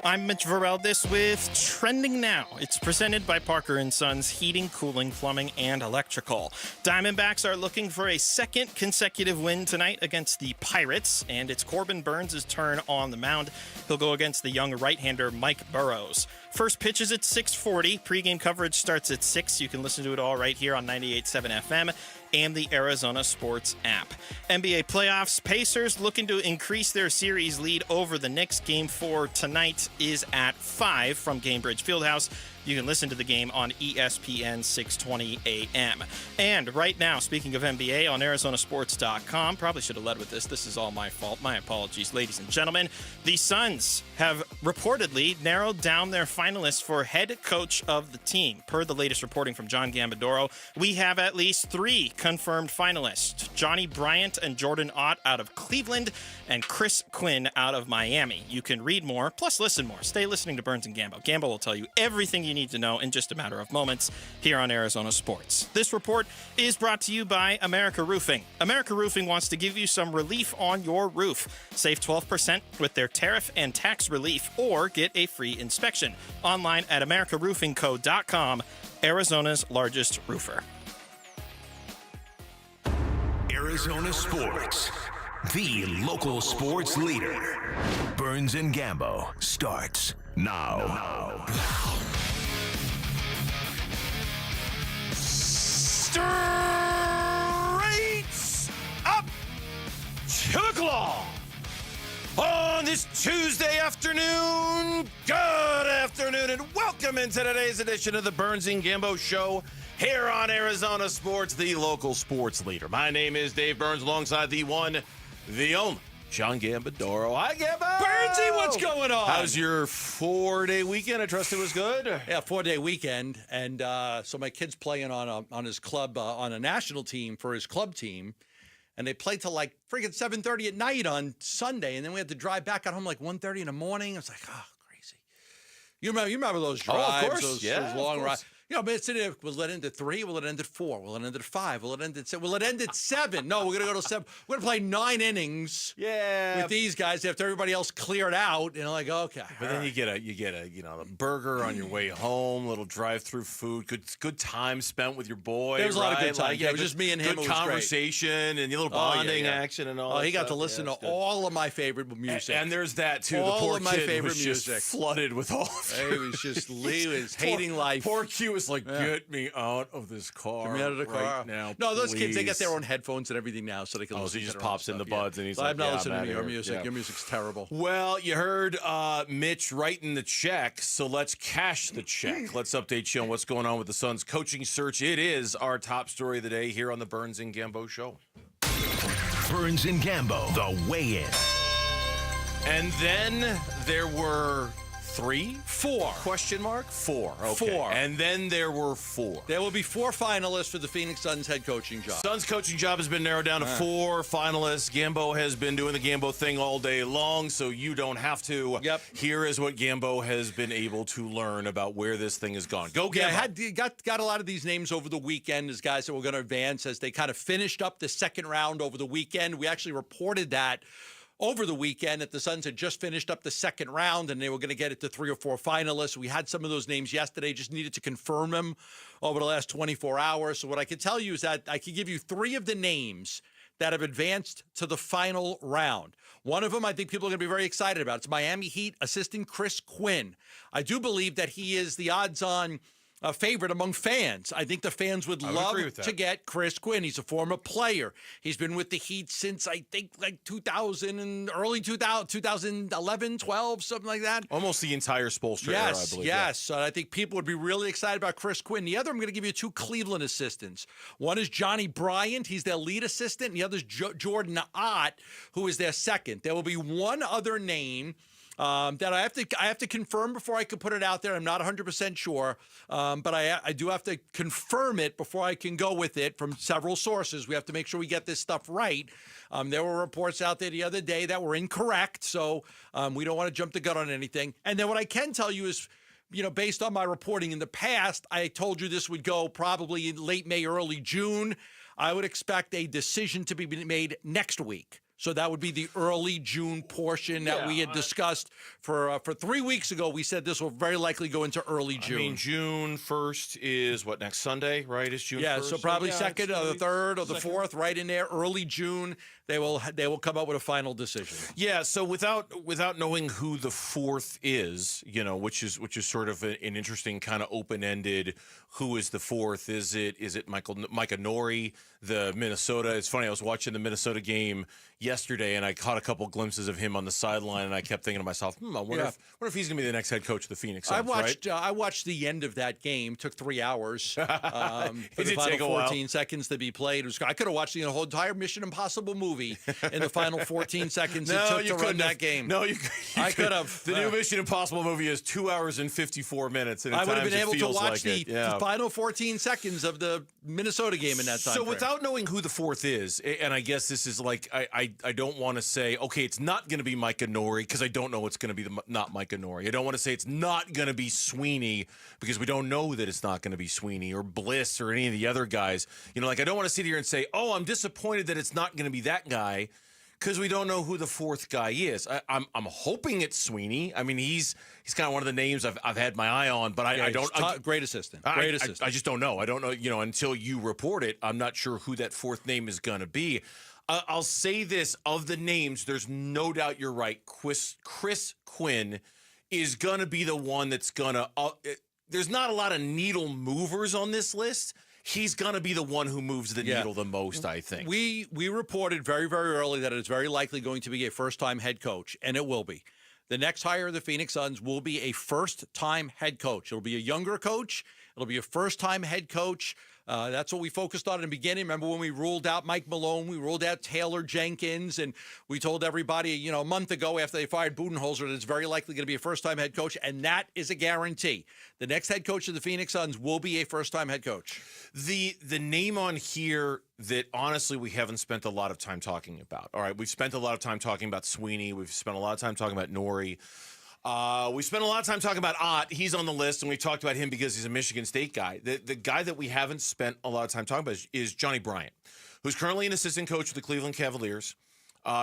I'm Mitch Vareldes with Trending Now. It's presented by Parker & Sons Heating, Cooling, Plumbing, and Electrical. Diamondbacks are looking for a second consecutive win tonight against the Pirates, and it's Corbin Burns' turn on the mound. He'll go against the young right-hander Mike Burrows. First pitch is at 6:40. Pre-game coverage starts at 6. You can listen to it all right here on 98.7 FM and the Arizona Sports app. NBA playoffs, Pacers looking to increase their series lead over the Knicks. Game 4 tonight is at 5 from Gainbridge Fieldhouse. You can listen to the game on ESPN 620 AM. And right now, speaking of NBA, on ArizonaSports.com, probably should have led with this. This is all my fault. My apologies, ladies and gentlemen. The Suns have reportedly narrowed down their finalists for head coach of the team. Per the latest reporting from John Gambadoro, we have at least 3 confirmed finalists. Johnny Bryant and Jordan Ott out of Cleveland, and Chris Quinn out of Miami. You can read more, plus listen more. Stay listening to Burns and Gambo. Gambo will tell you everything you need to know in just a matter of moments here on Arizona Sports. This report is brought to you by America Roofing. America Roofing wants to give you some relief on your roof. Save 12% with their tariff and tax relief, or get a free inspection. Online at americaroofingco.com, Arizona's largest roofer. Arizona Sports, the local sports leader. Burns and Gambo starts now. Straight up to the claw. On this Tuesday afternoon, good afternoon, and welcome into today's edition of the Burns and Gambo Show here on Arizona Sports, the local sports leader. My name is Dave Burns, alongside the one, the only, John Gambadoro. Hi, Gambo! Burnsy, what's going on? How's your 4-day weekend? I trust it was good. Yeah, 4-day weekend, and so my kid's playing on his club, on a national team for his club team, and they played till like freaking 7:30 at night on Sunday, and then we had to drive back at home like 1:30 in the morning. It's like, oh, crazy. You remember those drives? Oh, of course. Those long rides. You know, but it's in it. Will it end at 3? Will it end at 4? Will it end at 5? Will it end at 6? Will it end at 7? No, we're gonna go to 7. We're gonna play 9 innings. Yeah. With these guys after everybody else cleared out. You know, like, okay. But then you get a a burger on your way home, little drive-through food, good time spent with your boy. There was a lot of good time. Like, Yeah, it was just me and him. Good It was conversation and a little bonding action and all. Oh, that he got stuff. to listen to all of my favorite music. And there's that too. All the poor of my kid favorite was music. just flooded with all of He was just hating life. Poor Q was like, get me out of this car. Get me out of the car right now. No, those kids, they please." get their own headphones and everything now, so they can. Oh, listen so he to just their own pops in the stuff, buds and he's So like, I'm not "Yeah, listening I'm to outta your here." music. Yeah. Your music's terrible. Well, you heard Mitch writing the check, so let's cash the check. Let's update you on what's going on with the Suns coaching search. It is our top story of the day here on the Burns and Gambo Show. Burns and Gambo, the weigh-in. And then there were 4 question mark 4 okay. 4. And then there were 4. There will be 4 finalists for the Phoenix Suns head coaching job. Suns coaching job has been narrowed down to 4 finalists. Gambo has been doing the Gambo thing all day long, so you don't have to. Yep. Here is what Gambo has been able to learn about where this thing has gone. Go, Gambo. Yeah, got a lot of these names over the weekend as guys that were going to advance as they kind of finished up the second round over the weekend. We actually reported that over the weekend that the Suns had just finished up the second round and they were going to get it to 3 or 4 finalists. We had some of those names yesterday, just needed to confirm them over the last 24 hours. So what I can tell you is that I can give you 3 of the names that have advanced to the final round. One of them I think people are going to be very excited about. It's Miami Heat assistant Chris Quinn. I do believe that he is the odds-on favorite among fans. I think the fans would love to get Chris Quinn. He's a former player. He's been with the Heat since I think like 2000 and early 2011, 12, something like that. Almost the entire Spoelstra era, I believe. Yes. So I think people would be really excited about Chris Quinn. The other, I'm going to give you 2 Cleveland assistants. One is Johnny Bryant. He's their lead assistant. And the other is Jordan Ott, who is their second. There will be one other name that I have to confirm before I can put it out there. I'm not 100% sure, but I do have to confirm it before I can go with it from several sources. We have to make sure we get this stuff right. There were reports out there the other day that were incorrect, so we don't want to jump the gun on anything. And then what I can tell you is, you know, based on my reporting in the past, I told you this would go probably in late May, early June. I would expect a decision to be made next week. So that would be the early June portion that we had discussed for 3 weeks ago. We said this will very likely go into early June. I mean, June 1st is what, next Sunday, right? Is June 1st? Yeah, so probably 2nd or the 3rd or the 4th, right in there, early June. they will come up with a final decision. Yeah. So without knowing who the fourth is, which is sort of an interesting kind of open-ended. Who is the fourth? Is it Micah Nori, the Minnesota? It's funny. I was watching the Minnesota game yesterday, and I caught a couple glimpses of him on the sideline, and I kept thinking to myself, I wonder if he's going to be the next head coach of the Phoenix Suns. I watched the end of that game. It took 3 hours. For It the did final take a while. 14 seconds to be played. I could have watched the whole entire Mission Impossible movie in the final 14 seconds it took to run that game. No, I could have. The new Mission Impossible movie is 2 hours and 54 minutes. And I would have been able to watch like the final 14 seconds of the Minnesota game in that time. So without knowing who the fourth is, and I guess this is like, I don't want to say, okay, it's not going to be Micah Nori, because I don't know it's going to be not Micah Nori. I don't want to say it's not going to be Sweeney, because we don't know that it's not going to be Sweeney or Bliss or any of the other guys. I don't want to sit here and say, oh, I'm disappointed that it's not going to be that guy, because we don't know who the fourth guy is. I'm hoping it's Sweeney. I mean, he's kind of one of the names I've had my eye on, but I don't. Great assistant. I just don't know. I don't know. Until you report it, I'm not sure who that fourth name is going to be. I'll say this: of the names, there's no doubt you're right. Chris Quinn is going to be the one that's going to. There's not a lot of needle movers on this list. He's going to be the one who moves the needle the most, I think. We reported very, very early that it's very likely going to be a first-time head coach, and it will be. The next hire of the Phoenix Suns will be a first-time head coach. It'll be a younger coach. It'll be a first-time head coach. That's what we focused on in the beginning. Remember when we ruled out Mike Malone, we ruled out Taylor Jenkins, and we told everybody, a month ago after they fired Budenholzer that it's very likely going to be a first-time head coach, and that is a guarantee. The next head coach of the Phoenix Suns will be a first-time head coach. The name on here that honestly we haven't spent a lot of time talking about. All right, we've spent a lot of time talking about Sweeney. We've spent a lot of time talking about Nori. We spent a lot of time talking about Ott. He's on the list, and we talked about him because he's a Michigan State guy. The guy that we haven't spent a lot of time talking about is Johnny Bryant, who's currently an assistant coach with the Cleveland Cavaliers.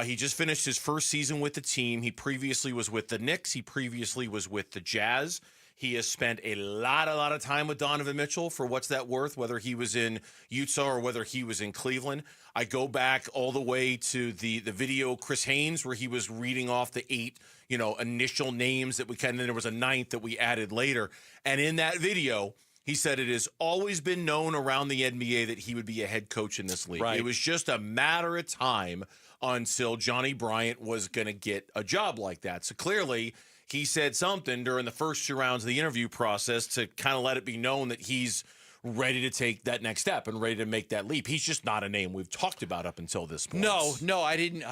He just finished his first season with the team. He previously was with the Knicks. He previously was with the Jazz. He has spent a lot of time with Donovan Mitchell, for what's that worth, whether he was in Utah or whether he was in Cleveland. I go back all the way to the video Chris Haynes, where he was reading off the 8 initial names that we can, and then there was a 9th that we added later. And in that video, he said it has always been known around the NBA that he would be a head coach in this league. Right. It was just a matter of time until Johnny Bryant was going to get a job like that. So clearly, he said something during the first 2 rounds of the interview process to kind of let it be known that he's ready to take that next step and ready to make that leap. He's just not a name we've talked about up until this point. No, I didn't.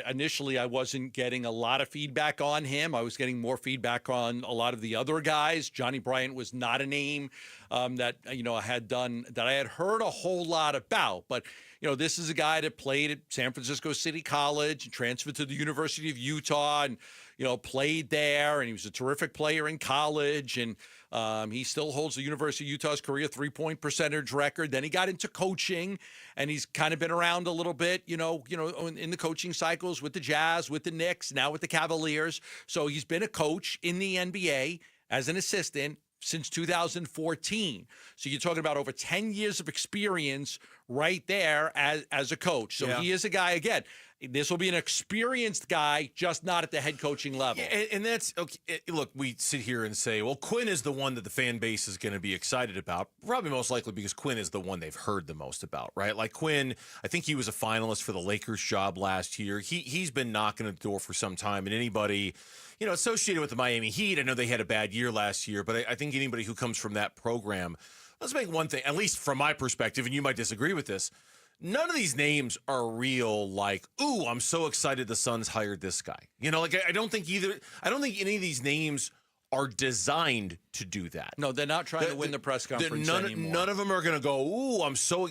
Initially, I wasn't getting a lot of feedback on him. I was getting more feedback on a lot of the other guys. Johnny Bryant was not a name that I had heard a whole lot about. But this is a guy that played at San Francisco City College and transferred to the University of Utah and played there, and he was a terrific player in college, and he still holds the University of Utah's career 3-point percentage record. Then he got into coaching, and he's kind of been around a little bit, in the coaching cycles with the Jazz, with the Knicks, now with the Cavaliers. So he's been a coach in the NBA as an assistant since 2014. So you're talking about over 10 years of experience right there as a coach. So he is a guy, again, this will be an experienced guy, just not at the head coaching level. Yeah, and that's okay. Look, we sit here and say, well, Quinn is the one that the fan base is going to be excited about. Probably most likely because Quinn is the one they've heard the most about, right? Like Quinn, I think he was a finalist for the Lakers job last year. He's been knocking at the door for some time, and anybody associated with the Miami Heat, I know they had a bad year last year, but I think anybody who comes from that program, let's make one thing, at least from my perspective, and you might disagree with this. None of these names are real, like, ooh, I'm so excited the Suns hired this guy. I don't think any of these names are designed to do that. No, they're not trying to win the press conference anymore. None of them are going to go, ooh, I'm so,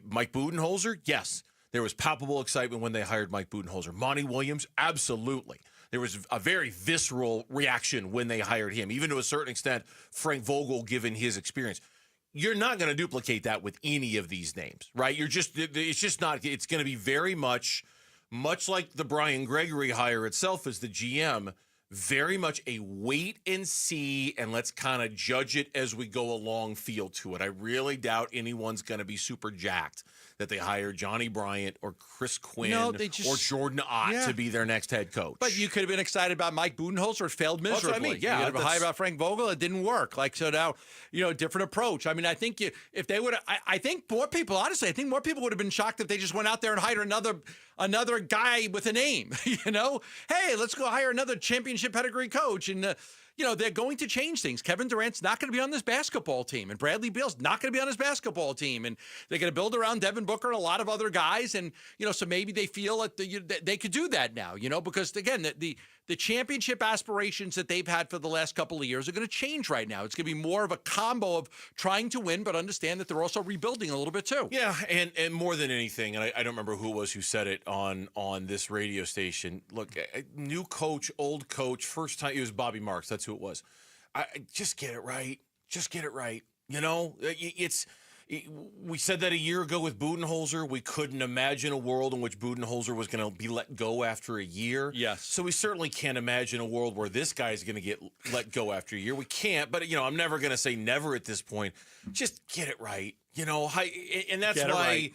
Mike Budenholzer, yes. There was palpable excitement when they hired Mike Budenholzer. Monty Williams, absolutely. There was a very visceral reaction when they hired him, even to a certain extent, Frank Vogel, given his experience. You're not going to duplicate that with any of these names, right? It's just not, it's going to be very much like the Brian Gregory hire itself as the GM, very much a wait and see, and let's kind of judge it as we go along feel to it. I really doubt anyone's going to be super jacked that they hire Johnny Bryant or Chris Quinn or Jordan Ott to be their next head coach. But you could have been excited about Mike Budenholzer. It failed miserably. That's what I mean. Yeah, you could have hired about Frank Vogel. It didn't work. Like, so now, different approach. I mean, I think if they would, I think more people, honestly, I think more people would have been shocked if they just went out there and hired another guy with a name. Hey, let's go hire another championship pedigree coach. And they're going to change things. Kevin Durant's not going to be on this basketball team, and Bradley Beal's not going to be on this basketball team, and they're going to build around Devin Booker and a lot of other guys, and so maybe they feel that they could do that now, because again, the championship aspirations that they've had for the last couple of years are going to change right now. It's going to be more of a combo of trying to win, but understand that they're also rebuilding a little bit too. Yeah, and more than anything, and I don't remember who it was who said it on this radio station. Look, new coach, old coach, first time, it was Bobby Marks. That's who it was. Just get it right. Just get it right. We said that a year ago with Budenholzer. We couldn't imagine a world in which Budenholzer was going to be let go after a year. Yes. So we certainly can't imagine a world where this guy is going to get let go after a year. We can't, but, I'm never going to say never at this point. Just get it right. And that's why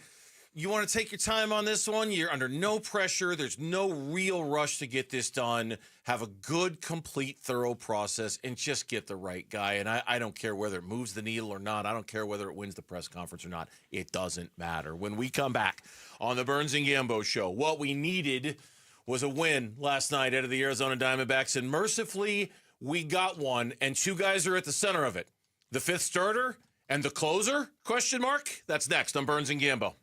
you want to take your time on this one. You're under no pressure. There's no real rush to get this done. Have a good, complete, thorough process and just get the right guy. And I don't care whether it moves the needle or not. I don't care whether it wins the press conference or not. It doesn't matter. When we come back on the Burns and Gambo show, what we needed was a win last night out of the Arizona Diamondbacks. And mercifully, we got one. And two guys are at the center of it. The fifth starter and the closer? ? That's next on Burns and Gambo.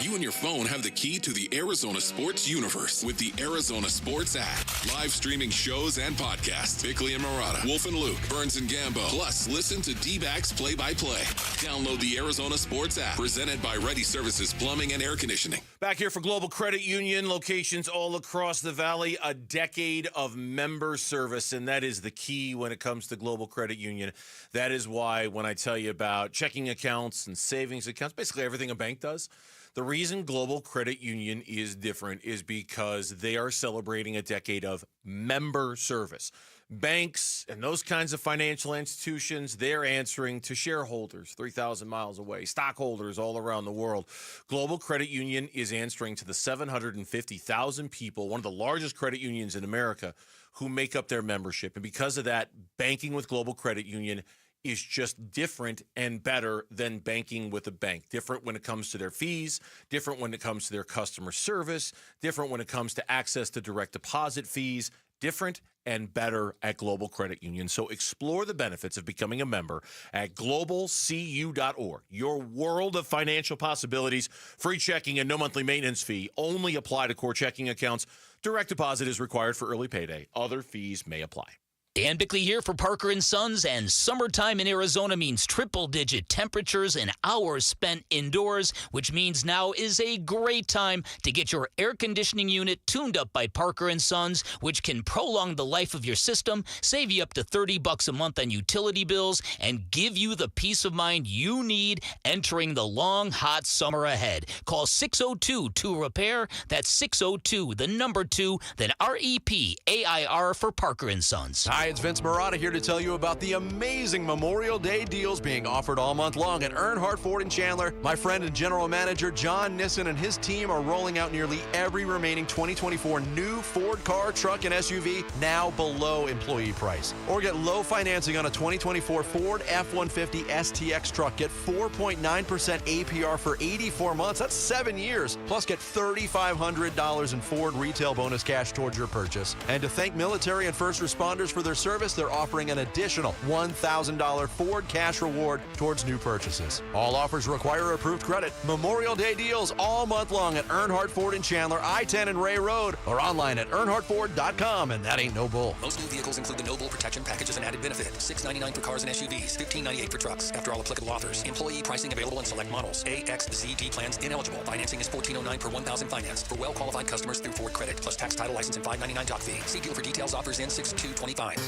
You and your phone have the key to the Arizona sports universe with the Arizona Sports app. Live streaming shows and podcasts. Bigley and Murata, Wolf and Luke, Burns and Gambo. Plus, listen to D-backs play-by-play. Download the Arizona Sports app. Presented by Ready Services Plumbing and Air Conditioning. Back here for Global Credit Union, locations all across the valley. A decade of member service, and that is the key when it comes to Global Credit Union. That is why when I tell you about checking accounts and savings accounts, basically everything a bank does, the reason Global Credit Union is different is because they are celebrating a decade of member service. Banks and those kinds of financial institutions, they're answering to shareholders 3,000 miles away, stockholders all around the world. Global Credit Union is answering to the 750,000 people, one of the largest credit unions in America, who make up their membership. And because of that, banking with Global Credit Union is just different and better than banking with a bank. Different when it comes to their fees, different when it comes to their customer service, different when it comes to access to direct deposit fees, different and better at Global Credit Union. So explore the benefits of becoming a member at globalcu.org. Your world of financial possibilities, free checking and no monthly maintenance fee only apply to core checking accounts. Direct deposit is required for early payday. Other fees may apply. Dan Bigley here for Parker & Sons, and summertime in Arizona means triple-digit temperatures and hours spent indoors, which means now is a great time to get your air conditioning unit tuned up by Parker & Sons, which can prolong the life of your system, save you up to $30 a month on utility bills, and give you the peace of mind you need entering the long, hot summer ahead. Call 602-2-REPAIR. That's 602, the number 2, then REPAIR for Parker & Sons. Hi, it's Vince Murata here to tell you about the amazing Memorial Day deals being offered all month long at Earnhardt Ford in Chandler. My friend and general manager John Nissen and his team are rolling out nearly every remaining 2024 new Ford car, truck, and SUV now below employee price. Or get low financing on a 2024 Ford F-150 STX truck. Get 4.9% APR for 84 months. That's 7 years. Plus, get $3,500 in Ford retail bonus cash towards your purchase. And to thank military and first responders for their service, they're offering an additional $1,000 Ford cash reward towards new purchases. All offers require approved credit. Memorial Day deals all month long at Earnhardt Ford in Chandler, I-10 and Ray Road, or online at earnhardtford.com, and that ain't no bull. Most new vehicles include the No Bull protection package as an added benefit. $699 for cars and SUVs, $1598 for trucks. After all applicable offers. Employee pricing available in select models. AXZD plans ineligible. Financing is $1,409 per $1,000 financed for well-qualified customers through Ford Credit, plus tax, title, license, and $599 doc fee. See deal for details. Offers in 6/2/25.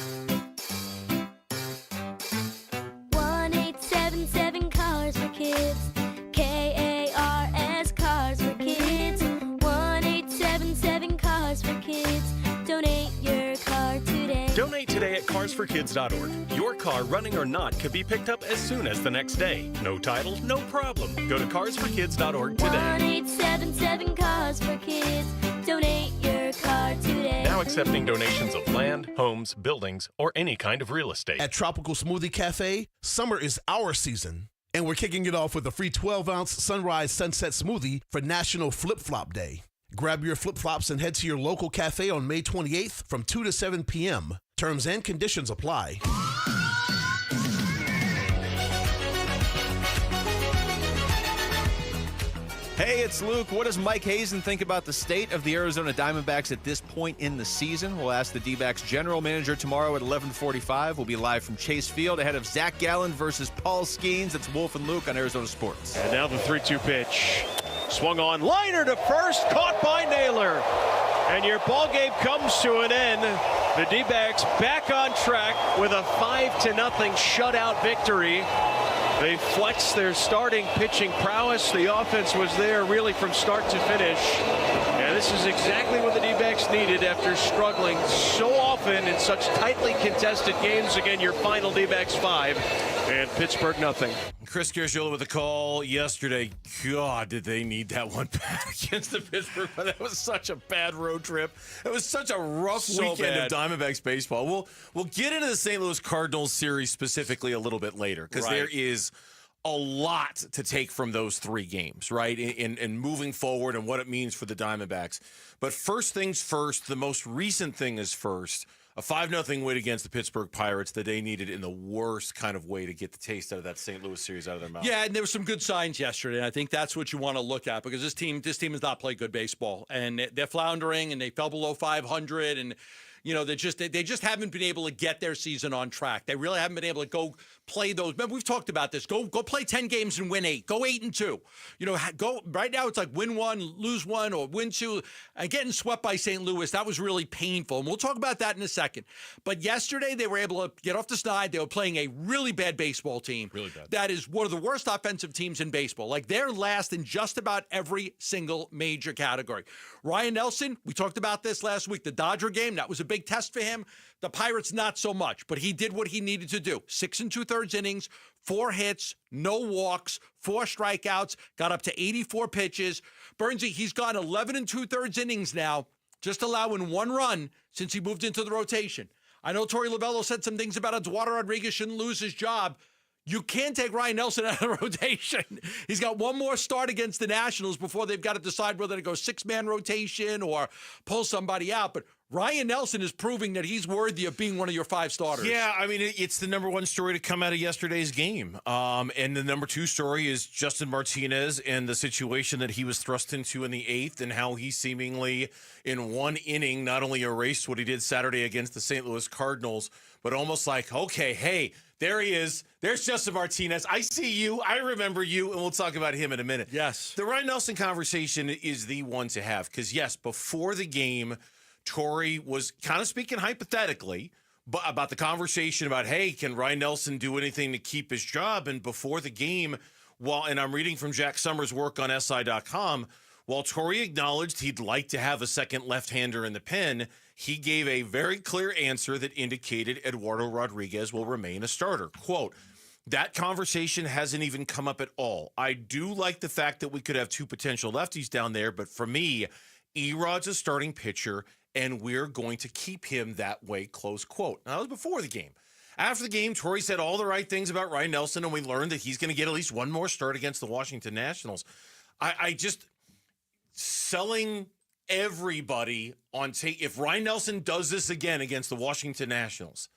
1-877 Cars for Kids. KARS Cars for Kids. 1-877 Cars for Kids. Donate your car today. Donate today at carsforkids.org. Your car, running or not, could be picked up as soon as the next day. No title, no problem. Go to carsforkids.org today. 1-877 Cars for Kids. Donate your car today. Now accepting donations of land, homes, buildings, or any kind of real estate. At Tropical Smoothie Cafe, summer is our season. And we're kicking it off with a free 12-ounce Sunrise Sunset Smoothie for National Flip-Flop Day. Grab your flip-flops and head to your local cafe on May 28th from 2 to 7 p.m. Terms and conditions apply. Hey, it's Luke. What does Mike Hazen think about the state of the Arizona Diamondbacks at this point in the season? We'll ask the D-backs general manager tomorrow at 11:45. We'll be live from Chase Field ahead of Zach Gallen versus Paul Skeens. It's Wolf and Luke on Arizona Sports. And now the 3-2 pitch. Swung on, liner to first, caught by Naylor. And your ball game comes to an end. The D-backs back on track with a 5-0 shutout victory. They flexed their starting pitching prowess. The offense was there really from start to finish. And this is exactly what the D-backs needed after struggling so often in such tightly contested games. Again, your final D-backs 5 and Pittsburgh nothing. Chris Gargiola with a call yesterday. God, did they need that one back against the Pittsburgh? But that was such a bad road trip. It was such a rough weekend of Diamondbacks baseball. We'll get into the St. Louis Cardinals series specifically a little bit later because there is a lot to take from those 3 games, right? In moving forward and what it means for the Diamondbacks. But first things first, the most recent thing is first. A 5-0 win against the Pittsburgh Pirates that they needed in the worst kind of way to get the taste out of that St. Louis series out of their mouth. Yeah, and there were some good signs yesterday, and I think that's what you want to look at because this team has not played good baseball, and they're floundering, and they fell below 500, and you know they just haven't been able to get their season on track. They really haven't been able to go play those. Remember, we've talked about this. Go play 10 games and win 8. Go 8-2. You know, go right now. It's like win 1, lose 1, or win 2. And getting swept by St. Louis, that was really painful. And we'll talk about that in a second. But yesterday, they were able to get off the snide. They were playing a really bad baseball team. Really bad. That is one of the worst offensive teams in baseball. Like they're last in just about every single major category. Ryan Nelson, we talked about this last week. The Dodger game, that was a big test for him. The Pirates, not so much, but he did what he needed to do. 6 2/3 innings, 4 hits, no walks, 4 strikeouts, got up to 84 pitches. Burnsy, he's gone 11 2/3 innings now, just allowing 1 run since he moved into the rotation. I know Torey Lovello said some things about Eduardo Rodriguez shouldn't lose his job. You can't take Ryan Nelson out of the rotation. He's got 1 more start against the Nationals before they've got to decide whether to go 6-man rotation or pull somebody out. But Ryan Nelson is proving that he's worthy of being one of your 5 starters. Yeah, I mean, it's the number 1 story to come out of yesterday's game. And the number 2 story is Justin Martinez and the situation that he was thrust into in the 8th and how he seemingly in 1 inning not only erased what he did Saturday against the St. Louis Cardinals, but almost like, okay, hey, there he is. There's Justin Martinez. I see you. I remember you. And we'll talk about him in a minute. Yes. The Ryan Nelson conversation is the one to have because, yes, before the game, Torey was kind of speaking hypothetically but about the conversation about, hey, can Ryan Nelson do anything to keep his job? And before the game, and I'm reading from Jack Summers' work on SI.com, while Torey acknowledged he'd like to have a second left-hander in the pen, he gave a very clear answer that indicated Eduardo Rodriguez will remain a starter. Quote, that conversation hasn't even come up at all. I do like the fact that we could have 2 potential lefties down there, but for me, Erod's a starting pitcher, and we're going to keep him that way, close quote. Now, that was before the game. After the game, Torey said all the right things about Ryan Nelson, and we learned that he's going to get at least 1 more start against the Washington Nationals. I just selling everybody on tape. If Ryan Nelson does this again against the Washington Nationals,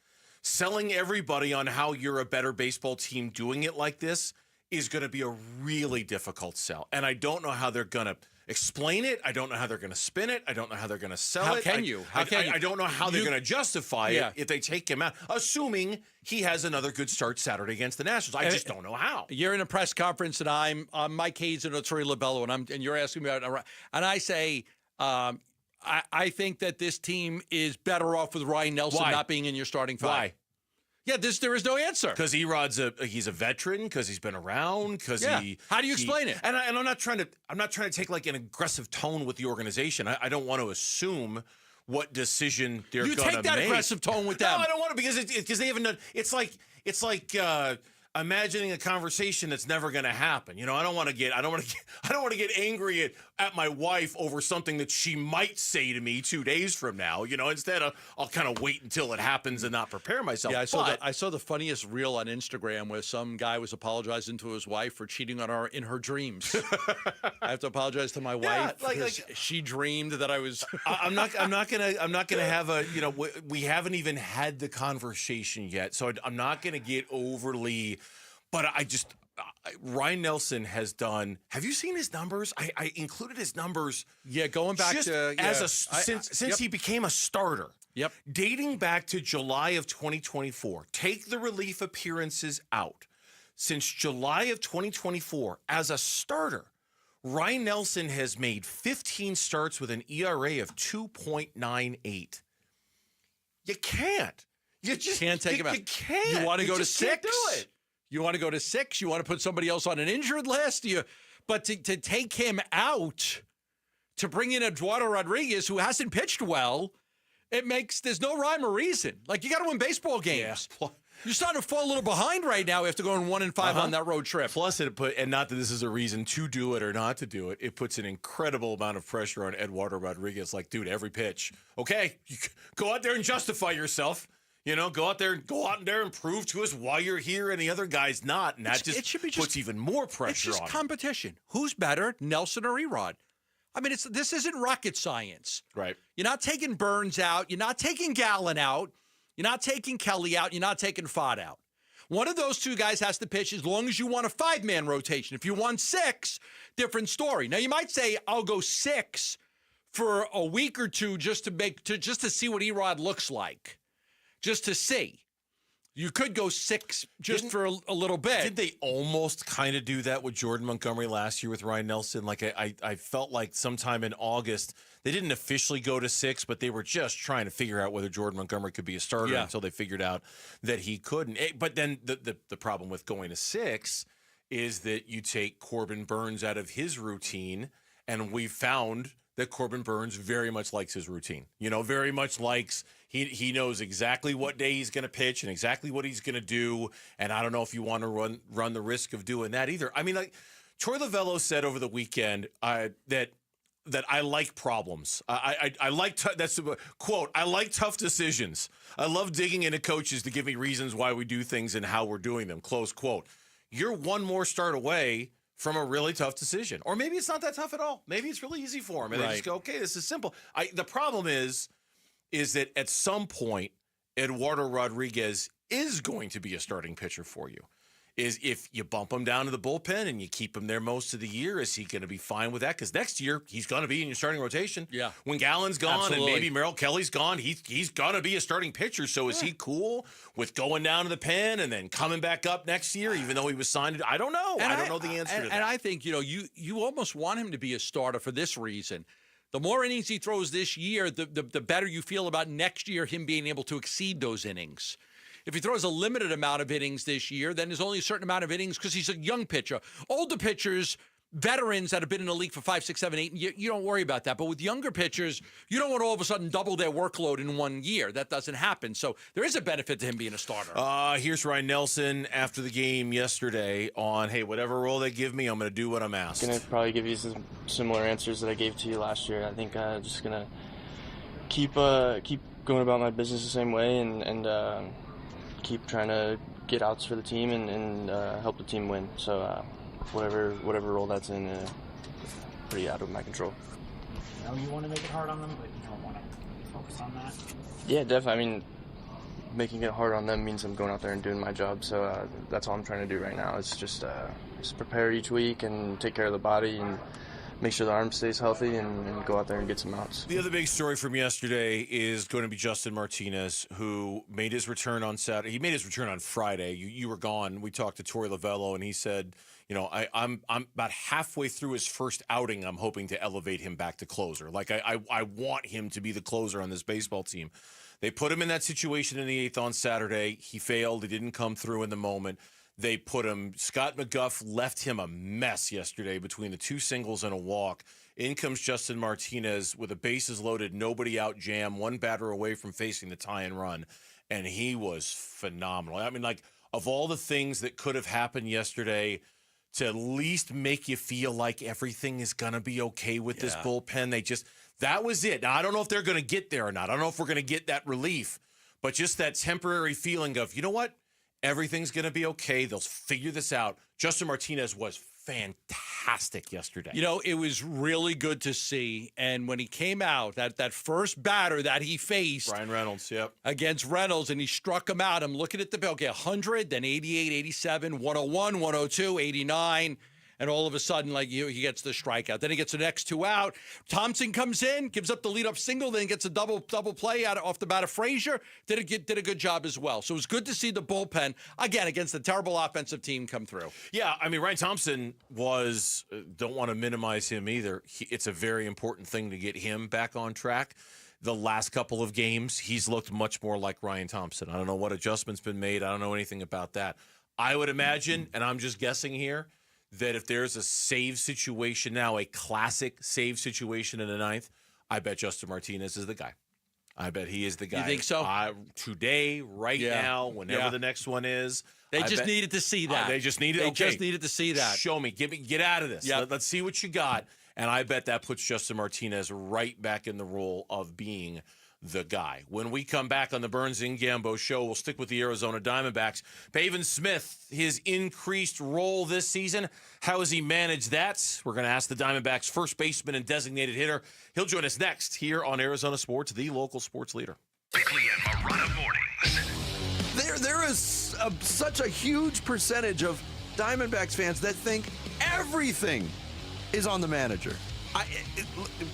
selling everybody on how you're a better baseball team doing it like this is going to be a really difficult sell. And I don't know how they're going to explain it. I don't know how they're going to spin it. I don't know how they're going to sell How it. can you? How can you? I don't know how they're going to justify it if they take him out, assuming he has another good start Saturday against the Nationals. I just don't know how. You're in a press conference, and I'm Mike Hazen or Torey Lovello, and you're asking me about, and I say, I think that this team is better off with Ryan Nelson not being in your starting 5. Why? Yeah, there is no answer. Because Erod's he's a veteran. Because he's been around. Because he. How do you explain it? And I'm not trying to take like an aggressive tone with the organization. I don't want to assume what decision they're going to make. You take that aggressive tone with them. No, I don't want to because they haven't done. It's like imagining a conversation that's never going to happen. You know, I don't want to get angry at my wife over something that she might say to me 2 days from now. You know, instead I'll kind of wait until it happens and not prepare myself. Yeah, I saw the funniest reel on Instagram where some guy was apologizing to his wife for cheating on her in her dreams. I have to apologize to my wife because she dreamed that I was. I'm not gonna have a. You know, we haven't even had the conversation yet, so I'm not gonna get overly. But Ryan Nelson has done. Have you seen his numbers? I included his numbers. Yeah, going back to since he became a starter. Yep. Dating back to July of 2024. Take the relief appearances out. Since July of 2024, as a starter, Ryan Nelson has made 15 starts with an ERA of 2.98. You can't. You just can't take him out. You can't. You want to go to 6? Can't do it. You want to go to 6? You want to put somebody else on an injured list? But to take him out, to bring in Eduardo Rodriguez, who hasn't pitched well, there's no rhyme or reason. Like, you got to win baseball games. Yeah. You're starting to fall a little behind right now after going 1-5 on that road trip. Plus, and not that this is a reason to do it or not to do it, it puts an incredible amount of pressure on Eduardo Rodriguez. Like, dude, every pitch. Okay, you go out there and justify yourself. You know, go out there and prove to us why you're here and the other guy's not. And that puts even more pressure on. It's just him. competition. Who's better, Nelson or Erod? I mean, this isn't rocket science. Right. You're not taking Burns out. You're not taking Gallen out. You're not taking Kelly out. You're not taking Fott out. One of those two guys has to pitch as long as you want a 5-man rotation. If you want 6, different story. Now, you might say, I'll go 6 for a week or two just to see what Erod looks like. Just to see. You could go 6 for a little bit. Did they almost kind of do that with Jordan Montgomery last year with Ryan Nelson? Like, I felt like sometime in August, they didn't officially go to 6, but they were just trying to figure out whether Jordan Montgomery could be a starter until they figured out that he couldn't. But then the problem with going to 6 is that you take Corbin Burns out of his routine, and we found that Corbin Burns very much likes his routine. You know, very much likes he knows exactly what day he's going to pitch and exactly what he's going to do. And I don't know if you want to run the risk of doing that either. I mean, like Troy Lovello said over the weekend that I like problems. I like that's a quote. I like tough decisions. I love digging into coaches to give me reasons why we do things and how we're doing them. Close quote. You're one more start away from a really tough decision. Or maybe it's not that tough at all. Maybe it's really easy for him. And they just go, okay, this is simple. The problem is that at some point, Eduardo Rodriguez is going to be a starting pitcher for you. Is if you bump him down to the bullpen and you keep him there most of the year, is he going to be fine with that? Because next year, he's going to be in your starting rotation. Yeah. When Gallen's gone and maybe Merrill Kelly's gone, he's going to be a starting pitcher. So is he cool with going down to the pen and then coming back up next year, even though he was signed? I don't know. I don't know the answer to that. And I think, you almost want him to be a starter for this reason. The more innings he throws this year, the better you feel about next year him being able to exceed those innings. If he throws a limited amount of innings this year, then there's only a certain amount of innings because he's a young pitcher. Older pitchers, veterans that have been in the league for 5, 6, 7, 8, you don't worry about that. But with younger pitchers, you don't want to all of a sudden double their workload in 1 year. That doesn't happen. So there is a benefit to him being a starter. Here's Ryan Nelson after the game yesterday on, hey, whatever role they give me, I'm going to do what I'm asked. I'm going to probably give you some similar answers that I gave to you last year. I think I'm just going to keep going about my business the same way and keep trying to get outs for the team and help the team win. So whatever role that's in, pretty out of my control. You know you want to make it hard on them, but you don't want to focus on that? Yeah, definitely. I mean, making it hard on them means I'm going out there and doing my job. So that's all I'm trying to do right now. It's just prepare each week and take care of the body and make sure the arm stays healthy and go out there and get some outs. The other big story from yesterday is going to be Justin Martinez, who made his return on Saturday. He made his return on Friday. You were gone. We talked to Torey Lovello, and he said, I'm about halfway through his first outing. I'm hoping to elevate him back to closer. Like, I want him to be the closer on this baseball team. They put him in that situation in the 8th on Saturday. He failed. He didn't come through in the moment. They put him, Scott McGuff left him a mess yesterday between the 2 singles and a walk. In comes Justin Martinez with a bases loaded, nobody out jam, one batter away from facing the tie and run, and he was phenomenal. I mean, like, of all the things that could have happened yesterday to at least make you feel like everything is going to be okay with this bullpen, that was it. Now, I don't know if they're going to get there or not. I don't know if we're going to get that relief, but just that temporary feeling of, you know what? Everything's going to be okay. They'll figure this out. Justin Martinez was fantastic yesterday. You know, it was really good to see. And when he came out, that first batter that he faced, Brian Reynolds, against Reynolds, and he struck him out. I'm looking at the bill. Okay, 100, then 88, 87, 101, 102, 89. And all of a sudden, like, he gets the strikeout. Then he gets the next two out. Thompson comes in, gives up the lead-up single, then gets a double play off the bat of Frazier. Did a good job as well. So it was good to see the bullpen, again, against a terrible offensive team, come through. Yeah, I mean, Ryan Thompson was, don't want to minimize him either. It's a very important thing to get him back on track. The last couple of games, he's looked much more like Ryan Thompson. I don't know what adjustment's been made. I don't know anything about that. I would imagine, and I'm just guessing here, that if there's a save situation now, a classic save situation in the ninth, I bet Justin Martinez is the guy. I bet he is the guy. You think so? Today, right now, whenever the next one is. They just needed to see that. They just needed to see that. Show me. Get out of this. Yep. Let's see what you got. And I bet that puts Justin Martinez right back in the role of being the guy. When we come back on the Burns and Gambo show, we'll stick with the Arizona Diamondbacks. Pavin Smith, his increased role this season, how has he managed that? We're going to ask the Diamondbacks first baseman and designated hitter. He'll join us next here on Arizona Sports, the local sports leader. Bigley and Marotta mornings. There is such a huge percentage of Diamondbacks fans that think everything is on the manager.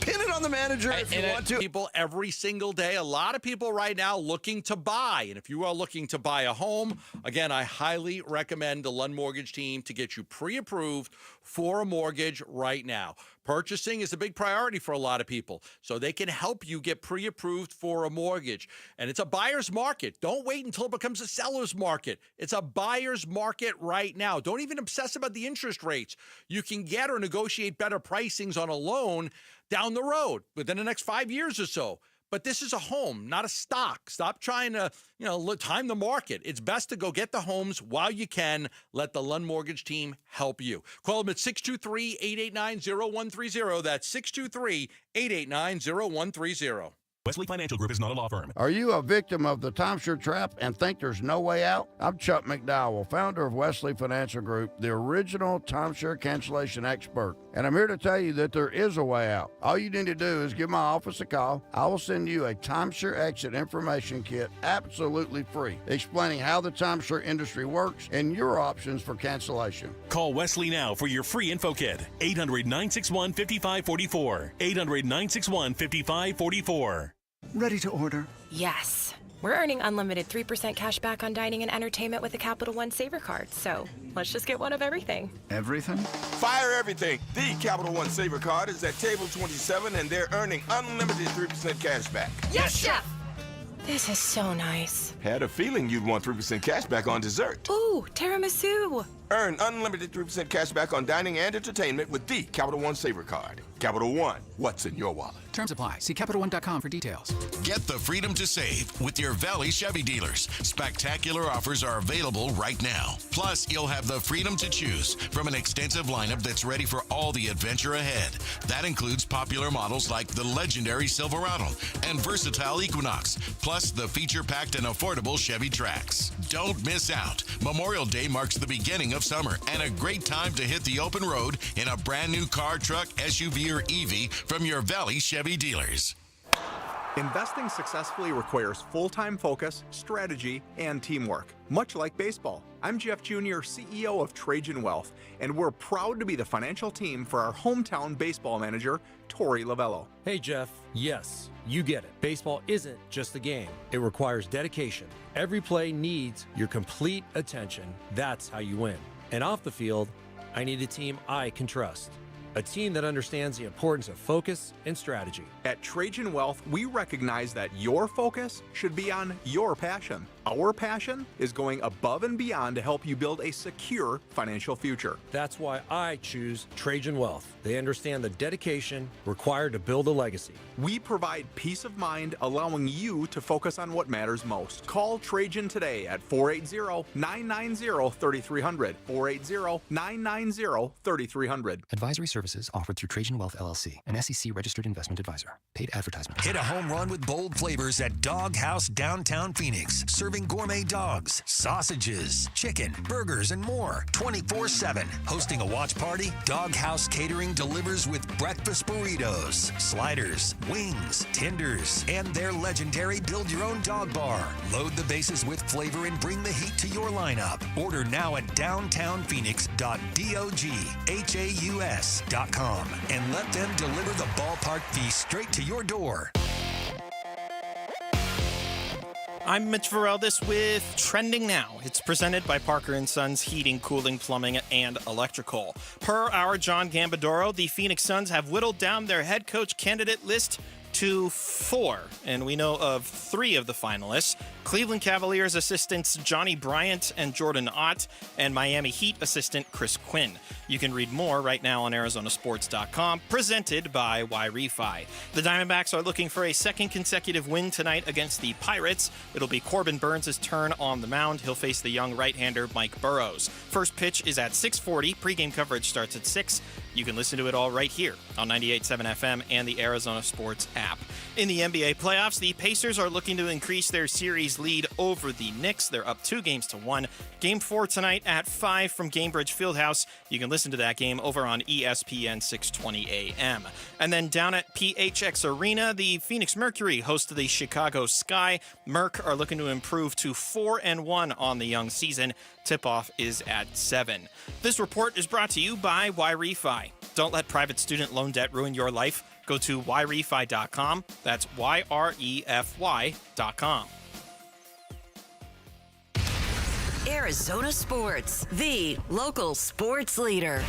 Pin it on the manager if you want to. People every single day, a lot of people right now looking to buy. And if you are looking to buy a home, again, I highly recommend the Lund Mortgage team to get you pre-approved for a mortgage right now. Purchasing is a big priority for a lot of people, so they can help you get pre-approved for a mortgage. And it's a buyer's market. Don't wait until it becomes a seller's market. It's a buyer's market right now. Don't even obsess about the interest rates. You can get or negotiate better pricings on a loan down the road within the next 5 years or so. But this is a home, not a stock. Stop trying to, time the market. It's best to go get the homes while you can. Let the Lund Mortgage team help you. Call them at 623-889-0130. That's 623-889-0130. Wesley Financial Group is not a law firm. Are you a victim of the timeshare trap and think there's no way out? I'm Chuck McDowell, founder of Wesley Financial Group, the original timeshare cancellation expert. And I'm here to tell you that there is a way out. All you need to do is give my office a call. I will send you a timeshare exit information kit absolutely free, explaining how the timeshare industry works and your options for cancellation. Call Wesley now for your free info kit. 800-961-5544. 800-961-5544. Ready to order? Yes. We're earning unlimited 3% cash back on dining and entertainment with the Capital One Saver Card, so let's just get one of everything. Everything? Fire everything. The Capital One Saver Card is at table 27, and they're earning unlimited 3% cash back. Yes, Chef! This is so nice. Had a feeling you'd want 3% cash back on dessert. Ooh, tiramisu. Earn unlimited 3% cash back on dining and entertainment with the Capital One Saver Card. Capital One, what's in your wallet? Terms apply. See CapitalOne.com for details. Get the freedom to save with your Valley Chevy dealers. Spectacular offers are available right now. Plus, you'll have the freedom to choose from an extensive lineup that's ready for all the adventure ahead. That includes popular models like the legendary Silverado and versatile Equinox, plus the feature-packed and affordable Chevy Trax. Don't miss out. Memorial Day marks the beginning of summer and a great time to hit the open road in a brand new car, truck, SUV, or EV from your Valley Chevy dealers. Investing successfully requires full-time focus, strategy, and teamwork, much like baseball. I'm Jeff Jr., CEO of Trajan Wealth, and we're proud to be the financial team for our hometown baseball manager, Tori Lavello. Hey, Jeff. Yes, you get it. Baseball isn't just a game. It requires dedication. Every play needs your complete attention. That's how you win. And off the field, I need a team I can trust. a team that understands the importance of focus and strategy. At Trajan Wealth, we recognize that your focus should be on your passion. Our passion is going above and beyond to help you build a secure financial future. That's why I choose Trajan Wealth. They understand the dedication required to build a legacy. We provide peace of mind, allowing you to focus on what matters most. Call Trajan today at 480-990-3300. 480-990-3300. Advisory services offered through Trajan Wealth LLC, an SEC registered investment advisor. Paid advertisement. Hit a home run with bold flavors at Dog House downtown Phoenix, serving gourmet dogs, sausages, chicken, burgers, and more 24/7. Hosting a watch party, Dog House Catering delivers with breakfast burritos, sliders, wings, tenders, and their legendary build-your-own dog bar. Load the bases with flavor and bring the heat to your lineup. Order now at downtownphoenix.doghaus.com and let them deliver the ballpark feast straight to your door. I'm Mitch Vareldis with Trending Now. It's presented by Parker & Sons Heating, Cooling, Plumbing, and Electrical. Per our John Gambadoro, the Phoenix Suns have whittled down their head coach candidate list to 4, and we know of 3 of the finalists. Cleveland Cavaliers assistants Johnny Bryant and Jordan Ott, and Miami Heat assistant Chris Quinn. You can read more right now on ArizonaSports.com, presented by Y-Refi. The Diamondbacks are looking for a second consecutive win tonight against the Pirates. It'll be Corbin Burns' turn on the mound. He'll face the young right-hander Mike Burrows. First pitch is at 6:40. Pregame coverage starts at 6. You can listen to it all right here on 98.7 FM and the Arizona Sports app. In the NBA playoffs, the Pacers are looking to increase their series lead over the Knicks. They're up 2-1. Game 4 tonight at 5 from Gainbridge Fieldhouse. You can listen to that game over on ESPN 620 AM. And then down at PHX Arena, the Phoenix Mercury host the Chicago Sky. Merc are looking to improve to 4-1 on the young season. Tip-off is at 7. This report is brought to you by Y-Refi. Don't let private student loan debt ruin your life. Go to yrefi.com. That's YREFY.com. Arizona Sports, the local sports leader.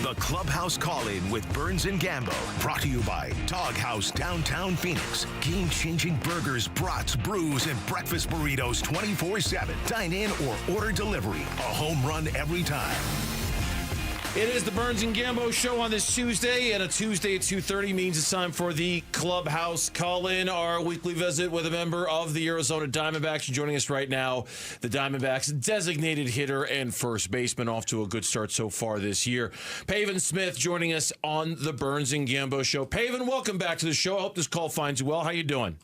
The Clubhouse Call-In with Burns and Gambo. Brought to you by Dog House Downtown Phoenix. Game-changing burgers, brats, brews, and breakfast burritos 24/7. Dine in or order delivery. A home run every time. It is the Burns and Gambo show on this Tuesday, and a Tuesday at 2:30 means it's time for the Clubhouse Call-In, our weekly visit with a member of the Arizona Diamondbacks. Joining us right now, the Diamondbacks' designated hitter and first baseman, off to a good start so far this year. Pavin Smith joining us on the Burns and Gambo show. Pavin, welcome back to the show. I hope this call finds you well. How you doing?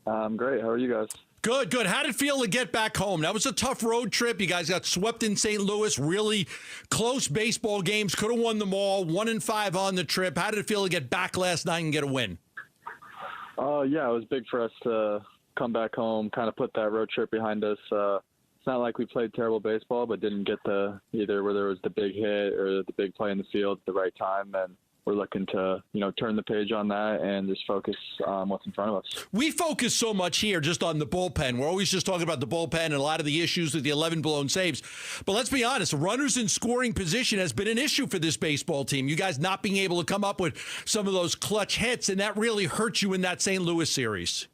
I'm great. How are you guys? Good. How did it feel to get back home? That was a tough road trip. You guys got swept in St. Louis. Really close baseball games. Could have won them all. 1-5 on the trip. How did it feel to get back last night and get a win? Yeah, it was big for us to come back home, kind of put that road trip behind us. It's not like we played terrible baseball, but didn't get either where there was the big hit or the big play in the field at the right time. And we're looking to, turn the page on that and just focus on what's in front of us. We focus so much here just on the bullpen. We're always just talking about the bullpen and a lot of the issues with the 11 blown saves. But let's be honest, runners in scoring position has been an issue for this baseball team. You guys not being able to come up with some of those clutch hits, and that really hurt you in that St. Louis series.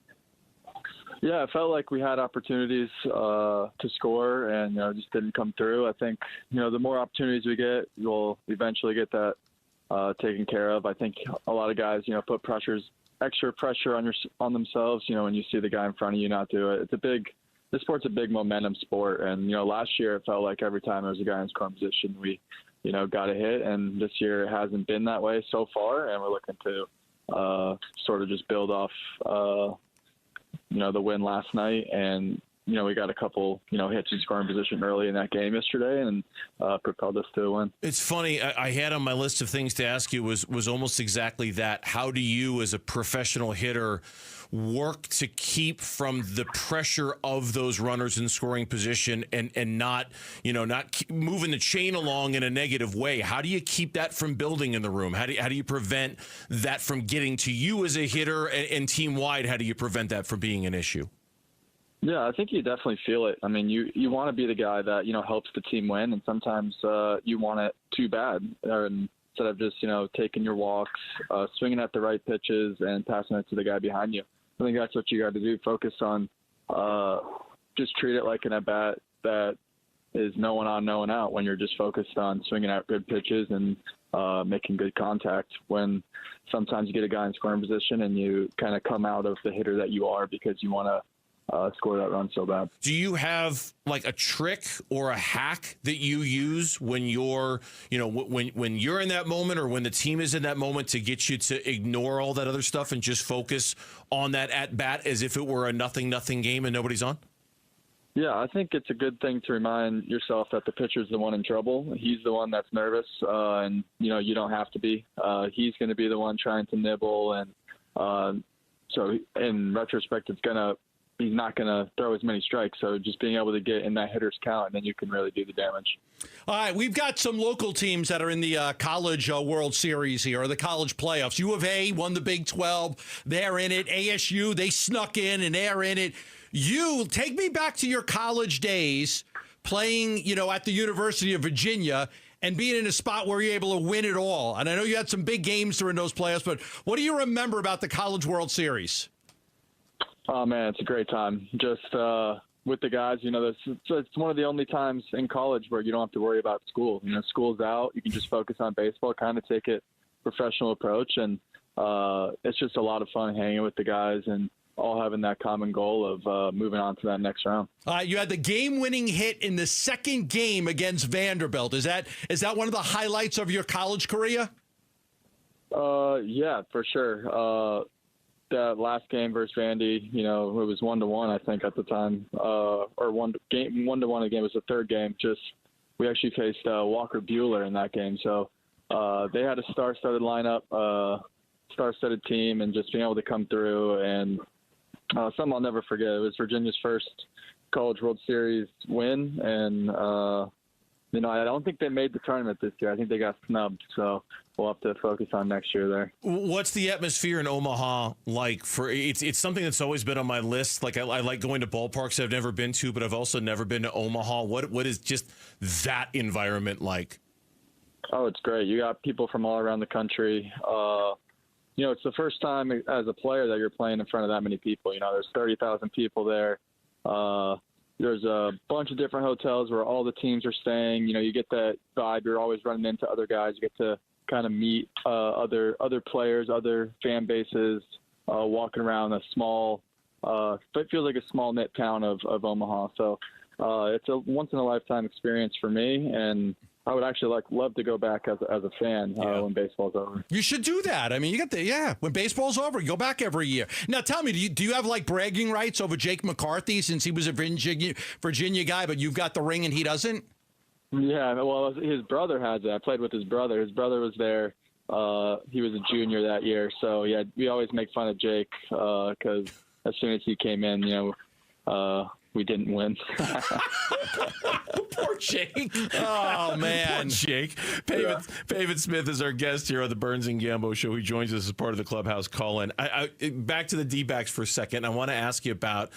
Yeah, I felt like we had opportunities to score and just didn't come through. I think, the more opportunities we get, we'll eventually get that taken care of. I think a lot of guys, put extra pressure on themselves. When you see the guy in front of you not do it, this sport's a big momentum sport. And last year it felt like every time there was a guy in scoring position, we, got a hit. And this year it hasn't been that way so far. And we're looking to sort of just build off, the win last night. And we got a couple, hits in scoring position early in that game yesterday and propelled us to a win. It's funny. I had on my list of things to ask you was almost exactly that. How do you, as a professional hitter, work to keep from the pressure of those runners in scoring position and not keep moving the chain along in a negative way? How do you keep that from building in the room? How do you prevent that from getting to you as a hitter, and team-wide, how do you prevent that from being an issue? Yeah, I think you definitely feel it. I mean, you want to be the guy that, helps the team win, and sometimes you want it too bad. And instead of just, taking your walks, swinging at the right pitches and passing it to the guy behind you. I think that's what you got to do. Focus on just treat it like an at-bat that is no one on, no one out, when you're just focused on swinging out good pitches and making good contact, when sometimes you get a guy in scoring position and you kind of come out of the hitter that you are because you want to score that run so bad. Do you have like a trick or a hack that you use when you're, when you're in that moment or when the team is in that moment to get you to ignore all that other stuff and just focus on that at bat as if it were a 0-0 game and nobody's on? Yeah, I think it's a good thing to remind yourself that the pitcher's the one in trouble. He's the one that's nervous, and you don't have to be. He's going to be the one trying to nibble, and so in retrospect, he's not going to throw as many strikes. So just being able to get in that hitter's count, and then you can really do the damage. All right, we've got some local teams that are in the College World Series here, or the college playoffs. U of A won the Big 12. They're in it. ASU, they snuck in, and they're in it. You, take me back to your college days playing, at the University of Virginia and being in a spot where you're able to win it all. And I know you had some big games during those playoffs, but what do you remember about the College World Series? Oh, man, it's a great time. Just with the guys, it's one of the only times in college where you don't have to worry about school. School's out. You can just focus on baseball, kind of take it professional approach. And it's just a lot of fun hanging with the guys and all having that common goal of moving on to that next round. You had the game-winning hit in the second game against Vanderbilt. Is that one of the highlights of your college career? Yeah, for sure. That last game versus Vandy, it was 1-1, I think, at the time, or 1-1 again. It was the third game. We actually faced Walker Buehler in that game, so they had a star-studded lineup, star-studded team, and just being able to come through and something I'll never forget. It was Virginia's first College World Series win, and I don't think they made the tournament this year. I think they got snubbed, so we'll have to focus on next year there. What's the atmosphere in Omaha like? It's something that's always been on my list. Like I like going to ballparks I've never been to, but I've also never been to Omaha. What is just that environment like? Oh, it's great. You got people from all around the country. It's the first time as a player that you're playing in front of that many people. There's 30,000 people there. There's a bunch of different hotels where all the teams are staying. You get that vibe. You're always running into other guys. You get to kind of meet other players, other fan bases, walking around a small, it feels like a small knit town of Omaha. So it's a once in a lifetime experience for me, and I would actually love to go back as a fan when baseball's over. You should do that. I mean, when baseball's over, you go back every year. Now, tell me, do you have bragging rights over Jake McCarthy since he was a Virginia guy, but you've got the ring and he doesn't? Yeah, well, his brother has it. I played with his brother. His brother was there. He was a junior that year. So, yeah, we always make fun of Jake because as soon as he came in, we didn't win. Poor Jake. Oh, man. Poor Jake. Pavin Smith is our guest here on the Burns and Gambo Show. He joins us as part of the Clubhouse call-in. Back to the D-backs for a second. I want to ask you about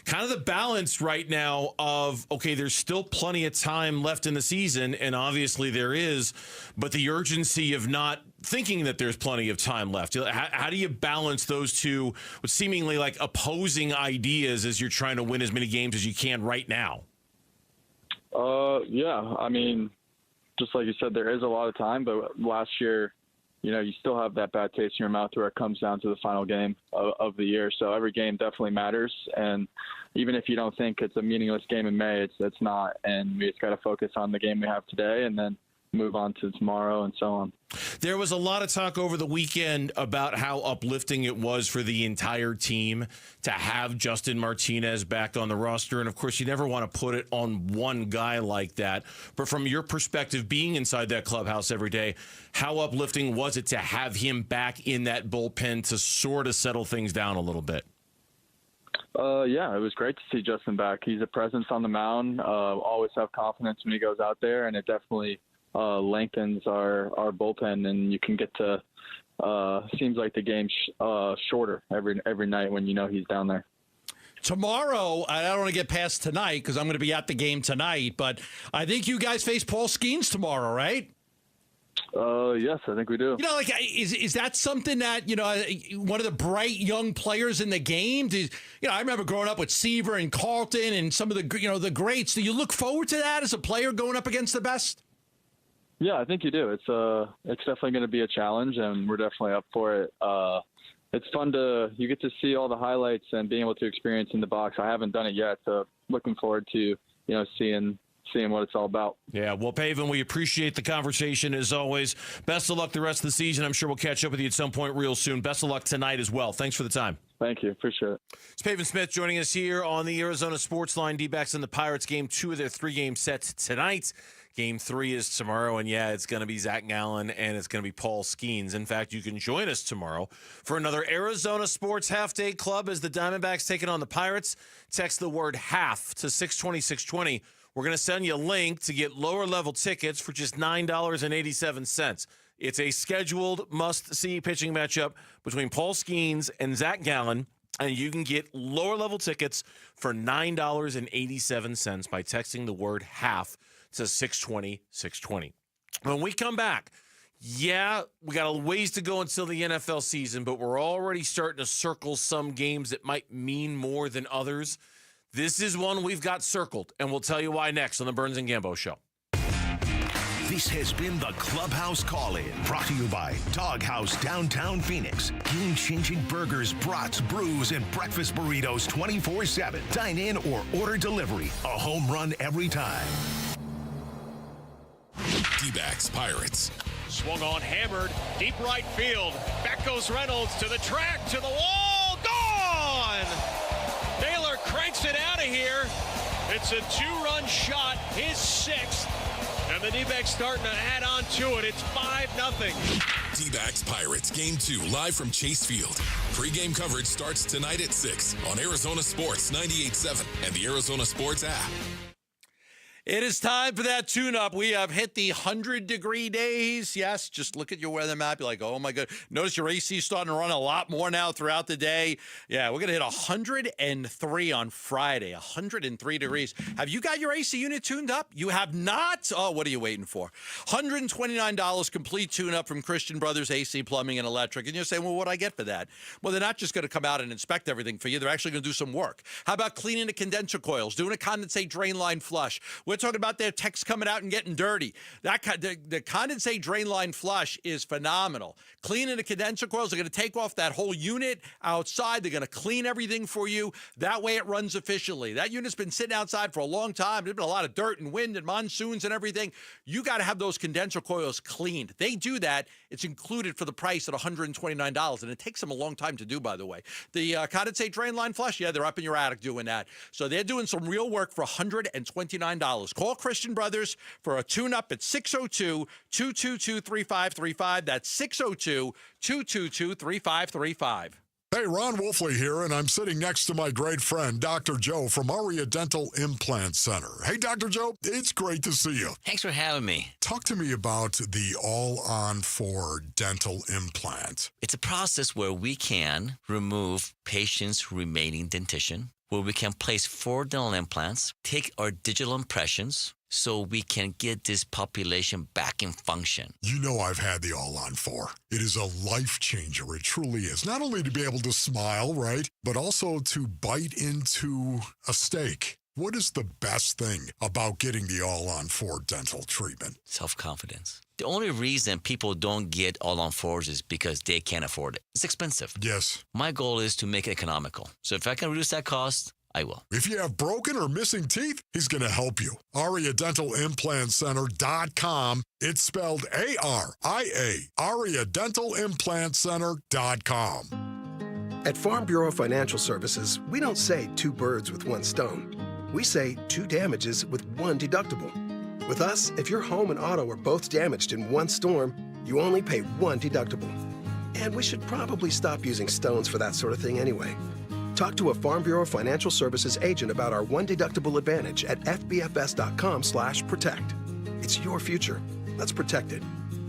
kind of the balance right now of, okay, there's still plenty of time left in the season, and obviously there is, but the urgency of not thinking that there's plenty of time left. How do you balance those two with seemingly opposing ideas as you're trying to win as many games as you can right now? Yeah, I mean, just like you said, there is a lot of time, but last year, you still have that bad taste in your mouth where it comes down to the final game of the year. So every game definitely matters. And even if you don't think it's a meaningless game in May, it's not. And we just got to focus on the game we have today and then move on to tomorrow and so on. There was a lot of talk over the weekend about how uplifting it was for the entire team to have Justin Martinez back on the roster. And, of course, you never want to put it on one guy like that. But from your perspective, being inside that clubhouse every day, how uplifting was it to have him back in that bullpen to sort of settle things down a little bit? Yeah, it was great to see Justin back. He's a presence on the mound, always have confidence when he goes out there, and it definitely lengthens our bullpen, and you can get to seems like the game's shorter every night when he's down there. Tomorrow, I don't want to get past tonight because I'm going to be at the game tonight, but I think you guys face Paul Skeens tomorrow, right? Yes, I think we do. You know, like, is that something that, you know, one of the bright young players in the game? I remember growing up with Seaver and Carlton and some of the, the greats. Do you look forward to that as a player going up against the best? Yeah, I think you do. It's definitely going to be a challenge, and we're definitely up for it. It's fun you get to see all the highlights and being able to experience in the box. I haven't done it yet, so looking forward to, seeing what it's all about. Yeah, well, Paven, we appreciate the conversation as always. Best of luck the rest of the season. I'm sure we'll catch up with you at some point real soon. Best of luck tonight as well. Thanks for the time. Thank you. Appreciate it. It's Paven Smith joining us here on the Arizona Sports Line. D-backs and the Pirates, game 2 of their 3-game set tonight. Game 3 is tomorrow, and yeah, it's going to be Zach Gallen and it's going to be Paul Skeens. In fact, you can join us tomorrow for another Arizona Sports Half-Day Club as the Diamondbacks take it on the Pirates. Text the word HALF to 620-620. We're going to send you a link to get lower-level tickets for just $9.87. It's a scheduled must-see pitching matchup between Paul Skeens and Zach Gallen, and you can get lower-level tickets for $9.87 by texting the word HALF to 620-620. When we come back, yeah, we got a ways to go until the NFL season, but we're already starting to circle some games that might mean more than others. This is one we've got circled, and we'll tell you why next on the Burns and Gambo Show. This has been the Clubhouse Call-In, brought to you by Doghouse Downtown Phoenix. Game-changing burgers, brats, brews, and breakfast burritos 24/7. Dine in or order delivery. A home run every time. D-backs Pirates. Swung on, hammered, deep right field. Back goes Reynolds to the track, to the wall, gone! Naylor cranks it out of here. It's a 2-run shot, his 6th. And the D-backs starting to add on to it. It's 5-0. D-backs Pirates, Game 2, live from Chase Field. Pre-game coverage starts tonight at 6 on Arizona Sports 98.7 and the Arizona Sports app. It is time for that tune-up. We have hit the 100-degree days. Yes, just look at your weather map. You're like, oh, my God. Notice your AC starting to run a lot more now throughout the day. Yeah, we're going to hit 103 on Friday, 103 degrees. Have you got your AC unit tuned up? You have not? Oh, what are you waiting for? $129 complete tune-up from Christian Brothers AC Plumbing and Electric. And you're saying, well, what do I get for that? Well, they're not just going to come out and inspect everything for you. They're actually going to do some work. How about cleaning the condenser coils, doing a condensate drain line flush? We're talking about their techs coming out and getting dirty. The condensate drain line flush is phenomenal. Cleaning the condenser coils, they're going to take off that whole unit outside. They're going to clean everything for you. That way it runs efficiently. That unit's been sitting outside for a long time. There's been a lot of dirt and wind and monsoons and everything. You got to have those condenser coils cleaned. They do that. It's included for the price at $129, and it takes them a long time to do, by the way. The condensate drain line flush, yeah, they're up in your attic doing that. So they're doing some real work for $129. Call Christian Brothers for a tune-up at 602-222-3535. That's 602-222-3535. Hey, Ron Wolfley here, and I'm sitting next to my great friend, Dr. Joe from Aria Dental Implant Center. Hey, Dr. Joe, it's great to see you. Thanks for having me. Talk to me about the All-On-4 dental implant. It's a process where we can remove patients' remaining dentition, where we can place 4 dental implants, take our digital impressions, so we can get this population back in function. You know I've had the All-On-4. It is a life changer. It truly is. Not only to be able to smile, right, but also to bite into a steak. What is the best thing about getting the All-On-4 dental treatment? Self-confidence. The only reason people don't get All-On-4s is because they can't afford it. It's expensive. Yes. My goal is to make it economical. So if I can reduce that cost, I will. If you have broken or missing teeth, he's going to help you. AriaDentalImplantCenter.com. It's spelled A-R-I-A. AriaDentalImplantCenter.com. At Farm Bureau Financial Services, we don't say 2 birds with 1 stone. We say 2 damages with 1 deductible. With us, if your home and auto are both damaged in 1 storm, you only pay 1 deductible. And we should probably stop using stones for that sort of thing anyway. Talk to a Farm Bureau Financial Services agent about our 1 deductible advantage at fbfs.com/protect. It's your future. Let's protect it.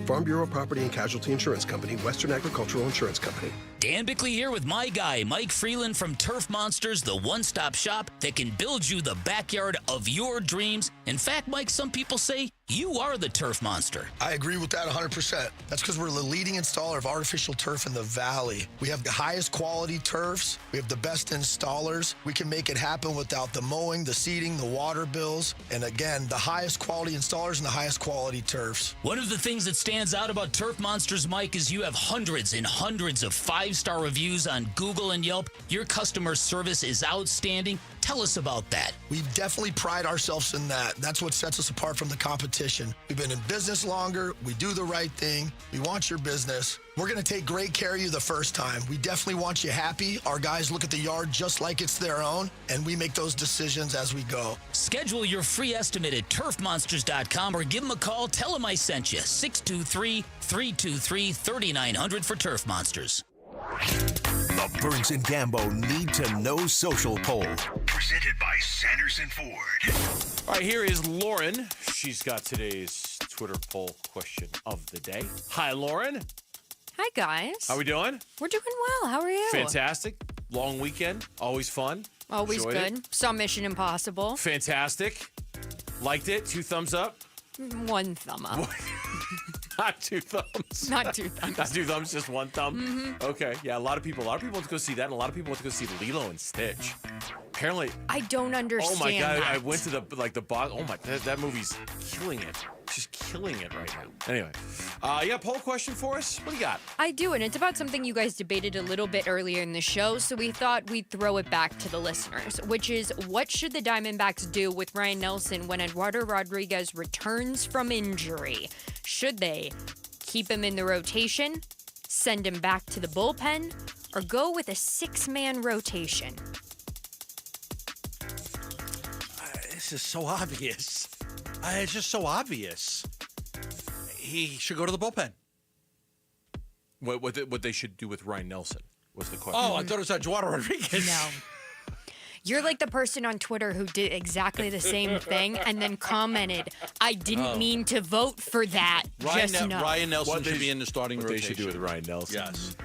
Farm Bureau Property and Casualty Insurance Company, Western Agricultural Insurance Company. Dan Bigley here with my guy, Mike Freeland from Turf Monsters, the one-stop shop that can build you the backyard of your dreams. In fact, Mike, some people say You are the turf monster. I agree with that 100%. That's because we're the leading installer of artificial turf in the Valley. We have the highest quality turfs. We have the best installers. We can make it happen without the mowing, the seeding, the water bills. And again, the highest quality installers and the highest quality turfs. One of the things that stands out about Turf Monsters, Mike, is you have hundreds and hundreds of 5-star reviews on Google and Yelp. Your customer service is outstanding. Tell us about that. We definitely pride ourselves in that. That's what sets us apart from the competition. We've been in business longer. We do the right thing. We want your business. We're going to take great care of you the first time. We definitely want you happy. Our guys look at the yard just like it's their own, and we make those decisions as we go. Schedule your free estimate at turfmonsters.com or give them a call. Tell them I sent you. 623-323-3900 for Turf Monsters. The Burns and Gambo Need to Know Social Poll, presented by Sanderson Ford. All right, here is Lauren. She's got today's Twitter poll question of the day. Hi, Lauren. Hi, guys. How we doing? We're doing well. How are you? Fantastic. Long weekend. Always fun. Always Enjoyed good. Saw Mission Impossible. Fantastic. Liked it. 2 thumbs up. 1 thumb up. Not 2 thumbs. Not 2 thumbs. Not 2 thumbs, just 1 thumb. Okay. Yeah, a lot of people went to go see that, and a lot of people went to go see Lilo and Stitch. Apparently. I don't understand. Oh my God! that. I went to the box. Oh my, that movie's killing it. She's killing it right now. Anyway, poll question for us. What do you got? I do, and it's about something you guys debated a little bit earlier in the show, so we thought we'd throw it back to the listeners, which is, what should the Diamondbacks do with Ryan Nelson when Eduardo Rodriguez returns from injury? Should they keep him in the rotation, send him back to the bullpen, or go with a 6-man rotation? This is so obvious. It's just so obvious. He should go to the bullpen. What they should do with Ryan Nelson was the question. Oh, I thought it was Eduardo Rodriguez. No. You're like the person on Twitter who did exactly the same thing and then commented, I didn't mean to vote for that. Ryan Nelson should be in the starting rotation. They should do with Ryan Nelson. Yes.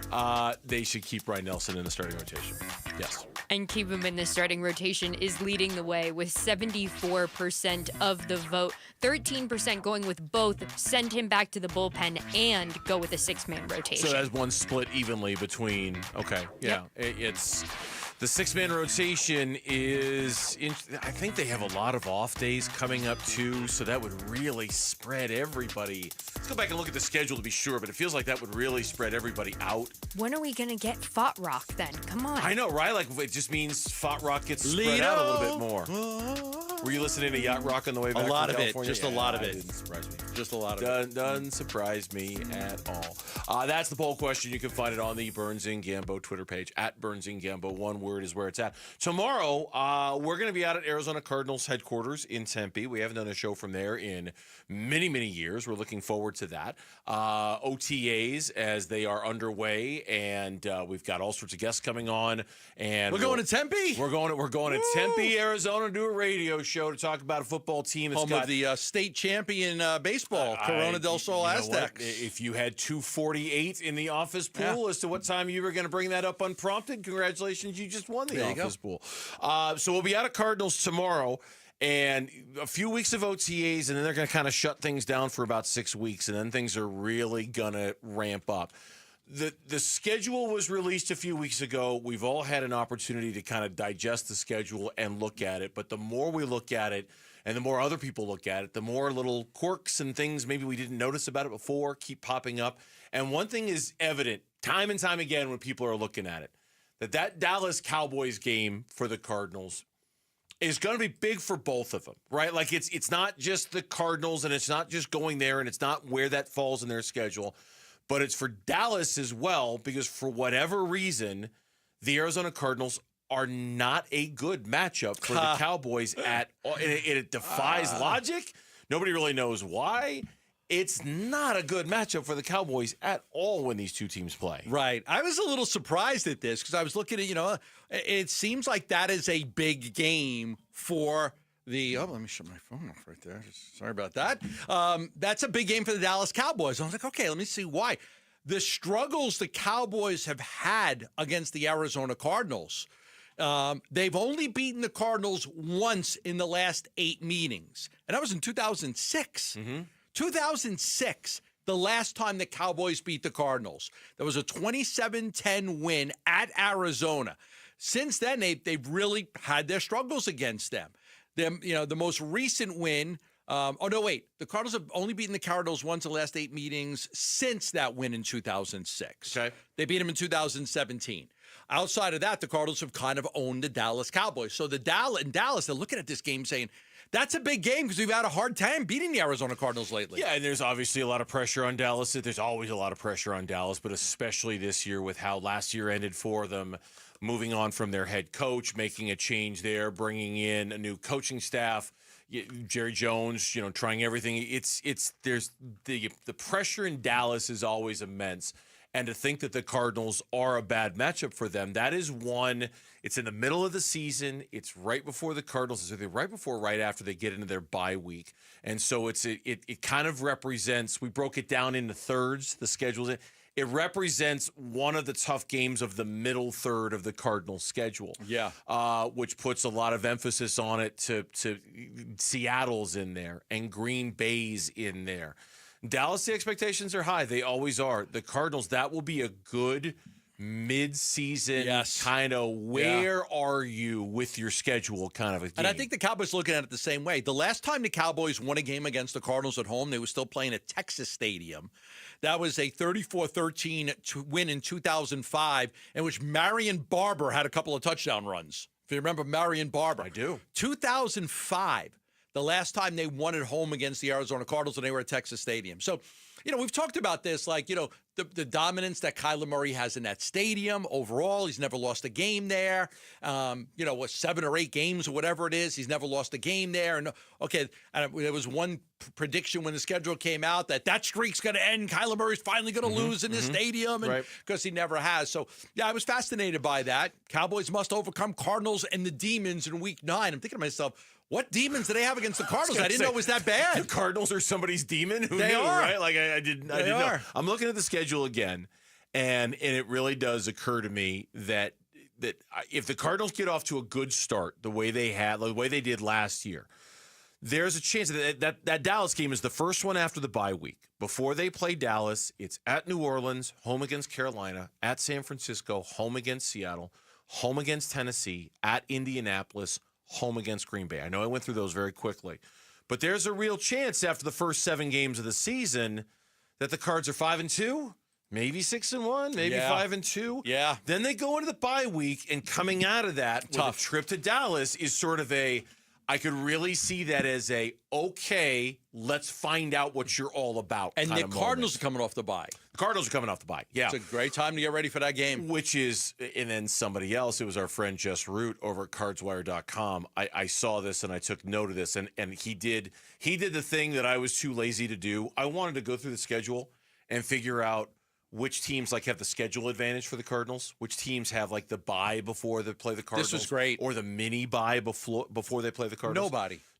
They should keep Ryan Nelson in the starting rotation. Yes. And keep him in the starting rotation is leading the way with 74% of the vote. 13% going with both, send him back to the bullpen and go with a 6-man rotation. So that's one split evenly between, okay, yeah. Yep. It's... The 6-man rotation is, I think they have a lot of off days coming up too, so that would really spread everybody. Let's go back and look at the schedule to be sure, but it feels like that would really spread everybody out. When are we going to get Fot Rock then? Come on. I know, right? Like, it just means Fot Rock gets spread out a little bit more. Were you listening to Yacht Rock on the way back A lot from of California? it. Just a lot of it. Didn't surprise me. Just a lot of it. Doesn't surprise me at all. That's the poll question. You can find it on the Burns and Gambo Twitter page, at Burns and Gambo. One word is where it's at. Tomorrow, we're going to be out at Arizona Cardinals headquarters in Tempe. We haven't done a show from there in many, many years. We're looking forward to that. OTAs as they are underway, and we've got all sorts of guests coming on. And we're going to Tempe. We're going to Tempe, Arizona, to do a radio show to talk about a football team. Home of the state champion baseball, Corona del Sol Aztecs. If you had 248 in the office pool as to what time you were going to bring that up unprompted, congratulations, you just won the office pool. So we'll be out at Cardinals tomorrow. And a few weeks of OTAs, and then they're going to kind of shut things down for about 6 weeks, and then things are really going to ramp up. The schedule was released a few weeks ago. We've all had an opportunity to kind of digest the schedule and look at it. But the more we look at it and the more other people look at it, the more little quirks and things maybe we didn't notice about it before keep popping up. And one thing is evident time and time again when people are looking at it, that Dallas Cowboys game for the Cardinals is going to be big for both of them, right? Like it's not just the Cardinals, and it's not just going there, and it's not where that falls in their schedule, but it's for Dallas as well, because for whatever reason, the Arizona Cardinals are not a good matchup for the Cowboys at all. It defies logic. Nobody really knows why. It's not a good matchup for the Cowboys at all when these two teams play. Right. I was a little surprised at this because I was looking at, it seems like that is a big game for the, let me shut my phone off right there. Sorry about that. That's a big game for the Dallas Cowboys. I was like, okay, let me see why. The struggles the Cowboys have had against the Arizona Cardinals, They've only beaten the Cardinals once in the last 8 meetings, and that was in 2006. 2006, the last time the Cowboys beat the Cardinals. There was a 27-10 win at Arizona. Since then, they've really had their struggles against them. The most recent win. The Cardinals have only beaten the Cardinals once in the last 8 meetings since that win in 2006. Okay. They beat them in 2017. Outside of that, the Cardinals have kind of owned the Dallas Cowboys. So in Dallas, they're looking at this game saying, that's a big game because we've had a hard time beating the Arizona Cardinals lately. Yeah, and there's obviously a lot of pressure on Dallas. There's always a lot of pressure on Dallas, but especially this year with how last year ended for them, moving on from their head coach, making a change there, bringing in a new coaching staff. Jerry Jones, trying everything. There's the pressure in Dallas is always immense. And to think that the Cardinals are a bad matchup for them, that is one. It's in the middle of the season. It's right before the Cardinals. It's right after they get into their bye week. And so it kind of represents, we broke it down into thirds, the schedules. It represents one of the tough games of the middle third of the Cardinals schedule. Yeah. Which puts a lot of emphasis on it to Seattle's in there and Green Bay's in there. Dallas, the expectations are high. They always are. The Cardinals, that will be a good mid-season kind of where are you with your schedule kind of a game. And I think the Cowboys looking at it the same way. The last time the Cowboys won a game against the Cardinals at home, they were still playing at Texas Stadium. That was a 34-13 win in 2005, in which Marion Barber had a couple of touchdown runs. If you remember Marion Barber. I do. 2005. The last time they won at home against the Arizona Cardinals, and they were at Texas Stadium. So, we've talked about this, the dominance that Kyler Murray has in that stadium overall. He's never lost a game there. 7 or 8 games or whatever it is, he's never lost a game there. And there was one prediction when the schedule came out that streak's going to end. Kyler Murray's finally going to lose in this stadium, because he never has. So, I was fascinated by that. Cowboys must overcome Cardinals and the Demons in Week 9. I'm thinking to myself, what demons do they have against the Cardinals? I didn't know it was that bad. The Cardinals are somebody's demon? Who they knew, are. Right? Like, I didn't know. I'm looking at the schedule again, and it really does occur to me that if the Cardinals get off to a good start, the way they did last year, there's a chance that Dallas game is the first one after the bye week. Before they play Dallas, it's at New Orleans, home against Carolina, at San Francisco, home against Seattle, home against Tennessee, at Indianapolis, home against Green Bay. I know I went through those very quickly, but there's a real chance after the first 7 games of the season that the Cards are 5-2, maybe 6-1, maybe 5-2. Yeah. Then they go into the bye week, and coming out of that, the trip to Dallas is sort of I could really see that as okay, let's find out what you're all about. And the Cardinals are coming off the bye. The Cardinals are coming off the bye, yeah. It's a great time to get ready for that game. And then somebody else, it was our friend Jess Root over at cardswire.com. I saw this and I took note of this, and he did the thing that I was too lazy to do. I wanted to go through the schedule and figure out which teams have the schedule advantage for the Cardinals, which teams have the bye before they play the Cardinals. This was great. Or the mini bye before they play the Cardinals.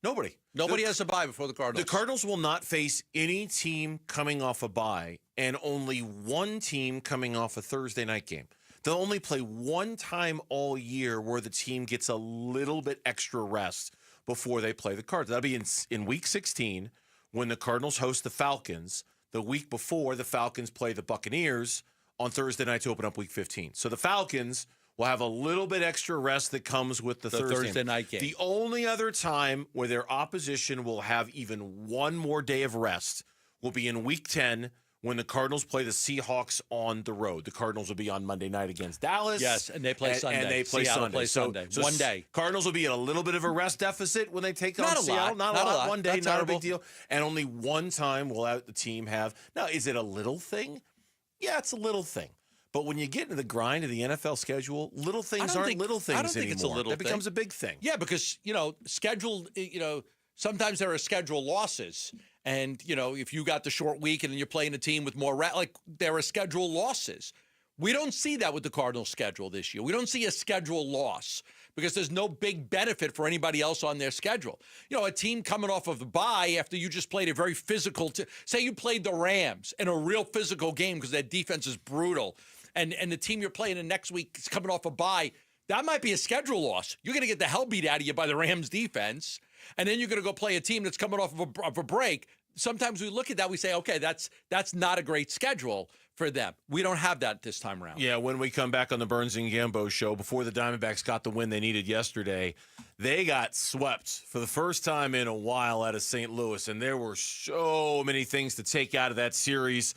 Nobody has a bye before the Cardinals. The Cardinals will not face any team coming off a bye, and only one team coming off a Thursday night game. They'll only play one time all year where the team gets a little bit extra rest before they play the Cards. That'll be in Week 16 when the Cardinals host the Falcons. The week before, the Falcons play the Buccaneers on Thursday night to open up Week 15. So the Falcons will have a little bit extra rest that comes with the Thursday night game. The only other time where their opposition will have even one more day of rest will be in Week 10 when the Cardinals play the Seahawks on the road. The Cardinals will be on Monday night against Dallas. Yes, and they play Sunday. And they play Seattle Sunday. plays Sunday. So one day. Cardinals will be at a little bit of a rest deficit when they take on Not a Seattle. lot. Not a lot. One day, That's not terrible. a big deal. And only one time will the team have. Now, is it a little thing? Yeah, it's a little thing. But when you get into the grind of the NFL schedule, little things aren't little things anymore. I don't think it's a little thing. That becomes thing. a big thing. Yeah, because, scheduled, sometimes there are scheduled losses. And, if you got the short week and then you're playing a team with more, there are scheduled losses. We don't see that with the Cardinals schedule this year. We don't see a schedule loss because there's no big benefit for anybody else on their schedule. A team coming off of the bye after you just played a very physical, say you played the Rams in a real physical game because their defense is brutal, and the team you're playing in next week is coming off a bye. that might be a schedule loss. You're going to get the hell beat out of you by the Rams defense, and then you're going to go play a team that's coming off of a break. Sometimes we look at that, we say, okay, that's not a great schedule for them. We don't have that this time around. Yeah, when we come back on the Burns and Gambo show, before the Diamondbacks got the win they needed yesterday, they got swept for the first time in a while out of St. Louis, and there were so many things to take out of that series.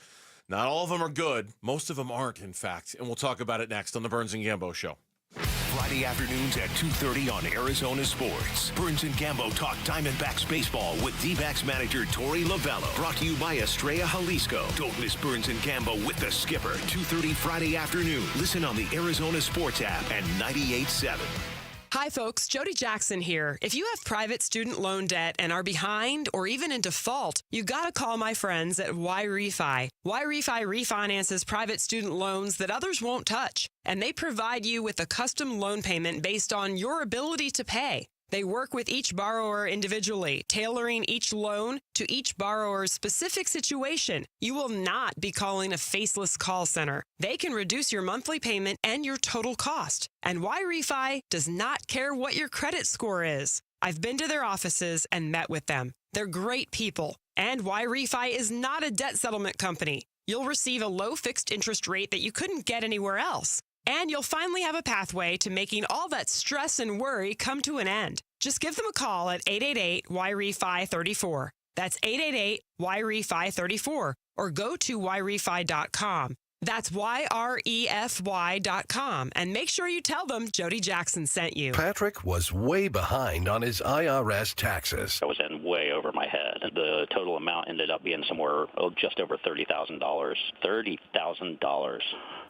Not all of them are good. Most of them aren't, in fact, and we'll talk about it next on the Burns and Gambo show. Friday afternoons at 2:30 on Arizona Sports. Burns and Gambo talk Diamondbacks baseball with D-backs manager Torey Lovello. Brought to you by Estrella Jalisco. Don't miss Burns and Gambo with the skipper. 2:30 Friday afternoon. Listen on the Arizona Sports app and 98.7. Hi, folks. Jody Jackson here. If you have private student loan debt and are behind or even in default, you got to call my friends at YRefi. YRefi refinances private student loans that others won't touch, and they provide you with a custom loan payment based on your ability to pay. They work with each borrower individually, tailoring each loan to each borrower's specific situation. You will not be calling a faceless call center. They can reduce your monthly payment and your total cost. And YRefi does not care what your credit score is. I've been to their offices and met with them. They're great people. And YRefi is not a debt settlement company. You'll receive a low fixed interest rate that you couldn't get anywhere else. And you'll finally have a pathway to making all that stress and worry come to an end. Just give them a call at 888-YRefi-34. That's 888-YRefi-34. Or go to YRefi.com. That's YREFY.com. And make sure you tell them Jody Jackson sent you. Patrick was way behind on his IRS taxes. I was in way over my head. The total amount ended up being somewhere just over $30,000. $30,000.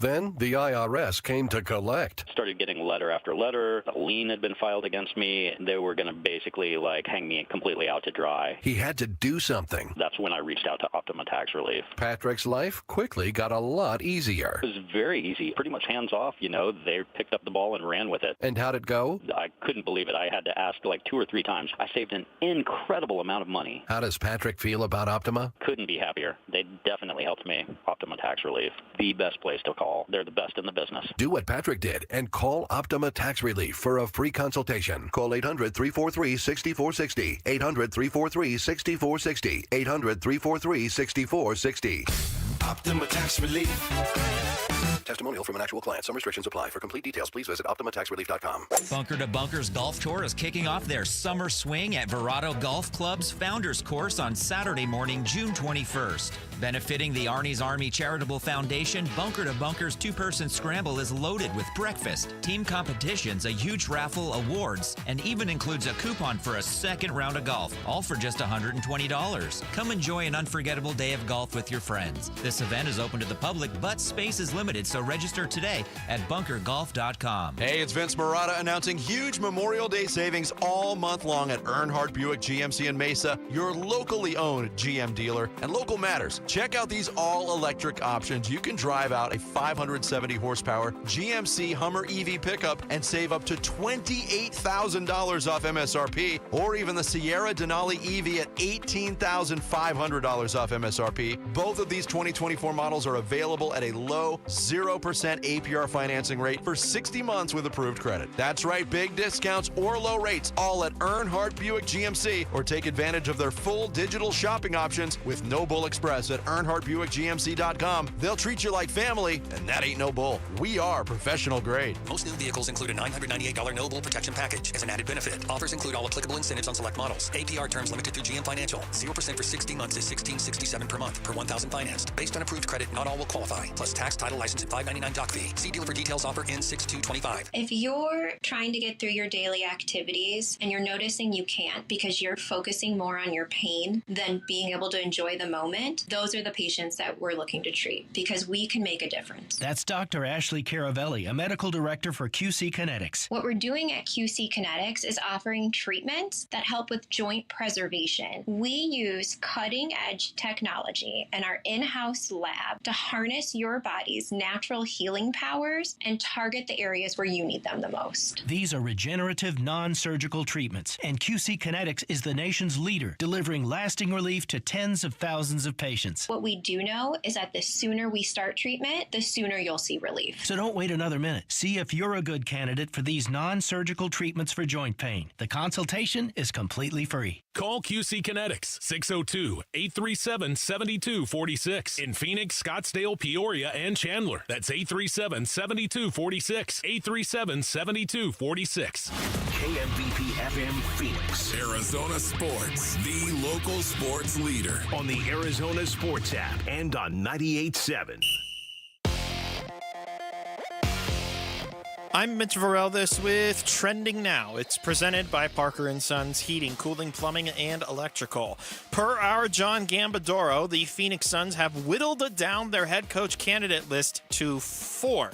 Then the IRS came to collect. Started getting letter after letter. A lien had been filed against me. They were going to basically hang me completely out to dry. He had to do something. That's when I reached out to Optima Tax Relief. Patrick's life quickly got a lot easier. It was very easy, pretty much hands off. They picked up the ball and ran with it. And how'd it go? I couldn't believe it. I had to ask 2 or 3 times. I saved an incredible amount of money. How does Patrick feel about Optima? Couldn't be happier. They definitely helped me. Optima Tax Relief, the best place to call. They're the best in the business. Do what Patrick did and call Optima Tax Relief for a free consultation. Call 800-343-6460. 800-343-6460. 800-343-6460. Optima Tax Relief. Testimonial from an actual client. Some restrictions apply. For complete details, please visit OptimaTaxRelief.com. Bunker to Bunkers Golf Tour is kicking off their summer swing at Verado Golf Club's Founders Course on Saturday morning, June 21st. Benefiting the Arnie's Army Charitable Foundation, Bunker to Bunkers 2-person scramble is loaded with breakfast, team competitions, a huge raffle, awards, and even includes a coupon for a second round of golf, all for just $120. Come enjoy an unforgettable day of golf with your friends. This event is open to the public, but space is limited, so register today at bunkergolf.com. Hey, it's Vince Marotta announcing huge Memorial Day savings all month long at Earnhardt Buick GMC in Mesa, your locally owned GM dealer. And local matters. Check out these all-electric options. You can drive out a 570 horsepower GMC Hummer EV pickup and save up to $28,000 off MSRP, or even the Sierra Denali EV at $18,500 off MSRP. Both of these 2024 models are available at a low 0% APR financing rate for 60 months with approved credit. That's right, big discounts or low rates, all at Earnhardt Buick GMC, or take advantage of their full digital shopping options with No Bull Express at EarnhardtBuickGMC.com. They'll treat you like family, and that ain't no bull. We are professional grade. Most new vehicles include a $998 No Bull protection package as an added benefit. Offers include all applicable incentives on select models. APR terms limited through GM Financial. 0% for 60 months is $16.67 per month per 1,000 financed. Based on approved credit, not all will qualify. Plus tax, title, license, and $5.99 doc fee. See dealer for details. Offer ends 6/2/25. If you're trying to get through your daily activities and you're noticing you can't because you're focusing more on your pain than being able to enjoy the moment, those are the patients that we're looking to treat because we can make a difference. That's Dr. Ashley Caravelli, a medical director for QC Kinetics. What we're doing at QC Kinetics is offering treatments that help with joint preservation. We use cutting-edge technology and our in-house in-house lab to harness your body's natural healing powers and target the areas where you need them the most. These are regenerative, non-surgical treatments, and QC Kinetics is the nation's leader, delivering lasting relief to tens of thousands of patients. What we do know is that the sooner we start treatment, the sooner you'll see relief. So don't wait another minute. See if you're a good candidate for these non-surgical treatments for joint pain. The consultation is completely free. Call QC Kinetics 602-837-7246 in Phoenix, Scottsdale, Peoria, and Chandler. That's 837-7246. 837-7246. KMVP FM Phoenix. Arizona Sports, the local sports leader. On the Arizona Sports app and on 98.7. I'm Mitch Vareldis with Trending Now. It's presented by Parker & Sons Heating, Cooling, Plumbing, and Electrical. Per our John Gambadoro, the Phoenix Suns have whittled down their head coach candidate list to 4.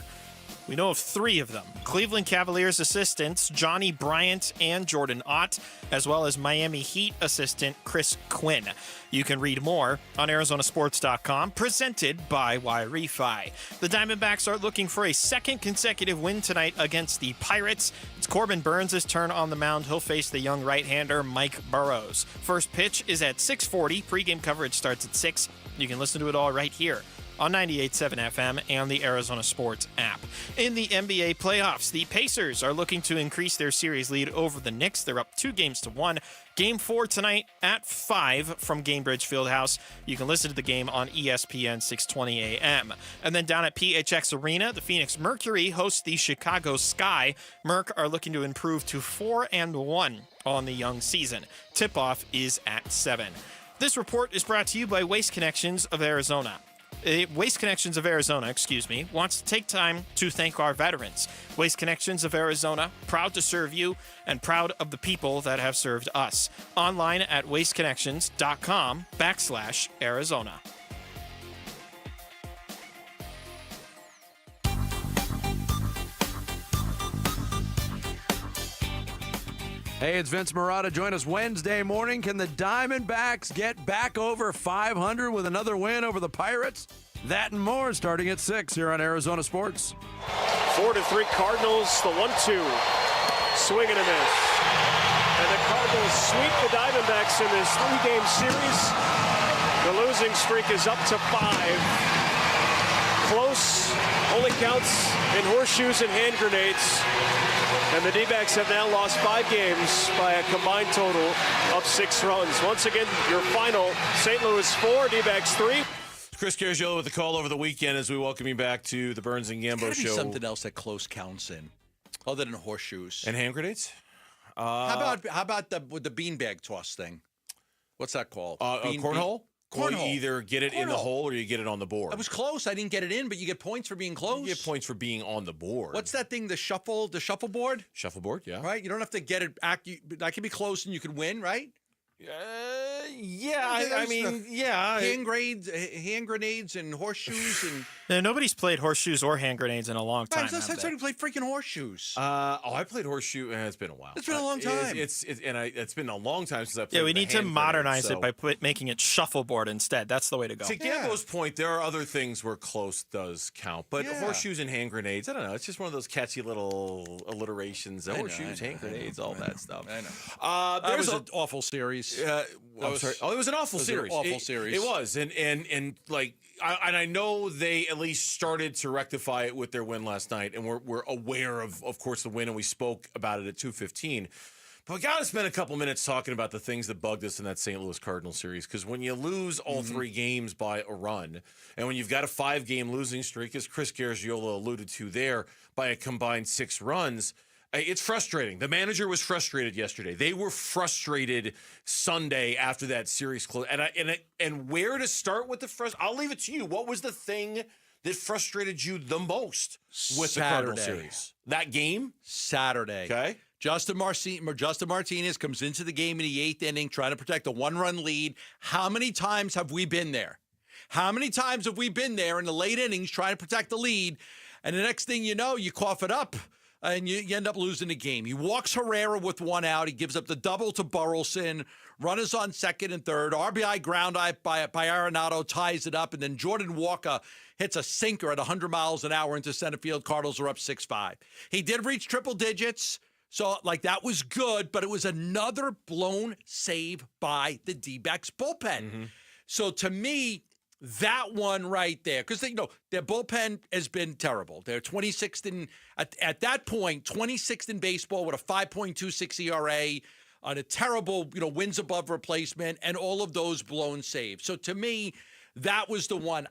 We know of 3 of them. Cleveland Cavaliers assistants Johnny Bryant and Jordan Ott, as well as Miami Heat assistant Chris Quinn. You can read more on ArizonaSports.com, presented by Wi-Refi. The Diamondbacks are looking for a second consecutive win tonight against the Pirates. It's Corbin Burns' turn on the mound. He'll face the young right-hander Mike Burrows. First pitch is at 6:40. Pre-game coverage starts at 6. You can listen to it all right here on 98.7 FM and the Arizona Sports app. In the NBA playoffs, the Pacers are looking to increase their series lead over the Knicks. They're up 2-1. Game 4 tonight at 5 from Gainbridge Fieldhouse. You can listen to the game on ESPN 620 AM. And then down at PHX Arena, the Phoenix Mercury hosts the Chicago Sky. Merc are looking to improve to 4-1 on the young season. Tip-off is at 7. This report is brought to you by Waste Connections of Arizona. Waste Connections of Arizona, wants to take time to thank our veterans. Waste Connections of Arizona, proud to serve you and proud of the people that have served us. Online at wasteconnections.com/Arizona. Hey, it's Vince Marotta. Join us Wednesday morning. Can the Diamondbacks get back over 500 with another win over the Pirates? That and more starting at 6 here on Arizona Sports. 4-3 Cardinals, the 1-2. Swing and a miss. And the Cardinals sweep the Diamondbacks in this 3-game series. The losing streak is up to 5. Close, only counts in horseshoes and hand grenades. And the D-backs have now lost 5 games by a combined total of 6 runs. Once again, your final, St. Louis 4, D-backs 3. Chris Carrigiello with the call over the weekend as we welcome you back to the Burns and Gambo Show. Something else that close counts in, other than horseshoes and hand grenades. How about with the beanbag toss thing? What's that called? Cornhole. Well, you either get it in the hole or you get it on the board. I was close. I didn't get it in, but you get points for being close. You get points for being on the board. What's that thing? The shuffleboard? Shuffleboard, yeah. Right? You don't have to get it. I can be close and you can win, right? Yeah, I mean, yeah. Hand grenades, and horseshoes, and nobody's played horseshoes or hand grenades in a long time. That's how you play freaking horseshoes. I played horseshoe. It's been a while. It's been a long time. It's been a long time since I played. Yeah, we need to modernize it by making it shuffleboard instead. That's the way to go. To Gambo's point, there are other things where close does count, but horseshoes and hand grenades, I don't know. It's just one of those catchy little alliterations. Horseshoes, hand grenades, all that stuff. I know. That was an awful series. I'm sorry. Oh, it was an awful series. It was, and like, I know they at least started to rectify it with their win last night, and we're aware of course, the win, and we spoke about it at 2:15. But we got to spend a couple minutes talking about the things that bugged us in that St. Louis Cardinals series, because when you lose all 3 games by a run, and when you've got a 5-game losing streak, as Chris Gargiulo alluded to there, by a combined 6 runs. It's frustrating. The manager was frustrated yesterday. They were frustrated Sunday after that series closed. And where to start with the frustration? I'll leave it to you. What was the thing that frustrated you the most with the Cardinals series? That game? Saturday. Okay. Justin Martinez comes into the game in the 8th inning trying to protect a 1-run lead. How many times have we been there? How many times have we been there in the late innings trying to protect the lead? And the next thing you know, you cough it up. and you end up losing the game. He walks Herrera with one out. He gives up the double to Burleson. Runners on second and third. RBI ground out by Arenado ties it up, and then Jordan Walker hits a sinker at 100 miles an hour into center field. Cardinals are up 6-5. He did reach triple digits, so that was good, but it was another blown save by the D-backs bullpen. So to me, that one right there, because their bullpen has been terrible. They're 26th at that point, 26th in baseball with a 5.26 ERA. On a terrible, wins above replacement, and all of those blown saves. So to me, that was the one.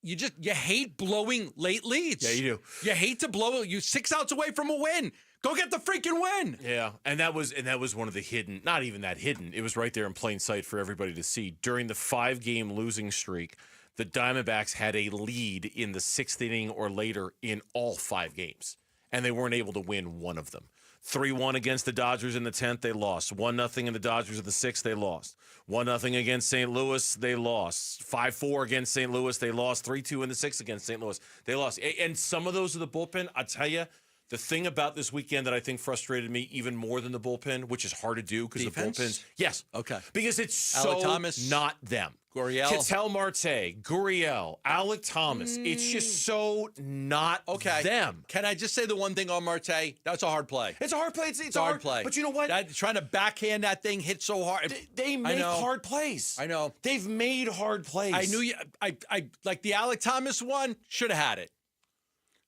You hate blowing late leads. Yeah, you do. You hate to blow it. You're 6 outs away from a win. Go get the freaking win. Yeah, and that was one of the hidden, not even that hidden. It was right there in plain sight for everybody to see. During the 5-game losing streak, the Diamondbacks had a lead in the 6th inning or later in all 5 games, and they weren't able to win one of them. 3-1 against the Dodgers in the 10th, they lost. 1-0 in the Dodgers in the 6th, they lost. 1-0 against St. Louis, they lost. 5-4 against St. Louis, they lost. 3-2 in the 6th against St. Louis, they lost. And some of those are the bullpen. I tell you, the thing about this weekend that I think frustrated me even more than the bullpen, which is hard to do because the bullpens. Yes. Okay. Because it's so Thomas, not them. Gurriel. Ketel Marte, Gurriel, Alec Thomas. It's just so not them. Can I just say the one thing on Marte? That's a hard play. It's a hard play. It's a hard play. But you know what? Trying to backhand that thing hit so hard. They make hard plays. I know. They've made hard plays. I knew you. I like the Alec Thomas one. Should have had it.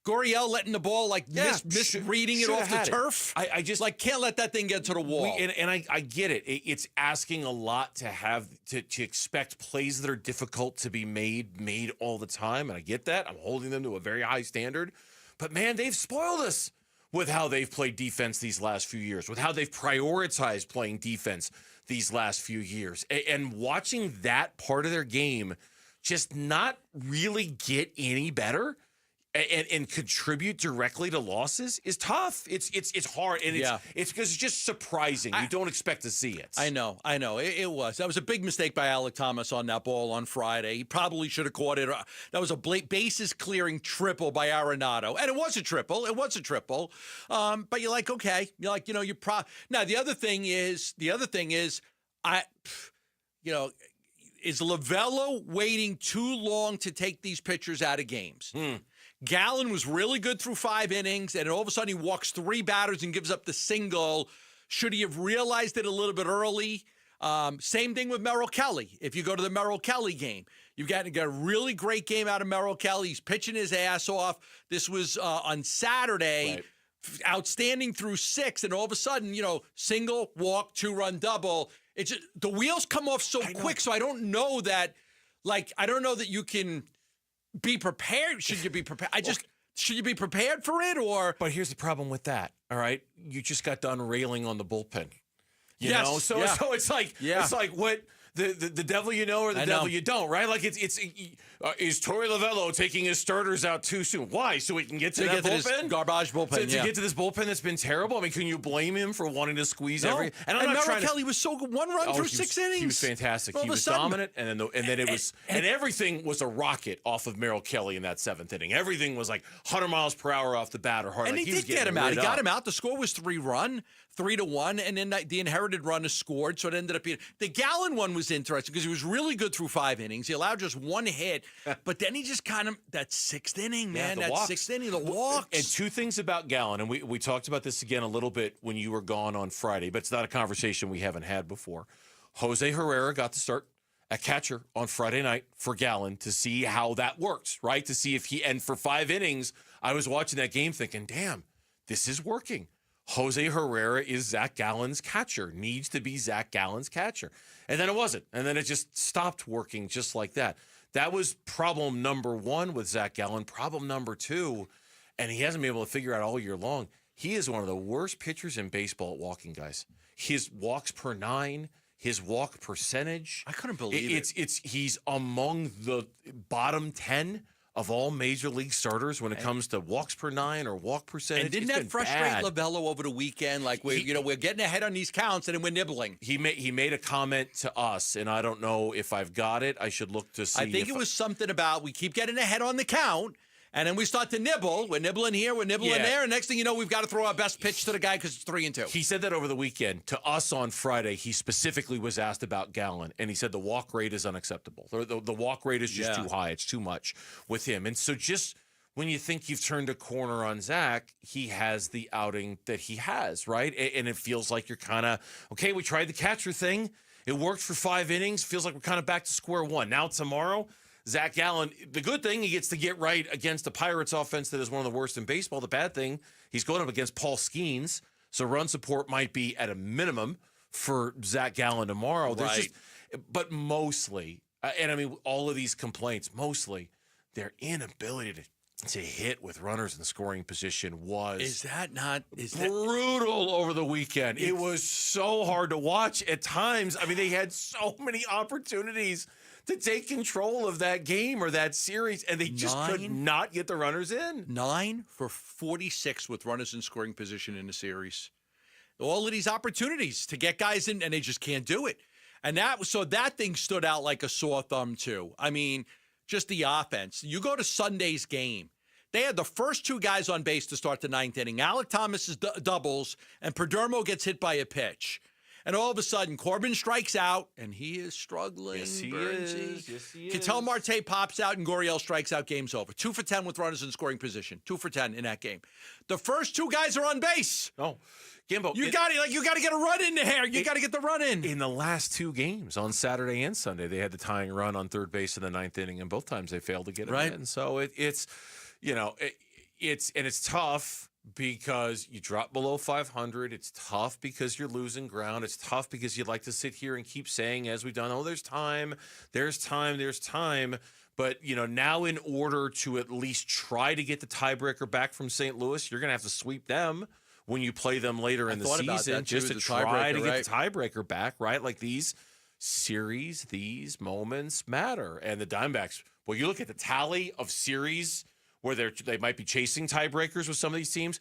Gurriel letting the ball misreading it off the turf. I just can't let that thing get to the wall. And I get it. It's asking a lot to have to expect plays that are difficult to be made all the time. And I get that. I'm holding them to a very high standard. But man, they've spoiled us with how they've played defense these last few years, with how they've prioritized playing defense these last few years. And watching that part of their game just not really get any better. And contribute directly to losses is tough. It's hard, and it's because it's just surprising. You don't expect to see it. I know. It was. That was a big mistake by Alec Thomas on that ball on Friday. He probably should have caught it. That was a bases clearing triple by Arenado, and it was a triple. But you're like, okay, now the other thing is, is Lovello waiting too long to take these pitchers out of games? Gallen was really good through 5 innings, and all of a sudden he walks 3 batters and gives up the single. Should he have realized it a little bit early? Same thing with Merrill Kelly. If you go to the Merrill Kelly game, you've got a really great game out of Merrill Kelly. He's pitching his ass off. This was on Saturday. Right. Outstanding through 6, and all of a sudden, single, walk, 2-run double. It's just, the wheels come off so quick, so I don't know that, I don't know that you can be prepared. Should you be prepared? Should you be prepared for it, or? But here's the problem with that. All right, you just got done railing on the bullpen. You know, so it's like what the devil you know or the devil you don't, right? Like is Torey Lovello taking his starters out too soon? Why? So he can get to that bullpen? Garbage bullpen. To get to this bullpen that's been terrible. I mean, can you blame him for wanting to squeeze every? And Merrill Kelly was so good. 1 run through 6 innings. He was fantastic. He was dominant, and then it was, and everything was a rocket off of Merrill Kelly in that 7th inning. Everything was like 100 miles per hour off the bat or hard. And he did get him out. He got him out. The score was 3-run. 3-1, and then the inherited run is scored, so it ended up being the Gallen one was interesting because he was really good through 5 innings. He allowed just 1 hit, but then he just kind of that 6th inning, man, that walks. 6th inning, the walks. And 2 things about Gallen, and we talked about this again a little bit when you were gone on Friday, but it's not a conversation we haven't had before. Jose Herrera got to start at catcher on Friday night for Gallen to see how that works, right? To see if and for 5 innings, I was watching that game thinking, damn, this is working. Jose Herrera is Zach Gallen's catcher, needs to be Zach Gallen's catcher. And then it wasn't. And then it just stopped working just like that. That was problem number 1 with Zach Gallen. Problem number 2, and he hasn't been able to figure out all year long, he is one of the worst pitchers in baseball at walking, guys. His walks per 9, his walk percentage. I couldn't believe it. He's among the bottom 10 of all major league starters when it comes to walks per 9 or walk percentage. And didn't that frustrate Lovello over the weekend? Like we're getting ahead on these counts and then we're nibbling. He made a comment to us, and I don't know if I've got it. I should look to see. I think it was something about we keep getting ahead on the count, And then we start to nibble. We're nibbling here, we're nibbling there. And next thing you know, we've got to throw our best pitch to the guy because it's 3-2. He said that over the weekend. To us on Friday, he specifically was asked about Gallen, and he said the walk rate is unacceptable. The walk rate is just too high. It's too much with him. And so just when you think you've turned a corner on Zach, he has the outing that he has, right? And it feels like you're kind of, okay, we tried the catcher thing. It worked for 5 innings. Feels like we're kind of back to square one. Now tomorrow, Zach Gallen, the good thing, he gets to get right against the Pirates offense that is one of the worst in baseball. The bad thing, he's going up against Paul Skeens, so run support might be at a minimum for Zach Gallen tomorrow. Right. But mostly, and I mean, all of these complaints, mostly, their inability to hit with runners in scoring position was brutal over the weekend. It was so hard to watch at times. I mean, they had so many opportunities to take control of that game or that series, and they just could not get the runners in. 9 for 46 with runners in scoring position in the series. All of these opportunities to get guys in, and they just can't do it. And that thing stood out like a sore thumb, too. I mean, just the offense. You go to Sunday's game. They had the first 2 guys on base to start the 9th inning. Alec Thomas doubles, and Perdomo gets hit by a pitch. And all of a sudden, Corbin strikes out, and he is struggling. Yes, he is. Ketel Marte pops out, and Gurriel strikes out. Game's over. 2 for 10 with runners in scoring position. 2 for 10 in that game. The first 2 guys are on base. Oh, Gimbo, you got to get a run in there. You got to get the run in. In the last 2 games, on Saturday and Sunday, they had the tying run on third base in the 9th inning, and both times they failed to get it in. So it's tough. Because you drop below 500. It's tough because you're losing ground. It's tough because you'd like to sit here and keep saying, as we've done, oh, there's time. But, now in order to at least try to get the tiebreaker back from St. Louis, you're going to have to sweep them when you play them later in the season just to try to get the tiebreaker back, right? Like these series, these moments matter. And the Diamondbacks, well, you look at the tally of series where they might be chasing tiebreakers with some of these teams,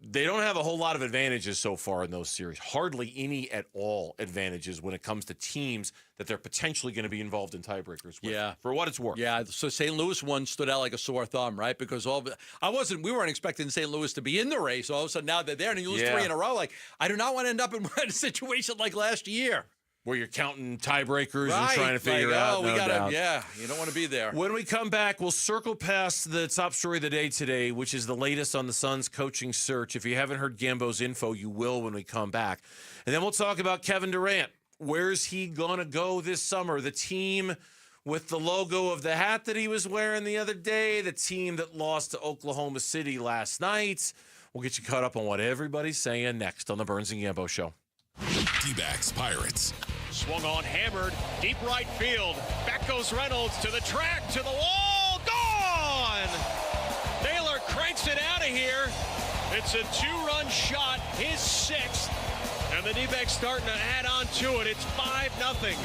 they don't have a whole lot of advantages so far in those series. Hardly any at all advantages when it comes to teams that they're potentially going to be involved in tiebreakers with. Yeah. For what it's worth. Yeah, so St. Louis one stood out like a sore thumb, right? Because we weren't expecting St. Louis to be in the race. All of a sudden now they're there and you lose 3 in a row. Like, I do not want to end up in a situation like last year. Where you're counting tiebreakers and trying to figure out. You don't want to be there. When we come back, we'll circle past the top story of the day today, which is the latest on the Suns coaching search. If you haven't heard Gambo's info, you will when we come back. And then we'll talk about Kevin Durant. Where's he going to go this summer? The team with the logo of the hat that he was wearing the other day, the team that lost to Oklahoma City last night. We'll get you caught up on what everybody's saying next on the Burns and Gambo Show. D-backs Pirates. Swung on, hammered, deep right field. Back goes Reynolds to the track, to the wall, gone! Naylor cranks it out of here. It's a 2-run shot, his 6th. And the D-backs starting to add on to it. It's 5-0.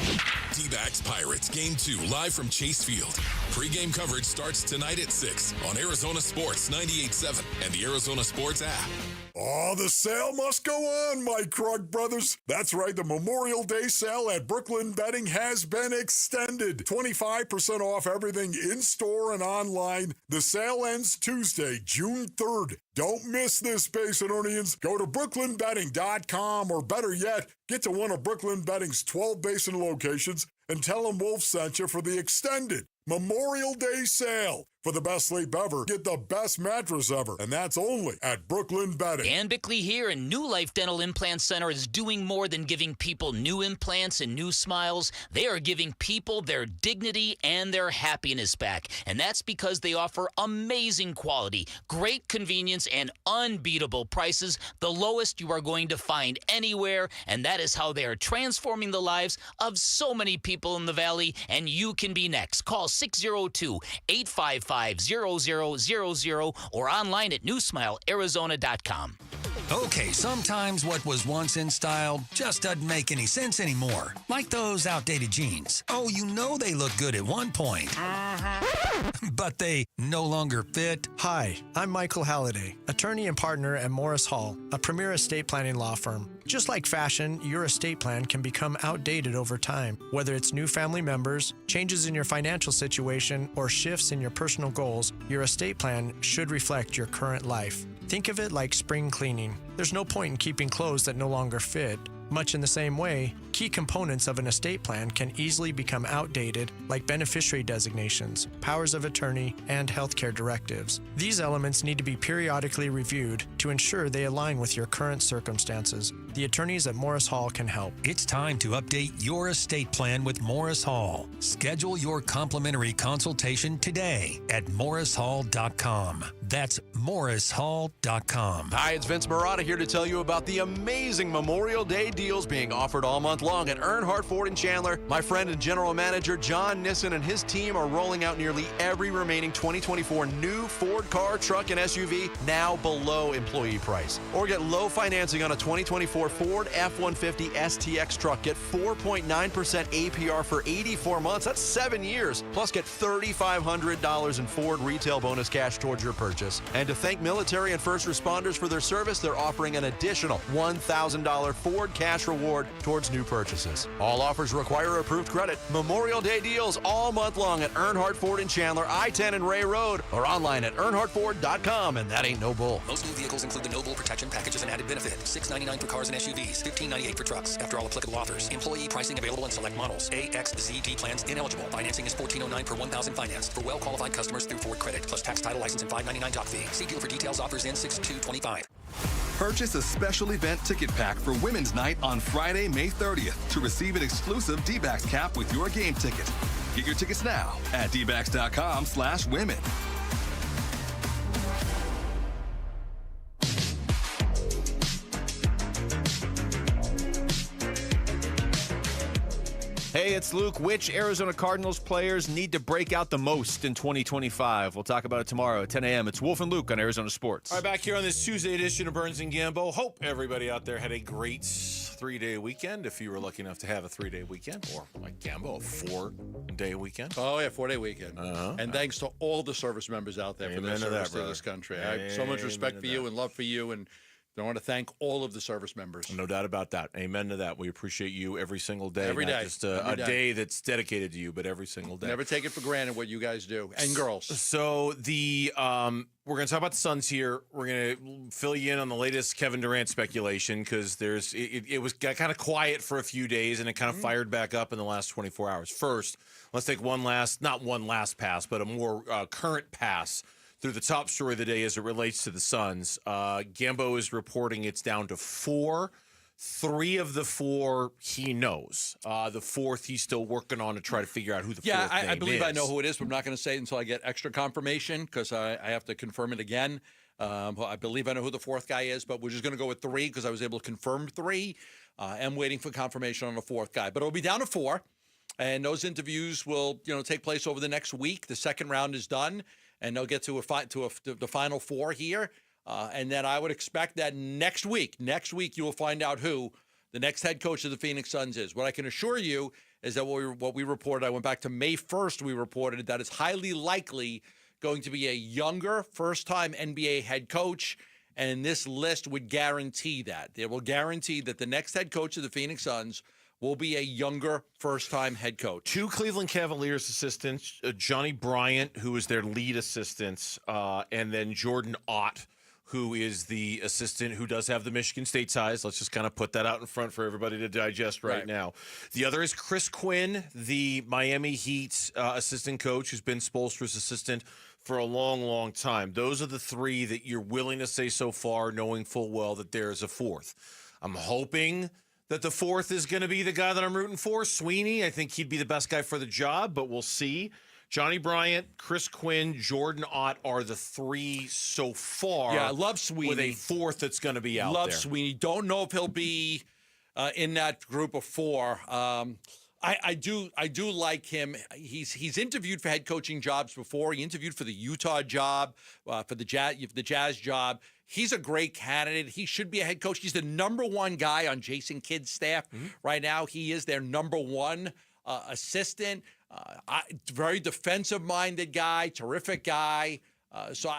D-backs Pirates, Game 2, live from Chase Field. Pre-game coverage starts tonight at 6 on Arizona Sports 98.7 and the Arizona Sports app. Oh, the sale must go on, my Krug brothers. That's right, the Memorial Day sale at Brooklyn Betting has been extended. 25% off everything in-store and online. The sale ends Tuesday, June 3rd. Don't miss this, Basinonians. Go to brooklynbetting.com, or better yet, get to one of Brooklyn Betting's 12 Basin locations and tell them Wolf sent you for the extended Memorial Day sale. For the best sleep ever, get the best mattress ever, and that's only at Brooklyn Betting. Dan Bigley here, and New Life Dental Implant Center is doing more than giving people new implants and new smiles. They are giving people their dignity and their happiness back, and that's because they offer amazing quality, great convenience, and unbeatable prices, the lowest you are going to find anywhere, and that is how they are transforming the lives of so many people in the Valley, and you can be next. Call 602-855-0000 or online at newsmilearizona.com. Okay, sometimes what was once in style just doesn't make any sense anymore. Like those outdated jeans. Oh, you know they look good at one point. But they no longer fit. Hi, I'm Michael Halliday, attorney and partner at Morris Hall, a premier estate planning law firm. Just like fashion, your estate plan can become outdated over time. Whether it's new family members, changes in your financial situation, or shifts in your personal goals, your estate plan should reflect your current life. Think of it like spring cleaning. There's no point in keeping clothes that no longer fit. Much in the same way, key components of an estate plan can easily become outdated, like beneficiary designations, powers of attorney, and healthcare directives. These elements need to be periodically reviewed to ensure they align with your current circumstances. The attorneys at Morris Hall can help. It's time to update your estate plan with Morris Hall. Schedule your complimentary consultation today at morrishall.com. That's morrishall.com. Hi, it's Vince Marotta here to tell you about the amazing Memorial Day deals being offered all month long at Earnhardt Ford in Chandler. My friend and general manager John Nissen and his team are rolling out nearly every remaining 2024 new Ford car, truck, and SUV now below employee price. Or get low financing on a 2024 Ford F-150 STX truck. Get 4.9% APR for 84 months. That's 7 years. Plus get $3,500 in Ford retail bonus cash towards your purchase. And to thank military and first responders for their service, they're offering an additional $1,000 Ford cash reward towards new purchases. All offers require approved credit. Memorial Day deals all month long at Earnhardt Ford in Chandler, I-10 and Ray Road, or online at earnhardtford.com, and that ain't no bull. Most new vehicles include the No Bull protection package as an added benefit. $699 for cars and SUVs, $1598 for trucks. After all applicable offers. Employee pricing available in select models. AXZT plans ineligible. Financing is $1,409 per $1,000 financed for well-qualified customers through Ford Credit, plus tax, title, license, and $599 doc fee. See deal for details. Offers in 6/2/25. Purchase a special event ticket pack for Women's Night on Friday, May 30th to receive an exclusive D-Backs cap with your game ticket. Get your tickets now at dbacks.com/women. Hey, it's Luke. Which Arizona Cardinals players need to break out the most in 2025? We'll talk about it tomorrow at 10 a.m. It's Wolf and Luke on Arizona Sports. All right, back here on this Tuesday edition of Burns and Gambo. Hope everybody out there had a great 3-day weekend, if you were lucky enough to have a 3-day weekend, or like Gambo, a 4-day weekend. Oh, yeah, 4-day weekend. And thanks to all the service members out there for their service to this country. I have so much respect for you and love for you, and I want to thank all of the service members. No doubt about that. Amen to that. We appreciate you every single day. Every Not day. just a day that's dedicated to you, but every single day. Never take it for granted what you guys do, and girls. So we're going to talk about the Suns here. We're going to fill you in on the latest Kevin Durant speculation because it got kind of quiet for a few days and it kind of fired back up in the last 24 hours. First, let's take not one last pass, but a more current pass through the top story of the day as it relates to the Suns. Gambo is reporting it's down to 4. 3 of the 4 he knows. The 4th he's still working on to try to figure out who the 4th name is. I believe I know who it is, but I'm not going to say it until I get extra confirmation because I have to confirm it again. I believe I know who the 4th guy is, but we're just going to go with 3 because I was able to confirm 3. I'm waiting for confirmation on the 4th guy, but it'll be down to 4, and those interviews will take place over the next week. The second round is done, and they'll get to the final 4 here. And then I would expect that next week you will find out who the next head coach of the Phoenix Suns is. What I can assure you is that what we reported, I went back to May 1st, we reported that it's highly likely going to be a younger first-time NBA head coach, and this list would guarantee that. It will guarantee that the next head coach of the Phoenix Suns will be a younger first-time head coach. 2 Cleveland Cavaliers assistants, Johnny Bryant, who is their lead assistant, and then Jordan Ott, who is the assistant who does have the Michigan State ties. Let's just kind of put that out in front for everybody to digest right now. The other is Chris Quinn, the Miami Heat assistant coach, who's been Spoelstra's assistant for a long, long time. Those are the 3 that you're willing to say so far, knowing full well that there is a 4th. I'm hoping that the 4th is going to be the guy that I'm rooting for, Sweeney. I think he'd be the best guy for the job, but we'll see. Johnny Bryant, Chris Quinn, Jordan Ott are the 3 so far. Yeah, I love Sweeney. With a 4th that's going to be out there. Love Sweeney. Don't know if he'll be in that group of 4. I do like him. He's interviewed for head coaching jobs before. He interviewed for the Utah job, for the Jazz job. He's a great candidate. He should be a head coach. He's the number one guy on Jason Kidd's staff right now. He is their number one assistant. Very defensive-minded guy, terrific guy. So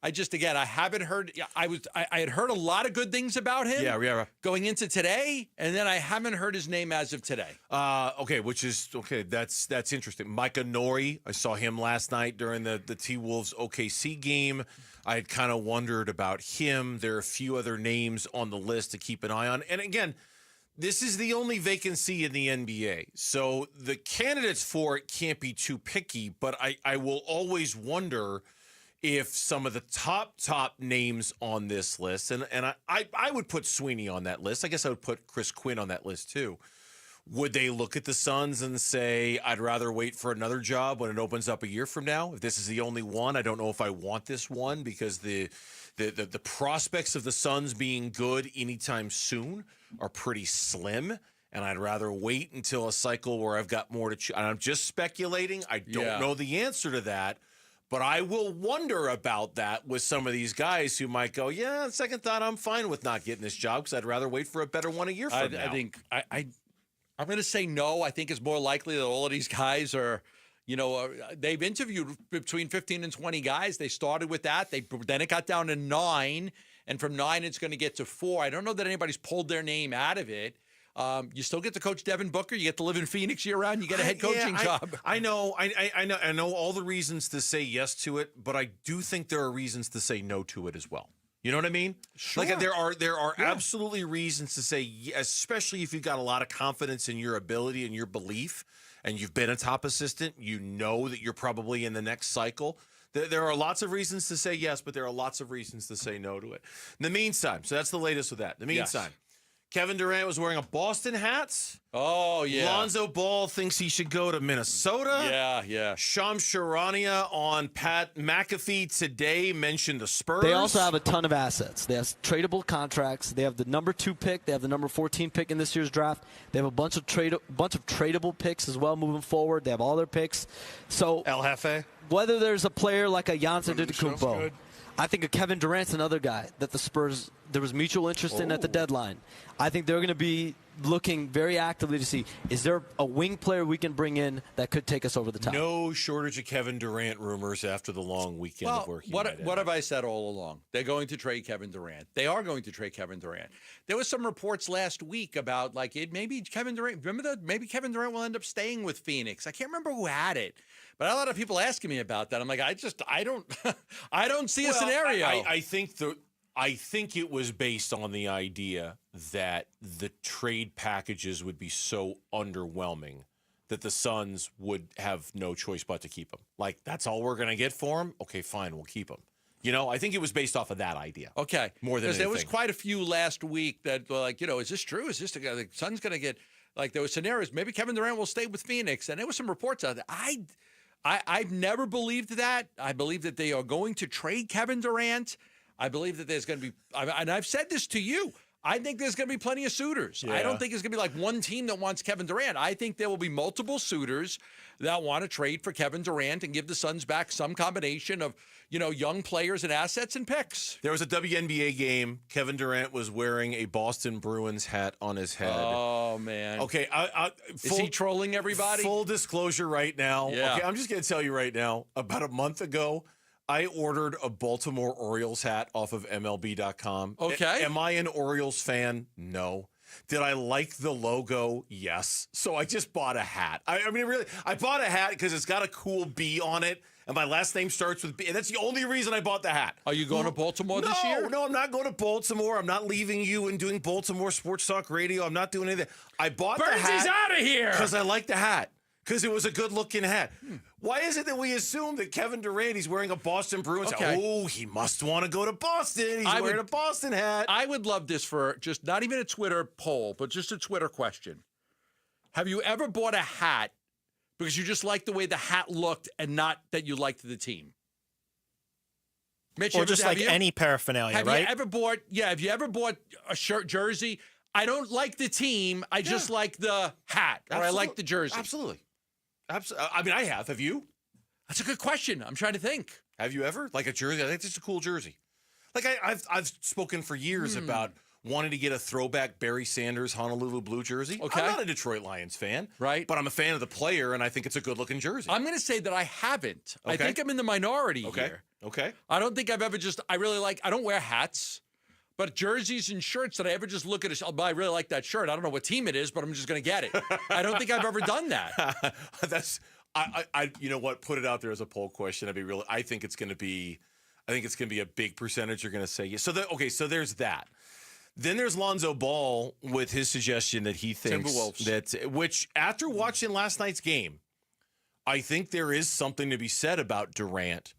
I just, again, I haven't heard. I had heard a lot of good things about him. Yeah. Going into today, and then I haven't heard his name as of today. That's interesting. Micah Nori, I saw him last night during the T-Wolves OKC game. I had kind of wondered about him. There are a few other names on the list to keep an eye on. And again, this is the only vacancy in the NBA. So the candidates for it can't be too picky, but I will always wonder if some of the top names on this list, and I would put Sweeney on that list. I guess I would put Chris Quinn on that list too. Would they look at the Suns and say, I'd rather wait for another job when it opens up a year from now? If this is the only one, I don't know if I want this one because the prospects of the Suns being good anytime soon are pretty slim. And I'd rather wait until a cycle where I've got more to and I'm just speculating. I don't know the answer to that. But I will wonder about that with some of these guys who might go, second thought, I'm fine with not getting this job because I'd rather wait for a better one a year from now. I think I'm going to say no. I think it's more likely that all of these guys are, they've interviewed between 15 and 20 guys. They started with that. Then it got down to 9. And from 9, it's going to get to 4. I don't know that anybody's pulled their name out of it. You still get to coach Devin Booker. You get to live in Phoenix year-round. You get a head coaching job. I know all the reasons to say yes to it, but I do think there are reasons to say no to it as well. You know what I mean? Sure. Like there are absolutely reasons to say, especially if you've got a lot of confidence in your ability and your belief, and you've been a top assistant, you know that you're probably in the next cycle. There are lots of reasons to say yes, but there are lots of reasons to say no to it. In the meantime, so that's the latest with that. In the meantime, Kevin Durant was wearing a Boston hat. Oh, yeah. Lonzo Ball thinks he should go to Minnesota. Yeah. Shams Charania on Pat McAfee today mentioned the Spurs. They also have a ton of assets. They have tradable contracts. They have the number 2 pick. They have the number 14 pick in this year's draft. They have a bunch of tradable picks as well moving forward. They have all their picks. So El Jefe. Whether there's a player like a Giannis Antetokounmpo, I think a Kevin Durant's another guy that the Spurs, there was mutual interest in at the deadline. I think they're going to be looking very actively to see, is there a wing player we can bring in that could take us over the top? No shortage of Kevin Durant rumors after the long weekend of work. What have I said all along? They're going to trade Kevin Durant. They are going to trade Kevin Durant. There was some reports last week about maybe Kevin Durant. Maybe Kevin Durant will end up staying with Phoenix. I can't remember who had it, but a lot of people asking me about that. I'm like, I don't see a scenario. I think it was based on the idea that the trade packages would be so underwhelming that the Suns would have no choice but to keep him. Like, that's all we're going to get for him? Okay, fine, we'll keep him. I think it was based off of that idea. Okay. More than anything. Because there was quite a few last week that were like, is this true? Is this the Suns going to get, there were scenarios, maybe Kevin Durant will stay with Phoenix. And there were some reports out there. I've never believed that. I believe that they are going to trade Kevin Durant. I believe that there's going to be, and I've said this to you, I think there's going to be plenty of suitors. Yeah. I don't think it's going to be like one team that wants Kevin Durant. I think there will be multiple suitors that want to trade for Kevin Durant and give the Suns back some combination of, young players and assets and picks. There was a WNBA game. Kevin Durant was wearing a Boston Bruins hat on his head. Oh, man. Okay. Is he trolling everybody? Full disclosure right now. Yeah. Okay, I'm just going to tell you right now, about a month ago, I ordered a Baltimore Orioles hat off of MLB.com. Okay. Am I an Orioles fan? No. Did I like the logo? Yes. So I just bought a hat. I mean, really, I bought a hat because it's got a cool B on it, and my last name starts with B. And that's the only reason I bought the hat. Are you going to Baltimore this year? No, I'm not going to Baltimore. I'm not leaving you and doing Baltimore Sports Talk Radio. I'm not doing anything. I bought the hat. Birdie's out of here! Because I like the hat. Because it was a good-looking hat. Why is it that we assume that Kevin Durant, he's wearing a Boston Bruins hat? Oh, he must want to go to Boston. He's wearing a Boston hat. I would love this for just not even a Twitter poll, but just a Twitter question. Have you ever bought a hat because you just liked the way the hat looked and not that you liked the team? Mitch, or just like any paraphernalia, right? Have you ever bought a shirt, jersey? I don't like the team. I just like the hat, or I like the jersey. Absolutely. I mean, I have. Have you? That's a good question. I'm trying to think. Have you ever? Like a jersey? I think it's a cool jersey. Like I've spoken for years about wanting to get a throwback Barry Sanders Honolulu Blue jersey. Okay. I'm not a Detroit Lions fan, right? But I'm a fan of the player, and I think it's a good-looking jersey. I'm going to say that I haven't. Okay. I think I'm in the minority here. Okay. I don't think I've ever I don't wear hats, but jerseys and shirts that I ever just look at, I really like that shirt. I don't know what team it is, but I'm just going to get it. I don't think I've ever done that. I you know what? Put it out there as a poll question. I think it's going to be a big percentage are going to say yes. So there's that. Then there's Lonzo Ball with his suggestion that he thinks which after watching last night's game, I think there is something to be said about Durant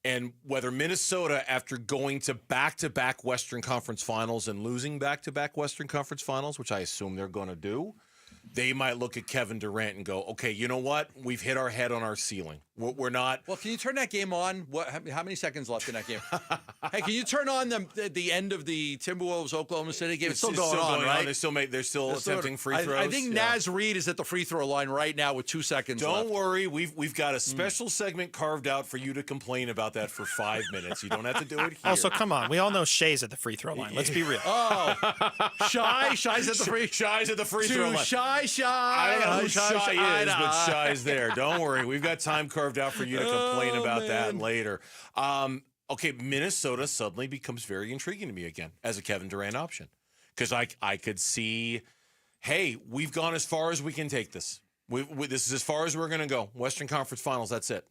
and whether Minnesota, after going to back-to-back Western Conference Finals and losing back-to-back Western Conference Finals, which I assume they're going to do, they might look at Kevin Durant and go, okay, you know what? We've hit our head on our ceiling. We're not. Well, can you turn that game on? How many seconds left in that game? Hey, can you turn on the end of the Timberwolves Oklahoma City game? It's still going on, right? They're still attempting free throws. I think Naz Reid is at the free throw line right now with 2 seconds left. Don't worry. We've got a special segment carved out for you to complain about that for 5 minutes. You don't have to do it here. Also, come on. We all know Shea's at the free throw line. Let's be real. Oh, Shy's at the free throw line. Shy. I don't know who Shy is, but Shy's there. Don't worry. We've got time carved out for you to complain about that later. Okay, Minnesota suddenly becomes very intriguing to me again as a Kevin Durant option. Because I could see, hey, we've gone as far as we can take this. This is as far as we're going to go. Western Conference Finals, that's it.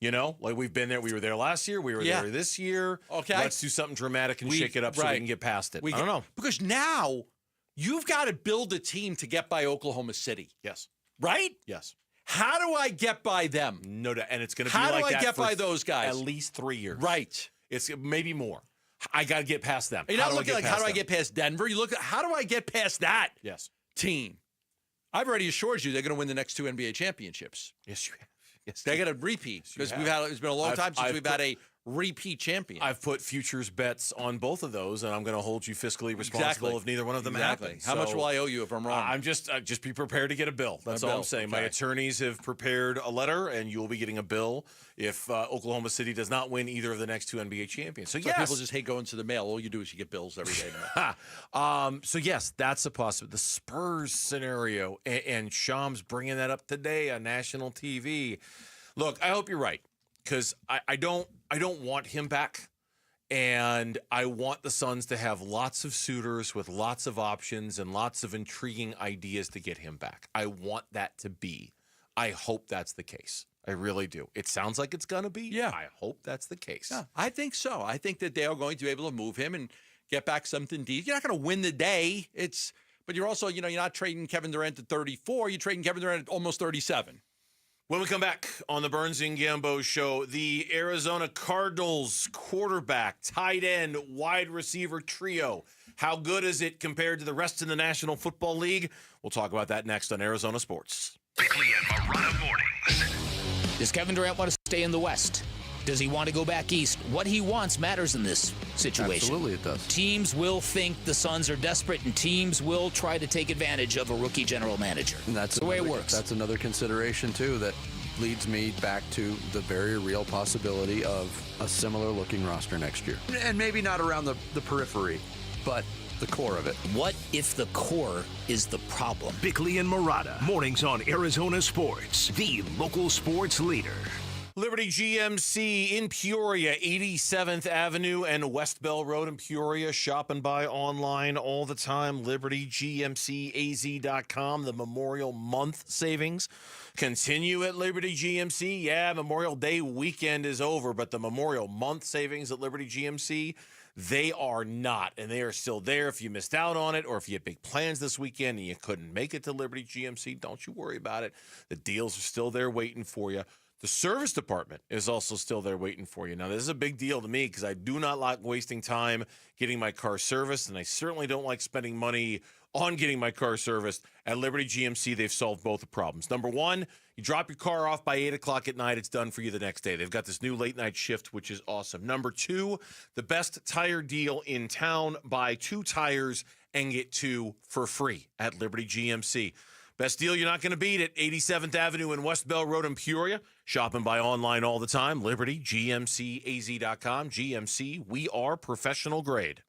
You know, like we've been there. We were there last year. We were there this year. Okay. Let's do something dramatic and shake it up so we can get past it. I don't know. Because now you've got to build a team to get by Oklahoma City. Yes. Right? Yes. How do I get by them? No doubt. And it's going to be like that. How do I get by those guys? At least 3 years. Right. It's maybe more. I got to get past them. You're not looking like, how do I get past Denver? You look at, how do I get past that team? I've already assured you they're going to win the next 2 NBA championships. Yes, you have. Yes, they're going to repeat because it's been a long time since we've had a repeat champion. I've put futures bets on both of those, and I'm going to hold you fiscally responsible if neither one of them happens. How much will I owe you if I'm wrong? I'm just be prepared to get a bill. That's all I'm saying. Okay. My attorneys have prepared a letter, and you'll be getting a bill if Oklahoma City does not win either of the next 2 NBA champions. So yes, people just hate going to the mail. All you do is you get bills every day now. So yes, that's a possibility. The Spurs scenario, and Shams bringing that up today on national TV. Look, I hope you're right because I don't want him back, and I want the Suns to have lots of suitors with lots of options and lots of intriguing ideas to get him back. I want that to be. I hope that's the case. I really do. It sounds like it's going to be. Yeah. I hope that's the case. Yeah, I think so. I think that they are going to be able to move him and get back something deep. You're not going to win the day. But you're also, you're not trading Kevin Durant at 34. You're trading Kevin Durant at almost 37. When we come back on the Burns and Gambo show, the Arizona Cardinals quarterback, tight end, wide receiver trio. How good is it compared to the rest of the National Football League? We'll talk about that next on Arizona Sports. Bigley and Marana mornings. Does Kevin Durant want to stay in the West? Does he want to go back east? What he wants matters in this situation. Absolutely it does. Teams will think the Suns are desperate, and teams will try to take advantage of a rookie general manager. And that's the way it works. That's another consideration, too, that leads me back to the very real possibility of a similar-looking roster next year. And maybe not around the periphery, but the core of it. What if the core is the problem? Bigley and Marana, mornings on Arizona Sports, the local sports leader. Liberty GMC in Peoria, 87th Avenue and West Bell Road in Peoria. Shop and buy online all the time. LibertyGMCAZ.com. The Memorial Month savings continue at Liberty GMC. Yeah, Memorial Day weekend is over, but the Memorial Month savings at Liberty GMC, they are not, and they are still there. If you missed out on it or if you had big plans this weekend and you couldn't make it to Liberty GMC, don't you worry about it. The deals are still there waiting for you. The service department is also still there waiting for you. Now, this is a big deal to me because I do not like wasting time getting my car serviced, and I certainly don't like spending money on getting my car serviced. At Liberty GMC, they've solved both the problems. Number one, you drop your car off by 8 o'clock at night, it's done for you the next day. They've got this new late-night shift, which is awesome. Number two, the best tire deal in town. Buy 2 tires and get 2 for free at Liberty GMC. Best deal you're not going to beat at 87th Avenue and West Bell Road in Peoria. Shop and buy online all the time. Liberty, GMCAZ.com. GMC, we are professional grade.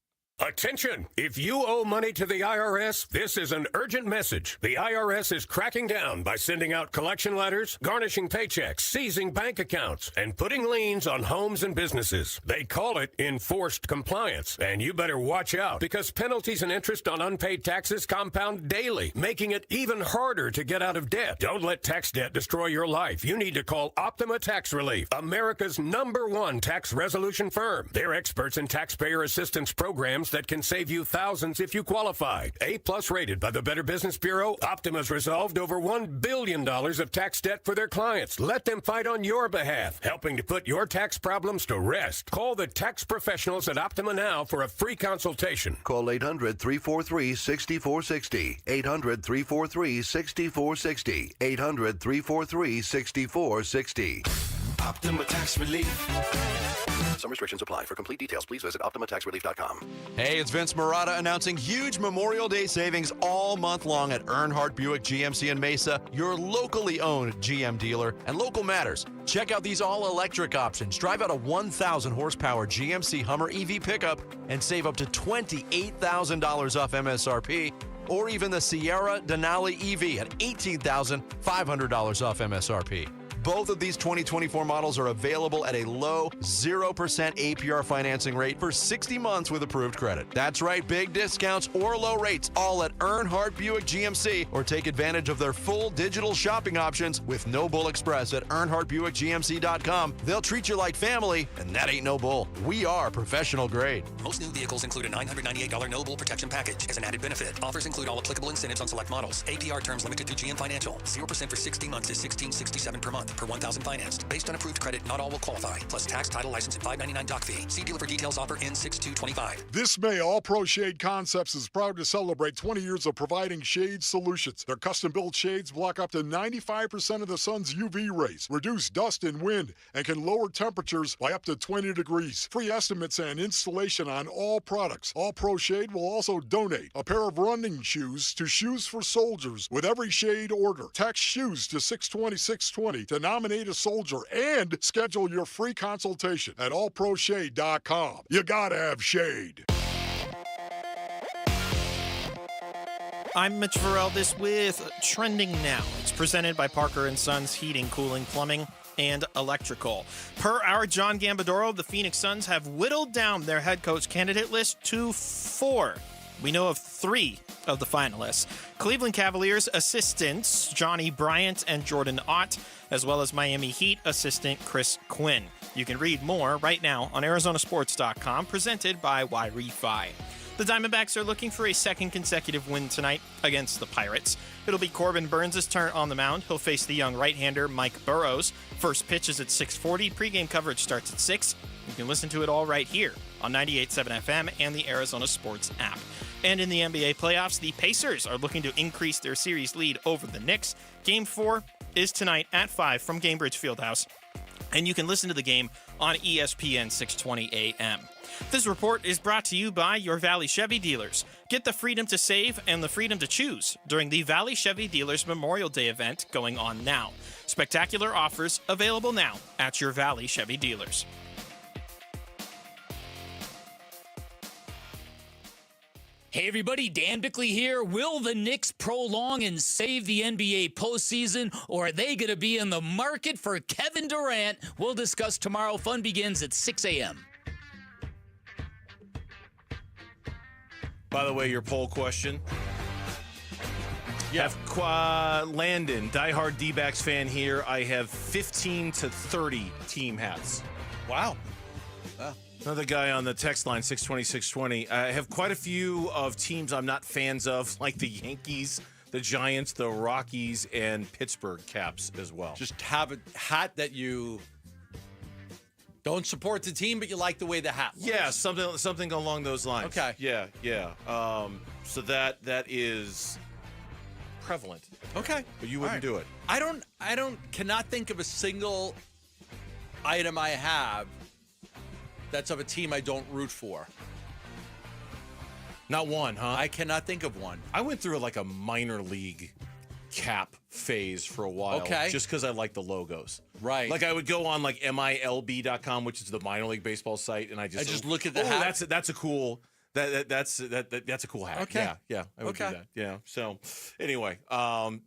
Attention! If you owe money to the IRS, this is an urgent message. The IRS is cracking down by sending out collection letters, garnishing paychecks, seizing bank accounts, and putting liens on homes and businesses. They call it enforced compliance, and you better watch out because penalties and interest on unpaid taxes compound daily, making it even harder to get out of debt. Don't let tax debt destroy your life. You need to call Optima Tax Relief, America's #1 tax resolution firm. They're experts in taxpayer assistance programs that can save you thousands if you qualify. A+ rated by the Better Business Bureau, Optima's resolved over $1 billion of tax debt for their clients. Let them fight on your behalf, helping to put your tax problems to rest. Call the tax professionals at Optima now for a free consultation. Call 800-343-6460. 800-343-6460. 800-343-6460. Optima Tax Relief. Some restrictions apply. For complete details, please visit OptimaTaxRelief.com. Hey, it's Vince Marotta announcing huge Memorial Day savings all month long at Earnhardt Buick GMC in Mesa, your locally owned GM dealer. And local matters. Check out these all-electric options. Drive out a 1,000 horsepower GMC Hummer EV pickup and save up to $28,000 off MSRP. Or even the Sierra Denali EV at $18,500 off MSRP. Both of these 2024 models are available at a low 0% APR financing rate for 60 months with approved credit. That's right, big discounts or low rates, all at Earnhardt Buick GMC, or take advantage of their full digital shopping options with No Bull Express at EarnhardtBuickGMC.com. They'll treat you like family, and that ain't no bull. We are professional grade. Most new vehicles include a $998 No Bull protection package as an added benefit. Offers include all applicable incentives on select models. APR terms limited to GM Financial. 0% for 60 months is $16.67 per month. Per 1,000 financed. Based on approved credit, not all will qualify. Plus tax, title, license, and $5.99 doc fee. See dealer for details. Offer ends 6/2/25. This May, All Pro Shade Concepts is proud to celebrate 20 years of providing shade solutions. Their custom-built shades block up to 95% of the sun's UV rays, reduce dust and wind, and can lower temperatures by up to 20 degrees. Free estimates and installation on all products. All Pro Shade will also donate a pair of running shoes to Shoes for Soldiers with every shade order. Text SHOES to 620-620 to nominate a soldier and schedule your free consultation at allproshade.com. You gotta have shade. I'm Mitch Varel, with Trending Now. It's presented by Parker & Sons Heating, Cooling, Plumbing, and Electrical. Per our John Gambadoro, the Phoenix Suns have whittled down their head coach candidate list to 4. We know of 3 of the finalists. Cleveland Cavaliers assistants Johnny Bryant and Jordan Ott, as well as Miami Heat assistant Chris Quinn. You can read more right now on ArizonaSports.com, presented by Y-Refi. The Diamondbacks are looking for a second consecutive win tonight against the Pirates. It'll be Corbin Burns' turn on the mound. He'll face the young right-hander Mike Burrows. First pitch is at 6:40. Pre-game coverage starts at 6. You can listen to it all right here on 98.7 FM and the Arizona Sports app. And in the NBA playoffs, the Pacers are looking to increase their series lead over the Knicks. Game 4 is tonight at 5 from Gainbridge Fieldhouse. And you can listen to the game on ESPN 620 AM. This report is brought to you by your Valley Chevy dealers. Get the freedom to save and the freedom to choose during the Valley Chevy Dealers Memorial Day event going on now. Spectacular offers available now at your Valley Chevy dealers. Hey everybody, Dan Bigley here. Will the Knicks prolong and save the NBA postseason, or are they going to be in the market for Kevin Durant? We'll discuss tomorrow. Fun begins at 6 a.m. By the way, your poll question. Yeah. Landon, diehard D-backs fan here. I have 15 to 30 team hats. Wow. Another guy on the text line, 620-620. I have quite a few of teams I'm not fans of, like the Yankees, the Giants, the Rockies, and Pittsburgh Caps as well. Just have a hat that you don't support the team, but you like the way the hat looks. Yeah, something along those lines. Okay. Yeah. So that is prevalent. Okay. But you wouldn't do it. I cannot think of a single item I have that's of a team I don't root for. Not one, huh? I cannot think of one. I went through like a minor league cap phase for a while. Okay. Just because I like the logos. Right. Like I would go on like MILB.com, which is the minor league baseball site, and I just look at the hat. That's a cool. That's a cool hat. Okay. Yeah, I would do that. Yeah. So, anyway,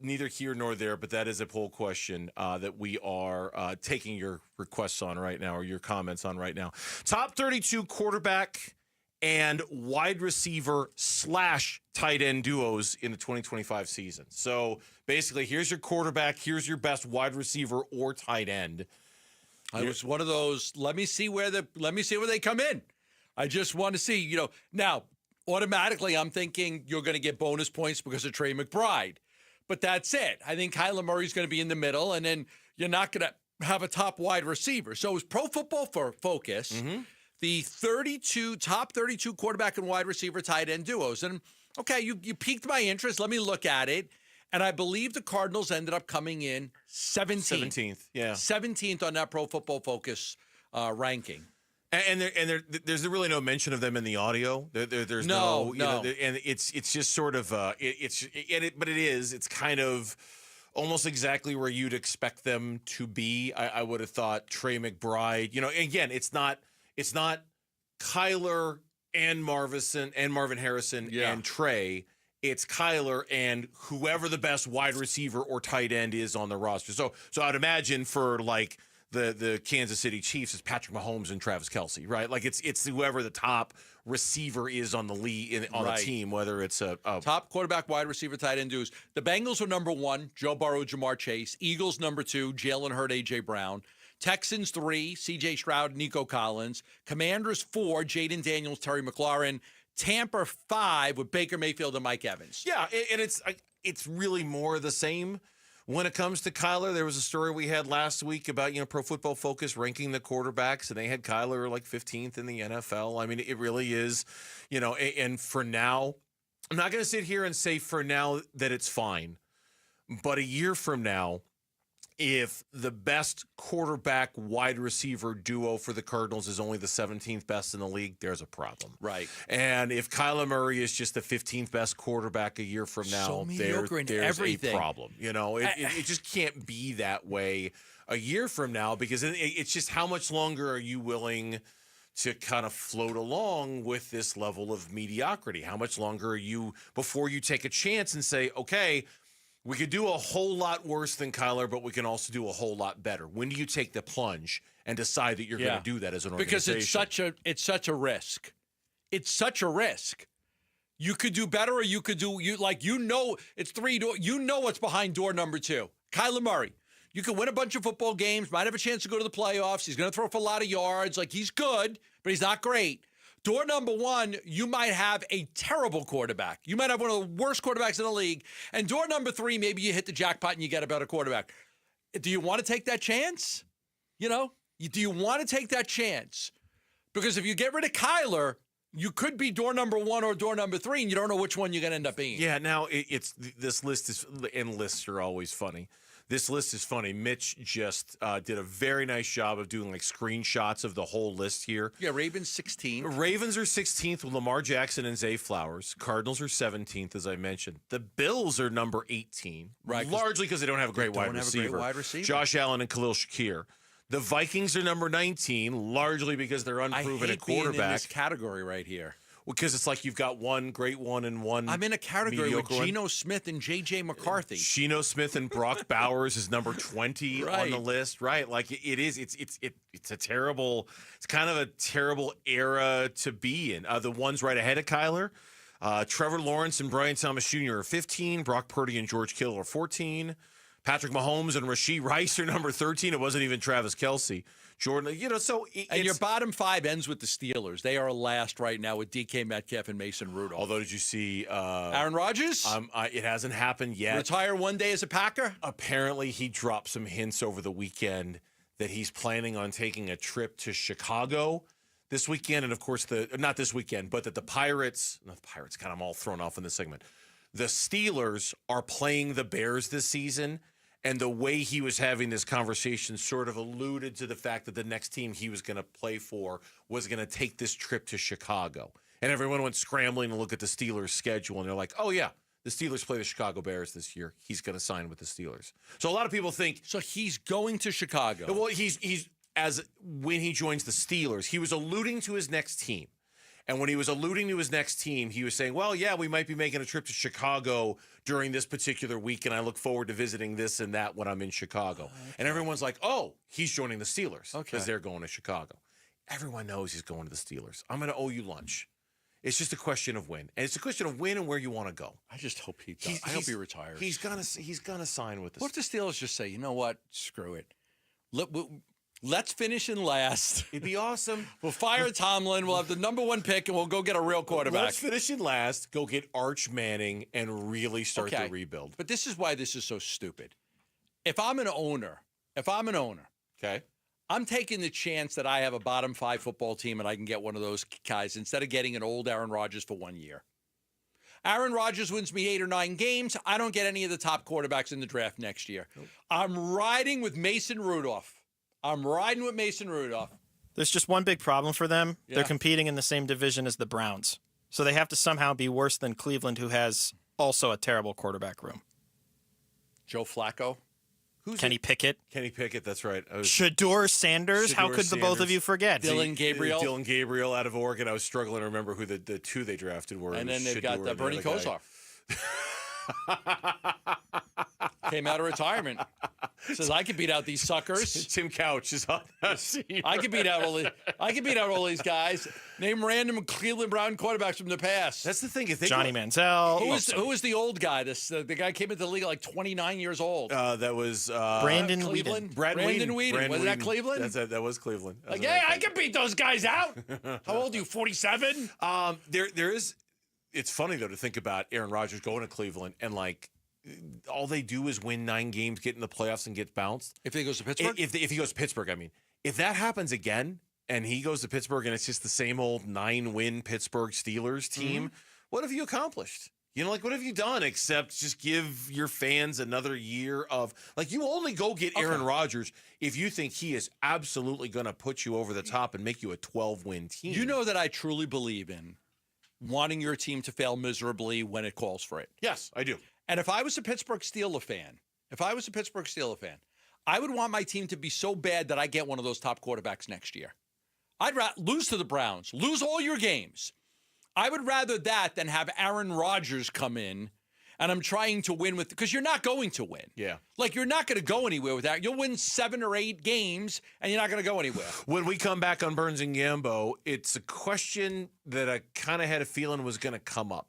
neither here nor there, but that is a poll question that we are taking your requests on right now or your comments on right now. Top 32 quarterback and wide receiver / tight end duos in the 2025 season. So basically, here's your quarterback, here's your best wide receiver or tight end. It was one of those. Let me see where they come in. I just want to see, now automatically I'm thinking you're going to get bonus points because of Trey McBride. But that's it. I think Kyler Murray's going to be in the middle, and then you're not going to have a top wide receiver. So it was Pro Football Focus, the top 32 quarterback and wide receiver tight end duos. And, okay, you piqued my interest. Let me look at it. And I believe the Cardinals ended up coming in 17th. 17th, yeah. 17th on that Pro Football Focus ranking. And there's really no mention of them in the audio. There's no. And it's just sort of but it's kind of almost exactly where you'd expect them to be. I would have thought Trey McBride. Again, it's not Kyler and Marvin Harrison and Trey. It's Kyler and whoever the best wide receiver or tight end is on the roster. So I'd imagine for like the Kansas City Chiefs is Patrick Mahomes and Travis Kelce, right? Like it's whoever the top receiver is on the league on the team, whether it's a top quarterback, wide receiver, tight end duos. The Bengals are number 1, Joe Burrow, Jamar Chase. Eagles number 2, Jalen Hurts, AJ Brown. Texans 3, CJ Stroud, Nico Collins. Commanders 4, Jaden Daniels, Terry McLaurin. Tampa 5 with Baker Mayfield and Mike Evans. Yeah, and it's really more of the same. When it comes to Kyler, there was a story we had last week about, Pro Football Focus ranking the quarterbacks, and they had Kyler like 15th in the NFL. I mean, it really is, and for now, I'm not going to sit here and say for now that it's fine, but a year from now, if the best quarterback wide receiver duo for the Cardinals is only the 17th best in the league, there's a problem. Right. And if Kyler Murray is just the 15th best quarterback a year from now, there's a problem. It just can't be that way a year from now, because it's just how much longer are you willing to kind of float along with this level of mediocrity? How much longer are you before you take a chance and say, okay, we could do a whole lot worse than Kyler, but we can also do a whole lot better? When do you take the plunge and decide that you're going to do that as an organization? Because it's such a risk. It's such a risk. You could do better, or you could do it's 3 door. You know what's behind door number 2. Kyler Murray. You can win a bunch of football games, might have a chance to go to the playoffs. He's going to throw for a lot of yards. Like, he's good, but he's not great. Door number 1, you might have a terrible quarterback. You might have one of the worst quarterbacks in the league. And door number 3, maybe you hit the jackpot and you get a better quarterback. Do you want to take that chance? Do you want to take that chance? Because if you get rid of Kyler, you could be door number 1 or door number 3, and you don't know which one you're going to end up being. Yeah, now this list is, and lists are always funny. This list is funny. Mitch just did a very nice job of doing like screenshots of the whole list here. Yeah, Ravens 16th. Ravens are 16th with Lamar Jackson and Zay Flowers. Cardinals are 17th, as I mentioned. The Bills are number 18, right? Largely because they don't have a great wide receiver. Josh Allen and Khalil Shakir. The Vikings are number 19, largely because they're unproven at quarterback. Being in this category right here. Because it's like you've got one great one and one. I'm in a category with Geno Smith and J.J. McCarthy. Geno Smith and Brock Bowers is number 20 on the list, right? Like it is. It's a terrible. It's kind of a terrible era to be in. The ones right ahead of Kyler, Trevor Lawrence and Brian Thomas Jr. are 15. Brock Purdy and George Kittle are 14. Patrick Mahomes and Rashee Rice are number 13. It wasn't even Travis Kelce. Jordan, and your bottom 5 ends with the Steelers. They are last right now with DK Metcalf and Mason Rudolph. Although, did you see Aaron Rodgers? It hasn't happened yet. Retire one day as a Packer? Apparently, he dropped some hints over the weekend that he's planning on taking a trip to Chicago this weekend. And of course, not this weekend, but that I'm all thrown off in this segment. The Steelers are playing the Bears this season. And the way he was having this conversation sort of alluded to the fact that the next team he was going to play for was going to take this trip to Chicago. And everyone went scrambling to look at the Steelers' schedule, and they're like, oh, yeah, the Steelers play the Chicago Bears this year, he's going to sign with the Steelers. So a lot of people think. So he's going to Chicago. Well, when he joins the Steelers, he was alluding to his next team. And when he was alluding to his next team, he was saying, well, yeah, we might be making a trip to Chicago during this particular week, and I look forward to visiting this and that when I'm in Chicago. Okay. And everyone's like, oh, he's joining the Steelers because they're going to Chicago. Everyone knows he's going to the Steelers. I'm going to owe you lunch. It's just a question of when. And it's a question of when and where you want to go. I just hope he does. I hope he retires. He's gonna sign with the Steelers. What if the Steelers just say, you know what, screw it. Let's finish in last. It'd be awesome. We'll fire Tomlin. We'll have the number 1 pick, and we'll go get a real quarterback. Let's finish in last, go get Arch Manning, and really start the rebuild. But this is why this is so stupid. If I'm an owner, okay, I'm taking the chance that I have a bottom 5 football team and I can get one of those guys instead of getting an old Aaron Rodgers for 1 year. Aaron Rodgers wins me 8 or 9 games. I don't get any of the top quarterbacks in the draft next year. Nope. I'm riding with Mason Rudolph. There's just one big problem for them. Yeah. They're competing in the same division as the Browns. So they have to somehow be worse than Cleveland, who has also a terrible quarterback room. Joe Flacco? Kenny Pickett. Kenny Pickett, that's right. Shador Sanders. How could the both of you forget? Dylan Gabriel. Dylan Gabriel out of Oregon. I was struggling to remember who the 2 they drafted were. And then they've got Bernie Kosar. Came out of retirement. Says I could beat out these suckers. Tim Couch is on that scene. I could beat out all these guys. Name random Cleveland Brown quarterbacks from the past. That's the thing. If they Johnny Manziel. Who was the old guy? The guy came into the league at like 29 years old. That was Brandon Cleveland. Whedon. Brandon Whedon. Was that Cleveland? That was Cleveland. I can beat those guys out. How old are you? 47? There is. It's funny though to think about Aaron Rodgers going to Cleveland and like. All they do is win 9 games, get in the playoffs, and get bounced. If he goes to Pittsburgh? If he goes to Pittsburgh, I mean. If that happens again, and he goes to Pittsburgh, and it's just the same old 9-win Pittsburgh Steelers team, what have you accomplished? You know, like, what have you done except just give your fans another year of... Like, you only go get Aaron Rodgers if you think he is absolutely going to put you over the top and make you a 12-win team. You know that I truly believe in wanting your team to fail miserably when it calls for it. Yes, I do. And if I was a Pittsburgh Steelers fan, I would want my team to be so bad that I get one of those top quarterbacks next year. I'd rather lose to the Browns, lose all your games. I would rather that than have Aaron Rodgers come in and I'm trying to win with, because you're not going to win. Yeah. Like, you're not going to go anywhere with that. You'll win 7 or 8 games and you're not going to go anywhere. When we come back on Burns and Gambo, it's a question that I kind of had a feeling was going to come up.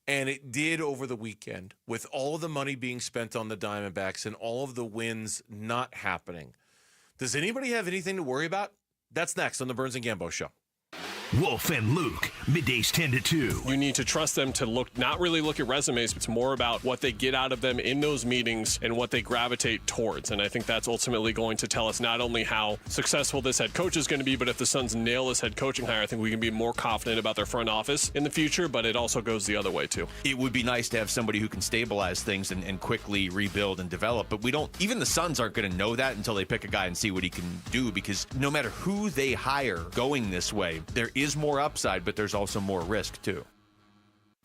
And it did over the weekend, with all of the money being spent on the Diamondbacks and all of the wins not happening. Does anybody have anything to worry about? That's next on the Burns and Gambo Show. Wolf and Luke, middays 10 to 2. You need to trust them to not really look at resumes, but it's more about what they get out of them in those meetings and what they gravitate towards. And I think that's ultimately going to tell us not only how successful this head coach is going to be, but if the Suns nail this head coaching hire, I think we can be more confident about their front office in the future, but it also goes the other way too. It would be nice to have somebody who can stabilize things and quickly rebuild and develop, but even the Suns aren't going to know that until they pick a guy and see what he can do, because no matter who they hire going this way, there is more upside, but there's also more risk too.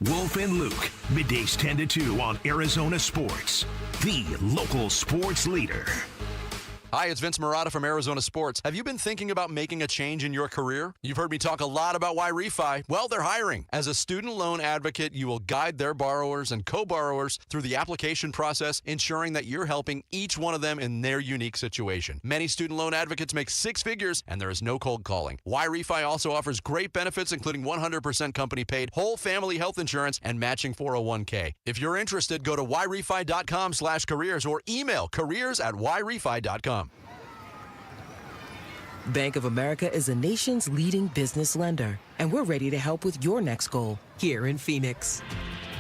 Wolf and Luke, middays 10 to 2 on Arizona Sports, the local sports leader. Hi, it's Vince Marotta from Arizona Sports. Have you been thinking about making a change in your career? You've heard me talk a lot about Y-Refi. Well, they're hiring. As a student loan advocate, you will guide their borrowers and co-borrowers through the application process, ensuring that you're helping each one of them in their unique situation. Many student loan advocates make 6 figures, and there is no cold calling. Y-Refi also offers great benefits, including 100% company-paid, whole family health insurance, and matching 401k. If you're interested, go to yrefi.com/careers or email careers@yrefi.com. Bank of America is the nation's leading business lender, and we're ready to help with your next goal here in Phoenix.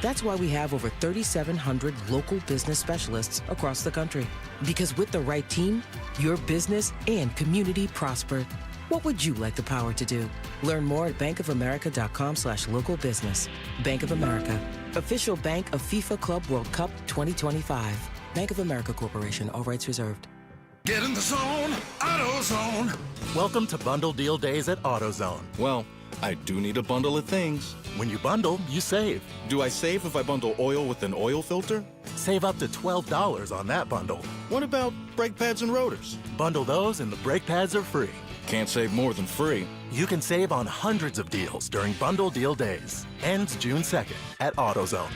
That's why we have over 3,700 local business specialists across the country. Because with the right team, your business and community prosper. What would you like the power to do? Learn more at bankofamerica.com/local business. Bank of America, official bank of FIFA Club World Cup 2025. Bank of America Corporation, all rights reserved. Get in the zone, AutoZone. Welcome to Bundle Deal Days at AutoZone. Well, I do need a bundle of things. When you bundle, you save. Do I save if I bundle oil with an oil filter? Save up to $12 on that bundle. What about brake pads and rotors? Bundle those and the brake pads are free. Can't save more than free. You can save on hundreds of deals during Bundle Deal Days. Ends June 2nd at AutoZone.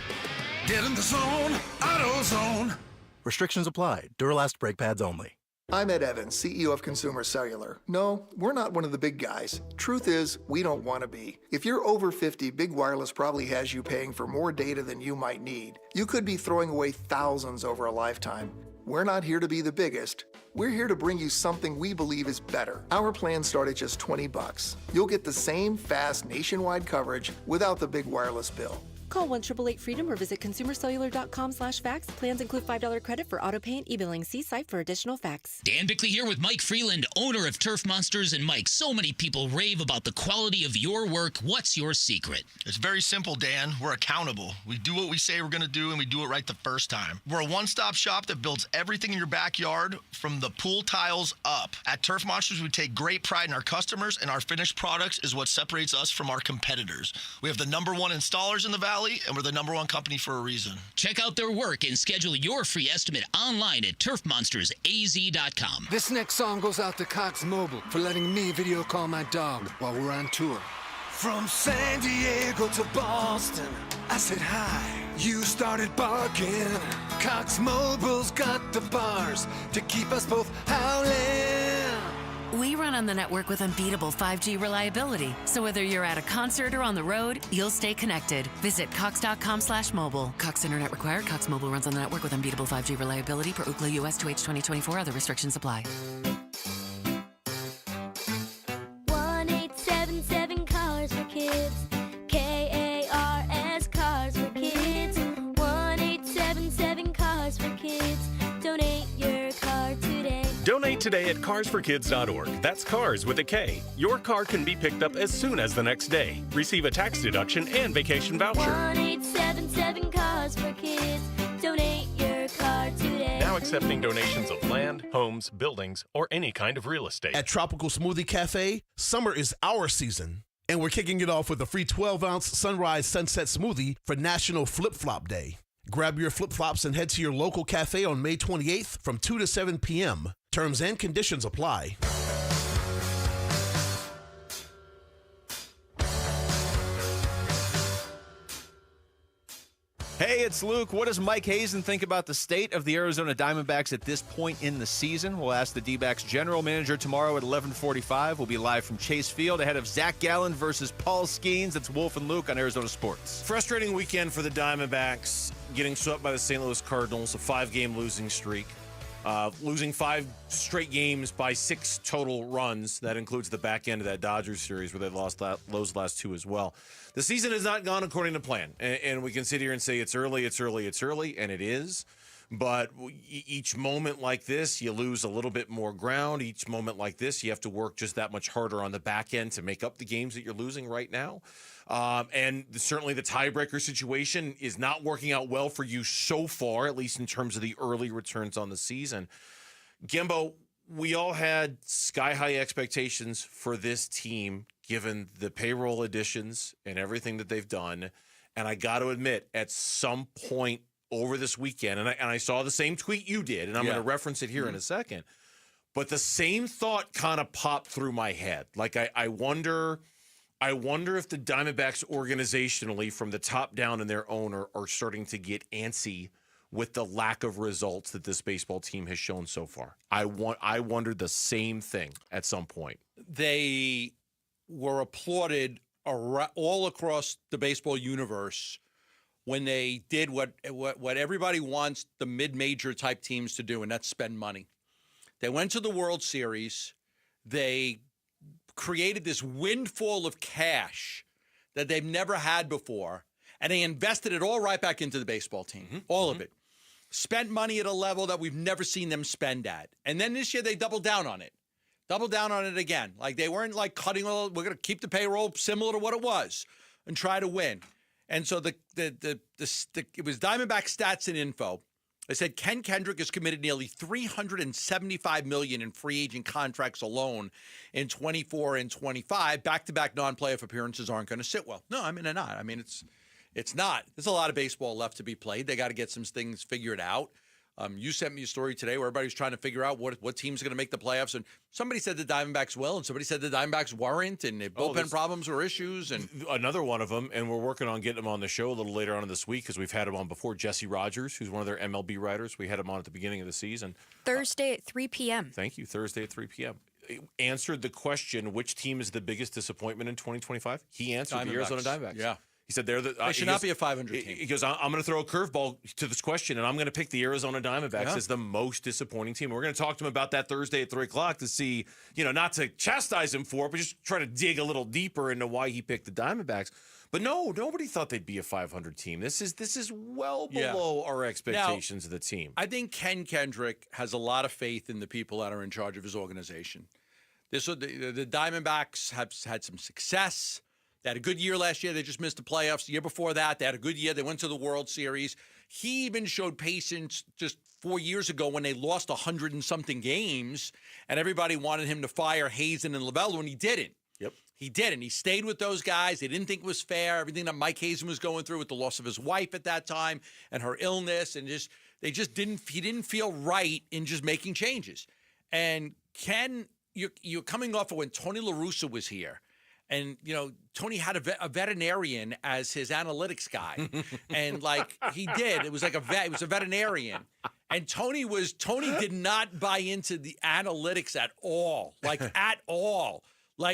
Get in the zone, AutoZone. Restrictions apply. Duralast brake pads only. I'm Ed Evans, CEO of Consumer Cellular. No, we're not one of the big guys. Truth is, we don't want to be. If you're over 50, Big Wireless probably has you paying for more data than you might need. You could be throwing away thousands over a lifetime. We're not here to be the biggest. We're here to bring you something we believe is better. Our plans start at just $20. You'll get the same fast nationwide coverage without the big wireless bill. Call 1-888-FREEDOM or visit consumercellular.com/facts. Plans include $5 credit for auto pay and e-billing. See site for additional facts. Dan Bigley here with Mike Freeland, owner of Turf Monsters. And Mike, so many people rave about the quality of your work. What's your secret? It's very simple, Dan. We're accountable. We do what we say we're going to do, and we do it right the first time. We're a one-stop shop that builds everything in your backyard from the pool tiles up. At Turf Monsters, we take great pride in our customers, and our finished products is what separates us from our competitors. We have the #1 installers in the Valley, and we're the #1 company for a reason. Check out their work and schedule your free estimate online at turfmonstersaz.com. This next song goes out to Cox Mobile for letting me video call my dog while we're on tour. From San Diego to Boston, I said hi. You started barking. Cox Mobile's got the bars to keep us both howling. We run on the network with unbeatable 5G reliability. So whether you're at a concert or on the road, you'll stay connected. Visit cox.com/mobile. Cox Internet required. Cox Mobile runs on the network with unbeatable 5G reliability per Ookla US 2H 2024. Other restrictions apply. 1-877 Cars for Kids. KARS Cars for Kids. 1-877 Cars for Kids. Donate your car today. Donate today at carsforkids.org. That's cars with a K. Your car can be picked up as soon as the next day. Receive a tax deduction and vacation voucher. 1-877 Cars for Kids. Donate your car today. Now accepting donations of land, homes, buildings, or any kind of real estate. At Tropical Smoothie Cafe, summer is our season. And we're kicking it off with a free 12-ounce Sunrise Sunset Smoothie for National Flip Flop Day. Grab your flip-flops and head to your local cafe on May 28th from 2 to 7 p.m. Terms and conditions apply. Hey, it's Luke. What does Mike Hazen think about the state of the Arizona Diamondbacks at this point in the season? We'll ask the D-backs general manager tomorrow at 11:45. We'll be live from Chase Field ahead of Zach Gallen versus Paul Skeens. It's Wolf and Luke on Arizona Sports. Frustrating weekend for the Diamondbacks, getting swept by the St. Louis Cardinals, a 5-game losing streak. Losing 5 straight games by 6 total runs. That includes the back end of that Dodgers series where they lost those last 2 as well. The season has not gone according to plan, and we can sit here and say it's early, and it is. But each moment like this, you lose a little bit more ground. Each moment like this, you have to work just that much harder on the back end to make up the games that you're losing right now. And certainly the tiebreaker situation is not working out well for you so far, at least in terms of the early returns on the season. Gimbo, we all had sky-high expectations for this team given the payroll additions and everything that they've done. And I got to admit, at some point over this weekend, and I saw the same tweet you did, and I'm going to reference it here in a second, but the same thought kind of popped through my head. Like, I wonder if the Diamondbacks organizationally, from the top down and their owner, are starting to get antsy with the lack of results that this baseball team has shown so far. I wondered the same thing at some point. They were applauded all across the baseball universe when they did what everybody wants the mid-major type teams to do, and that's spend money. They went to the World Series. They created this windfall of cash that they've never had before, and they invested it all right back into the baseball team, all of it. Spent money at a level that we've never seen them spend at. And then this year they doubled down on it. Doubled down on it again. Like, they weren't like cutting all, we're going to keep the payroll similar to what it was and try to win. And so it was Diamondback Stats and Info. I said Ken Kendrick has committed nearly $375 million in free agent contracts alone in 24 and 25. Back-to-back non-playoff appearances aren't going to sit well. No, I mean, they're not. I mean, it's not. There's a lot of baseball left to be played. They got to get some things figured out. You sent me a story today where everybody's trying to figure out what team's going to make the playoffs. And somebody said the Diamondbacks will, and somebody said the Diamondbacks weren't, and the bullpen problems were issues. And another one of them, and we're working on getting him on the show a little later on in this week because we've had him on before, Jesse Rodgers, who's one of their MLB writers. We had him on at the beginning of the season. Thursday at 3 p.m. Thank you. Thursday at 3 p.m. Answered the question, which team is the biggest disappointment in 2025? He answered the Arizona Diamondbacks. Yeah. He said they should not be a 500 team. He goes, I'm going to throw a curveball to this question, and I'm going to pick the Arizona Diamondbacks as the most disappointing team. We're going to talk to him about that Thursday at 3 o'clock to see, not to chastise him for it, but just try to dig a little deeper into why he picked the Diamondbacks. But no, nobody thought they'd be a 500 team. This is well below our expectations of the team. I think Ken Kendrick has a lot of faith in the people that are in charge of his organization. The Diamondbacks have had some success. They had a good year last year. They just missed the playoffs. The year before that, they had a good year. They went to the World Series. He even showed patience just 4 years ago when they lost 100 and something games, and everybody wanted him to fire Hazen and Lovullo, and he didn't. Yep. He didn't. He stayed with those guys. They didn't think it was fair. Everything that Mike Hazen was going through with the loss of his wife at that time and her illness, and he didn't feel right in just making changes. And Ken, you're coming off of when Tony La Russa was here. And, Tony had a veterinarian as his analytics guy. And, he did. It was like he was a veterinarian. And Tony did not buy into the analytics at all. At all.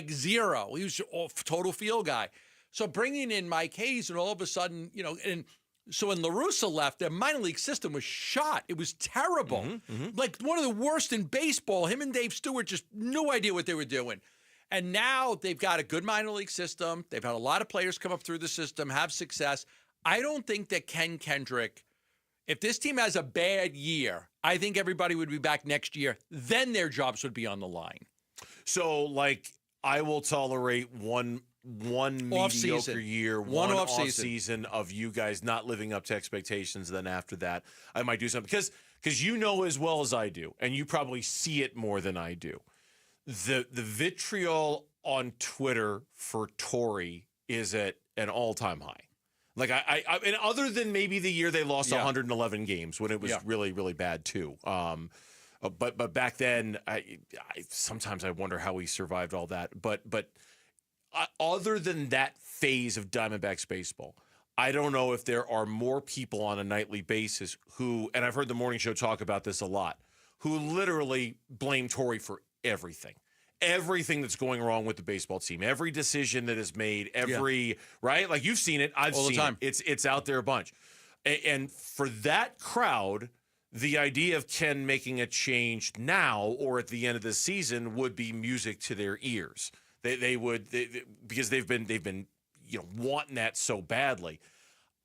Zero. He was a total feel guy. So bringing in Mike Hayes, and all of a sudden, and so when La Russa left, their minor league system was shot. It was terrible. One of the worst in baseball. Him and Dave Stewart just no idea what they were doing. And now they've got a good minor league system. They've had a lot of players come up through the system, have success. I don't think that Ken Kendrick, if this team has a bad year, I think everybody would be back next year. Then their jobs would be on the line. So, I will tolerate one mediocre year, one off season of you guys not living up to expectations. Then after that, I might do something because you know as well as I do, and you probably see it more than I do. The vitriol on Twitter for Torrey is at an all-time high. I mean, other than maybe the year they lost 111 games when it was really, really bad too. But back then, I sometimes I wonder how he survived all that. But other than that phase of Diamondbacks baseball, I don't know if there are more people on a nightly basis who, and I've heard the morning show talk about this a lot, who literally blame Torrey for everything that's going wrong with the baseball team, every decision that is made, right? You've seen it. I've seen it. It's out there a bunch. And for that crowd, the idea of Ken making a change now or at the end of the season would be music to their ears. They would because they've been wanting that so badly.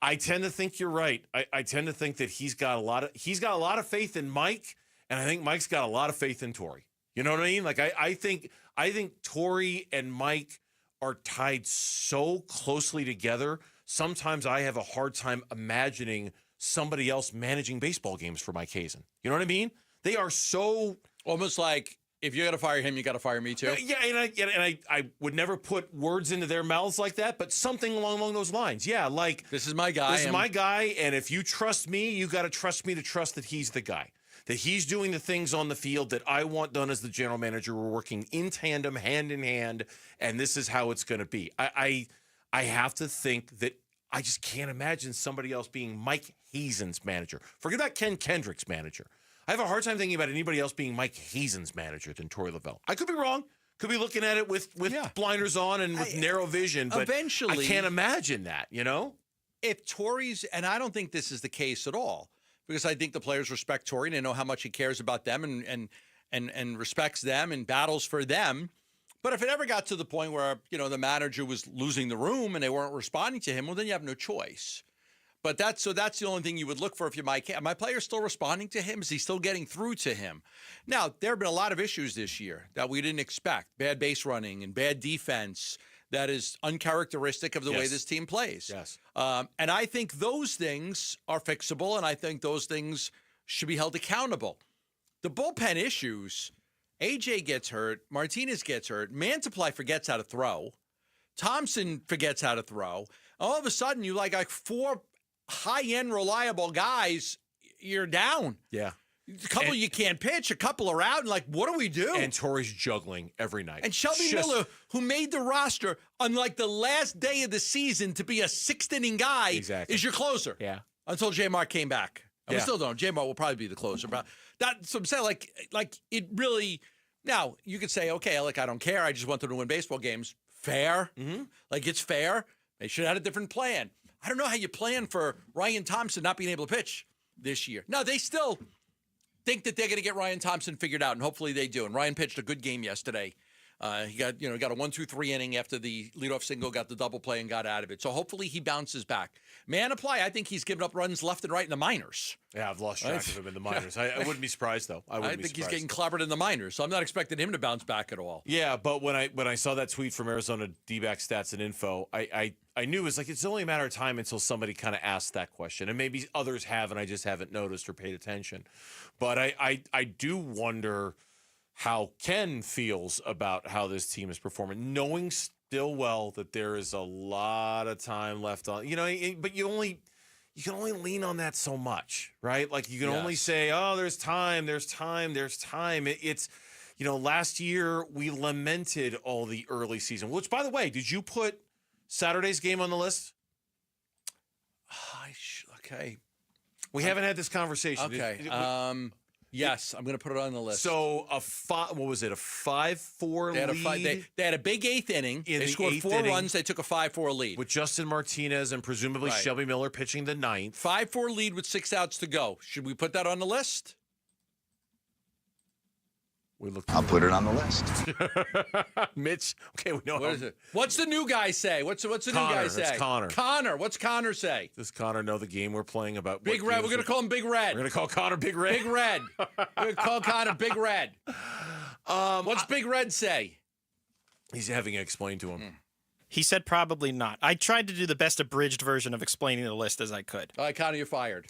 I tend to think you're right. I tend to think that he's got a lot of faith in Mike, and I think Mike's got a lot of faith in Torrey. You know what I mean? I think Torrey and Mike are tied so closely together. Sometimes I have a hard time imagining somebody else managing baseball games for Mike Hazen. You know what I mean? They are so almost like if you got to fire him, you got to fire me too. Yeah, and I would never put words into their mouths like that, but something along those lines. Yeah, this is my guy. This is my guy, and if you trust me, you got to trust me to trust that he's the guy. That he's doing the things on the field that I want done as the general manager. We're working in tandem, hand in hand, and this is how it's going to be. I have to think that I just can't imagine somebody else being Mike Hazen's manager. Forget about Ken Kendrick's manager. I have a hard time thinking about anybody else being Mike Hazen's manager than Torrey Lovullo. I could be wrong. Could be looking at it with blinders on and with narrow vision, but eventually, I can't imagine that, If Torrey's, and I don't think this is the case at all, because I think the players respect Torrey and they know how much he cares about them and respects them and battles for them. But if it ever got to the point where, the manager was losing the room and they weren't responding to him, well, then you have no choice. But that's the only thing you would look for if you might. Are my players still responding to him? Is he still getting through to him? Now, there have been a lot of issues this year that we didn't expect. Bad base running and bad defense that is uncharacteristic of the way this team plays. Yes. And I think those things are fixable, and I think those things should be held accountable. The bullpen issues, AJ gets hurt, Martinez gets hurt, Mantiply forgets how to throw, Thompson forgets how to throw. All of a sudden, you like 4 high-end reliable guys, you're down. Yeah. A couple you can't pitch, a couple are out, and what do we do? And Torrey's juggling every night. And Shelby Miller, who made the roster on the last day of the season to be a 6th-inning guy, is your closer. Yeah. Until J-Mark came back. And we still don't. J-Mark will probably be the closer. But that's what I'm saying. Like it really. Now, you could say, okay, I don't care. I just want them to win baseball games. Fair. Mm-hmm. It's fair. They should have had a different plan. I don't know how you plan for Ryan Thompson not being able to pitch this year. No, they still think that they're going to get Ryan Thompson figured out, and hopefully they do. And Ryan pitched a good game yesterday. He got a 1-2-3 inning after the leadoff single, got the double play, and got out of it. So hopefully he bounces back. Mantiply, I think he's given up runs left and right in the minors. Yeah, I've lost track of him in the minors. I wouldn't be surprised, though. I think he's getting clobbered in the minors, so I'm not expecting him to bounce back at all. Yeah, but when I saw that tweet from Arizona D-backs Stats and Info, I knew it's only a matter of time until somebody kind of asked that question. And maybe others have, and I just haven't noticed or paid attention. But I do wonder how Ken feels about how this team is performing, knowing still well that there is a lot of time left on. But you can only lean on that so much, right? You can only say, "Oh, there's time. It's last year we lamented all the early season. Which, by the way, did you put Saturday's game on the list? Okay. We haven't had this conversation. Okay. Yes, I'm going to put it on the list. So what was it? A 5-4 lead. They had a big 8th inning. They scored 4 runs. They took a 5-4 lead with Justin Martinez and presumably Shelby Miller pitching the 9th. 5-4 lead with 6 outs to go. Should we put that on the list? I'll put it on the list. Mitch. Okay, we know. What is it? What's the new guy say? What's the new guy say? It's Connor. Connor. What's Connor say? Does Connor know the game we're playing about? Big Red. We're going to call him Big Red. We're going to call Connor Big Red. Big Red. We're going to call Connor Big Red. What's Big Red say? He's having it explained to him. He said probably not. I tried to do the best abridged version of explaining the list as I could. All right, Connor, you're fired.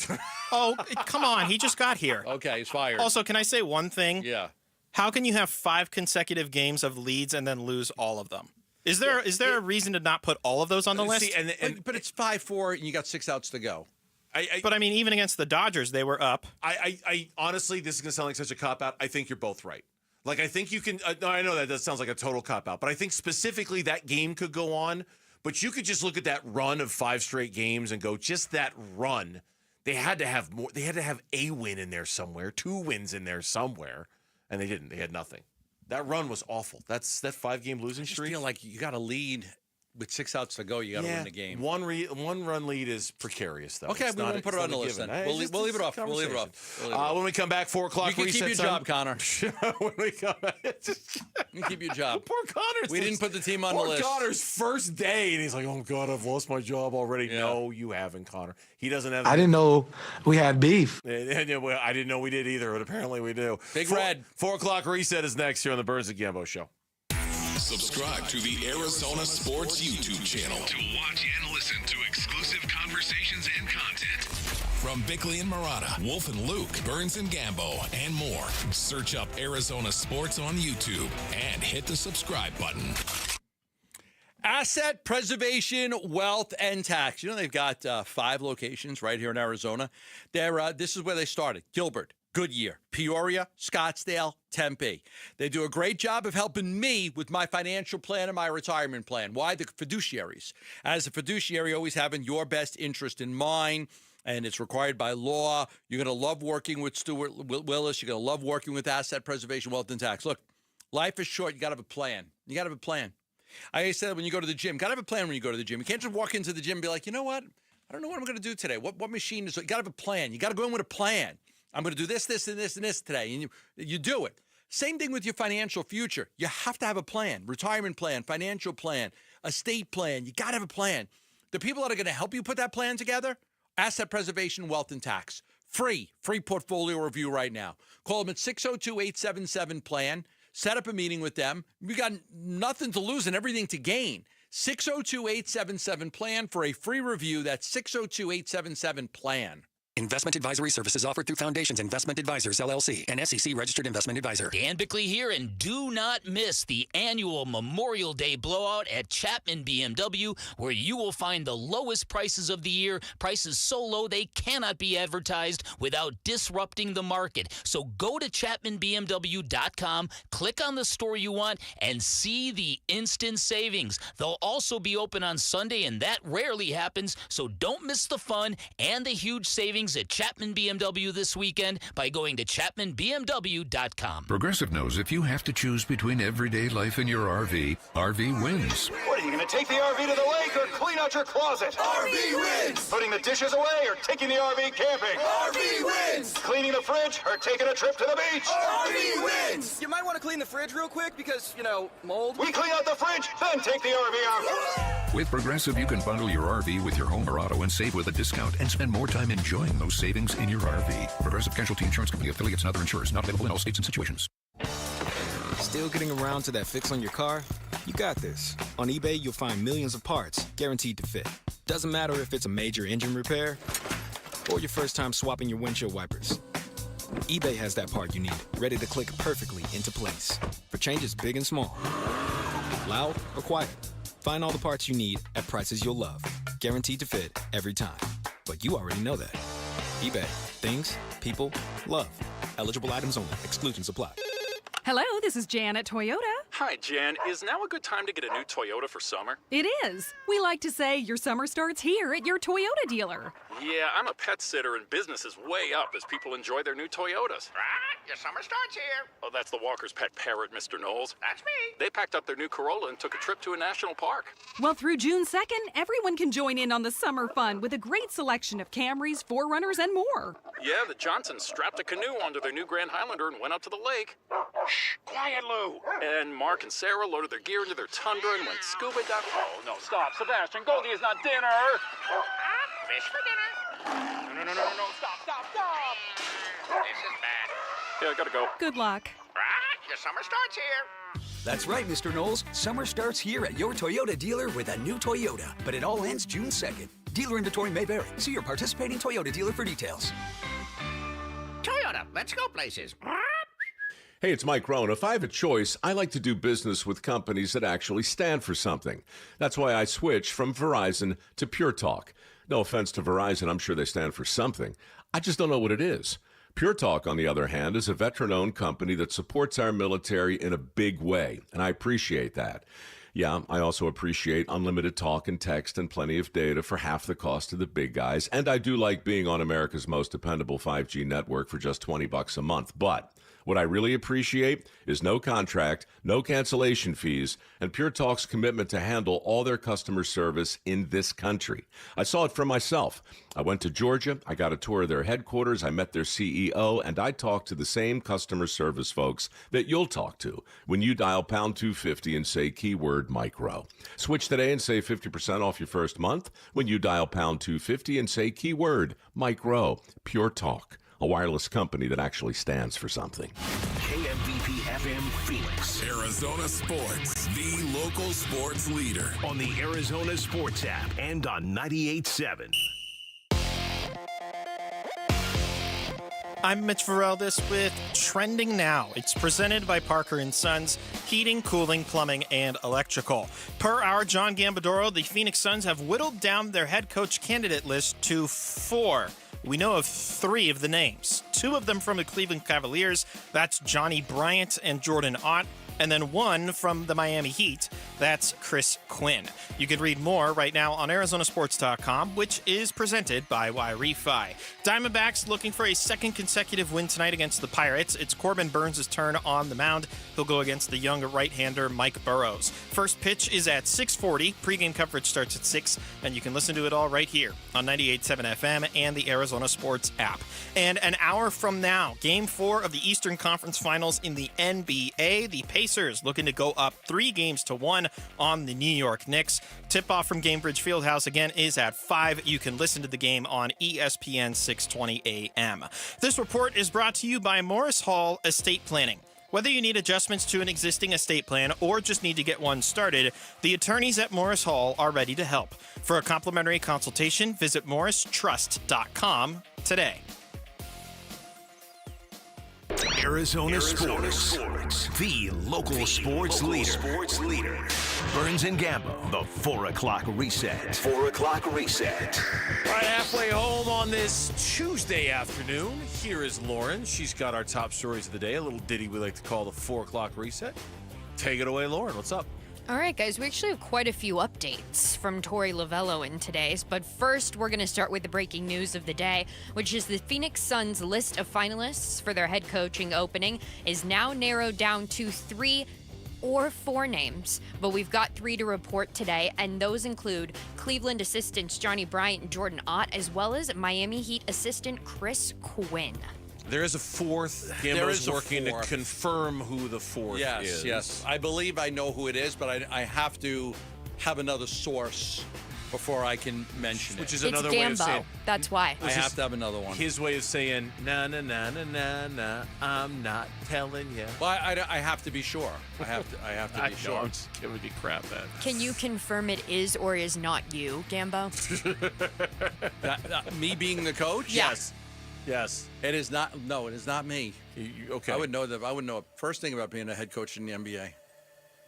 Oh, come on. He just got here. Okay, he's fired. Also, can I say one thing? Yeah. How can you have 5 consecutive games of leads and then lose all of them? Is there a reason to not put all of those on the list? But it's 5-4 and you got 6 outs to go. But I mean, even against the Dodgers, they were up. I honestly, this is going to sound like such a cop-out. I think you're both right. I think you can I know that sounds like a total cop-out, but I think specifically that game could go on, but you could just look at that run of 5 straight games and go, just that run. They had to have more. They had to have a win in there somewhere, 2 wins in there somewhere. And they didn't. They had nothing. That run was awful. That 5-game losing streak. I feel like you got to lead with 6 outs to go. You got to win the game. One run lead is precarious, though. Okay, we won't put it on the list then. We'll leave it off. We'll leave it off. When we come back, 4 o'clock. You can keep your job, Connor. When we come back, you can keep your job. Poor Connor. We didn't put the team on the list. Poor Connor's first day, and he's like, "Oh God, I've lost my job already." Yeah. No, you haven't, Connor. He doesn't have. I didn't know we had beef. I didn't know we did either, but apparently we do. Big Red. 4 o'clock reset is next here on the Burns and Gambo Show. Subscribe to the Arizona Sports YouTube channel to watch and listen to exclusive conversations and content. From Bigley and Murata, Wolf and Luke, Burns and Gambo, and more. Search up Arizona Sports on YouTube and hit the subscribe button. Asset Preservation, Wealth, and Tax. They've got 5 locations right here in Arizona. This is where they started. Gilbert, Goodyear, Peoria, Scottsdale, Tempe. They do a great job of helping me with my financial plan and my retirement plan. Why? The fiduciaries. As a fiduciary, always having your best interest in mind, and it's required by law. You're going to love working with Stuart Willis. You're going to love working with Asset Preservation, Wealth, and Tax. Look, life is short. You got to have a plan. You got to have a plan. I said when you go to the gym, got to have a plan when you go to the gym. You can't just walk into the gym and be like, you know what? I don't know what I'm going to do today. What machine is it? You got to have a plan. You got to go in with a plan. I'm going to do this, this, and this, and this today. And you do it. Same thing with your financial future. You have to have a plan. Retirement plan, financial plan, estate plan. You got to have a plan. The people that are going to help you put that plan together, Asset Preservation, Wealth, and Tax. Free portfolio review right now. Call them at 602-877-PLAN. Set up a meeting with them. You got nothing to lose and everything to gain. 602-877-PLAN for a free review. That's 602-877-PLAN. Investment advisory services offered through Foundations Investment Advisors, LLC, an SEC-registered investment advisor. Dan Bigley here, and do not miss the annual Memorial Day blowout at Chapman BMW, where you will find the lowest prices of the year, prices so low they cannot be advertised without disrupting the market. So go to ChapmanBMW.com, click on the store you want, and see the instant savings. They'll also be open on Sunday, and that rarely happens, so don't miss the fun and the huge savings at Chapman BMW this weekend by going to ChapmanBMW.com. Progressive knows if you have to choose between everyday life and your RV, RV wins. What, are you going to take the RV to the lake or clean out your closet? RV wins! Putting the dishes away or taking the RV camping? RV wins! Cleaning the fridge or taking a trip to the beach? RV wins! You might want to clean the fridge real quick because, mold. We clean out the fridge, then take the RV out. With Progressive, you can bundle your RV with your home or auto and save with a discount and spend more time enjoying those savings in your RV. Progressive Casualty Insurance Company, affiliates, and other insurers. Not available in all states and situations. Still getting around to that fix on your car? You got this. On eBay, you'll find millions of parts guaranteed to fit. Doesn't matter if it's a major engine repair or your first time swapping your windshield wipers. eBay has that part you need, ready to click perfectly into place for changes big and small. Loud or quiet, find all the parts you need at prices you'll love. Guaranteed to fit every time. But you already know that. eBay. Things, people, love. Eligible items only. Exclusions apply. Hello, this is Jan at Toyota. Hi, Jan. Is now a good time to get a new Toyota for summer? It is. We like to say your summer starts here at your Toyota dealer. Yeah, I'm a pet sitter and business is way up as people enjoy their new Toyotas. Right, your summer starts here. Oh, that's the Walker's pet parrot, Mr. Knowles. That's me. They packed up their new Corolla and took a trip to a national park. Well, through June 2nd, everyone can join in on the summer fun with a great selection of Camrys, 4Runners, and more. Yeah, the Johnsons strapped a canoe onto their new Grand Highlander and went out to the lake. Shh, quiet, Lou. And Mark and Sarah loaded their gear into their Tundra and went scuba diving. Oh, no, stop. Sebastian, Goldie is not dinner. Fish for dinner. No, stop. This is bad. Yeah, I gotta go. Good luck. Right, your summer starts here. That's right, Mr. Knowles. Summer starts here at your Toyota dealer with a new Toyota. But it all ends June 2nd. Dealer inventory may vary. See your participating Toyota dealer for details. Toyota, let's go places. Hey, it's Mike Rohn. If I have a choice, I like to do business with companies that actually stand for something. That's why I switched from Verizon to Pure Talk. No offense to Verizon, I'm sure they stand for something. I just don't know what it is. Pure Talk, on the other hand, is a veteran-owned company that supports our military in a big way, and I appreciate that. Yeah, I also appreciate unlimited talk and text and plenty of data for half the cost of the big guys, and I do like being on America's most dependable 5G network for just $20 a month, but what I really appreciate is no contract, no cancellation fees, and Pure Talk's commitment to handle all their customer service in this country. I saw it for myself. I went to Georgia, I got a tour of their headquarters, I met their CEO, and I talked to the same customer service folks that you'll talk to when you dial pound 250 and say keyword Mike Rowe. Switch today and save 50% off your first month when you dial pound 250 and say keyword Mike Rowe. Pure Talk. A wireless company that actually stands for something. KMVP FM Phoenix. Arizona Sports, the local sports leader. On the Arizona Sports app and on 98.7. I'm Mitch Vareldes with Trending Now. It's presented by Parker & Sons, heating, cooling, plumbing, and electrical. Per our John Gambadoro, the Phoenix Suns have whittled down their head coach candidate list to 4. We know of 3 of the names. 2 of them from the Cleveland Cavaliers. That's Johnny Bryant and Jordan Ott. And then 1 from the Miami Heat. That's Chris Quinn. You can read more right now on ArizonaSports.com, which is presented by Wi-Fi. Diamondbacks looking for a second consecutive win tonight against the Pirates. It's Corbin Burns' turn on the mound. He'll go against the young right-hander Mike Burrows. First pitch is at 6:40. Pre-game coverage starts at 6, and you can listen to it all right here on 98.7 FM and the Arizona Sports app. And an hour from now, Game 4 of the Eastern Conference Finals in the NBA. The Pacers looking to go up 3-1 on the New York Knicks. Tip-off from Gainbridge Fieldhouse again is at 5. You can listen to the game on ESPN 620 AM. This report is brought to you by Morris Hall Estate Planning. Whether you need adjustments to an existing estate plan or just need to get one started, the attorneys at Morris Hall are ready to help. For a complimentary consultation, visit morristrust.com today. Arizona Sports, the local sports leader. Burns and Gambo, the 4 o'clock reset. 4 o'clock reset. Right halfway home on this Tuesday afternoon, here is Lauren. She's got our top stories of the day, a little ditty we like to call the 4 o'clock reset. Take it away, Lauren. What's up? All right, guys, we actually have quite a few updates from Tori Lavello in today's, but first we're going to start with the breaking news of the day, which is the Phoenix Suns' list of finalists for their head coaching opening is now narrowed down to 3 or 4 names, but we've got 3 to report today, and those include Cleveland assistants Johnny Bryant and Jordan Ott, as well as Miami Heat assistant Chris Quinn. There is a 4th. Gambo's working to confirm who the 4th is. Yes. I believe I know who it is, but I have to have another source before I can mention Which it. is another way of saying. That's why. I have to have another one. His way of saying, nah, I'm not telling you. Well, I have to be sure. I have to be sure. I'm just giving you crap, man. Can you confirm it is or is not you, Gambo? Me being the coach? Yeah. Yes. It is not. No, it is not me. Okay. I would know that. I would know first thing about being a head coach in the NBA.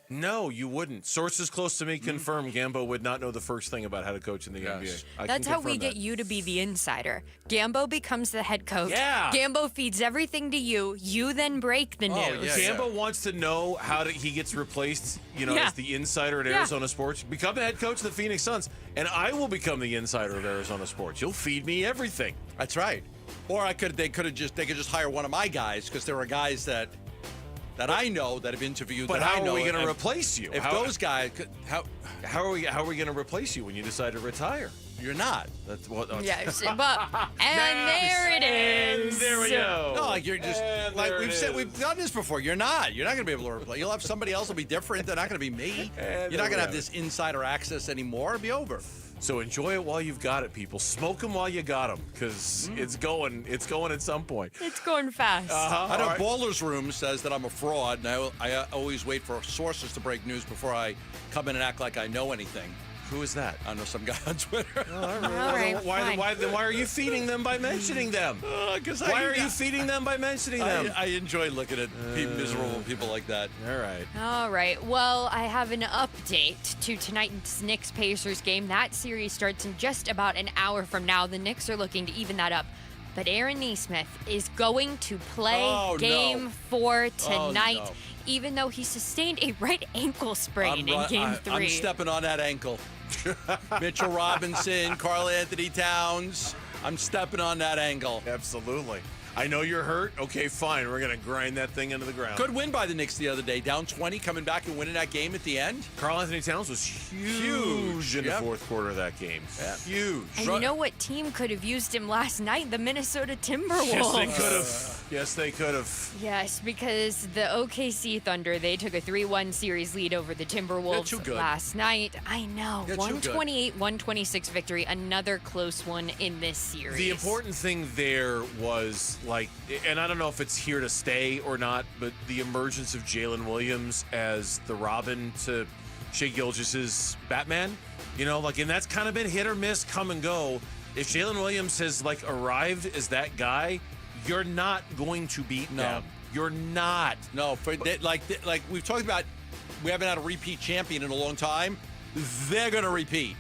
No, you wouldn't. Sources close to me confirm Gambo would not know the first thing about how to coach in the NBA. That's how we get you to be the insider. Gambo becomes the head coach. Yeah. Gambo feeds everything to you. You then break the news. Gambo wants to know how he gets replaced, as the insider at Arizona Sports. Become the head coach of the Phoenix Suns, and I will become the insider of Arizona Sports. You'll feed me everything. That's right. Or they could just hire one of my guys, because there are guys that I know that have interviewed. But how are we going to replace you? If those guys, how are we going to replace you when you decide to retire? You're not. That's what. Yes, but there it is. There we go. No, like you're just we've done this before. You're not going to be able to replace. You'll have somebody else will be different. They're not going to be me. You're not going to have this insider access anymore. It'll be over. So enjoy it while you've got it, people. Smoke them while you got them, because it's going at some point. It's going fast. I know Baller's Room says that I'm a fraud, and I always wait for sources to break news before I come in and act like I know anything. Who is that? I know some guy on Twitter. Why are you feeding them by mentioning them? Why are you feeding them by mentioning them? I enjoy looking at miserable people like that. All right. Well, I have an update to tonight's Knicks-Pacers game. That series starts in just about an hour from now. The Knicks are looking to even that up. But Aaron Nesmith is going to play Game 4 tonight, even though he sustained a right ankle sprain in Game 3. I'm stepping on that ankle. Mitchell Robinson, Karl Anthony Towns. I'm stepping on that ankle. Absolutely. I know you're hurt. Okay, fine. We're going to grind that thing into the ground. Good win by the Knicks the other day. Down 20, coming back and winning that game at the end. Karl Anthony Towns was huge in the fourth quarter of that game. Yeah. Huge. And you know what team could have used him last night? The Minnesota Timberwolves. Yes, they could have. Yes, because the OKC Thunder, they took a 3-1 series lead over the Timberwolves last night. I know. 128-126 victory. Another close one in this series. The important thing there was, and I don't know if it's here to stay or not, but the emergence of Jalen Williams as the Robin to Shai Gilgeous's Batman, and that's kind of been hit or miss, come and go. If Jalen Williams has arrived as that guy, you're not going to beat them. You're not. No, like we've talked about, we haven't had a repeat champion in a long time. They're going to repeat.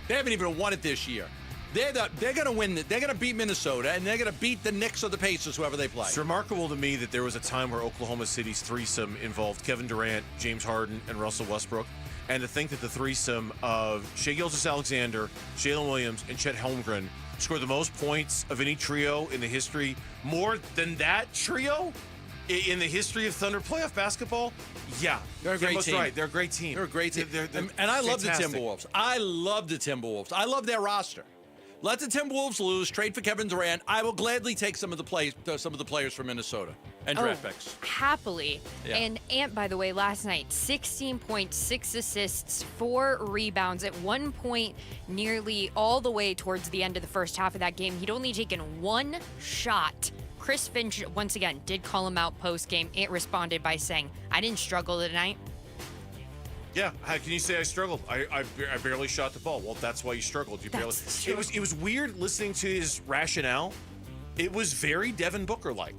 They haven't even won it this year. They're going to win. They're going to beat Minnesota, and they're going to beat the Knicks or the Pacers, whoever they play. It's remarkable to me that there was a time where Oklahoma City's threesome involved Kevin Durant, James Harden, and Russell Westbrook. And to think that the threesome of Shai Gilgeous-Alexander, Jalen Williams, and Chet Holmgren scored the most points of any trio in the history, more than that trio in the history of Thunder playoff basketball. Yeah, they're a great team. Right, they're a great team. They're a great team. And I love the Timberwolves. I love the Timberwolves. I love their roster. Let the Timberwolves lose. Trade for Kevin Durant. I will gladly take some of the players from Minnesota and draft picks. Happily. Yeah. And Ant, by the way, last night, 16.6 assists, 4 rebounds. At one point, nearly all the way towards the end of the first half of that game, he'd only taken 1 shot. Chris Finch, once again, did call him out post-game. Ant responded by saying, I didn't struggle tonight. Yeah, how can you say I struggled? I barely shot the ball. Well, that's why you struggled. It was weird listening to his rationale It was very Devin Booker-like.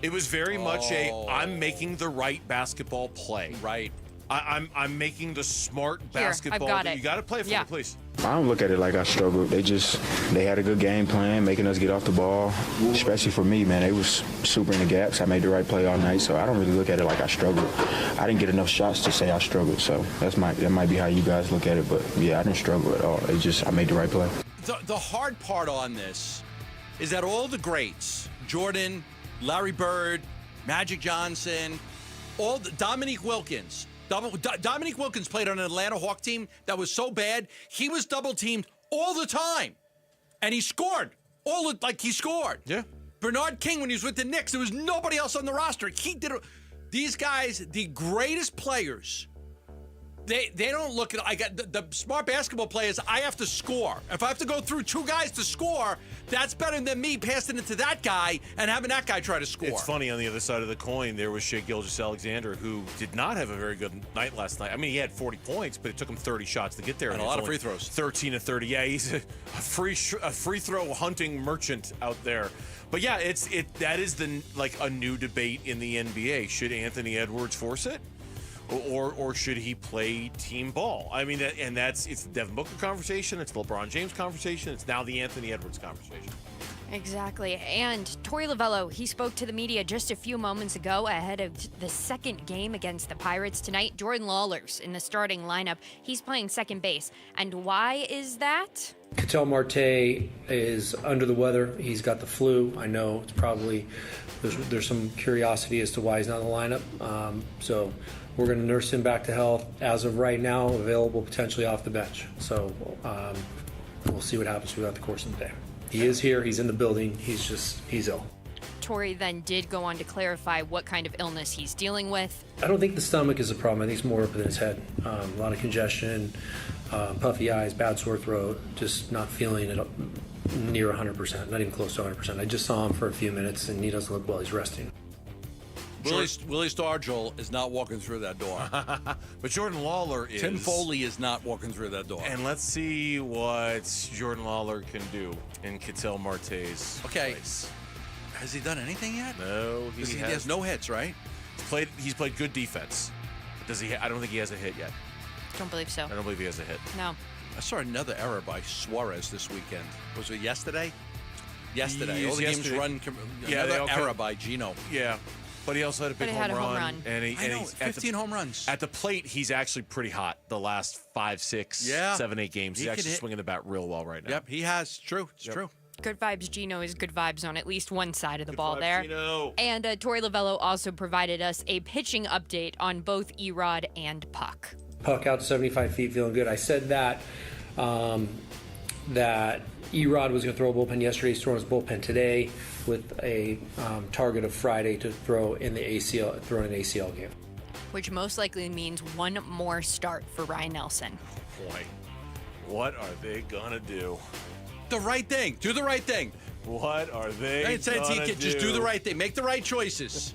It was very much I'm making the right basketball play. Right. I'm making the smart basketball. I've got it. You got to play it for me, please. I don't look at it like I struggled. They had a good game plan, making us get off the ball. Especially for me, man, they was super in the gaps. I made the right play all night, so I don't really look at it like I struggled. I didn't get enough shots to say I struggled, so that might be how you guys look at it. But yeah, I didn't struggle at all. It's just I made the right play. The hard part on this is that all the greats, Jordan, Larry Bird, Magic Johnson, Dominique Wilkins. Dominique Wilkins played on an Atlanta Hawk team that was so bad, he was double-teamed all the time. And he scored. He scored. Yeah. Bernard King, when he was with the Knicks, there was nobody else on the roster. He did it. These guys, the greatest players, they don't look at the smart basketball players. I have to score. If I have to go through two guys to score, that's better than me passing it to that guy and having that guy try to score. It's funny, on the other side of the coin, there was Shai Gilgeous-Alexander, who did not have a very good night last night. I mean, he had 40 points, but it took him 30 shots to get there. And a lot of free throws. 13 to 30. Yeah, he's a free throw hunting merchant out there. But yeah, that is a new debate in the NBA. Should Anthony Edwards force it? Or should he play team ball? I mean, it's the Devin Booker conversation, it's the LeBron James conversation, it's now the Anthony Edwards conversation. Exactly. And Torey Lovullo, he spoke to the media just a few moments ago ahead of the second game against the Pirates tonight. Jordan Lawler's in the starting lineup. He's playing second base. And why is that? Ketel Marte is under the weather. He's got the flu. I know it's probably there's some curiosity as to why he's not in the lineup. So we're going to nurse him back to health. As of right now, available potentially off the bench. So we'll see what happens throughout the course of the day. He is here. He's in the building. He's ill. Torey then did go on to clarify what kind of illness he's dealing with. I don't think the stomach is a problem. I think it's more up in his head. A lot of congestion, puffy eyes, bad sore throat, just not feeling it near 100%, not even close to 100%. I just saw him for a few minutes, and he doesn't look well. He's resting. Willie Stargell is not walking through that door. But Jordan Lawler is. Tim Foley is not walking through that door. And let's see what Jordan Lawler can do in Ketel Marte's place. Has he done anything yet? No, he has no hits, right? He's played good defense. Does he? I don't think he has a hit yet. Don't believe so. I don't believe he has a hit. No. I saw another error by Suarez this weekend. Was it yesterday? Yesterday. All the games run. Another error by Gino. Yeah. But he also had a big home run. And he's 15 home runs. At the plate, he's actually pretty hot the last 5, 6, 7, 8 games. He's actually swinging the bat real well right now. Yep, he has. It's true. Good vibes Gino is good vibes on at least one side of the ball vibes, there. Gino. And Torey Lovullo also provided us a pitching update on both Erod and Puck. Puck out to 75 feet, feeling good. I said that that Erod was going to throw a bullpen yesterday. He's throwing his bullpen today with a target of Friday to throw in the ACL game. Which most likely means one more start for Ryan Nelson. Boy, what are they going to do? The right thing. Do the right thing. What are they going to do? Just do the right thing. Make the right choices.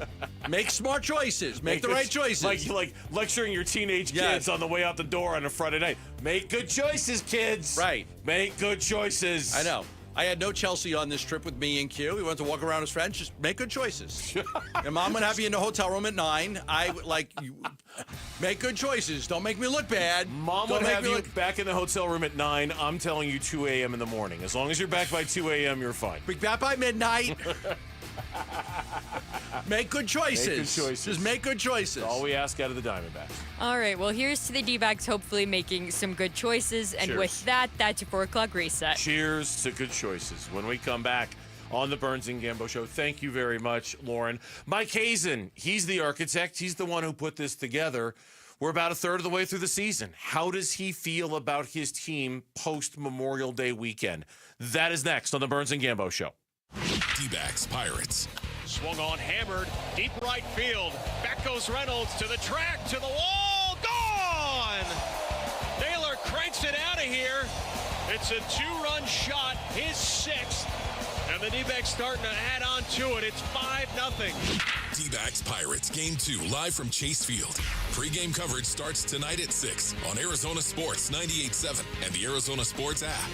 Make smart choices. Make the right choices. Like lecturing your teenage kids on the way out the door on a Friday night. Make good choices, kids. Right. Make good choices. I know. I had no Chelsea on this trip with me and Q. We went to walk around as friends. Just make good choices. Your mom would have you in the hotel room at 9. I would make good choices. Don't make me look bad. Mom would have you back in the hotel room at 9. I'm telling you 2 a.m. in the morning. As long as you're back by 2 a.m., you're fine. Be back by midnight. Make good choices. Make good choices. Just make good choices. That's all we ask out of the Diamondbacks. All right, well, here's to the D-backs hopefully making some good choices. And Cheers. With that, that's your 4 o'clock reset. Cheers to good choices. When we come back on the Burns and Gambo Show, thank you very much, Lauren. Mike Hazen, he's the architect. He's the one who put this together. We're about a third of the way through the season. How does he feel about his team post-Memorial Day weekend? That is next on the Burns and Gambo Show. D-backs Pirates. Swung on, hammered, deep right field. Back goes Reynolds to the track, to the wall, gone! Naylor cranks it out of here. It's a 2-run shot, his 6th. And the D-backs starting to add on to it. It's 5-0. D-backs Pirates, Game 2, live from Chase Field. Pre-game coverage starts tonight at 6 on Arizona Sports 98.7 and the Arizona Sports app.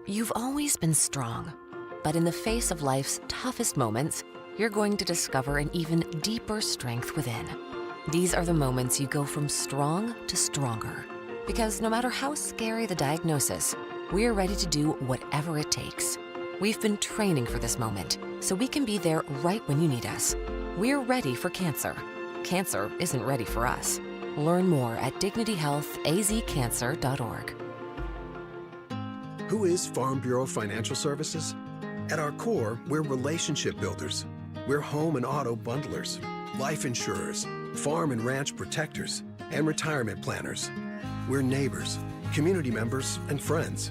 You've always been strong. But in the face of life's toughest moments, you're going to discover an even deeper strength within. These are the moments you go from strong to stronger. Because no matter how scary the diagnosis, we're ready to do whatever it takes. We've been training for this moment, so we can be there right when you need us. We're ready for cancer. Cancer isn't ready for us. Learn more at dignityhealthazcancer.org. Who is Farm Bureau Financial Services? At our core, we're relationship builders. We're home and auto bundlers, life insurers, farm and ranch protectors, and retirement planners. We're neighbors, community members, and friends.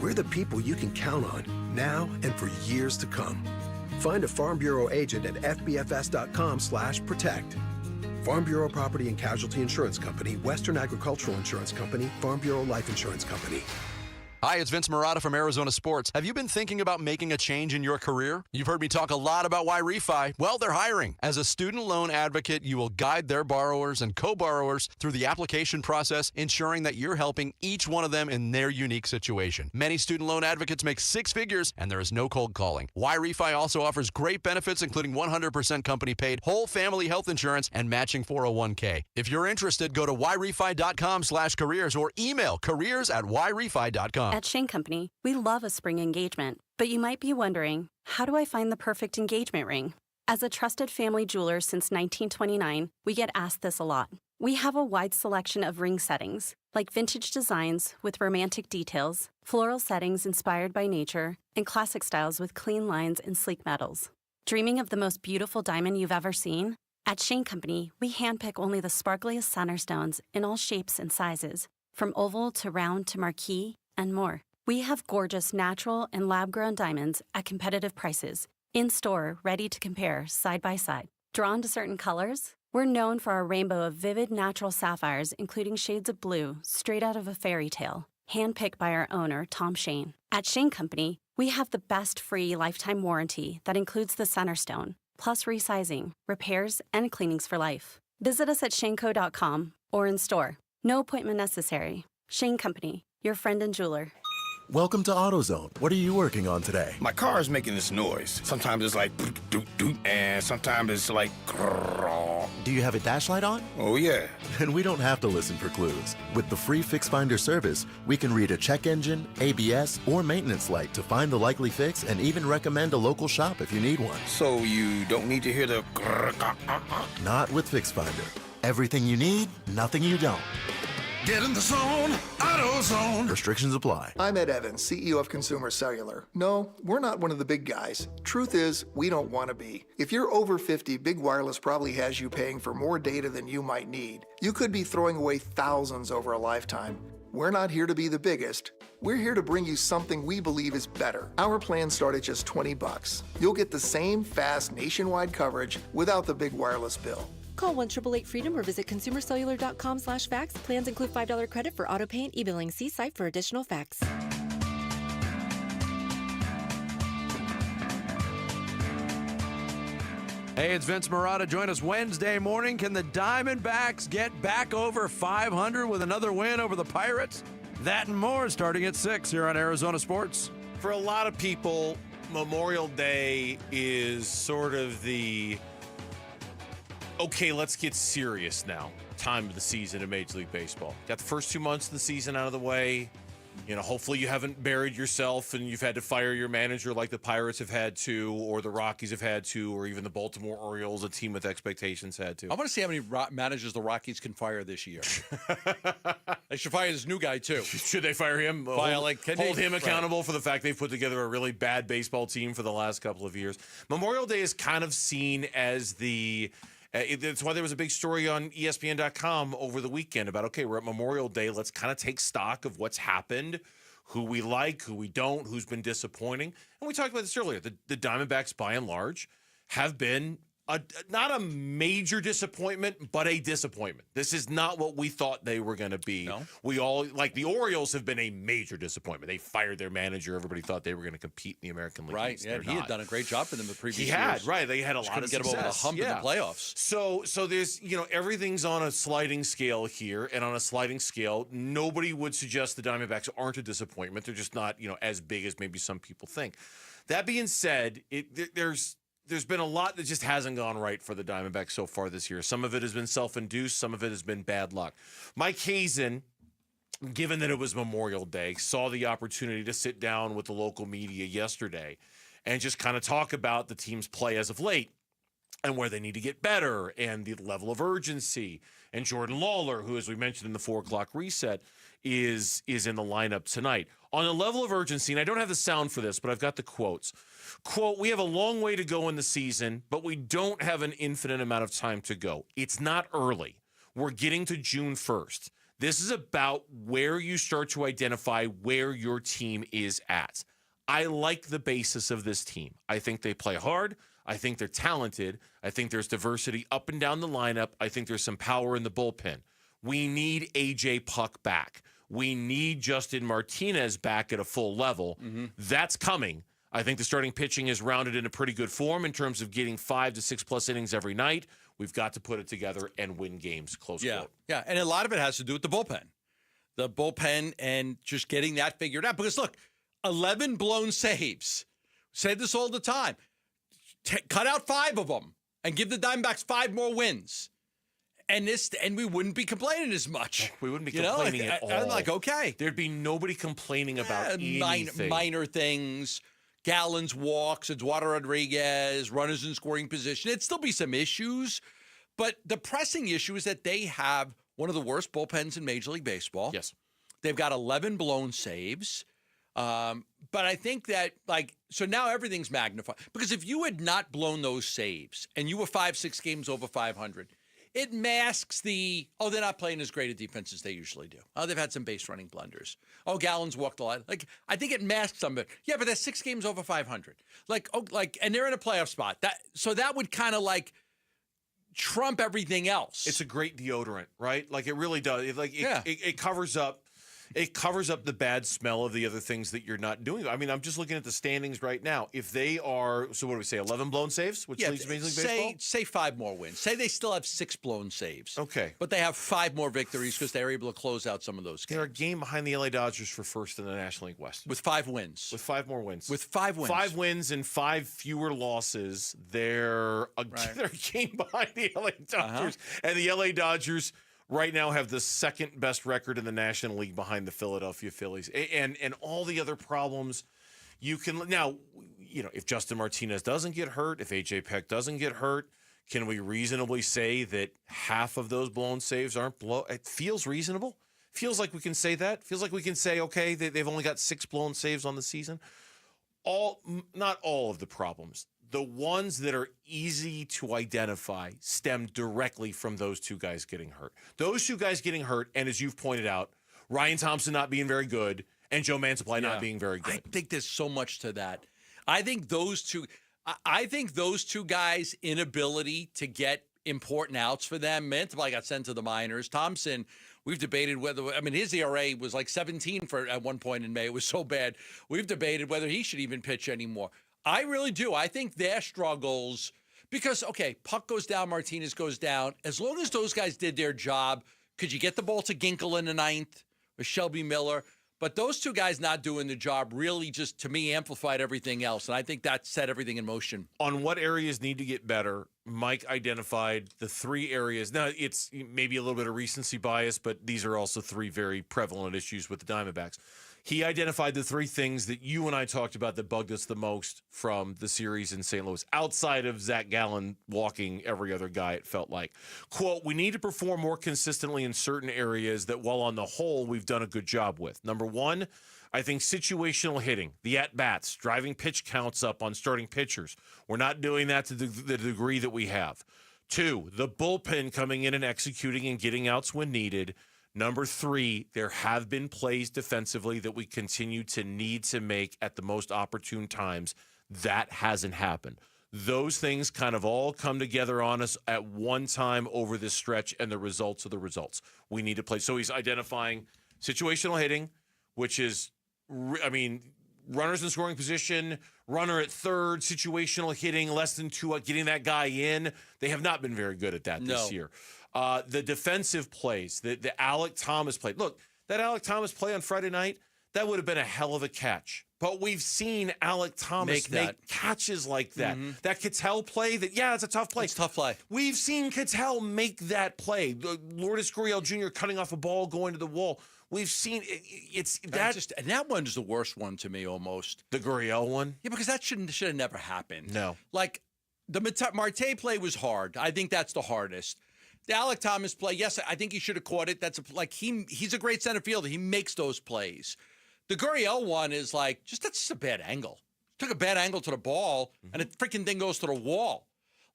We're the people you can count on now and for years to come. Find a Farm Bureau agent at fbfs.com/protect. Farm Bureau Property and Casualty Insurance Company, Western Agricultural Insurance Company, Farm Bureau Life Insurance Company. Hi, it's Vince Marotta from Arizona Sports. Have you been thinking about making a change in your career? You've heard me talk a lot about Y-Refi. Well, they're hiring. As a student loan advocate, you will guide their borrowers and co-borrowers through the application process, ensuring that you're helping each one of them in their unique situation. Many student loan advocates make six figures, and there is no cold calling. Y-Refi also offers great benefits, including 100% company-paid whole family health insurance and matching 401k. If you're interested, go to yrefi.com/careers or email careers@yrefi.com. At Shane Company, we love a spring engagement, but you might be wondering, how do I find the perfect engagement ring? As a trusted family jeweler since 1929, we get asked this a lot. We have a wide selection of ring settings, like vintage designs with romantic details, floral settings inspired by nature, and classic styles with clean lines and sleek metals. Dreaming of the most beautiful diamond you've ever seen? At Shane Company, we handpick only the sparkliest center stones in all shapes and sizes, from oval to round to marquise, and more. We have gorgeous natural and lab-grown diamonds at competitive prices, in-store, ready to compare side by side. Drawn to certain colors? We're known for our rainbow of vivid natural sapphires, including shades of blue, straight out of a fairy tale, handpicked by our owner, Tom Shane. At Shane Company, we have the best free lifetime warranty that includes the center stone, plus resizing, repairs, and cleanings for life. Visit us at shaneco.com or in store. No appointment necessary. Shane Company, your friend and jeweler. Welcome to AutoZone. What are you working on today? My car is making this noise. Sometimes it's like doot, doot, doot, and sometimes it's like grrr. Do you have a dash light on? Oh, yeah. Then we don't have to listen for clues. With the free Fix Finder service, we can read a check engine, ABS, or maintenance light to find the likely fix and even recommend a local shop if you need one. So you don't need to hear the grrr. Not with Fix Finder. Everything you need, nothing you don't. Get in the zone, AutoZone. Restrictions apply. I'm Ed Evans, CEO of Consumer Cellular. No, we're not one of the big guys. Truth is, we don't want to be. If you're over 50, Big Wireless probably has you paying for more data than you might need. You could be throwing away thousands over a lifetime. We're not here to be the biggest. We're here to bring you something we believe is better. Our plans start at just $20. You'll get the same fast nationwide coverage without the big wireless bill. Call 1-888-FREEDOM or visit consumercellular.com/facts. Plans include $5 credit for auto pay and e-billing. See site for additional facts. Hey, it's Vince Marotta. Join us Wednesday morning. Can the Diamondbacks get back over 500 with another win over the Pirates? That and more starting at 6 here on Arizona Sports. For a lot of people, Memorial Day is sort of the okay, let's get serious now time of the season in Major League Baseball. Got the first 2 months of the season out of the way. You know, hopefully you haven't buried yourself and you've had to fire your manager like the Pirates have had to, or the Rockies have had to, or even the Baltimore Orioles, a team with expectations, had to. I want to see how many managers the Rockies can fire this year. They should fire this new guy, too. Should they fire him? Hold him accountable for the fact they've put together a really bad baseball team for the last couple of years. Memorial Day is kind of seen as the... That's why there was a big story on ESPN.com over the weekend about, okay, we're at Memorial Day. Let's kind of take stock of what's happened, who we like, who we don't, who's been disappointing. And we talked about this earlier. The Diamondbacks, by and large, have been not a major disappointment, but a disappointment. This is not what we thought they were going to be. No. We all, like the Orioles, have been a major disappointment. They fired their manager. Everybody thought they were going to compete in the American League. Right, yeah, he had done a great job for them the previous years. He had, right. They had a lot of success. Couldn't get them over the hump in the playoffs. So there's, everything's on a sliding scale here, and on a sliding scale, nobody would suggest the Diamondbacks aren't a disappointment. They're just not, as big as maybe some people think. That being said, there's been a lot that just hasn't gone right for the Diamondbacks so far this year. Some of it has been self-induced. Some of it has been bad luck. Mike Hazen, given that it was Memorial Day, saw the opportunity to sit down with the local media yesterday and just kind of talk about the team's play as of late and where they need to get better and the level of urgency. And Jordan Lawler, who, as we mentioned in the 4 o'clock reset, is in the lineup tonight. On the level of urgency, and I don't have the sound for this, but I've got the quotes. Quote, "We have a long way to go in the season, but we don't have an infinite amount of time to go. It's not early. We're getting to June 1st. This is about where you start to identify where your team is at." I like the basis of this team. I think they play hard. I think they're talented. I think there's diversity up and down the lineup. I think there's some power in the bullpen. We need A.J. Puck back. We need Justin Martinez back at a full level. That's coming. I think the starting pitching is rounded in a pretty good form in terms of getting 5 to 6+ innings every night. We've got to put it together and win games, close quote. Yeah, and a lot of it has to do with the bullpen. The bullpen and just getting that figured out. Because, look, 11 blown saves. Say this all the time. Cut out 5 of them and give the Diamondbacks 5 more wins. And we wouldn't be complaining as much. We wouldn't be complaining at all. I'm like, okay. There'd be nobody complaining about anything. Minor things. Gallons, walks, Eduardo Rodriguez, runners in scoring position. It'd still be some issues. But the pressing issue is that they have one of the worst bullpens in Major League Baseball. Yes. They've got 11 blown saves. But I think that, so now everything's magnified. Because if you had not blown those saves and you were 5-6 games over 500, it masks they're not playing as great a defense as they usually do. Oh, they've had some base running blunders. Oh, Gallons walked a lot. I think it masks some of it. Yeah, but that's 6 games over 500. And they're in a playoff spot. That would kind of trump everything else. It's a great deodorant, right? It really does. It covers up. It covers up the bad smell of the other things that you're not doing. I mean, I'm just looking at the standings right now. If they are, so what do we say, 11 blown saves, which leads to Major League Baseball? Say 5 more wins. Say they still have 6 blown saves. Okay. But they have 5 more victories because they're able to close out some of those games. They're a game behind the LA Dodgers for first in the National League West. With 5 wins. With 5 more wins. With 5 wins. 5 wins and 5 fewer losses. They're a game behind the LA Dodgers. And the LA Dodgers right now have the second best record in the National League behind the Philadelphia Phillies. And all the other problems you can now, if Justin Martinez doesn't get hurt, if A.J. Peck doesn't get hurt, can we reasonably say that half of those blown saves aren't blown? It feels reasonable. Feels like we can say that. Feels like we can say, okay, they've only got 6 blown saves on the season. Not all of the problems. The ones that are easy to identify stem directly from those 2 guys getting hurt. Those 2 guys getting hurt, and as you've pointed out, Ryan Thompson not being very good and Joe Mansupply not being very good. I think there's so much to that. I think those two guys' inability to get important outs for them. Mansupply got sent to the minors. Thompson, we've debated his ERA was 17 at one point in May. It was so bad. We've debated whether he should even pitch anymore. I really do. I think their struggles, because, okay, Puck goes down, Martinez goes down. As long as those guys did their job, could you get the ball to Ginkel in the 9th or Shelby Miller? But those 2 guys not doing the job really just, to me, amplified everything else. And I think that set everything in motion. On what areas need to get better, Mike identified the 3 areas. Now, it's maybe a little bit of recency bias, but these are also 3 very prevalent issues with the Diamondbacks. He identified the 3 things that you and I talked about that bugged us the most from the series in St. Louis, outside of Zach Gallen walking every other guy, it felt like. Quote, "We need to perform more consistently in certain areas that, while on the whole, we've done a good job with. Number 1, I think situational hitting, the at-bats, driving pitch counts up on starting pitchers. We're not doing that to the degree that we have. 2, the bullpen coming in and executing and getting outs when needed. Number 3, there have been plays defensively that we continue to need to make at the most opportune times. That hasn't happened. Those things kind of all come together on us at one time over this stretch, and the results are the results. We need to play. So he's identifying situational hitting, which is, runners in scoring position, runner at third, situational hitting, less than 2, getting that guy in. They have not been very good at that this year. The defensive plays, the Alec Thomas play. Look, that Alec Thomas play on Friday night, that would have been a hell of a catch. But we've seen Alec Thomas make catches like that. Mm-hmm. That Cattell play, it's a tough play. It's a tough play. We've seen Cattell make that play. Lourdes Gurriel Jr. cutting off a ball, going to the wall. We've seen it's that. And that one is the worst one to me, almost. The Gurriel one? Yeah, because that should have never happened. No. Like, the Marte play was hard. I think that's the hardest. The Alec Thomas play, yes, I think he should have caught it. He's a great center fielder. He makes those plays. The Gurriel one is that's just a bad angle. Took a bad angle to the ball, and the freaking thing goes to the wall.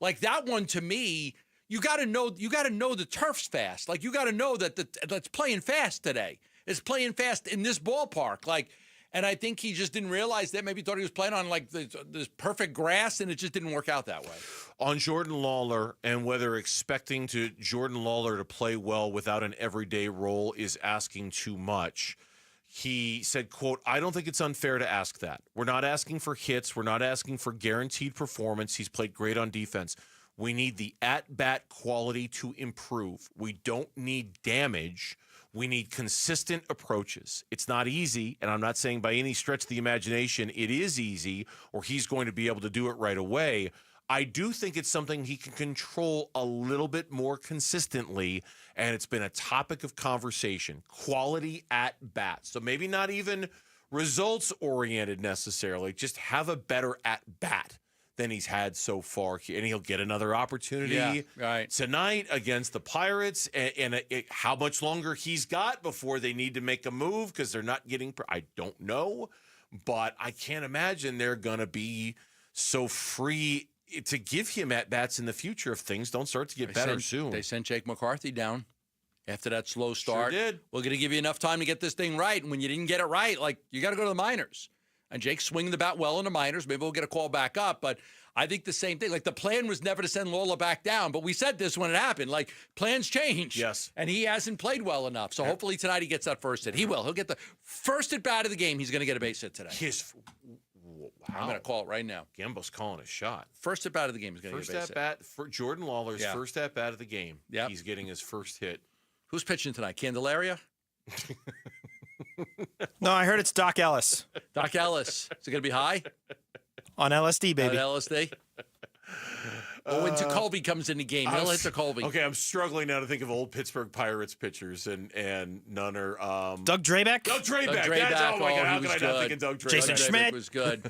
Like, that one, to me, you got to know the turf's fast. Like, you got to know that's playing fast today. It's playing fast in this ballpark. And I think he just didn't realize that. Maybe he thought he was playing on this perfect grass, and it just didn't work out that way. On Jordan Lawler, and whether expecting Jordan Lawler to play well without an everyday role is asking too much. He said, quote, "I don't think it's unfair to ask that. We're not asking for hits. We're not asking for guaranteed performance. He's played great on defense. We need the at-bat quality to improve. We don't need damage. We need consistent approaches. It's not easy, and I'm not saying by any stretch of the imagination it is easy or he's going to be able to do it right away. I do think it's something he can control a little bit more consistently, and it's been a topic of conversation. Quality at bat. So maybe not even results-oriented necessarily, just have a better at bat than he's had so far, and he'll get another opportunity tonight against the Pirates, and how much longer he's got before they need to make a move because they're not getting – I don't know, but I can't imagine they're going to be so free to give him at-bats in the future if things don't start to get better soon. They sent Jake McCarthy down after that slow start. Sure did. We're going to give you enough time to get this thing right, and when you didn't get it right, you got to go to the minors. And Jake's swinging the bat well in the minors. Maybe we'll get a call back up. But I think the same thing. The plan was never to send Lawler back down. But we said this when it happened. Plans change. Yes. And he hasn't played well enough. So hopefully tonight he gets that first hit. He will. He'll get the first at bat of the game. He's going to get a base hit today. Wow. I'm going to call it right now. Gambo's calling a shot. First at bat of the game is going to get a base hit. First at bat for Jordan Lawler's first at bat of the game. Yep. He's getting his first hit. Who's pitching tonight? Candelaria? No, I heard it's Doc Ellis. Doc Ellis. Is it going to be high? On LSD, baby. On LSD? When Colby comes in the game, he'll hit the Colby. Okay, I'm struggling now to think of old Pittsburgh Pirates pitchers, and none are. Doug Drabeck? Doug Drabeck. Oh, my God. How could I not think of Doug Drabeck? Jason Schmidt was good.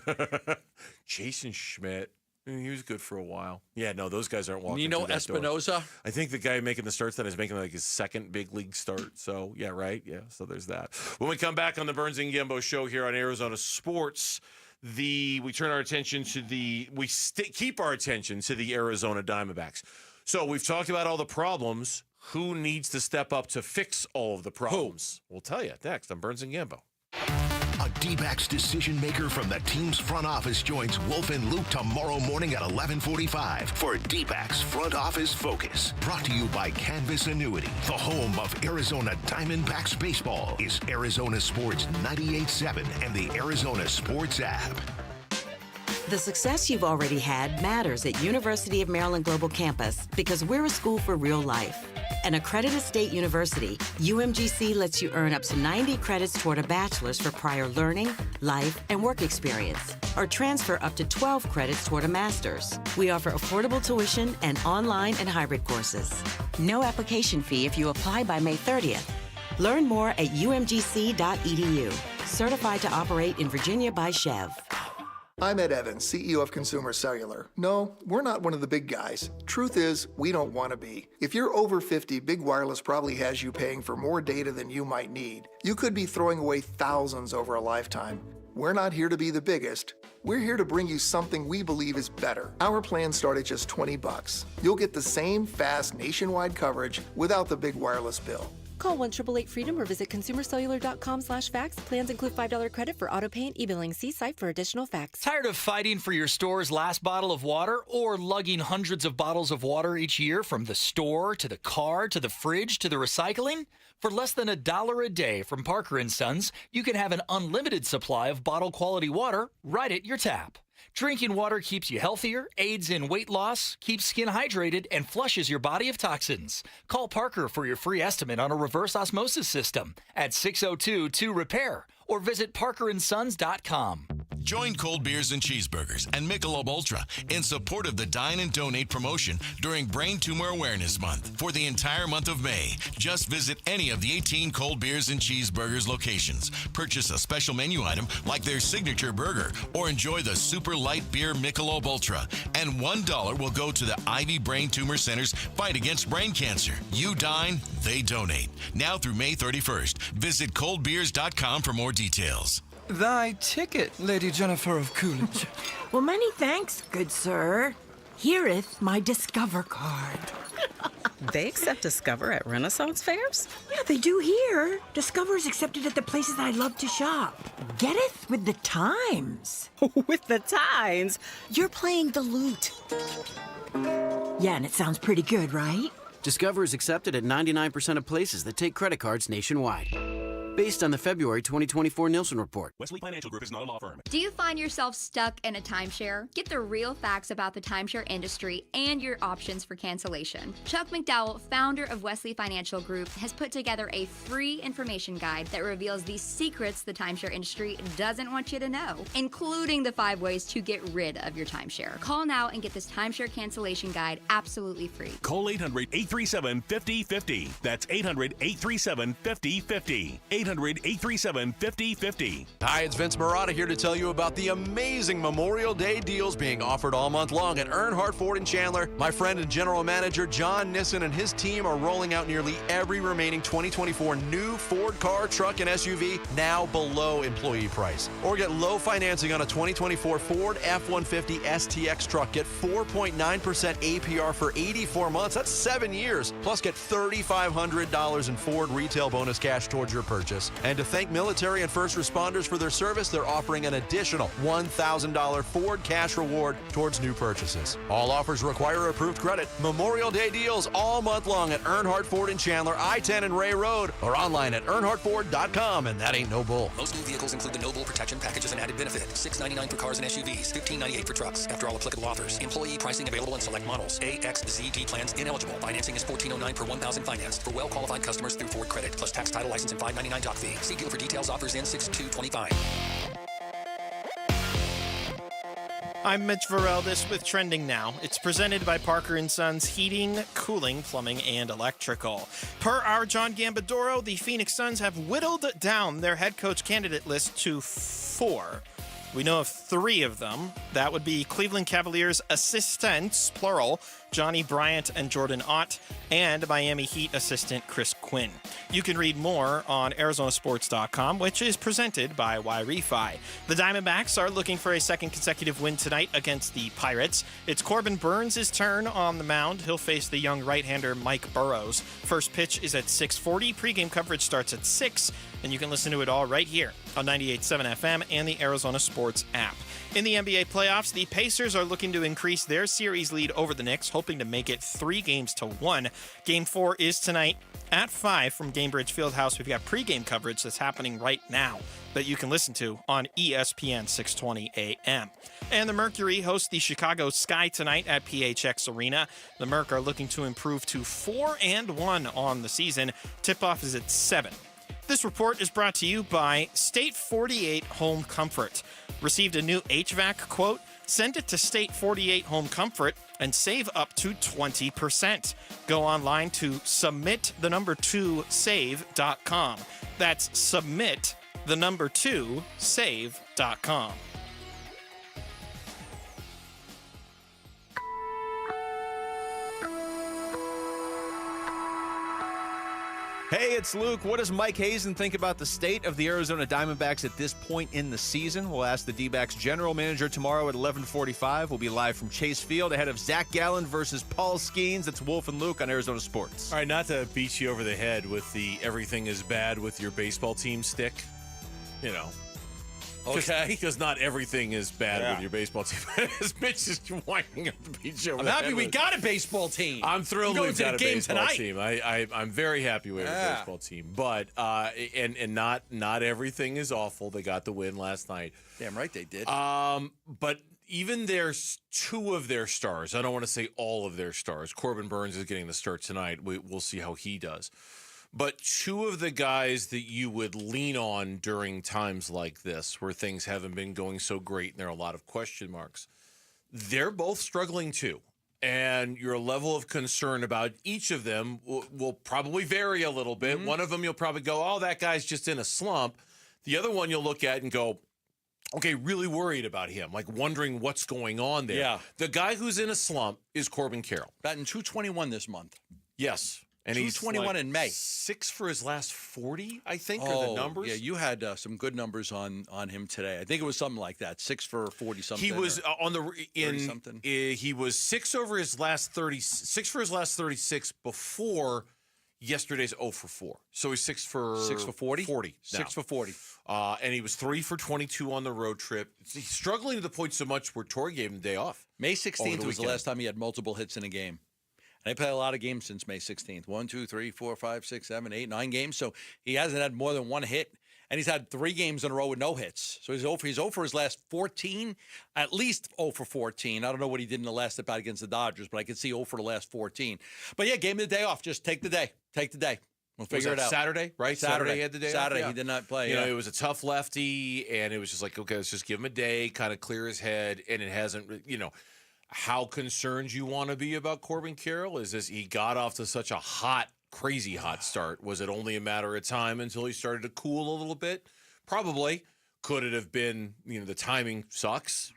Jason Schmidt. He was good for a while. Yeah, no, those guys aren't walking. Nino Espinosa? I think the guy making the starts then is making his second big league start. So, yeah, right? Yeah, so there's that. When we come back on the Burns and Gambo show here on Arizona Sports, we turn our attention to keep our attention to the Arizona Diamondbacks. So we've talked about all the problems. Who needs to step up to fix all of the problems? We'll tell you next on Burns and Gambo. A D-backs decision maker from the team's front office joins Wolf and Luke tomorrow morning at 11:45 for D-backs Front Office Focus. Brought to you by Canvas Annuity. The home of Arizona Diamondbacks baseball is Arizona Sports 98.7 and the Arizona Sports app. The success you've already had matters at University of Maryland Global Campus because we're a school for real life. An accredited state university, UMGC lets you earn up to 90 credits toward a bachelor's for prior learning, life, and work experience, or transfer up to 12 credits toward a master's. We offer affordable tuition and online and hybrid courses. No application fee if you apply by May 30th. Learn more at umgc.edu. Certified to operate in Virginia by Chev. I'm Ed Evans, CEO of Consumer Cellular. No, we're not one of the big guys. Truth is, we don't want to be. If you're over 50, Big Wireless probably has you paying for more data than you might need. You could be throwing away thousands over a lifetime. We're not here to be the biggest. We're here to bring you something we believe is better. Our plans start at just $20. You'll get the same fast nationwide coverage without the big wireless bill. Call 1-888-FREEDOM or visit consumercellular.com/facts. Plans include $5 credit for auto pay and e-billing. See site for additional facts. Tired of fighting for your store's last bottle of water or lugging hundreds of bottles of water each year from the store to the car to the fridge to the recycling? For less than $1 a day from Parker & Sons, you can have an unlimited supply of bottle quality water right at your tap. Drinking water keeps you healthier, aids in weight loss, keeps skin hydrated, and flushes your body of toxins. Call Parker for your free estimate on a reverse osmosis system at 602-2-REPAIR or visit parkerandsons.com. Join Cold Beers and Cheeseburgers and Michelob Ultra in support of the Dine and Donate promotion during Brain Tumor Awareness Month. For the entire month of May, just visit any of the 18 Cold Beers and Cheeseburgers locations. Purchase a special menu item like their signature burger or enjoy the super light beer Michelob Ultra. And $1 will go to the Ivy Brain Tumor Center's fight against brain cancer. You dine, they donate. Now through May 31st. Visit coldbeers.com for more details. Thy ticket, Lady Jennifer of Coolidge. Well, many thanks, good sir. Here'th my Discover card. They accept Discover at Renaissance fairs? Yeah, they do here. Discover's accepted at the places I love to shop. Getteth with the times. With the times? You're playing the lute. Yeah, and it sounds pretty good, right? Discover is accepted at 99% of places that take credit cards nationwide. Based on the February 2024 Nielsen report. Wesley Financial Group is not a law firm. Do you find yourself stuck in a timeshare? Get the real facts about the timeshare industry and your options for cancellation. Chuck McDowell, founder of Wesley Financial Group, has put together a free information guide that reveals the secrets the timeshare industry doesn't want you to know, including the 5 ways to get rid of your timeshare. Call now and get this timeshare cancellation guide absolutely free. Call 800-837-5050. That's 800-837-5050. 800-837-5050. Hi, it's Vince Marotta here to tell you about the amazing Memorial Day deals being offered all month long at Earnhardt Ford in Chandler. My friend and general manager John Nissen and his team are rolling out nearly every remaining 2024 new Ford car, truck, and SUV now below employee price. Or get low financing on a 2024 Ford F-150 STX truck. Get 4.9% APR for 84 months. That's 7 years. Plus get $3,500 in Ford retail bonus cash towards your purchase. And to thank military and first responders for their service, they're offering an additional $1,000 Ford cash reward towards new purchases. All offers require approved credit. Memorial Day deals all month long at Earnhardt Ford in Chandler, I-10 and Ray Road, or online at earnhardtford.com, and that ain't no bull. Most new vehicles include the No Bull protection package as an added benefit. $699 for cars and SUVs, $1598 for trucks. After all applicable offers. Employee pricing available in select models. AXZT plans ineligible. Financing is $1,409 per $1,000 financed for well-qualified customers through Ford Credit, plus tax, title, license, and $599 doc fee. See dealer for details. Offers in 6/2/25. I'm Mitch Vareldis with Trending Now. It's presented by Parker & Sons Heating, Cooling, Plumbing, and Electrical. Per our John Gambadoro, the Phoenix Suns have whittled down their head coach candidate list to 4. We know of 3 of them. That would be Cleveland Cavaliers assistants, plural, Johnny Bryant and Jordan Ott, and Miami Heat assistant Chris Quinn. You can read more on ArizonaSports.com, which is presented by Y-Refi. The Diamondbacks are looking for a second consecutive win tonight against the Pirates. It's Corbin Burns' turn on the mound. He'll face the young right-hander Mike Burrows. First pitch is at 6:40. Pre-game coverage starts at 6, and you can listen to it all right here on 98.7 FM and the Arizona Sports app. In the NBA playoffs, the Pacers are looking to increase their series lead over the Knicks, hoping to make it 3-1. Game 4 is tonight at 5 from Gamebridge Fieldhouse. We've got pregame coverage that's happening right now that you can listen to on ESPN 620 AM. And the Mercury hosts the Chicago Sky tonight at PHX Arena. The Merc are looking to improve to 4-1 on the season. Tip-off is at 7. This report is brought to you by State 48 Home Comfort. Received a new HVAC quote? Send it to State 48 Home Comfort and save up to 20%. Go online to submit2save.com. That's submit2save.com. Hey, it's Luke. What does Mike Hazen think about the state of the Arizona Diamondbacks at this point in the season? We'll ask the D-backs general manager tomorrow at 11:45. We'll be live from Chase Field ahead of Zach Gallen versus Paul Skeens. It's Wolf and Luke on Arizona Sports. All right, not to beat you over the head with the everything is bad with your baseball team stick, you know. Okay. Because not everything is bad with your baseball team. As Mitch is winding up the beach over I'm the happy head we with. got a baseball team. I'm thrilled We're we've going got a to the game baseball tonight. team. I'm very happy we have a baseball team. But and not everything is awful. They got the win last night. Damn right they did. But even there's 2 of their stars. I don't want to say all of their stars. Corbin Burns is getting the start tonight. We'll see how he does. But two of the guys that you would lean on during times like this, where things haven't been going so great and there are a lot of question marks, they're both struggling too. And your level of concern about each of them will probably vary a little bit. One of them you'll probably go, oh, that guy's just in a slump. The other one you'll look at and go, okay, really worried about him, like wondering what's going on there. Yeah. The guy who's in a slump is Corbin Carroll. Batting .221 this month. Yes. And he's 221 in May. 6 for his last 40, I think, are the numbers. Yeah, you had some good numbers on him today. I think it was something like that, 6 for 40 something. He was on the something. He was 6 over his last 6 for his last 36 before yesterday's 0 for 4. So he's 6 for 40. 40 now. 6 for 40. And he was 3 for 22 on the road trip. He's struggling to the point so much where Torrey gave him the day off. May 16th was the last time he had multiple hits in a game. And they played a lot of games since May 16th. 1, 2, 3, 4, 5, 6, 7, 8, 9 games. So he hasn't had more than one hit. And he's had 3 games in a row with no hits. So he's 0 for his last 14, at least 0 for 14. I don't know what he did in the last at-bat against the Dodgers, but I can see 0 for the last 14. But yeah, gave him the day off. Just take the day. Take the day. We'll figure it out. Saturday, right? Saturday he had the day off. Saturday, he did not play. You know, it was a tough lefty, and it was just like, okay, let's just give him a day, kind of clear his head, and it hasn't, how concerned you want to be about Corbin Carroll is this: he got off to such a crazy hot start. Was it only a matter of time until he started to cool a little bit? Probably. Could it have been, the timing sucks,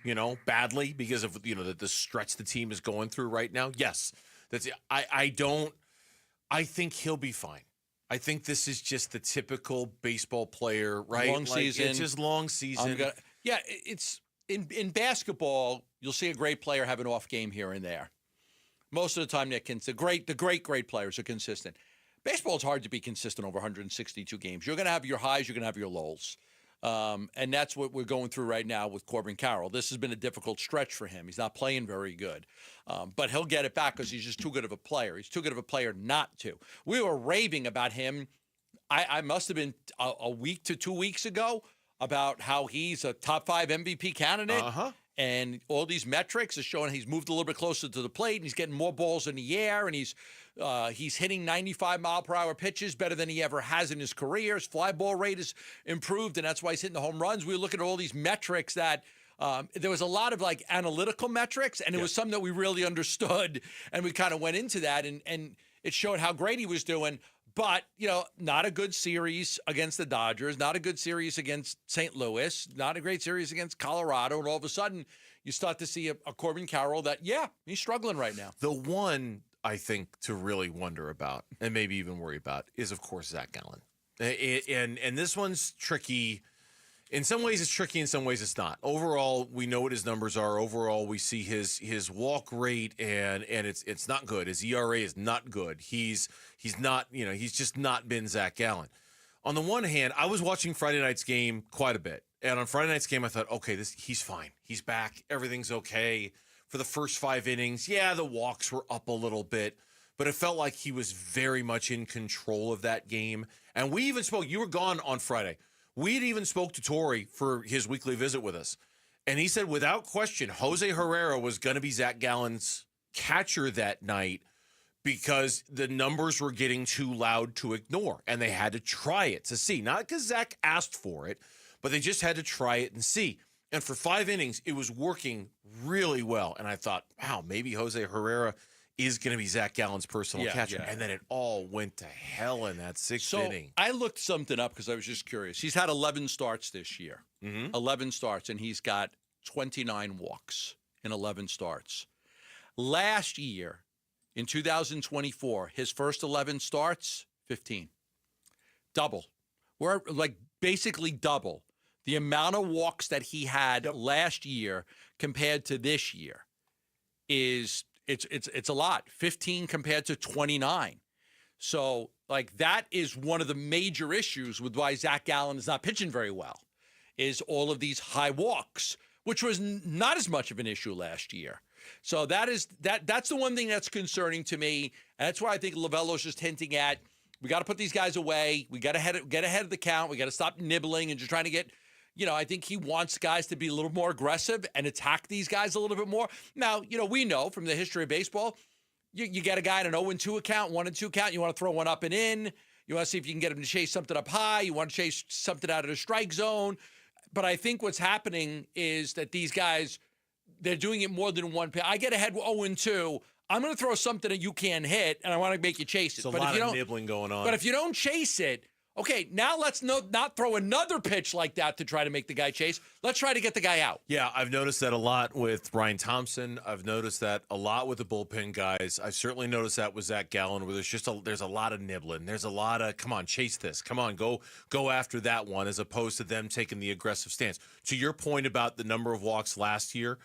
badly because of, the stretch the team is going through right now? Yes. That's it. I think he'll be fine. I think this is just the typical baseball player, right? Long season. It's just long season. It's in basketball, you'll see a great player have an off game here and there. Most of the time, the great players are consistent. Baseball is hard to be consistent over 162 games. You're going to have your highs, you're going to have your lows. And that's what we're going through right now with Corbin Carroll. This has been a difficult stretch for him. He's not playing very good. But he'll get it back because he's just too good of a player. He's too good of a player not to. We were raving about him. I must have been a week to 2 weeks ago about how he's a top 5 MVP candidate. And all these metrics are showing he's moved a little bit closer to the plate, and he's getting more balls in the air, and he's hitting 95-mile-per-hour pitches better than he ever has in his career. His fly ball rate is improved, and that's why he's hitting the home runs. We were looking at all these metrics that there was a lot of analytical metrics, and it was something that we really understood, and we kind of went into that, and it showed how great he was doing. But, not a good series against the Dodgers, not a good series against St. Louis, not a great series against Colorado. And all of a sudden, you start to see a Corbin Carroll that, he's struggling right now. The one I think to really wonder about and maybe even worry about is, of course, Zach Gallen. And this one's tricky. In some ways it's tricky, in some ways it's not. Overall, we know what his numbers are. Overall, we see his walk rate and it's not good. His ERA is not good. He's not, he's just not been Zach Gallen. On the one hand, I was watching Friday night's game quite a bit. And on Friday night's game, I thought, okay, he's fine. He's back. Everything's okay. For the first 5 innings, the walks were up a little bit, but it felt like he was very much in control of that game. And we even spoke, you were gone on Friday. We had even spoke to Torrey for his weekly visit with us. And he said, without question, Jose Herrera was going to be Zach Gallen's catcher that night because the numbers were getting too loud to ignore. And they had to try it to see. Not because Zach asked for it, but they just had to try it and see. And for 5 innings, it was working really well. And I thought, wow, maybe Jose Herrera is going to be Zach Gallen's personal catcher. And then it all went to hell in that 6th inning. I looked something up because I was just curious. He's had 11 starts this year. 11 starts, and he's got 29 walks in 11 starts. Last year, in 2024, his first 11 starts, 15. Double. We're basically double the amount of walks that he had last year compared to this year is it's a lot. 15 compared to 29. So that is one of the major issues with why Zach Gallen is not pitching very well, is all of these high walks, which was not as much of an issue last year. So that's the one thing that's concerning to me. And that's why I think Lovello's just hinting at, we got to put these guys away. We got to get ahead of the count. We got to stop nibbling and just trying to get, I think he wants guys to be a little more aggressive and attack these guys a little bit more. Now, we know from the history of baseball, you get a guy in an 0-2 account, 1-2 count, you want to throw one up and in. You want to see if you can get him to chase something up high. You want to chase something out of the strike zone. But I think what's happening is that these guys, they're doing it more than one pitch. I get ahead 0-2. I'm going to throw something that you can't hit, and I want to make you chase it. It's a lot of nibbling going on. But if you don't chase it, okay, now let's not throw another pitch like that to try to make the guy chase. Let's try to get the guy out. Yeah, I've noticed that a lot with Ryan Thompson. I've noticed that a lot with the bullpen guys. I've certainly noticed that with Zach Gallen, where there's a lot of nibbling. There's a lot of, come on, chase this. Come on, go after that one, as opposed to them taking the aggressive stance. To your point about the number of walks last year,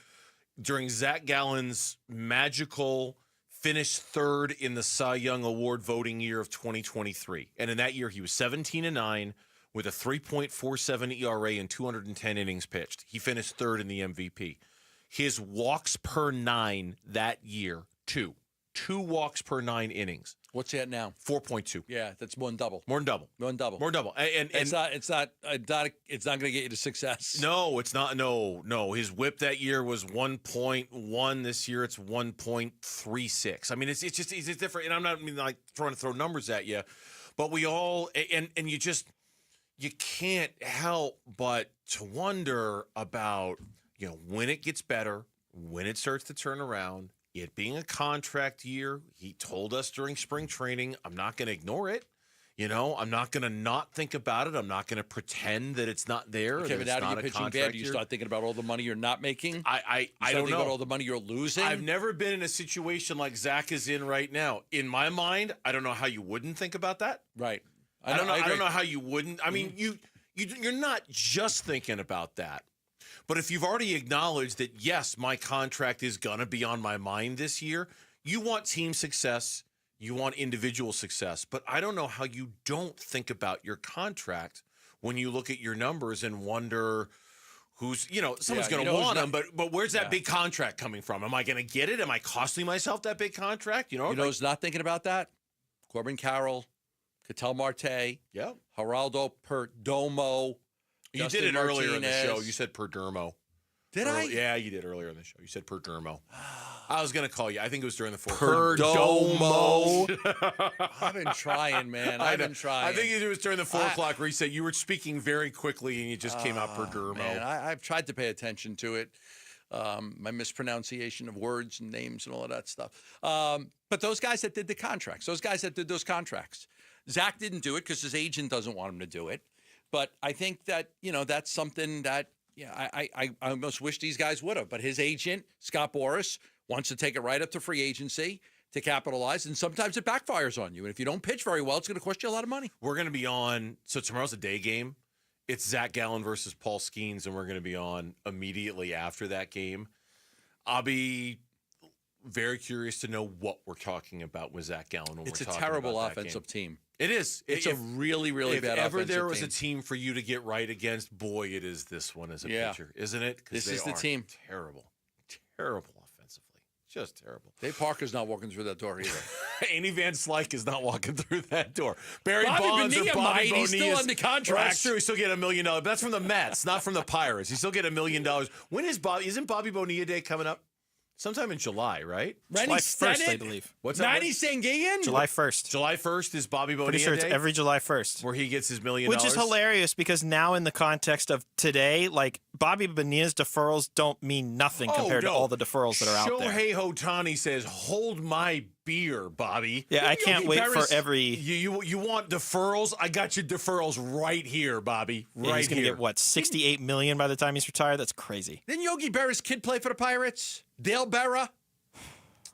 during Zach Gallen's magical finished third in the Cy Young Award voting year of 2023. And in that year, he was 17-9 with a 3.47 ERA and 210 innings pitched. He finished third in the MVP. His walks per 9 that year, 2. 2 walks per 9 innings. What's that now? 4.2. Yeah, that's more than double. More than double. More than double. More than double. And it's not going to get you to success. No, it's not. No. His whip that year was 1.1. This year it's 1.36. I mean, it's different. And I'm not like trying to throw numbers at you, but we all and you can't help but to wonder about, when it gets better, when it starts to turn around. It being a contract year, he told us during spring training, I'm not going to ignore it. I'm not going to not think about it. I'm not going to pretend that it's not there. Okay, but now you're pitching bad. Do you start thinking about all the money you're not making? I don't know. About all the money you're losing? I've never been in a situation like Zach is in right now. In my mind, I don't know how you wouldn't think about that. Right. I don't know how you wouldn't. I mean, you're not just thinking about that. But if you've already acknowledged that, yes, my contract is going to be on my mind this year, you want team success, you want individual success. But I don't know how you don't think about your contract when you look at your numbers and wonder who's, someone's going to want him, but where's that big contract coming from? Am I going to get it? Am I costing myself that big contract? Who's not thinking about that? Corbin Carroll, Ketel Marte, Geraldo Perdomo. You Justin did it earlier in the Martinez. show. You said Perdermo. Did I? Yeah, you did earlier in the show. You said Perdermo. I was going to call you. I think it was during the fourth. Perdomo. I've been trying, man. I've been trying. I think it was during the 4 o'clock reset. You were speaking very quickly, and you just came out Perdermo. Man, I've tried to pay attention to it. My mispronunciation of words and names and all of that stuff. But those guys that did the contracts, those contracts, Zach didn't do it because his agent doesn't want him to do it. But I think that, that's something that, I almost wish these guys would have. But his agent, Scott Boras, wants to take it right up to free agency to capitalize. And sometimes it backfires on you. And if you don't pitch very well, it's going to cost you a lot of money. We're going to be on. So tomorrow's a day game. It's Zach Gallen versus Paul Skeens, and we're going to be on immediately after that game. I'll be very curious to know what we're talking about with Zach Gallen when we're talking about that game. It's a terrible offensive team. It is. It's a really, really bad offensive team. If ever there was a team for you to get right against, boy, it is this one as a pitcher, isn't it? This is the team. Terrible offensively. Just terrible. Dave Parker's not walking through that door either. Andy Van Slyke is not walking through that door. Barry Bobby Bonds Bonilla or Bobby might. Bonilla. He's still under contract. Well, that's true. He still get $1 million. But that's from the Mets, not from the Pirates. He still get $1 million. When is Isn't Bobby Bonilla Day coming up? Sometime in July, right? July 1st, I believe. What's that? Manny Sanguillen? July 1st. July 1st is Bobby Bonilla Pretty sure it's Day? every July 1st. Where he gets his $1 million. Which is hilarious because now in the context of today, like Bobby Bonilla's deferrals don't mean nothing compared to all the deferrals that are out there. Shohei Ohtani says, hold my beer, Bobby. Yeah, I can't wait for every... You want deferrals? I got your deferrals right here, Bobby. Right he's going to here. get, what, $68 million by the time he's retired? That's crazy. Didn't Yogi Berra's kid play for the Pirates? Dale Berra?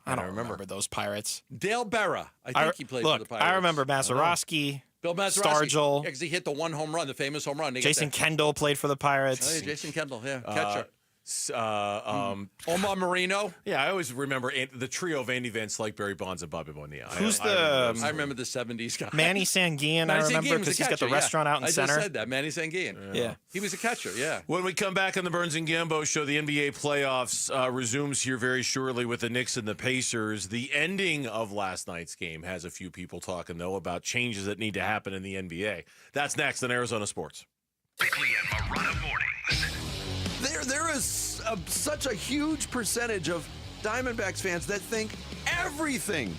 I don't remember those Pirates. Dale Berra. I think he played for the Pirates. I remember Mazeroski, Bill Mazeroski. Stargell. Yeah, because he hit the one home run, the famous home run. Jason Kendall played for the Pirates. Oh, yeah, Jason Kendall, catcher. Omar Marino. Yeah, I always remember the trio of Andy Van Slyke, Barry Bonds, and Bobby Bonilla. I remember the 70s guy. Manny Sanguillen, I remember, because he's got the restaurant out in center. I just said that, Manny Sanguillen. Yeah. He was a catcher, yeah. When we come back on the Burns and Gambo show, the NBA playoffs resumes here very shortly with the Knicks and the Pacers. The ending of last night's game has a few people talking, though, about changes that need to happen in the NBA. That's next on Arizona Sports. Bigley and Marana mornings. There is such a huge percentage of Diamondbacks fans that think everything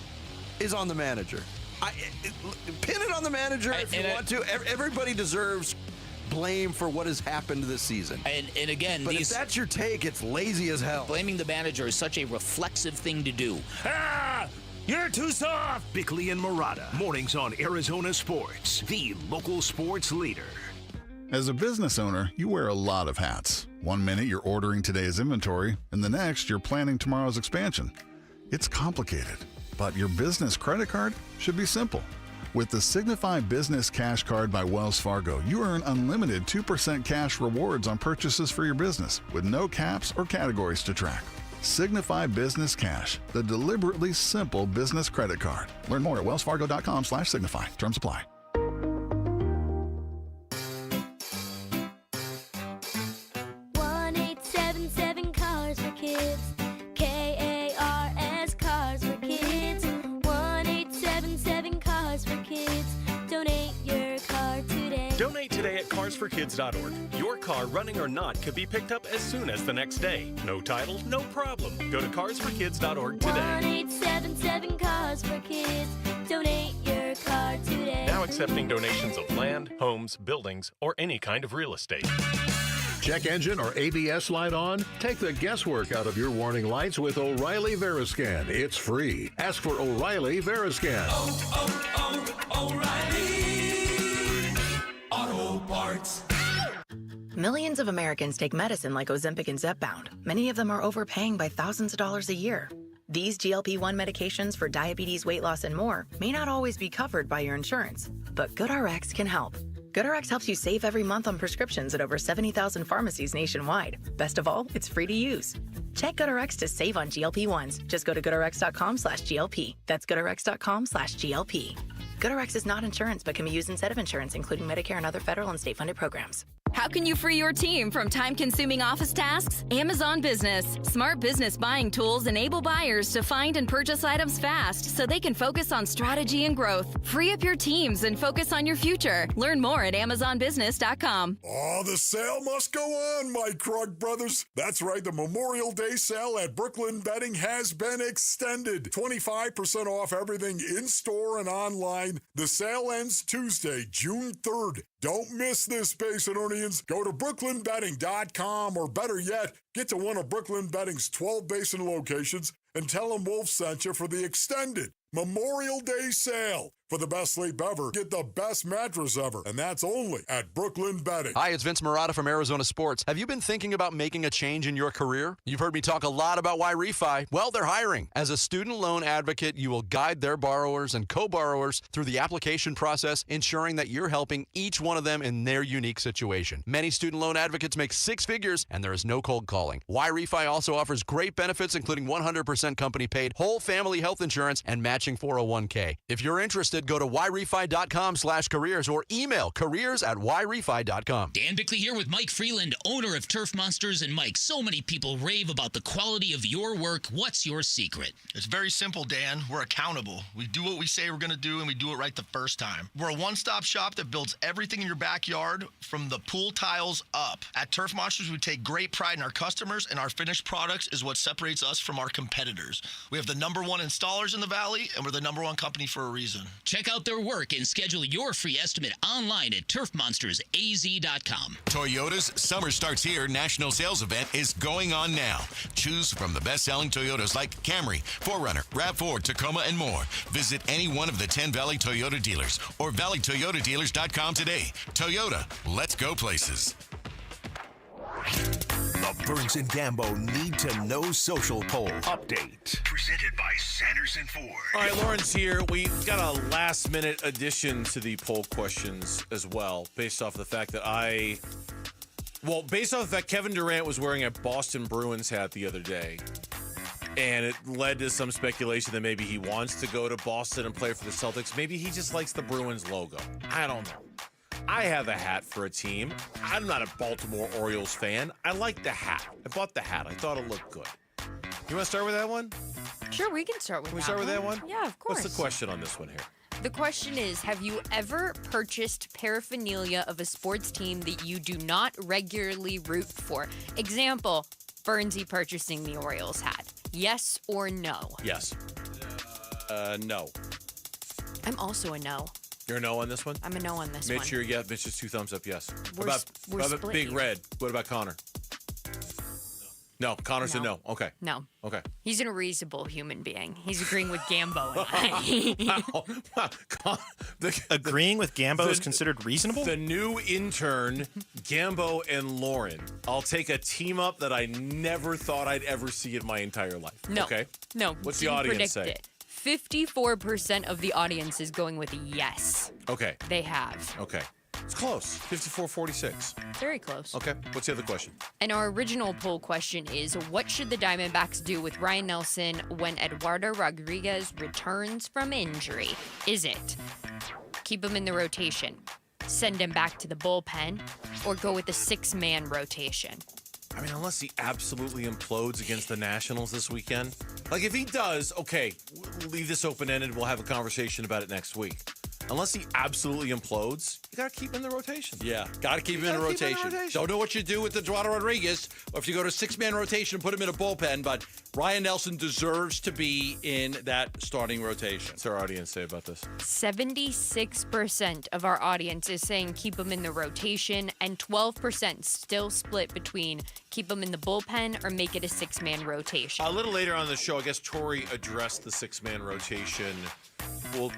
is on the manager. Pin it on the manager if you want to. Everybody deserves blame for what has happened this season. And again, but if that's your take, it's lazy as hell. Blaming the manager is such a reflexive thing to do. You're too soft. Bigley and Murata, mornings on Arizona Sports, the local sports leader. As a business owner, you wear a lot of hats. One minute you're ordering today's inventory, and the next you're planning tomorrow's expansion. It's complicated, but your business credit card should be simple. With the Signify Business Cash Card by Wells Fargo, you earn unlimited 2% cash rewards on purchases for your business with no caps or categories to track. Signify Business Cash, the deliberately simple business credit card. Learn more at wellsfargo.com/signify. Terms apply. Cars for Kids. KARS Cars for Kids. 1-877 Cars for Kids. Donate your car today. Donate today at carsforkids.org. Your car, running or not, could be picked up as soon as the next day. No title, no problem. Go to carsforkids.org today. 1-877 Cars for Kids. Donate your car today. Now accepting donations of land, homes, buildings, or any kind of real estate. Check engine or ABS light on? Take the guesswork out of your warning lights with O'Reilly Veriscan. It's free. Ask for O'Reilly Veriscan. O'Reilly Auto Parts. Millions of Americans take medicine like Ozempic and Zepbound. Many of them are overpaying by thousands of dollars a year. These GLP-1 medications for diabetes, weight loss, and more may not always be covered by your insurance, but GoodRx can help. GoodRx helps you save every month on prescriptions at over 70,000 pharmacies nationwide. Best of all, it's free to use. Check GoodRx to save on GLP-1s. Just go to goodrx.com/GLP. That's goodrx.com/GLP. GoodRx is not insurance, but can be used instead of insurance, including Medicare and other federal and state-funded programs. How can you free your team from time-consuming office tasks? Amazon Business. Smart business buying tools enable buyers to find and purchase items fast so they can focus on strategy and growth. Free up your teams and focus on your future. Learn more at amazonbusiness.com. Oh, the sale must go on, my Krug brothers. That's right, the Memorial Day sale at Brooklyn Bedding has been extended. 25% off everything in-store and online. The sale ends Tuesday, June 3rd. Don't miss this, Basinonians. Go to brooklynbedding.com, or better yet, get to one of Brooklyn Bedding's 12 Basin locations and tell them Wolf sent you for the extended Memorial Day sale. For the best sleep ever, get the best mattress ever, and that's only at Brooklyn Bedding. Hi, it's Vince Murata from Arizona Sports. Have you been thinking about making a change in your career? You've heard me talk a lot about why refi. Well, they're hiring. As a student loan advocate, you will guide their borrowers and co-borrowers through the application process, ensuring that you're helping each one of them in their unique situation. Many student loan advocates make six figures, and there is no cold calling. Why refi also offers great benefits, including 100% company paid, whole family health insurance, and matching 401k. If you're interested, go to yrefi.com/careers or email careers@yrefi.com. Dan Bigley here with Mike Freeland, owner of Turf Monsters. And Mike, so many people rave about the quality of your work. What's your secret? It's very simple, Dan. We're accountable. We do what we say we're going to do, and we do it right the first time. We're a one-stop shop that builds everything in your backyard from the pool tiles up. At Turf Monsters, we take great pride in our customers, and our finished products is what separates us from our competitors. We have the #1 installers in the Valley, and we're the #1 company for a reason. Check out their work and schedule your free estimate online at turfmonstersaz.com. Toyota's Summer Starts Here national sales event is going on now. Choose from the best-selling Toyotas like Camry, 4Runner, RAV4, Tacoma, and more. Visit any one of the 10 Valley Toyota dealers or valleytoyotadealers.com today. Toyota, let's go places. The Burns and Gambo Need to Know Social Poll Update. Presented by Sanderson Ford. All right, Lauren's here. We've got a last-minute addition to the poll questions as well, based off the fact that Kevin Durant was wearing a Boston Bruins hat the other day, and it led to some speculation that maybe he wants to go to Boston and play for the Celtics. Maybe he just likes the Bruins logo. I don't know. I have a hat for a team. I'm not a Baltimore Orioles fan. I like the hat. I bought the hat. I thought it looked good. You want to start with that one? Sure, we can start with that. Can we start with that one? Yeah, of course. What's the question on this one here? The question is, have you ever purchased paraphernalia of a sports team that you do not regularly root for? Example, Burnsy purchasing the Orioles hat. Yes or no? Yes. No. I'm also a no. You're a no on this one? I'm a no on this one. Mitch, Mitch is 2 thumbs up, yes. We're What about split Big here. Red? What about Connor? No, Connor said no. Okay. No. Okay. He's a reasonable human being. He's agreeing with Gambo and I. Agreeing with Gambo is considered reasonable? The new intern, Gambo and Lauren. I'll take a team up that I never thought I'd ever see in my entire life. No. Okay. No. What's the didn't audience predict say? It. 54% of the audience is going with a yes. Okay. They have. Okay. It's close. 54-46. Very close. Okay. What's the other question? And our original poll question is, what should the Diamondbacks do with Ryan Nelson when Eduardo Rodriguez returns from injury? Is it keep him in the rotation, send him back to the bullpen, or go with the 6-man rotation? I mean, unless he absolutely implodes against the Nationals this weekend. Like, if he does, okay, leave this open-ended. We'll have a conversation about it next week. Unless he absolutely implodes, you got to keep him in the rotation. Yeah, got to keep him in the rotation. Don't know what you do with Eduardo Rodriguez, or if you go to 6-man rotation, put him in a bullpen, but Ryan Nelson deserves to be in that starting rotation. What's our audience say about this? 76% of our audience is saying keep him in the rotation, and 12% still split between keep him in the bullpen or make it a 6-man rotation. A little later on in the show, I guess Tori addressed the 6-man rotation. We'll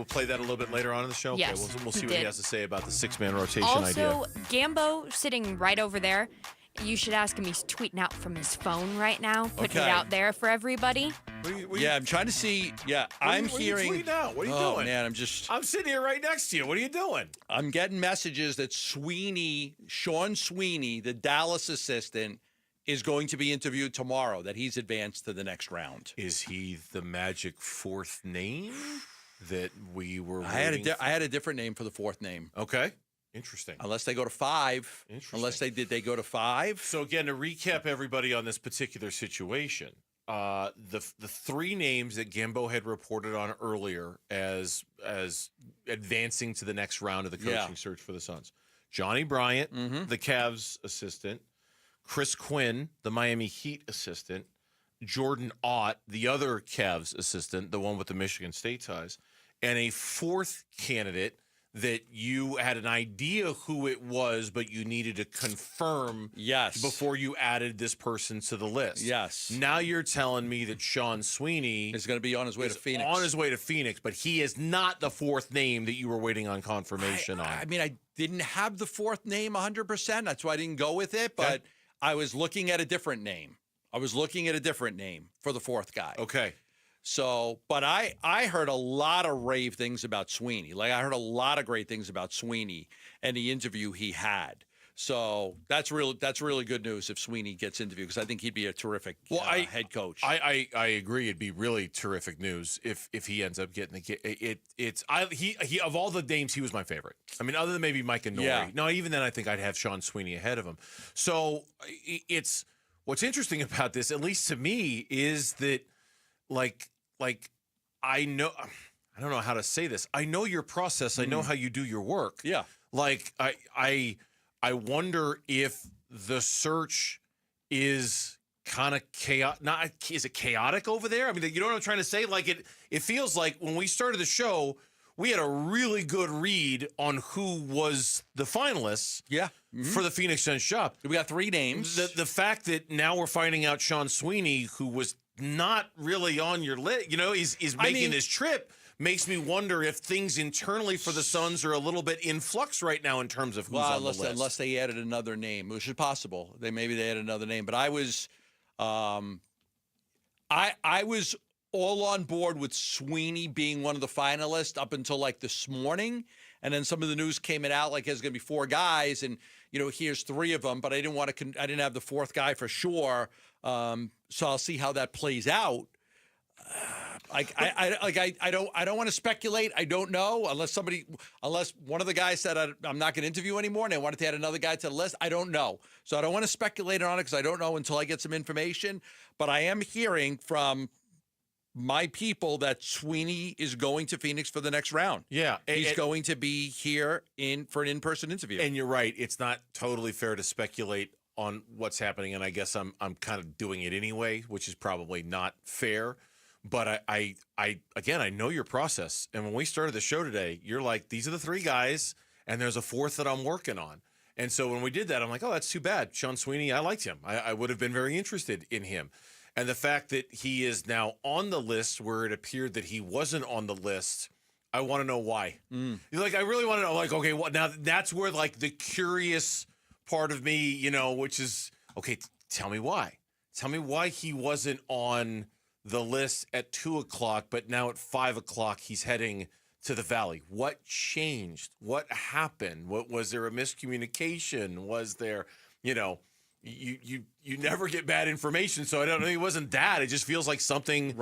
play that a little bit later on in the show. Yes, okay, we'll see he what he did. has to say about the 6-man rotation idea. Also, Gambo sitting right over there. You should ask him. He's tweeting out from his phone right now, putting it Okay. out there for everybody. Yeah, I'm trying to see. Yeah, I'm hearing. What are you tweeting out? What are you oh, doing? man, I'm sitting here right next to you. What are you doing? I'm getting messages that Sean Sweeney, the Dallas assistant, is going to be interviewed tomorrow, that he's advanced to the next round. Is he the magic 4th name that we were I waiting had a different name for the 4th name. Okay. Interesting. Unless they go to 5. Unless they go to 5. So again, to recap everybody on this particular situation, the 3 names that Gambo had reported on earlier as advancing to the next round of the coaching search for the Suns. Johnny Bryant, the Cavs assistant, Chris Quinn, the Miami Heat assistant, Jordan Ott, the other Cavs assistant, the one with the Michigan State ties, and a 4th candidate that you had an idea who it was, but you needed to confirm before you added this person to the list. Yes. Now you're telling me that Sean Sweeney is going to be on his way to Phoenix. On his way to Phoenix, but he is not the 4th name that you were waiting on confirmation on. I mean, I didn't have the 4th name 100%. That's why I didn't go with it, but I was looking at a different name. I was looking at a different name for the 4th guy. Okay. So, but I heard a lot of rave things about Sweeney. Like, I heard a lot of great things about Sweeney and the interview he had. So that's really good news if Sweeney gets interviewed, because I think he'd be a terrific head coach. I agree. It'd be really terrific news if he ends up getting the he of all the names, he was my favorite. I mean, other than maybe Mike and Nori. Yeah. No, even then I think I'd have Sean Sweeney ahead of him. So it's what's interesting about this, at least to me, is that like I know, I don't know how to say this. I know your process. I know how you do your work. Yeah. Like I wonder if the search is kind of chaotic. Is it chaotic over there? I mean, you know what I'm trying to say? Like it feels like when we started the show, we had a really good read on who was the finalists. Yeah. For the Phoenix Suns job. We got 3 names. The fact that now we're finding out Sean Sweeney, who was not really on your list, is making this trip, makes me wonder if things internally for the Suns are a little bit in flux right now in terms of who's on the list. Unless they added another name, which is possible. Maybe they added another name, but I was, I was all on board with Sweeney being one of the finalists up until like this morning, and then some of the news came out like there's going to be 4 guys, and here's 3 of them, but I didn't want to. I didn't have the 4th guy for sure. So I'll see how that plays out. I don't want to speculate. I don't know unless one of the guys said I'm not going to interview anymore and they wanted to add another guy to the list. I don't know. So I don't want to speculate on it because I don't know until I get some information. But I am hearing from my people that Sweeney is going to Phoenix for the next round. Yeah. He's going to be here for an in-person interview. And you're right. It's not totally fair to speculate on what's happening, and I guess I'm kind of doing it anyway, which is probably not fair. But I again, I know your process. And when we started the show today, you're like, these are the 3 guys, and there's a 4th that I'm working on. And so when we did that, I'm like, oh, that's too bad. Sean Sweeney, I liked him. I would have been very interested in him. And the fact that he is now on the list where it appeared that he wasn't on the list, I want to know why. Like, I really want to know, like, okay, what now? That's where, like, the curious part of me, you know, which is, okay, tell me why. Tell me why he wasn't on the list at 2 o'clock, but now at 5 o'clock he's heading to the Valley. What changed? What happened? What was there a miscommunication? Was there, you know, you never get bad information, so I don't know. It wasn't that. It just feels like something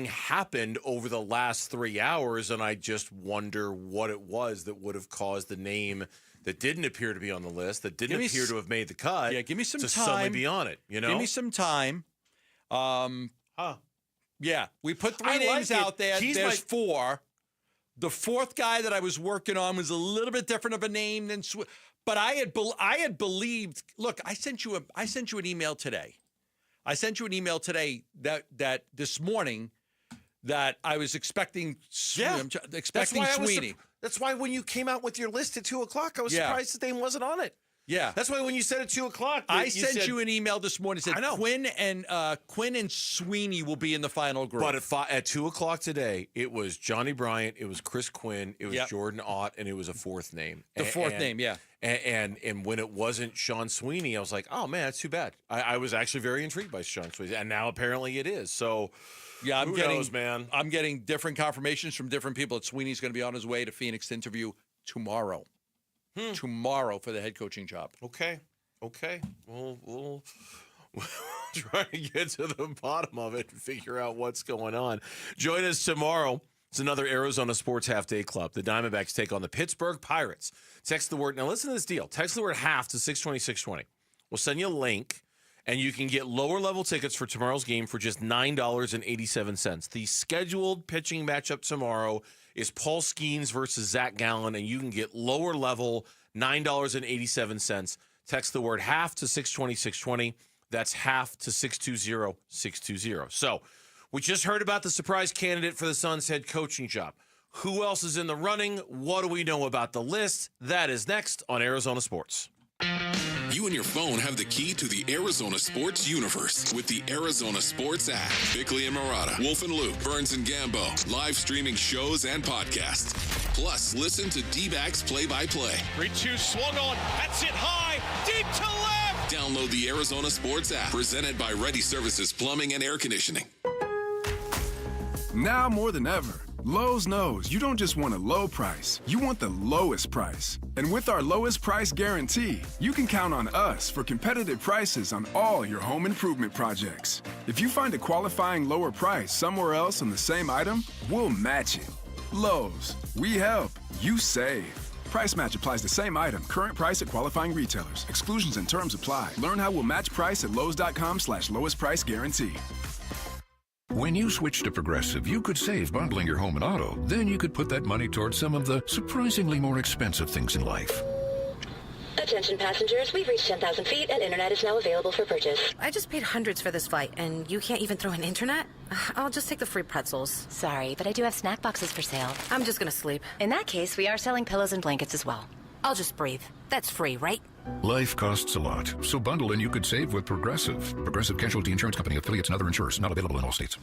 happened over the last 3 hours, and I just wonder what it was that would have caused the name that didn't appear to be on the list, that didn't appear to have made the cut. Yeah, give me some to time. suddenly be on it. You know, give me some time. Yeah, we put 3 names out there. There's 4. The 4th guy that I was working on was a little bit different of a name than. But I had believed. Look, I sent you an email today. I sent you an email today that this morning that I was expecting. Expecting Sweeney. That's why when you came out with your list at 2 o'clock, I was surprised his name wasn't on it. Yeah, that's why when you said at 2 o'clock, I sent you an email this morning. Said Quinn and Sweeney will be in the final group. But at 2 o'clock today, it was Johnny Bryant, it was Chris Quinn, it was Jordan Ott, and it was a 4th name. The 4th name, yeah. And when it wasn't Sean Sweeney, I was like, oh man, that's too bad. I was actually very intrigued by Sean Sweeney, and now apparently it is. So yeah, who knows, man? I'm getting different confirmations from different people that Sweeney's going to be on his way to Phoenix to interview tomorrow. Tomorrow for the head coaching job. Okay. We'll try to get to the bottom of it and figure out what's going on. Join us tomorrow. It's another Arizona Sports Half Day Club. The Diamondbacks take on the Pittsburgh Pirates. Text the word. Now listen to this deal. Text the word half to 620-620. We'll send you a link, and you can get lower level tickets for tomorrow's game for just $9.87. The scheduled pitching matchup tomorrow is Paul Skeens versus Zach Gallen, and you can get lower level $9.87. Text the word half to 620-620. That's half to 620-620. So we just heard about the surprise candidate for the Suns head coaching job. Who else is in the running? What do we know about the list? That is next on Arizona Sports. You and your phone have the key to the Arizona sports universe with the Arizona Sports app. Bigley and Murata, Wolf and Luke, Burns and Gambo, live streaming shows and podcasts. Plus, listen to D-backs play-by-play. 3-2 swung on. That's it high. Deep to left. Download the Arizona Sports app, presented by Ready Services Plumbing and Air Conditioning. Now more than ever, Lowe's knows you don't just want a low price, you want the lowest price. And with our lowest price guarantee, you can count on us for competitive prices on all your home improvement projects. If you find a qualifying lower price somewhere else on the same item, we'll match it. Lowe's, we help, you save. Price match applies to same item. Current price at qualifying retailers. Exclusions and terms apply. Learn how we'll match price at lowes.com/lowest price guarantee. When you switch to Progressive, you could save bundling your home and auto. Then you could put that money towards some of the surprisingly more expensive things in life. Attention passengers, we've reached 10,000 feet and internet is now available for purchase. I just paid hundreds for this flight, and you can't even throw in internet? I'll just take the free pretzels. Sorry, but I do have snack boxes for sale. I'm just gonna sleep. In that case, we are selling pillows and blankets as well. I'll just breathe. That's free, right? Life costs a lot, so bundle and you could save with Progressive. Progressive Casualty Insurance Company, affiliates, and other insurers. Not available in all states.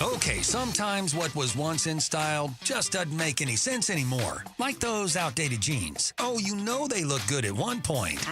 Okay, sometimes what was once in style just doesn't make any sense anymore. Like those outdated jeans. Oh, you know they look good at one point.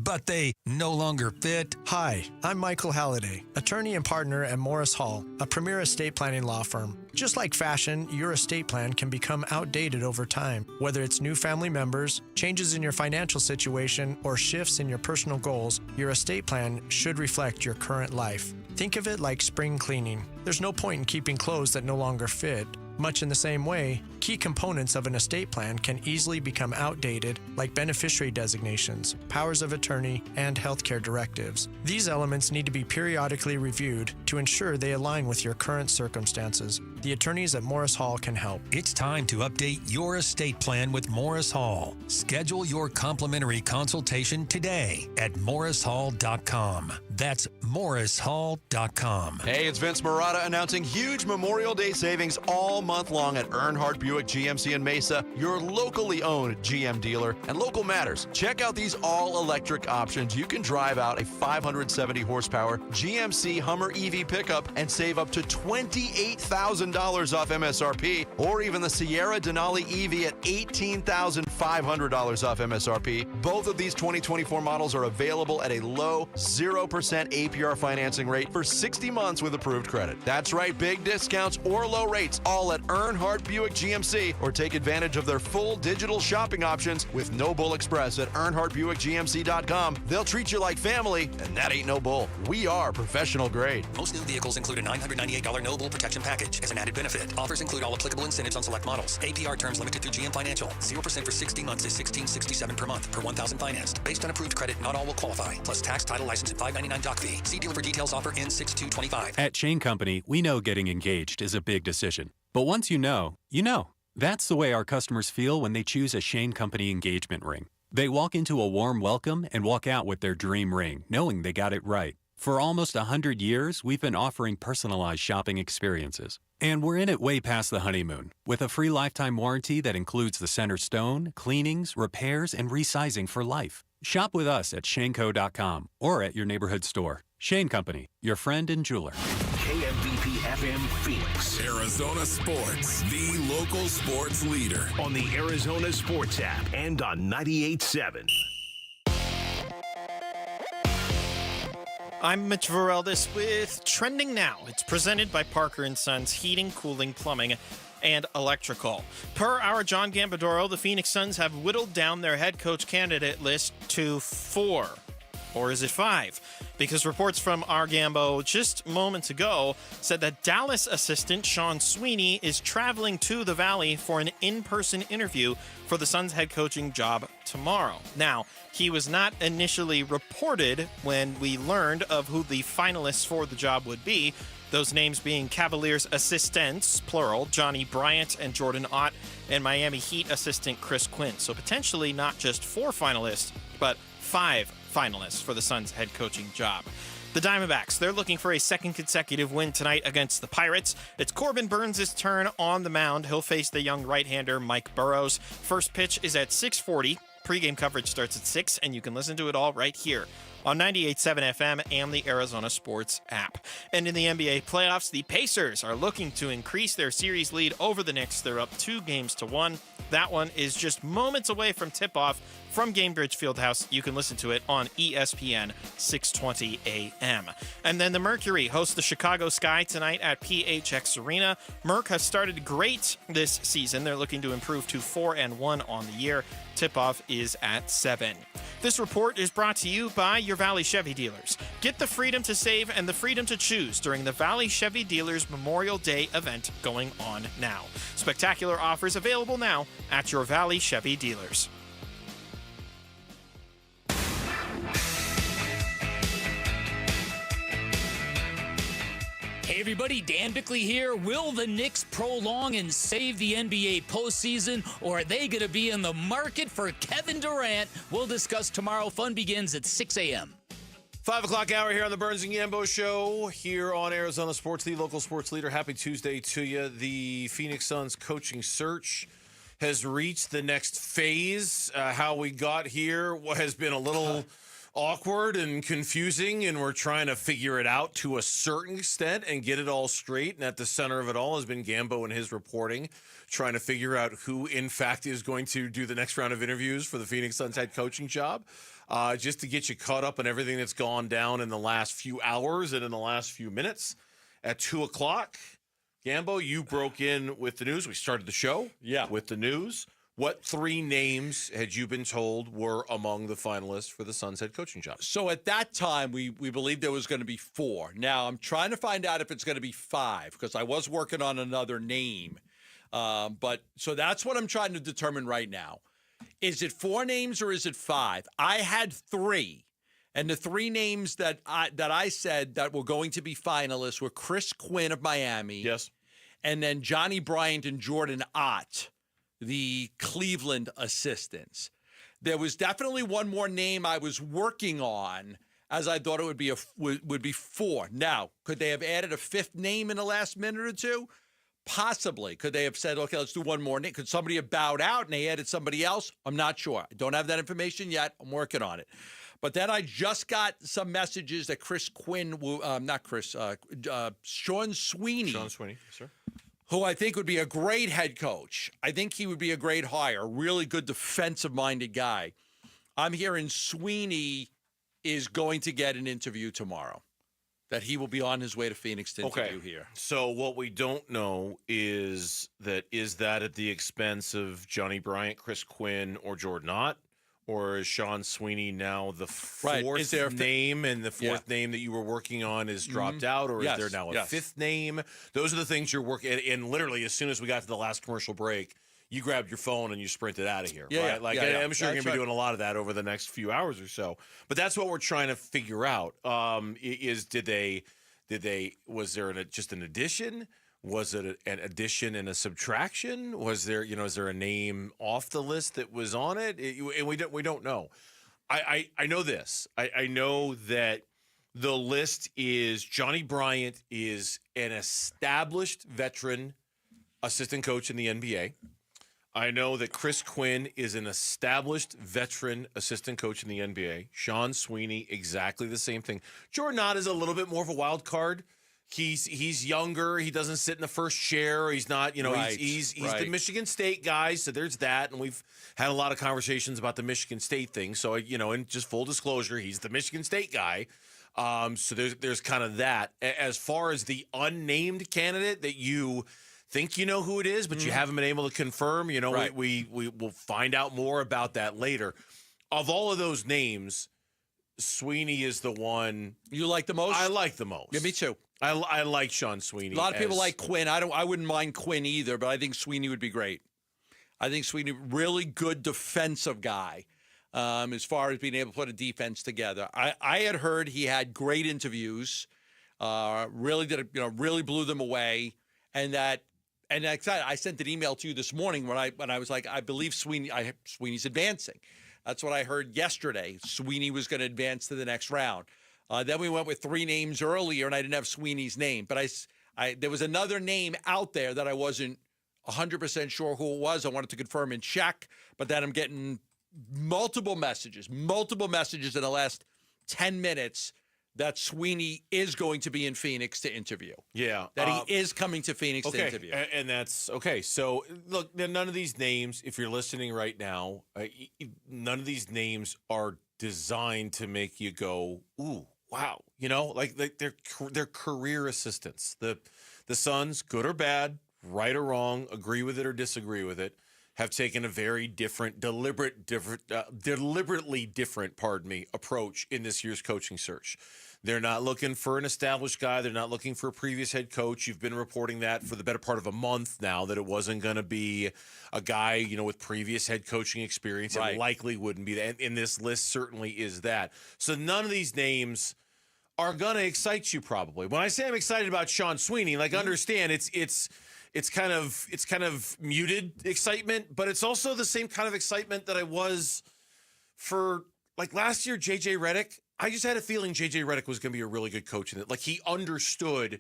But they no longer fit. Hi, I'm Michael Halliday, attorney and partner at Morris Hall, a premier estate planning law firm. Just like fashion, your estate plan can become outdated over time. Whether it's new family members, changes in your financial situation, or shifts in your personal goals, your estate plan should reflect your current life. Think of it like spring cleaning. There's no point in keeping clothes that no longer fit. Much in the same way, key components of an estate plan can easily become outdated, like beneficiary designations, powers of attorney, and healthcare directives. These elements need to be periodically reviewed to ensure they align with your current circumstances. The attorneys at Morris Hall can help. It's time to update your estate plan with Morris Hall. Schedule your complimentary consultation today at morrishall.com. That's morrishall.com. Hey, it's Vince Marotta announcing huge Memorial Day savings all month long at Earnhardt Buick GMC in Mesa, your locally owned GM dealer. And local matters. Check out these all-electric options. You can drive out a 570 horsepower GMC Hummer EV pickup and save up to $28,000 off MSRP, or even the Sierra Denali EV at $18,500 off MSRP. Both of these 2024 models are available at a low 0% APR financing rate for 60 months with approved credit. That's right, big discounts or low rates, all at Earnhardt Buick GMC, or take advantage of their full digital shopping options with No Bull Express at EarnhardtBuickGMC.com. They'll treat you like family, and that ain't no bull. We are professional grade. Most new vehicles include a $998 No Bull protection package as an added benefit. Offers include all applicable incentives on select models. APR terms limited through GM Financial. 0% for 60 months is $16.67 per month per 1,000 financed. Based on approved credit, not all will qualify. Plus tax, title, license, and $5.99 doc fee. See dealer for details. Offer ends 6/2/25. At Shane Company, we know getting engaged is a big decision. But once you know, you know. That's the way our customers feel when they choose a Shane Company engagement ring. They walk into a warm welcome and walk out with their dream ring, knowing they got it right. For almost 100 years, we've been offering personalized shopping experiences. And we're in it way past the honeymoon, with a free lifetime warranty that includes the center stone, cleanings, repairs, and resizing for life. Shop with us at shaneco.com or at your neighborhood store. Shane Company, your friend and jeweler. KMVP FM Phoenix. Arizona Sports, the local sports leader. On the Arizona Sports app and on 98.7. I'm Mitch Vareldis with Trending Now. It's presented by Parker & Sons Heating, Cooling, Plumbing, and Electrical. Per our John Gambadoro, the Phoenix Suns have whittled down their head coach candidate list to 4. Or is it 5? Because reports from our Gambo just moments ago said that Dallas assistant Sean Sweeney is traveling to the Valley for an in-person interview for the Suns head coaching job tomorrow. Now, he was not initially reported when we learned of who the finalists for the job would be, those names being Cavaliers assistants, plural, Johnny Bryant and Jordan Ott, and Miami Heat assistant Chris Quinn. So potentially not just 4 finalists, but 5 finalists for the Suns head coaching job. The Diamondbacks, they're looking for a second consecutive win tonight against the Pirates. It's Corbin Burns' turn on the mound. He'll face the young right-hander Mike Burrows. First pitch is at 6:40. Pre-game coverage starts at 6, and you can listen to it all right here on 98.7 FM and the Arizona Sports app. And in the NBA playoffs, the Pacers are looking to increase their series lead over the Knicks. They're up 2-1. That one is just moments away from tip-off from Gamebridge Fieldhouse. You can listen to it on ESPN 620 AM. And then the Mercury hosts the Chicago Sky tonight at PHX Arena. Merc has started great this season. They're looking to improve to 4-1 on the year. Tip-off is at 7. This report is brought to you by your Valley Chevy dealers. Get the freedom to save and the freedom to choose during the Valley Chevy Dealers Memorial Day event going on now. Spectacular offers available now at your Valley Chevy dealers. Hey everybody, Dan Bigley here. Will the Knicks prolong and save the NBA postseason, or are they going to be in the market for Kevin Durant? We'll discuss tomorrow. Fun begins at 6 a.m. 5 o'clock hour here on the Burns and Gambo Show here on Arizona Sports, the local sports leader. Happy Tuesday to you. The Phoenix Suns coaching search has reached the next phase. How we got here has been a little awkward and confusing, and we're trying to figure it out to a certain extent and get it all straight. And at the center of it all has been Gambo and his reporting, trying to figure out who, in fact, is going to do the next round of interviews for the Phoenix Suns head coaching job. Just to get you caught up on everything that's gone down in the last few hours and in the last few minutes. At 2 o'clock, Gambo, you broke in with the news. We started the show with the news. What 3 names had you been told were among the finalists for the Suns head coaching job? So at that time, we believed there was going to be 4. Now, I'm trying to find out if it's going to be 5 because I was working on another name. So that's what I'm trying to determine right now. Is it 4 names or is it 5? I had 3. And the 3 names that I said that were going to be finalists were Chris Quinn of Miami. Yes. And then Johnny Bryant and Jordan Ott, the Cleveland assistants. There was definitely one more name I was working on as I thought it would be 4. Now, could they have added a 5th name in the last minute or two? Possibly. Could they have said, okay, let's do one more name? Could somebody have bowed out and they added somebody else? I'm not sure. I don't have that information yet. I'm working on it. But then I just got some messages that Sean Sweeney. Sean Sweeney, sir. Who I think would be a great head coach. I think he would be a great hire, a really good defensive-minded guy. I'm hearing Sweeney is going to get an interview tomorrow, that he will be on his way to Phoenix to interview here. So what we don't know is that at the expense of Johnny Bryant, Chris Quinn, or Jordan Ott? Or is Sean Sweeney now the fourth name, and the fourth name that you were working on is dropped out? Or is there now a 5th name? Those are the things you're working. And literally, as soon as we got to the last commercial break, you grabbed your phone and you sprinted out of here. Right? I'm sure you're going to be doing a lot of that over the next few hours or so. But that's what we're trying to figure out. Was there just an addition? Was it an addition and a subtraction? Was there, is there a name off the list that was on it? And we don't know. I know this. I know that the list is Johnny Bryant is an established veteran assistant coach in the NBA. I know that Chris Quinn is an established veteran assistant coach in the NBA. Sean Sweeney, exactly the same thing. Jordan Ott is a little bit more of a wild card. He's younger. He doesn't sit in the first chair. He's not, he's the Michigan State guy. So there's that. And we've had a lot of conversations about the Michigan State thing. So, and just full disclosure, he's the Michigan State guy. So there's kind of that. As far as the unnamed candidate that you think you know who it is, but you haven't been able to confirm, we will find out more about that later. Of all of those names, Sweeney is the one you like the most. I like the most. Yeah, me too. I like Sean Sweeney. A lot of people like Quinn. I wouldn't mind Quinn either, but I think Sweeney would be great. I think Sweeney, really good defensive guy, as far as being able to put a defense together. I had heard he had great interviews, really blew them away, and I sent an email to you this morning when I was like, I believe Sweeney's advancing. That's what I heard yesterday. Sweeney was going to advance to the next round. Then we went with 3 names earlier, and I didn't have Sweeney's name. But there was another name out there that I wasn't 100% sure who it was. I wanted to confirm and check. But then I'm getting multiple messages in the last 10 minutes that Sweeney is going to be in Phoenix to interview. Yeah. That he is coming to Phoenix to interview. And that's okay. So, look, none of these names, if you're listening right now, none of these names are designed to make you go, ooh, wow. They're career assistants. The Suns, good or bad, right or wrong, agree with it or disagree with it, have taken a very deliberately different, approach in this year's coaching search. They're not looking for an established guy. They're not looking for a previous head coach. You've been reporting that for the better part of a month now, that it wasn't going to be a guy, with previous head coaching experience. Right. It likely wouldn't be that. And this list certainly is that. So none of these names are going to excite you probably. When I say I'm excited about Sean Sweeney, understand it's kind of muted excitement, but it's also the same kind of excitement that I was for last year, JJ Redick. I just had a feeling JJ Redick was going to be a really good coach in it. He understood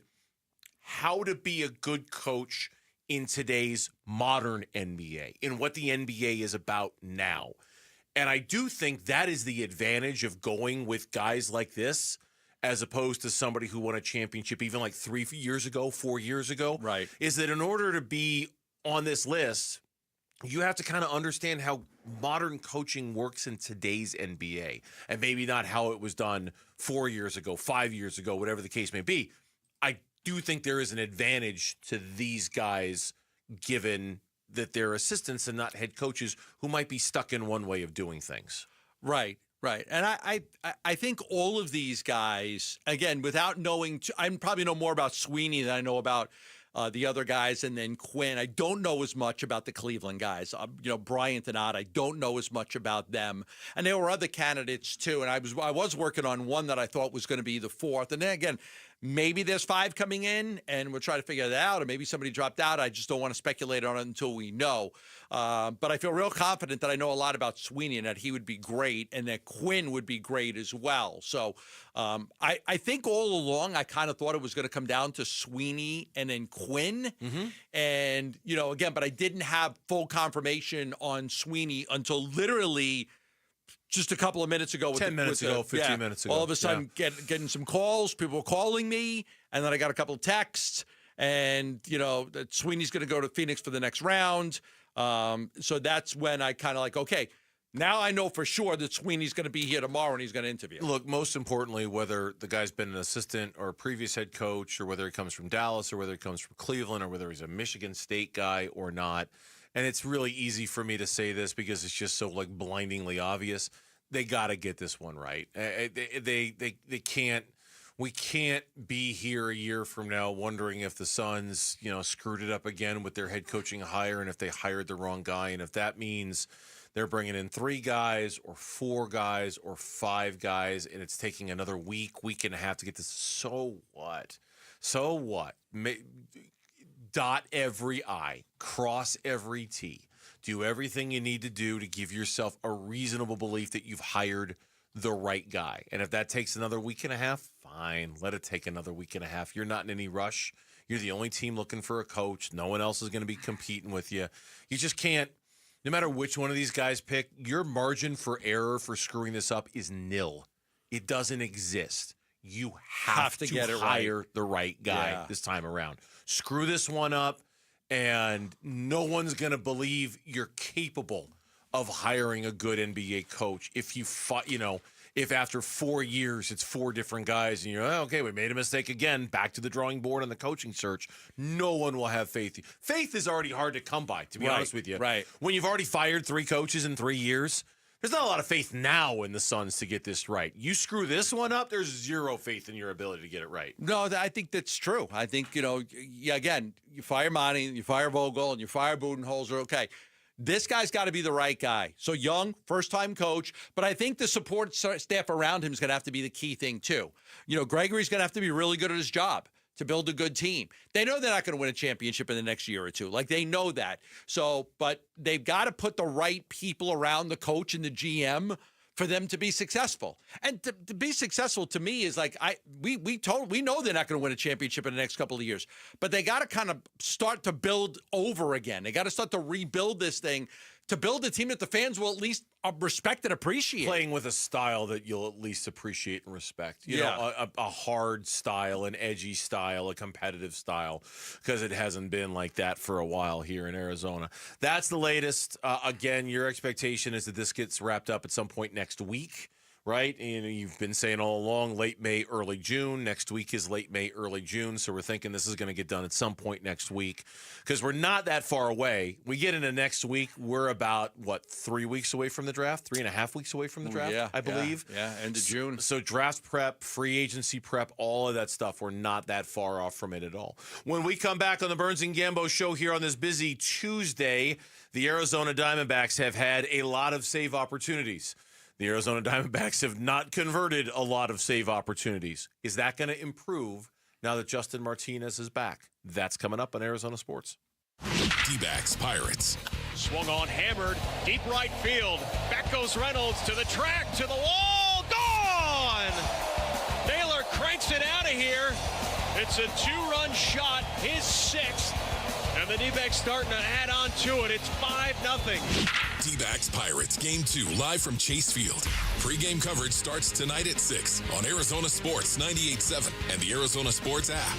how to be a good coach in today's modern NBA, in what the NBA is about now. And I do think that is the advantage of going with guys like this, as opposed to somebody who won a championship even 3 years ago, 4 years ago. Right. Is that in order to be on this list, you have to kind of understand how modern coaching works in today's NBA, and maybe not how it was done 4 years ago, 5 years ago, whatever the case may be. I do think there is an advantage to these guys, given that they're assistants and not head coaches who might be stuck in one way of doing things. Right. And I think all of these guys, again, without knowing, I probably know more about Sweeney than I know about the other guys, and then Quinn. I don't know as much about the Cleveland guys. Bryant and Ott, I don't know as much about them. And there were other candidates too. And I was working on one that I thought was going to be the 4th. And then again, Maybe there's 5 coming in, and we'll try to figure that out, or maybe somebody dropped out. I just don't want to speculate on it until we know. But I feel real confident that I know a lot about Sweeney and that he would be great, and that Quinn would be great as well. So I think all along I kind of thought it was going to come down to Sweeney and then Quinn. And, again, but I didn't have full confirmation on Sweeney until literally just a couple of minutes ago. 10 minutes ago, 15 minutes ago. All of a sudden, getting some calls. People were calling me, and then I got a couple of texts, and, that Sweeney's going to go to Phoenix for the next round. So that's when I kind of like, okay, now I know for sure that Sweeney's going to be here tomorrow and he's going to interview. Look, most importantly, whether the guy's been an assistant or a previous head coach, or whether he comes from Dallas, or whether he comes from Cleveland, or whether he's a Michigan State guy or not, and it's really easy for me to say this because it's just so blindingly obvious. They got to get this one right. They can't. We can't be here a year from now wondering if the Suns, screwed it up again with their head coaching hire, and if they hired the wrong guy, and if that means they're bringing in 3 guys or 4 guys or 5 guys, and it's taking another week and a half to get this. So what? So what? Dot every I, cross every T. Do everything you need to do to give yourself a reasonable belief that you've hired the right guy. And if that takes another week and a half, fine. Let it take another week and a half. You're not in any rush. You're the only team looking for a coach. No one else is going to be competing with you. You just can't, no matter which one of these guys pick, your margin for error for screwing this up is nil. It doesn't exist. You have to get it hire the right guy this time around. Screw this one up, and no one's going to believe you're capable of hiring a good NBA coach if if after 4 years it's 4 different guys and you're, okay, we made a mistake again, back to the drawing board on the coaching search. No one will have faith. Faith is already hard to come by, to be honest with you. Right. When you've already fired 3 coaches in 3 years, there's not a lot of faith now in the Suns to get this right. You screw this one up, there's zero faith in your ability to get it right. No, I think that's true. I think, again, you fire Monty, you fire Vogel, and you fire Budenholzer, okay. This guy's got to be the right guy. So young, first-time coach, but I think the support staff around him is going to have to be the key thing too. Gregory's going to have to be really good at his job to build a good team. They know they're not going to win a championship in the next year or two. They know that. So, but they've got to put the right people around the coach and the GM for them to be successful. And to be successful to me is we know they're not going to win a championship in the next couple of years, but they got to kind of start to build over again. They got to start to rebuild this thing to build a team that the fans will at least respect and appreciate. Playing with a style that you'll at least appreciate and respect. A hard style, an edgy style, a competitive style, because it hasn't been like that for a while here in Arizona. That's the latest. Again, your expectation is that this gets wrapped up at some point next week, right? You've been saying all along, late May, early June. Next week is late May, early June. So we're thinking this is going to get done at some point next week because we're not that far away. We get into next week. We're about, 3 weeks away from the draft? 3.5 weeks away from the draft, I believe. Yeah, end of June. So draft prep, free agency prep, all of that stuff, we're not that far off from it at all. When we come back on the Burns and Gambo show here on this busy Tuesday, the Arizona Diamondbacks have had a lot of save opportunities. The Arizona Diamondbacks have not converted a lot of save opportunities. Is that going to improve now that Justin Martinez is back? That's coming up on Arizona Sports. D-backs Pirates. Swung on, hammered, deep right field. Back goes Reynolds to the track, to the wall, gone! Naylor cranks it out of here. It's a 2-run shot, his 6th. And the D-backs starting to add on to it. It's 5-0. D-backs Pirates Game 2 live from Chase Field. Pre-game coverage starts tonight at 6 on Arizona Sports 98.7 and the Arizona Sports app.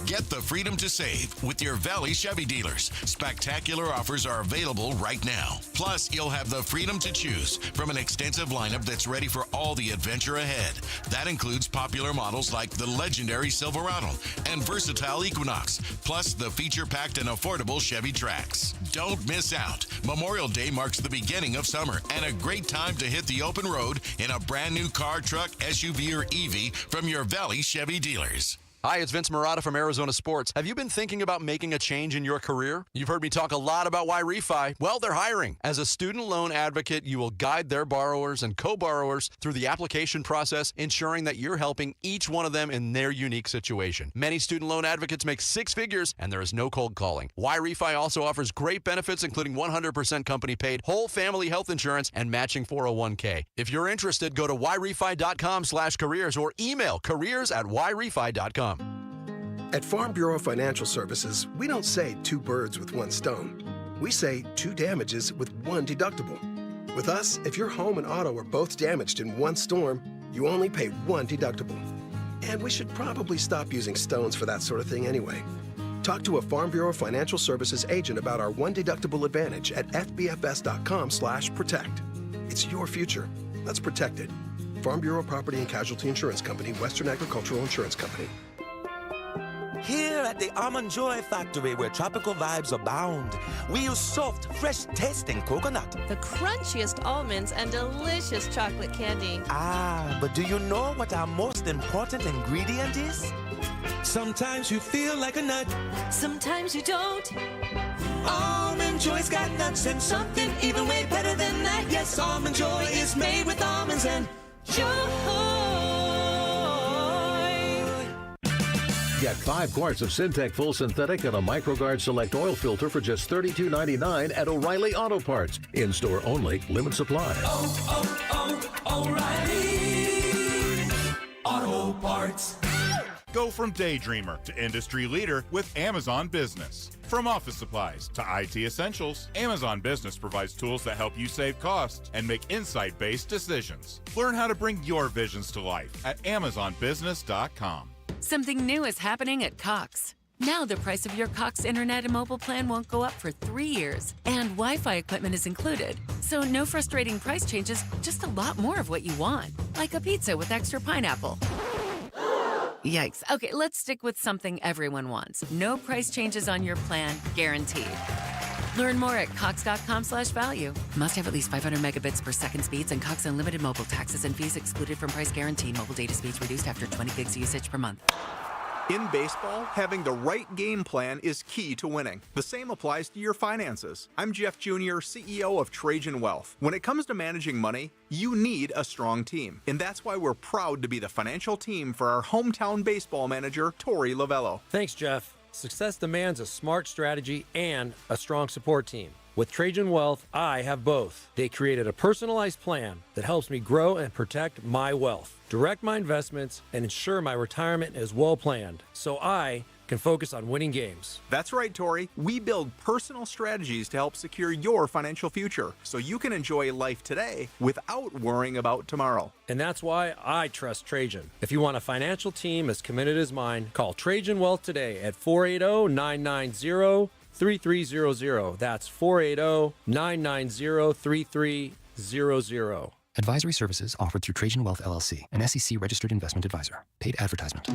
Get the freedom to save with your Valley Chevy dealers. Spectacular offers are available right now. Plus, you'll have the freedom to choose from an extensive lineup that's ready for all the adventure ahead. That includes popular models like the legendary Silverado and versatile Equinox, plus the feature-packed and affordable Chevy Trax. Don't miss out. Memorial Day marks the beginning of summer and a great time to hit the open road in a brand new car, truck, SUV, or EV from your Valley Chevy dealers. Hi, it's Vince Marotta from Arizona Sports. Have you been thinking about making a change in your career? You've heard me talk a lot about why refi. Well, they're hiring. As a student loan advocate, you will guide their borrowers and co-borrowers through the application process, ensuring that you're helping each one of them in their unique situation. Many student loan advocates make six figures, and there is no cold calling. Why refi also offers great benefits, including 100% company paid, whole family health insurance, and matching 401k. If you're interested, go to whyrefi.com/careers or email careers@whyrefi.com. At Farm Bureau Financial Services, we don't say two birds with one stone. We say two damages with one deductible. With us, if your home and auto are both damaged in one storm, you only pay one deductible. And we should probably stop using stones for that sort of thing anyway. Talk to a Farm Bureau Financial Services agent about our one deductible advantage at fbfs.com/protect. It's your future. Let's protect it. Farm Bureau Property and Casualty Insurance Company, Western Agricultural Insurance Company. Here at the Almond Joy Factory, where tropical vibes abound, we use soft, fresh-tasting coconut. The crunchiest almonds and delicious chocolate candy. Ah, but do you know what our most important ingredient is? Sometimes you feel like a nut. Sometimes you don't. Almond Joy's got nuts and something even way better than that. Yes, Almond Joy is made with almonds and joy. Get 5 quarts of Syntec Full Synthetic and a MicroGuard Select Oil Filter for just $32.99 at O'Reilly Auto Parts. In-store only, limit supply. O'Reilly Auto Parts. Go from daydreamer to industry leader with Amazon Business. From office supplies to IT essentials, Amazon Business provides tools that help you save costs and make insight-based decisions. Learn how to bring your visions to life at AmazonBusiness.com. Something new is happening at Cox. Now the price of your Cox internet and mobile plan won't go up for 3 years, and Wi-Fi equipment is included. So no frustrating price changes, just a lot more of what you want, like a pizza with extra pineapple. Yikes. Okay, let's stick with something everyone wants. No price changes on your plan, guaranteed. Learn more at cox.com/value. Must have at least 500 megabits per second speeds and Cox Unlimited mobile taxes and fees excluded from price guarantee. Mobile data speeds reduced after 20 gigs usage per month. In baseball, having the right game plan is key to winning. The same applies to your finances. I'm Jeff Jr., CEO of Trajan Wealth. When it comes to managing money, you need a strong team. And that's why we're proud to be the financial team for our hometown baseball manager, Tori Lavello. Thanks, Jeff. Success demands a smart strategy and a strong support team. With Trajan Wealth, I have both. They created a personalized plan that helps me grow and protect my wealth, direct my investments, and ensure my retirement is well planned, so I can focus on winning games. That's right, Tori. We build personal strategies to help secure your financial future, so you can enjoy life today without worrying about tomorrow. And that's why I trust Trajan. If you want a financial team as committed as mine, call Trajan Wealth today at 480-990-3300. That's 480-990-3300. Advisory services offered through Trajan Wealth LLC, an SEC-registered investment advisor. Paid advertisement.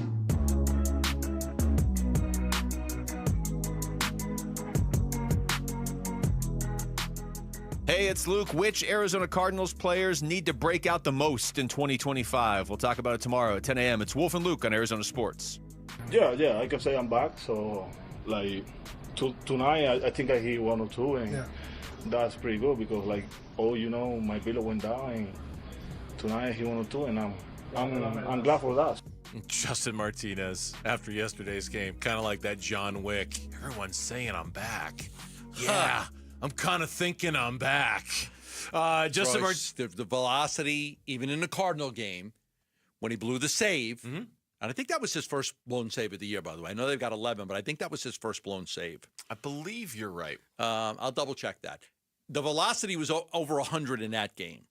Hey, it's Luke. Which Arizona Cardinals players need to break out the most in 2025? We'll talk about it tomorrow at 10 a.m. It's Wolf and Luke on Arizona Sports. Yeah, I can say I'm back. So, tonight I think I hit 1 or 2, and that's pretty good because, my velo went down, and tonight I hit 1 or 2, and I'm glad for that. Justin Martinez, after yesterday's game, kind of like that John Wick. Everyone's saying I'm back. Yeah. I'm kind of thinking I'm back. Justin the velocity, even in the Cardinal game, when he blew the save, and I think that was his first blown save of the year, by the way. I know they've got 11, but I think that was his first blown save. I believe you're right. I'll double check that. The velocity was over 100 in that game.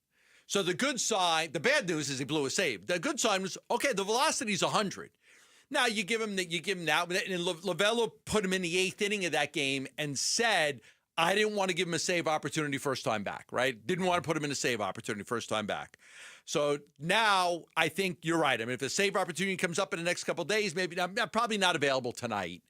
So the good side, the bad news is he blew a save. The good sign was, okay, the velocity's 100. Now you give him that, and Lavello put him in the 8th inning of that game and said, I didn't want to give him a save opportunity first time back, right? Didn't want to put him in a save opportunity first time back. So now I think you're right. I mean, if a save opportunity comes up in the next couple of days, probably not available tonight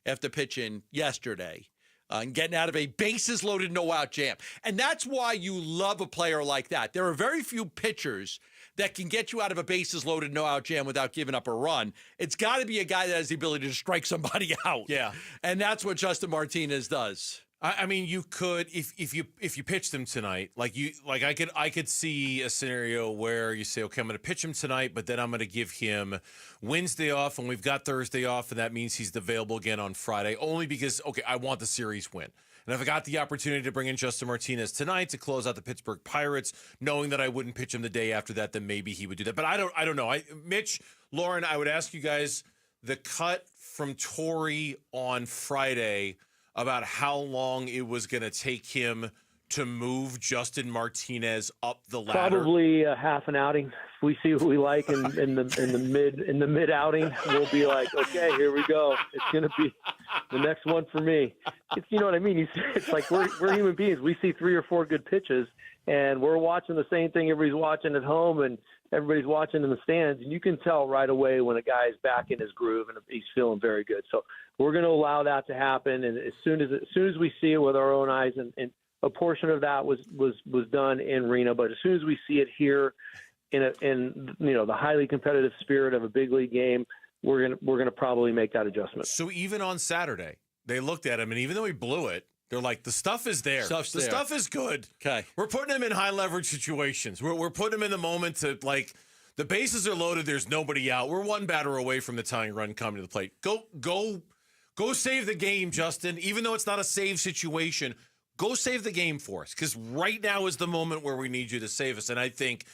after pitching yesterday and getting out of a bases loaded, no out jam. And that's why you love a player like that. There are very few pitchers that can get you out of a bases loaded, no out jam without giving up a run. It's got to be a guy that has the ability to strike somebody out. Yeah. And that's what Justin Martinez does. I mean, you could if you pitched him tonight, I could see a scenario where you say, okay, I'm going to pitch him tonight, but then I'm going to give him Wednesday off, and we've got Thursday off, and that means he's available again on Friday. Only because I want the series win, and if I got the opportunity to bring in Justin Martinez tonight to close out the Pittsburgh Pirates, knowing that I wouldn't pitch him the day after that, then maybe he would do that. But I don't know. Mitch, Lauren, I would ask you guys the cut from Torrey on Friday about how long it was going to take him to move Justin Martinez up the ladder. Probably half an outing. If we see what we like in the mid outing, we'll be like, okay, here we go. It's going to be the next one for me. You know what I mean? It's like we're human beings. We see 3 or 4 good pitches, and we're watching the same thing everybody's watching at home, and everybody's watching in the stands, and you can tell right away when a guy's back in his groove and he's feeling very good. So we're going to allow that to happen, and as soon as we see it with our own eyes, and a portion of that was done in Reno, but as soon as we see it here in the highly competitive spirit of a big league game, we're gonna probably make that adjustment. So even on Saturday, they looked at him, and even though he blew it, they're like, the stuff is there. Stuff is good. Okay. We're putting him in high leverage situations. We're putting him in the moment to, like, the bases are loaded. There's nobody out. We're 1 batter away from the tying run coming to the plate. Go save the game, Justin. Even though it's not a save situation, go save the game for us. Because right now is the moment where we need you to save us. And I think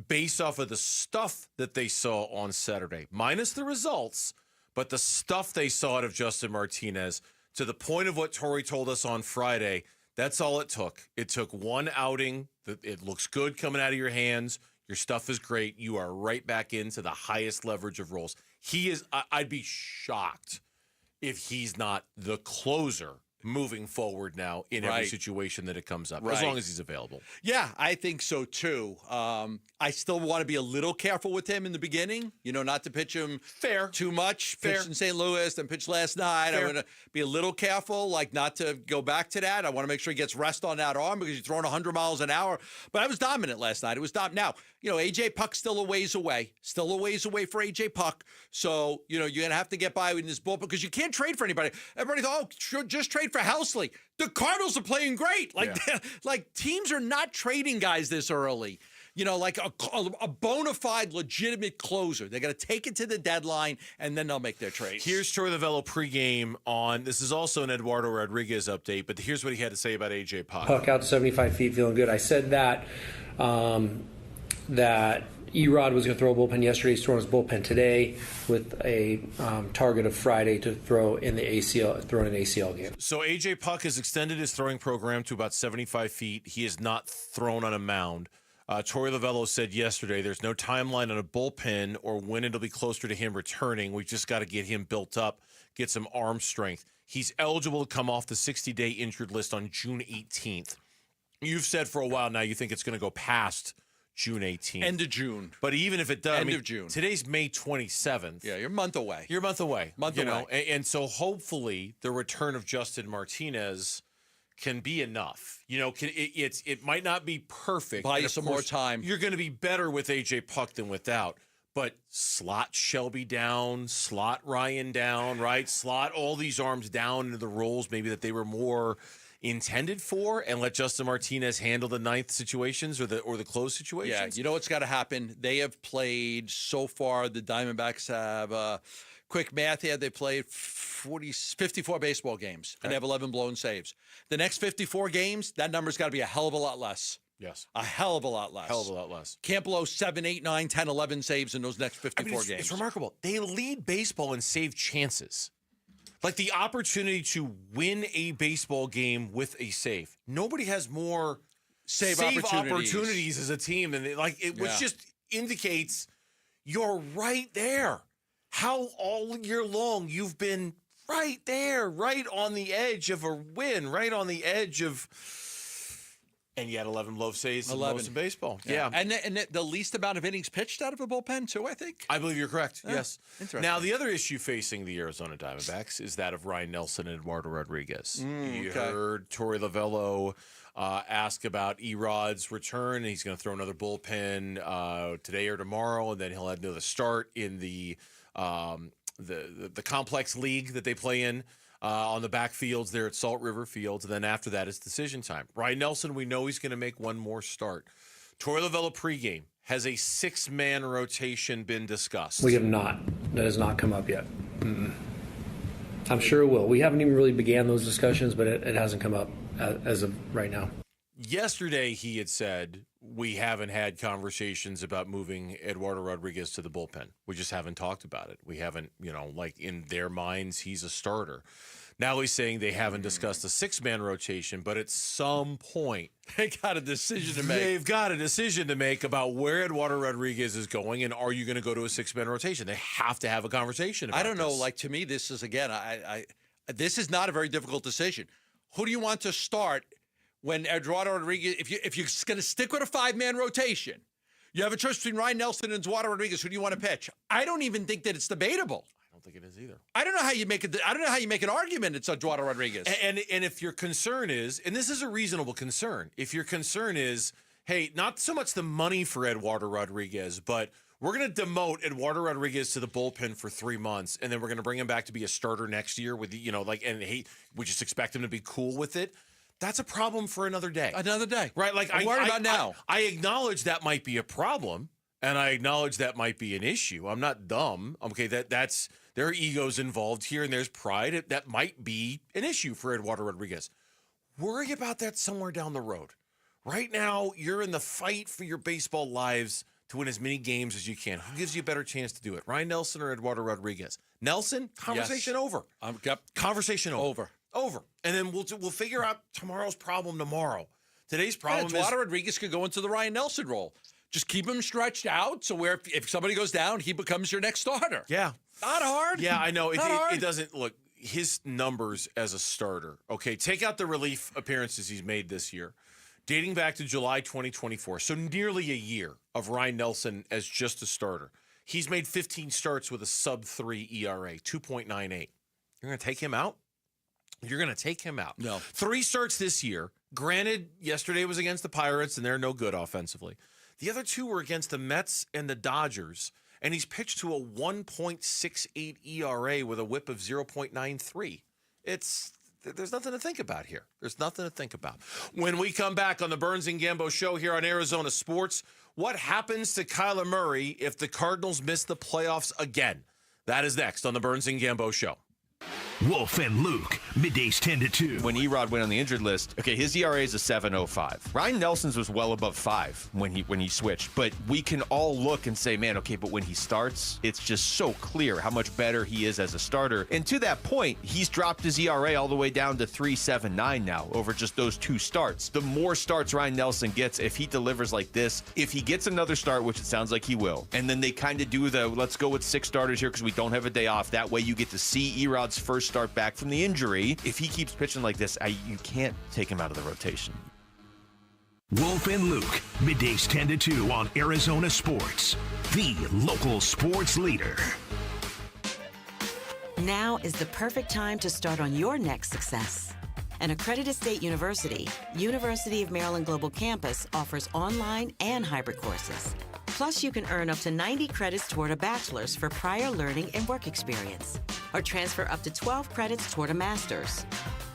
based off of the stuff that they saw on Saturday, minus the results, but the stuff they saw out of Justin Martinez, to the point of what Torrey told us on Friday, that's all it took. It took 1 outing. It looks good coming out of your hands. Your stuff is great. You are right back into the highest leverage of roles. He is. I'd be shocked if he's not the closer moving forward now in every situation that it comes up, as long as he's available. Yeah, I think so too. I still want to be a little careful with him in the beginning, not to pitch him too much. Pitched in St. Louis, then pitched last night. I'm going to be a little careful, not to go back to that. I want to make sure he gets rest on that arm because you're throwing 100 miles an hour. But I was dominant last night. It was dominant. Now, A.J. Puck's still a ways away for A.J. Puck. So, you're going to have to get by with this bullpen because you can't trade for anybody. Everybody thought, just trade for Housley. The Cardinals are playing great. Like teams are not trading guys this early. Like a bona fide, legitimate closer. They're going to take it to the deadline, and then they'll make their trades. Here's Troy Lavello pregame on, this is also an Eduardo Rodriguez update, but here's what he had to say about A.J. Puck. Puck out to 75 feet, feeling good. I said that Erod was going to throw a bullpen yesterday. He's throwing his bullpen today with a target of Friday to throw in an ACL game. So A.J. Puck has extended his throwing program to about 75 feet. He is not thrown on a mound. Torey Lavello said yesterday there's no timeline on a bullpen or when it'll be closer to him returning. We've just got to get him built up, get some arm strength. He's eligible to come off the 60-day injured list on June 18th. You've said for a while now you think it's going to go past June 18th. End of June. But even if it does, End of June. Today's May 27th. Yeah, you're a month away. Month away. And so hopefully the return of Justin Martinez can be enough. It might not be perfect. Buy you some more time. You're going to be better with A.J. Puck than without. But slot Shelby down, slot Ryan down, right? Slot all these arms down into the roles maybe that they were more intended for, and let Justin Martinez handle the ninth situations or the close situations. Yeah, you know what's got to happen? They have played so far. The Diamondbacks have quick math here. They played 54 baseball games and they have 11 blown saves. The next 54 games, that number's got to be a hell of a lot less. Yes. A hell of a lot less. Hell of a lot less. Can't blow 7, 8, 9, 10, 11 saves in those next 54 games. It's remarkable. They lead baseball in save chances. Like the opportunity to win a baseball game with a save. Nobody has more save opportunities as a team than which just indicates you're right there. How all year long you've been right there, right on the edge of a win, right on the edge of And yet 11 love saves the most in baseball. Yeah. And the least amount of innings pitched out of a bullpen, too, I think? I believe you're correct, yes. Interesting. Now, the other issue facing the Arizona Diamondbacks is that of Ryan Nelson and Eduardo Rodriguez. You heard Torey Lovello ask about Erod's return. He's going to throw another bullpen today or tomorrow, and then he'll have another start in the complex league that they play in. On the backfields there at Salt River Fields, and then after that, it's decision time. Ryan Nelson, we know he's going to make one more start. Torey Lovello pregame. Has a 6-man rotation been discussed? We have not. That has not come up yet. I'm sure it will. We haven't even really began those discussions, but it hasn't come up as of right now. Yesterday, he had said, we haven't had conversations about moving Eduardo Rodriguez to the bullpen. We just haven't talked about it. We haven't, like in their minds, he's a starter. Now he's saying they haven't discussed a 6-man rotation, but at some point, they got a decision to make. They've got a decision to make about where Eduardo Rodriguez is going, and are you going to go to a 6-man rotation? They have to have a conversation about I don't know. this. Like, to me, this is, again, this is not a very difficult decision. Who do you want to start when Eduardo Rodriguez, if you're going to stick with a 5-man rotation, you have a choice between Ryan Nelson and Eduardo Rodriguez. Who do you want to pitch? I don't even think that it's debatable. I don't think it is either. I don't know how you make it. I don't know how you make an argument. It's Eduardo Rodriguez. And if your concern is, and this is a reasonable concern, if your concern is, hey, not so much the money for Eduardo Rodriguez, but we're going to demote Eduardo Rodriguez to the bullpen for 3 months, and then we're going to bring him back to be a starter next year with we just expect him to be cool with it. That's a problem for another day. Another day. Right? Like I'm worried about now. I acknowledge that might be a problem, and I acknowledge that might be an issue. I'm not dumb. Okay, that's there are egos involved here, and there's pride. That might be an issue for Eduardo Rodriguez. Worry about that somewhere down the road. Right now, you're in the fight for your baseball lives to win as many games as you can. Who gives you a better chance to do it? Ryan Nelson or Eduardo Rodriguez? Nelson, conversation over. Conversation over. And then we'll figure out tomorrow's problem tomorrow. Today's problem is Eduardo Rodriguez could go into the Ryan Nelson role. Just keep him stretched out so where if somebody goes down, he becomes your next starter. Yeah. Not hard. Yeah, I know. It doesn't look his numbers as a starter. Okay, take out the relief appearances he's made this year, dating back to July 2024. So nearly a year of Ryan Nelson as just a starter. He's made 15 starts with a sub-3 ERA, 2.98. You're going to take him out? You're going to take him out. No. 3 starts this year. Granted, yesterday was against the Pirates, and they're no good offensively. The other 2 were against the Mets and the Dodgers, and he's pitched to a 1.68 ERA with a whip of 0.93. There's nothing to think about here. There's nothing to think about. When we come back on the Burns and Gambo show here on Arizona Sports, what happens to Kyler Murray if the Cardinals miss the playoffs again? That is next on the Burns and Gambo show. Wolf and Luke, middays 10 to 2. When Erod went on the injured list, okay, his ERA is a 7.05. Ryan Nelson's was well above 5 when he switched. But we can all look and say, man, okay, but when he starts, it's just so clear how much better he is as a starter. And to that point, he's dropped his ERA all the way down to 3.79 now over just those 2 starts. The more starts Ryan Nelson gets, if he delivers like this, if he gets another start, which it sounds like he will, and then they kind of do the let's go with 6 starters here because we don't have a day off. That way you get to see Erod's first start back from the injury. If he keeps pitching like this, you can't take him out of the rotation. Wolf and Luke, middays 10 to 2 on Arizona Sports, the local sports leader. Now is the perfect time to start on your next success. An accredited state university, University of Maryland Global Campus offers online and hybrid courses. Plus, you can earn up to 90 credits toward a bachelor's for prior learning and work experience, or transfer up to 12 credits toward a master's.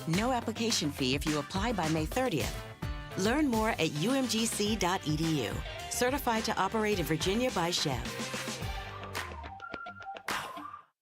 No application fee if you apply by May 30th. Learn more at umgc.edu. Certified to operate in Virginia by Chev.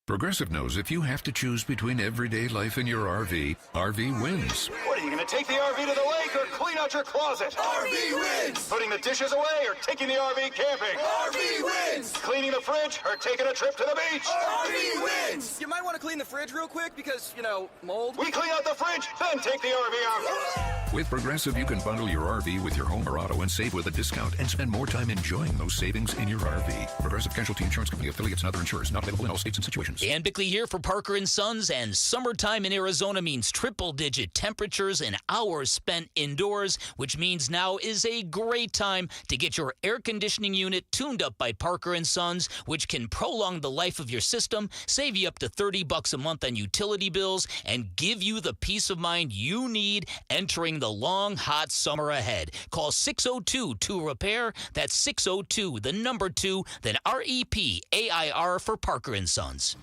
Progressive knows if you have to choose between everyday life and your RV, RV wins. What, are you going to take the RV to the lake or clean out your closet? RV wins! Putting the dishes away or taking the RV camping? RV wins! Cleaning the fridge or taking a trip to the beach? RV wins! You might want to clean the fridge real quick because, mold. We clean out the fridge, then take the RV out. With Progressive, you can bundle your RV with your home or auto and save with a discount and spend more time enjoying those savings in your RV. Progressive Casualty Insurance Company, affiliates, and other insurers. Not available in all states and situations. Dan Bigley here for Parker & Sons, and summertime in Arizona means triple-digit temperatures and hours spent indoors, which means now is a great time to get your air conditioning unit tuned up by Parker & Sons, which can prolong the life of your system, save you up to $30 a month on utility bills, and give you the peace of mind you need entering the long, hot summer ahead. Call 602-2-REPAIR. That's 602, the number 2, then REPAIR for Parker & Sons.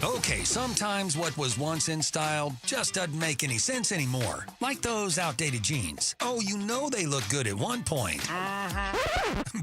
Okay, sometimes what was once in style just doesn't make any sense anymore. Like those outdated jeans. Oh, you know they look good at one point.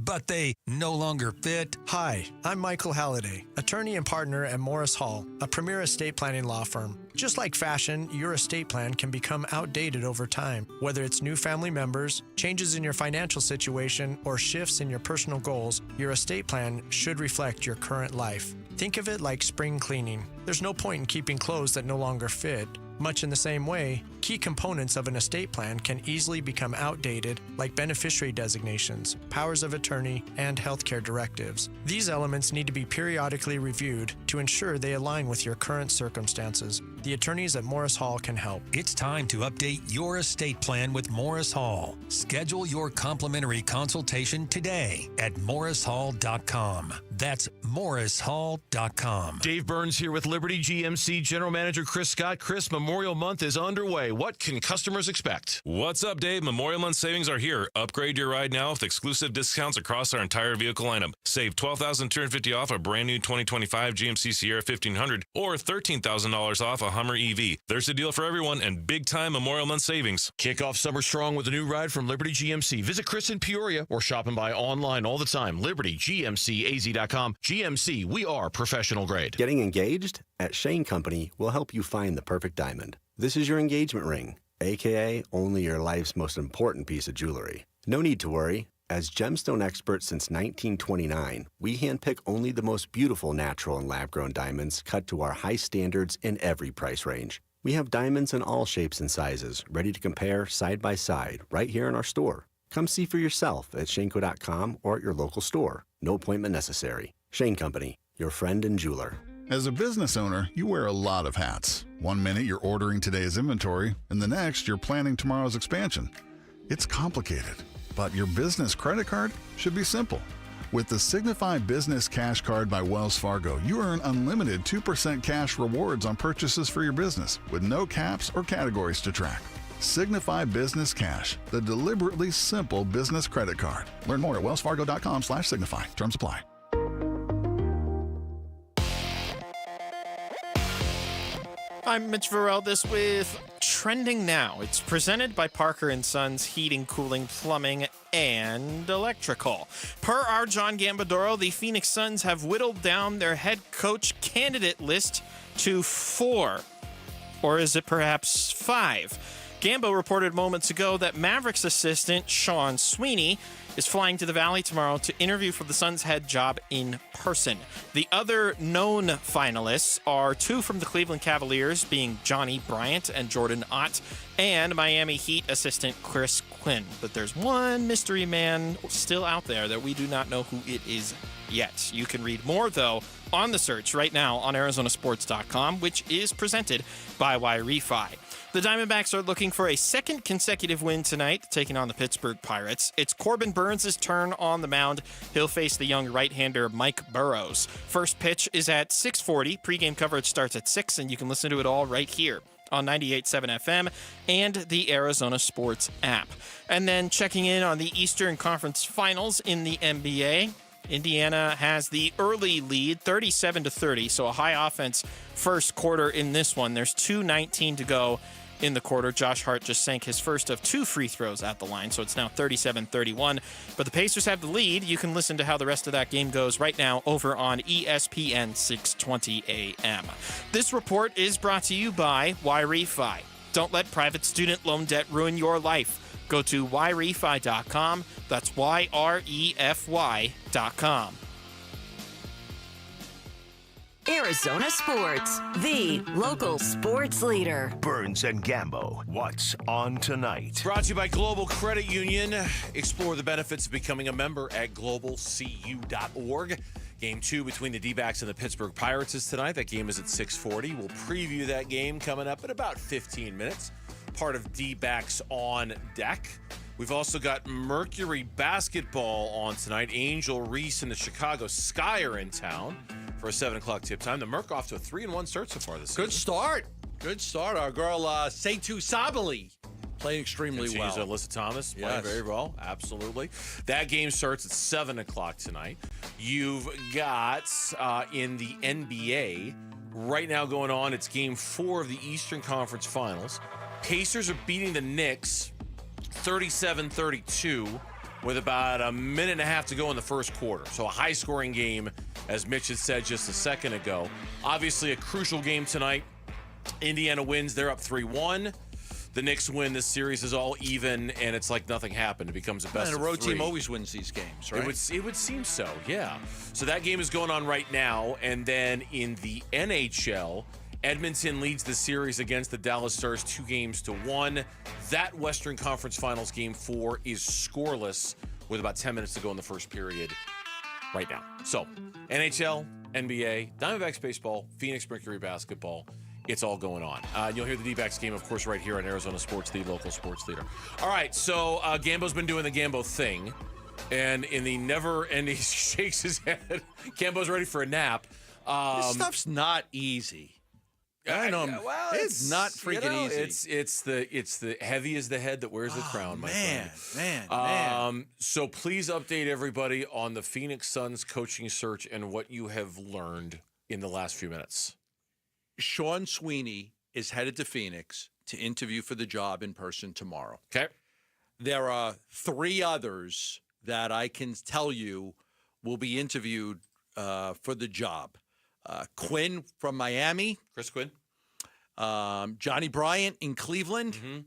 But they no longer fit. Hi, I'm Michael Halliday, attorney and partner at Morris Hall, a premier estate planning law firm. Just like fashion, your estate plan can become outdated over time. Whether it's new family members, changes in your financial situation, or shifts in your personal goals, your estate plan should reflect your current life. Think of it like spring cleaning. There's no point in keeping clothes that no longer fit. Much in the same way, key components of an estate plan can easily become outdated, like beneficiary designations, powers of attorney, and healthcare directives. These elements need to be periodically reviewed to ensure they align with your current circumstances. The attorneys at Morris Hall can help. It's time to update your estate plan with Morris Hall. Schedule your complimentary consultation today at morrishall.com. That's morrishall.com. Dave Burns here with Liberty GMC General Manager Chris Scott. Chris, Memorial Month is underway. What can customers expect? What's up, Dave? Memorial Month savings are here. Upgrade your ride now with exclusive discounts across our entire vehicle lineup. Save $12,250 off a brand new 2025 GMC Sierra 1500 or $13,000 off a Hummer EV. There's a deal for everyone and big-time Memorial Month savings. Kick off summer strong with a new ride from Liberty GMC. Visit Chris in Peoria or shop and buy online all the time. LibertyGMCAZ.com. GMC, we are professional grade. Getting engaged? At Shane Company, we'll help you find the perfect diamond. This is your engagement ring, aka only your life's most important piece of jewelry. No need to worry. As gemstone experts since 1929, we handpick only the most beautiful natural and lab-grown diamonds cut to our high standards in every price range. We have diamonds in all shapes and sizes, ready to compare side by side right here in our store. Come see for yourself at Shaneco.com or at your local store. No appointment necessary. Shane Company, your friend and jeweler. As a business owner, you wear a lot of hats. One minute you're ordering today's inventory, and the next you're planning tomorrow's expansion. It's complicated, but your business credit card should be simple. With the Signify Business Cash Card by Wells Fargo, you earn unlimited 2% cash rewards on purchases for your business with no caps or categories to track. Signify Business Cash, the deliberately simple business credit card. Learn more at wellsfargo.com/signify. Terms apply. I'm Mitch Varel, this with Trending Now. It's presented by Parker & Sons Heating, Cooling, Plumbing, and Electrical. Per our John Gambadoro, the Phoenix Suns have whittled down their head coach candidate list to 4. Or is it perhaps 5? Gambo reported moments ago that Mavericks assistant Sean Sweeney is flying to the Valley tomorrow to interview for the Suns' head job in person. The other known finalists are 2 from the Cleveland Cavaliers, being Johnny Bryant and Jordan Ott, and Miami Heat assistant Chris Quinn. But there's one mystery man still out there that we do not know who it is yet. You can read more, though, on the search right now on ArizonaSports.com, which is presented by YRefi. The Diamondbacks are looking for a second consecutive win tonight, taking on the Pittsburgh Pirates. It's Corbin Burns' turn on the mound. He'll face the young right-hander Mike Burrows. First pitch is at 6:40. Pre-game coverage starts at 6, and you can listen to it all right here on 98.7 FM and the Arizona Sports app. And then checking in on the Eastern Conference Finals in the NBA. Indiana has the early lead, 37-30, so a high offense first quarter in this one. There's 2:19 to go in the quarter. Josh Hart just sank his first of 2 free throws at the line, so it's now 37-31. But the Pacers have the lead. You can listen to how the rest of that game goes right now over on ESPN 620 AM. This report is brought to you by YRefi. Don't let private student loan debt ruin your life. Go to YRefi.com. That's YREFY.com. Arizona Sports, the local sports leader. Burns and Gambo, what's on tonight? Brought to you by Global Credit Union. Explore the benefits of becoming a member at globalcu.org. Game 2 between the D-backs and the Pittsburgh Pirates is tonight. That game is at 6:40. We'll preview that game coming up in about 15 minutes. Part of D-backs on deck. We've also got Mercury basketball on tonight. Angel Reese and the Chicago Sky are in town for a 7 o'clock tip time. The Merc off to a 3-1 start so far this season. Good start. Good start. Our girl, Seitu Sabali, playing extremely well. Alyssa Thomas playing very well. Absolutely. That game starts at 7 o'clock tonight. You've got in the NBA right now going on, it's game 4 of the Eastern Conference Finals. Pacers are beating the Knicks 37-32 with about a minute and a half to go in the first quarter. So a high-scoring game, as Mitch had said just a second ago. Obviously a crucial game tonight. Indiana wins. They're up 3-1. The Knicks win. This series is all even, and it's like nothing happened. It becomes a best of 3. And a road team always wins these games, right? It would seem so, yeah. So that game is going on right now. And then in the NHL, Edmonton leads the series against the Dallas Stars 2-1. That Western Conference Finals game 4 is scoreless with about 10 minutes to go in the first period right now. So NHL, NBA, Diamondbacks baseball, Phoenix Mercury basketball. It's all going on. You'll hear the D-backs game, of course, right here on Arizona Sports, the local sports leader. All right, so Gambo's been doing the Gambo thing. And in the never-ending, he shakes his head. Gambo's ready for a nap. This stuff's not easy. I know. Well, it's not freaking easy. It's the heavy is the head that wears the crown, my friend. Man. So please update everybody on the Phoenix Suns coaching search and what you have learned in the last few minutes. Sean Sweeney is headed to Phoenix to interview for the job in person tomorrow. Okay. There are 3 others that I can tell you will be interviewed for the job. Quinn from Miami. Chris Quinn. Johnny Bryant in Cleveland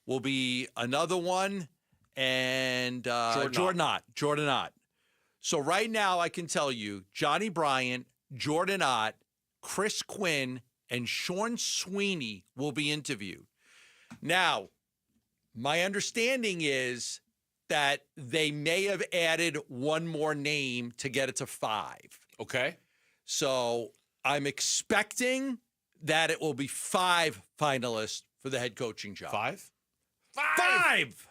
will be another one. And Jordan Ott. So right now I can tell you Johnny Bryant, Jordan Ott, Chris Quinn, and Sean Sweeney will be interviewed. Now, my understanding is that they may have added one more name to get it to 5. Okay. So I'm expecting that it will be 5 finalists for the head coaching job. 5?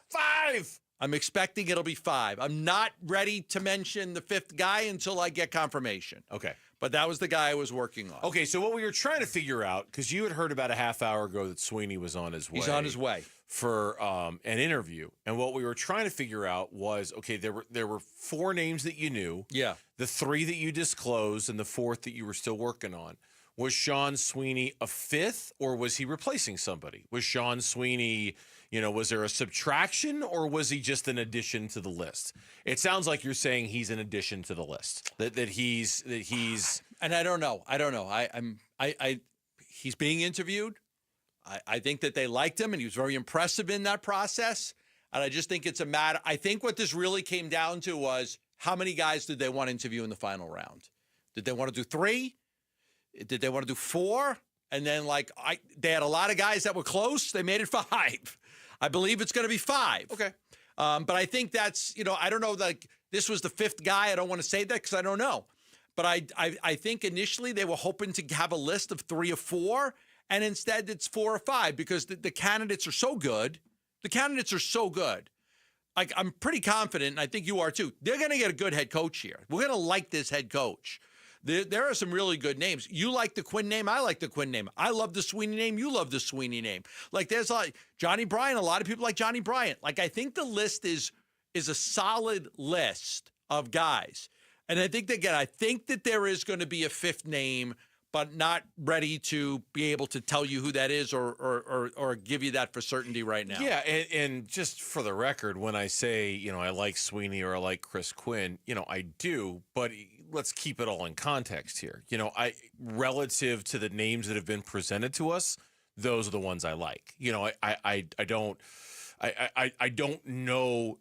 5! I'm expecting it'll be 5. I'm not ready to mention the 5th guy until I get confirmation. Okay. But that was the guy I was working on. Okay, so what we were trying to figure out, because you had heard about a half hour ago that Sweeney was on his way. He's on his way. For an interview. And what we were trying to figure out was, okay, there were 4 names that you knew. Yeah. The 3 that you disclosed and the 4th that you were still working on. Was Sean Sweeney a 5th, or was he replacing somebody? Was Sean Sweeney, was there a subtraction, or was he just an addition to the list? It sounds like you're saying he's an addition to the list. That he's And I don't know. He's being interviewed. I think that they liked him, and he was very impressive in that process. And I just think it's a matter. I think what this really came down to was how many guys did they want to interview in the final round? Did they want to do 3? Did they want to do 4? And then, they had a lot of guys that were close. They made it 5. I believe it's going to be 5. Okay. But I think that's, I don't know, this was the 5th guy. I don't want to say that because I don't know. But I think initially they were hoping to have a list of 3 or 4, and instead it's 4 or 5 because the candidates are so good. The candidates are so good. I'm pretty confident, and I think you are too. They're going to get a good head coach here. We're going to like this head coach. There are some really good names. You like the Quinn name. I like the Quinn name. I love the Sweeney name. You love the Sweeney name. There's Johnny Bryant. A lot of people like Johnny Bryant. I think the list is a solid list of guys. And I think that there is going to be a 5th name, but not ready to be able to tell you who that is or give you that for certainty right now. Yeah, and just for the record, when I say, I like Sweeney or I like Chris Quinn, I do, but let's keep it all in context here. Relative to the names that have been presented to us, those are the ones I like. I don't know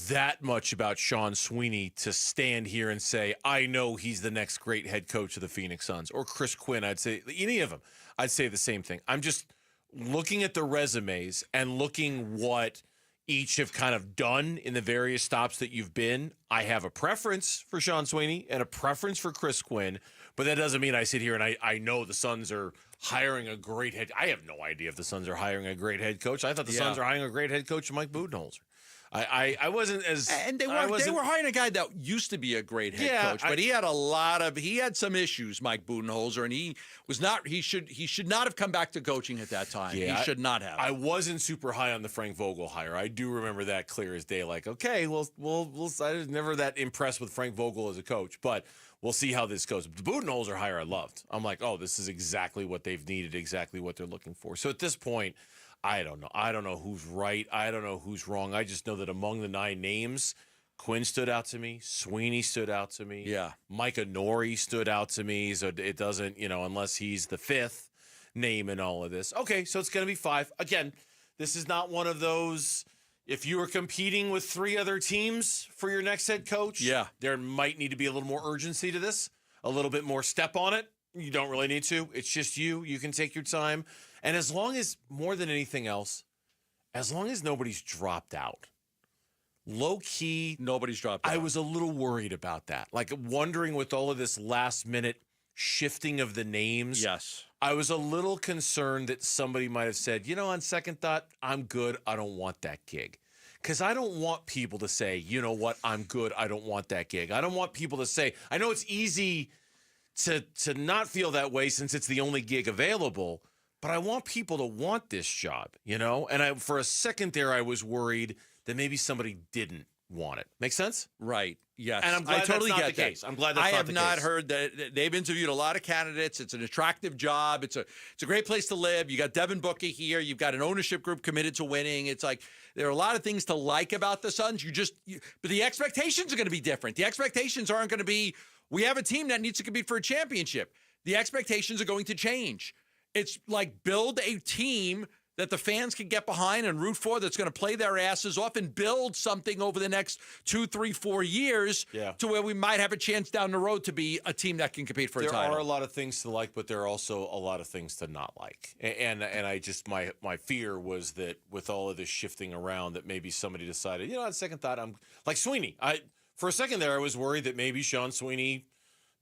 that much about Sean Sweeney to stand here and say, I know he's the next great head coach of the Phoenix Suns, or Chris Quinn. I'd say any of them. I'd say the same thing. I'm just looking at the resumes and looking what each have kind of done in the various stops that you've been. I have a preference for Sean Sweeney and a preference for Chris Quinn, but that doesn't mean I sit here and I know the Suns are hiring a great head. I have no idea if the Suns are hiring a great head coach. I thought the Suns are hiring a great head coach, Mike Budenholzer. I wasn't as, and they were hiring a guy that used to be a great head coach, but he had some issues, Mike Budenholzer, and he should not have come back to coaching at that time. Yeah, he should not have. I wasn't super high on the Frank Vogel hire. I do remember that clear as day. Like, okay, we'll I was never that impressed with Frank Vogel as a coach, but we'll see how this goes. The Budenholzer hire I loved. I'm like, oh, this is exactly what they've needed, exactly what they're looking for. So at this point, I don't know. I don't know who's right. I don't know who's wrong. I just know that among the 9 names, Quinn stood out to me. Sweeney stood out to me. Yeah. Micah Norrie stood out to me. So it doesn't, unless he's the 5th name in all of this. Okay, so it's going to be 5. Again, this is not one of those, if you were competing with 3 other teams for your next head coach, there might need to be a little more urgency to this, a little bit more step on it. You don't really need to. It's just you. You can take your time. And as long as, more than anything else, as long as nobody's dropped out, low-key, nobody's dropped out. I was a little worried about that. Like, wondering with all of this last-minute shifting of the names. Yes. I was a little concerned that somebody might have said, on second thought, I'm good. I don't want that gig. Because I don't want people to say, you know what, I'm good. I don't want that gig. I don't want people to say, I know it's easy to not feel that way since it's the only gig available, but I want people to want this job, And for a second there, I was worried that maybe somebody didn't want it. Make sense? Right. Yes. And I'm glad I totally that's not get the that. case. I'm glad that's not the case. I have not heard that. They've interviewed a lot of candidates. It's an attractive job. It's a great place to live. You got Devin Booker here. You've got an ownership group committed to winning. It's like there are a lot of things to like about the Suns. But the expectations are going to be different. The expectations aren't going to be, we have a team that needs to compete for a championship. The expectations are going to change. It's like build a team that the fans can get behind and root for, that's going to play their asses off and build something over the next 2, 3, 4 years to where we might have a chance down the road to be a team that can compete for a title. There are a lot of things to like, but there are also a lot of things to not like. And I just, my fear was that with all of this shifting around, that maybe somebody decided, on second thought, I'm like Sweeney. For a second there, I was worried that maybe Sean Sweeney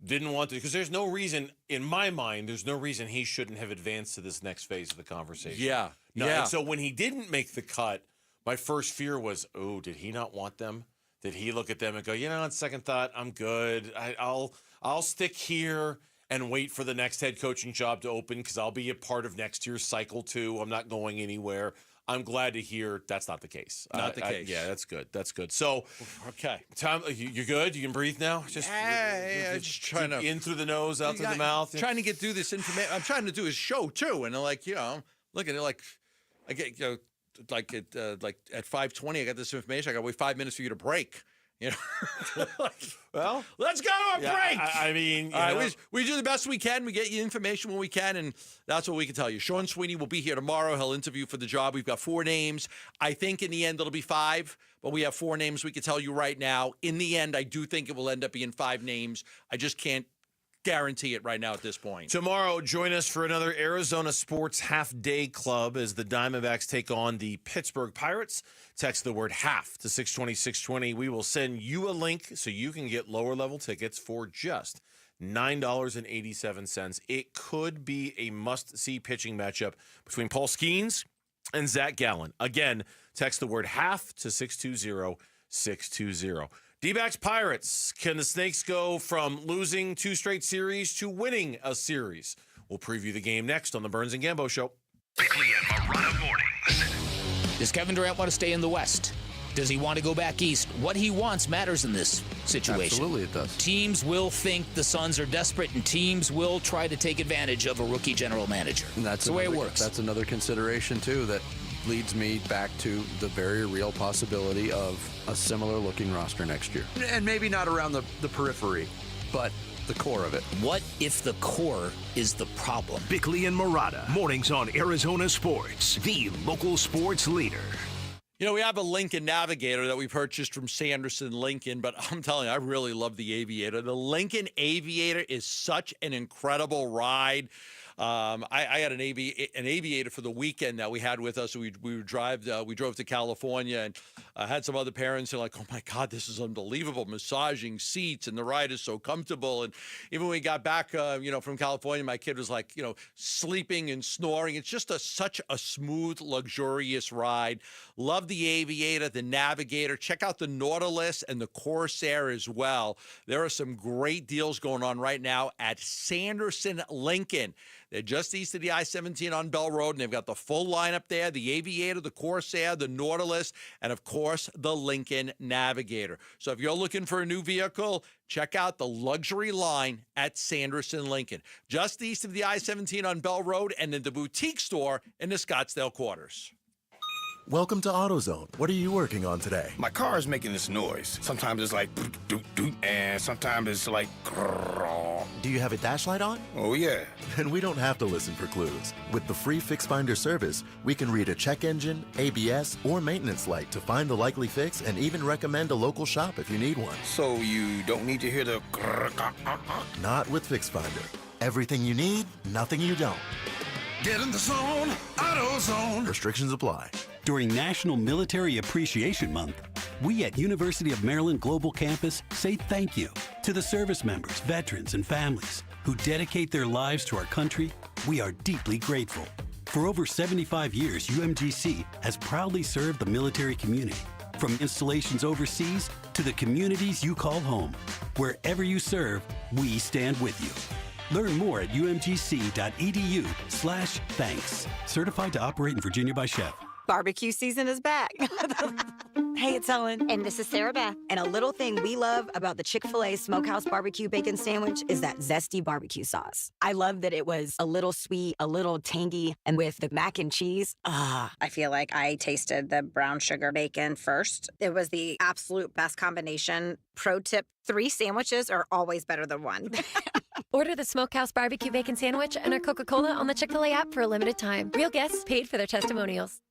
didn't want to, because there's no reason, in my mind, there's no reason he shouldn't have advanced to this next phase of the conversation. Yeah. No, yeah. And so when he didn't make the cut, my first fear was, oh, did he not want them? Did he look at them and go, on second thought, I'm good. I'll stick here and wait for the next head coaching job to open because I'll be a part of next year's cycle too. I'm not going anywhere. I'm glad to hear that's not the case. Not the case. Yeah, that's good. That's good. So, okay, Tom, you're good. You can breathe now. Just trying to in through the nose, out through the mouth. Trying to get through this information. I'm trying to do his show too, and I'm looking at like I get like at 5:20. I got this information. I got to wait 5 minutes for you to break. Well, let's go to a break. I mean, we do the best we can. We get you information when we can, and that's what we can tell you. Sean Sweeney will be here tomorrow. He'll interview for the job. We've got 4 names. I think in the end it'll be 5, but we have 4 names we can tell you right now. In the end, I do think it will end up being 5 names. I just can't guarantee it right now at this point. Tomorrow, join us for another Arizona Sports Half-Day Club as the Diamondbacks take on the Pittsburgh Pirates. Text the word half to 620-620. We will send you a link so you can get lower-level tickets for just $9.87. It could be a must-see pitching matchup between Paul Skeens and Zach Gallen. Again, text the word half to 620-620. D-backs Pirates. Can the Snakes go from losing 2 straight series to winning a series? We'll preview the game next on the Burns and Gambo Show. Bigley and Marotta mornings. Does Kevin Durant want to stay in the West? Does he want to go back east? What he wants matters in this situation. Absolutely it does. Teams will think the Suns are desperate, and teams will try to take advantage of a rookie general manager. And that's the way it works. That's another consideration, too, that leads me back to the very real possibility of a similar-looking roster next year. And maybe not around the periphery, but the core of it. What if the core is the problem? Bigley and Marotta, mornings on Arizona Sports, the local sports leader. You know, we have a Lincoln Navigator that we purchased from Sanderson Lincoln, but I'm telling you, I really love the Aviator. The Lincoln Aviator is such an incredible ride. I had an Aviator for the weekend that we had with us. We drove to California, and had some other parents who are like, oh my God, this is unbelievable. Massaging seats, and the ride is so comfortable. And even when we got back, from California, my kid was like, sleeping and snoring. It's just such a smooth, luxurious ride. Love the Aviator, the Navigator. Check out the Nautilus and the Corsair as well. There are some great deals going on right now at Sanderson Lincoln. They're just east of the I-17 on Bell Road, and they've got the full lineup there, the Aviator, the Corsair, the Nautilus, and, of course, the Lincoln Navigator. So if you're looking for a new vehicle, check out the luxury line at Sanderson Lincoln, just east of the I-17 on Bell Road, and in the boutique store in the Scottsdale Quarters. Welcome to AutoZone. What are you working on today? My car is making this noise. Sometimes it's like doot doot, and sometimes it's like grrr. Do you have a dash light on? Oh yeah. Then we don't have to listen for clues. With the free Fix Finder service, we can read a check engine, ABS, or maintenance light to find the likely fix and even recommend a local shop if you need one. So you don't need to hear the grrr. Not with Fix Finder. Everything you need, nothing you don't. Get in the zone, AutoZone. Restrictions apply. During National Military Appreciation Month, we at University of Maryland Global Campus say thank you to the service members, veterans, and families who dedicate their lives to our country. We are deeply grateful. For over 75 years, UMGC has proudly served the military community, from installations overseas to the communities you call home. Wherever you serve, we stand with you. Learn more at umgc.edu/thanks. Certified to operate in Virginia by Chef. Barbecue season is back. Hey, it's Ellen. And this is Sarah Beth. And a little thing we love about the Chick-fil-A Smokehouse Barbecue Bacon Sandwich is that zesty barbecue sauce. I love that it was a little sweet, a little tangy, and with the mac and cheese, I feel like I tasted the brown sugar bacon first. It was the absolute best combination. Pro tip, 3 sandwiches are always better than 1. Order the Smokehouse Barbecue Bacon Sandwich and our Coca-Cola on the Chick-fil-A app for a limited time. Real guests paid for their testimonials.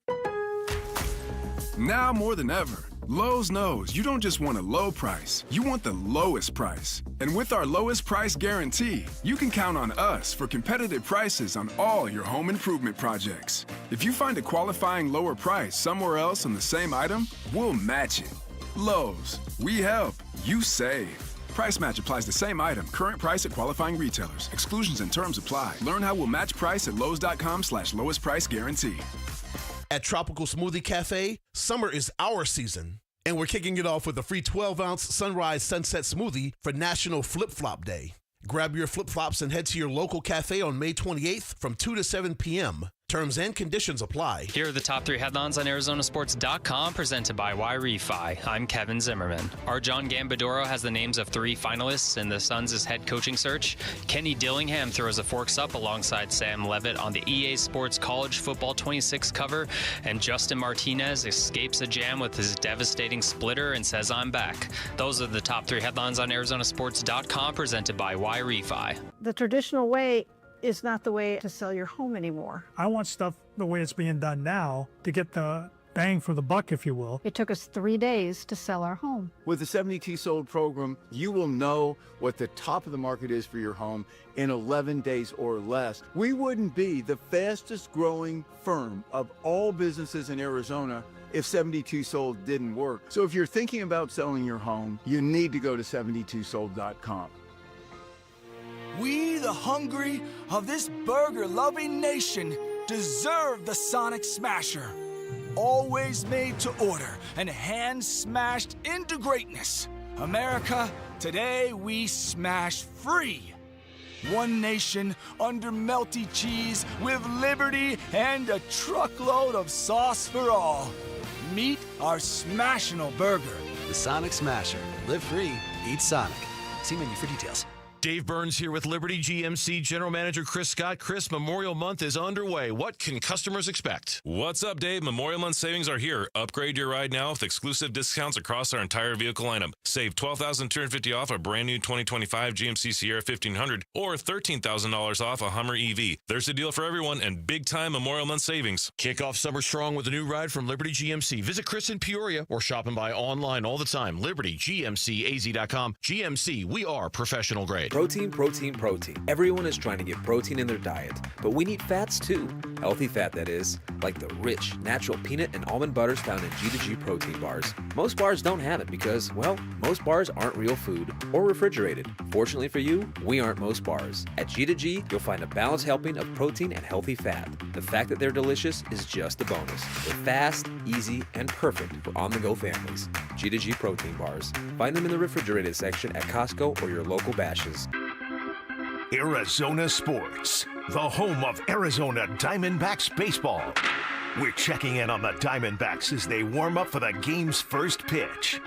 Now more than ever, Lowe's knows you don't just want a low price, you want the lowest price. And with our lowest price guarantee, you can count on us for competitive prices on all your home improvement projects. If you find a qualifying lower price somewhere else on the same item, we'll match it. Lowe's, we help, you save. Price match applies to same item. Current price at qualifying retailers. Exclusions and terms apply. Learn how we'll match price at Lowe's.com/lowest price guarantee. At Tropical Smoothie Cafe, summer is our season, and we're kicking it off with a free 12-ounce Sunrise Sunset Smoothie for National Flip Flop Day. Grab your flip-flops and head to your local cafe on May 28th from 2 to 7 p.m. Terms and conditions apply. Here are the top 3 headlines on ArizonaSports.com, presented by YRefi. I'm Kevin Zimmerman. Our John Gambadoro has the names of 3 finalists in the Suns' head coaching search. Kenny Dillingham throws a forks up alongside Sam Levitt on the EA Sports College Football 26 cover. And Justin Martinez escapes a jam with his devastating splitter and says, I'm back. Those are the top 3 headlines on ArizonaSports.com, presented by YRefi. The traditional way is not the way to sell your home anymore. I want stuff the way it's being done now to get the bang for the buck, if you will. It took us 3 days to sell our home. With the 72 Sold program, you will know what the top of the market is for your home in 11 days or less. We wouldn't be the fastest growing firm of all businesses in Arizona if 72 Sold didn't work. So if you're thinking about selling your home, you need to go to 72sold.com. We, the hungry of this burger-loving nation, deserve the Sonic Smasher. Always made to order and hand-smashed into greatness. America, today we smash free. One nation under melty cheese with liberty and a truckload of sauce for all. Meet our Smashable burger. The Sonic Smasher. Live free, eat Sonic. See menu for details. Dave Burns here with Liberty GMC General Manager Chris Scott. Chris, Memorial Month is underway. What can customers expect? What's up, Dave? Memorial Month savings are here. Upgrade your ride now with exclusive discounts across our entire vehicle lineup. Save $12,250 off a brand new 2025 GMC Sierra 1500 or $13,000 off a Hummer EV. There's a deal for everyone and big-time Memorial Month savings. Kick off summer strong with a new ride from Liberty GMC. Visit Chris in Peoria or shop and buy online all the time. LibertyGMCAZ.com. GMC, we are professional grade. Protein, protein, protein. Everyone is trying to get protein in their diet, but we need fats too. Healthy fat, that is, like the rich, natural peanut and almond butters found in G2G protein bars. Most bars don't have it because, well, most bars aren't real food or refrigerated. Fortunately for you, we aren't most bars. At G2G, you'll find a balanced helping of protein and healthy fat. The fact that they're delicious is just a bonus. They're fast, easy, and perfect for on-the-go families. G2G protein bars. Find them in the refrigerated section at Costco or your local Bashes. Arizona Sports, the home of Arizona Diamondbacks baseball. We're checking in on the Diamondbacks as they warm up for the game's first pitch.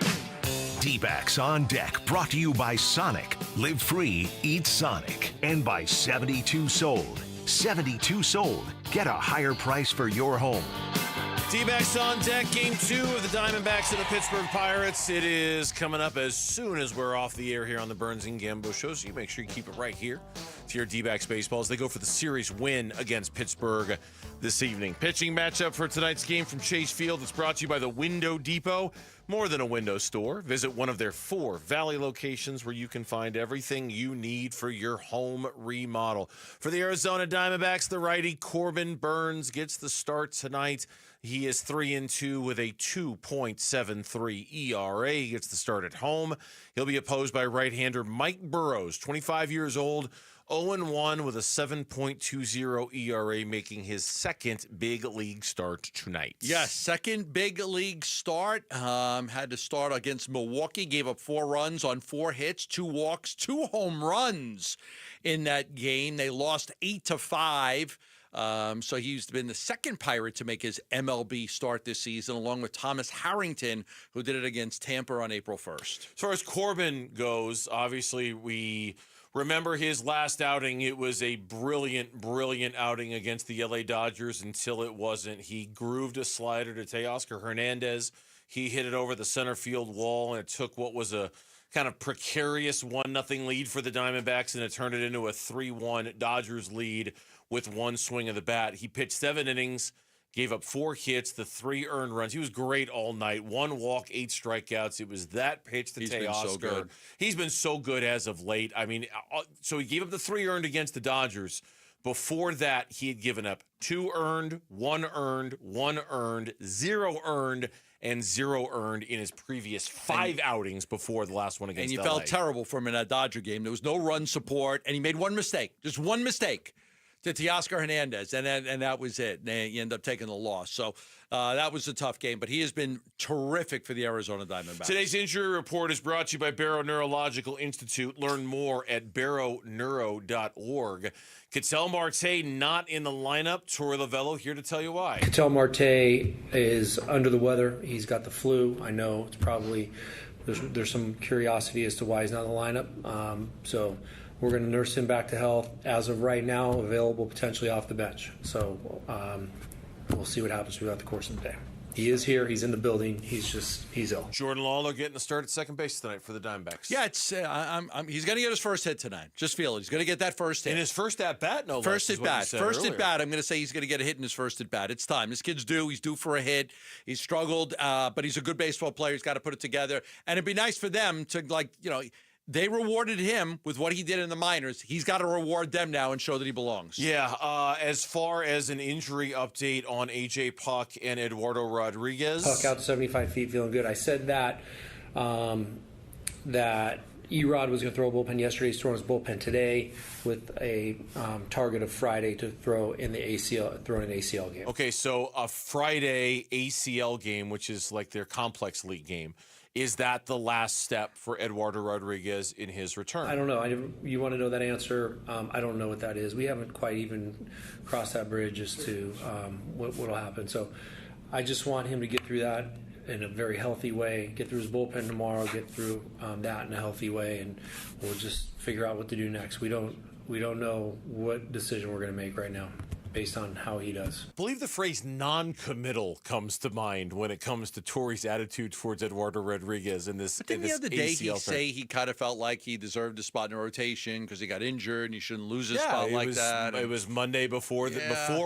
D-backs on deck, brought to you by Sonic. Live free, eat Sonic. And by 72 Sold. 72 Sold. Get a higher price for your home. D-backs on deck, game 2 of the Diamondbacks and the Pittsburgh Pirates. It is coming up as soon as we're off the air here on the Burns and Gambo show, so you make sure you keep it right here to your D-backs baseball as they go for the series win against Pittsburgh this evening. Pitching matchup for tonight's game from Chase Field. It's brought to you by the Window Depot. More than a window store. Visit one of their 4 Valley locations where you can find everything you need for your home remodel. For the Arizona Diamondbacks, the righty Corbin Burns gets the start tonight. He is 3-2 with a 2.73 ERA. He gets the start at home. He'll be opposed by right-hander Mike Burrows, 25 years old, 0-1 with a 7.20 ERA, making his second big league start tonight. Yes, second big league start. Had to start against Milwaukee. Gave up 4 runs on 4 hits, 2 walks, 2 home runs in that game. They lost 8-5. So he's been the second Pirate to make his MLB start this season, along with Thomas Harrington, who did it against Tampa on April 1st. As far as Corbin goes, obviously we remember his last outing. It was a brilliant, brilliant outing against the LA Dodgers until it wasn't. He grooved a slider to Teoscar Hernandez. He hit it over the center field wall, and it took what was a kind of precarious 1-0 lead for the Diamondbacks, and it turned it into a 3-1 Dodgers lead with 1 swing of the bat. He pitched 7 innings, gave up 4 hits, the 3 earned runs. He was great all night. 1 walk, 8 strikeouts. It was that pitch to Teoscar. He's been so good as of late. I mean, so he gave up the 3 earned against the Dodgers. Before that, he had given up 2 earned, 1 earned, 1 earned, 0 earned, and 0 earned in his previous 5 outings before the last one against LA. And you LA. felt terrible for him in that Dodger game. There was no run support, and he made 1 mistake, just 1 mistake to Teoscar Hernandez, and that was it. You end up taking the loss. So that was a tough game, but he has been terrific for the Arizona Diamondbacks. Today's injury report is brought to you by Barrow Neurological Institute. Learn more at barrowneuro.org. Ketel Marte not in the lineup. Torey Lovello here to tell you why. Ketel Marte is under the weather. He's got the flu. I know it's probably there's some curiosity as to why he's not in the lineup. So we're going to nurse him back to health. As of right now, available potentially off the bench. So we'll see what happens throughout the course of the day. He is here. He's in the building. He's ill. Jordan Lawler getting the start at second base tonight for the Diamondbacks. Yeah, it's he's going to get his first hit tonight. Just feel it. He's going to get that first hit. In his first at bat, no less. First at bat. First at bat. I'm going to say he's going to get a hit in his first at bat. It's time. This kid's due. He's due for a hit. He's struggled, but he's a good baseball player. He's got to put it together. And it'd be nice for them to, they rewarded him with what he did in the minors. He's got to reward them now and show that he belongs. Yeah, as far as an injury update on A.J. Puck and Eduardo Rodriguez. Puck out to 75 feet, feeling good. I said that Erod was going to throw a bullpen yesterday. He's throwing his bullpen today with a target of Friday to throw in the ACL game. Okay, so a Friday ACL game, which is like their complex league game. Is that the last step for Eduardo Rodriguez in his return? I don't know. You want to know that answer? I don't know what that is. We haven't quite even crossed that bridge as to what will happen. So I just want him to get through that in a very healthy way, get through his bullpen tomorrow, get through that in a healthy way, and we'll just figure out what to do next. We don't know what decision we're going to make right now based on how he does. I believe the phrase non-committal comes to mind when it comes to Torey's attitude towards Eduardo Rodriguez in this. But didn't the other day he say he kind of felt like he deserved a spot in the rotation because he got injured and he shouldn't lose a spot like that? It was Monday before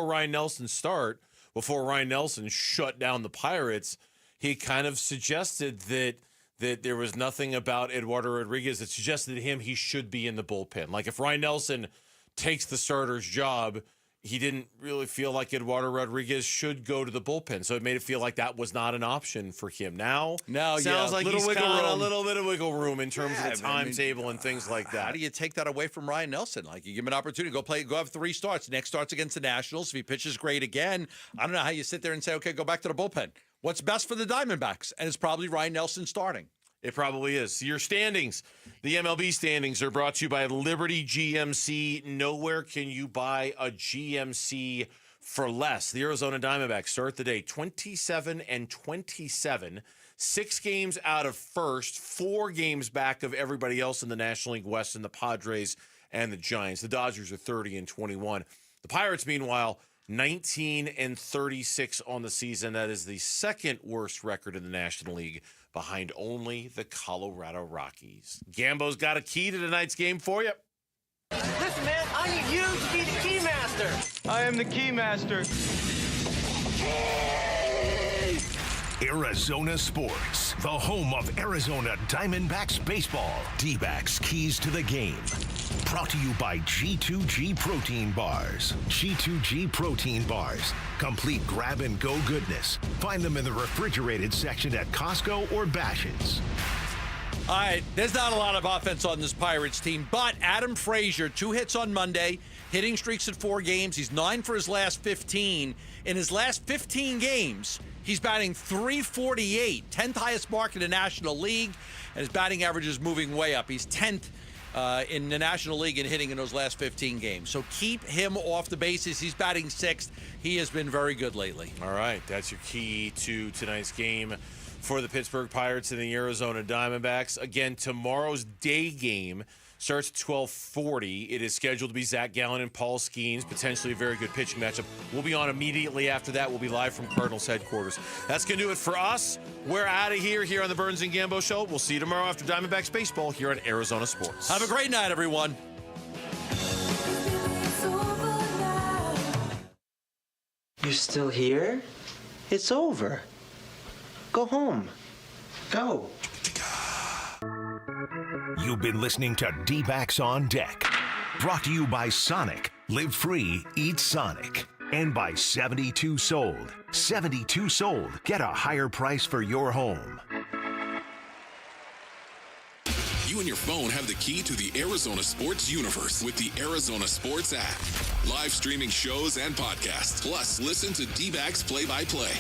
Ryan Nelson's start, before Ryan Nelson shut down the Pirates. He kind of suggested that there was nothing about Eduardo Rodriguez that suggested to him he should be in the bullpen. Like if Ryan Nelson takes the starter's job, he didn't really feel like Eduardo Rodriguez should go to the bullpen. So it made it feel like that was not an option for him. Now sounds like he's got a little bit of wiggle room in terms of the timetable and things like that. How do you take that away from Ryan Nelson? Like, you give him an opportunity, go have 3 starts. Next start's against the Nationals. If he pitches great again, I don't know how you sit there and say, okay, go back to the bullpen. What's best for the Diamondbacks? And it's probably Ryan Nelson starting. It probably is. Your standings, the MLB standings, are brought to you by Liberty GMC. Nowhere can you buy a GMC for less. The Arizona Diamondbacks start the day 27-27, 6 games out of first, 4 games back of everybody else in the National League West and the Padres and the Giants. The Dodgers are 30-21. The Pirates, meanwhile, 19-36 on the season. That is the second worst record in the National League, behind only the Colorado Rockies. Gambo's got a key to tonight's game for you. Listen, man, I need you to be the key master. I am the key master. Arizona Sports, the home of Arizona Diamondbacks baseball. D-backs keys to the game. Brought to you by G2G Protein Bars. G2G Protein Bars. Complete grab-and-go goodness. Find them in the refrigerated section at Costco or Bash's'. All right, there's not a lot of offense on this Pirates team, but Adam Frazier, 2 hits on Monday, hitting streaks at 4 games. He's 9 for his last 15. In his last 15 games, he's batting .348, 10th highest mark in the National League, and his batting average is moving way up. He's 10th in the National League in hitting in those last 15 games. So keep him off the bases. He's batting 6th. He has been very good lately. All right, that's your key to tonight's game for the Pittsburgh Pirates and the Arizona Diamondbacks. Again, tomorrow's day game starts at 12:40. It is scheduled to be Zach Gallen and Paul Skeens, potentially a very good pitching matchup. We'll be on immediately after that. We'll be live from Cardinals headquarters. That's going to do it for us. We're out of here on the Burns and Gambo Show. We'll see you tomorrow after Diamondbacks baseball here on Arizona Sports. Have a great night, everyone. You're still here? It's over. Go home. Go. You've been listening to D-backs on Deck. Brought to you by Sonic. Live free, eat Sonic. And by 72 Sold. 72 Sold. Get a higher price for your home. You and your phone have the key to the Arizona sports universe with the Arizona Sports app. Live streaming shows and podcasts. Plus, listen to D-backs play-by-play.